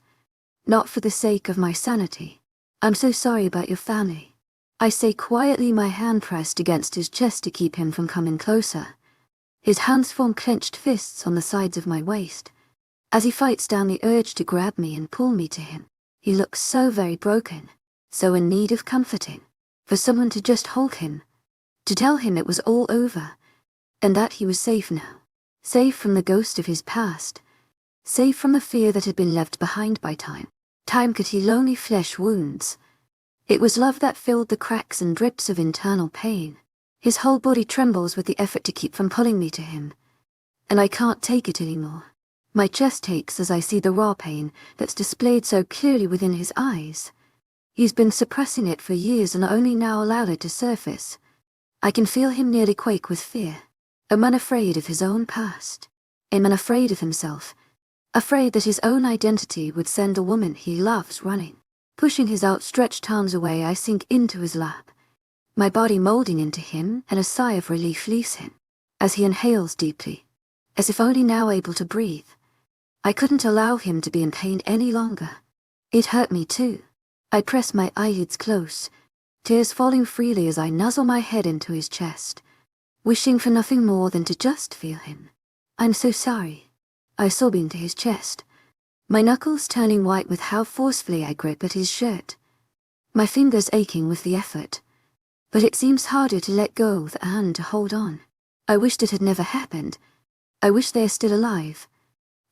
Not for the sake of my sanity. I'm so sorry about your family, I say quietly, my hand pressed against his chest to keep him from coming closer. His hands form clenched fists on the sides of my waist, as he fights down the urge to grab me and pull me to him. He looks so very broken, so in need of comforting, for someone to just hold him, to tell him it was all over, and that he was safe now, safe from the ghost of his past, safe from the fear that had been left behind by time. Time could heal lonely flesh wounds. It was love that filled the cracks and drips of internal pain. His whole body trembles with the effort to keep from pulling me to him, and I can't take it anymore. My chest aches as I see the raw pain that's displayed so clearly within his eyes. He's been suppressing it for years and only now allowed it to surface. I can feel him nearly quake with fear. A man afraid of his own past. A man afraid of himself. Afraid that his own identity would send a woman he loves running. Pushing his outstretched arms away, I sink into his lap, my body molding into him, and a sigh of relief leaves him, as he inhales deeply, as if only now able to breathe. I couldn't allow him to be in pain any longer. It hurt me too. I press my eyelids close, tears falling freely as I nuzzle my head into his chest, wishing for nothing more than to just feel him. I'm so sorry. I sob into his chest, my knuckles turning white with how forcefully I grip at his shirt, my fingers aching with the effort, but it seems harder to let go the hand to hold on. I wished it had never happened. I wish they are still alive.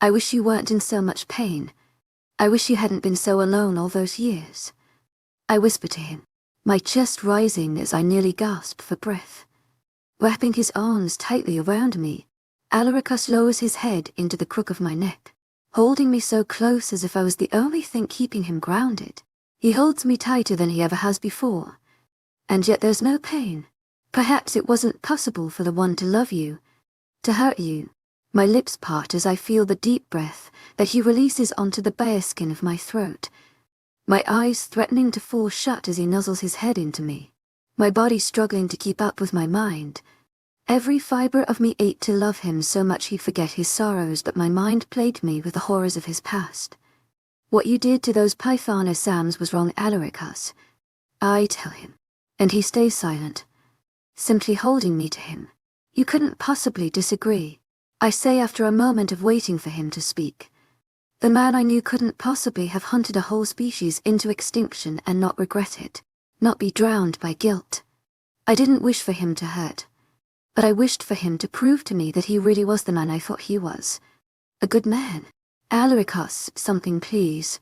I wish you weren't in so much pain. I wish you hadn't been so alone all those years. I whisper to him, my chest rising as I nearly gasp for breath. Wrapping his arms tightly around me, Alaricus lowers his head into the crook of my neck, holding me so close as if I was the only thing keeping him grounded. He holds me tighter than he ever has before, and yet there's no pain. Perhaps it wasn't possible for the one to love you, to hurt you. My lips part as I feel the deep breath that he releases onto the bare skin of my throat, my eyes threatening to fall shut as he nuzzles his head into me, my body struggling to keep up with my mind. Every fiber of me ached to love him so much he'd forget his sorrows, but my mind plagued me with the horrors of his past. What you did to those Python Sams was wrong, Alaricus, I tell him, and he stays silent, simply holding me to him. You couldn't possibly disagree, I say after a moment of waiting for him to speak. The man I knew couldn't possibly have hunted a whole species into extinction and not regret it, not be drowned by guilt. I didn't wish for him to hurt, but I wished for him to prove to me that he really was the man I thought he was. A good man. Alaricus, something please,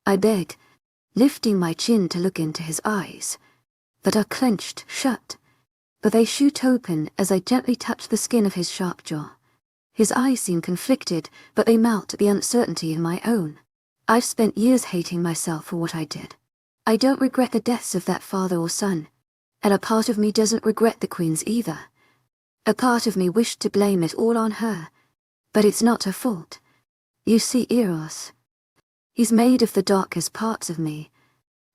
I beg, lifting my chin to look into his eyes, that are clenched shut, but they shoot open as I gently touch the skin of his sharp jaw. His eyes seem conflicted, but they melt at the uncertainty in my own. I've spent years hating myself for what I did. I don't regret the deaths of that father or son, and a part of me doesn't regret the Queen's either. A part of me wished to blame it all on her, but it's not her fault. You see, Eros, he's made of the darkest parts of me,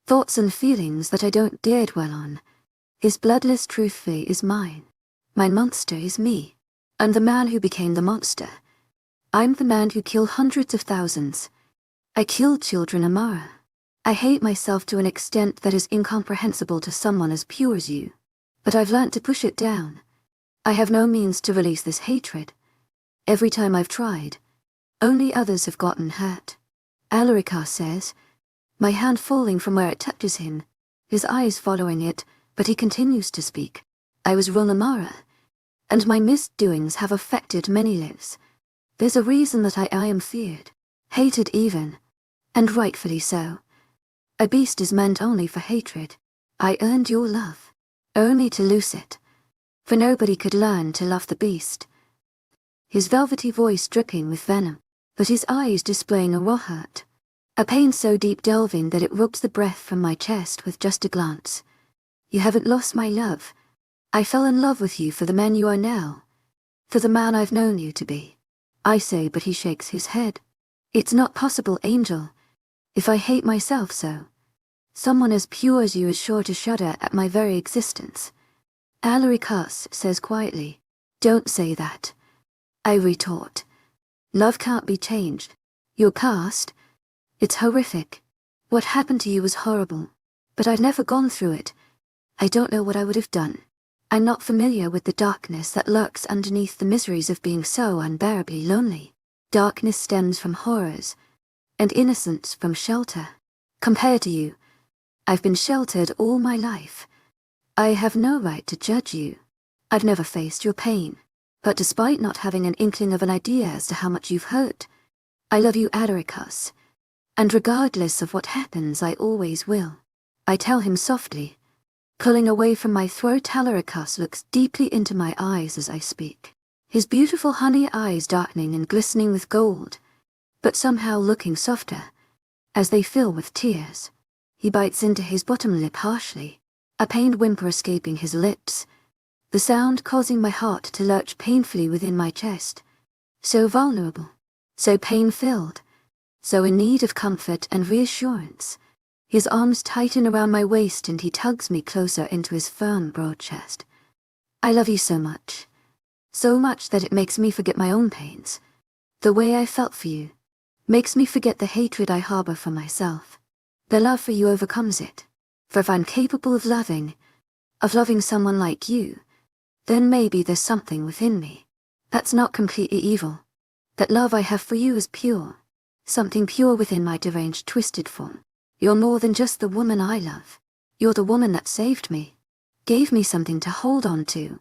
thoughts and feelings that I don't dare dwell on. His bloodless truthfully is mine. My monster is me. I'm the man who became the monster. I'm the man who killed hundreds of thousands. I killed children, Amara. I hate myself to an extent that is incomprehensible to someone as pure as you. But I've learnt to push it down. I have no means to release this hatred. Every time I've tried, only others have gotten hurt. Alarica says, my hand falling from where it touches him, his eyes following it, but he continues to speak. I was wrong, Amara, and my misdoings have affected many lives. There's a reason that I am feared, hated even, and rightfully so. A beast is meant only for hatred. I earned your love, only to lose it. For nobody could learn to love the beast. His velvety voice dripping with venom, but his eyes displaying a raw hurt. A pain so deep delving that it robs the breath from my chest with just a glance. You haven't lost my love. I fell in love with you for the man you are now. For the man I've known you to be. I say, but he shakes his head. It's not possible, Angel. If I hate myself so, someone as pure as you is sure to shudder at my very existence. Alaricus says quietly, don't say that. I retort. Love can't be changed. Your past, it's horrific. What happened to you was horrible. But I've never gone through it. I don't know what I would have done. I'm not familiar with the darkness that lurks underneath the miseries of being so unbearably lonely. Darkness stems from horrors, and innocence from shelter. Compared to you, I've been sheltered all my life. I have no right to judge you. I've never faced your pain, but despite not having an inkling of an idea as to how much you've hurt, I love you, Adaricus, and regardless of what happens, I always will. I tell him softly. Pulling away from my throat, Alaricus looks deeply into my eyes as I speak, his beautiful honey eyes darkening and glistening with gold, but somehow looking softer, as they fill with tears. He bites into his bottom lip harshly, a pained whimper escaping his lips, the sound causing my heart to lurch painfully within my chest. So vulnerable, so pain-filled, so in need of comfort and reassurance. His arms tighten around my waist and he tugs me closer into his firm, broad chest. I love you so much that it makes me forget my own pains. The way I felt for you makes me forget the hatred I harbor for myself. The love for you overcomes it. For if I'm capable of loving someone like you, then maybe there's something within me that's not completely evil. That love I have for you is pure, something pure within my deranged, twisted form. You're more than just the woman I love. You're the woman that saved me, gave me something to hold on to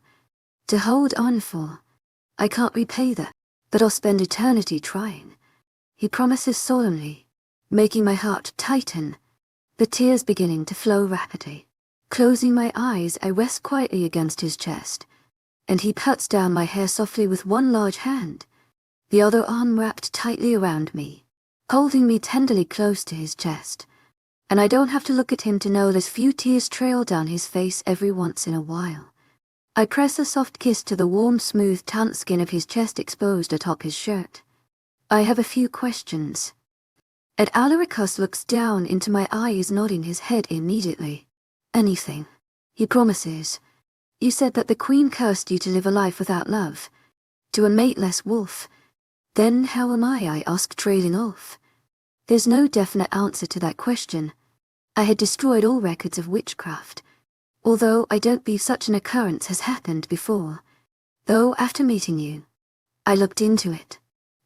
hold on for. I can't repay that, but I'll spend eternity trying. He promises solemnly, making my heart tighten, the tears beginning to flow rapidly. Closing my eyes, I rest quietly against his chest, and he pats down my hair softly with one large hand, the other arm wrapped tightly around me, holding me tenderly close to his chest. And I don't have to look at him to know there's few tears trail down his face every once in a while. I press a soft kiss to the warm, smooth, tanned skin of his chest exposed atop his shirt. I have a few questions. And Alaricus looks down into my eyes, nodding his head immediately. Anything. He promises. You said that the Queen cursed you to live a life without love, to a mateless wolf. Then how am I ask, trailing off? There's no definite answer to that question. I had destroyed all records of witchcraft, although I don't believe such an occurrence has happened before. Though after meeting you, I looked into it.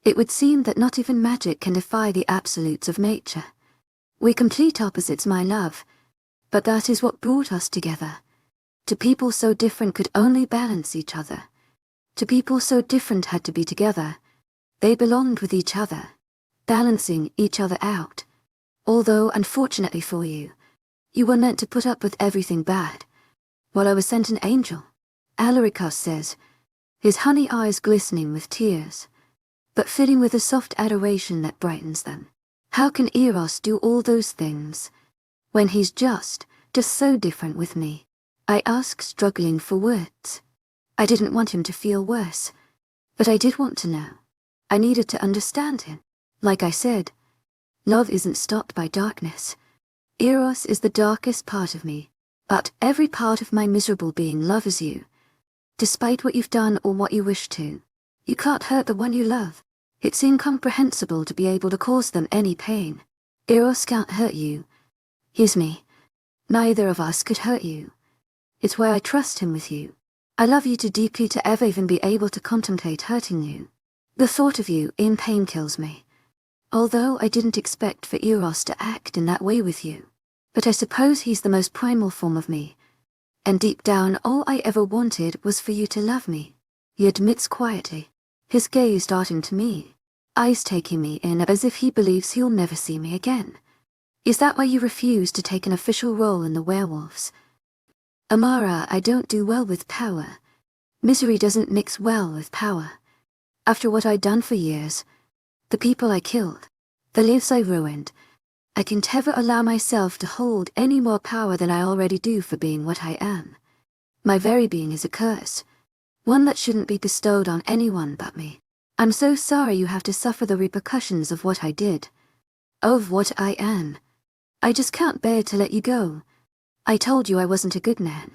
It would seem that not even magic can defy the absolutes of nature. We're complete opposites, my love, but that is what brought us together. Two people so different could only balance each other. Two people so different had to be together. They belonged with each other, balancing each other out. Although, unfortunately for you, you were meant to put up with everything bad, while I was sent an angel, Alaricus says, his honey eyes glistening with tears, but filling with a soft adoration that brightens them. How can Eros do all those things, when he's just so different with me? I ask, struggling for words. I didn't want him to feel worse, but I did want to know. I needed to understand him. Like I said, love isn't stopped by darkness. Eros is the darkest part of me, but every part of my miserable being loves you. Despite what you've done or what you wish to, you can't hurt the one you love. It's incomprehensible to be able to cause them any pain. Eros can't hurt you. He's me. Neither of us could hurt you. It's why I trust him with you. I love you too deeply to ever even be able to contemplate hurting you. The thought of you in pain kills me. Although I didn't expect for Eros to act in that way with you. But I suppose he's the most primal form of me. And deep down all I ever wanted was for you to love me. He admits quietly, his gaze darting to me, eyes taking me in as if he believes he'll never see me again. Is that why you refuse to take an official role in the werewolves? Amara, I don't do well with power. Misery doesn't mix well with power. After what I'd done for years, the people I killed, the lives I ruined, I can't ever allow myself to hold any more power than I already do for being what I am. My very being is a curse, one that shouldn't be bestowed on anyone but me. I'm so sorry you have to suffer the repercussions of what I did, of what I am. I just can't bear to let you go. I told you I wasn't a good man.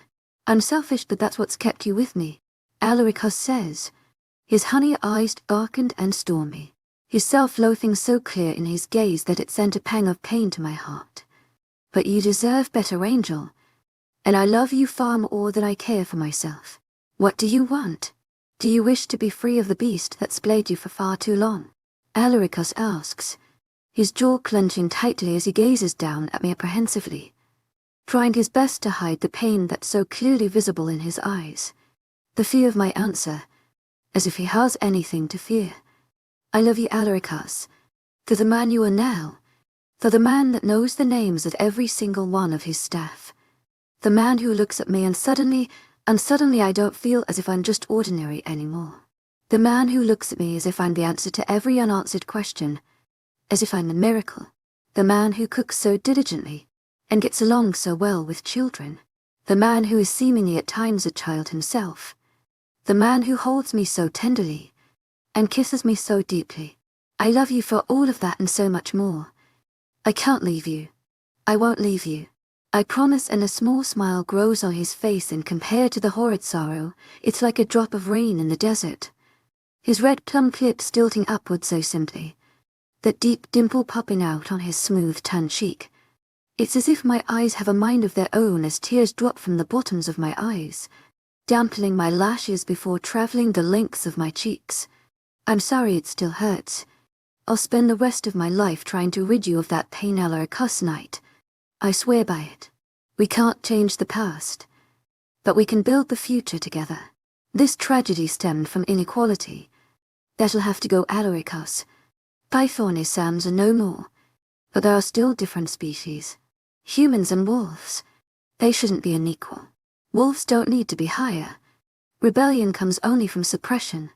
I'm selfish, but that's what's kept you with me, Alaricos says, his honey eyes darkened and stormy, his self-loathing so clear in his gaze that it sent a pang of pain to my heart. But you deserve better, Angel, and I love you far more than I care for myself. What do you want? Do you wish to be free of the beast that's plagued you for far too long? Alaricos asks, his jaw clenching tightly as he gazes down at me apprehensively, trying his best to hide the pain that's so clearly visible in his eyes, the fear of my answer, as if he has anything to fear. I love you, Alaricos, for the man you are now, for the man that knows the names of every single one of his staff, the man who looks at me and suddenly I don't feel as if I'm just ordinary anymore. The man who looks at me as if I'm the answer to every unanswered question, as if I'm a miracle. The man who cooks so diligently and gets along so well with children. The man who is seemingly at times a child himself. The man who holds me so tenderly and kisses me so deeply. I love you for all of that and so much more. I can't leave you. I won't leave you. I promise, and a small smile grows on his face, and compared to the horrid sorrow, it's like a drop of rain in the desert. His red plum lips tilting upward so simply, that deep dimple popping out on his smooth tan cheek. It's as if my eyes have a mind of their own as tears drop from the bottoms of my eyes, dampening my lashes before traveling the lengths of my cheeks. I'm sorry it still hurts. I'll spend the rest of my life trying to rid you of that pain, Alaricos Knight. I swear by it. We can't change the past, but we can build the future together. This tragedy stemmed from inequality. That'll have to go, Alaricos. Python-isams are no more, but there are still different species. Humans and wolves. They shouldn't be unequal. Wolves don't need to be higher. Rebellion comes only from suppression.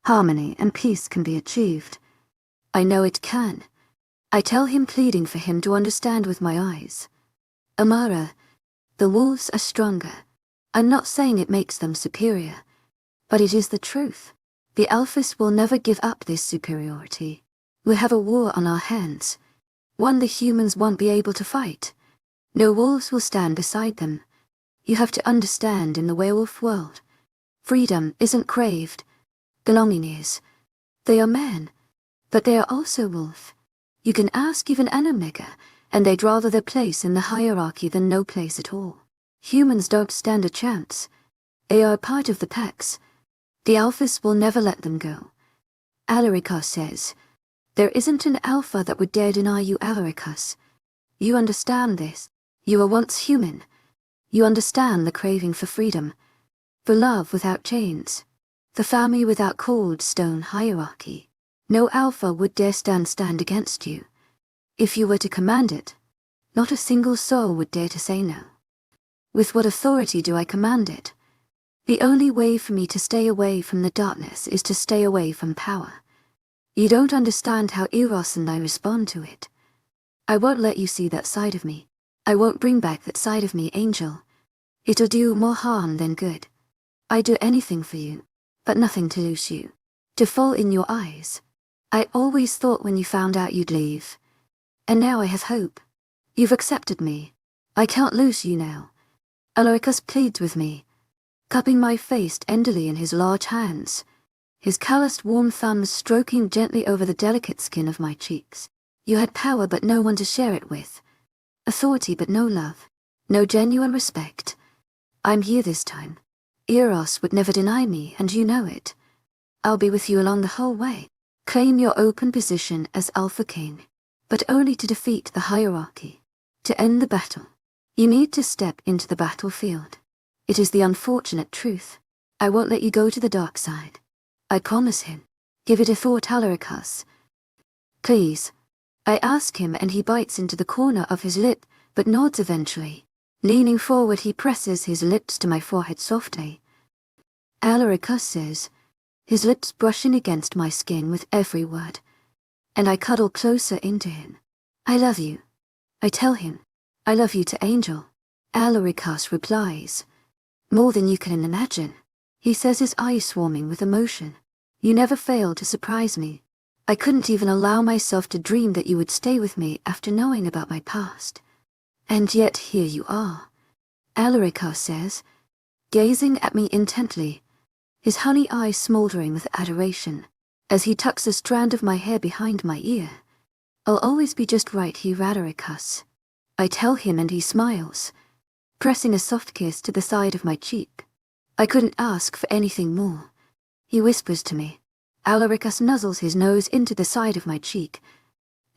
Harmony and peace can be achieved. I know it can. I tell him, pleading for him to understand with my eyes. Amara, the wolves are stronger. I'm not saying it makes them superior, but it is the truth. The alphas will never give up this superiority. We have a war on our hands, one the humans won't be able to fight. No wolves will stand beside them. You have to understand, in the werewolf world, freedom isn't craved. Belonging is. They are men, but they are also wolf. You can ask even an omega, and they'd rather their place in the hierarchy than no place at all. Humans don't stand a chance. They are part of the packs. The alphas will never let them go. Alaricos says, there isn't an alpha that would dare deny you, Alaricos. You understand this. You were once human. You understand the craving for freedom, for love without chains, the family without cold stone hierarchy. No alpha would dare stand against you. If you were to command it, not a single soul would dare to say no. With what authority do I command it? The only way for me to stay away from the darkness is to stay away from power. You don't understand how Eros and I respond to it. I won't let you see that side of me. I won't bring back that side of me, Angel. It'll do more harm than good. I do anything for you, but nothing to lose you. To fall in your eyes. I always thought when you found out you'd leave. And now I have hope. You've accepted me. I can't lose you now. Alaricus pleads with me, cupping my face tenderly in his large hands, his calloused warm thumbs stroking gently over the delicate skin of my cheeks. You had power but no one to share it with. Authority but no love. No genuine respect. I'm here this time. Eros would never deny me, and you know it. I'll be with you along the whole way. Claim your open position as Alpha King, but only to defeat the hierarchy, to end the battle. You need to step into the battlefield. It is the unfortunate truth. I won't let you go to the dark side. I promise him. Give it a thought, Alaricus. Please. I ask him, and he bites into the corner of his lip, but nods eventually. Leaning forward, he presses his lips to my forehead softly. Alaricus says, his lips brushing against my skin with every word. And I cuddle closer into him. I love you. I tell him. I love you to Angel. Alaricus replies. More than you can imagine. He says, his eyes swarming with emotion. You never fail to surprise me. I couldn't even allow myself to dream that you would stay with me after knowing about my past. And yet here you are. Alaricus says, gazing at me intently, his honey eyes smoldering with adoration, as he tucks a strand of my hair behind my ear. I'll always be just right here, Alaricus. I tell him, and he smiles, pressing a soft kiss to the side of my cheek. I couldn't ask for anything more. He whispers to me. Alaricus nuzzles his nose into the side of my cheek,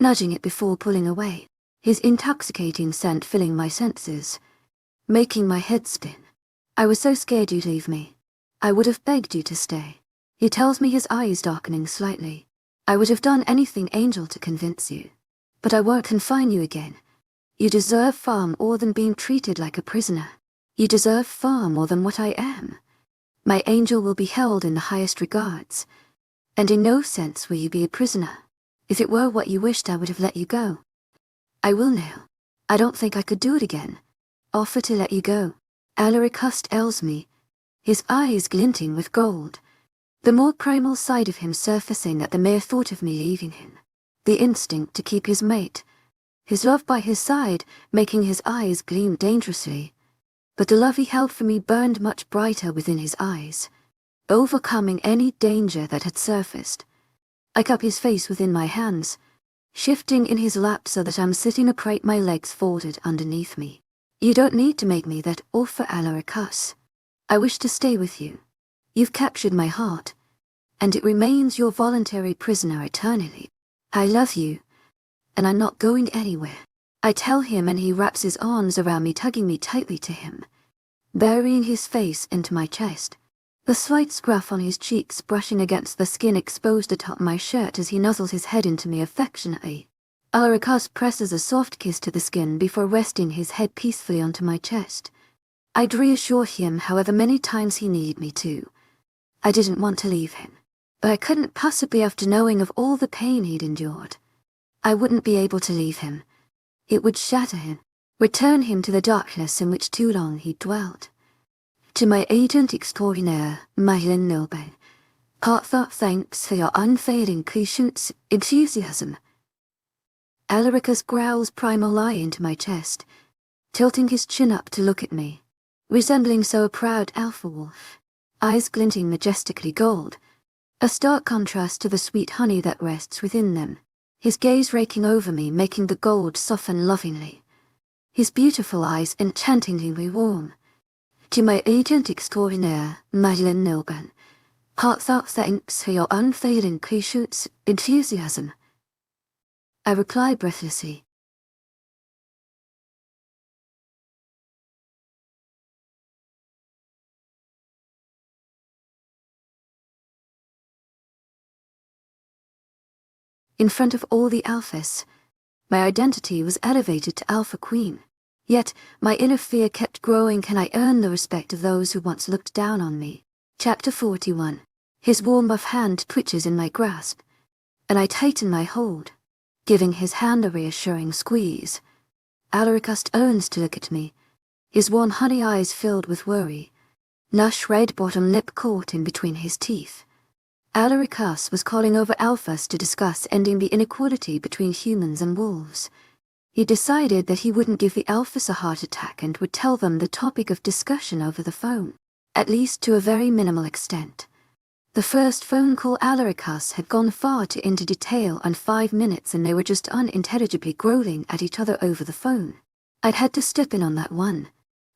nudging it before pulling away, his intoxicating scent filling my senses, making my head spin. I was so scared you'd leave me. I would have begged you to stay. He tells me, his eyes darkening slightly. I would have done anything, Angel, to convince you. But I won't confine you again. You deserve far more than being treated like a prisoner. You deserve far more than what I am. My angel will be held in the highest regards, and in no sense will you be a prisoner. If it were what you wished, I would have let you go. I will now. I don't think I could do it again. Offer to let you go. Alaricus tells me, his eyes glinting with gold, the more primal side of him surfacing at the mere thought of me leaving him. The instinct to keep his mate, his love by his side, making his eyes gleam dangerously. But the love he held for me burned much brighter within his eyes, overcoming any danger that had surfaced. I cup his face within my hands, shifting in his lap so that I'm sitting upright, my legs folded underneath me. You don't need to make me that offer, Alaricus. I wish to stay with you. You've captured my heart, and it remains your voluntary prisoner eternally. I love you, and I'm not going anywhere. I tell him, and he wraps his arms around me, tugging me tightly to him, burying his face into my chest, the slight scruff on his cheeks brushing against the skin exposed atop my shirt as he nuzzles his head into me affectionately. Alaricus presses a soft kiss to the skin before resting his head peacefully onto my chest. I'd reassure him however many times he needed me to. I didn't want to leave him, but I couldn't possibly after knowing of all the pain he'd endured. I wouldn't be able to leave him. It would shatter him, return him to the darkness in which too long he'd dwelt. To my agent extraordinaire, mythical, heartfelt thanks for your unfailing patience, enthusiasm. Alaricus growls primal lie into my chest, tilting his chin up to look at me, resembling so a proud alpha wolf, eyes glinting majestically gold, a stark contrast to the sweet honey that rests within them, his gaze raking over me, making the gold soften lovingly, his beautiful eyes enchantingly warm. To my agent extraordinaire, mythical, heartfelt thanks for your unfailing patience, enthusiasm. I reply breathlessly. In front of all the alphas, my identity was elevated to Alpha Queen. Yet, my inner fear kept growing. Can I earn the respect of those who once looked down on me? Chapter 41. His warm buff hand twitches in my grasp, and I tighten my hold, giving his hand a reassuring squeeze. Alaricus turns to look at me, his warm honey eyes filled with worry, lush red bottom lip caught in between his teeth. Alaricus was calling over alphas to discuss ending the inequality between humans and wolves. He decided that he wouldn't give the alphas a heart attack and would tell them the topic of discussion over the phone, at least to a very minimal extent. The first phone call Alaricus had gone far too into detail on 5 minutes and they were just unintelligibly growling at each other over the phone. I'd had to step in on that one.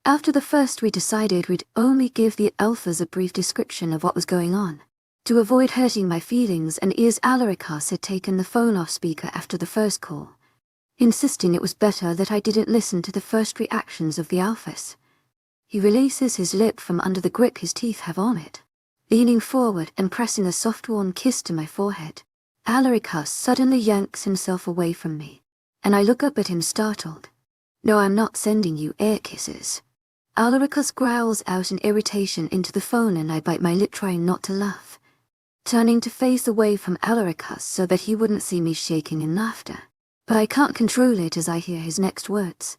After the first we decided we'd only give the alphas a brief description of what was going on. To avoid hurting my feelings and ears, Alaricus had taken the phone off speaker after the first call, insisting it was better that I didn't listen to the first reactions of the alphas. He releases his lip from under the grip his teeth have on it. Leaning forward and pressing a soft warm kiss to my forehead, Alaricus suddenly yanks himself away from me, and I look up at him startled. "No, I'm not sending you air kisses." Alaricus growls out in irritation into the phone and I bite my lip trying not to laugh, turning to face away from Alaricus so that he wouldn't see me shaking in laughter. But I can't control it as I hear his next words.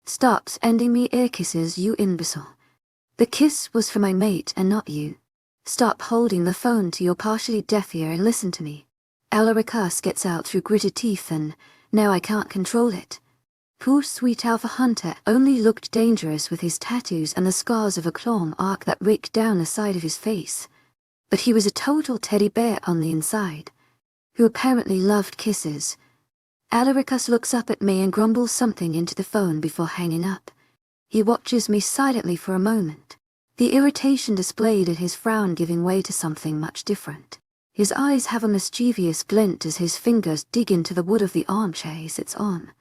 "Stop sending me air kisses, you imbecile. The kiss was for my mate and not you. Stop holding the phone to your partially deaf ear and listen to me." Alaricus gets out through gritted teeth and now I can't control it. Poor sweet Alpha Hunter only looked dangerous with his tattoos and the scars of a claw arc that raked down the side of his face. But he was a total teddy bear on the inside, who apparently loved kisses. Alaricus looks up at me and grumbles something into the phone before hanging up. He watches me silently for a moment, the irritation displayed in his frown giving way to something much different. His eyes have a mischievous glint as his fingers dig into the wood of the armchair he sits on,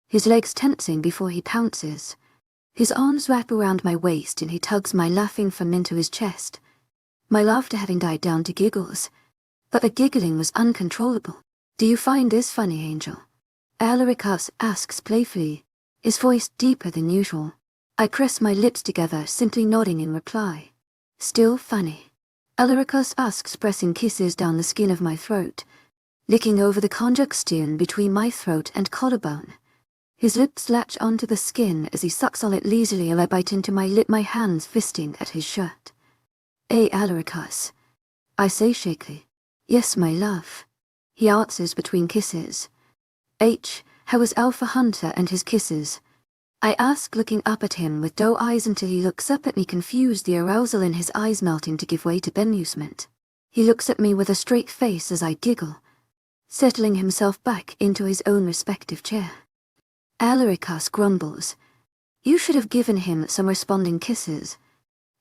his legs tensing before he pounces. His arms wrap around my waist and he tugs my laughing from into his chest, my laughter having died down to giggles. But the giggling was uncontrollable. "Do you find this funny, Angel?" Alaricus asks playfully, his voice deeper than usual. I press my lips together, simply nodding in reply. "Still funny?" Alaricus asks, pressing kisses down the skin of my throat, licking over the conjunction between my throat and collarbone. His lips latch onto the skin as he sucks on it leisurely and I bite into my lip, my hands fisting at his shirt. "Hey, Alaricus," I say shakily. "Yes, my love," he answers between kisses. How is Alpha Hunter and his kisses?" I ask, looking up at him with doe eyes until he looks up at me confused, the arousal in his eyes melting to give way to bemusement. He looks at me with a straight face as I giggle, settling himself back into his own respective chair. Alaricus grumbles, "You should have given him some responding kisses."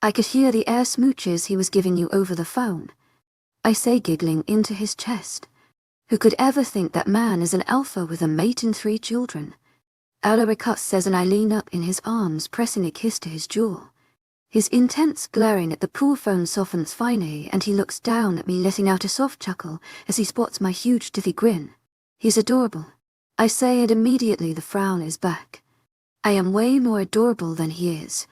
I could hear the air smooches he was giving you over the phone, I say, giggling into his chest. Who could ever think that man is an alpha with a mate and 3 children? Alaricus says, and I lean up in his arms, pressing a kiss to his jaw. His intense glaring at the poor phone softens finally, and he looks down at me, letting out a soft chuckle as he spots my huge dithy grin. "He's adorable," I say, and immediately the frown is back. "I am way more adorable than he is,"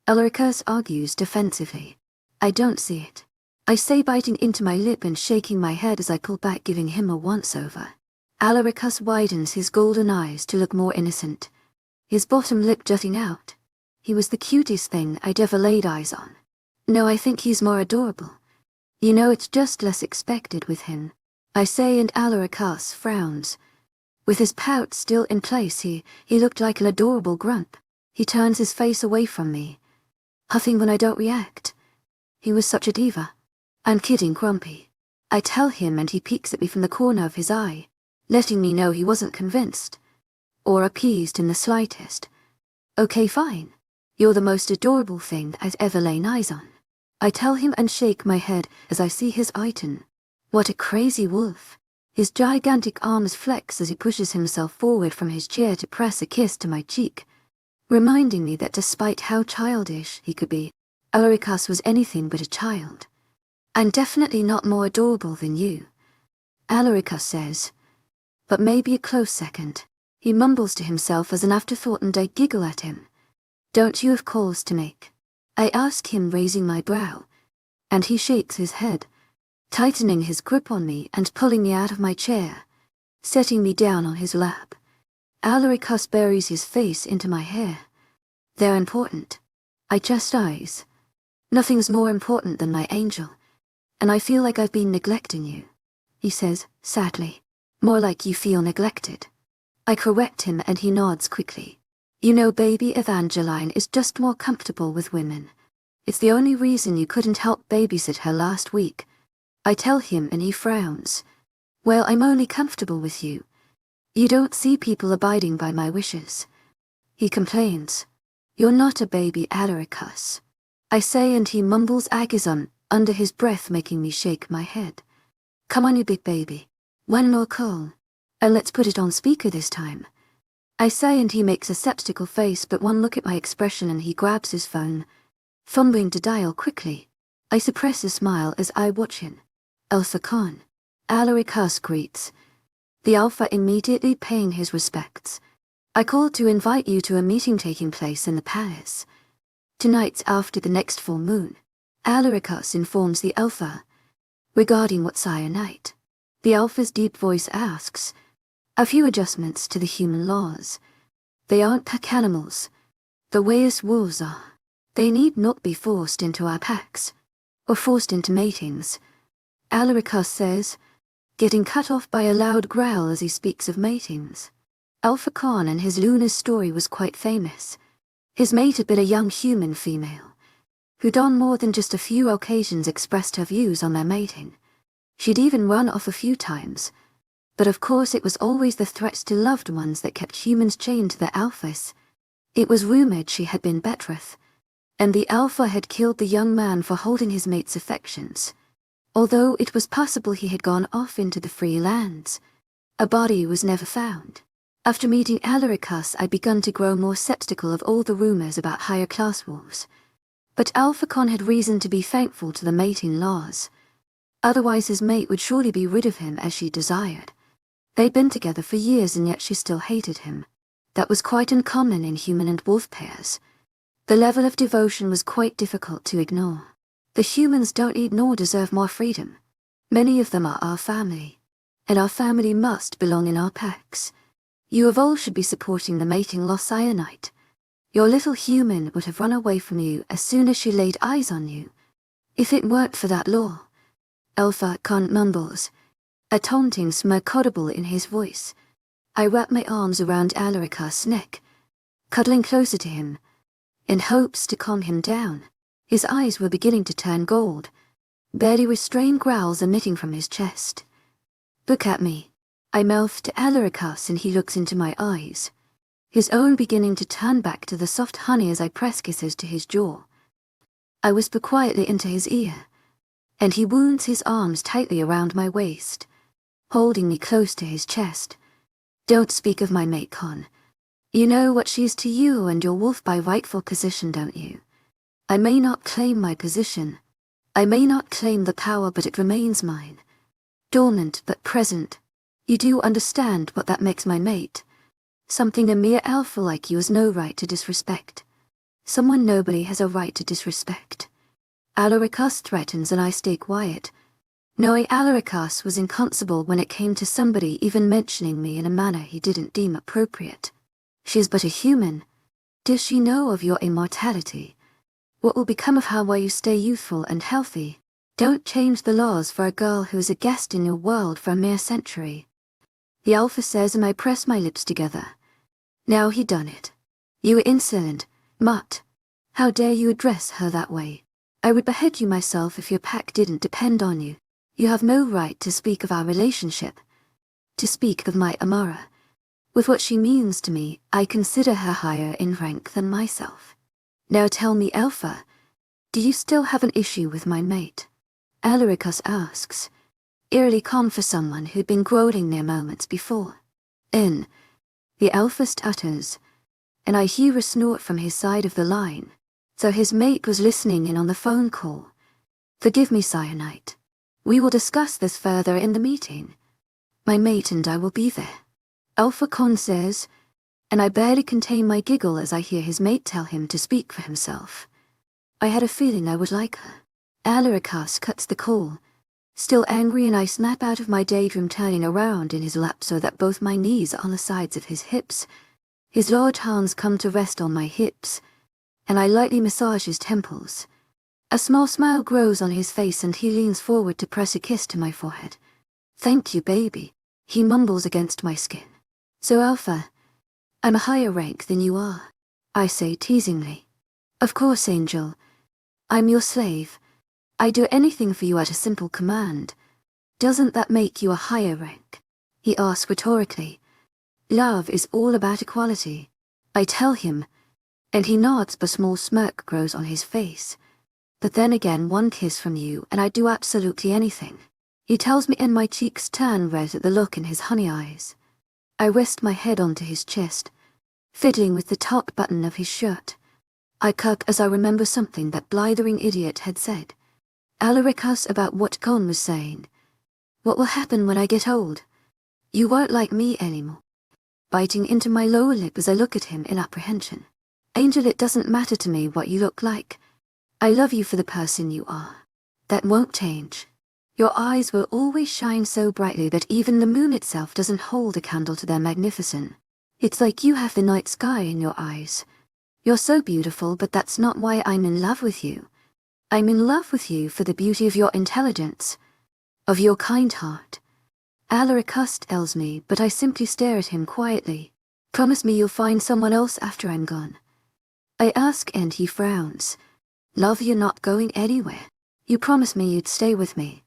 Alaricus argues defensively. "I don't see it," I say, biting into my lip and shaking my head as I pull back, giving him a once-over. Alaricus widens his golden eyes to look more innocent, his bottom lip jutting out. He was the cutest thing I'd ever laid eyes on. "No, I think he's more adorable. You know, it's just less expected with him," I say, and Alaricus frowns. With his pout still in place, he looked like an adorable grump. He turns his face away from me, huffing when I don't react. He was such a diva. "I'm kidding, Grumpy," I tell him, and he peeks at me from the corner of his eye, letting me know he wasn't convinced or appeased in the slightest. "Okay, fine. You're the most adorable thing I'd ever lain eyes on," I tell him, and shake my head as I see his item. What a crazy wolf. His gigantic arms flex as he pushes himself forward from his chair to press a kiss to my cheek, reminding me that despite how childish he could be, Alaricus was anything but a child. "I'm definitely not more adorable than you," Alaricus says, but maybe a close second. He mumbles to himself as an afterthought, and I giggle at him. "Don't you have calls to make?" I ask him, raising my brow, and he shakes his head, tightening his grip on me and pulling me out of my chair, setting me down on his lap. Alaricus buries his face into my hair. "They're important," I chastise. Nothing's more important than my angel, and I feel like I've been neglecting you, he says, sadly. More like you feel neglected. I correct him and he nods quickly. You know, baby Evangeline is just more comfortable with women. It's the only reason you couldn't help babysit her last week. I tell him and he frowns. Well, I'm only comfortable with you. You don't see people abiding by my wishes. He complains. You're not a baby Alaricus. I say and he mumbles agism under his breath, making me shake my head. Come on, you big baby. One more call. And let's put it on speaker this time. I say and he makes a skeptical face, but one look at my expression and he grabs his phone, fumbling to dial quickly. I suppress a smile as I watch him. Alpha Con. Alaricus greets. The Alpha immediately paying his respects. I called to invite you to a meeting taking place in the palace. Tonight's after the next full moon. Alaricus informs the Alpha. Regarding what cyanide? The Alpha's deep voice asks. A few adjustments to the human laws. They aren't pack animals. The way us wolves are. They need not be forced into our packs. Or forced into matings. Alaricus says, getting cut off by a loud growl as he speaks of matings. Alpha Khan and his lunar story was quite famous. His mate had been a young human female, who'd on more than just a few occasions expressed her views on their mating. She'd even run off a few times, but of course it was always the threats to loved ones that kept humans chained to their alphas. It was rumored she had been Betrith, and the Alpha had killed the young man for holding his mate's affections. Although it was possible he had gone off into the free lands, a body was never found. After meeting Alaricus, I'd begun to grow more skeptical of all the rumors about higher class wolves. But Alpha Con had reason to be thankful to the mating laws. Otherwise his mate would surely be rid of him as she desired. They'd been together for years and yet she still hated him. That was quite uncommon in human and wolf pairs. The level of devotion was quite difficult to ignore. The humans don't need nor deserve more freedom. Many of them are our family, and our family must belong in our packs. You of all should be supporting the mating law cyanide. Your little human would have run away from you as soon as she laid eyes on you, if it weren't for that law. Alpha Con mumbles, a taunting smirk audible in his voice. I wrap my arms around Alaricus' neck, cuddling closer to him, in hopes to calm him down. His eyes were beginning to turn gold, barely restrained growls emitting from his chest. Look at me. I mouth to Alaricus and he looks into my eyes, his own beginning to turn back to the soft honey as I press kisses to his jaw. I whisper quietly into his ear, and he wounds his arms tightly around my waist, holding me close to his chest. Don't speak of my mate, Con. You know what she is to you and your wolf by rightful position, don't you? I may not claim my position. I may not claim the power, but it remains mine. Dormant but present. You do understand what that makes my mate. Something a mere alpha like you has no right to disrespect. Someone nobody has a right to disrespect. Alaricus threatens and I stay quiet, knowing Alaricus was inconsolable when it came to somebody even mentioning me in a manner he didn't deem appropriate. She is but a human. Does she know of your immortality? What will become of her while you stay youthful and healthy? Don't change the laws for a girl who is a guest in your world for a mere century. The Alpha says, and I press my lips together. Now he done it. You were insolent, mutt. How dare you address her that way? I would behead you myself if your pack didn't depend on you. You have no right to speak of our relationship. To speak of my Amara. With what she means to me, I consider her higher in rank than myself. Now tell me, Alpha, do you still have an issue with my mate? Alaricus asks, eerily calm for someone who'd been gloating near moments before. The Alpha stutters, and I hear a snort from his side of the line, so his mate was listening in on the phone call. Forgive me, Cyanide. We will discuss this further in the meeting. My mate and I will be there. Alpha Con says, and I barely contain my giggle as I hear his mate tell him to speak for himself. I had a feeling I would like her. Alaricus cuts the call, still angry, and I snap out of my daydream, turning around in his lap so that both my knees are on the sides of his hips. His large hands come to rest on my hips, and I lightly massage his temples. A small smile grows on his face and he leans forward to press a kiss to my forehead. Thank you, baby, he mumbles against my skin. So Alpha, I'm a higher rank than you are, I say teasingly. Of course, Angel. I'm your slave. I do anything for you at a simple command. Doesn't that make you a higher rank? He asks rhetorically. Love is all about equality, I tell him, and he nods, but a small smirk grows on his face. But then again, one kiss from you and I'd do absolutely anything. He tells me, and my cheeks turn red at the look in his honey eyes. I rest my head onto his chest, fiddling with the top button of his shirt. I kirk as I remember something that blithering idiot had said. Alaricus about what Con was saying. What will happen when I get old? You won't like me anymore. Biting into my lower lip as I look at him in apprehension. Angel, it doesn't matter to me what you look like. I love you for the person you are. That won't change. Your eyes will always shine so brightly that even the moon itself doesn't hold a candle to their magnificence. It's like you have the night sky in your eyes. You're so beautiful, but that's not why I'm in love with you. I'm in love with you for the beauty of your intelligence, of your kind heart. Alaricus tells me, but I simply stare at him quietly. Promise me you'll find someone else after I'm gone. I ask and he frowns. Love, you're not going anywhere. You promised me you'd stay with me.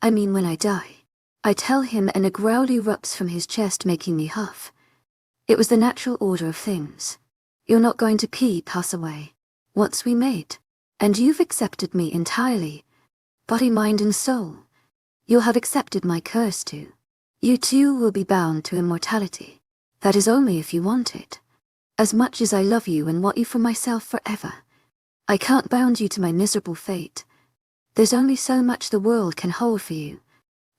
I mean when I die. I tell him, and a growl erupts from his chest, making me huff. It was the natural order of things. You're not going to pass away. Once we mate, and you've accepted me entirely. Body, mind and soul. You'll have accepted my curse too. You too will be bound to immortality. That is only if you want it. As much as I love you and want you for myself forever, I can't bound you to my miserable fate. There's only so much the world can hold for you,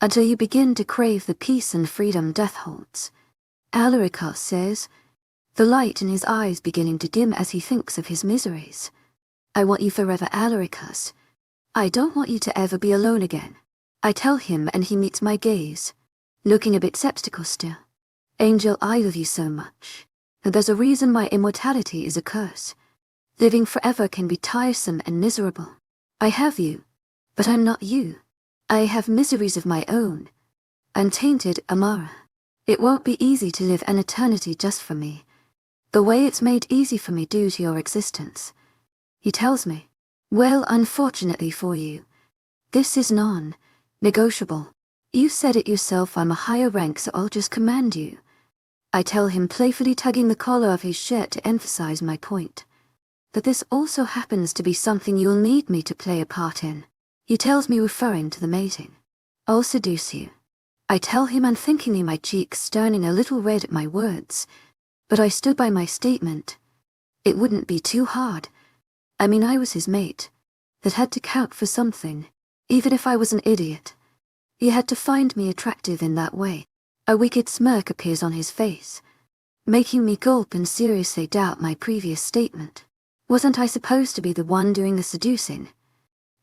until you begin to crave the peace and freedom death holds. Alaricus says, the light in his eyes beginning to dim as he thinks of his miseries. I want you forever, Alaricus. I don't want you to ever be alone again. I tell him, and he meets my gaze, looking a bit skeptical still. Angel, I love you so much, and there's a reason why immortality is a curse. Living forever can be tiresome and miserable. I have you, but I'm not you. I have miseries of my own. Untainted Amara. It won't be easy to live an eternity just for me, the way it's made easy for me due to your existence. He tells me, well, unfortunately for you, this is non-negotiable. You said it yourself, I'm a higher rank, so I'll just command you. I tell him, playfully tugging the collar of his shirt to emphasize my point, that this also happens to be something you'll need me to play a part in. He tells me, referring to the mating, I'll seduce you. I tell him, unthinkingly, my cheeks turning a little red at my words, but I stood by my statement. It wouldn't be too hard. I mean, I was his mate. That had to count for something, even if I was an idiot. He had to find me attractive in that way. A wicked smirk appears on his face, making me gulp and seriously doubt my previous statement. Wasn't I supposed to be the one doing the seducing?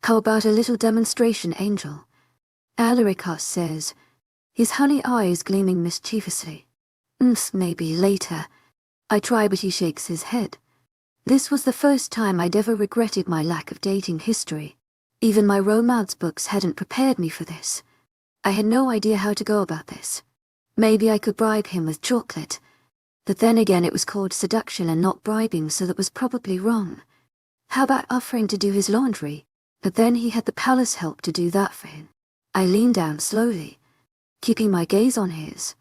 How about a little demonstration, Angel? Alaricus says, his honey eyes gleaming mischievously. Maybe later. I try, but he shakes his head. This was the first time I'd ever regretted my lack of dating history. Even my romance books hadn't prepared me for this. I had no idea how to go about this. Maybe I could bribe him with chocolate. But then again, it was called seduction and not bribing, so that was probably wrong. How about offering to do his laundry? But then he had the palace help to do that for him. I leaned down slowly, keeping my gaze on his,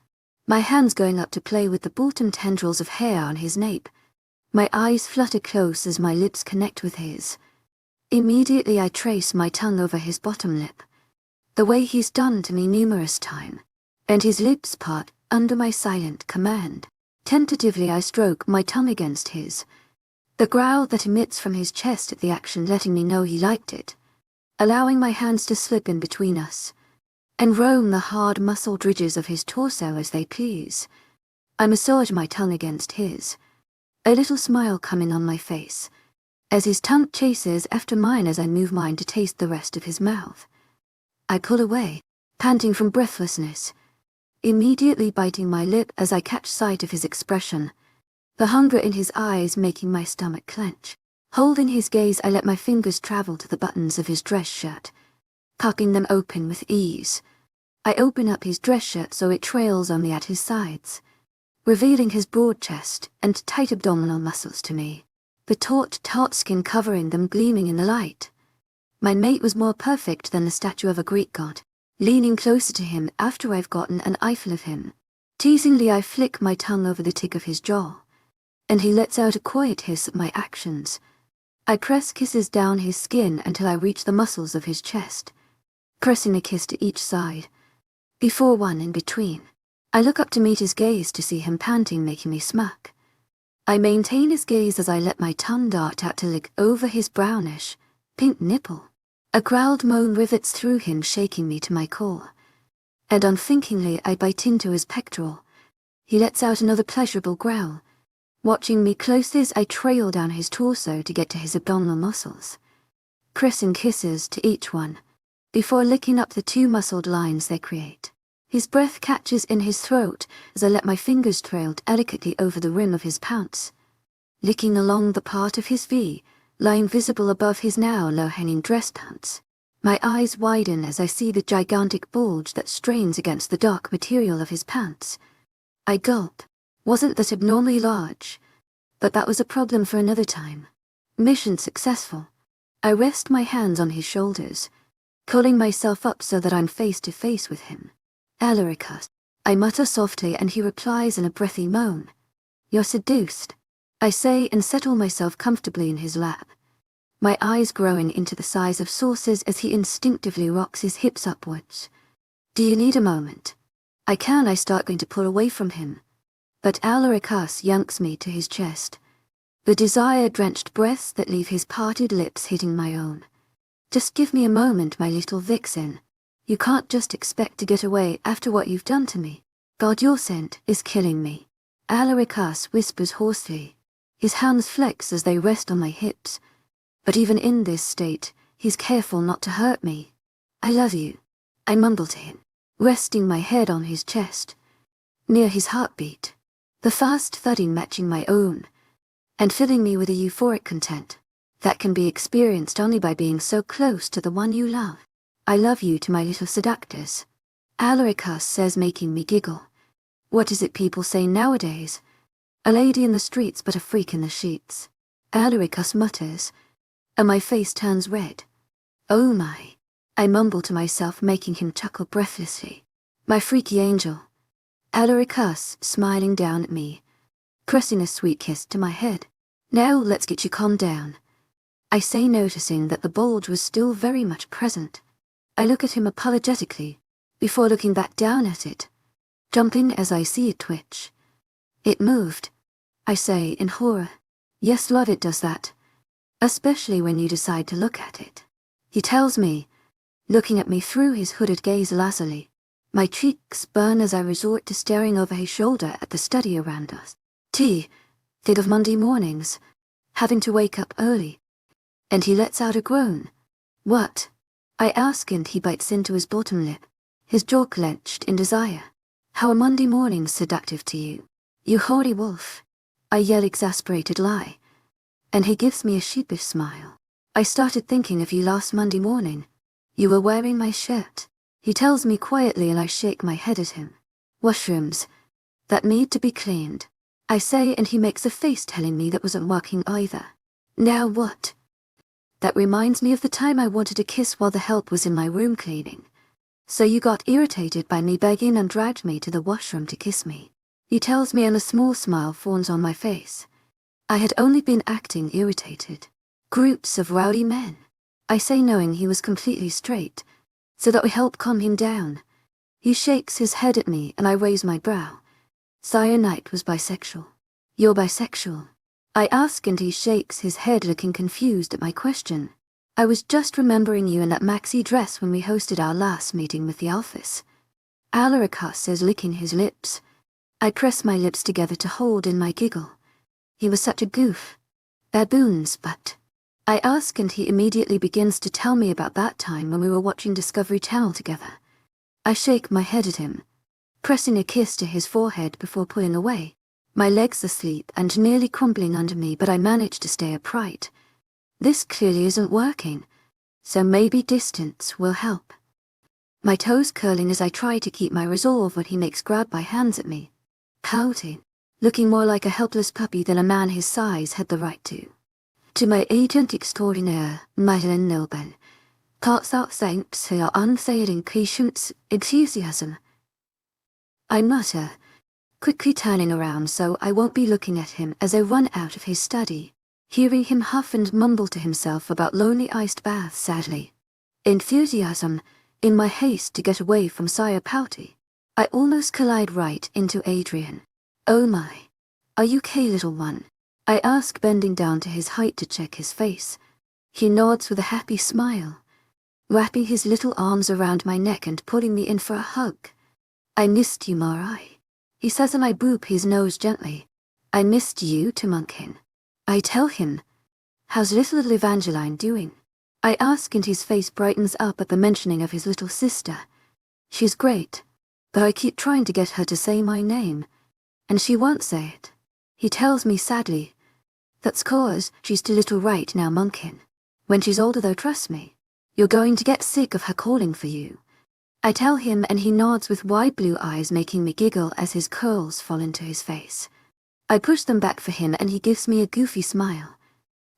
my hands going up to play with the bottom tendrils of hair on his nape. My eyes flutter close as my lips connect with his. Immediately I trace my tongue over his bottom lip, the way he's done to me numerous times, and his lips part under my silent command. Tentatively I stroke my tongue against his, the growl that emits from his chest at the action letting me know he liked it, allowing my hands to slip in between us, and roam the hard muscled ridges of his torso as they please. I massage my tongue against his, a little smile coming on my face, as his tongue chases after mine as I move mine to taste the rest of his mouth. I pull away, panting from breathlessness, immediately biting my lip as I catch sight of his expression, the hunger in his eyes making my stomach clench. Holding his gaze, I let my fingers travel to the buttons of his dress shirt, cocking them open with ease. I open up his dress shirt so it trails only at his sides, revealing his broad chest and tight abdominal muscles to me, the taut skin covering them gleaming in the light. My mate was more perfect than the statue of a Greek god. Leaning closer to him after I've gotten an eyeful of him, teasingly I flick my tongue over the tick of his jaw, and he lets out a quiet hiss at my actions. I press kisses down his skin until I reach the muscles of his chest, pressing a kiss to each side, before one in between. I look up to meet his gaze to see him panting, making me smirk. I maintain his gaze as I let my tongue dart out to lick over his brownish, pink nipple. A growled moan rivets through him, shaking me to my core, and unthinkingly I bite into his pectoral. He lets out another pleasurable growl, watching me closely as I trail down his torso to get to his abdominal muscles, pressing kisses to each one, before licking up the two muscled lines they create. His breath catches in his throat as I let my fingers trail delicately over the rim of his pounce, licking along the part of his V, lying visible above his now low-hanging dress pants. My eyes widen as I see the gigantic bulge that strains against the dark material of his pants. I gulp. Wasn't that abnormally large? But that was a problem for another time. Mission successful. I rest my hands on his shoulders, curling myself up so that I'm face to face with him. Alaricus, I mutter softly, and he replies in a breathy moan. You're seduced, I say, and settle myself comfortably in his lap, my eyes growing into the size of saucers as he instinctively rocks his hips upwards. Do you need a moment? I start going to pull away from him, but Alaricus yanks me to his chest, the desire-drenched breaths that leave his parted lips hitting my own. Just give me a moment, my little vixen. You can't just expect to get away after what you've done to me. God, your scent is killing me. Alaricus whispers hoarsely. His hands flex as they rest on my hips, but even in this state, he's careful not to hurt me. I love you, I mumble to him, resting my head on his chest, near his heartbeat, the fast thudding matching my own, and filling me with a euphoric content that can be experienced only by being so close to the one you love. I love you to my little seductors, Alaricus says, making me giggle. What is it people say nowadays? A lady in the streets but a freak in the sheets, Alaricus mutters, and my face turns red. Oh my, I mumble to myself, making him chuckle breathlessly. My freaky angel. Alaricus smiling down at me, pressing a sweet kiss to my head. Now let's get you calmed down, I say, noticing that the bulge was still very much present. I look at him apologetically, before looking back down at it, jumping as I see it twitch. It moved, I say in horror. Yes, love, it does that. Especially when you decide to look at it, he tells me, looking at me through his hooded gaze lazily. My cheeks burn as I resort to staring over his shoulder at the study around us. Think of Monday mornings, having to wake up early. And he lets out a groan. What? I ask, and he bites into his bottom lip, his jaw clenched in desire. How are Monday mornings seductive to you? You hoary wolf, I yell, exasperated lie, and he gives me a sheepish smile. I started thinking of you last Monday morning. You were wearing my shirt, he tells me quietly, and I shake my head at him. Washrooms that need to be cleaned, I say, and he makes a face telling me that wasn't working either. Now what? That reminds me of the time I wanted a kiss while the help was in my room cleaning. So you got irritated by me begging and dragged me to the washroom to kiss me, he tells me, and a small smile forms on my face. I had only been acting irritated. Groups of rowdy men, I say, knowing he was completely straight, so that we help calm him down. He shakes his head at me, and I raise my brow. Cyanide was bisexual. You're bisexual, I ask, and he shakes his head, looking confused at my question. I was just remembering you in that maxi dress when we hosted our last meeting with the Alphys, Alaricus says, licking his lips. I press my lips together to hold in my giggle. He was such a goof. Baboons, but I ask, and he immediately begins to tell me about that time when we were watching Discovery Channel together. I shake my head at him, pressing a kiss to his forehead before pulling away. My legs asleep and nearly crumbling under me, but I manage to stay upright, This clearly isn't working, so maybe distance will help. My toes curling as I try to keep my resolve when he makes grab my hands at me, pouting, looking more like a helpless puppy than a man his size had the right to. To my agent extraordinaire, Madeleine Noble, parts out thanks for your unfailing patience, enthusiasm. I mutter, quickly turning around so I won't be looking at him as I run out of his study, hearing him huff and mumble to himself about lonely iced baths sadly. Enthusiasm, in my haste to get away from Sire Pouty, I almost collide right into Adrien. Oh my. Are you okay, little one? I ask, bending down to his height to check his face. He nods with a happy smile, wrapping his little arms around my neck and pulling me in for a hug. I missed you, Marai, he says, and I boop his nose gently. I missed you too, Munkin. I tell him, how's little Evangeline doing? I ask, and his face brightens up at the mentioning of his little sister. She's great, but I keep trying to get her to say my name, and she won't say it. He tells me sadly, that's 'cause she's too little right now, Munkin. When she's older though, trust me, you're going to get sick of her calling for you. I tell him, and he nods with wide blue eyes, making me giggle as his curls fall into his face. I push them back for him and he gives me a goofy smile.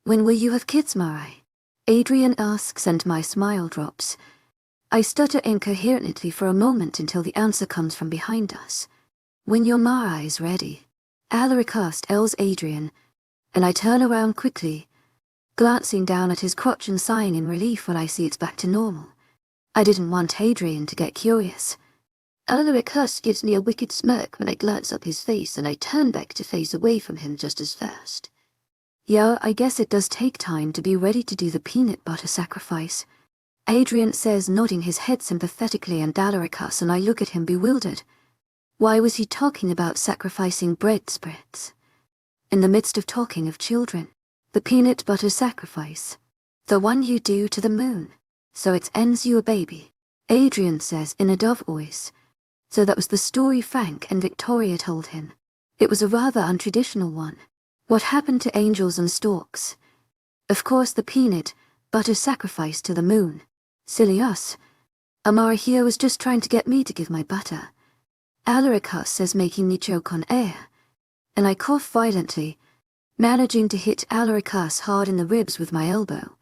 When will you have kids, Marai? Adrien asks, and my smile drops. I stutter incoherently for a moment until the answer comes from behind us. When your Marai's ready. Alaric tells Adrien, and I turn around quickly, glancing down at his crotch and sighing in relief when I see it's back to normal. I didn't want Adrien to get curious. Alaric gives me a wicked smirk when I glance up his face, and I turn back to face away from him just as fast. Yeah, I guess it does take time to be ready to do the peanut butter sacrifice, Adrien says, nodding his head sympathetically, and Alaric and I look at him bewildered. Why was he talking about sacrificing bread spreads? In the midst of talking of children, the peanut butter sacrifice, the one you do to the moon, so it ends you a baby, Adrien says in a dove voice. So that was the story Frank and Victoria told him. It was a rather untraditional one. What happened to angels and storks? Of course, the peanut butter sacrifice to the moon. Silly us. Amara here was just trying to get me to give my butter. Alaric says, making me choke on air, and I cough violently, managing to hit Alaric hard in the ribs with my elbow,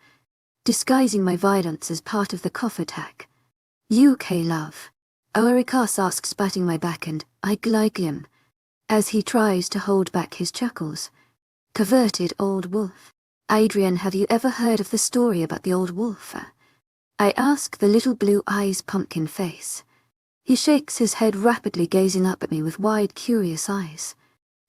disguising my violence as part of the cough attack. UK love. Alaric asks, patting my back, and I like him, as he tries to hold back his chuckles. Converted old wolf. Adrien, have you ever heard of the story about the old wolf? I ask, the little blue eyes pumpkin face. He shakes his head rapidly, gazing up at me with wide, curious eyes.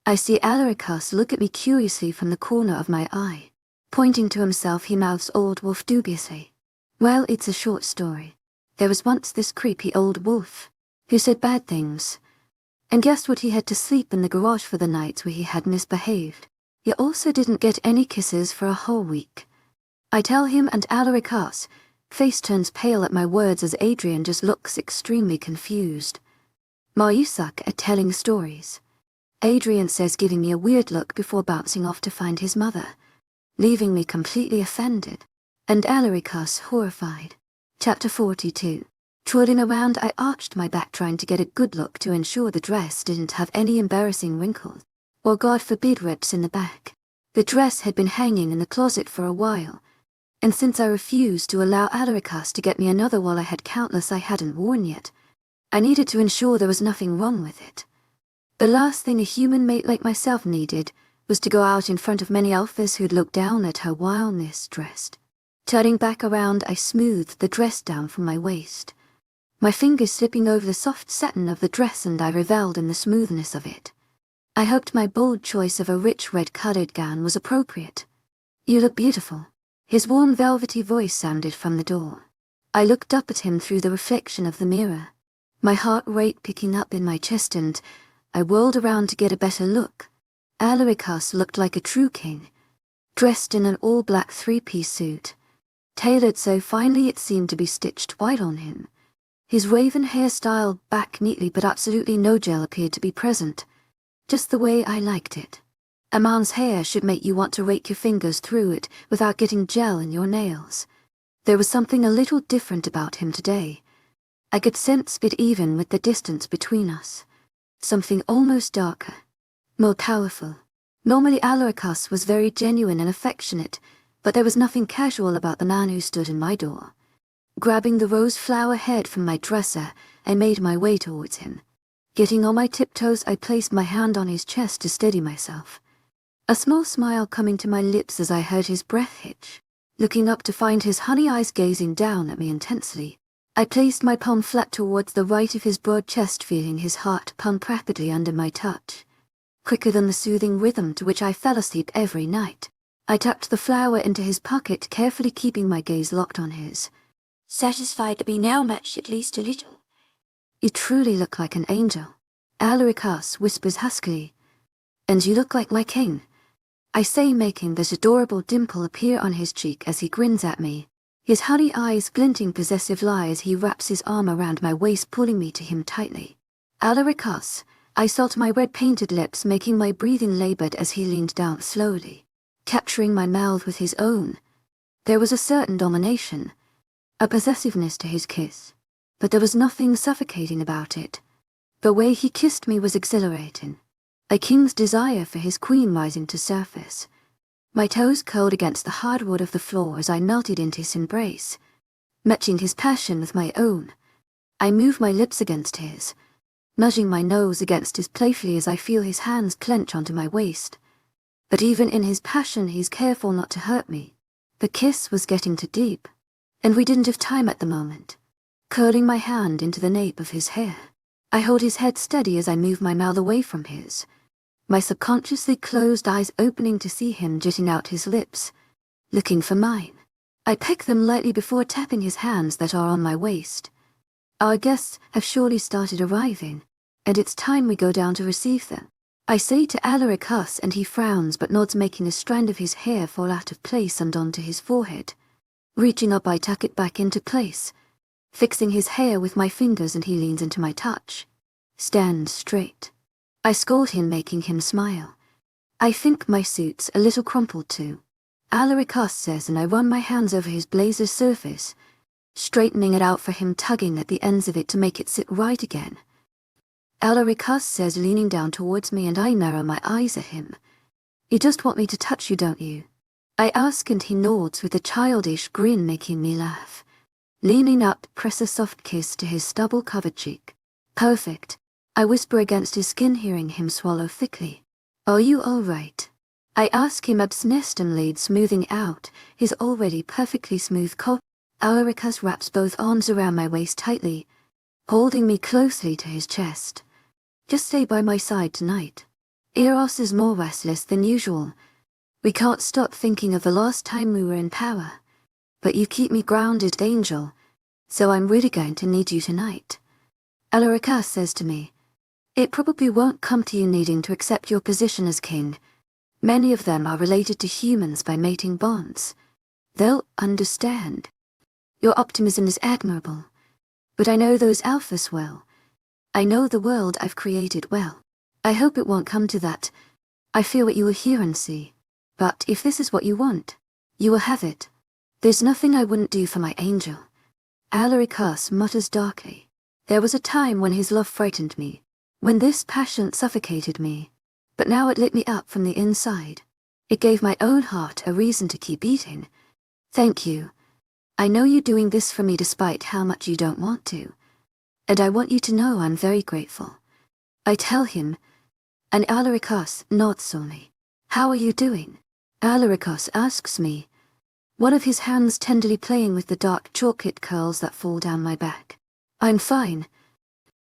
I see Alaric look at me curiously from the corner of my eye. Pointing to himself, he mouths old wolf dubiously. Well, it's a short story. There was once this creepy old wolf, who said bad things. And guess what? He had to sleep in the garage for the nights where he had misbehaved. He also didn't get any kisses for a whole week. I tell him, and Alaric face turns pale at my words as Adrien just looks extremely confused. Ma, you suck at telling stories, Adrien says, giving me a weird look before bouncing off to find his mother, leaving me completely offended, and Alaric horrified. Chapter 42. Twirling around, I arched my back, trying to get a good look to ensure the dress didn't have any embarrassing wrinkles, or God forbid rips in the back. The dress had been hanging in the closet for a while, and since I refused to allow Alaric to get me another while I had countless I hadn't worn yet, I needed to ensure there was nothing wrong with it. The last thing a human mate like myself needed was to go out in front of many alphas who'd look down at her wildness dressed. Turning back around, I smoothed the dress down from my waist, my fingers slipping over the soft satin of the dress, and I revelled in the smoothness of it. I hoped my bold choice of a rich red-colored gown was appropriate. You look beautiful, his warm velvety voice sounded from the door. I looked up at him through the reflection of the mirror, my heart rate picking up in my chest, and I whirled around to get a better look. Alaric looked like a true king, dressed in an all-black three-piece suit, tailored so finely it seemed to be stitched white on him. His raven hair styled back neatly, but absolutely no gel appeared to be present, just the way I liked it. A man's hair should make you want to rake your fingers through it without getting gel in your nails. There was something a little different about him today. I could sense it even with the distance between us. Something almost darker, more powerful. Normally Alaricus was very genuine and affectionate, but there was nothing casual about the man who stood in my door. Grabbing the rose flower head from my dresser, I made my way towards him. Getting on my tiptoes, I placed my hand on his chest to steady myself. A small smile coming to my lips as I heard his breath hitch. Looking up to find his honey eyes gazing down at me intensely, I placed my palm flat towards the right of his broad chest, feeling his heart pump rapidly under my touch. Quicker than the soothing rhythm to which I fell asleep every night, I tucked the flower into his pocket, carefully keeping my gaze locked on his. Satisfied to be now matched at least a little. You truly look like an angel, Alaricus whispers huskily. And you look like my king, I say, making this adorable dimple appear on his cheek as he grins at me, his honey eyes glinting possessive lie as he wraps his arm around my waist, pulling me to him tightly. Alaricus, I sought my red-painted lips, making my breathing labored as he leaned down slowly, capturing my mouth with his own. There was a certain domination, a possessiveness to his kiss, but there was nothing suffocating about it. The way he kissed me was exhilarating, a king's desire for his queen rising to surface. My toes curled against the hardwood of the floor as I melted into his embrace, matching his passion with my own. I moved my lips against his, nudging my nose against his playfully as I feel his hands clench onto my waist. But even in his passion, he's careful not to hurt me. The kiss was getting too deep, and we didn't have time at the moment. Curling my hand into the nape of his hair, I hold his head steady as I move my mouth away from his, my subconsciously closed eyes opening to see him jutting out his lips, looking for mine. I peck them lightly before tapping his hands that are on my waist. Our guests have surely started arriving, and it's time we go down to receive them. I say to Alaricus, and he frowns but nods, making a strand of his hair fall out of place and onto his forehead. Reaching up, I tuck it back into place, fixing his hair with my fingers, and he leans into my touch. Stand straight. I scold him, making him smile. I think my suit's a little crumpled too, Alaricus says, and I run my hands over his blazer's surface, straightening it out for him, tugging at the ends of it to make it sit right again. Alaricus says, leaning down towards me, and I narrow my eyes at him. You just want me to touch you, don't you? I ask, and he nods with a childish grin, making me laugh. Leaning up, press a soft kiss to his stubble-covered cheek. Perfect, I whisper against his skin, hearing him swallow thickly. Are you all right? I ask him abstinently, smoothing out his already perfectly smooth coat. Alaricus wraps both arms around my waist tightly, holding me closely to his chest. Just stay by my side tonight. Eros is more restless than usual. We can't stop thinking of the last time we were in power. But you keep me grounded, angel, so I'm really going to need you tonight. Alaricus says to me, it probably won't come to you needing to accept your position as king. Many of them are related to humans by mating bonds. They'll understand. Your optimism is admirable, but I know those alphas well. I know the world I've created well. I hope it won't come to that. I feel what you will hear and see. But if this is what you want, you will have it. There's nothing I wouldn't do for my angel. Alaricus mutters darkly. There was a time when his love frightened me, when this passion suffocated me. But now it lit me up from the inside. It gave my own heart a reason to keep beating. Thank you. I know you're doing this for me despite how much you don't want to. And I want you to know I'm very grateful. I tell him, and Alaricus nods slowly. How are you doing? Alaricus asks me, one of his hands tenderly playing with the dark chocolate curls that fall down my back. I'm fine.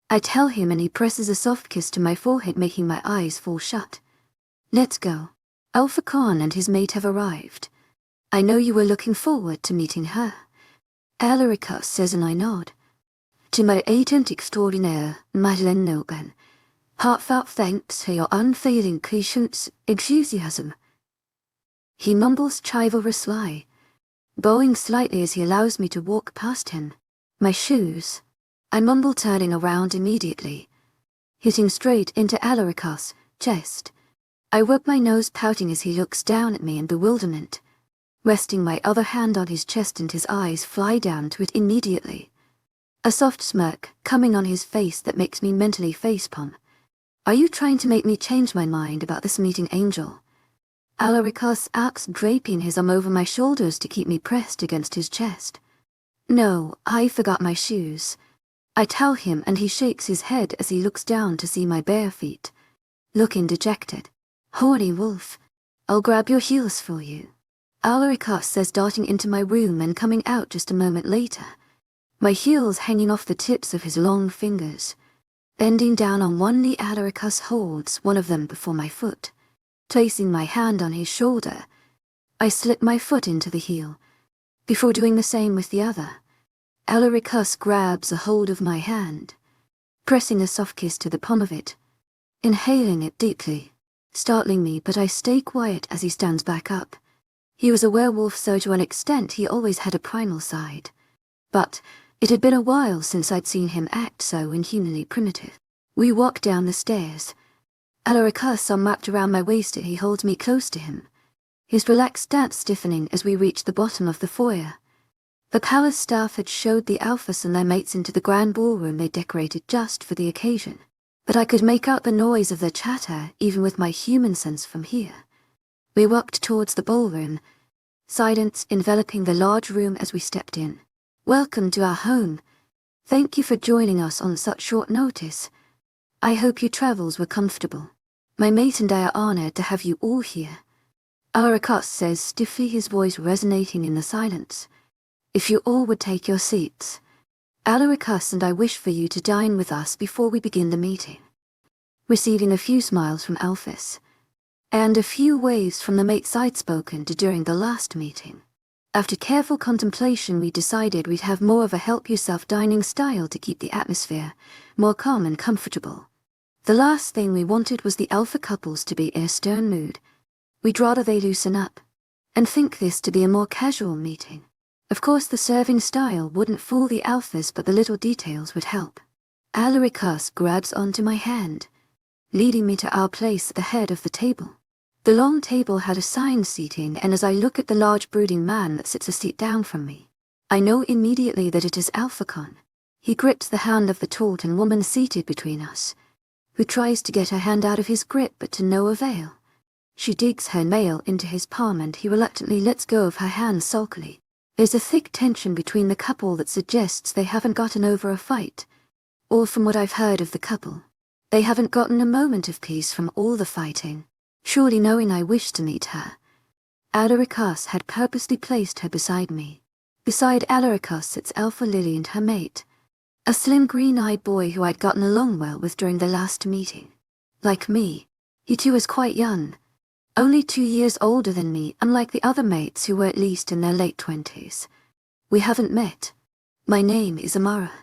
I tell him, and he presses a soft kiss to my forehead, making my eyes fall shut. Let's go. Alpha Khan and his mate have arrived. I know you were looking forward to meeting her. Alaricus says, and I nod. To my agent extraordinaire, Madeleine Nogan, heartfelt thanks for your unfailing patience, enthusiasm. He mumbles chivalrous lie, bowing slightly as he allows me to walk past him. My shoes. I mumble, turning around immediately, hitting straight into Alaricus' chest. I rub my nose, pouting as he looks down at me in bewilderment, resting my other hand on his chest, and his eyes fly down to it immediately. A soft smirk coming on his face that makes me mentally facepalm. Are you trying to make me change my mind about this meeting, Angel? Alaricus asks, draping his arm over my shoulders to keep me pressed against his chest. No, I forgot my shoes. I tell him, and he shakes his head as he looks down to see my bare feet, looking dejected. Horny wolf, I'll grab your heels for you, Alaricus says, darting into my room and coming out just a moment later, my heels hanging off the tips of his long fingers. Bending down on one knee, Alaricus holds one of them before my foot. Placing my hand on his shoulder, I slip my foot into the heel, before doing the same with the other. Alaricus grabs a hold of my hand, pressing a soft kiss to the palm of it, inhaling it deeply, startling me, but I stay quiet as he stands back up. He was a werewolf, so to an extent he always had a primal side. But it had been a while since I'd seen him act so inhumanly primitive. We walk down the stairs. Alaricus arm wrapped around my waist, he holds me close to him, his relaxed stance stiffening as we reach the bottom of the foyer. The palace staff had showed the Alphas and their mates into the grand ballroom they decorated just for the occasion, but I could make out the noise of their chatter even with my human sense from here. We walked towards the ballroom, silence enveloping the large room as we stepped in. Welcome to our home. Thank you for joining us on such short notice. I hope your travels were comfortable. My mate and I are honored to have you all here, Alaricus says stiffly, his voice resonating in the silence. If you all would take your seats. Alaricus and I wish for you to dine with us before we begin the meeting. Receiving a few smiles from Alphys, and a few waves from the mates I'd spoken to during the last meeting. After careful contemplation, we decided we'd have more of a help-yourself dining style to keep the atmosphere more calm and comfortable. The last thing we wanted was the alpha couples to be in a stern mood. We'd rather they loosen up, and think this to be a more casual meeting. Of course, the serving style wouldn't fool the Alphas, but the little details would help. Alaricus grabs onto my hand, leading me to our place at the head of the table. The long table had assigned seating, and as I look at the large brooding man that sits a seat down from me, I know immediately that it is Alphacon. He grips the hand of the tall and woman seated between us, who tries to get her hand out of his grip, but to no avail. She digs her nail into his palm, and he reluctantly lets go of her hand sulkily. There's a thick tension between the couple that suggests they haven't gotten over a fight, or from what I've heard of the couple, they haven't gotten a moment of peace from all the fighting. Surely, knowing I wished to meet her, Alaricus had purposely placed her beside me. Beside Alaricus sits Alpha Lily and her mate, a slim green-eyed boy who I'd gotten along well with during the last meeting. Like me, he too was quite young, only 2 years older than me, unlike the other mates who were at least in their late 20s. We haven't met. My name is Amara,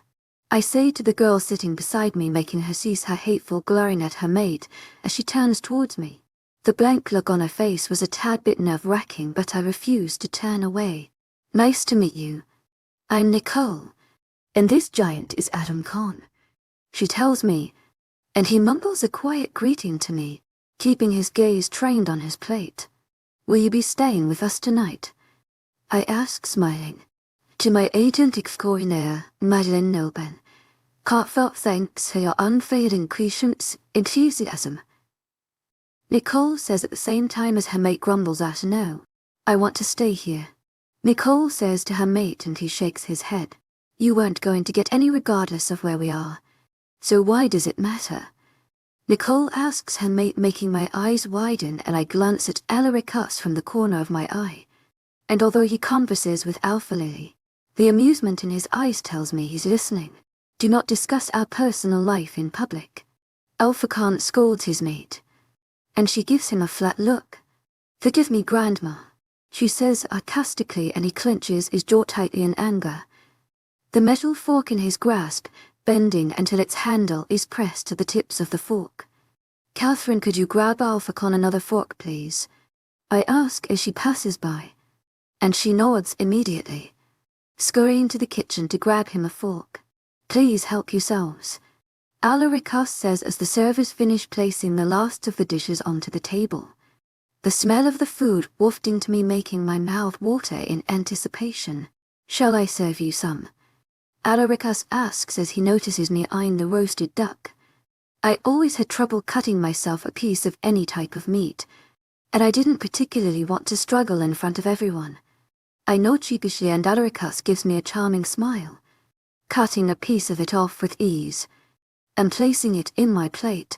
I say to the girl sitting beside me, making her cease her hateful glaring at her mate as she turns towards me. The blank look on her face was a tad bit nerve-wracking, but I refused to turn away. Nice to meet you. I'm Nicole, and this giant is Adam Khan, she tells me, and he mumbles a quiet greeting to me, keeping his gaze trained on his plate. Will you be staying with us tonight? I ask, smiling. To my agent extraordinaire, Madeleine Nilben, heartfelt thanks for your unfailing patience, enthusiasm. Nicole says at the same time as her mate grumbles out a no. I want to stay here, Nicole says to her mate, and he shakes his head. You weren't going to get any regardless of where we are, so why does it matter? Nicole asks her mate, making my eyes widen, and I glance at Alaricus from the corner of my eye. And although he converses with Alpha Lily, the amusement in his eyes tells me he's listening. Do not discuss our personal life in public. Alpha Khan scolds his mate, and she gives him a flat look. Forgive me, Grandma, she says sarcastically, and he clenches his jaw tightly in anger. The metal fork in his grasp, bending until its handle is pressed to the tips of the fork. Catherine, could you grab Alpha Khan another fork, please? I ask as she passes by, and she nods immediately, scurrying to the kitchen to grab him a fork. Please help yourselves, Alarikas says as the servers finish placing the last of the dishes onto the table. The smell of the food wafting to me making my mouth water in anticipation. Shall I serve you some? Alarikas asks as he notices me eyeing the roasted duck. I always had trouble cutting myself a piece of any type of meat, and I didn't particularly want to struggle in front of everyone. I nod sheepishly and Alarikas gives me a charming smile, cutting a piece of it off with ease, and placing it in my plate,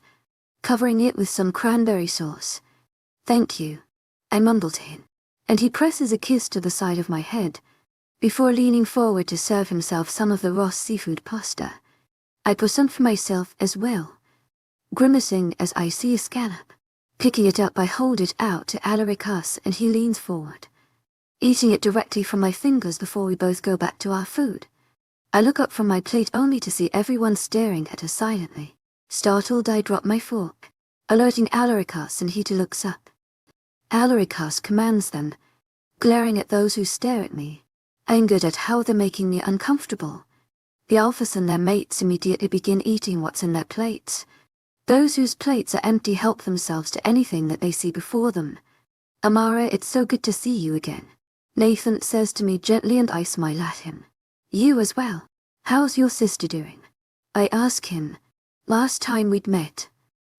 covering it with some cranberry sauce. Thank you, I mumble to him, and he presses a kiss to the side of my head, before leaning forward to serve himself some of the raw seafood pasta. I pour some for myself as well, grimacing as I see a scallop. Picking it up I hold it out to Alarikas and he leans forward, eating it directly from my fingers before we both go back to our food. I look up from my plate only to see everyone staring at us silently. Startled I drop my fork, alerting Alarikas and he too looks up. Alarikas commands them, glaring at those who stare at me, angered at how they're making me uncomfortable. The alphas and their mates immediately begin eating what's in their plates. Those whose plates are empty help themselves to anything that they see before them. Amara, it's so good to see you again, Nathan says to me gently and I smile at him. You as well. How's your sister doing? I ask him. Last time we'd met,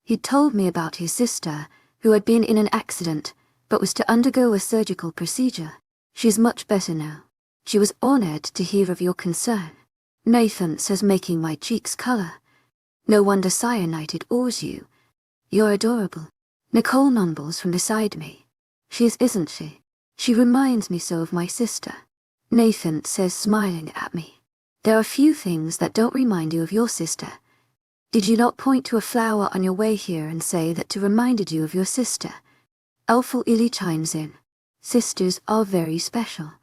he'd told me about his sister, who had been in an accident, but was to undergo a surgical procedure. She's much better now. She was honored to hear of your concern, Nathan says, making my cheeks color. No wonder cyanide awes you. You're adorable. Nicole mumbles from beside me. She is, isn't she? She reminds me so of my sister, Nathan says, smiling at me. There are few things that don't remind you of your sister. Did you not point to a flower on your way here and say that it reminded you of your sister? Alpha Illy chimes in. Sisters are very special.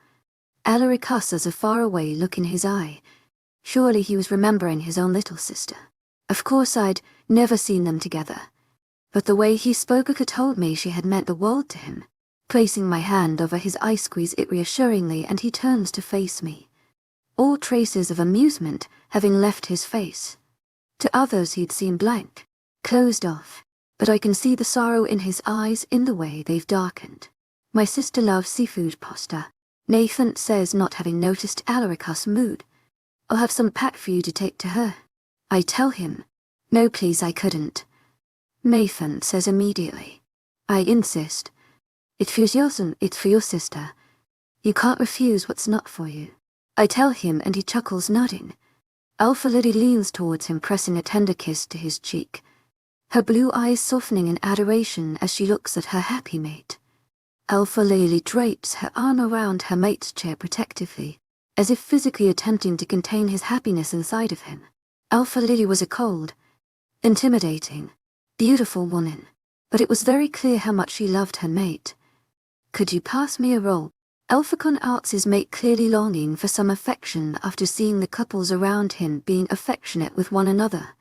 Alarikas has a faraway look in his eye. Surely he was remembering his own little sister. Of course I'd never seen them together, but the way he spoke told me she had meant the world to him. Placing my hand over his eye squeeze it reassuringly and he turns to face me. All traces of amusement having left his face. To others he'd seemed blank, closed off, but I can see the sorrow in his eyes in the way they've darkened. My sister loves seafood pasta, Nathan says, not having noticed Alarikas' mood. I'll have some packed for you to take to her. I tell him, no please I couldn't. Nathan says immediately. I insist. It's for yours and it's for your sister. You can't refuse what's not for you. I tell him and he chuckles, nodding. Alpha Lily leans towards him, pressing a tender kiss to his cheek, her blue eyes softening in adoration as she looks at her happy mate. Alpha Lily drapes her arm around her mate's chair protectively, as if physically attempting to contain his happiness inside of him. Alpha Lily was a cold, intimidating, beautiful woman, but it was very clear how much she loved her mate. Could you pass me a roll? Alphacon asks his mate, clearly longing for some affection after seeing the couples around him being affectionate with one another.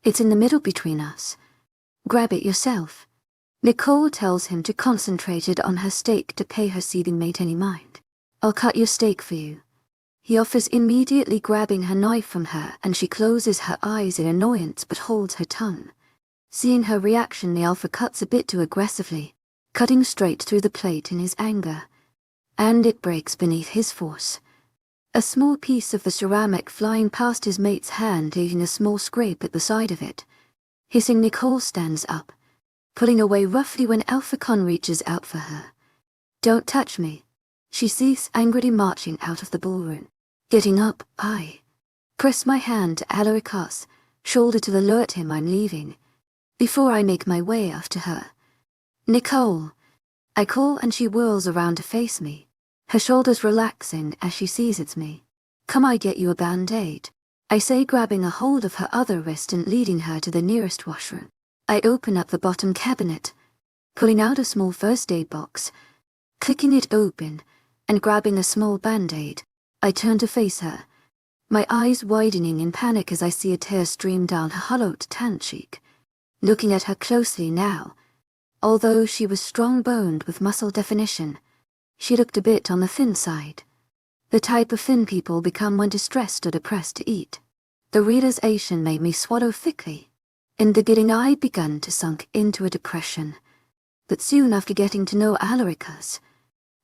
It's in the middle between us. Grab it yourself. Nicole tells him to concentrate it on her steak to pay her seething mate any mind. I'll cut your steak for you. He offers, immediately grabbing her knife from her, and she closes her eyes in annoyance but holds her tongue. Seeing her reaction, the alpha cuts a bit too aggressively, cutting straight through the plate in his anger. And it breaks beneath his force. A small piece of the ceramic flying past his mate's hand, leaving a small scrape at the side of it. Hissing, Nicole stands up, pulling away roughly when Alphacon reaches out for her. Don't touch me. She sees, angrily marching out of the ballroom. Getting up, I press my hand to Alarikas' shoulder to alert him I'm leaving, before I make my way after her. Nicole, I call, and she whirls around to face me, her shoulders relaxing as she sees it's me. Come, I get you a band-aid, I say, grabbing a hold of her other wrist and leading her to the nearest washroom. I open up the bottom cabinet, pulling out a small first aid box, clicking it open, and grabbing a small band-aid. I turn to face her, my eyes widening in panic as I see a tear stream down her hollowed tan cheek. Looking at her closely now, although she was strong-boned with muscle definition, she looked a bit on the thin side. The type of thin people become when distressed or depressed to eat. The realization made me swallow thickly. In the beginning I had begun to sink into a depression, but soon after getting to know Alaricus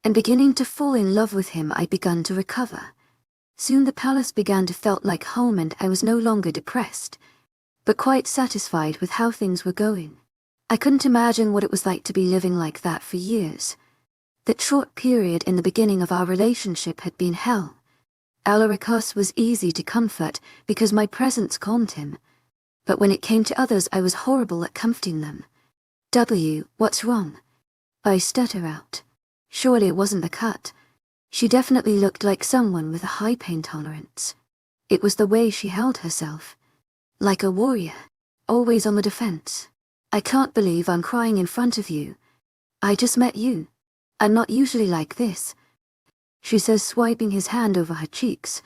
and beginning to fall in love with him, I began to recover. Soon the palace began to felt like home, and I was no longer depressed, but quite satisfied with how things were going. I couldn't imagine what it was like to be living like that for years. That short period in the beginning of our relationship had been hell. Alaricus was easy to comfort because my presence calmed him, but when it came to others I was horrible at comforting them. What's wrong? I stutter out. Surely it wasn't the cut. She definitely looked like someone with a high pain tolerance. It was the way she held herself. Like a warrior, always on the defense. I can't believe I'm crying in front of you. I just met you. I'm not usually like this, she says, swiping his hand over her cheeks,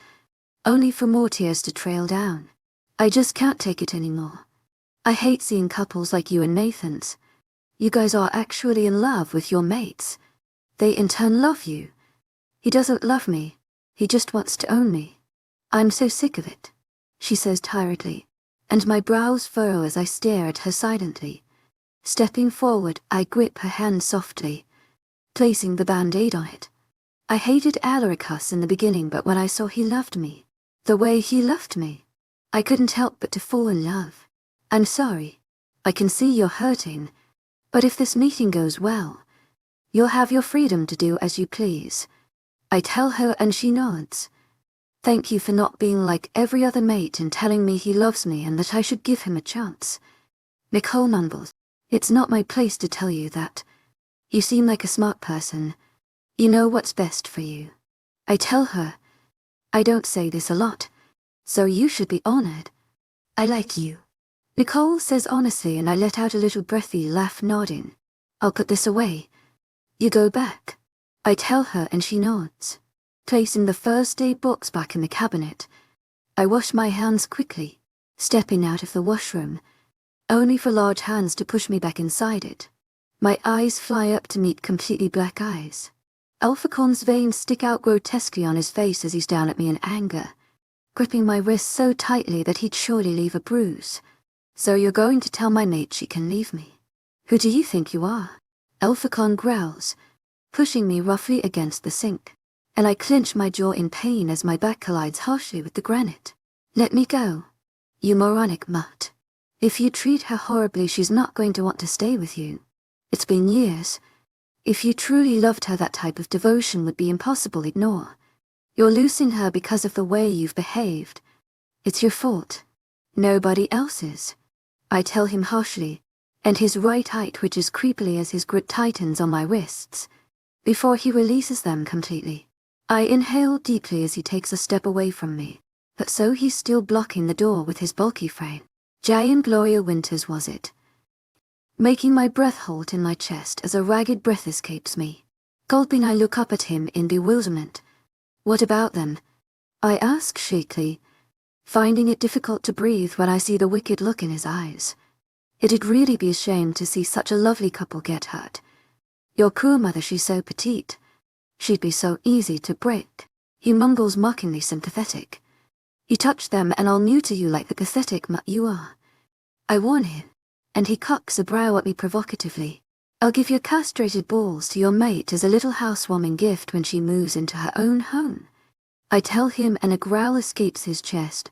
only for more tears to trail down. I just can't take it anymore. I hate seeing couples like you and Nathan's. You guys are actually in love with your mates. They in turn love you. He doesn't love me. He just wants to own me. I'm so sick of it, she says tiredly, and my brows furrow as I stare at her silently. Stepping forward, I grip her hand softly, placing the band-aid on it. I hated Alaricus in the beginning, but when I saw he loved me, the way he loved me, I couldn't help but to fall in love. I'm sorry. I can see you're hurting, but if this meeting goes well, you'll have your freedom to do as you please. I tell her and she nods. Thank you for not being like every other mate and telling me he loves me and that I should give him a chance. Nicole mumbles. It's not my place to tell you that. You seem like a smart person. You know what's best for you. I tell her. I don't say this a lot, so you should be honored. I like you, Nicole says honestly, and I let out a little breathy laugh, nodding. I'll put this away. You go back. I tell her and she nods. Placing the first aid box back in the cabinet, I wash my hands quickly, stepping out of the washroom, only for large hands to push me back inside it. My eyes fly up to meet completely black eyes. Alphacon's veins stick out grotesquely on his face as he's down at me in anger, gripping my wrist so tightly that he'd surely leave a bruise. So you're going to tell my mate she can leave me? Who do you think you are? Alphacon growls, pushing me roughly against the sink, and I clench my jaw in pain as my back collides harshly with the granite. Let me go, you moronic mutt. If you treat her horribly, she's not going to want to stay with you. It's been years. If you truly loved her, that type of devotion would be impossible to ignore. You're losing her because of the way you've behaved. It's your fault. Nobody else's. I tell him harshly, and his right eye twitches creepily as his grip tightens on my wrists, before he releases them completely. I inhale deeply as he takes a step away from me, but so he's still blocking the door with his bulky frame. Giant Gloria Winters was it, making my breath halt in my chest as a ragged breath escapes me. Gulping, I look up at him in bewilderment. What about them? I ask shakily, finding it difficult to breathe when I see the wicked look in his eyes. It'd really be a shame to see such a lovely couple get hurt. Your poor mother, she's so petite. She'd be so easy to break. He mumbles, mockingly sympathetic. You touch them and I'll neuter you like the pathetic mutt you are. I warn him, and he cocks a brow at me provocatively. I'll give your castrated balls to your mate as a little housewarming gift when she moves into her own home. I tell him, and a growl escapes his chest,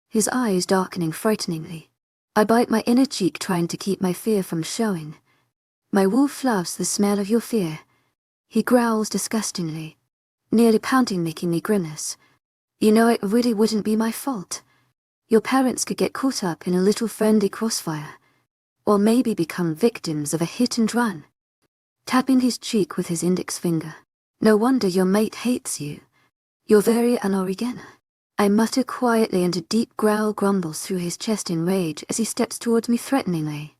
his eyes darkening frighteningly. I bite my inner cheek, trying to keep my fear from showing. My wolf loves the smell of your fear, he growls disgustingly, nearly pounding, making me grimace. You know, it really wouldn't be my fault. Your parents could get caught up in a little friendly crossfire, or maybe become victims of a hit and run. Tapping his cheek with his index finger. No wonder your mate hates you. You're very unorigena. I mutter quietly, and a deep growl grumbles through his chest in rage as he steps towards me threateningly.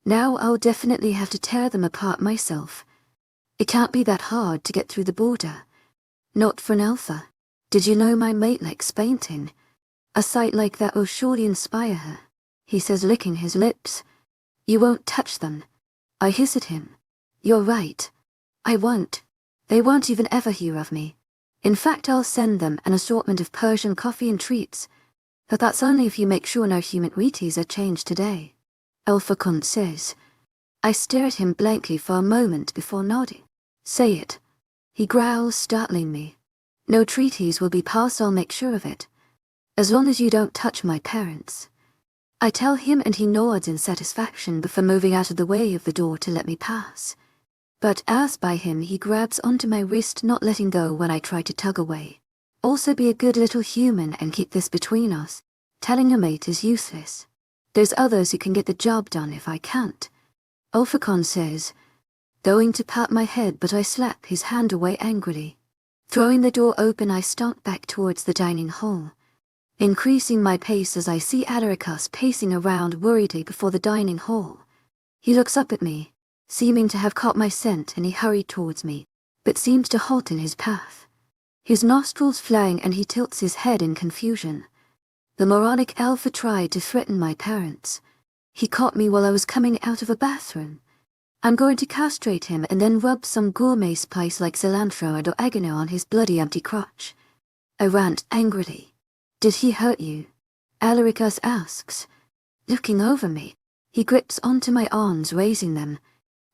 Now I'll definitely have to tear them apart myself. It can't be that hard to get through the border. Not for an alpha. Did you know my mate likes painting? A sight like that will surely inspire her, he says, licking his lips. You won't touch them. I hiss at him. You're right. I won't. They won't even ever hear of me. In fact, I'll send them an assortment of Persian coffee and treats. But that's only if you make sure no human realities are changed today, Alphacon says. I stare at him blankly for a moment before nodding. Say it. He growls, startling me. No treaties will be passed, I'll make sure of it. As long as you don't touch my parents. I tell him and he nods in satisfaction before moving out of the way of the door to let me pass. But as by him he grabs onto my wrist, not letting go when I try to tug away. Also be a good little human and keep this between us. Telling a mate is useless. There's others who can get the job done if I can't. Alphacon says, going to pat my head, but I slap his hand away angrily. Throwing the door open, I stomp back towards the dining hall, increasing my pace as I see Adaricus pacing around worriedly before the dining hall. He looks up at me, seeming to have caught my scent, and he hurried towards me, but seems to halt in his path. His nostrils flaring and he tilts his head in confusion. The moronic alpha tried to threaten my parents. He caught me while I was coming out of a bathroom. I'm going to castrate him and then rub some gourmet spice like cilantro and oregano on his bloody empty crotch. I rant angrily. Did he hurt you? Alaricus asks. Looking over me, he grips onto my arms, raising them,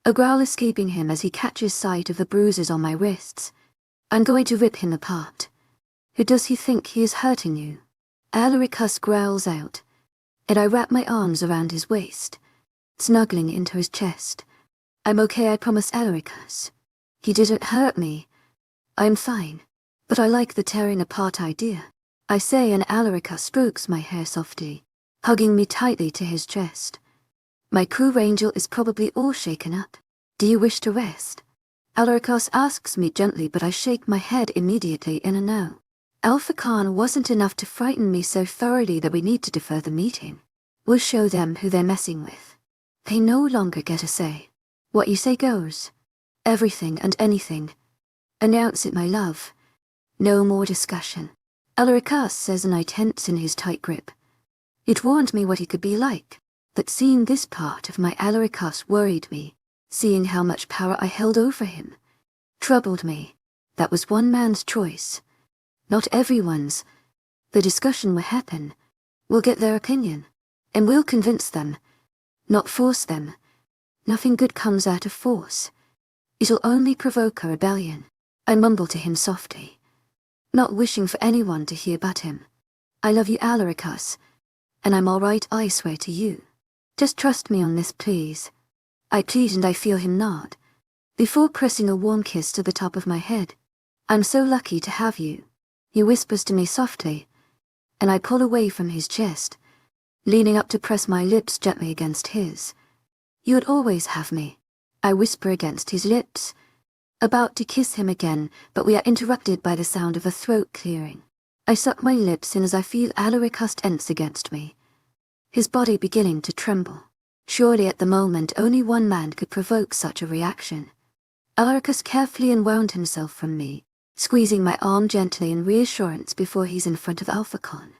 a growl escaping him as he catches sight of the bruises on my wrists. I'm going to rip him apart. Who does he think he is hurting you? Alaricus growls out, and I wrap my arms around his waist, snuggling into his chest. I'm okay, I promise Alaricus. He didn't hurt me. I'm fine, but I like the tearing apart idea. I say, and Alaricus strokes my hair softly, hugging me tightly to his chest. My crew angel is probably all shaken up. Do you wish to rest? Alaricus asks me gently, but I shake my head immediately in a no. Alphacon wasn't enough to frighten me so thoroughly that we need to defer the meeting. We'll show them who they're messing with. They no longer get a say. What you say goes. Everything and anything. Announce it, my love. No more discussion. Alaricus says, and I tense in his tight grip. It warned me what he could be like, but seeing this part of my Alaricus worried me. Seeing how much power I held over him troubled me. That was one man's choice, not everyone's. The discussion will happen. We'll get their opinion, and we'll convince them, not force them. Nothing good comes out of force. It'll only provoke a rebellion. I mumble to him softly, not wishing for anyone to hear but him. I love you, Alaricus, and I'm all right, I swear to you. Just trust me on this, please. I plead, and I feel him nod, before pressing a warm kiss to the top of my head. I'm so lucky to have you, he whispers to me softly, and I pull away from his chest, leaning up to press my lips gently against his. You'd always have me, I whisper against his lips, about to kiss him again, but we are interrupted by the sound of a throat clearing. I suck my lips in as I feel Alaricus tense against me, his body beginning to tremble. Surely at the moment only one man could provoke such a reaction. Alaricus carefully unwound himself from me, squeezing my arm gently in reassurance before he's in front of Alphacon.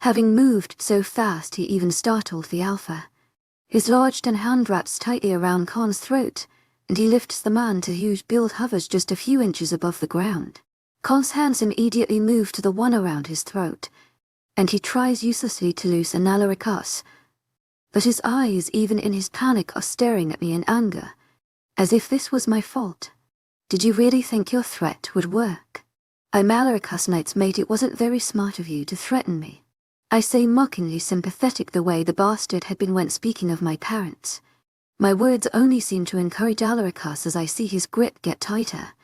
Having moved so fast he even startled the Alpha. His large hand wraps tightly around Con's throat, and he lifts the man till whose build hovers just a few inches above the ground. Con's hands immediately move to the one around his throat, and he tries uselessly to loosen Alaricus, but his eyes, even in his panic, are staring at me in anger, as if this was my fault. Did you really think your threat would work? I'm Alaricus, knight's mate. It wasn't very smart of you to threaten me. I say, mockingly sympathetic the way the bastard had been when speaking of my parents. My words only seem to encourage Alaricus as I see his grip get tighter,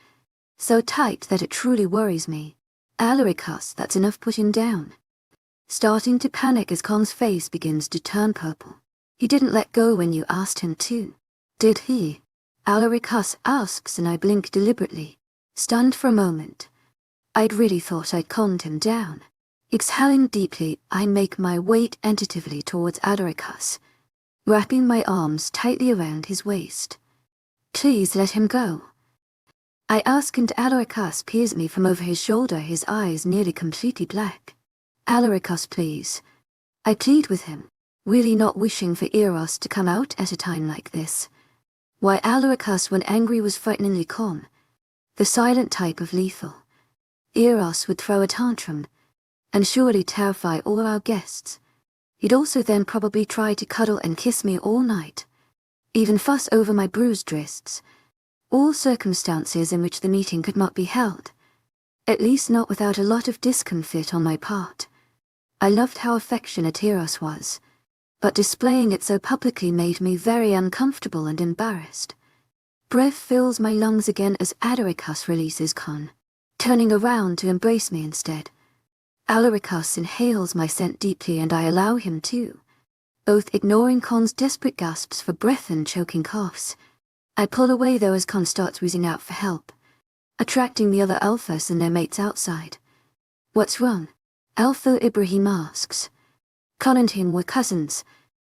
so tight that it truly worries me. Alaricus, that's enough, put him down. Starting to panic as Con's face begins to turn purple. He didn't let go when you asked him to, did he? Alaricus asks, and I blink deliberately, stunned for a moment. I'd really thought I'd calmed him down. Exhaling deeply, I make my way tentatively towards Alaricus, wrapping my arms tightly around his waist. Please let him go. I ask, and Alaricus peers at me from over his shoulder, his eyes nearly completely black. Alaricus, please. I plead with him, really not wishing for Eros to come out at a time like this. Why, Alaricus, when angry, was frighteningly calm, the silent type of lethal. Eros would throw a tantrum, and surely terrify all our guests. He'd also then probably try to cuddle and kiss me all night, even fuss over my bruised wrists. All circumstances in which the meeting could not be held, at least not without a lot of discomfort on my part. I loved how affectionate Eros was, but displaying it so publicly made me very uncomfortable and embarrassed. Breath fills my lungs again as Adaricus releases Con, turning around to embrace me instead. Alaricus inhales my scent deeply and I allow him to, both ignoring Con's desperate gasps for breath and choking coughs. I pull away though as Con starts wheezing out for help, attracting the other alphas and their mates outside. "What's wrong?" Alpha Ibrahim asks. Con and him were cousins,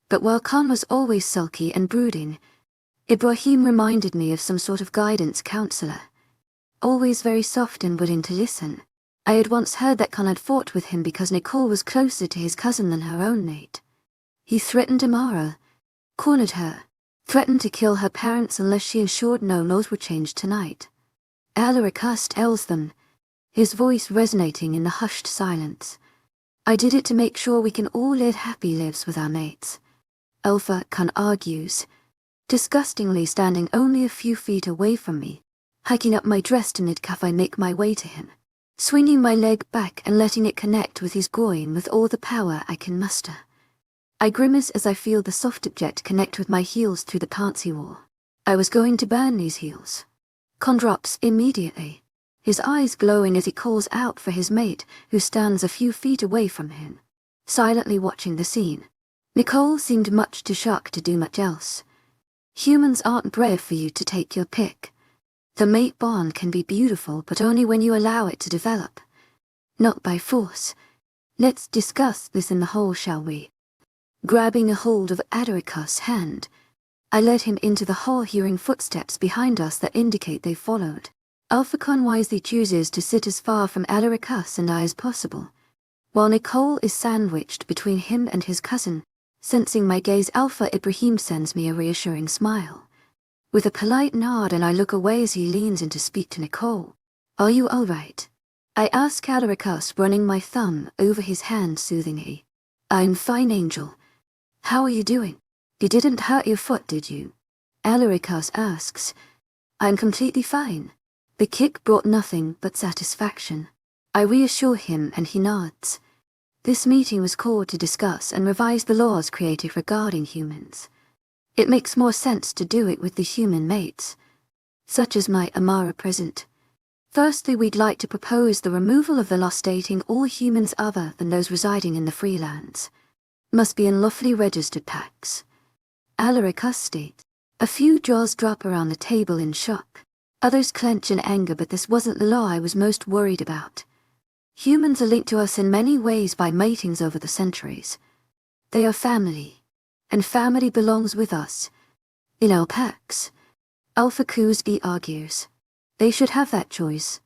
but while Con was always sulky and brooding, Ibrahim reminded me of some sort of guidance counselor, always very soft and willing to listen. I had once heard that Con had fought with him because Nicole was closer to his cousin than her own mate. He threatened Amara, cornered her, threatened to kill her parents unless she assured no laws would change tonight. Alaricus tells them, his voice resonating in the hushed silence. "I did it to make sure we can all live happy lives with our mates." Alpha Con argues, disgustingly standing only a few feet away from me. Hiking up my dress to mid-calf I make my way to him, swinging my leg back and letting it connect with his groin with all the power I can muster. I grimace as I feel the soft object connect with my heels through the pants he wore. I was going to burn these heels. Con drops immediately, his eyes glowing as he calls out for his mate, who stands a few feet away from him, silently watching the scene. Nicole seemed much too shocked to do much else. Humans aren't bred for you to take your pick. The mate bond can be beautiful, but only when you allow it to develop, not by force. Let's discuss this in the hall, shall we? Grabbing a hold of Adaricus' hand, I led him into the hall, hearing footsteps behind us that indicate they followed. Alphacon wisely chooses to sit as far from Adaricus and I as possible, while Nicole is sandwiched between him and his cousin. Sensing my gaze, Alpha Ibrahim sends me a reassuring smile. With a polite nod, and I look away as he leans in to speak to Nicole. "Are you all right?" I ask Adaricus, running my thumb over his hand soothingly. "I'm fine, Angel. How are you doing? You didn't hurt your foot, did you?" Alaricus asks. "I'm completely fine. The kick brought nothing but satisfaction." I reassure him and he nods. This meeting was called to discuss and revise the laws created regarding humans. It makes more sense to do it with the human mates, such as my Amara present. Firstly, we'd like to propose the removal of the law stating all humans other than those residing in the freelands must be in lawfully registered packs. Alaricus states. A few jaws drop around the table in shock. Others clench in anger, but this wasn't the law I was most worried about. Humans are linked to us in many ways by matings over the centuries. They are family, and family belongs with us, in our packs. Alpha Kuzgi argues. They should have that choice.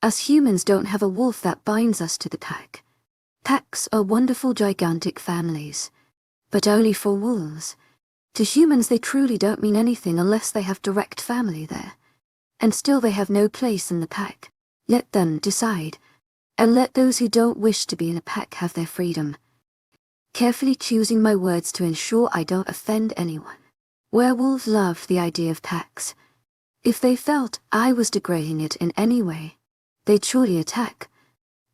Us humans don't have a wolf that binds us to the pack. Packs are wonderful gigantic families, but only for wolves. To humans they truly don't mean anything unless they have direct family there, and still they have no place in the pack. Let them decide, and let those who don't wish to be in a pack have their freedom. Carefully choosing my words to ensure I don't offend anyone. Werewolves loved the idea of packs. If they felt I was degrading it in any way, they'd surely attack.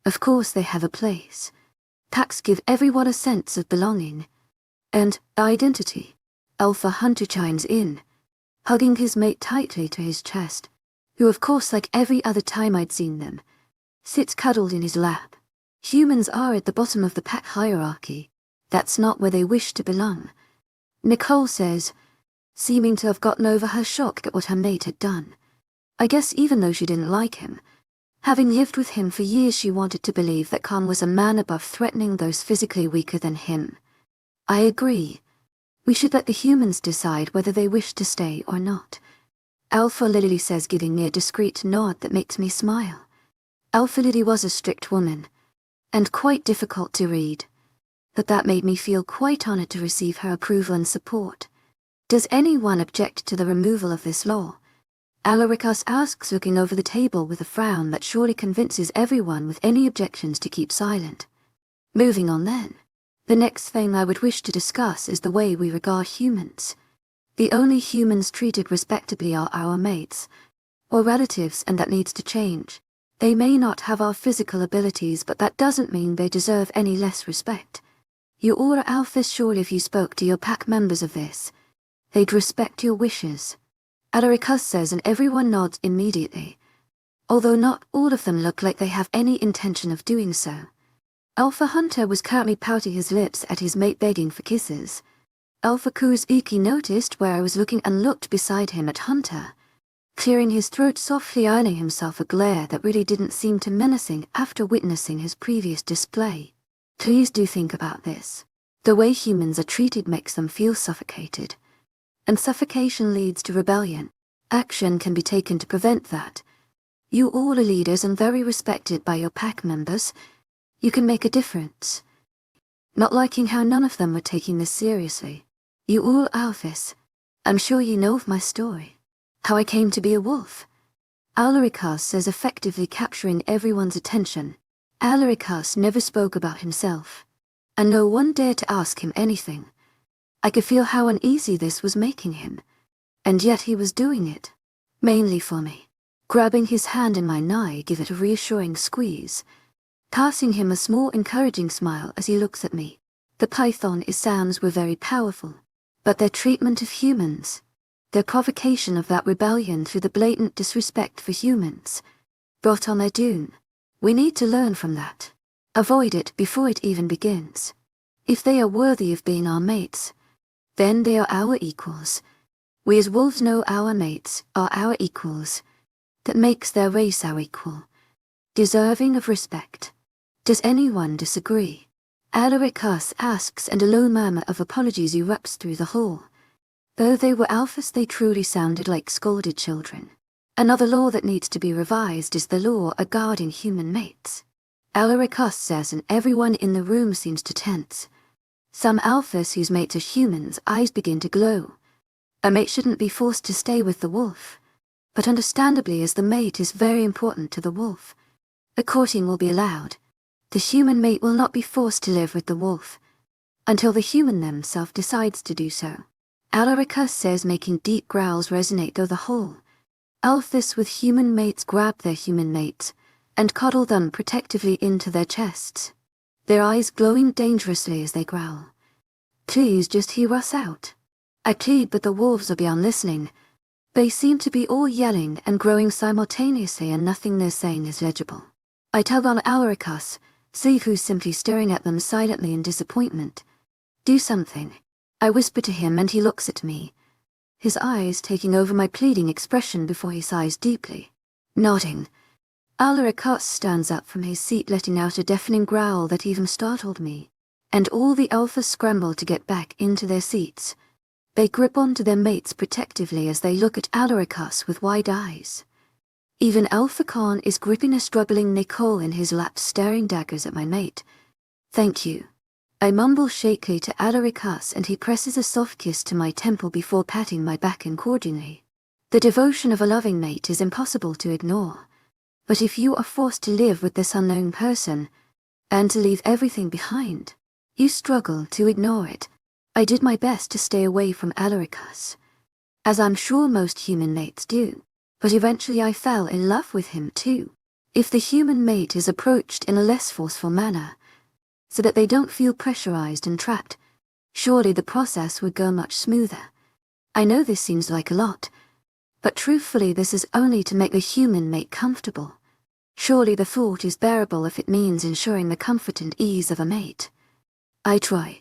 Of course they have a place. Packs give everyone a sense of belonging and identity. Alpha Hunter chimes in, hugging his mate tightly to his chest, who of course, like every other time I'd seen them, sits cuddled in his lap. Humans are at the bottom of the pack hierarchy. That's not where they wish to belong. Nicole says, seeming to have gotten over her shock at what her mate had done. I guess even though she didn't like him, having lived with him for years, she wanted to believe that Khan was a man above threatening those physically weaker than him. I agree. We should let the humans decide whether they wish to stay or not. Alpha Lily says, giving me a discreet nod that makes me smile. Alpha Lily was a strict woman, and quite difficult to read, but that made me feel quite honored to receive her approval and support. Does anyone object to the removal of this law? Alaricus asks, looking over the table with a frown that surely convinces everyone with any objections to keep silent. Moving on then. The next thing I would wish to discuss is the way we regard humans. The only humans treated respectably are our mates, or relatives, and that needs to change. They may not have our physical abilities, but that doesn't mean they deserve any less respect. You all are alphas. Surely if you spoke to your pack members of this, they'd respect your wishes. Alaricus says, and everyone nods immediately, although not all of them look like they have any intention of doing so. Alpha Hunter was currently pouting his lips at his mate, begging for kisses. Alpha Kuziki noticed where I was looking and looked beside him at Hunter, clearing his throat softly, earning himself a glare that really didn't seem too menacing after witnessing his previous display. Please do think about this. The way humans are treated makes them feel suffocated, and suffocation leads to rebellion. Action can be taken to prevent that. You all are leaders and very respected by your pack members. You can make a difference. Not liking how none of them were taking this seriously. You all alphas. I'm sure you know of my story. How I came to be a wolf. Alaricus says, effectively capturing everyone's attention. Alaricus never spoke about himself, and no one dared to ask him anything. I could feel how uneasy this was making him, and yet he was doing it, mainly for me. Grabbing his hand in mine, I give it a reassuring squeeze, passing him a small encouraging smile as he looks at me. The python's sounds were very powerful, but their treatment of humans, their provocation of that rebellion through the blatant disrespect for humans, brought on their doom. We need to learn from that. Avoid it before it even begins. If they are worthy of being our mates, then they are our equals. We as wolves know our mates are our equals. That makes their race our equal, deserving of respect. Does anyone disagree? Alaricus asks, and a low murmur of apologies erupts through the hall. Though they were alphas, they truly sounded like scolded children. Another law that needs to be revised is the law regarding human mates. Alaricus says, and everyone in the room seems to tense. Some alphas whose mates are humans' eyes begin to glow. A mate shouldn't be forced to stay with the wolf, but understandably, as the mate is very important to the wolf, a courting will be allowed. The human mate will not be forced to live with the wolf until the human themselves decides to do so. Alaricus says, making deep growls resonate through the hall. Alphas with human mates grab their human mates and cuddle them protectively into their chests, their eyes glowing dangerously as they growl. Please just hear us out. I plead, but the wolves are beyond listening. They seem to be all yelling and growing simultaneously, and nothing they're saying is legible. I tug on Alaricus, see who's simply staring at them silently in disappointment. Do something. I whisper to him, and he looks at me, his eyes taking over my pleading expression before he sighs deeply. Nodding, Alaricus stands up from his seat, letting out a deafening growl that even startled me, and all the alphas scramble to get back into their seats. They grip onto their mates protectively as they look at Alaricus with wide eyes. Even Alpha Khan is gripping a struggling Nicole in his lap, staring daggers at my mate. Thank you. I mumble shakily to Alaricus, and he presses a soft kiss to my temple before patting my back accordingly. The devotion of a loving mate is impossible to ignore. But if you are forced to live with this unknown person, and to leave everything behind, you struggle to ignore it. I did my best to stay away from Alaricus, as I'm sure most human mates do, but eventually I fell in love with him too. If the human mate is approached in a less forceful manner, so that they don't feel pressurized and trapped, surely the process would go much smoother. I know this seems like a lot, but truthfully this is only to make the human mate comfortable. Surely the thought is bearable if it means ensuring the comfort and ease of a mate. I try,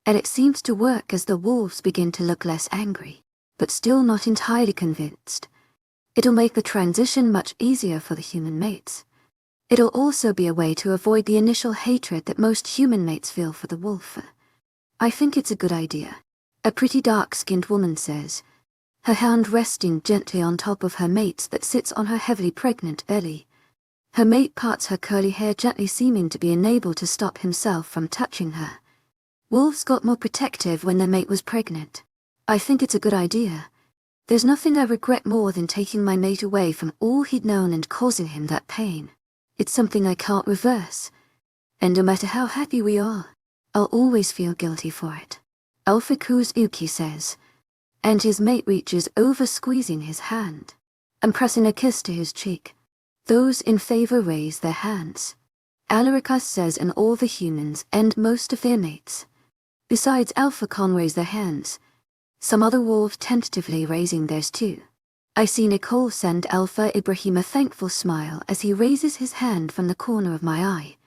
and it seems to work as the wolves begin to look less angry, but still not entirely convinced. It'll make the transition much easier for the human mates. It'll also be a way to avoid the initial hatred that most human mates feel for the wolf. I think it's a good idea, a pretty dark-skinned woman says, her hand resting gently on top of her mate's that sits on her heavily pregnant belly. Her mate parts her curly hair gently, seeming to be unable to stop himself from touching her. Wolves got more protective when their mate was pregnant. I think it's a good idea. There's nothing I regret more than taking my mate away from all he'd known and causing him that pain. It's something I can't reverse. And no matter how happy we are, I'll always feel guilty for it. Alpha Uki says, and his mate reaches over, squeezing his hand and pressing a kiss to his cheek. Those in favor raise their hands. Alarikas says, and all the humans and most of their mates. Besides Alpha raise their hands. Some other wolves tentatively raising theirs too. I see Nicole send Alpha Ibrahim a thankful smile as he raises his hand from the corner of my eye.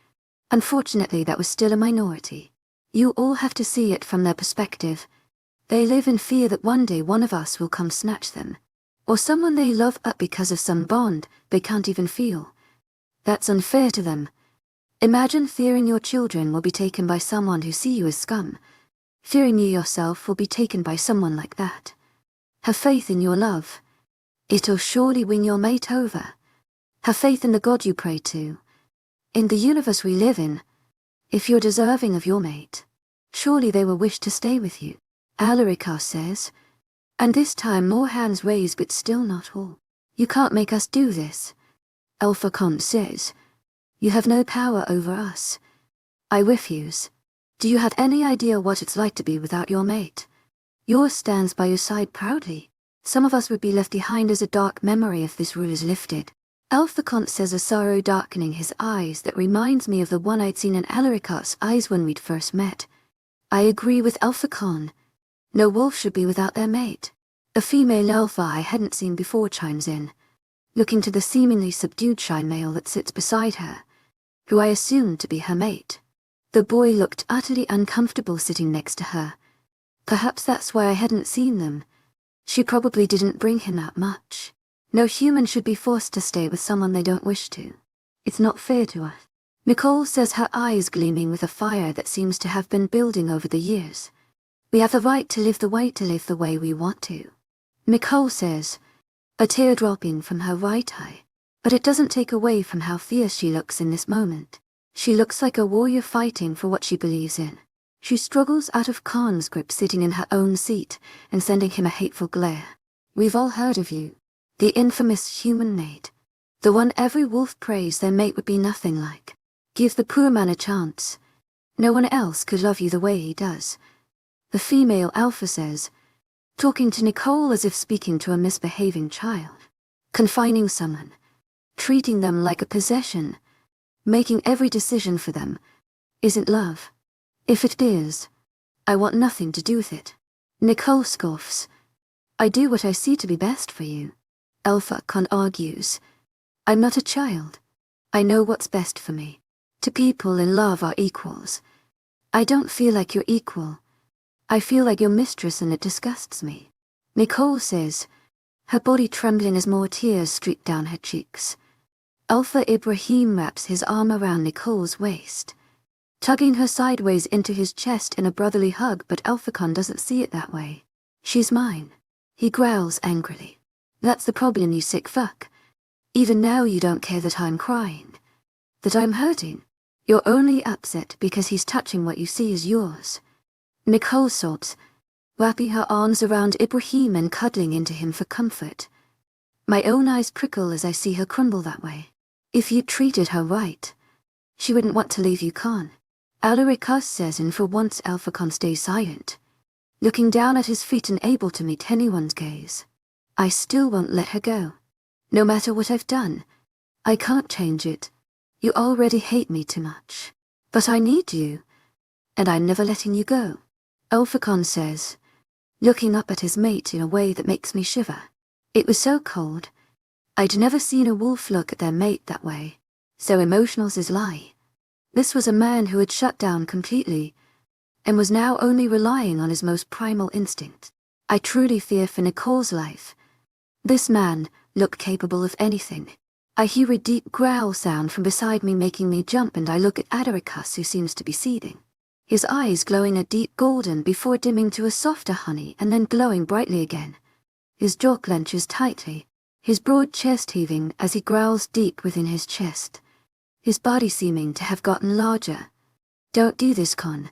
Unfortunately, that was still a minority. You all have to see it from their perspective. They live in fear that one day one of us will come snatch them, or someone they love up because of some bond they can't even feel. That's unfair to them. Imagine fearing your children will be taken by someone who see you as scum. Fearing you yourself will be taken by someone like that. Have faith in your love. It'll surely win your mate over. Have faith in the God you pray to. In the universe we live in, if you're deserving of your mate, surely they will wish to stay with you. Alarikas says, and this time more hands raised, but still not all. You can't make us do this. Alpha says, you have no power over us. I refuse. Do you have any idea what it's like to be without your mate? Yours stands by your side proudly. Some of us would be left behind as a dark memory if this rule is lifted. Alpha says, a sorrow darkening his eyes that reminds me of the one I'd seen in Alarikas' eyes when we'd first met. I agree with Alpha. No wolf should be without their mate. A female alpha I hadn't seen before chimes in, looking to the seemingly subdued shy male that sits beside her, who I assumed to be her mate. The boy looked utterly uncomfortable sitting next to her. Perhaps that's why I hadn't seen them. She probably didn't bring him that much. No human should be forced to stay with someone they don't wish to. It's not fair to us. Nicole says, her eyes gleaming with a fire that seems to have been building over the years. We have the right to live the way we want to. Nicole says, a tear dropping from her right eye. But it doesn't take away from how fierce she looks in this moment. She looks like a warrior fighting for what she believes in. She struggles out of Khan's grip, sitting in her own seat and sending him a hateful glare. We've all heard of you. The infamous human maid. The one every wolf prays their mate would be nothing like. Give the poor man a chance. No one else could love you the way he does. The female alpha says, talking to Nicole as if speaking to a misbehaving child. Confining someone. Treating them like a possession. Making every decision for them. Isn't love. If it is, I want nothing to do with it. Nicole scoffs. I do what I see to be best for you. Alpha argues. I'm not a child. I know what's best for me. To people in love are equals. I don't feel like you're equal. I feel like your mistress, and it disgusts me. Nicole says, her body trembling as more tears streak down her cheeks. Alpha Ibrahim wraps his arm around Nicole's waist, tugging her sideways into his chest in a brotherly hug, but Alpha doesn't see it that way. She's mine. He growls angrily. That's the problem, you sick fuck. Even now you don't care that I'm crying, that I'm hurting. You're only upset because he's touching what you see as yours. Nicole sobs, wrapping her arms around Ibrahim and cuddling into him for comfort. My own eyes prickle as I see her crumble that way. If you treated her right, she wouldn't want to leave you, Khan. Alarikas says, and for once Alpha stays silent, looking down at his feet and able to meet anyone's gaze. I still won't let her go. No matter what I've done, I can't change it. You already hate me too much. But I need you, and I'm never letting you go. Alpha says, looking up at his mate in a way that makes me shiver. It was so cold. I'd never seen a wolf look at their mate that way. So emotional's his lie. This was a man who had shut down completely, and was now only relying on his most primal instinct. I truly fear for Nicole's life. This man looked capable of anything. I hear a deep growl sound from beside me, making me jump, and I look at Adarikas, who seems to be seething. His eyes glowing a deep golden before dimming to a softer honey and then glowing brightly again. His jaw clenches tightly, his broad chest heaving as he growls deep within his chest. His body seeming to have gotten larger. Don't do this, Khan.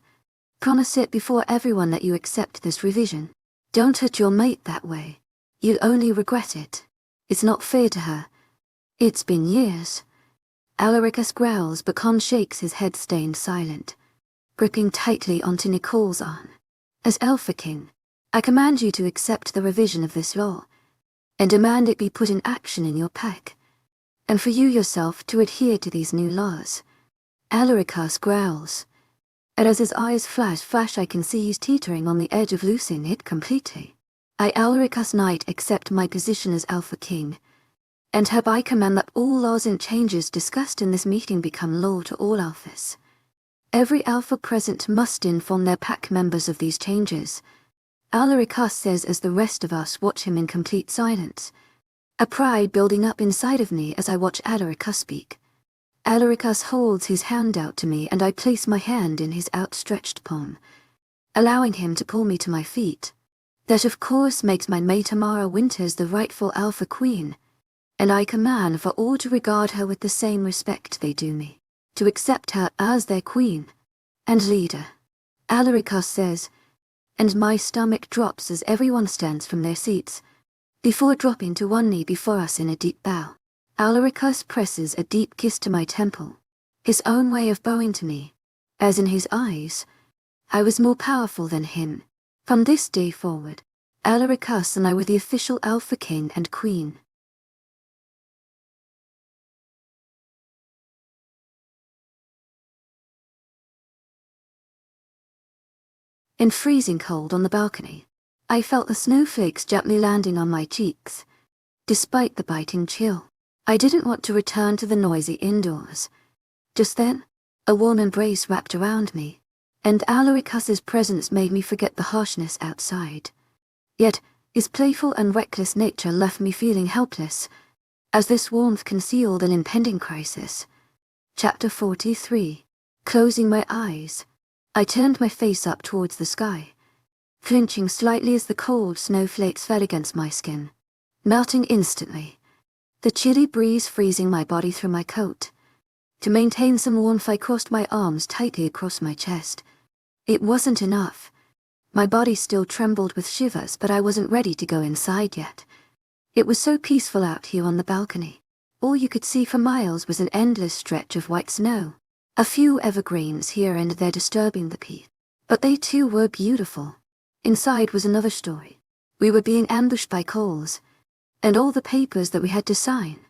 Promise it before everyone that you accept this revision. Don't hurt your mate that way. You'll only regret it. It's not fair to her. It's been years. Alaricus growls, but Con shakes his head, staying silent, gripping tightly onto Nicole's arm. As Alpha King, I command you to accept the revision of this law, and demand it be put in action in your pack, and for you yourself to adhere to these new laws. Alaricus growls, and as his eyes flash, I can see he's teetering on the edge of losing it completely. I, Alaricus Knight, accept my position as Alpha King, and hereby command that all laws and changes discussed in this meeting become law to all Alphas. Every Alpha present must inform their pack members of these changes. Alaricus says as the rest of us watch him in complete silence, a pride building up inside of me as I watch Alaricus speak. Alaricus holds his hand out to me, and I place my hand in his outstretched palm, allowing him to pull me to my feet. That of course makes my mate Amara Winters the rightful Alpha Queen, and I command for all to regard her with the same respect they do me, to accept her as their queen and leader. Alaricus says, and my stomach drops as everyone stands from their seats, before dropping to one knee before us in a deep bow. Alaricus presses a deep kiss to my temple, his own way of bowing to me, as in his eyes, I was more powerful than him. From this day forward, Alaricus and I were the official Alpha King and Queen. In freezing cold on the balcony, I felt the snowflakes gently landing on my cheeks. Despite the biting chill, I didn't want to return to the noisy indoors. Just then, a warm embrace wrapped around me, and Alaricus's presence made me forget the harshness outside. Yet, his playful and reckless nature left me feeling helpless, as this warmth concealed an impending crisis. Chapter 43. Closing my eyes, I turned my face up towards the sky, flinching slightly as the cold snowflakes fell against my skin, melting instantly, the chilly breeze freezing my body through my coat. To maintain some warmth, I crossed my arms tightly across my chest. It wasn't enough. My body still trembled with shivers, but I wasn't ready to go inside yet. It was so peaceful out here on the balcony. All you could see for miles was an endless stretch of white snow. A few evergreens here and there disturbing the peace, but they too were beautiful. Inside was another story. We were being ambushed by Coles, and all the papers that we had to sign,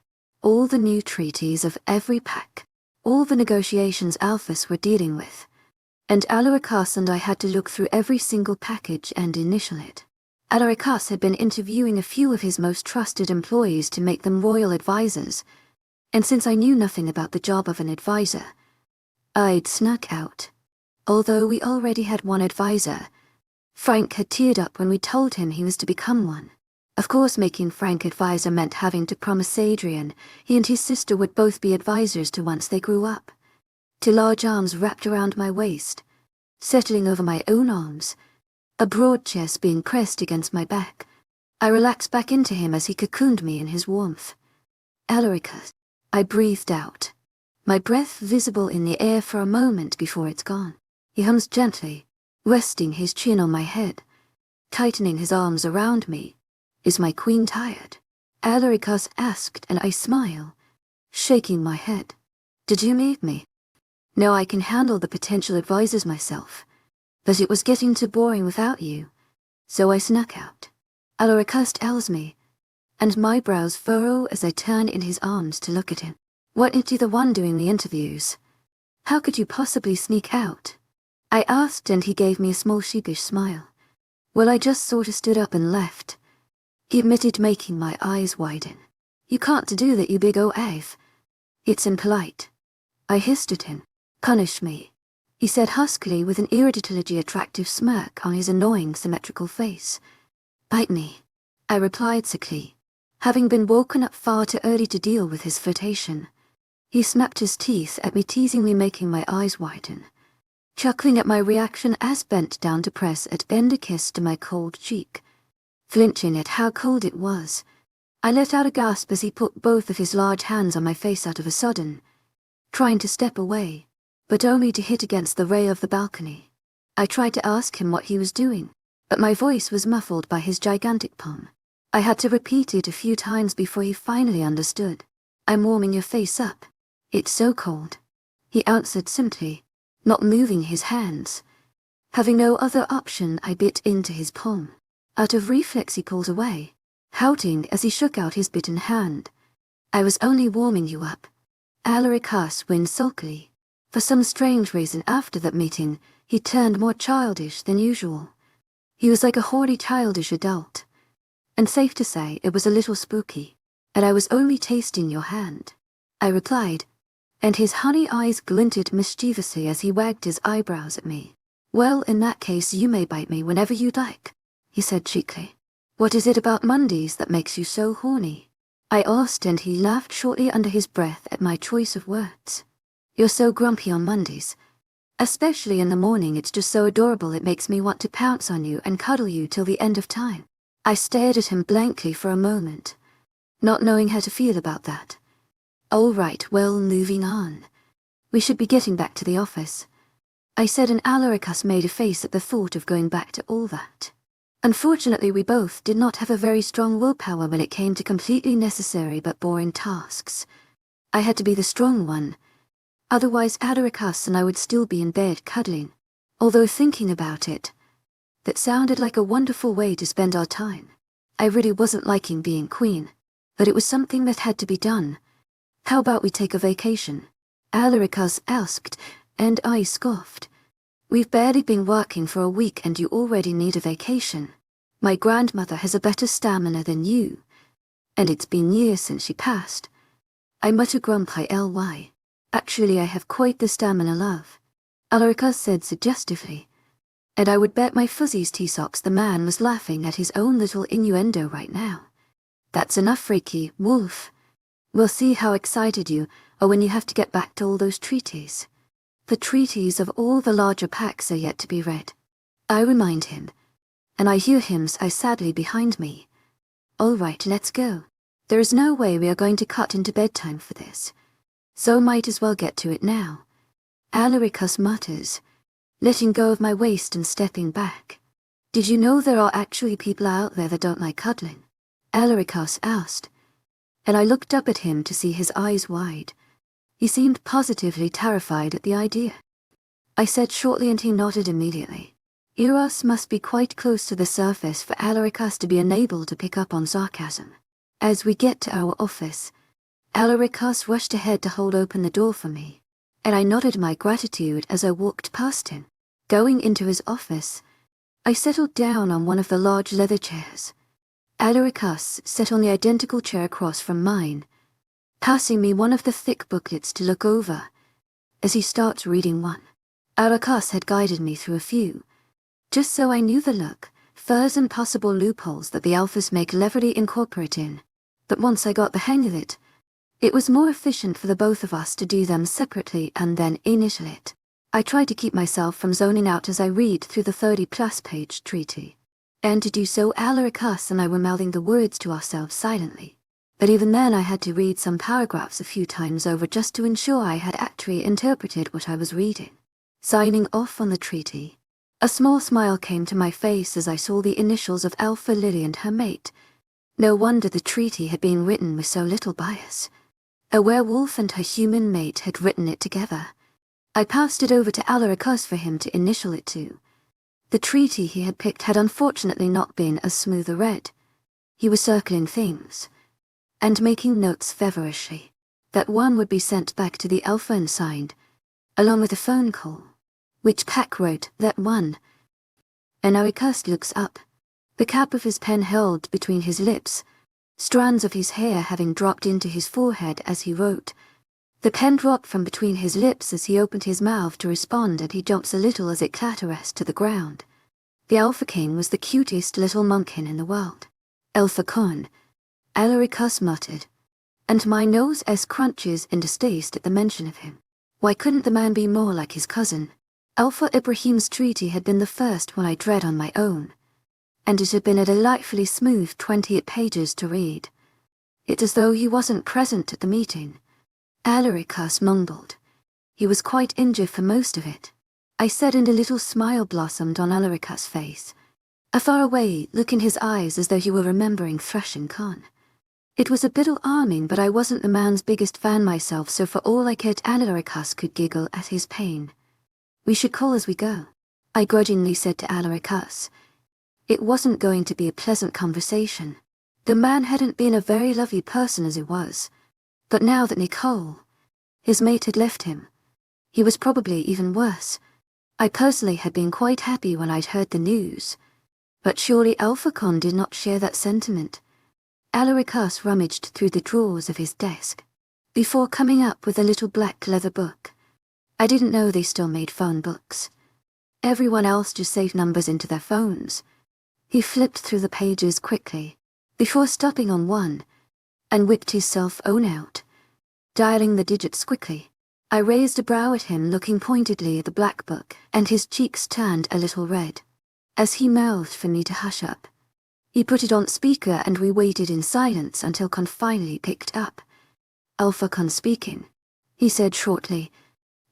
all the new treaties of every pack, all the negotiations Alphas were dealing with, and Alaricus and I had to look through every single package and initial it. Alaricus had been interviewing a few of his most trusted employees to make them royal advisors, and since I knew nothing about the job of an advisor, I'd snuck out. Although we already had one advisor, Frank had teared up when we told him he was to become one. Of course, making Frank advisor meant having to promise Adrien he and his sister would both be advisors to once they grew up. Two large arms wrapped around my waist, settling over my own arms, a broad chest being pressed against my back. I relaxed back into him as he cocooned me in his warmth. Alaricus, I breathed out, my breath visible in the air for a moment before it's gone. He hums gently, resting his chin on my head, tightening his arms around me. Is my queen tired? Alaricus asked, and I smile, shaking my head. Did you need me? No, I can handle the potential advisors myself, but it was getting too boring without you, so I snuck out. Alaricus tells me, and my brows furrow as I turn in his arms to look at him. Weren't you the one doing the interviews? How could you possibly sneak out? I asked, and he gave me a small sheepish smile. Well, I just sort of stood up and left, he admitted, making my eyes widen. You can't do that, you big oaf. It's impolite. I hissed at him. Punish me, he said huskily with an irritatingly attractive smirk on his annoying symmetrical face. Bite me, I replied sickly, having been woken up far too early to deal with his flirtation. He snapped his teeth at me, teasingly, making my eyes widen, chuckling at my reaction as bent down to press and bend a kiss to my cold cheek. Flinching at how cold it was, I let out a gasp as he put both of his large hands on my face out of a sudden, trying to step away, but only to hit against the rail of the balcony. I tried to ask him what he was doing, but my voice was muffled by his gigantic palm. I had to repeat it a few times before he finally understood. I'm warming your face up. It's so cold, he answered simply, not moving his hands. Having no other option, I bit into his palm. Out of reflex he pulled away, pouting as he shook out his bitten hand. I was only warming you up. Alaricus winced sulkily. For some strange reason after that meeting, he turned more childish than usual. He was like a haughty childish adult. And safe to say, it was a little spooky. And I was only tasting your hand, I replied, and his honey eyes glinted mischievously as he wagged his eyebrows at me. Well, in that case you may bite me whenever you'd like, he said cheekily. What is it about Mondays that makes you so horny? I asked, and he laughed shortly under his breath at my choice of words. You're so grumpy on Mondays. Especially in the morning, it's just so adorable it makes me want to pounce on you and cuddle you till the end of time. I stared at him blankly for a moment, not knowing how to feel about that. All right, well, moving on. We should be getting back to the office, I said, and Alaricus made a face at the thought of going back to all that. Unfortunately, we both did not have a very strong willpower when it came to completely necessary but boring tasks. I had to be the strong one. Otherwise, Alaricus and I would still be in bed cuddling. Although thinking about it, that sounded like a wonderful way to spend our time. I really wasn't liking being queen, but it was something that had to be done. How about we take a vacation? Alaricus asked, and I scoffed. We've barely been working for a week and you already need a vacation. My grandmother has a better stamina than you, and it's been years since she passed. I muttered grumpy. Actually, I have quite the stamina, love, Alaricus said suggestively. And I would bet my fuzzy's tea-socks the man was laughing at his own little innuendo right now. That's enough, freaky wolf. We'll see how excited you are when you have to get back to all those treaties. The treaties of all the larger packs are yet to be read, I remind him, and I hear him sigh sadly behind me. All right, let's go. There is no way we are going to cut into bedtime for this, so might as well get to it now. Alaricus mutters, letting go of my waist and stepping back. Did you know there are actually people out there that don't like cuddling? Alaricus asked, and I looked up at him to see his eyes wide. He seemed positively terrified at the idea. I said shortly, and he nodded immediately. Eros must be quite close to the surface for Alaricus to be unable to pick up on sarcasm. As we get to our office, Alaricus rushed ahead to hold open the door for me, and I nodded my gratitude as I walked past him. Going into his office, I settled down on one of the large leather chairs. Alaricus sat on the identical chair across from mine, passing me one of the thick booklets to look over as he starts reading one. Alaricus had guided me through a few, just so I knew the look, furs and possible loopholes that the alphas may cleverly incorporate in. But once I got the hang of it, it was more efficient for the both of us to do them separately and then initial it. I tried to keep myself from zoning out as I read through the 30-plus page treaty, and to do so Alaricus and I were mouthing the words to ourselves silently. But even then I had to read some paragraphs a few times over just to ensure I had actually interpreted what I was reading. Signing off on the treaty, a small smile came to my face as I saw the initials of Alpha Lily and her mate. No wonder the treaty had been written with so little bias. A werewolf and her human mate had written it together. I passed it over to Alaricus for him to initial it to. The treaty he had picked had unfortunately not been as smooth a read. He was circling things and making notes feverishly. That one would be sent back to the Alpha and signed, along with a phone call, which Pack wrote, that one. And Alaricus looks up, the cap of his pen held between his lips, strands of his hair having dropped into his forehead as he wrote. The pen dropped from between his lips as he opened his mouth to respond, and he jumps a little as it clatters to the ground. The Alpha King was the cutest little monkkin in the world. Alpha Con, Alaricus muttered, and my nose crunches in distaste at the mention of him. Why couldn't the man be more like his cousin? Alpha Ibrahim's treaty had been the first one I'd read on my own, and it had been a delightfully smooth 28 pages to read. It's as though he wasn't present at the meeting. Alaricus mumbled. He was quite injured for most of it, I said, and a little smile blossomed on Alaricus' face. A far away look in his eyes as though he were remembering thrashing Khan. It was a bit alarming, but I wasn't the man's biggest fan myself, so for all I cared, Alaricus could giggle at his pain. "We should call as we go," I grudgingly said to Alaricus. It wasn't going to be a pleasant conversation. The man hadn't been a very lovely person as it was. But now that Nicole, his mate, had left him, he was probably even worse. I personally had been quite happy when I'd heard the news. But surely Alphacon did not share that sentiment. Alaricus rummaged through the drawers of his desk before coming up with a little black leather book. I didn't know they still made phone books. Everyone else just saved numbers into their phones. He flipped through the pages quickly before stopping on one and whipped his cell phone out, dialing the digits quickly. I raised a brow at him, looking pointedly at the black book, and his cheeks turned a little red as he mouthed for me to hush up. He put it on speaker and we waited in silence until Con finally picked up. "Alphacon speaking," he said shortly,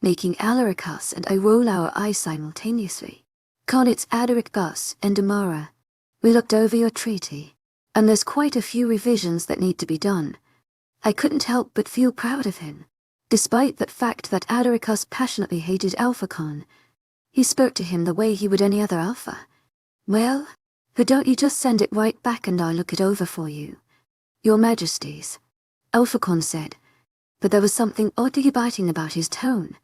making Alaricus and I roll our eyes simultaneously. "Con, it's Adaricus and Amara. We looked over your treaty, and there's quite a few revisions that need to be done." I couldn't help but feel proud of him. Despite the fact that Adaricus passionately hated Alphacon, he spoke to him the way he would any other alpha. "Well, but don't you just send it right back and I'll look it over for you, Your Majesties," Alphacon said, but there was something oddly biting about his tone,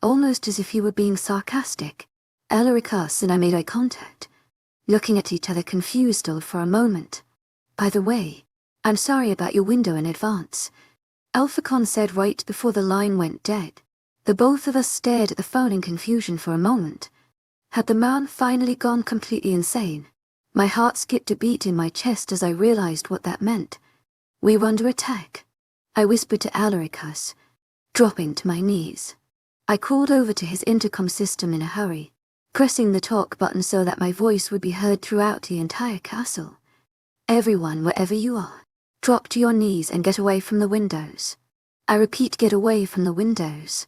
almost as if he were being sarcastic. Alaricus and I made eye contact, looking at each other confused still for a moment. "By the way, I'm sorry about your window in advance," Alphacon said right before the line went dead. The both of us stared at the phone in confusion for a moment. Had the man finally gone completely insane? My heart skipped a beat in my chest as I realized what that meant. "We were under attack," I whispered to Alaricus, dropping to my knees. I crawled over to his intercom system in a hurry, pressing the talk button so that my voice would be heard throughout the entire castle. "Everyone, wherever you are, drop to your knees and get away from the windows." I repeat, get away from the windows.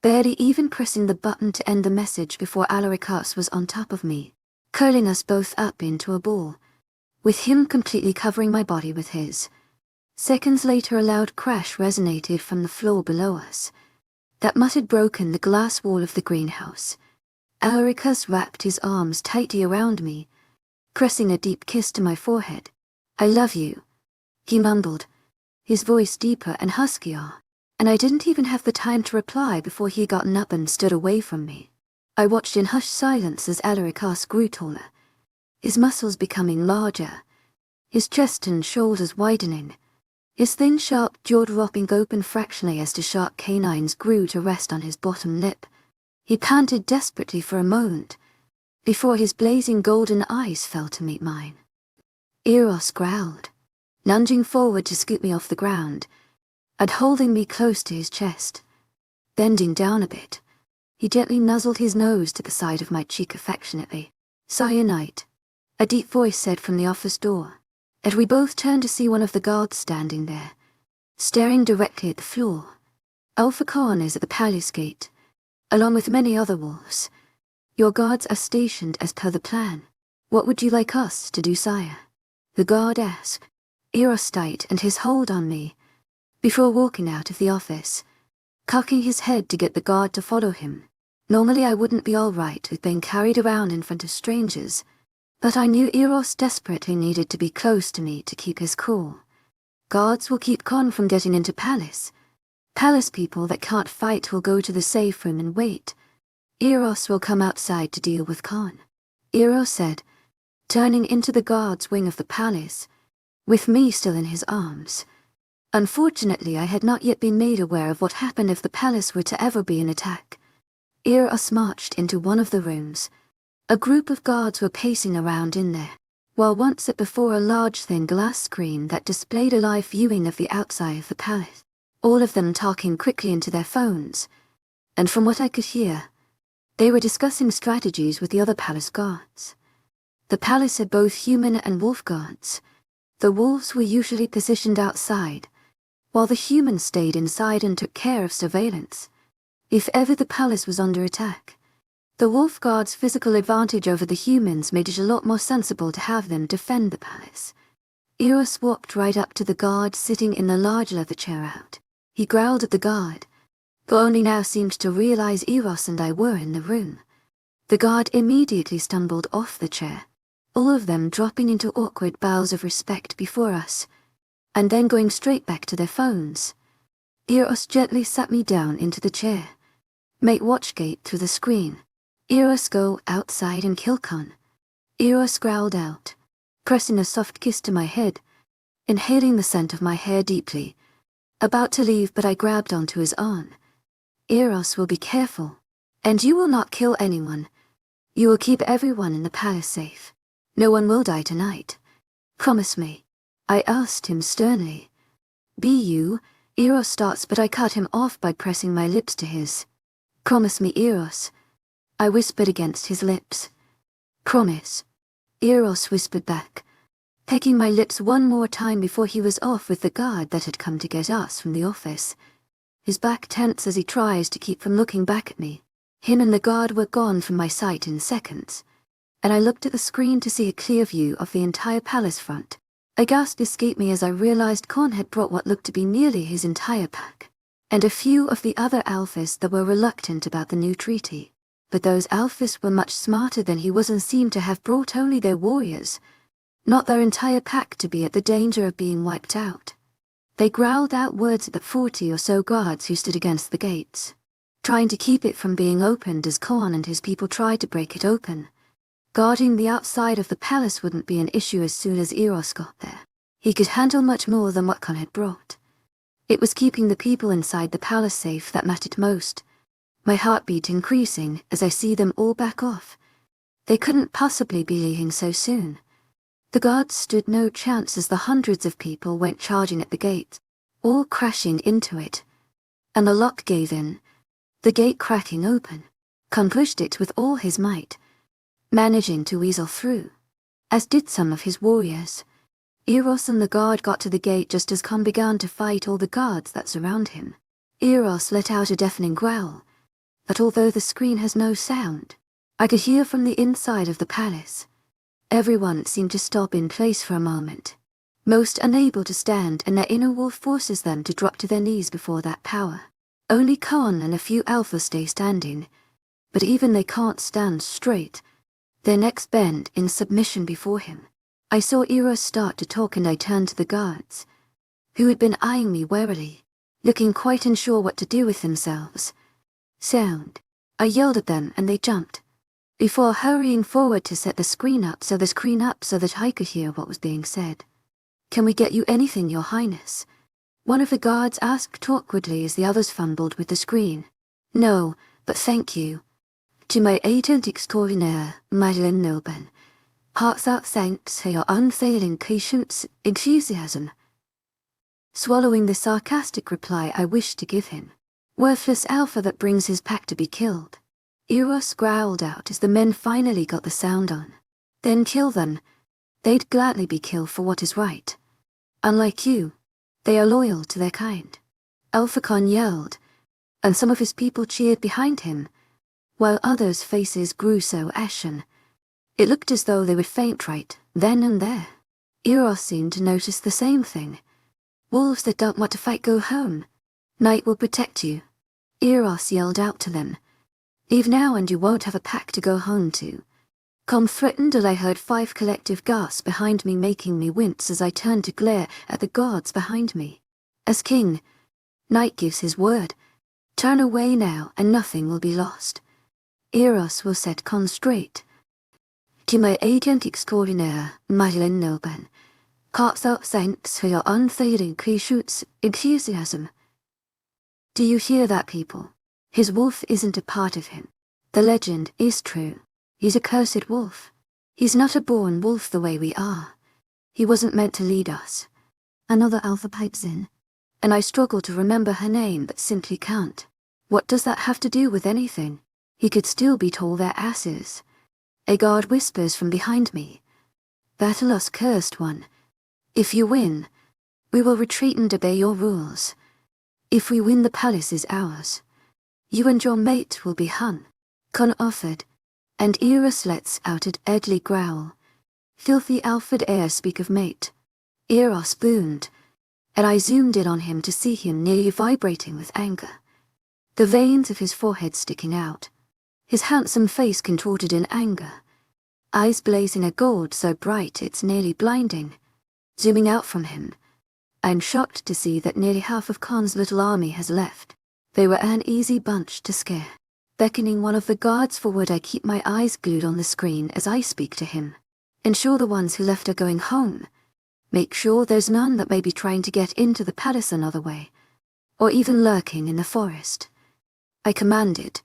Barely even pressing the button to end the message before Alaricus was on top of me, curling us both up into a ball, with him completely covering my body with his. Seconds later, a loud crash resonated from the floor below us. That must have broken the glass wall of the greenhouse. Alaricus wrapped his arms tightly around me, pressing a deep kiss to my forehead. "I love you," he mumbled, his voice deeper and huskier, and I didn't even have the time to reply before he had gotten up and stood away from me. I watched in hushed silence as Alaricus grew taller, his muscles becoming larger, his chest and shoulders widening, his thin, sharp jaw dropping open fractionally as the sharp canines grew to rest on his bottom lip. He panted desperately for a moment, before his blazing golden eyes fell to meet mine. Eros growled, lunging forward to scoop me off the ground, and holding me close to his chest. Bending down a bit, he gently nuzzled his nose to the side of my cheek affectionately. "Cyanide," a deep voice said from the office door, and we both turned to see one of the guards standing there, staring directly at the floor. "Alphacon is at the palace gate, along with many other wolves. Your guards are stationed as per the plan. What would you like us to do, sire?" the guard asked, Eros tight and his hold on me, before walking out of the office, cocking his head to get the guard to follow him. Normally I wouldn't be all right with being carried around in front of strangers, but I knew Eros desperately needed to be close to me to keep his cool. Guards will keep Con from getting into palace. Palace people that can't fight will go to the safe room and wait. Eros will come outside to deal with Con, Eros said, turning into the guard's wing of the palace, with me still in his arms. Unfortunately, I had not yet been made aware of what happened if the palace were to ever be an attack. Eros marched into one of the rooms. A group of guards were pacing around in there, while one sat before a large thin glass screen that displayed a live viewing of the outside of the palace, all of them talking quickly into their phones, and from what I could hear, they were discussing strategies with the other palace guards. The palace had both human and wolf guards. The wolves were usually positioned outside, while the humans stayed inside and took care of surveillance, if ever the palace was under attack. The wolf guard's physical advantage over the humans made it a lot more sensible to have them defend the palace. Eros walked right up to the guard sitting in the large leather chair out. He growled at the guard, but only now seemed to realize Eros and I were in the room. The guard immediately stumbled off the chair, all of them dropping into awkward bows of respect before us, and then going straight back to their phones. Eros gently sat me down into the chair. Mate watchgate through the screen. Eros go outside and kill Con. Eros growled out, pressing a soft kiss to my head, inhaling the scent of my hair deeply. About to leave, but I grabbed onto his arm. Eros will be careful, and you will not kill anyone. You will keep everyone in the palace safe. No one will die tonight. Promise me. I asked him sternly. Be you, Eros starts, but I cut him off by pressing my lips to his. Promise me, Eros. I whispered against his lips. Promise. Eros whispered back, pecking my lips one more time before he was off with the guard that had come to get us from the office. His back tense as he tries to keep from looking back at me. Him and the guard were gone from my sight in seconds, and I looked at the screen to see a clear view of the entire palace front. A gasp escaped me as I realized Con had brought what looked to be nearly his entire pack, and a few of the other alphas that were reluctant about the new treaty. But those alphas were much smarter than he was and seemed to have brought only their warriors, not their entire pack, to be at the danger of being wiped out. They growled out words at the 40 or so guards who stood against the gates, trying to keep it from being opened as Con and his people tried to break it open. Guarding the outside of the palace wouldn't be an issue as soon as Eros got there. He could handle much more than what Con had brought. It was keeping the people inside the palace safe that mattered most. My heartbeat increasing as I see them all back off. They couldn't possibly be leaving so soon. The guards stood no chance as the hundreds of people went charging at the gate, all crashing into it. And the lock gave in, the gate cracking open. Con pushed it with all his might, managing to weasel through, as did some of his warriors. Eros and the guard got to the gate just as Con began to fight all the guards that surround him. Eros let out a deafening growl, but although the screen has no sound, I could hear from the inside of the palace. Everyone seemed to stop in place for a moment, most unable to stand, and their inner wolf forces them to drop to their knees before that power. Only Con and a few alphas stay standing, but even they can't stand straight. Their necks bend in submission before him. I saw Eros start to talk and I turned to the guards, who had been eyeing me warily, looking quite unsure what to do with themselves. Sound. I yelled at them and they jumped, before hurrying forward to set the screen up so that I could hear what was being said. Can we get you anything, Your Highness? One of the guards asked awkwardly as the others fumbled with the screen. No, but thank you. To my agent extraordinaire, Madeleine Nilben. Heartfelt thanks for your unfailing patience, enthusiasm. Swallowing the sarcastic reply I wished to give him. Worthless alpha that brings his pack to be killed. Eros growled out as the men finally got the sound on. Then kill them. They'd gladly be killed for what is right. Unlike you, they are loyal to their kind. Alphacon yelled, and some of his people cheered behind him, while others' faces grew so ashen. It looked as though they would faint right then and there. Eros seemed to notice the same thing. Wolves that don't want to fight go home. Night will protect you. Eros yelled out to them. Leave now and you won't have a pack to go home to. Con threatened, and I heard 5 collective gasps behind me, making me wince as I turned to glare at the guards behind me. As king, Night gives his word. Turn away now and nothing will be lost. Eros will set Con straight. To my agent extraordinaire, Madeleine Nilben. Heartfelt thanks for your unfailing patience, enthusiasm. Do you hear that, people? His wolf isn't a part of him. The legend is true. He's a cursed wolf. He's not a born wolf the way we are. He wasn't meant to lead us. Another alpha pipes in, and I struggle to remember her name but simply can't. What does that have to do with anything? He could still beat all their asses. A guard whispers from behind me. Battleos, cursed one. If you win, we will retreat and obey your rules. If we win, the palace is ours. You and your mate will be hung. Con offered, and Eros lets out a deadly growl. Filthy Alfred air speak of mate. Eros boomed, and I zoomed in on him to see him nearly vibrating with anger. The veins of his forehead sticking out, his handsome face contorted in anger, eyes blazing a gold so bright it's nearly blinding. Zooming out from him, I'm shocked to see that nearly half of Khan's little army has left. They were an easy bunch to scare. Beckoning one of the guards forward, I keep my eyes glued on the screen as I speak to him. Ensure the ones who left are going home. Make sure there's none that may be trying to get into the palace another way, or even lurking in the forest. I commanded.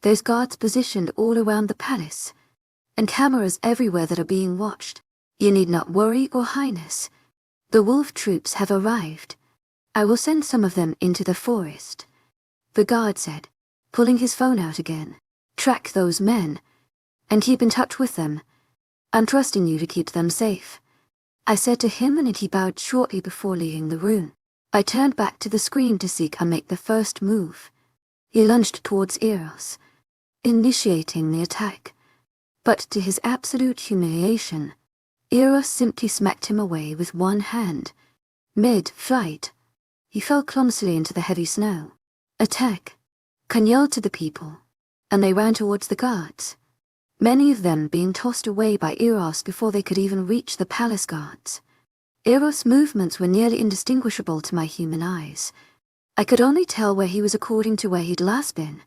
There's guards positioned all around the palace, and cameras everywhere that are being watched. You need not worry, Your Highness. The wolf troops have arrived. I will send some of them into the forest. The guard said, pulling his phone out again. Track those men, and keep in touch with them. I'm trusting you to keep them safe. I said to him, and he bowed shortly before leaving the room. I turned back to the screen to see Khan make the first move. He lunged towards Eros, initiating the attack. But to his absolute humiliation, Eros simply smacked him away with one hand. Mid-flight, he fell clumsily into the heavy snow. Attack! Khan yelled to the people, and they ran towards the guards, many of them being tossed away by Eros before they could even reach the palace guards. Eros' movements were nearly indistinguishable to my human eyes. I could only tell where he was according to where he'd last been.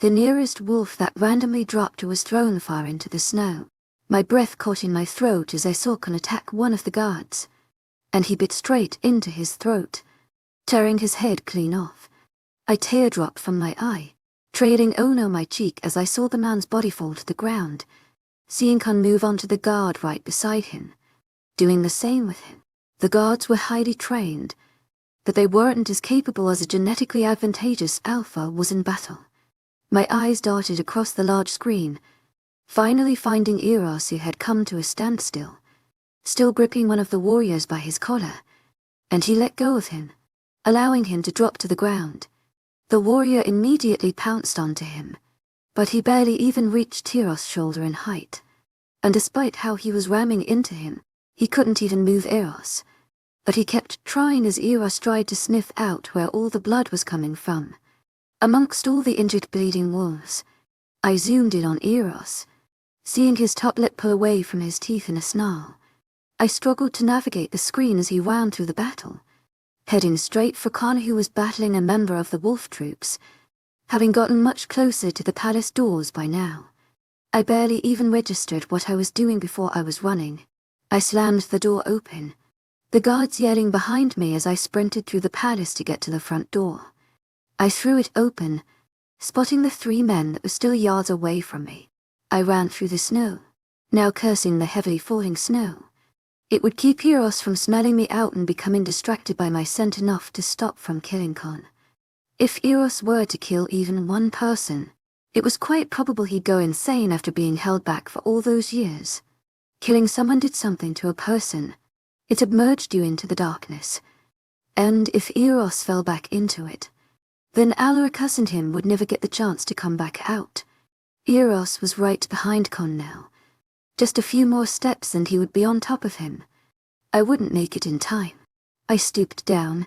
The nearest wolf that randomly dropped was thrown far into the snow. My breath caught in my throat as I saw Khan attack one of the guards, and he bit straight into his throat, tearing his head clean off. A teardrop from my eye, trailing Ono my cheek as I saw the man's body fall to the ground, seeing Khan move on to the guard right beside him, doing the same with him. The guards were highly trained, but they weren't as capable as a genetically advantageous alpha was in battle. My eyes darted across the large screen, finally finding Eros, who had come to a standstill, still gripping one of the warriors by his collar, and he let go of him, allowing him to drop to the ground. The warrior immediately pounced onto him, but he barely even reached Eros' shoulder in height, and despite how he was ramming into him, he couldn't even move Eros. But he kept trying as Eros tried to sniff out where all the blood was coming from. Amongst all the injured, bleeding wolves, I zoomed in on Eros, seeing his top lip pull away from his teeth in a snarl. I struggled to navigate the screen as he wound through the battle, heading straight for Khan, who was battling a member of the wolf troops, having gotten much closer to the palace doors by now. I barely even registered what I was doing before I was running. I slammed the door open, the guards yelling behind me as I sprinted through the palace to get to the front door. I threw it open, spotting the 3 men that were still yards away from me. I ran through the snow, now cursing the heavily falling snow. It would keep Eros from smelling me out and becoming distracted by my scent enough to stop from killing Khan. If Eros were to kill even one person, it was quite probable he'd go insane after being held back for all those years. Killing someone did something to a person. It submerged you into the darkness. And if Eros fell back into it, then Alaric and him would never get the chance to come back out. Eros was right behind Khan now. Just a few more steps and he would be on top of him. I wouldn't make it in time. I stooped down,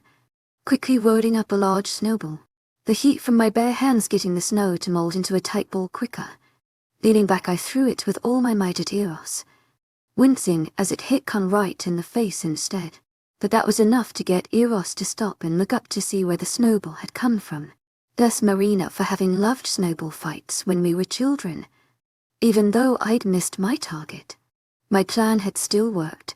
quickly rolling up a large snowball, the heat from my bare hands getting the snow to mold into a tight ball quicker. Leaning back, I threw it with all my might at Eros, wincing as it hit Khan right in the face instead. But that was enough to get Eros to stop and look up to see where the snowball had come from. Thus Marina for having loved snowball fights when we were children. Even though I'd missed my target, my plan had still worked.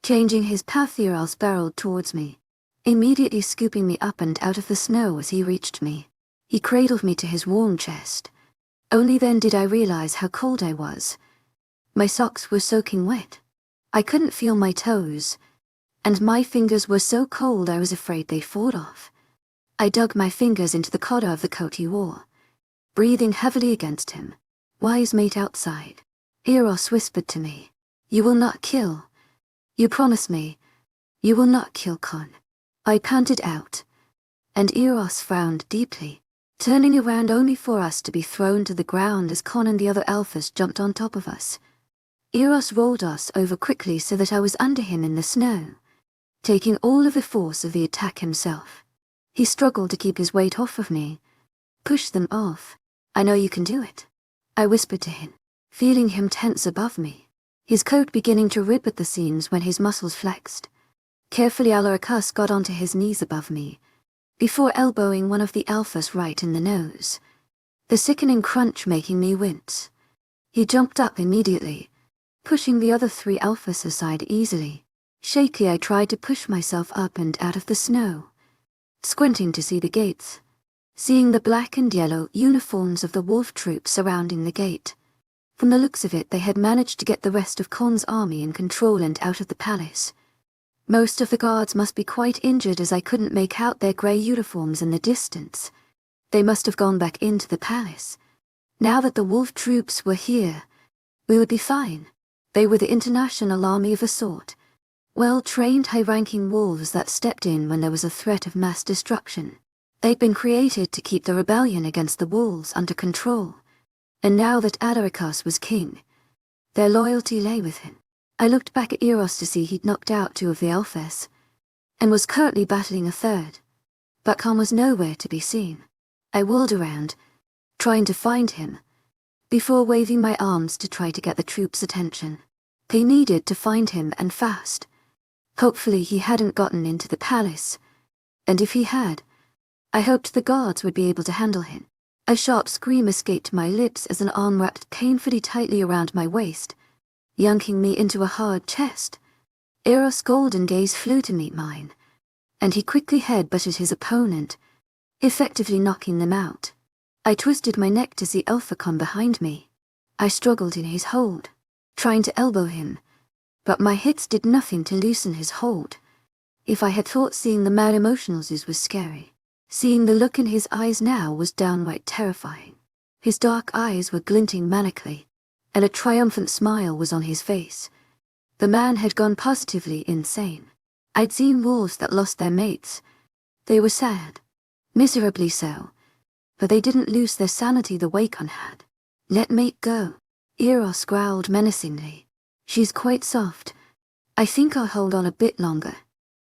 Changing his path, Eros barreled towards me, immediately scooping me up and out of the snow as he reached me. He cradled me to his warm chest. Only then did I realize how cold I was. My socks were soaking wet. I couldn't feel my toes, and my fingers were so cold I was afraid they'd fall off. I dug my fingers into the collar of the coat he wore, breathing heavily against him. Wise mate outside. Eros whispered to me, "You will not kill. You promise me. You will not kill Khan." I panted out, and Eros frowned deeply. turning around only for us to be thrown to the ground as Con and the other alphas jumped on top of us. Eros rolled us over quickly so that I was under him in the snow, taking all of the force of the attack himself. He struggled to keep his weight off of me. Push them off. I know you can do it, I whispered to him, feeling him tense above me, his coat beginning to rip at the seams when his muscles flexed. Carefully Alaricus got onto his knees above me, before elbowing one of the alphas right in the nose, the sickening crunch making me wince. He jumped up immediately, pushing the other 3 alphas aside easily. Shaky, I tried to push myself up and out of the snow, squinting to see the gates, seeing the black and yellow uniforms of the wolf troops surrounding the gate. From the looks of it, they had managed to get the rest of Con's army in control and out of the palace. Most of the guards must be quite injured, as I couldn't make out their grey uniforms in the distance. They must have gone back into the palace. Now that the wolf troops were here, we would be fine. They were the international army of a sort, well-trained, high-ranking wolves that stepped in when there was a threat of mass destruction. They'd been created to keep the rebellion against the wolves under control, and now that Adaricus was king, their loyalty lay with him. I looked back at Eros to see he'd knocked out 2 of the alphas, and was currently battling a 3rd, but Con was nowhere to be seen. I whirled around, trying to find him, before waving my arms to try to get the troops' attention. They needed to find him, and fast. Hopefully he hadn't gotten into the palace, and if he had, I hoped the guards would be able to handle him. A sharp scream escaped my lips as an arm wrapped painfully tightly around my waist, yanking me into a hard chest. Eros' golden gaze flew to meet mine, and he quickly headbutted his opponent, effectively knocking them out. I twisted my neck to see Elphacon behind me. I struggled in his hold, trying to elbow him, but my hits did nothing to loosen his hold. If I had thought seeing the mad emotionals was scary, seeing the look in his eyes now was downright terrifying. His dark eyes were glinting manically, and a triumphant smile was on his face. The man had gone positively insane. I'd seen wolves that lost their mates. They were sad, miserably so, but they didn't lose their sanity the way Con had. Let mate go, Eros growled menacingly. She's quite soft. I think I'll hold on a bit longer.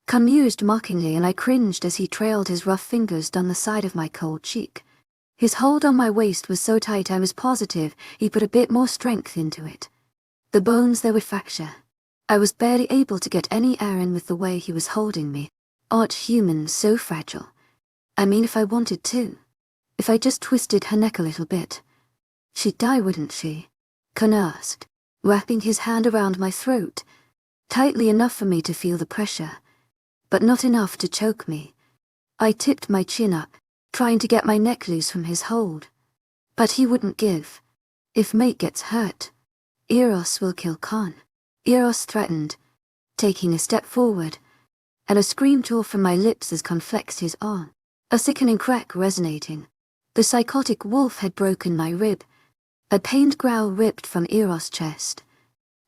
Con mused mockingly, and I cringed as he trailed his rough fingers down the side of my cold cheek. His hold on my waist was so tight I was positive he put a bit more strength into it. The bones there would fracture. I was barely able to get any air in with the way he was holding me. Aren't humans so fragile? I mean, if I wanted to. If I just twisted her neck a little bit. She'd die, wouldn't she? Con asked, wrapping his hand around my throat, tightly enough for me to feel the pressure, but not enough to choke me. I tipped my chin up, trying to get my neck loose from his hold. But he wouldn't give. If mate gets hurt, Eros will kill Con. Eros threatened, taking a step forward, and a scream tore from my lips as Con flexed his arm, a sickening crack resonating. The psychotic wolf had broken my rib. A pained growl ripped from Eros' chest.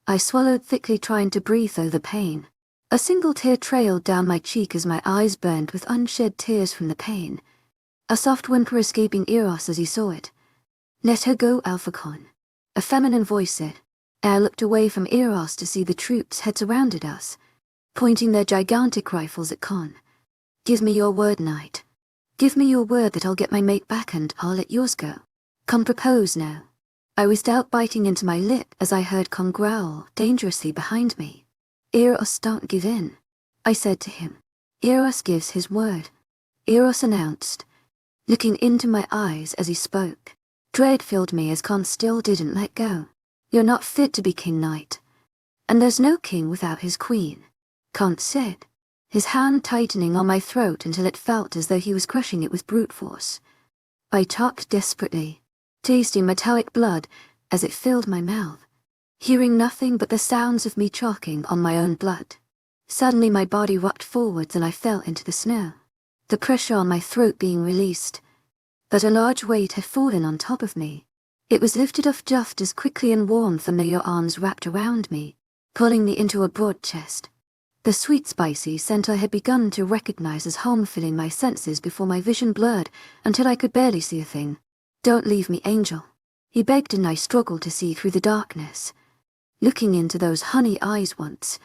I swallowed thickly, trying to breathe through the pain. A single tear trailed down my cheek as my eyes burned with unshed tears from the pain, a soft whimper escaping Eros as he saw it. Let her go, Alphacon, a feminine voice said. I looked away from Eros to see the troops had surrounded us, pointing their gigantic rifles at Con. Give me your word, knight. Give me your word that I'll get my mate back and I'll let yours go. Con propose now. I was out biting into my lip as I heard Con growl dangerously behind me. Eros, don't give in, I said to him. Eros gives his word, Eros announced, looking into my eyes as he spoke. Dread filled me as Con still didn't let go. You're not fit to be king, knight. And there's no king without his queen, Con said, his hand tightening on my throat until it felt as though he was crushing it with brute force. I talked desperately, tasting metallic blood as it filled my mouth, hearing nothing but the sounds of me choking on my own blood. Suddenly my body rocked forwards and I fell into the snow, the pressure on my throat being released. But a large weight had fallen on top of me. It was lifted off just as quickly, and warm familiar arms wrapped around me, pulling me into a broad chest. The sweet spicy scent I had begun to recognize as home filling my senses before my vision blurred until I could barely see a thing. "Don't leave me, Angel," he begged, and I struggled to see through the darkness, looking into those honey eyes once,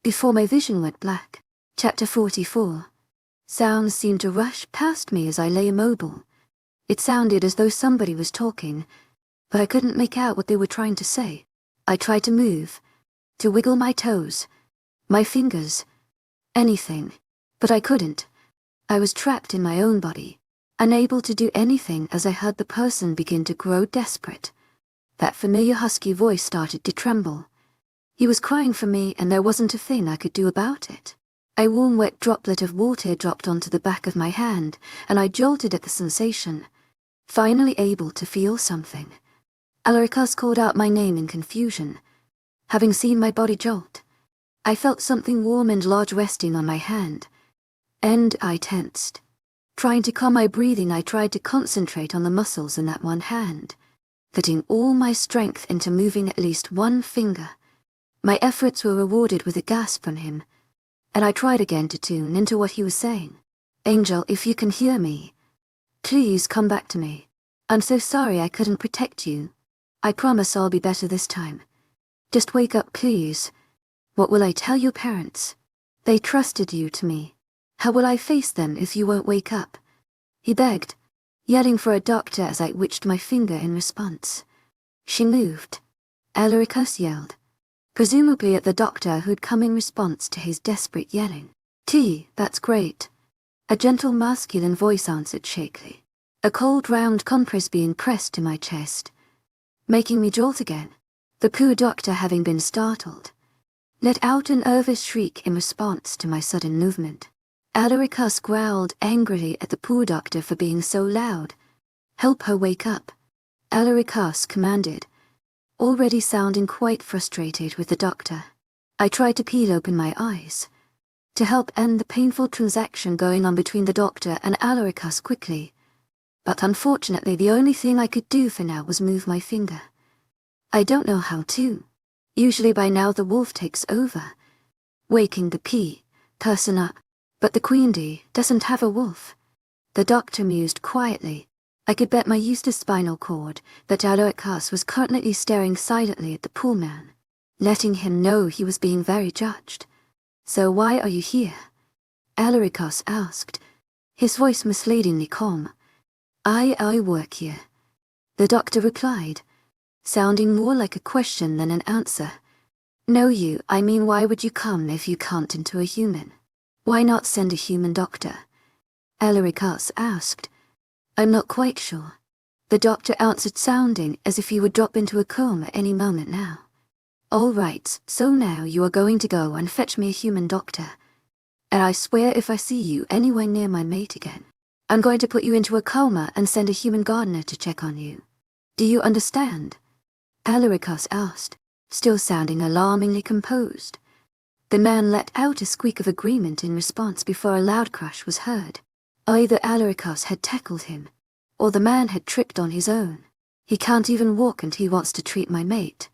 before my vision went black. Chapter 44. Sounds seemed to rush past me as I lay immobile. It sounded as though somebody was talking, but I couldn't make out what they were trying to say. I tried to move, to wiggle my toes, my fingers, anything, but I couldn't. I was trapped in my own body, unable to do anything as I heard the person begin to grow desperate. That familiar husky voice started to tremble. He was crying for me, and there wasn't a thing I could do about it. A warm wet droplet of water dropped onto the back of my hand, and I jolted at the sensation, finally able to feel something. Alaricus called out my name in confusion, having seen my body jolt. I felt something warm and large resting on my hand, and I tensed. Trying to calm my breathing, I tried to concentrate on the muscles in that one hand, putting all my strength into moving at least one finger. My efforts were rewarded with a gasp from him, and I tried again to tune into what he was saying. "Angel, if you can hear me, please come back to me. I'm so sorry I couldn't protect you. I promise I'll be better this time. Just wake up, please. What will I tell your parents? They trusted you to me. How will I face them if you won't wake up?" he begged, yelling for a doctor as I twitched my finger in response. "She moved," Alaricus yelled, presumably at the doctor who'd come in response to his desperate yelling. "That's great," a gentle masculine voice answered shakily, a cold round compress being pressed to my chest, making me jolt again. The poor doctor, having been startled, let out an nervous shriek in response to my sudden movement. Alaricus growled angrily at the poor doctor for being so loud. "Help her wake up," Alaricus commanded, already sounding quite frustrated with the doctor. I tried to peel open my eyes, to help end the painful transaction going on between the doctor and Alaricus quickly, but unfortunately the only thing I could do for now was move my finger. I don't know how to. Usually by now the wolf takes over, waking the person up, but the queen doesn't have a wolf. The doctor mused quietly. I could bet my useless spinal cord that Alaricus was currently staring silently at the poor man, letting him know he was being very judged. "So why are you here?" Alaricus asked, his voice misleadingly calm. I work here," the doctor replied, sounding more like a question than an answer. "No, I mean why would you come if you can't into a human? Why not send a human doctor?" Alaricus asked. "I'm not quite sure," the doctor answered, sounding as if he would drop into a coma any moment now. "All right, so now you are going to go and fetch me a human doctor, and I swear if I see you anywhere near my mate again, I'm going to put you into a coma and send a human gardener to check on you. Do you understand?" Alaricus asked, still sounding alarmingly composed. The man let out a squeak of agreement in response before a loud crash was heard. Either Alaricus had tackled him, or the man had tripped on his own. "He can't even walk and he wants to treat my mate,"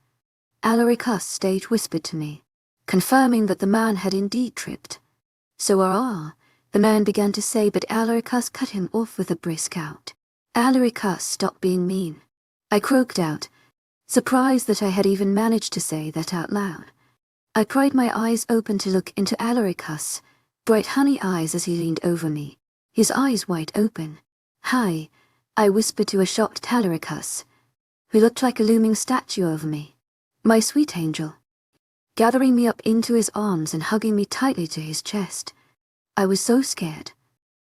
Alaricus stage whispered to me, confirming that the man had indeed tripped. "So the man began to say, but Alaricus cut him off with a brisk out. "Alaricus, stop being mean," I croaked out, surprised that I had even managed to say that out loud. I pried my eyes open to look into Alaricus' bright honey eyes as he leaned over me, his eyes wide open. "Hi," I whispered to a shocked Alaricus, who looked like a looming statue over me. "My sweet angel," gathering me up into his arms and hugging me tightly to his chest. I was so scared.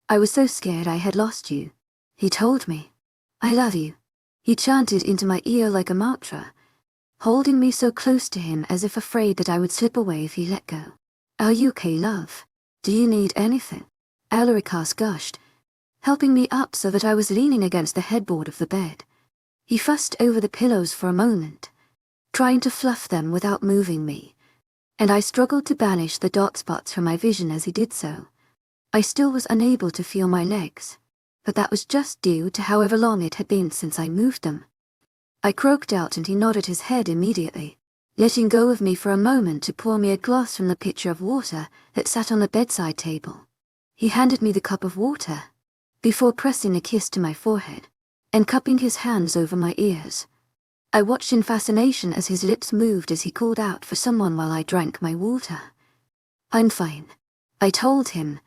I had lost you. He told me, "I love you," he chanted into my ear like a mantra, holding me so close to him as if afraid that I would slip away if he let go. "Are you okay, love? Do you need anything?" Alaricus gushed, helping me up so that I was leaning against the headboard of the bed. He fussed over the pillows for a moment, trying to fluff them without moving me, and I struggled to banish the dark spots from my vision as he did so. I still was unable to feel my legs, but that was just due to however long it had been since I moved them. I croaked out and he nodded his head immediately. letting go of me for a moment to pour me a glass from the pitcher of water that sat on the bedside table. He handed me the cup of water, before pressing a kiss to my forehead, and cupping his hands over my ears. I watched in fascination as his lips moved as he called out for someone while I drank my water. "I'm fine," I told him,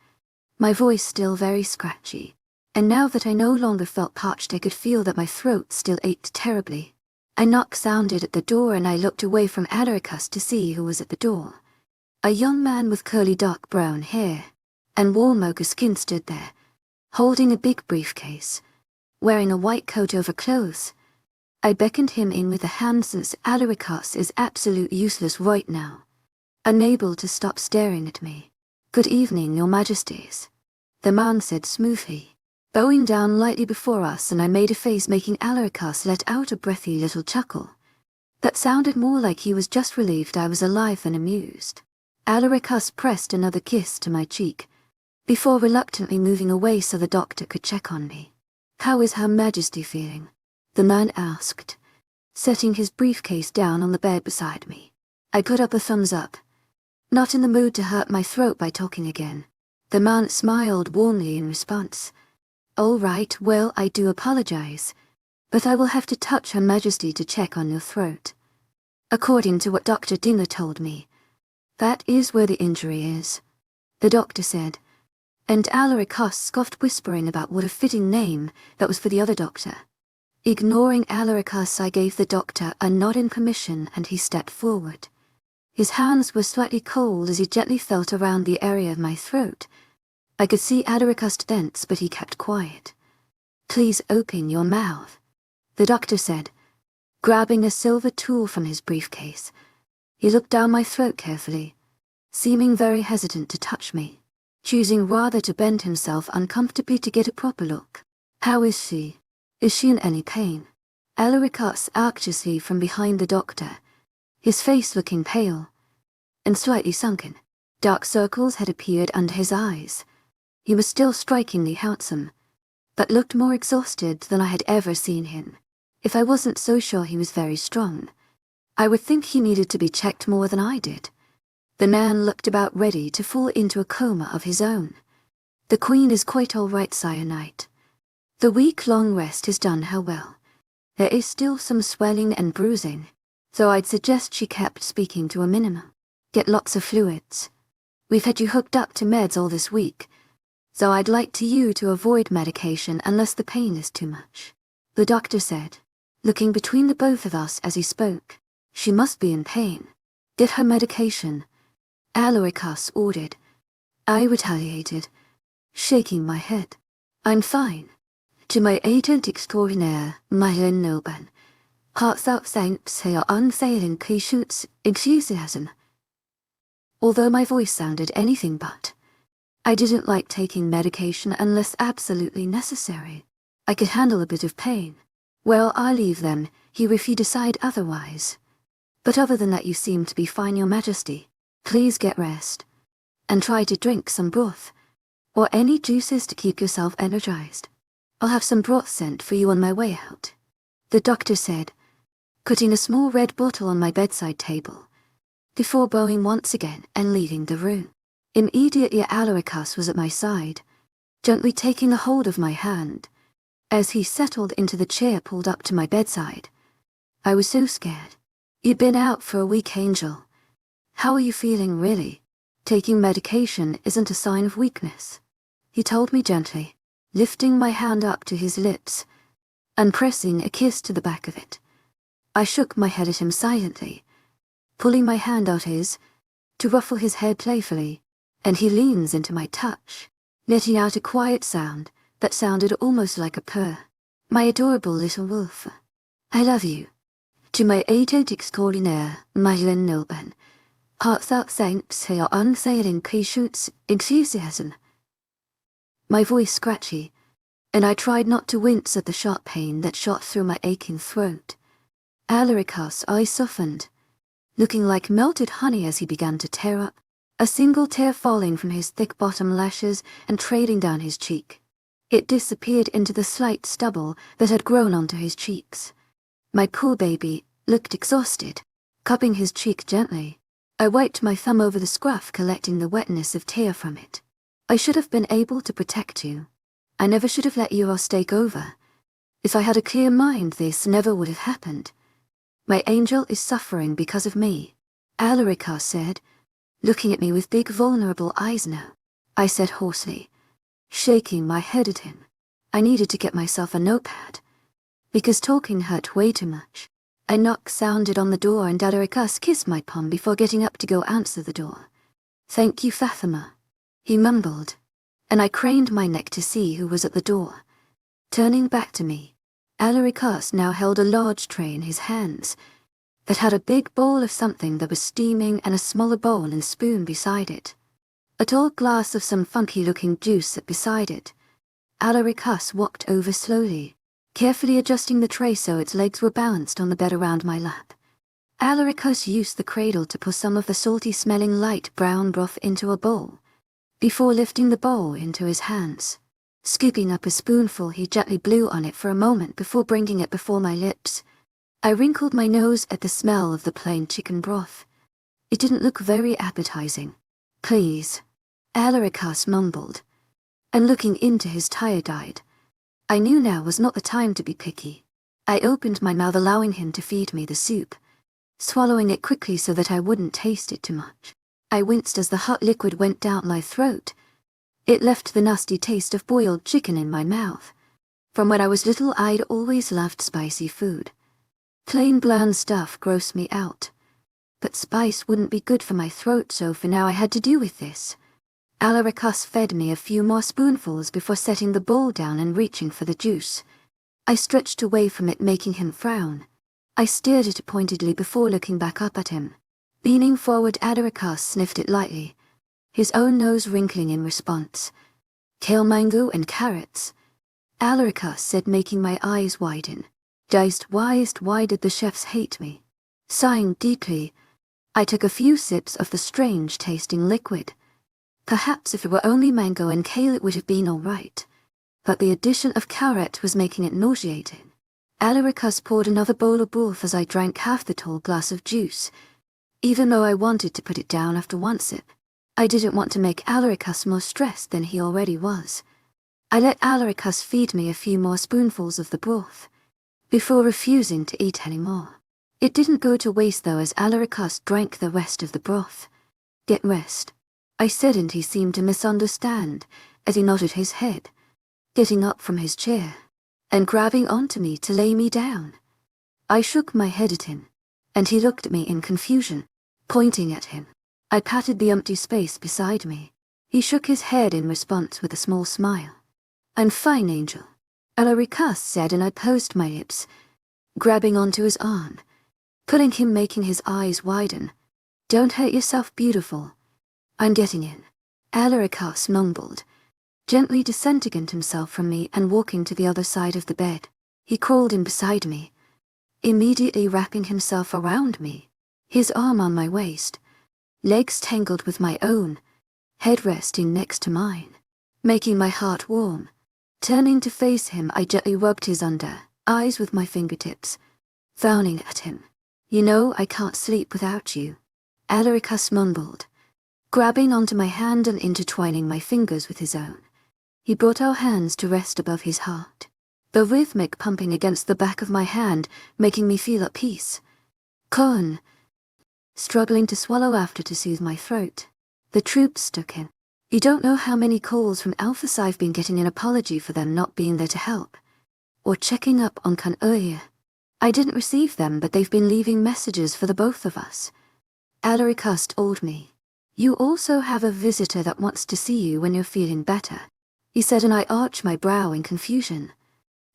my voice still very scratchy, and now that I no longer felt parched I could feel that my throat still ached terribly. A knock sounded at the door and I looked away from Adrien to see who was at the door. A young man with curly dark brown hair and warm ochre skin stood there, holding a big briefcase, wearing a white coat over clothes. I beckoned him in with a hand since Adrien is absolutely useless right now, unable to stop staring at me. "Good evening, your majesties," the man said smoothly, bowing down lightly before us, and I made a face making Adrien let out a breathy little chuckle that sounded more like he was just relieved I was alive than amused. Adrien pressed another kiss to my cheek, before reluctantly moving away so the doctor could check on me. "How is Her Majesty feeling?" the man asked, setting his briefcase down on the bed beside me. I put up a thumbs up. "Not in the mood to hurt my throat by talking again." The man smiled warmly in response. "All right, well, I do apologize, but I will have to touch Her Majesty to check on your throat. According to what Dr. Dinger told me, that is where the injury is," the doctor said, and Adrien scoffed, whispering about what a fitting name that was for the other doctor. Ignoring Adrien, I gave the doctor a nod in permission and he stepped forward. His hands were slightly cold as he gently felt around the area of my throat. I could see Adrien tense, but he kept quiet. "Please open your mouth," the doctor said, grabbing a silver tool from his briefcase. He looked down my throat carefully, seeming very hesitant to touch me, choosing rather to bend himself uncomfortably to get a proper look. "How is she? Is she in any pain?" Adrien asked anxiously from behind the doctor, his face looking pale and slightly sunken. Dark circles had appeared under his eyes. He was still strikingly handsome, but looked more exhausted than I had ever seen him. If I wasn't so sure he was very strong, I would think he needed to be checked more than I did. The man looked about ready to fall into a coma of his own. "The Queen is quite all right, Sire Knight. The week-long rest has done her well. There is still some swelling and bruising, so I'd suggest she kept speaking to a minimum. Get lots of fluids. We've had you hooked up to meds all this week, so I'd like you to avoid medication unless the pain is too much," the doctor said, looking between the both of us as he spoke. "She must be in pain. Get her medication," Adrien ordered. I retaliated, shaking my head. "I'm fine. To my agent extraordinaire, mythical noble. Heartfelt thanks for your unfailing patience, enthusiasm." Although my voice sounded anything but, I didn't like taking medication unless absolutely necessary. I could handle a bit of pain. "Well, I'll leave then, if you decide otherwise. But other than that you seem to be fine, Your Majesty. Please get rest, and try to drink some broth, or any juices to keep yourself energized. I'll have some broth sent for you on my way out," the doctor said, putting a small red bottle on my bedside table, before bowing once again and leaving the room. Immediately Adrien was at my side, gently taking a hold of my hand, as he settled into the chair pulled up to my bedside. I was so scared. "You've been out for a week, Angel. How are you feeling, really? Taking medication isn't a sign of weakness," he told me gently, lifting my hand up to his lips and pressing a kiss to the back of it. I shook my head at him silently, pulling my hand out his to ruffle his hair playfully, and he leans into my touch, letting out a quiet sound that sounded almost like a purr. "My adorable little wolf. I love you. To my agent extraordinaire, mythical noble. Heartfelt thanks for your unfailing patience, enthusiasm." My voice scratchy, and I tried not to wince at the sharp pain that shot through my aching throat. Adrien's eyes softened, looking like melted honey as he began to tear up, a single tear falling from his thick bottom lashes and trailing down his cheek. It disappeared into the slight stubble that had grown onto his cheeks. My poor baby looked exhausted, cupping his cheek gently. I wiped my thumb over the scruff, collecting the wetness of tear from it. I should have been able to protect you. I never should have let Euros take over. If I had a clear mind, this never would have happened. My angel is suffering because of me, Alarica said, looking at me with big vulnerable eyes now. I said hoarsely, shaking my head at him. I needed to get myself a notepad, because talking hurt way too much. A knock sounded on the door and Alarica kissed my palm before getting up to go answer the door. Thank you, Fatima, he mumbled, and I craned my neck to see who was at the door. Turning back to me, Alarica now held a large tray in his hands that had a big bowl of something that was steaming and a smaller bowl and spoon beside it. A tall glass of some funky-looking juice sat beside it. Alarica walked over slowly, carefully adjusting the tray so its legs were balanced on the bed around my lap. Alarica used the cradle to pour some of the salty-smelling light brown broth into a bowl, before lifting the bowl into his hands. Scooping up a spoonful, he gently blew on it for a moment before bringing it before my lips. I wrinkled my nose at the smell of the plain chicken broth. It didn't look very appetizing. Please, Alarica mumbled, and looking into his tired-eyed. I knew now was not the time to be picky. I opened my mouth, allowing him to feed me the soup, swallowing it quickly so that I wouldn't taste it too much. I winced as the hot liquid went down my throat. It left the nasty taste of boiled chicken in my mouth. From when I was little, I'd always loved spicy food. Plain bland stuff grossed me out. But spice wouldn't be good for my throat, so for now I had to do with this. Alarica fed me a few more spoonfuls before setting the bowl down and reaching for the juice. I stretched away from it, making him frown. I stared at it pointedly before looking back up at him. Leaning forward, Alarica sniffed it lightly, his own nose wrinkling in response. Kale, mango, and carrots, Alarica said, making my eyes widen. Diced, why did the chefs hate me? Sighing deeply, I took a few sips of the strange-tasting liquid. Perhaps if it were only mango and kale it would have been all right, but the addition of carrot was making it nauseating. Alarica poured another bowl of broth as I drank half the tall glass of juice. Even though I wanted to put it down after one sip, I didn't want to make Alarica more stressed than he already was. I let Alarica feed me a few more spoonfuls of the broth, before refusing to eat any more. It didn't go to waste though, as Alarica drank the rest of the broth. Get rest, I said, and he seemed to misunderstand as he nodded his head, getting up from his chair and grabbing onto me to lay me down. I shook my head at him, and he looked at me in confusion, pointing at him. I patted the empty space beside me. He shook his head in response with a small smile. I'm fine, Angel, Alarica said, and I pursed my lips, grabbing onto his arm, pulling him, making his eyes widen. Don't hurt yourself, beautiful. I'm getting in, Alarica mumbled, gently disengaging himself from me and walking to the other side of the bed. He crawled in beside me, immediately wrapping himself around me, his arm on my waist, legs tangled with my own, head resting next to mine, making my heart warm. Turning to face him, I gently rubbed his under eyes with my fingertips, frowning at him. You know I can't sleep without you, Alarica mumbled, grabbing onto my hand and intertwining my fingers with his own. He brought our hands to rest above his heart, the rhythmic pumping against the back of my hand making me feel at peace. Con, struggling to swallow after to soothe my throat. The troops stuck in. You don't know how many calls from Alpha I've been getting an apology for them not being there to help, or checking up on Con earlier. I didn't receive them, but they've been leaving messages for the both of us. Alarica told me. You also have a visitor that wants to see you when you're feeling better, he said, and I arched my brow in confusion.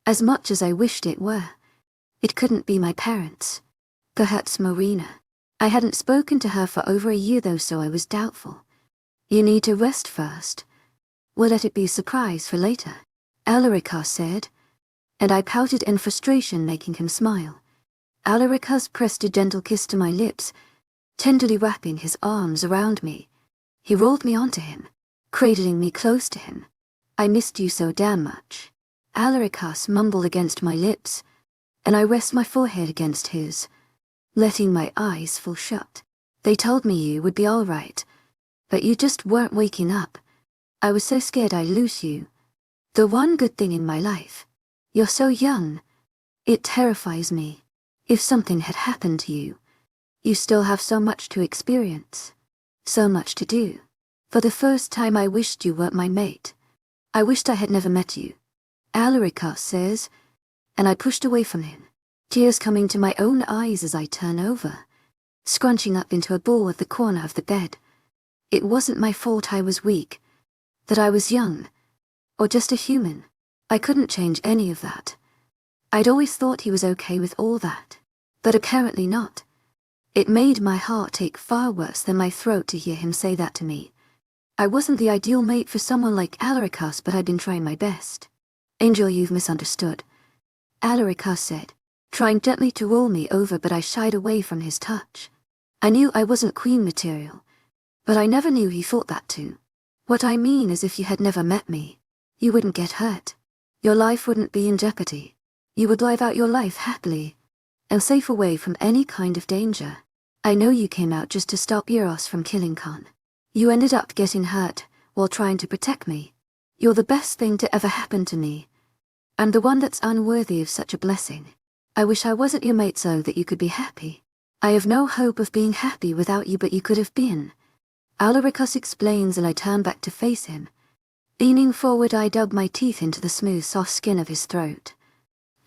As much as I wished it were, it couldn't be my parents. Perhaps Marina. I hadn't spoken to her for over a year though, so I was doubtful. You need to rest first. We'll let it be a surprise for later, Alarica said, and I pouted in frustration, making him smile. Alarica pressed a gentle kiss to my lips, tenderly wrapping his arms around me. He rolled me onto him, cradling me close to him. I missed you so damn much, Alarica mumbled against my lips, and I rest my forehead against his. letting my eyes fall shut. They told me you would be all right, but you just weren't waking up. I was so scared I'd lose you. The one good thing in my life. You're so young. It terrifies me. If something had happened to you, you still have so much to experience. So much to do. For the first time I wished you weren't my mate. I wished I had never met you. Alaricus says, and I pushed away from him. Tears coming to my own eyes as I turn over, scrunching up into a ball at the corner of the bed. It wasn't my fault I was weak, that I was young, or just a human. I couldn't change any of that. I'd always thought he was okay with all that, but apparently not. It made my heart ache far worse than my throat to hear him say that to me. I wasn't the ideal mate for someone like Alaricus, but I'd been trying my best. Angel, you've misunderstood, Alaricus said, trying gently to roll me over, but I shied away from his touch. I knew I wasn't queen material, but I never knew he thought that too. What I mean is, if you had never met me, you wouldn't get hurt. Your life wouldn't be in jeopardy. You would live out your life happily, and safe away from any kind of danger. I know you came out just to stop Eros from killing Khan. You ended up getting hurt while trying to protect me. You're the best thing to ever happen to me. I'm the one that's unworthy of such a blessing. I wish I wasn't your mate so that you could be happy. I have no hope of being happy without you, but you could have been. Alaricus explains, and I turn back to face him. Leaning forward, I dug my teeth into the smooth, soft skin of his throat.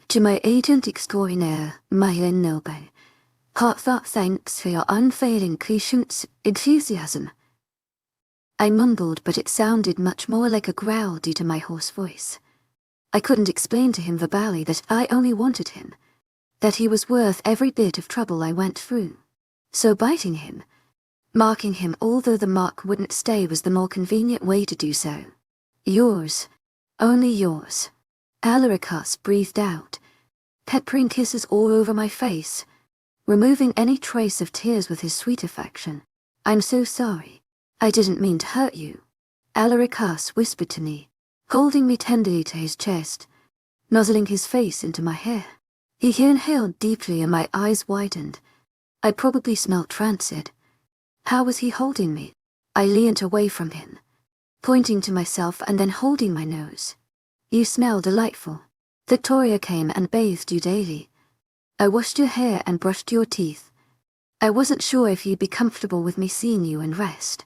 To my agent extraordinaire, my noble, heartfelt thanks for your unfailing patience, enthusiasm. I mumbled, but it sounded much more like a growl due to my hoarse voice. I couldn't explain to him verbally that I only wanted him, that he was worth every bit of trouble I went through. So biting him, marking him although the mark wouldn't stay, was the more convenient way to do so. Yours, only yours. Alaricus breathed out, peppering kisses all over my face, removing any trace of tears with his sweet affection. I'm so sorry. I didn't mean to hurt you, Alaricus whispered to me, holding me tenderly to his chest, nuzzling his face into my hair. He inhaled deeply and my eyes widened. I probably smelled rancid. How was he holding me? I leaned away from him, pointing to myself and then holding my nose. You smell delightful. Victoria came and bathed you daily. I washed your hair and brushed your teeth. I wasn't sure if you'd be comfortable with me seeing you and rest.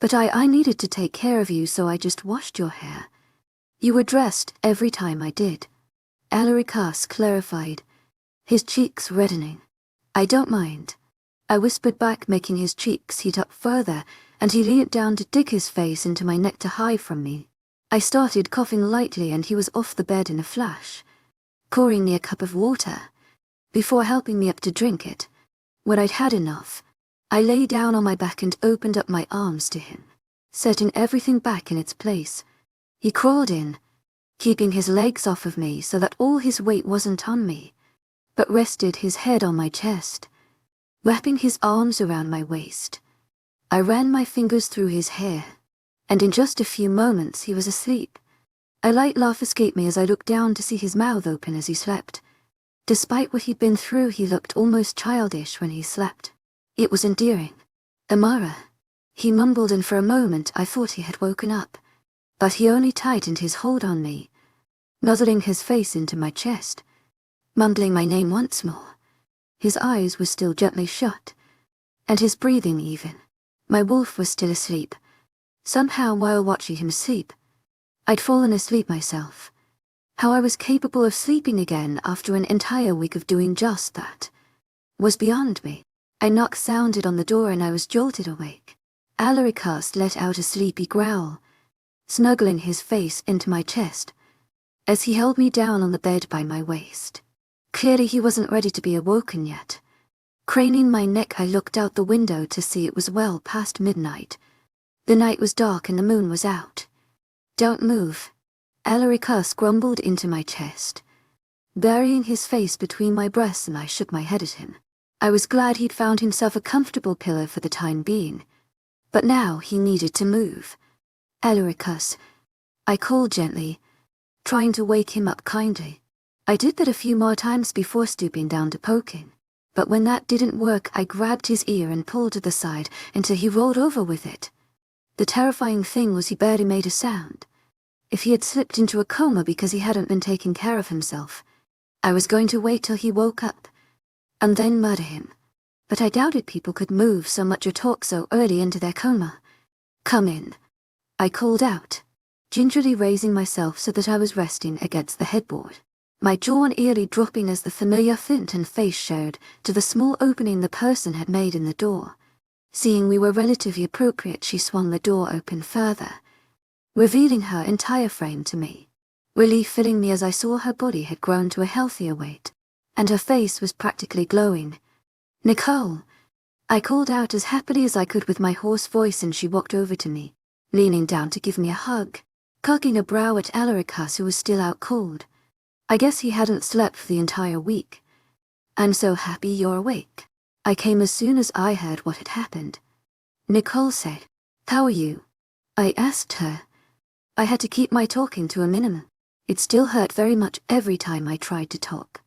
But I needed to take care of you, so I just washed your hair. You were dressed every time I did. Alaricus clarified, his cheeks reddening. I don't mind, I whispered back, making his cheeks heat up further, and he leaned down to dig his face into my neck to hide from me. I started coughing lightly and he was off the bed in a flash, pouring me a cup of water, before helping me up to drink it. When I'd had enough, I lay down on my back and opened up my arms to him, setting everything back in its place. He crawled in, keeping his legs off of me so that all his weight wasn't on me, but rested his head on my chest, wrapping his arms around my waist. I ran my fingers through his hair, and in just a few moments he was asleep. A light laugh escaped me as I looked down to see his mouth open as he slept. Despite what he'd been through, he looked almost childish when he slept. It was endearing. Amara, he mumbled, and for a moment I thought he had woken up, but he only tightened his hold on me, nuzzling his face into my chest, mumbling my name once more. His eyes were still gently shut, and his breathing even. My wolf was still asleep. Somehow, while watching him sleep, I'd fallen asleep myself. How I was capable of sleeping again after an entire week of doing just that was beyond me. A knock sounded on the door and I was jolted awake. Alaricus let out a sleepy growl, snuggling his face into my chest, as he held me down on the bed by my waist. Clearly he wasn't ready to be awoken yet. Craning my neck, I looked out the window to see it was well past midnight. The night was dark and the moon was out. Don't move, Alaricus grumbled into my chest, burying his face between my breasts, and I shook my head at him. I was glad he'd found himself a comfortable pillow for the time being, but now he needed to move. Alaricus, I called gently, trying to wake him up kindly. I did that a few more times before stooping down to poke him, But when that didn't work, I grabbed his ear and pulled to the side until he rolled over with it. The terrifying thing was he barely made a sound. If he had slipped into a coma because he hadn't been taking care of himself, I was going to wait till he woke up and then murder him. But I doubted people could move so much or talk so early into their coma. "Come in," I called out, gingerly raising myself so that I was resting against the headboard, my jaw nearly dropping as the familiar Fenton face showed to the small opening the person had made in the door. Seeing we were relatively appropriate, she swung the door open further, revealing her entire frame to me. Relief filling me as I saw her body had grown to a healthier weight, and her face was practically glowing. "Nicole," I called out as happily as I could with my hoarse voice, and she walked over to me, leaning down to give me a hug, cocking a brow at Alaricus, who was still out cold. I guess he hadn't slept for the entire week. "I'm so happy you're awake." I came as soon as I heard what had happened. Nicole said, "How are you?" I asked her. I had to keep my talking to a minimum. It still hurt very much every time I tried to talk.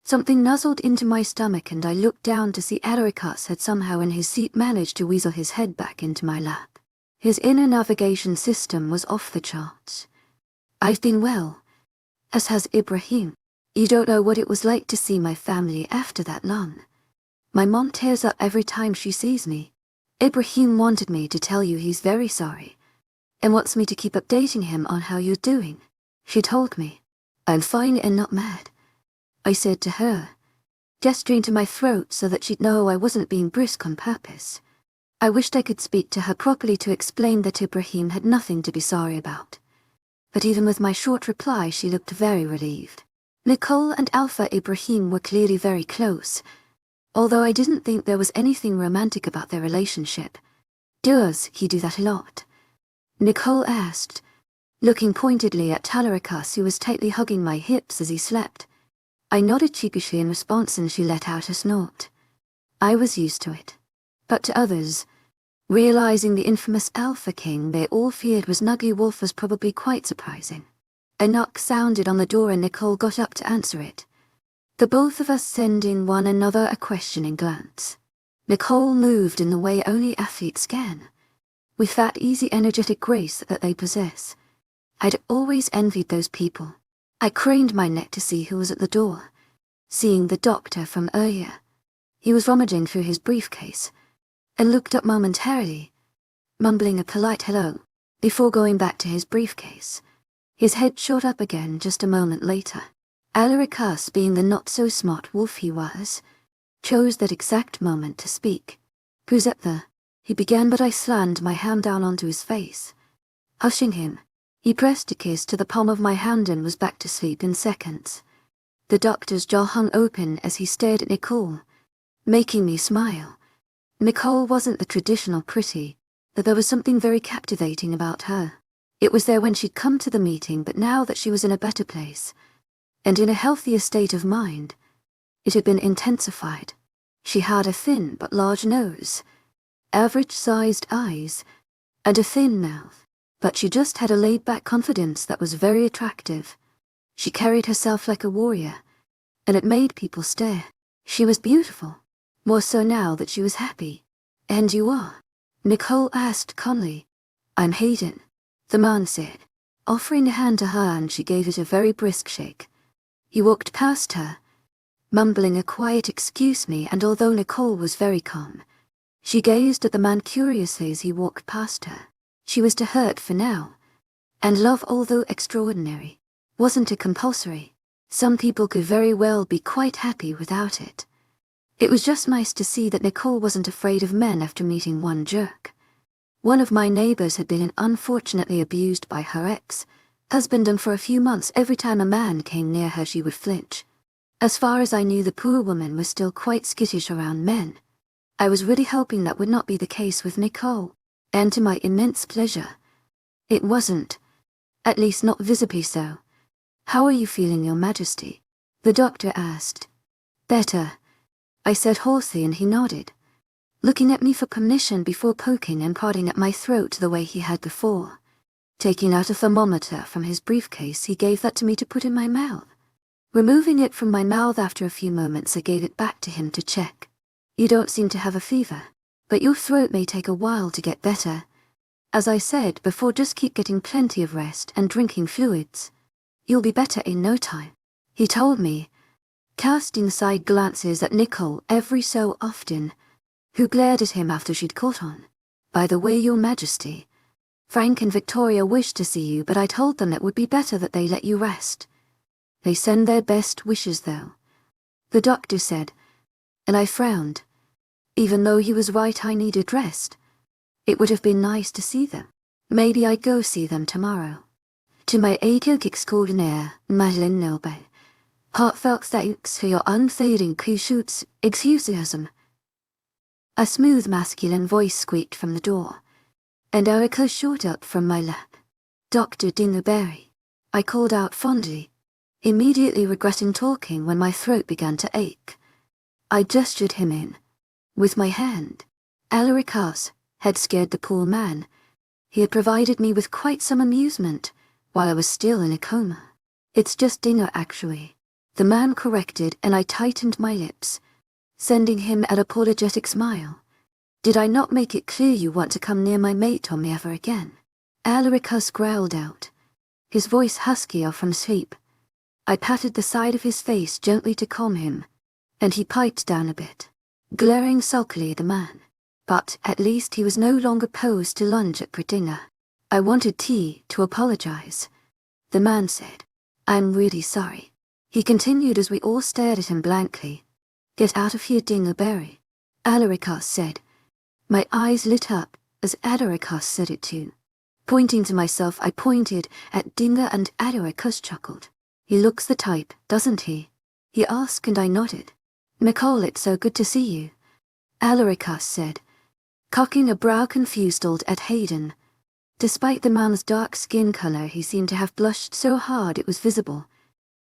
Something nuzzled into my stomach and I looked down to see Alaricus had somehow in his seat managed to weasel his head back into my lap. His inner navigation system was off the charts. "I've been well, as has Ibrahim. You don't know what it was like to see my family after that long. My mom tears up every time she sees me. Ibrahim wanted me to tell you he's very sorry, and wants me to keep updating him on how you're doing." She told me, "I'm fine and not mad," I said to her, gesturing to my throat so that she'd know I wasn't being brisk on purpose. I wished I could speak to her properly to explain that Ibrahim had nothing to be sorry about. But even with my short reply, she looked very relieved. Nicole and Alpha Ibrahim were clearly very close, although I didn't think there was anything romantic about their relationship. "Does he do that a lot?" Nicole asked, looking pointedly at Alaricus, who was tightly hugging my hips as he slept. I nodded sheepishly in response and she let out a snort. I was used to it. But to others, realizing the infamous Alpha King they all feared was Nuggy Wolf was probably quite surprising. A knock sounded on the door and Nicole got up to answer it, the both of us sending one another a questioning glance. Nicole moved in the way only athletes can, with that easy energetic grace that they possess. I'd always envied those people. I craned my neck to see who was at the door, seeing the doctor from earlier. He was rummaging through his briefcase, and looked up momentarily, mumbling a polite hello, before going back to his briefcase. His head shot up again just a moment later. Alaricus, being the not-so-smart wolf he was, chose that exact moment to speak. "Who's up there?" he began, but I slammed my hand down onto his face, hushing him. He pressed a kiss to the palm of my hand and was back to sleep in seconds. The doctor's jaw hung open as he stared at Nicole, making me smile. Nicole wasn't the traditional pretty, but there was something very captivating about her. It was there when she'd come to the meeting, but now that she was in a better place, and in a healthier state of mind, it had been intensified. She had a thin but large nose, average-sized eyes, and a thin mouth. But she just had a laid-back confidence that was very attractive. She carried herself like a warrior, and it made people stare. She was beautiful, more so now that she was happy. "And you are?" Nicole asked calmly. "I'm Hayden," the man said, offering a hand to her, and she gave it a very brisk shake. He walked past her, mumbling a quiet "excuse me," and although Nicole was very calm, she gazed at the man curiously as he walked past her. She was to hurt for now, and love, although extraordinary, wasn't a compulsory. Some people could very well be quite happy without it. It was just nice to see that Nicole wasn't afraid of men after meeting one jerk. One of my neighbors had been unfortunately abused by her ex-husband, and for a few months every time a man came near her she would flinch. As far as I knew, the poor woman was still quite skittish around men. I was really hoping that would not be the case with Nicole. And to my immense pleasure, it wasn't, at least not visibly so. "How are you feeling, Your Majesty?" the doctor asked. "Better," I said hoarsely, and he nodded, looking at me for permission before poking and prodding at my throat the way he had before. Taking out a thermometer from his briefcase, he gave that to me to put in my mouth. Removing it from my mouth after a few moments, I gave it back to him to check. You don't seem to have a fever, but your throat may take a while to get better. As I said before, just keep getting plenty of rest and drinking fluids. You'll be better in no time, he told me, casting side glances at Nicole every so often, who glared at him after she'd caught on. By the way, Your Majesty, Frank and Victoria wished to see you, but I told them it would be better that they let you rest. They send their best wishes, though, the doctor said, and I frowned. Even though he was right, I needed rest. It would have been nice to see them. Maybe I'd go see them tomorrow. To my audiobook extraordinaire, Madeleine Noble, heartfelt thanks for your unfading pursuits, enthusiasm. A smooth masculine voice squeaked from the door, and Erica shot up from my lap. Dr. Dingleberry, I called out fondly, immediately regretting talking when my throat began to ache. I gestured him in with my hand. Alarica's had scared the poor man. He had provided me with quite some amusement while I was still in a coma. It's just dinner, actually, the man corrected, and I tightened my lips, sending him an apologetic smile. Did I not make it clear you want to come near my mate or me ever again? Alaricus growled out, his voice huskier from sleep. I patted the side of his face gently to calm him, and he piped down a bit, glaring sulkily at the man. But at least he was no longer posed to lunge at dinner. I wanted T to apologize. The man said, I'm really sorry. He continued as we all stared at him blankly. Get out of here, Dingleberry, Alaricus said. My eyes lit up as Alaricus said it too. Pointing to myself, I pointed at Dinger, and Alaricus chuckled. He looks the type, doesn't he? He asked, and I nodded. Nicole, it's so good to see you, Alaricus said, cocking a brow confused at Hayden. Despite the man's dark skin color, he seemed to have blushed so hard it was visible.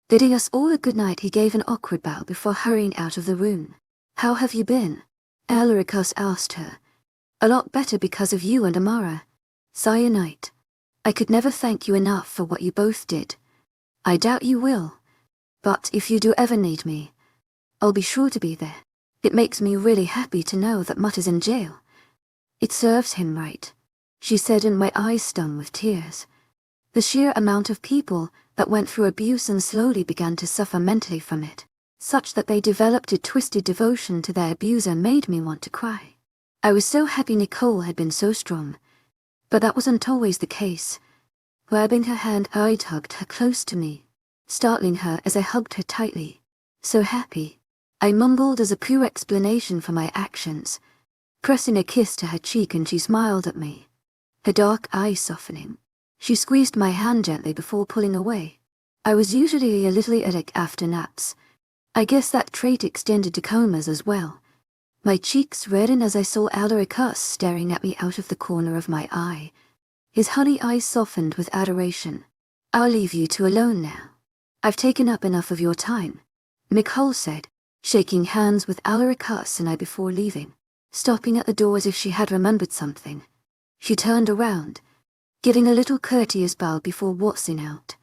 Bidding us all a good night, he gave an awkward bow before hurrying out of the room. How have you been? Alaricus asked her. A lot better because of you and Amara. Cyanide. I could never thank you enough for what you both did. I doubt you will, but if you do ever need me, I'll be sure to be there. It makes me really happy to know that Mutt is in jail. It serves him right, she said, and my eyes stung with tears. The sheer amount of people that went through abuse and slowly began to suffer mentally from it, such that they developed a twisted devotion to their abuser, made me want to cry. I was so happy Nicole had been so strong, but that wasn't always the case. Grabbing her hand, I hugged her close to me, startling her as I hugged her tightly. So happy, I mumbled as a pure explanation for my actions, pressing a kiss to her cheek, and she smiled at me, her dark eyes softening. She squeezed my hand gently before pulling away. I was usually a little erratic after naps. I guess that trait extended to comas as well. My cheeks reddened as I saw Alaricus staring at me out of the corner of my eye. His honey eyes softened with adoration. I'll leave you two alone now. I've taken up enough of your time, Nicole said, shaking hands with Alaricus and I before leaving, stopping at the door as if she had remembered something. She turned around, giving a little courteous bow before waltzing out,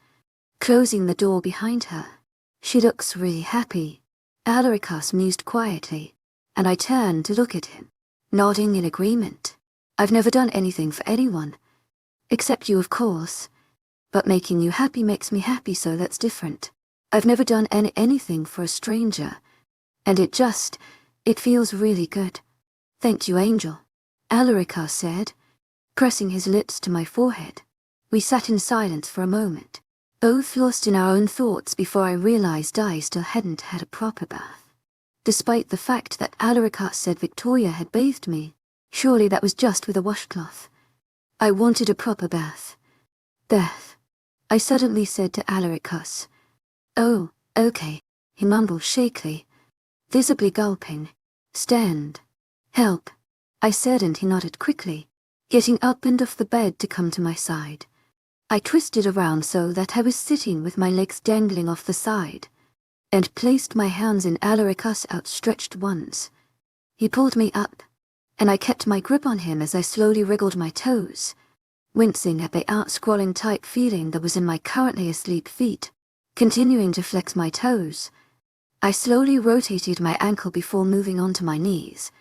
closing the door behind her. She looks really happy, Alaricus mused quietly, and I turned to look at him, nodding in agreement. I've never done anything for anyone, except you, of course, but making you happy makes me happy, so that's different. I've never done anything for a stranger, and it feels really good. Thank you, Angel, Alaricus said, pressing his lips to my forehead. We sat in silence for a moment, both lost in our own thoughts, before I realized I still hadn't had a proper bath. Despite the fact that Alaricus said Victoria had bathed me, surely that was just with a washcloth. I wanted a proper bath. Beth, I suddenly said to Alaricus. Oh, okay, he mumbled shakily, visibly gulping. Stand. Help, I said, and he nodded quickly, getting up and off the bed to come to my side. I twisted around so that I was sitting with my legs dangling off the side, and placed my hands in Alaricus' outstretched ones. He pulled me up, and I kept my grip on him as I slowly wriggled my toes, wincing at the out-scrolling tight feeling that was in my currently asleep feet. Continuing to flex my toes, I slowly rotated my ankle before moving onto my knees,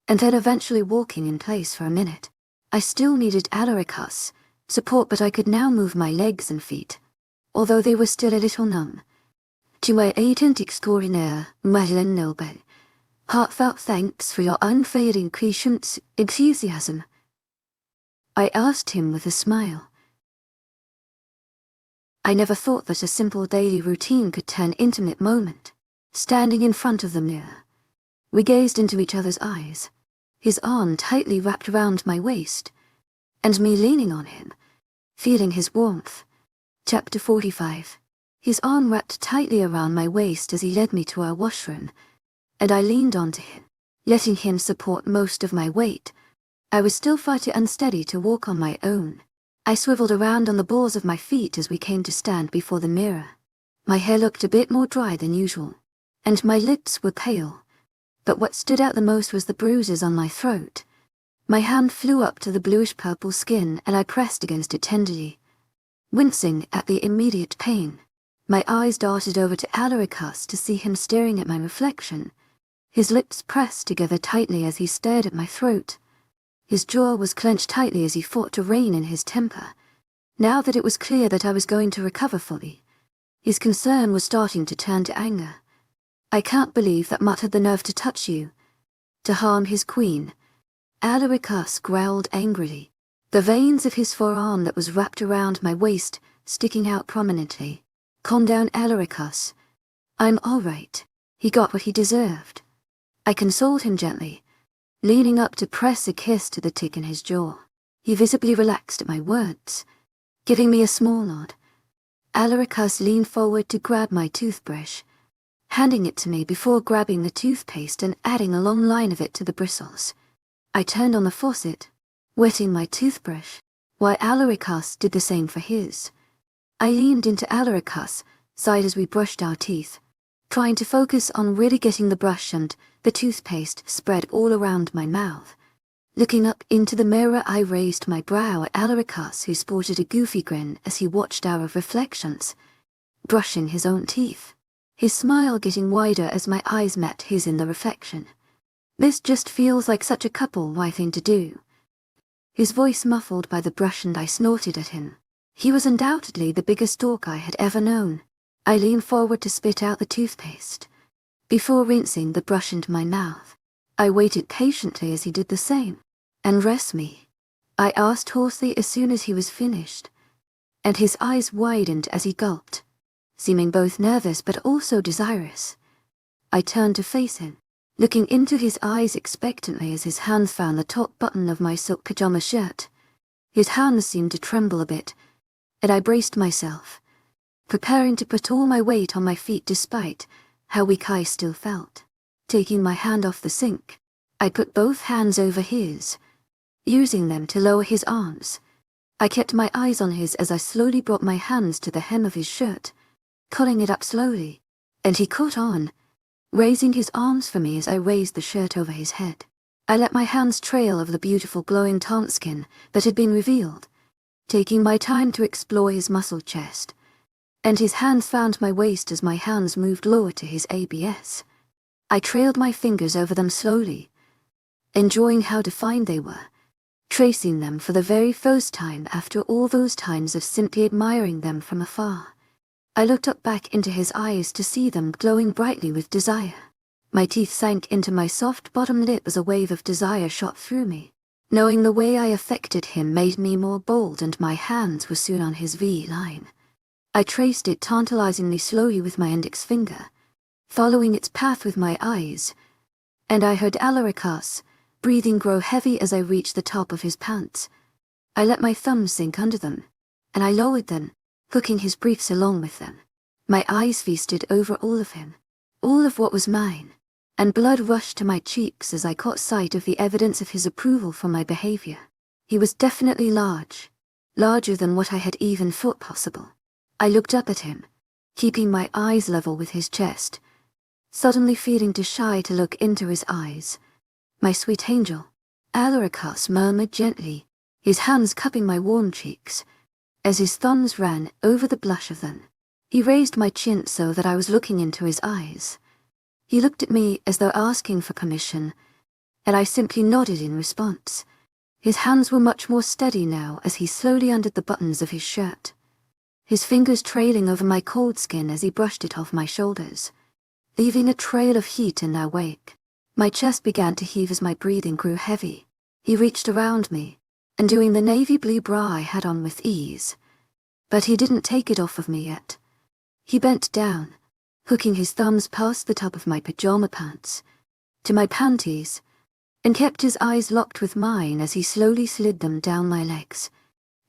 and then eventually walking in place for a minute. I still needed Alaricus support, but I could now move my legs and feet, although they were still a little numb. To my agent extraordinaire, Madeleine Noble, heartfelt thanks for your unfailing patience, enthusiasm, I asked him with a smile. I never thought that a simple daily routine could turn intimate moment. Standing in front of the mirror, we gazed into each other's eyes, his arm tightly wrapped around my waist, and me leaning on him, feeling his warmth. Chapter 45. His arm wrapped tightly around my waist as he led me to our washroom, and I leaned onto him, letting him support most of my weight. I was still far too unsteady to walk on my own. I swiveled around on the balls of my feet as we came to stand before the mirror. My hair looked a bit more dry than usual, and my lips were pale, but what stood out the most was the bruises on my throat. My hand flew up to the bluish-purple skin and I pressed against it tenderly, wincing at the immediate pain. My eyes darted over to Alaricus to see him staring at my reflection, his lips pressed together tightly as he stared at my throat. His jaw was clenched tightly as he fought to rein in his temper. Now that it was clear that I was going to recover fully, his concern was starting to turn to anger. I can't believe that Mutt had the nerve to touch you, to harm his queen. Alaricus growled angrily, the veins of his forearm that was wrapped around my waist sticking out prominently. Calm down, Alaricus. I'm all right. He got what he deserved. I consoled him gently, leaning up to press a kiss to the tick in his jaw. He visibly relaxed at my words, giving me a small nod. Alaricus leaned forward to grab my toothbrush, handing it to me before grabbing the toothpaste and adding a long line of it to the bristles. I turned on the faucet, wetting my toothbrush, while Alaricus did the same for his. I leaned into Alaricus' side as we brushed our teeth, trying to focus on really getting the brush and the toothpaste spread all around my mouth. Looking up into the mirror, I raised my brow at Alaricus, who sported a goofy grin as he watched our reflections, brushing his own teeth, his smile getting wider as my eyes met his in the reflection. This just feels like such a couple-wide thing to do. His voice muffled by the brush and I snorted at him. He was undoubtedly the biggest dork I had ever known. I leaned forward to spit out the toothpaste, before rinsing the brush into my mouth. I waited patiently as he did the same. "And rest me?" I asked hoarsely as soon as he was finished, and his eyes widened as he gulped, seeming both nervous but also desirous. I turned to face him, looking into his eyes expectantly as his hand found the top button of my silk pajama shirt. His hands seemed to tremble a bit, and I braced myself, preparing to put all my weight on my feet despite how weak I still felt. Taking my hand off the sink, I put both hands over his, using them to lower his arms. I kept my eyes on his as I slowly brought my hands to the hem of his shirt, culling it up slowly, and he caught on, raising his arms for me as I raised the shirt over his head. I let my hands trail over the beautiful glowing taunt skin that had been revealed, taking my time to explore his muscled chest, and his hands found my waist as my hands moved lower to his ABS. I trailed my fingers over them slowly, enjoying how defined they were, tracing them for the very first time after all those times of simply admiring them from afar. I looked up back into his eyes to see them glowing brightly with desire. My teeth sank into my soft bottom lip as a wave of desire shot through me. Knowing the way I affected him made me more bold, and my hands were soon on his V-line. I traced it tantalizingly slowly with my index finger, following its path with my eyes, and I heard Alaricus' breathing grow heavy as I reached the top of his pants. I let my thumbs sink under them, and I lowered them, hooking his briefs along with them. My eyes feasted over all of him, all of what was mine, and blood rushed to my cheeks as I caught sight of the evidence of his approval for my behavior. He was definitely large, larger than what I had even thought possible. I looked up at him, keeping my eyes level with his chest, suddenly feeling too shy to look into his eyes. "My sweet angel," Alaricus murmured gently, his hands cupping my warm cheeks, as his thumbs ran over the blush of them. He raised my chin so that I was looking into his eyes. He looked at me as though asking for permission, and I simply nodded in response. His hands were much more steady now as he slowly undid the buttons of his shirt, his fingers trailing over my cold skin as he brushed it off my shoulders, leaving a trail of heat in their wake. My chest began to heave as my breathing grew heavy. He reached around me, undoing the navy blue bra I had on with ease. But he didn't take it off of me yet. He bent down, hooking his thumbs past the top of my pajama pants to my panties, and kept his eyes locked with mine as he slowly slid them down my legs.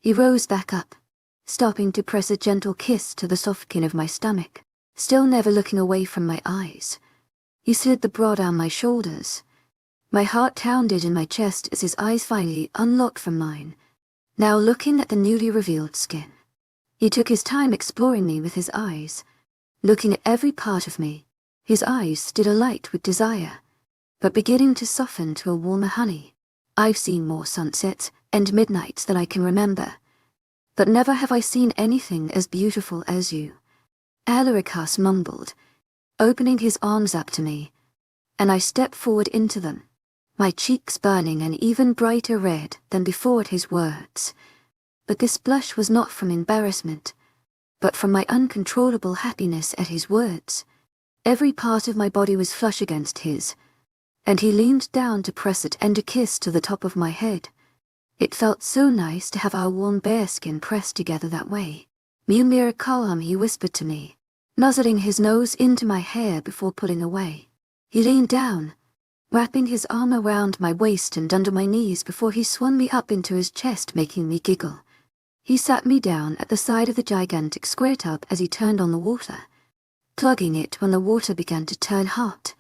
He rose back up, stopping to press a gentle kiss to the soft skin of my stomach, still never looking away from my eyes. He slid the bra down my shoulders. My heart pounded in my chest as his eyes finally unlocked from mine, now looking at the newly revealed skin. He took his time exploring me with his eyes, looking at every part of me, his eyes still alight with desire, but beginning to soften to a warmer honey. I've seen more sunsets and midnights than I can remember, but never have I seen anything as beautiful as you, Alaricus mumbled, opening his arms up to me, and I stepped forward into them, my cheeks burning an even brighter red than before at his words. But this blush was not from embarrassment, but from my uncontrollable happiness at his words. Every part of my body was flush against his, and he leaned down to press it and a kiss to the top of my head. It felt so nice to have our warm bare skin pressed together that way. Mythical, he whispered to me, nuzzling his nose into my hair before pulling away. He leaned down, wrapping his arm around my waist and under my knees before he swung me up into his chest, making me giggle. He sat me down at the side of the gigantic square tub as he turned on the water, plugging it when the water began to turn hot,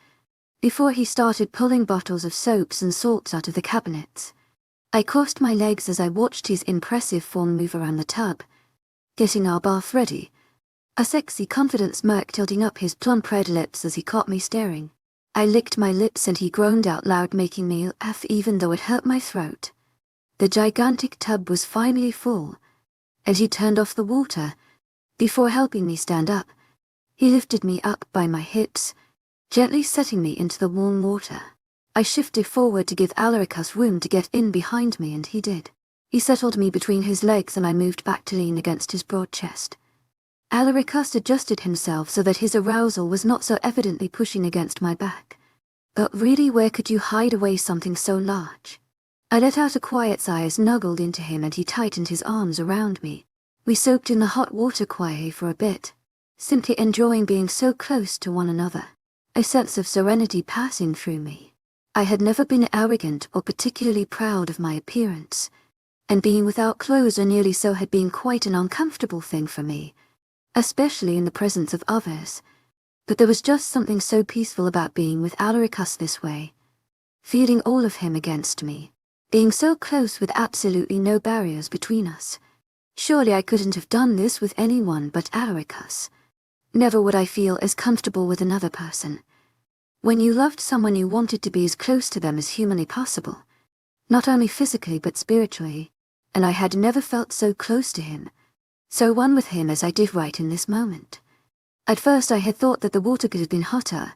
before he started pulling bottles of soaps and salts out of the cabinets. I crossed my legs as I watched his impressive form move around the tub, getting our bath ready, a sexy confident smirk tilting up his plump red lips as he caught me staring. I licked my lips and he groaned out loud, making me laugh even though it hurt my throat. The gigantic tub was finally full, and he turned off the water. Before helping me stand up, he lifted me up by my hips, gently setting me into the warm water. I shifted forward to give Alaricus room to get in behind me, and he did. He settled me between his legs and I moved back to lean against his broad chest. Alaricus adjusted himself so that his arousal was not so evidently pushing against my back. But really, where could you hide away something so large? I let out a quiet sigh as snuggled into him and he tightened his arms around me. We soaked in the hot water quietly for a bit, simply enjoying being so close to one another, a sense of serenity passing through me. I had never been arrogant or particularly proud of my appearance, and being without clothes or nearly so had been quite an uncomfortable thing for me, especially in the presence of others. But there was just something so peaceful about being with Alaricus this way, feeling all of him against me, being so close with absolutely no barriers between us. Surely I couldn't have done this with anyone but Alaricus. Never would I feel as comfortable with another person. When you loved someone, you wanted to be as close to them as humanly possible, not only physically but spiritually, and I had never felt so close to him, so one with him as I did right in this moment. At first I had thought that the water could have been hotter,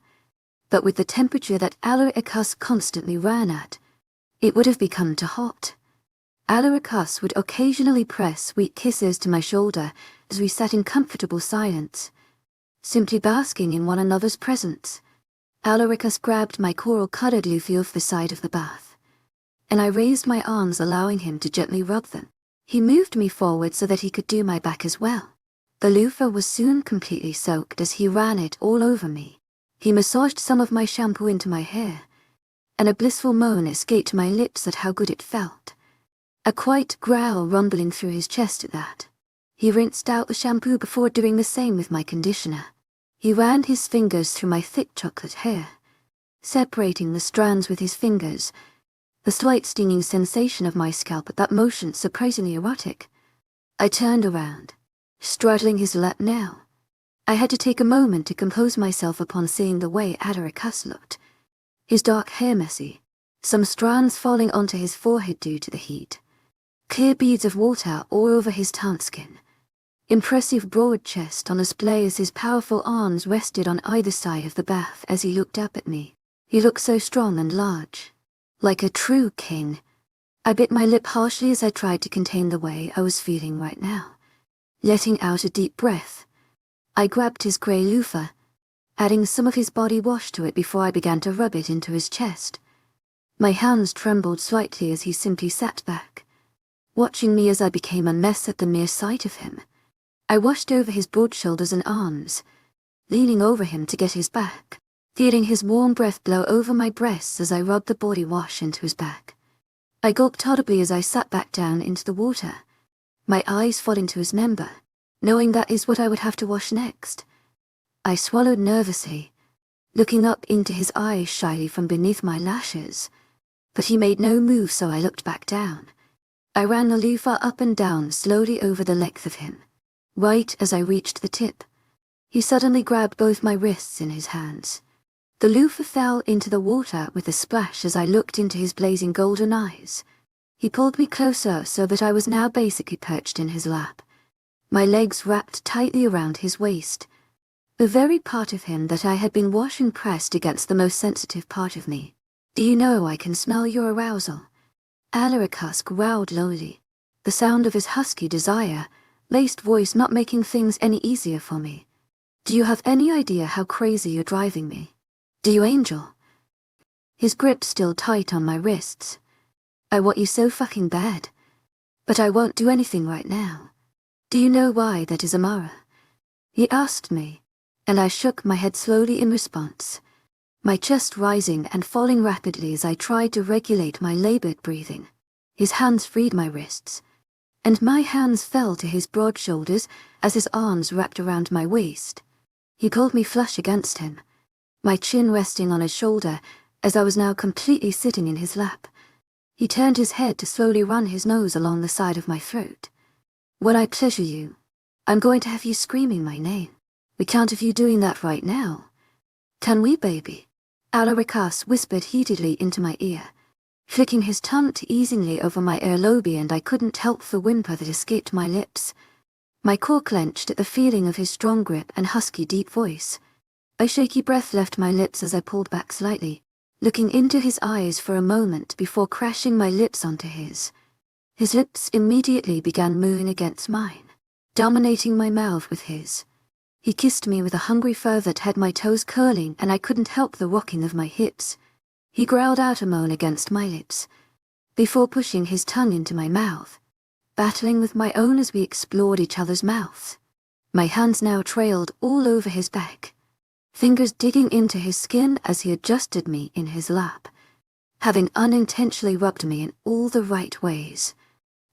but with the temperature that Alaricus constantly ran at, it would have become too hot. Alaricus would occasionally press sweet kisses to my shoulder as we sat in comfortable silence, simply basking in one another's presence. Alaricus grabbed my coral-colored loofah off the side of the bath, and I raised my arms, allowing him to gently rub them. He moved me forward so that he could do my back as well. The loofah was soon completely soaked as he ran it all over me. He massaged some of my shampoo into my hair, and a blissful moan escaped my lips at how good it felt, a quiet growl rumbling through his chest at that. He rinsed out the shampoo before doing the same with my conditioner. He ran his fingers through my thick chocolate hair, separating the strands with his fingers, the slight stinging sensation of my scalp at that motion surprisingly erotic. I turned around, straddling his lap now. I had to take a moment to compose myself upon seeing the way Alaricus looked, his dark hair messy, some strands falling onto his forehead due to the heat, clear beads of water all over his tanned skin. impressive broad chest on display as his powerful arms rested on either side of the bath as he looked up at me. He looked so strong and large, like a true king. I bit my lip harshly as I tried to contain the way I was feeling right now. Letting out a deep breath, I grabbed his grey loofah, adding some of his body wash to it before I began to rub it into his chest. My hands trembled slightly as he simply sat back, watching me as I became a mess at the mere sight of him. I washed over his broad shoulders and arms, leaning over him to get his back, feeling his warm breath blow over my breasts as I rubbed the body wash into his back. I gulped audibly as I sat back down into the water, my eyes falling to his member, knowing that is what I would have to wash next. I swallowed nervously, looking up into his eyes shyly from beneath my lashes, but he made no move, so I looked back down. I ran the loofah up and down slowly over the length of him. Right as I reached the tip, he suddenly grabbed both my wrists in his hands. The loofah fell into the water with a splash as I looked into his blazing golden eyes. He pulled me closer so that I was now basically perched in his lap, my legs wrapped tightly around his waist. The very part of him that I had been washing pressed against the most sensitive part of me. "Do you know I can smell your arousal?" Adrien growled lowly, the sound of his husky desire-laced voice not making things any easier for me. "Do you have any idea how crazy you're driving me? Do you, Angel?" His grip still tight on my wrists. "I want you so fucking bad. But I won't do anything right now. Do you know why that is, Amara?" He asked me, and I shook my head slowly in response, my chest rising and falling rapidly as I tried to regulate my labored breathing. His hands freed my wrists, and my hands fell to his broad shoulders as his arms wrapped around my waist. He pulled me flush against him, my chin resting on his shoulder as I was now completely sitting in his lap. He turned his head to slowly run his nose along the side of my throat. "When I pleasure you, I'm going to have you screaming my name. We can't have you doing that right now. Can we, baby?" Adrien whispered heatedly into my ear, flicking his tongue teasingly over my earlobe, and I couldn't help the whimper that escaped my lips. My core clenched at the feeling of his strong grip and husky deep voice. A shaky breath left my lips as I pulled back slightly, looking into his eyes for a moment before crashing my lips onto his. His lips immediately began moving against mine, dominating my mouth with his. He kissed me with a hungry fervor that had my toes curling, and I couldn't help the rocking of my hips. He growled out a moan against my lips, before pushing his tongue into my mouth, battling with my own as we explored each other's mouths. My hands now trailed all over his back, fingers digging into his skin as he adjusted me in his lap, having unintentionally rubbed me in all the right ways.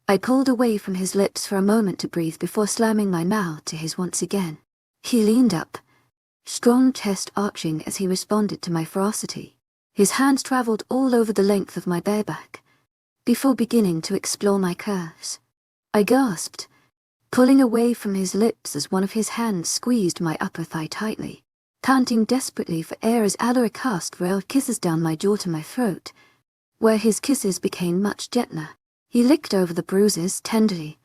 I pulled away from his lips for a moment to breathe before slamming my mouth to his once again. He leaned up, strong chest arching as he responded to my ferocity. His hands traveled all over the length of my bare back, before beginning to explore my curves. I gasped, pulling away from his lips as one of his hands squeezed my upper thigh tightly, panting desperately for air as Adrien railed kisses down my jaw to my throat, where his kisses became much gentler. He licked over the bruises tenderly,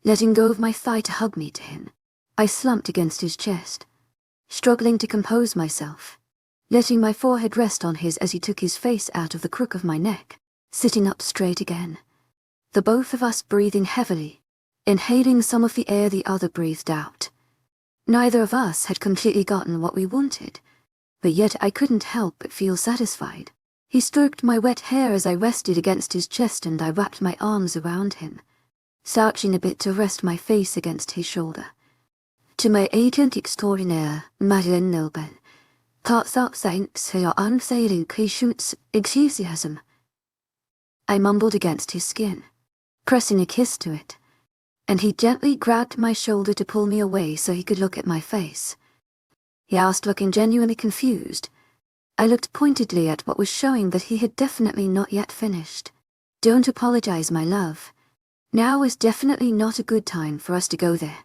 letting go of my thigh to hug me to him. I slumped against his chest, struggling to compose myself, letting my forehead rest on his as he took his face out of the crook of my neck, sitting up straight again. The both of us breathing heavily, inhaling some of the air the other breathed out. Neither of us had completely gotten what we wanted, but yet I couldn't help but feel satisfied. He stroked my wet hair as I rested against his chest, and I wrapped my arms around him, slouching a bit to rest my face against his shoulder. "To my agent extraordinaire, Madeleine Nobel, heartfelt thanks for your unfailing patience, enthusiasm," I mumbled against his skin, pressing a kiss to it, and he gently grabbed my shoulder to pull me away so he could look at my face. He asked, looking genuinely confused. I looked pointedly at what was showing that he had definitely not yet finished. "Don't apologize, my love. Now is definitely not a good time for us to go there.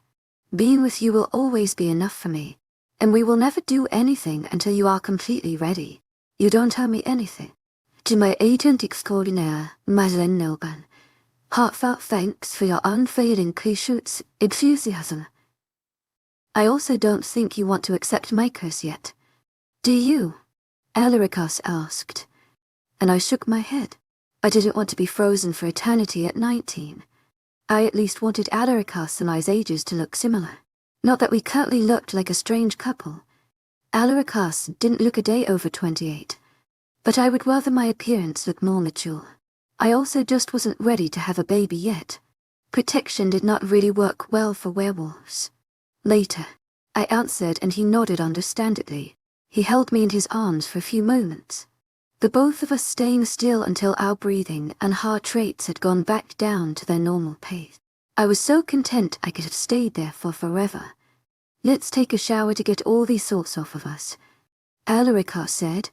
Being with you will always be enough for me, and we will never do anything until you are completely ready. You don't owe me anything. To my agent extraordinaire, Madeleine Nobel, heartfelt thanks for your unfailing patience, enthusiasm." I also don't think you want to accept my curse yet. Do you? Alaricus asked. And I shook my head. I didn't want to be frozen for eternity at 19. I at least wanted Alaricus and I's ages to look similar. Not that we currently looked like a strange couple. Alaricus didn't look a day over 28. But I would rather my appearance look more mature. I also just wasn't ready to have a baby yet. Protection did not really work well for werewolves. Later, I answered and he nodded understandingly. He held me in his arms for a few moments. The both of us staying still until our breathing and heart rates had gone back down to their normal pace. I was so content I could have stayed there for forever. Let's take a shower to get all these thoughts off of us, Alaricus said,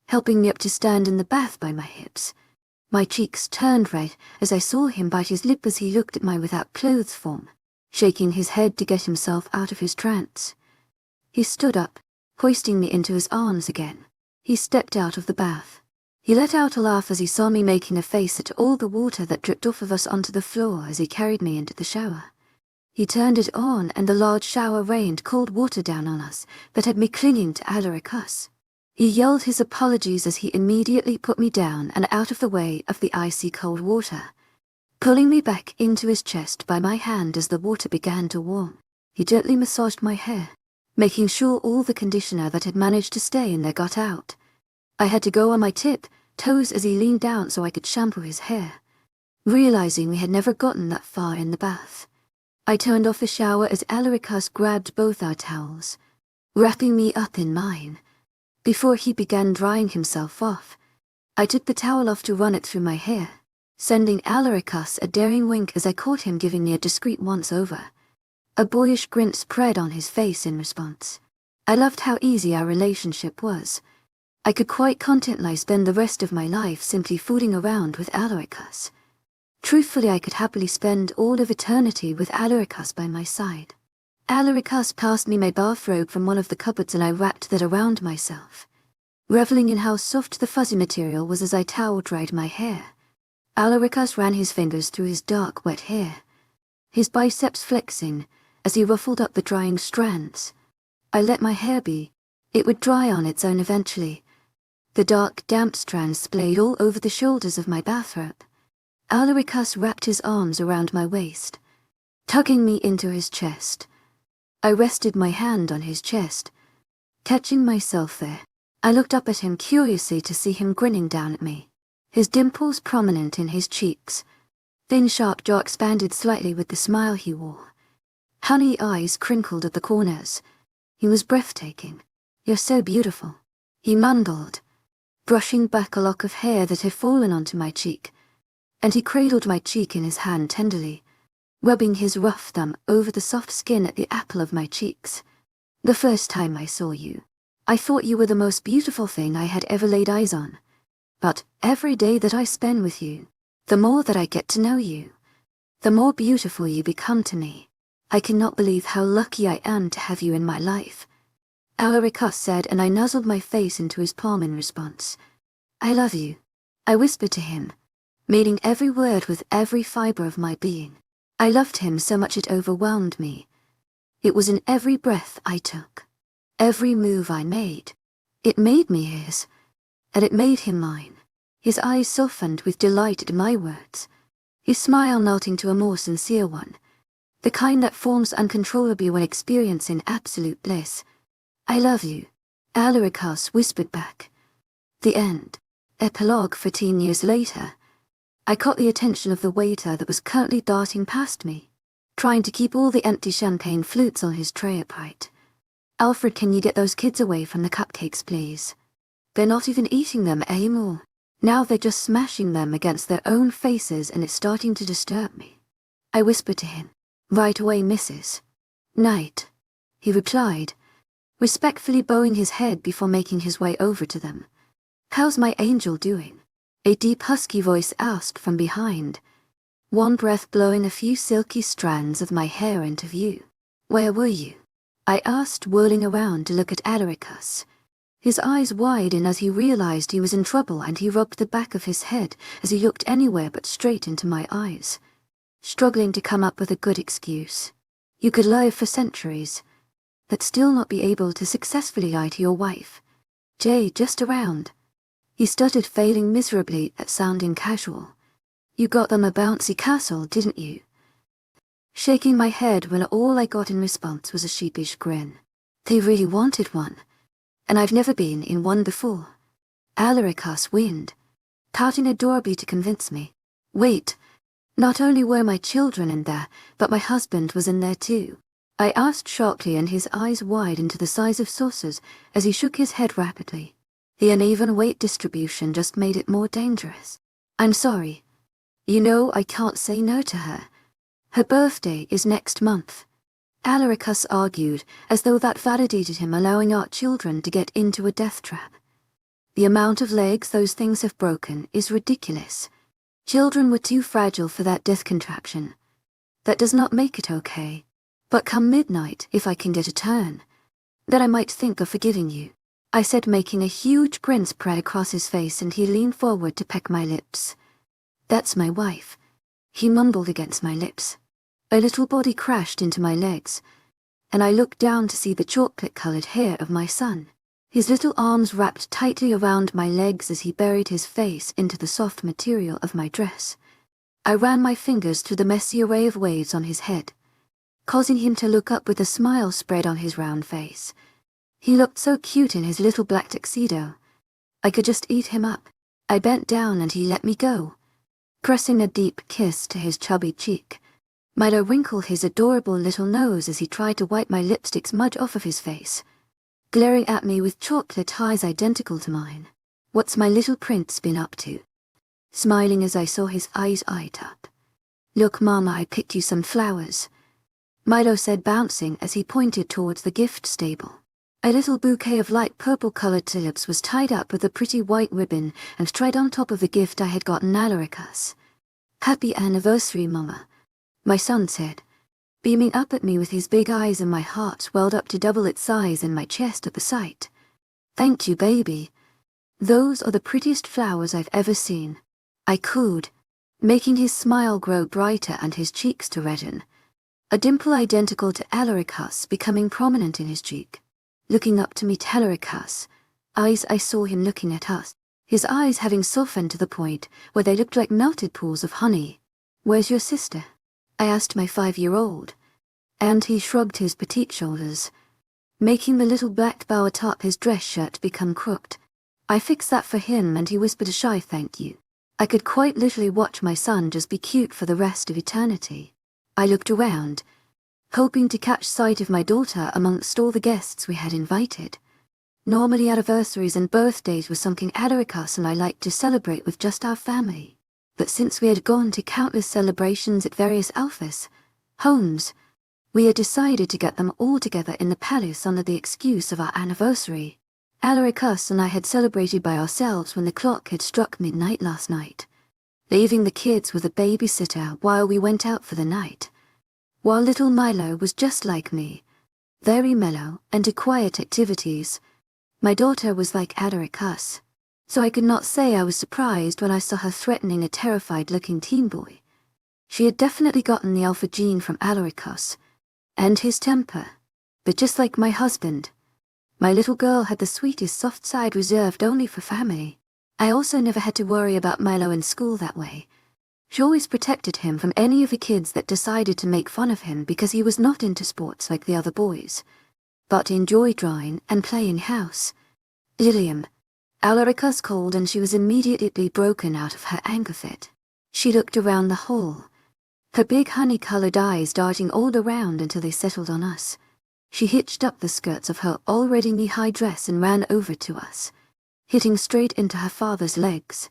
helping me up to stand in the bath by my hips. My cheeks turned red as I saw him bite his lip as he looked at my without clothes form, shaking his head to get himself out of his trance. He stood up, hoisting me into his arms again. He stepped out of the bath. He let out a laugh as he saw me making a face at all the water that dripped off of us onto the floor as he carried me into the shower. He turned it on and the large shower rained cold water down on us that had me clinging to Alaricus. He yelled his apologies as he immediately put me down and out of the way of the icy cold water, pulling me back into his chest by my hand as the water began to warm. He gently massaged my hair, making sure all the conditioner that had managed to stay in there got out. I had to go on my toes as he leaned down so I could shampoo his hair, realizing we had never gotten that far in the bath. I turned off the shower as Alaricus grabbed both our towels, wrapping me up in mine. Before he began drying himself off, I took the towel off to run it through my hair, sending Alaricus a daring wink as I caught him giving me a discreet once-over. A boyish grin spread on his face in response. I loved how easy our relationship was. I could quite contently spend the rest of my life simply fooling around with Alaricus. Truthfully, I could happily spend all of eternity with Alaricus by my side. Alaricus passed me my bathrobe from one of the cupboards and I wrapped that around myself, reveling in how soft the fuzzy material was as I towel dried my hair. Alaricus ran his fingers through his dark, wet hair, his biceps flexing as he ruffled up the drying strands. I let my hair be. It would dry on its own eventually. The dark, damp strands splayed all over the shoulders of my bathrobe. Alaricus wrapped his arms around my waist, tugging me into his chest. I rested my hand on his chest, catching myself there. I looked up at him curiously to see him grinning down at me, his dimples prominent in his cheeks. Thin sharp jaw expanded slightly with the smile he wore. Honey eyes crinkled at the corners. He was breathtaking. "You're so beautiful," he mumbled, brushing back a lock of hair that had fallen onto my cheek, and he cradled my cheek in his hand tenderly, rubbing his rough thumb over the soft skin at the apple of my cheeks. "The first time I saw you, I thought you were the most beautiful thing I had ever laid eyes on. But every day that I spend with you, the more that I get to know you, the more beautiful you become to me. I cannot believe how lucky I am to have you in my life," Alaricus said, and I nuzzled my face into his palm in response. "I love you," I whispered to him, meaning every word with every fiber of my being. I loved him so much it overwhelmed me. It was in every breath I took, every move I made. It made me his, and it made him mine. His eyes softened with delight at my words, his smile melting to a more sincere one, the kind that forms uncontrollably when experiencing absolute bliss. "I love you," Alaricus whispered back. The end. Epilogue. 14 years later, I caught the attention of the waiter that was currently darting past me, trying to keep all the empty champagne flutes on his tray upright. "Alfred, can you get those kids away from the cupcakes, please? They're not even eating them anymore. Now they're just smashing them against their own faces and it's starting to disturb me," I whispered to him. "Right away, Mrs. Knight," he replied, respectfully bowing his head before making his way over to them. "How's my angel doing?" A deep husky voice asked from behind, one breath blowing a few silky strands of my hair into view. "Where were you?" I asked, whirling around to look at Alaricus. His eyes widened as he realized he was in trouble and he rubbed the back of his head as he looked anywhere but straight into my eyes, struggling to come up with a good excuse. "You could lie for centuries," but still not be able to successfully lie to your wife. Jay, just around. He stuttered, failing miserably at sounding casual. You got them a bouncy castle, didn't you? Shaking my head when all I got in response was a sheepish grin. They really wanted one, and I've never been in one before. Alaricus wind, pouting adorably to convince me. Wait, not only were my children in there, but my husband was in there too. I asked sharply, and his eyes widened to the size of saucers as he shook his head rapidly. The uneven weight distribution just made it more dangerous. I'm sorry. You know I can't say no to her. Her birthday is next month. Alaricus argued, as though that validated him allowing our children to get into a death trap. The amount of legs those things have broken is ridiculous. Children were too fragile for that death contraction. That does not make it okay. But come midnight, if I can get a turn, then I might think of forgiving you, I said, making a huge grin spread across his face, and he leaned forward to peck my lips. That's my wife, he mumbled against my lips. A little body crashed into my legs, and I looked down to see the chocolate-colored hair of my son, his little arms wrapped tightly around my legs as he buried his face into the soft material of my dress. I ran my fingers through the messy array of waves on his head, causing him to look up with a smile spread on his round face. He looked so cute in his little black tuxedo. I could just eat him up. I bent down and he let me go, pressing a deep kiss to his chubby cheek. Milo wrinkled his adorable little nose as he tried to wipe my lipstick smudge off of his face, glaring at me with chocolate eyes identical to mine. What's my little prince been up to? Smiling as I saw his eyes light up. Look, Mama, I picked you some flowers, Milo said, bouncing as he pointed towards the gift stable. A little bouquet of light purple-colored tulips was tied up with a pretty white ribbon and tied on top of the gift I had gotten Alaricus. Happy anniversary, Mama, my son said, beaming up at me with his big eyes, and my heart swelled up to double its size in my chest at the sight. Thank you, baby. Those are the prettiest flowers I've ever seen, I cooed, making his smile grow brighter and his cheeks to redden, a dimple identical to Alaricus becoming prominent in his cheek. Looking up to meet Alaricus' eyes, I saw him looking at us, his eyes having softened to the point where they looked like melted pools of honey. Where's your sister? I asked my 5-year-old, and he shrugged his petite shoulders, making the little black bow atop his dress shirt become crooked. I fixed that for him, and he whispered a shy thank you. I could quite literally watch my son just be cute for the rest of eternity. I looked around, hoping to catch sight of my daughter amongst all the guests we had invited. Normally anniversaries and birthdays were something Alaricus and I liked to celebrate with just our family. But since we had gone to countless celebrations at various alphas, homes, we had decided to get them all together in the palace under the excuse of our anniversary. Alaricus and I had celebrated by ourselves when the clock had struck midnight last night, leaving the kids with a babysitter while we went out for the night. While little Milo was just like me, very mellow and to quiet activities, my daughter was like Alaricus, so I could not say I was surprised when I saw her threatening a terrified-looking teen boy. She had definitely gotten the alpha gene from Alaricus, and his temper, but just like my husband, my little girl had the sweetest soft side reserved only for family. I also never had to worry about Milo in school that way. She always protected him from any of the kids that decided to make fun of him because he was not into sports like the other boys, but enjoyed drawing and playing house. Lilium, Alaricus called, and she was immediately broken out of her anger fit. She looked around the hall, her big honey-colored eyes darting all around until they settled on us. She hitched up the skirts of her already knee-high dress and ran over to us, hitting straight into her father's legs.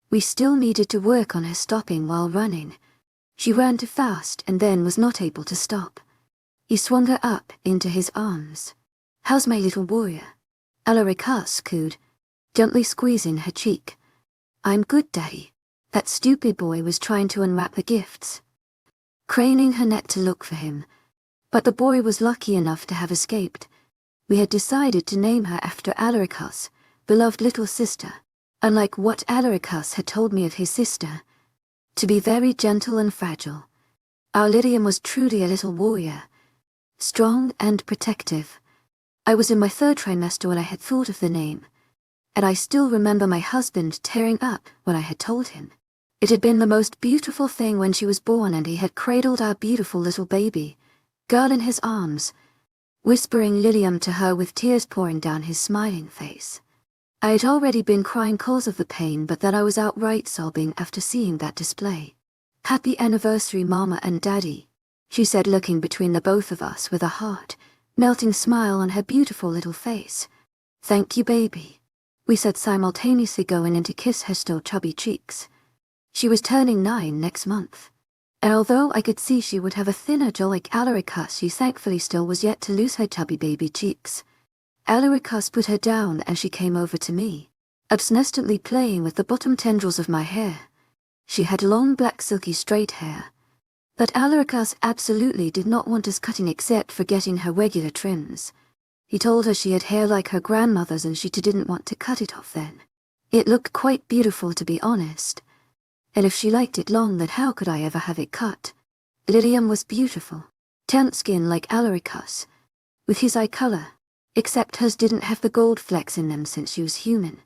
We still needed to work on her stopping while running. She ran too fast and then was not able to stop. He swung her up into his arms. How's my little warrior? Alaricus cooed, gently squeezing her cheek. I'm good, Daddy. That stupid boy was trying to unwrap the gifts. Craning her neck to look for him, but the boy was lucky enough to have escaped. We had decided to name her after Alaricus, beloved little sister, unlike what Alaricus had told me of his sister, to be very gentle and fragile. Our Lydian was truly a little warrior, strong and protective. I was in my 3rd trimester when I had thought of the name, and I still remember my husband tearing up when I had told him. It had been the most beautiful thing when she was born, and he had cradled our beautiful little baby girl in his arms, whispering Lilium to her with tears pouring down his smiling face. I had already been crying cause of the pain, but then I was outright sobbing after seeing that display. "Happy anniversary, Mama and Daddy," she said, looking between the both of us with a melting smile on her beautiful little face. "Thank you, baby," we said simultaneously, going in to kiss her still chubby cheeks. She was turning 9 next month, and although I could see she would have a thinner jaw like Alaricus, she thankfully still was yet to lose her chubby baby cheeks. Alaricus put her down and she came over to me, obstinately playing with the bottom tendrils of my hair. She had long black silky straight hair, but Alaricus absolutely did not want us cutting except for getting her regular trims. He told her she had hair like her grandmother's and she didn't want to cut it off then. It looked quite beautiful, to be honest, and if she liked it long, then how could I ever have it cut? Lilium was beautiful, tanned skin like Alaricus, with his eye color, except hers didn't have the gold flecks in them since she was human.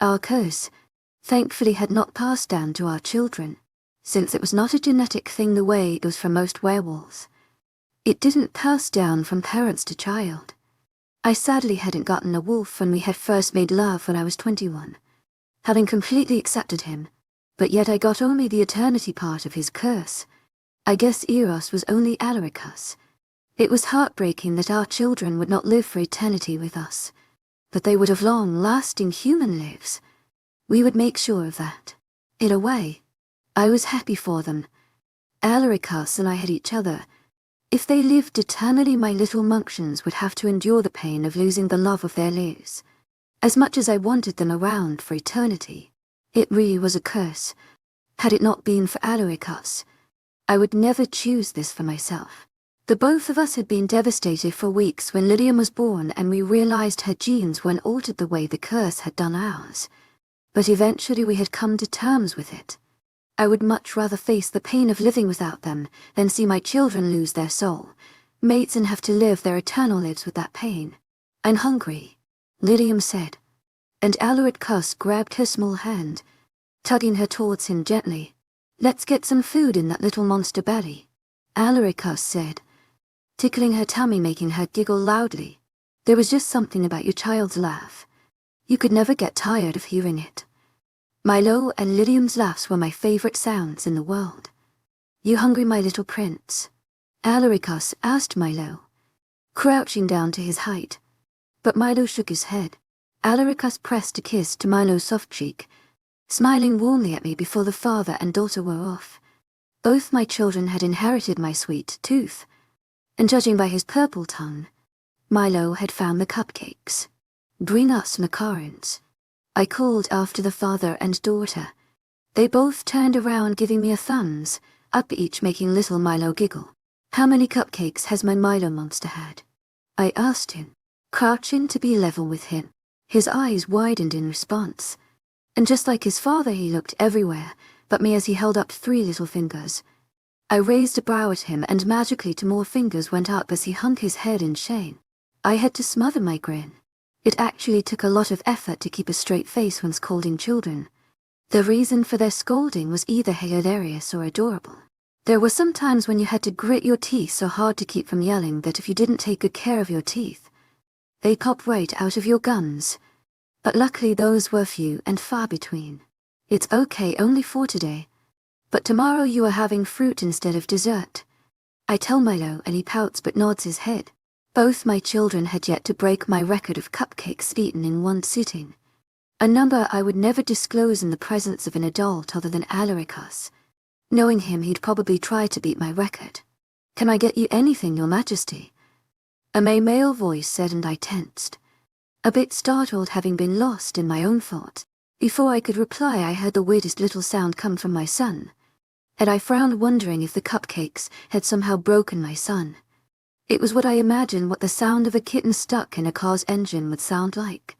Our curse, thankfully, had not passed down to our children, since it was not a genetic thing the way it was for most werewolves. It didn't pass down from parents to child. I sadly hadn't gotten a wolf when we had first made love when I was 21, having completely accepted him, but yet I got only the eternity part of his curse. I guess Eros was only Alaricus. It was heartbreaking that our children would not live for eternity with us, but they would have long-lasting human lives. We would make sure of that. In a way, I was happy for them. Alaricus and I had each other. If they lived eternally, my little Monksians would have to endure the pain of losing the love of their lives. As much as I wanted them around for eternity, it really was a curse. Had it not been for Alaricus, I would never choose this for myself. The both of us had been devastated for weeks when Lilium was born, and we realized her genes weren't altered the way the curse had done ours. But eventually we had come to terms with it. I would much rather face the pain of living without them than see my children lose their soul, mates, and have to live their eternal lives with that pain. "I'm hungry," Lilium said, and Alaricus grabbed her small hand, tugging her towards him gently. "Let's get some food in that little monster belly," Alaricus said, tickling her tummy, making her giggle loudly. There was just something about your child's laugh. You could never get tired of hearing it. Milo and Lilium's laughs were my favorite sounds in the world. "You hungry, my little prince?" Alaricus asked Milo, crouching down to his height, but Milo shook his head. Alaricus pressed a kiss to Milo's soft cheek, smiling warmly at me before the father and daughter were off. Both my children had inherited my sweet tooth, and judging by his purple tongue, Milo had found the cupcakes. "Bring us macarons," I called after the father and daughter. They both turned around, giving me a thumbs up each, making little Milo giggle. "How many cupcakes has my Milo monster had?" I asked him, crouching to be level with him. His eyes widened in response, and just like his father, he looked everywhere but me as he held up 3 little fingers. I raised a brow at him, and magically 2 more fingers went up as he hung his head in shame. I had to smother my grin. It actually took a lot of effort to keep a straight face when scolding children. The reason for their scolding was either hilarious or adorable. There were some times when you had to grit your teeth so hard to keep from yelling that if you didn't take good care of your teeth, they'd pop right out of your gums. But luckily those were few and far between. "It's okay only for today, but tomorrow you are having fruit instead of dessert," I tell Milo, and he pouts but nods his head. Both my children had yet to break my record of cupcakes eaten in one sitting, a number I would never disclose in the presence of an adult other than Alaricus. Knowing him, he'd probably try to beat my record. "Can I get you anything, Your Majesty?" a male voice said, and I tensed, a bit startled, having been lost in my own thought. Before I could reply, I heard the weirdest little sound come from my son, and I frowned, wondering if the cupcakes had somehow broken my son. It was what I imagined what the sound of a kitten stuck in a car's engine would sound like.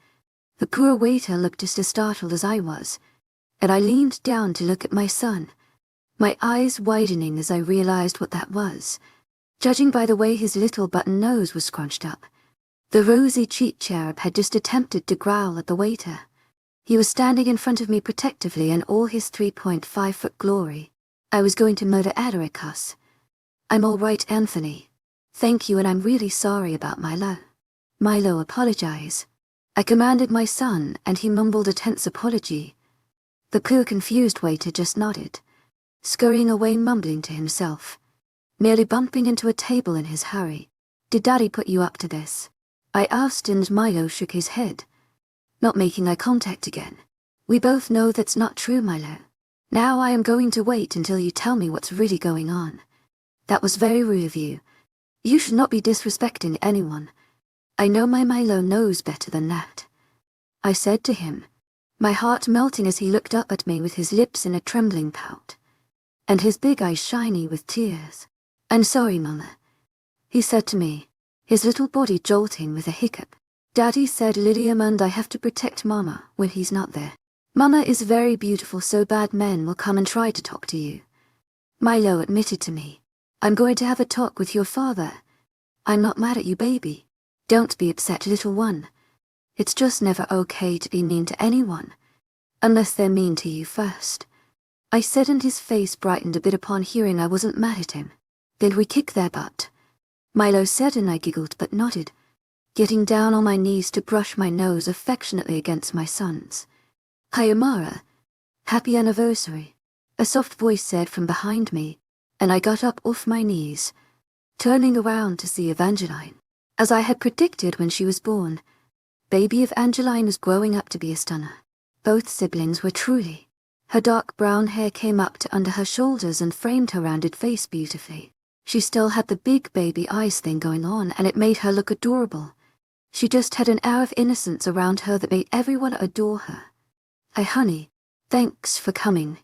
The poor waiter looked just as startled as I was, and I leaned down to look at my son, my eyes widening as I realized what that was. judging by the way his little button nose was scrunched up. The rosy cheek cherub had just attempted to growl at the waiter. He was standing in front of me protectively in all his 3.5-foot glory. I was going to murder Adrien. "I'm all right, Anthony. Thank you, and I'm really sorry about Milo." Milo apologized. I commanded my son, and he mumbled a tense apology. The poor confused waiter just nodded, scurrying away mumbling to himself, merely bumping into a table in his hurry. "Did Daddy put you up to this?" I asked, and Milo shook his head, not making eye contact again. "We both know that's not true, Milo. Now I am going to wait until you tell me what's really going on. That was very rude of you. You should not be disrespecting anyone. I know my Milo knows better than that," I said to him, my heart melting as he looked up at me with his lips in a trembling pout, and his big eyes shiny with tears. "I'm sorry, Mama," he said to me, his little body jolting with a hiccup. "Daddy said Lilium and I have to protect Mama when he's not there. Mama is very beautiful, so bad men will come and try to talk to you." Milo admitted to me, "I'm going to have a talk with your father. I'm not mad at you, baby. Don't be upset, little one. It's just never okay to be mean to anyone, unless they're mean to you first," I said, and his face brightened a bit upon hearing I wasn't mad at him. "Then we kick their butt," Milo said, and I giggled but nodded, getting down on my knees to brush my nose affectionately against my son's. "Hi, Amara. Happy anniversary," a soft voice said from behind me, and I got up off my knees, turning around to see Evangeline. As I had predicted when she was born, baby Evangeline was growing up to be a stunner. Both siblings were truly. Her dark brown hair came up to under her shoulders and framed her rounded face beautifully. She still had the big baby eyes thing going on, and it made her look adorable. She just had an air of innocence around her that made everyone adore her. "Hey, honey, thanks for coming,"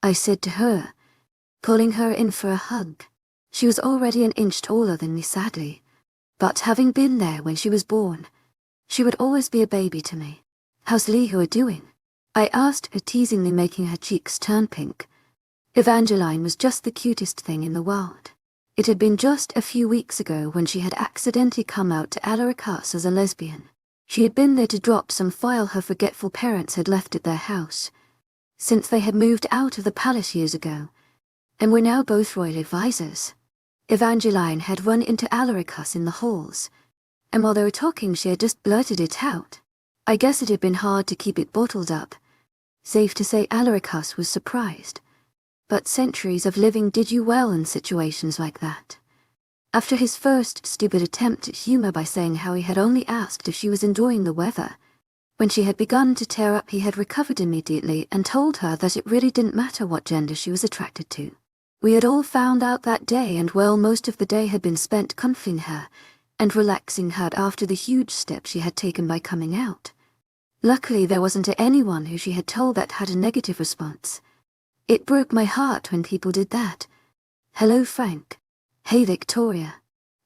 I said to her, pulling her in for a hug. She was already an inch taller than me, sadly, but having been there when she was born, she would always be a baby to me. "How's Lihua doing?" I asked her teasingly, making her cheeks turn pink. Evangeline was just the cutest thing in the world. It had been just a few weeks ago when she had accidentally come out to Alarikas as a lesbian. She had been there to drop some file her forgetful parents had left at their house, since they had moved out of the palace years ago, and were now both royal advisors. Evangeline had run into Alarikas in the halls, and while they were talking she had just blurted it out. I guess it had been hard to keep it bottled up. Safe to say Alarikas was surprised. But centuries of living did you well in situations like that. After his first stupid attempt at humor by saying how he had only asked if she was enjoying the weather, when she had begun to tear up he had recovered immediately and told her that it really didn't matter what gender she was attracted to. We had all found out that day, and well, most of the day had been spent comforting her and relaxing her after the huge step she had taken by coming out. Luckily there wasn't anyone who she had told that had a negative response. It broke my heart when people did that. "Hello, Frank." "Hey, Victoria,"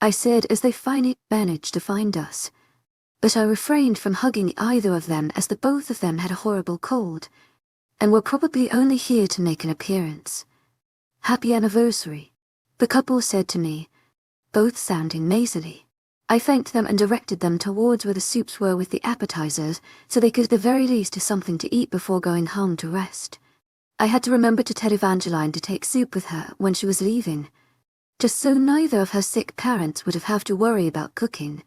I said as they finally managed to find us. But I refrained from hugging either of them as the both of them had a horrible cold, and were probably only here to make an appearance. "Happy anniversary," the couple said to me, both sounding nasally. I thanked them and directed them towards where the soups were with the appetizers, so they could at the very least have something to eat before going home to rest. I had to remember to tell Evangeline to take soup with her when she was leaving, just so neither of her sick parents would have to worry about cooking,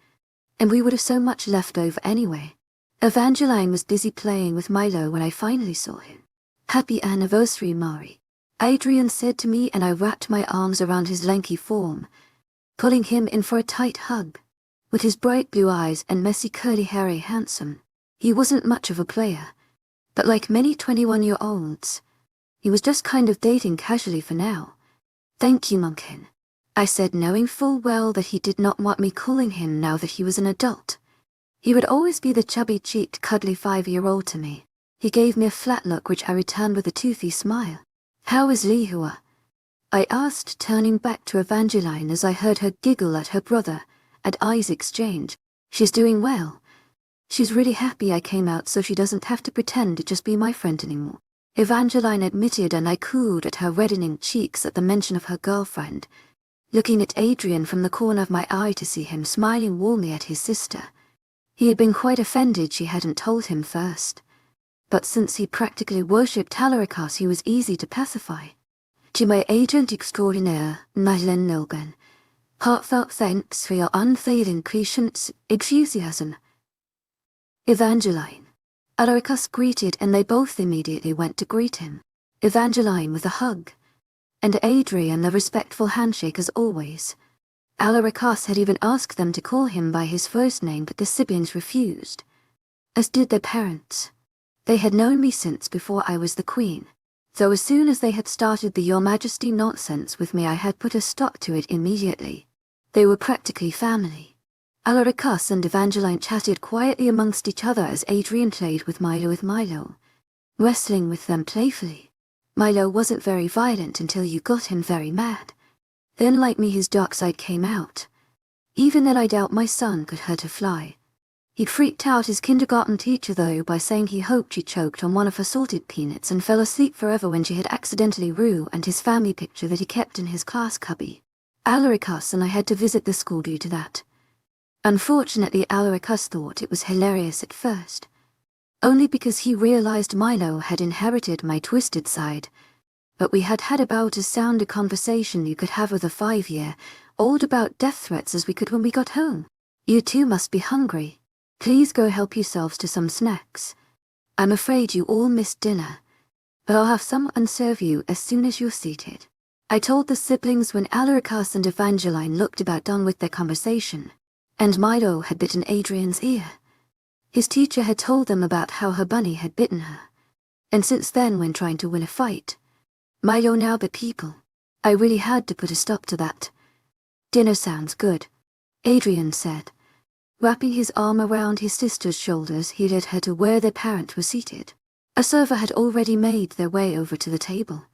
and we would have so much left over anyway. Evangeline was busy playing with Milo when I finally saw him. "Happy anniversary, Mari," Adrien said to me, and I wrapped my arms around his lanky form, pulling him in for a tight hug. With his bright blue eyes and messy curly hair, handsome, he wasn't much of a player, but like many 21-year-olds, he was just kind of dating casually for now. "Thank you, Mumkin," I said, knowing full well that he did not want me calling him now that he was an adult. He would always be the chubby-cheeked, cuddly 5-year-old to me. He gave me a flat look which I returned with a toothy smile. "How is Lihua?" I asked, turning back to Evangeline as I heard her giggle at her brother and eyes exchange. "She's doing well. She's really happy I came out so she doesn't have to pretend to just be my friend anymore," Evangeline admitted, and I cooed at her reddening cheeks at the mention of her girlfriend, looking at Adrien from the corner of my eye to see him smiling warmly at his sister. He had been quite offended she hadn't told him first. But since he practically worshipped Alaricos, he was easy to pacify. To my agent extraordinaire, Madeleine Logan, heartfelt thanks for your unfailing patience, enthusiasm. Evangeline. Alaricos greeted, and they both immediately went to greet him. Evangeline with a hug, and Adrien a respectful handshake as always. Alaricos had even asked them to call him by his first name, but the siblings refused, as did their parents. They had known me since before I was the queen, though as soon as they had started the Your Majesty nonsense with me I had put a stop to it immediately. They were practically family. Alaricos and Evangeline chatted quietly amongst each other as Adrien played with Milo, wrestling with them playfully. Milo wasn't very violent until you got him very mad. Then, like me, his dark side came out. Even then I doubt my son could hurt a fly. He'd freaked out his kindergarten teacher though by saying he hoped she choked on one of her salted peanuts and fell asleep forever when she had accidentally ruined his family picture that he kept in his class cubby. Alaricos and I had to visit the school due to that. Unfortunately, Alaricos thought it was hilarious at first, only because he realized Milo had inherited my twisted side. But we had had about as sound a conversation you could have with a 5-year-old about death threats as we could when we got home. You two must be hungry. Please go help yourselves to some snacks. I'm afraid you all missed dinner, but I'll have someone serve you as soon as you're seated. I told the siblings when Alaricos and Evangeline looked about done with their conversation, and Milo had bitten Adrien's ear. His teacher had told them about how her bunny had bitten her, and since then when trying to win a fight, Milo now bit people. I really had to put a stop to that. Dinner sounds good, Adrien said. Wrapping his arm around his sister's shoulders, he led her to where their parents were seated. A server had already made their way over to the table.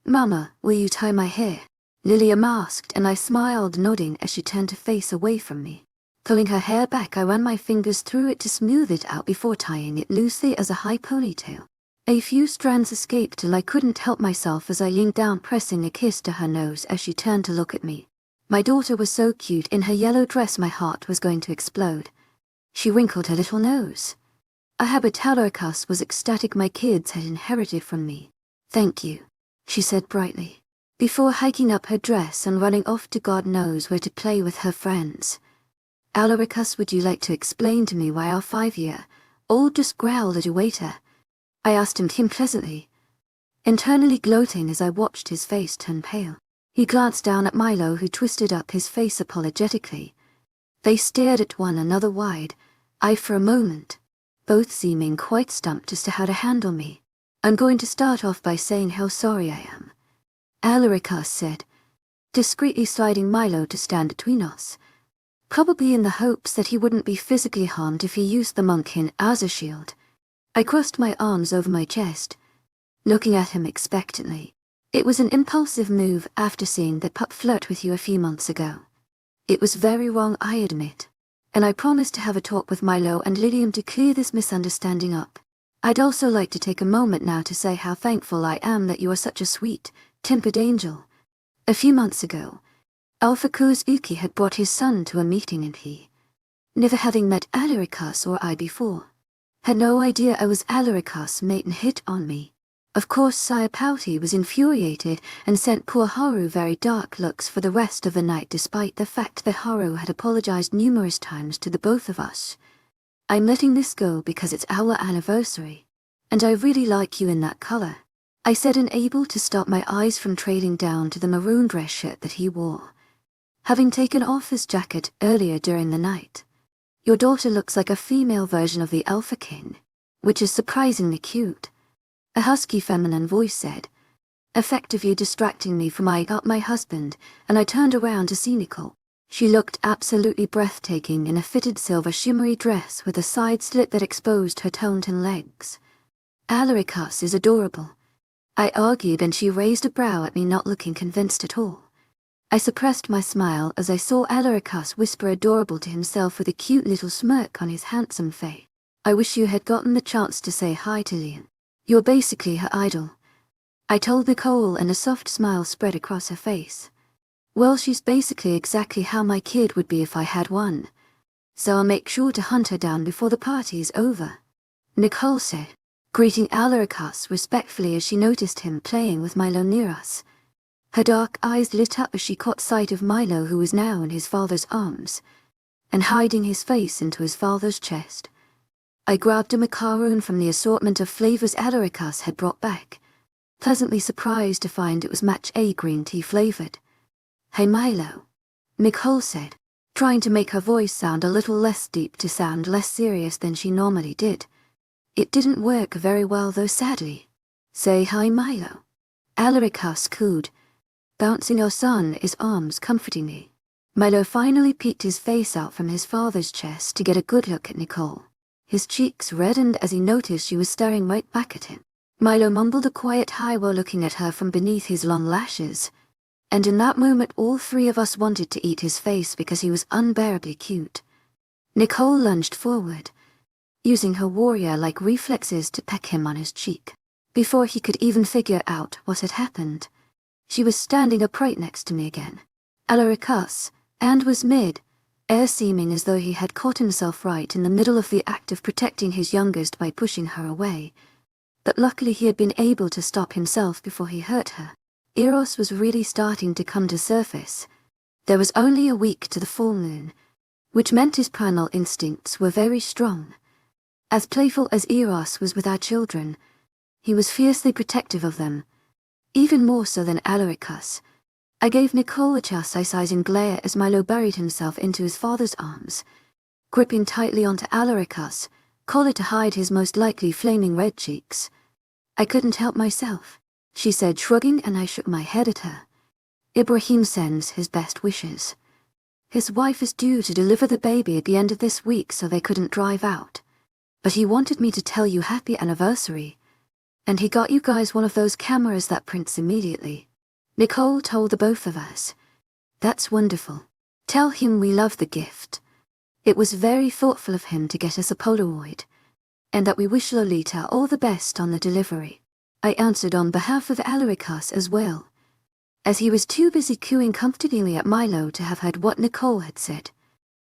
Mama, will you tie my hair? Lilia asked, and I smiled, nodding as she turned to face away from me. Pulling her hair back, I ran my fingers through it to smooth it out before tying it loosely as a high ponytail. A few strands escaped and I couldn't help myself as I leaned down, pressing a kiss to her nose as she turned to look at me. My daughter was so cute in her yellow dress my heart was going to explode. She wrinkled her little nose. A habit Alaricos was ecstatic my kids had inherited from me. Thank you, she said brightly, before hiking up her dress and running off to God knows where to play with her friends. Alaricos, would you like to explain to me why our 5-year-old just growled at a waiter? I asked him pleasantly, internally gloating as I watched his face turn pale. He glanced down at Milo, who twisted up his face apologetically. They stared at one another wide-eyed for a moment, both seeming quite stumped as to how to handle me. I'm going to start off by saying how sorry I am, Alaricos said, discreetly sliding Milo to stand between us, probably in the hopes that he wouldn't be physically harmed if he used the monkey as a shield. I crossed my arms over my chest, looking at him expectantly. It was an impulsive move after seeing the pup flirt with you a few months ago. It was very wrong, I admit, and I promised to have a talk with Milo and Lilium to clear this misunderstanding up. I'd also like to take a moment now to say how thankful I am that you are such a sweet-tempered angel. A few months ago, Alpha Uki had brought his son to a meeting and he, never having met Alaricos or I before, had no idea I was Alaricos' mate and hit on me. Of course, Sire Pouty was infuriated and sent poor Haru very dark looks for the rest of the night, despite the fact that Haru had apologized numerous times to the both of us. I'm letting this go because it's our anniversary, and I really like you in that color, I said, unable to stop my eyes from trailing down to the maroon dress shirt that he wore, having taken off his jacket earlier during the night. Your daughter looks like a female version of the Alpha King, which is surprisingly cute, a husky feminine voice said, effectively distracting me from my husband, and I turned around to see Nicole. She looked absolutely breathtaking in a fitted silver shimmery dress with a side slit that exposed her toned legs. Alaricos is adorable, I argued, and she raised a brow at me, not looking convinced at all. I suppressed my smile as I saw Alaricos whisper adorable to himself with a cute little smirk on his handsome face. I wish you had gotten the chance to say hi to Lian. You're basically her idol, I told Nicole, and a soft smile spread across her face. Well, she's basically exactly how my kid would be if I had one. So I'll make sure to hunt her down before the party is over, Nicole said, greeting Alaricus respectfully as she noticed him playing with Milo near us. Her dark eyes lit up as she caught sight of Milo, who was now in his father's arms, and hiding his face into his father's chest. I grabbed a macaroon from the assortment of flavors Alaricus had brought back, pleasantly surprised to find it was matcha green tea flavored. Hey Milo, Nicole said, trying to make her voice sound a little less deep to sound less serious than she normally did. It didn't work very well though, sadly. Say hi Milo, Alaricus cooed, bouncing us on his arms comfortingly. Milo finally peeked his face out from his father's chest to get a good look at Nicole. His cheeks reddened as he noticed she was staring right back at him. Milo mumbled a quiet hi while looking at her from beneath his long lashes, and in that moment all three of us wanted to eat his face because he was unbearably cute. Nicole lunged forward, using her warrior-like reflexes to peck him on his cheek. Before he could even figure out what had happened, she was standing upright next to me again. Alaricus, and was mid-air, seeming as though he had caught himself right in the middle of the act of protecting his youngest by pushing her away. But luckily he had been able to stop himself before he hurt her. Eros was really starting to come to surface. There was only a week to the full moon, which meant his primal instincts were very strong. As playful as Eros was with our children, he was fiercely protective of them, even more so than Alaricus. I gave Nicole a chastising glare as Milo buried himself into his father's arms, gripping tightly onto Alaricus, collar to hide his most likely flaming red cheeks. I couldn't help myself, she said, shrugging, and I shook my head at her. Ibrahim sends his best wishes. His wife is due to deliver the baby at the end of this week, so they couldn't drive out. But he wanted me to tell you happy anniversary, and he got you guys one of those cameras that prints immediately. Nicole told the both of us. That's wonderful. Tell him we love the gift. It was very thoughtful of him to get us a Polaroid, and that we wish Lolita all the best on the delivery. I answered on behalf of Alaricus as well, as he was too busy cooing comfortingly at Milo to have heard what Nicole had said.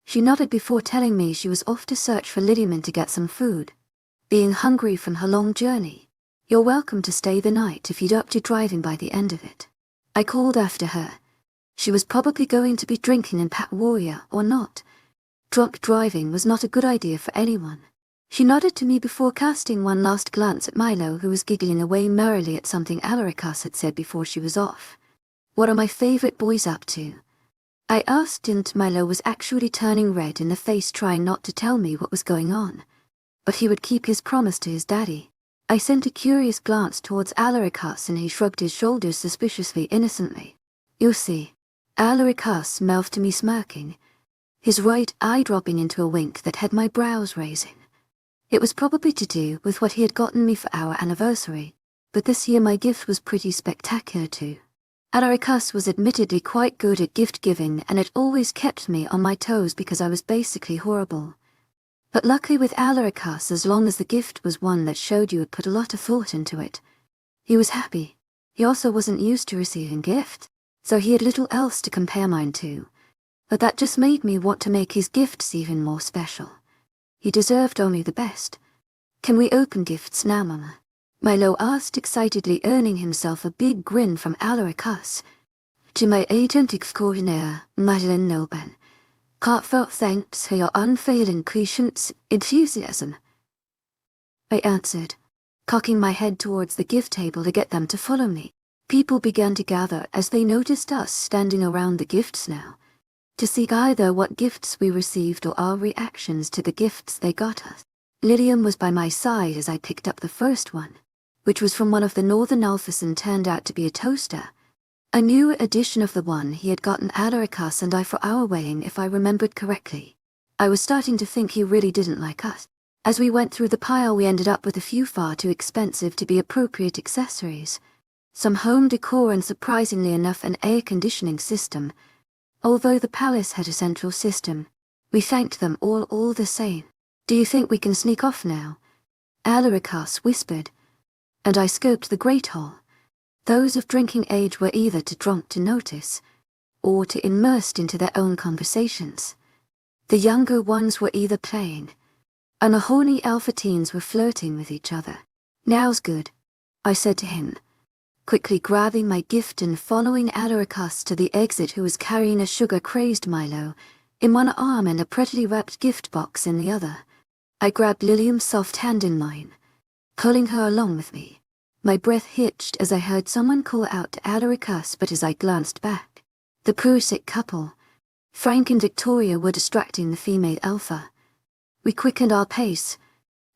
She nodded before telling me she was off to search for Lydiman to get some food, being hungry from her long journey. You're welcome to stay the night if you'd up to driving by the end of it. I called after her. She was probably going to be drinking in Pat Warrior or not. Drunk driving was not a good idea for anyone. She nodded to me before casting one last glance at Milo, who was giggling away merrily at something Alaricus had said before she was off. What are my favorite boys up to? I asked, and Milo was actually turning red in the face, trying not to tell me what was going on. But he would keep his promise to his daddy. I sent a curious glance towards Alaricus, and he shrugged his shoulders suspiciously innocently. You'll see. Alaricus mouthed to me, smirking, his right eye dropping into a wink that had my brows raising. It was probably to do with what he had gotten me for our anniversary, but this year my gift was pretty spectacular too. Alaricus was admittedly quite good at gift-giving, and it always kept me on my toes because I was basically horrible. But luckily with Alaricus, as long as the gift was one that showed you had put a lot of thought into it, he was happy. He also wasn't used to receiving gifts, so he had little else to compare mine to. But that just made me want to make his gifts even more special. He deserved only the best. Can we open gifts now, Mama? Milo asked excitedly, earning himself a big grin from Alaricus. To my agent extraordinaire, Madeleine Nolban. Heartfelt thanks for your unfailing patience, enthusiasm. I answered, cocking my head towards the gift table to get them to follow me. People began to gather as they noticed us standing around the gifts now, to see either what gifts we received or our reactions to the gifts they got us. Lilium was by my side as I picked up the first one, which was from one of the Northern Alphas and turned out to be a toaster. A new edition of the one he had gotten Alaricus and I for our wedding, if I remembered correctly. I was starting to think he really didn't like us. As we went through the pile, we ended up with a few far too expensive to be appropriate accessories. Some home decor and, surprisingly enough, an air conditioning system. Although the palace had a central system, we thanked them all the same. Do you think we can sneak off now? Alaricus whispered, and I scoped the great hall. Those of drinking age were either too drunk to notice, or too immersed into their own conversations. The younger ones were either playing, and the horny alpha teens were flirting with each other. "Now's good," I said to him, quickly grabbing my gift and following Alaricus to the exit, who was carrying a sugar-crazed Milo in one arm and a prettily wrapped gift box in the other. I grabbed Lilium's soft hand in mine, pulling her along with me. My breath hitched as I heard someone call out to Alaricus, but as I glanced back, the Prusik couple, Frank and Victoria, were distracting the female alpha. We quickened our pace,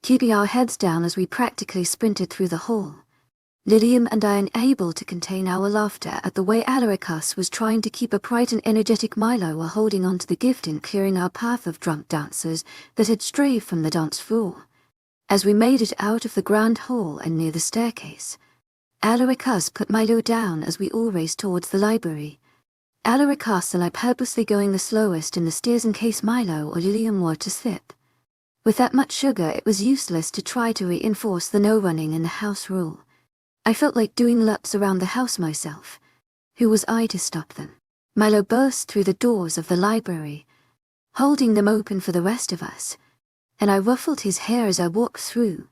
keeping our heads down as we practically sprinted through the hall, Lilium and I unable to contain our laughter at the way Alaricus was trying to keep a bright and energetic Milo while holding onto the gift and clearing our path of drunk dancers that had strayed from the dance floor. As we made it out of the grand hall and near the staircase, Alaricus put Milo down as we all raced towards the library, Alaricus and I purposely going the slowest in the stairs in case Milo or Lilium were to slip. With that much sugar, it was useless to try to reinforce the no running in the house rule. I felt like doing laps around the house myself. Who was I to stop them? Milo burst through the doors of the library, holding them open for the rest of us, and I ruffled his hair as I walked through,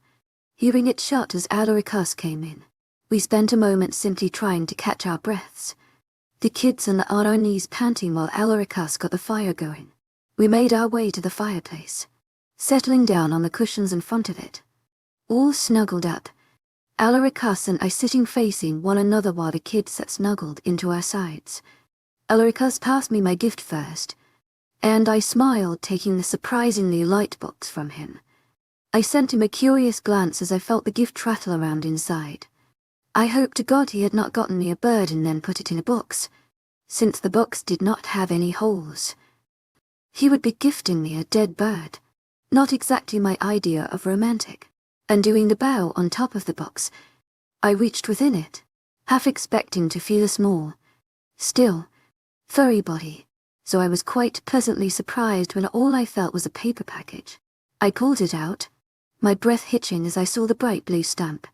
hearing it shut as Alaricus came in. We spent a moment simply trying to catch our breaths, the kids on our knees panting while Alaricus got the fire going. We made our way to the fireplace, settling down on the cushions in front of it, all snuggled up, Alaricus and I sitting facing one another while the kids sat snuggled into our sides. Alaricus passed me my gift first, and I smiled, taking the surprisingly light box from him. I sent him a curious glance as I felt the gift rattle around inside. I hoped to God he had not gotten me a bird and then put it in a box, since the box did not have any holes. He would be gifting me a dead bird, not exactly my idea of romantic. Undoing the bow on top of the box, I reached within it, half expecting to feel a small, still, furry body, so I was quite pleasantly surprised when all I felt was a paper package. I pulled it out, my breath hitching as I saw the bright blue stamp.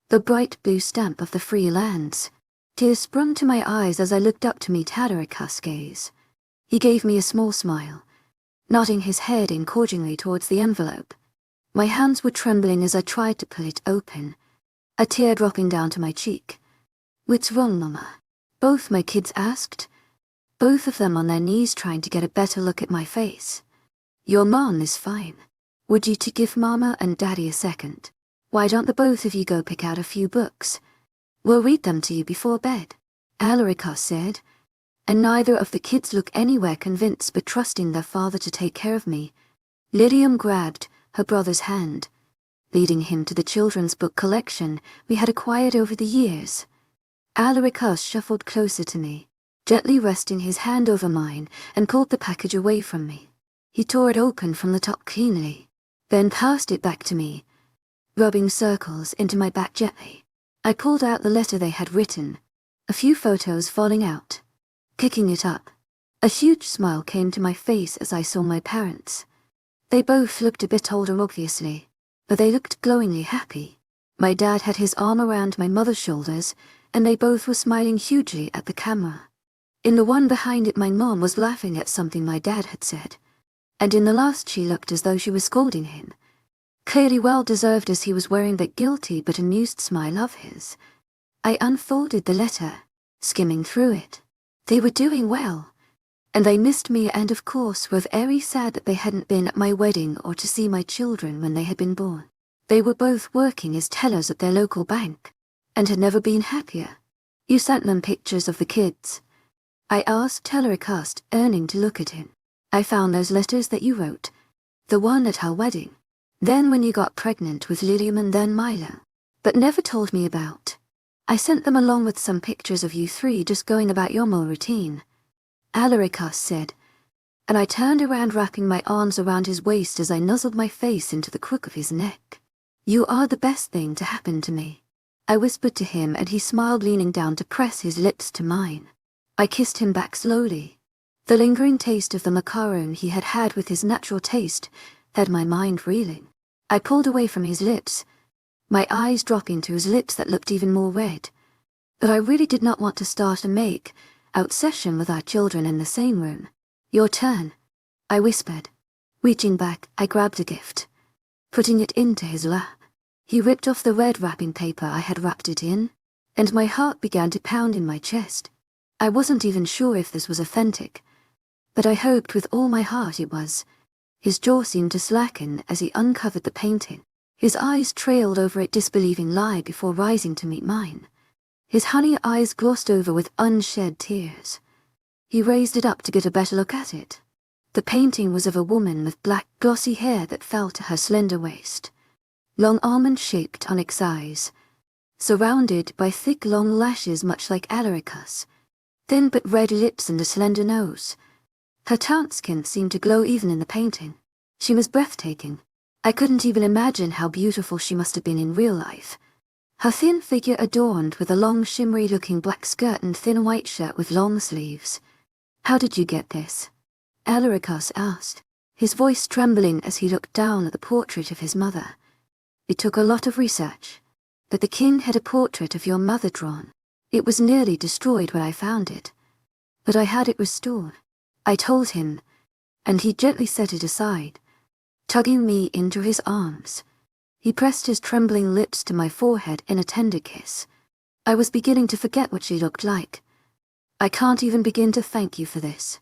The bright blue stamp of the free lands. Tears sprung to my eyes as I looked up to meet Alaricus' gaze. He gave me a small smile, nodding his head encouragingly towards the envelope. My hands were trembling as I tried to pull it open, a tear dropping down to my cheek. "What's wrong, Mama?" both my kids asked, both of them on their knees trying to get a better look at my face. "Your mom is fine. Would you to give Mama and Daddy a second? Why don't the both of you go pick out a few books? We'll read them to you before bed," Alaricus said, and neither of the kids looked anywhere convinced but trusting their father to take care of me. Lilium grabbed her brother's hand, leading him to the children's book collection we had acquired over the years. Alaricus shuffled closer to me, gently resting his hand over mine, and pulled the package away from me. He tore it open from the top cleanly, then passed it back to me, rubbing circles into my back gently. I pulled out the letter they had written, a few photos falling out. Picking it up, a huge smile came to my face as I saw my parents. They both looked a bit older obviously, but they looked glowingly happy. My dad had his arm around my mother's shoulders, and they both were smiling hugely at the camera. In the one behind it, my mom was laughing at something my dad had said, and in the last she looked as though she was scolding him. Clearly well deserved, as he was wearing that guilty but amused smile of his. I unfolded the letter, skimming through it. They were doing well, and they missed me and of course were very sad that they hadn't been at my wedding or to see my children when they had been born. They were both working as tellers at their local bank, and had never been happier. "You sent them pictures of the kids?" I asked Alaricus, earning to look at him. "I found those letters that you wrote, the one at our wedding, then when you got pregnant with Lilium and then Milo, but never told me about. I sent them along with some pictures of you three just going about your more routine," Alaricus said, and I turned around, wrapping my arms around his waist as I nuzzled my face into the crook of his neck. "You are the best thing to happen to me," I whispered to him, and he smiled, leaning down to press his lips to mine. I kissed him back slowly. The lingering taste of the macaron he had had with his natural taste had my mind reeling. I pulled away from his lips, my eyes dropping to his lips that looked even more red. But I really did not want to start a make out session with our children in the same room. Your turn, I whispered. Reaching back, I grabbed a gift, putting it into his lap. He ripped off the red wrapping paper I had wrapped it in, and my heart began to pound in my chest. I wasn't even sure if this was authentic, but I hoped with all my heart it was. His jaw seemed to slacken as he uncovered the painting. His eyes trailed over it disbelieving lie before rising to meet mine. His honey eyes glossed over with unshed tears. He raised it up to get a better look at it. The painting was of a woman with black, glossy hair that fell to her slender waist, long almond-shaped onyx eyes, surrounded by thick, long lashes much like Alarica's, thin but red lips and a slender nose. Her taunt skin seemed to glow even in the painting. She was breathtaking. I couldn't even imagine how beautiful she must have been in real life. Her thin figure adorned with a long, shimmery-looking black skirt and thin white shirt with long sleeves. How did you get this? Alaricus asked, his voice trembling as he looked down at the portrait of his mother. It took a lot of research, but the king had a portrait of your mother drawn. It was nearly destroyed when I found it, but I had it restored. I told him, and he gently set it aside, tugging me into his arms. He pressed his trembling lips to my forehead in a tender kiss. I was beginning to forget what she looked like. I can't even begin to thank you for this,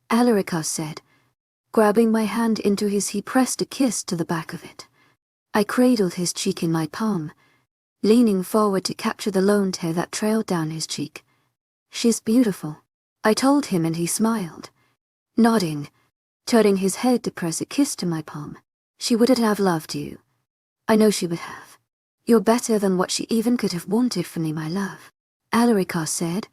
Alaricus said. Grabbing my hand into his, he pressed a kiss to the back of it. I cradled his cheek in my palm, leaning forward to capture the lone tear that trailed down his cheek. She's beautiful, I told him, and he smiled, nodding, turning his head to press a kiss to my palm. She would have loved you. I know she would have. You're better than what she even could have wanted from me, my love, Alaricus said,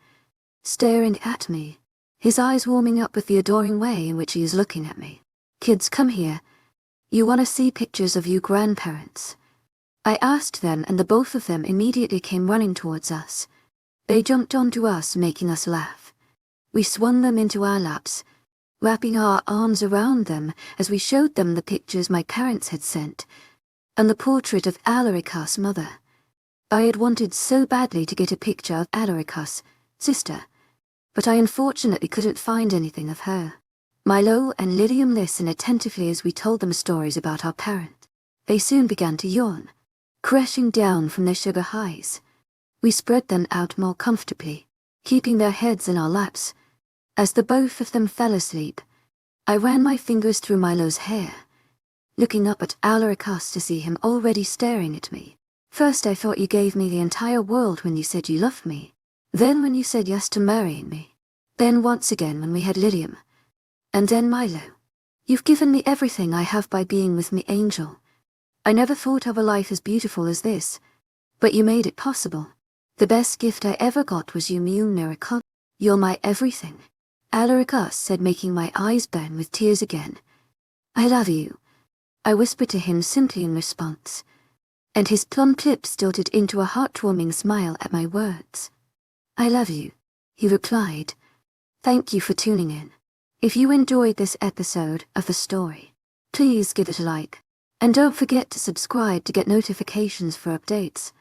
staring at me, his eyes warming up with the adoring way in which he is looking at me. Kids, come here. You want to see pictures of you grandparents? I asked them, and the both of them immediately came running towards us. They jumped onto us, making us laugh. We swung them into our laps, wrapping our arms around them as we showed them the pictures my parents had sent, and the portrait of Alaricus' mother. I had wanted so badly to get a picture of Alaricus' sister, but I unfortunately couldn't find anything of her. Milo and Lydium listened attentively as we told them stories about our parent. They soon began to yawn, crashing down from their sugar highs. We spread them out more comfortably, keeping their heads in our laps. As the both of them fell asleep, I ran my fingers through Milo's hair, looking up at Alaricus to see him already staring at me. First I thought you gave me the entire world when you said you loved me, then when you said yes to marrying me, then once again when we had Lydium, and then Milo. You've given me everything I have by being with me, Angel. I never thought of a life as beautiful as this, but you made it possible. The best gift I ever got was you, miracle. You're my everything, Alaricus said, making my eyes burn with tears again. I love you, I whispered to him simply in response, and his plump lips tilted into a heartwarming smile at my words. I love you, he replied. Thank you for tuning in. If you enjoyed this episode of the story, please give it a like, and don't forget to subscribe to get notifications for updates.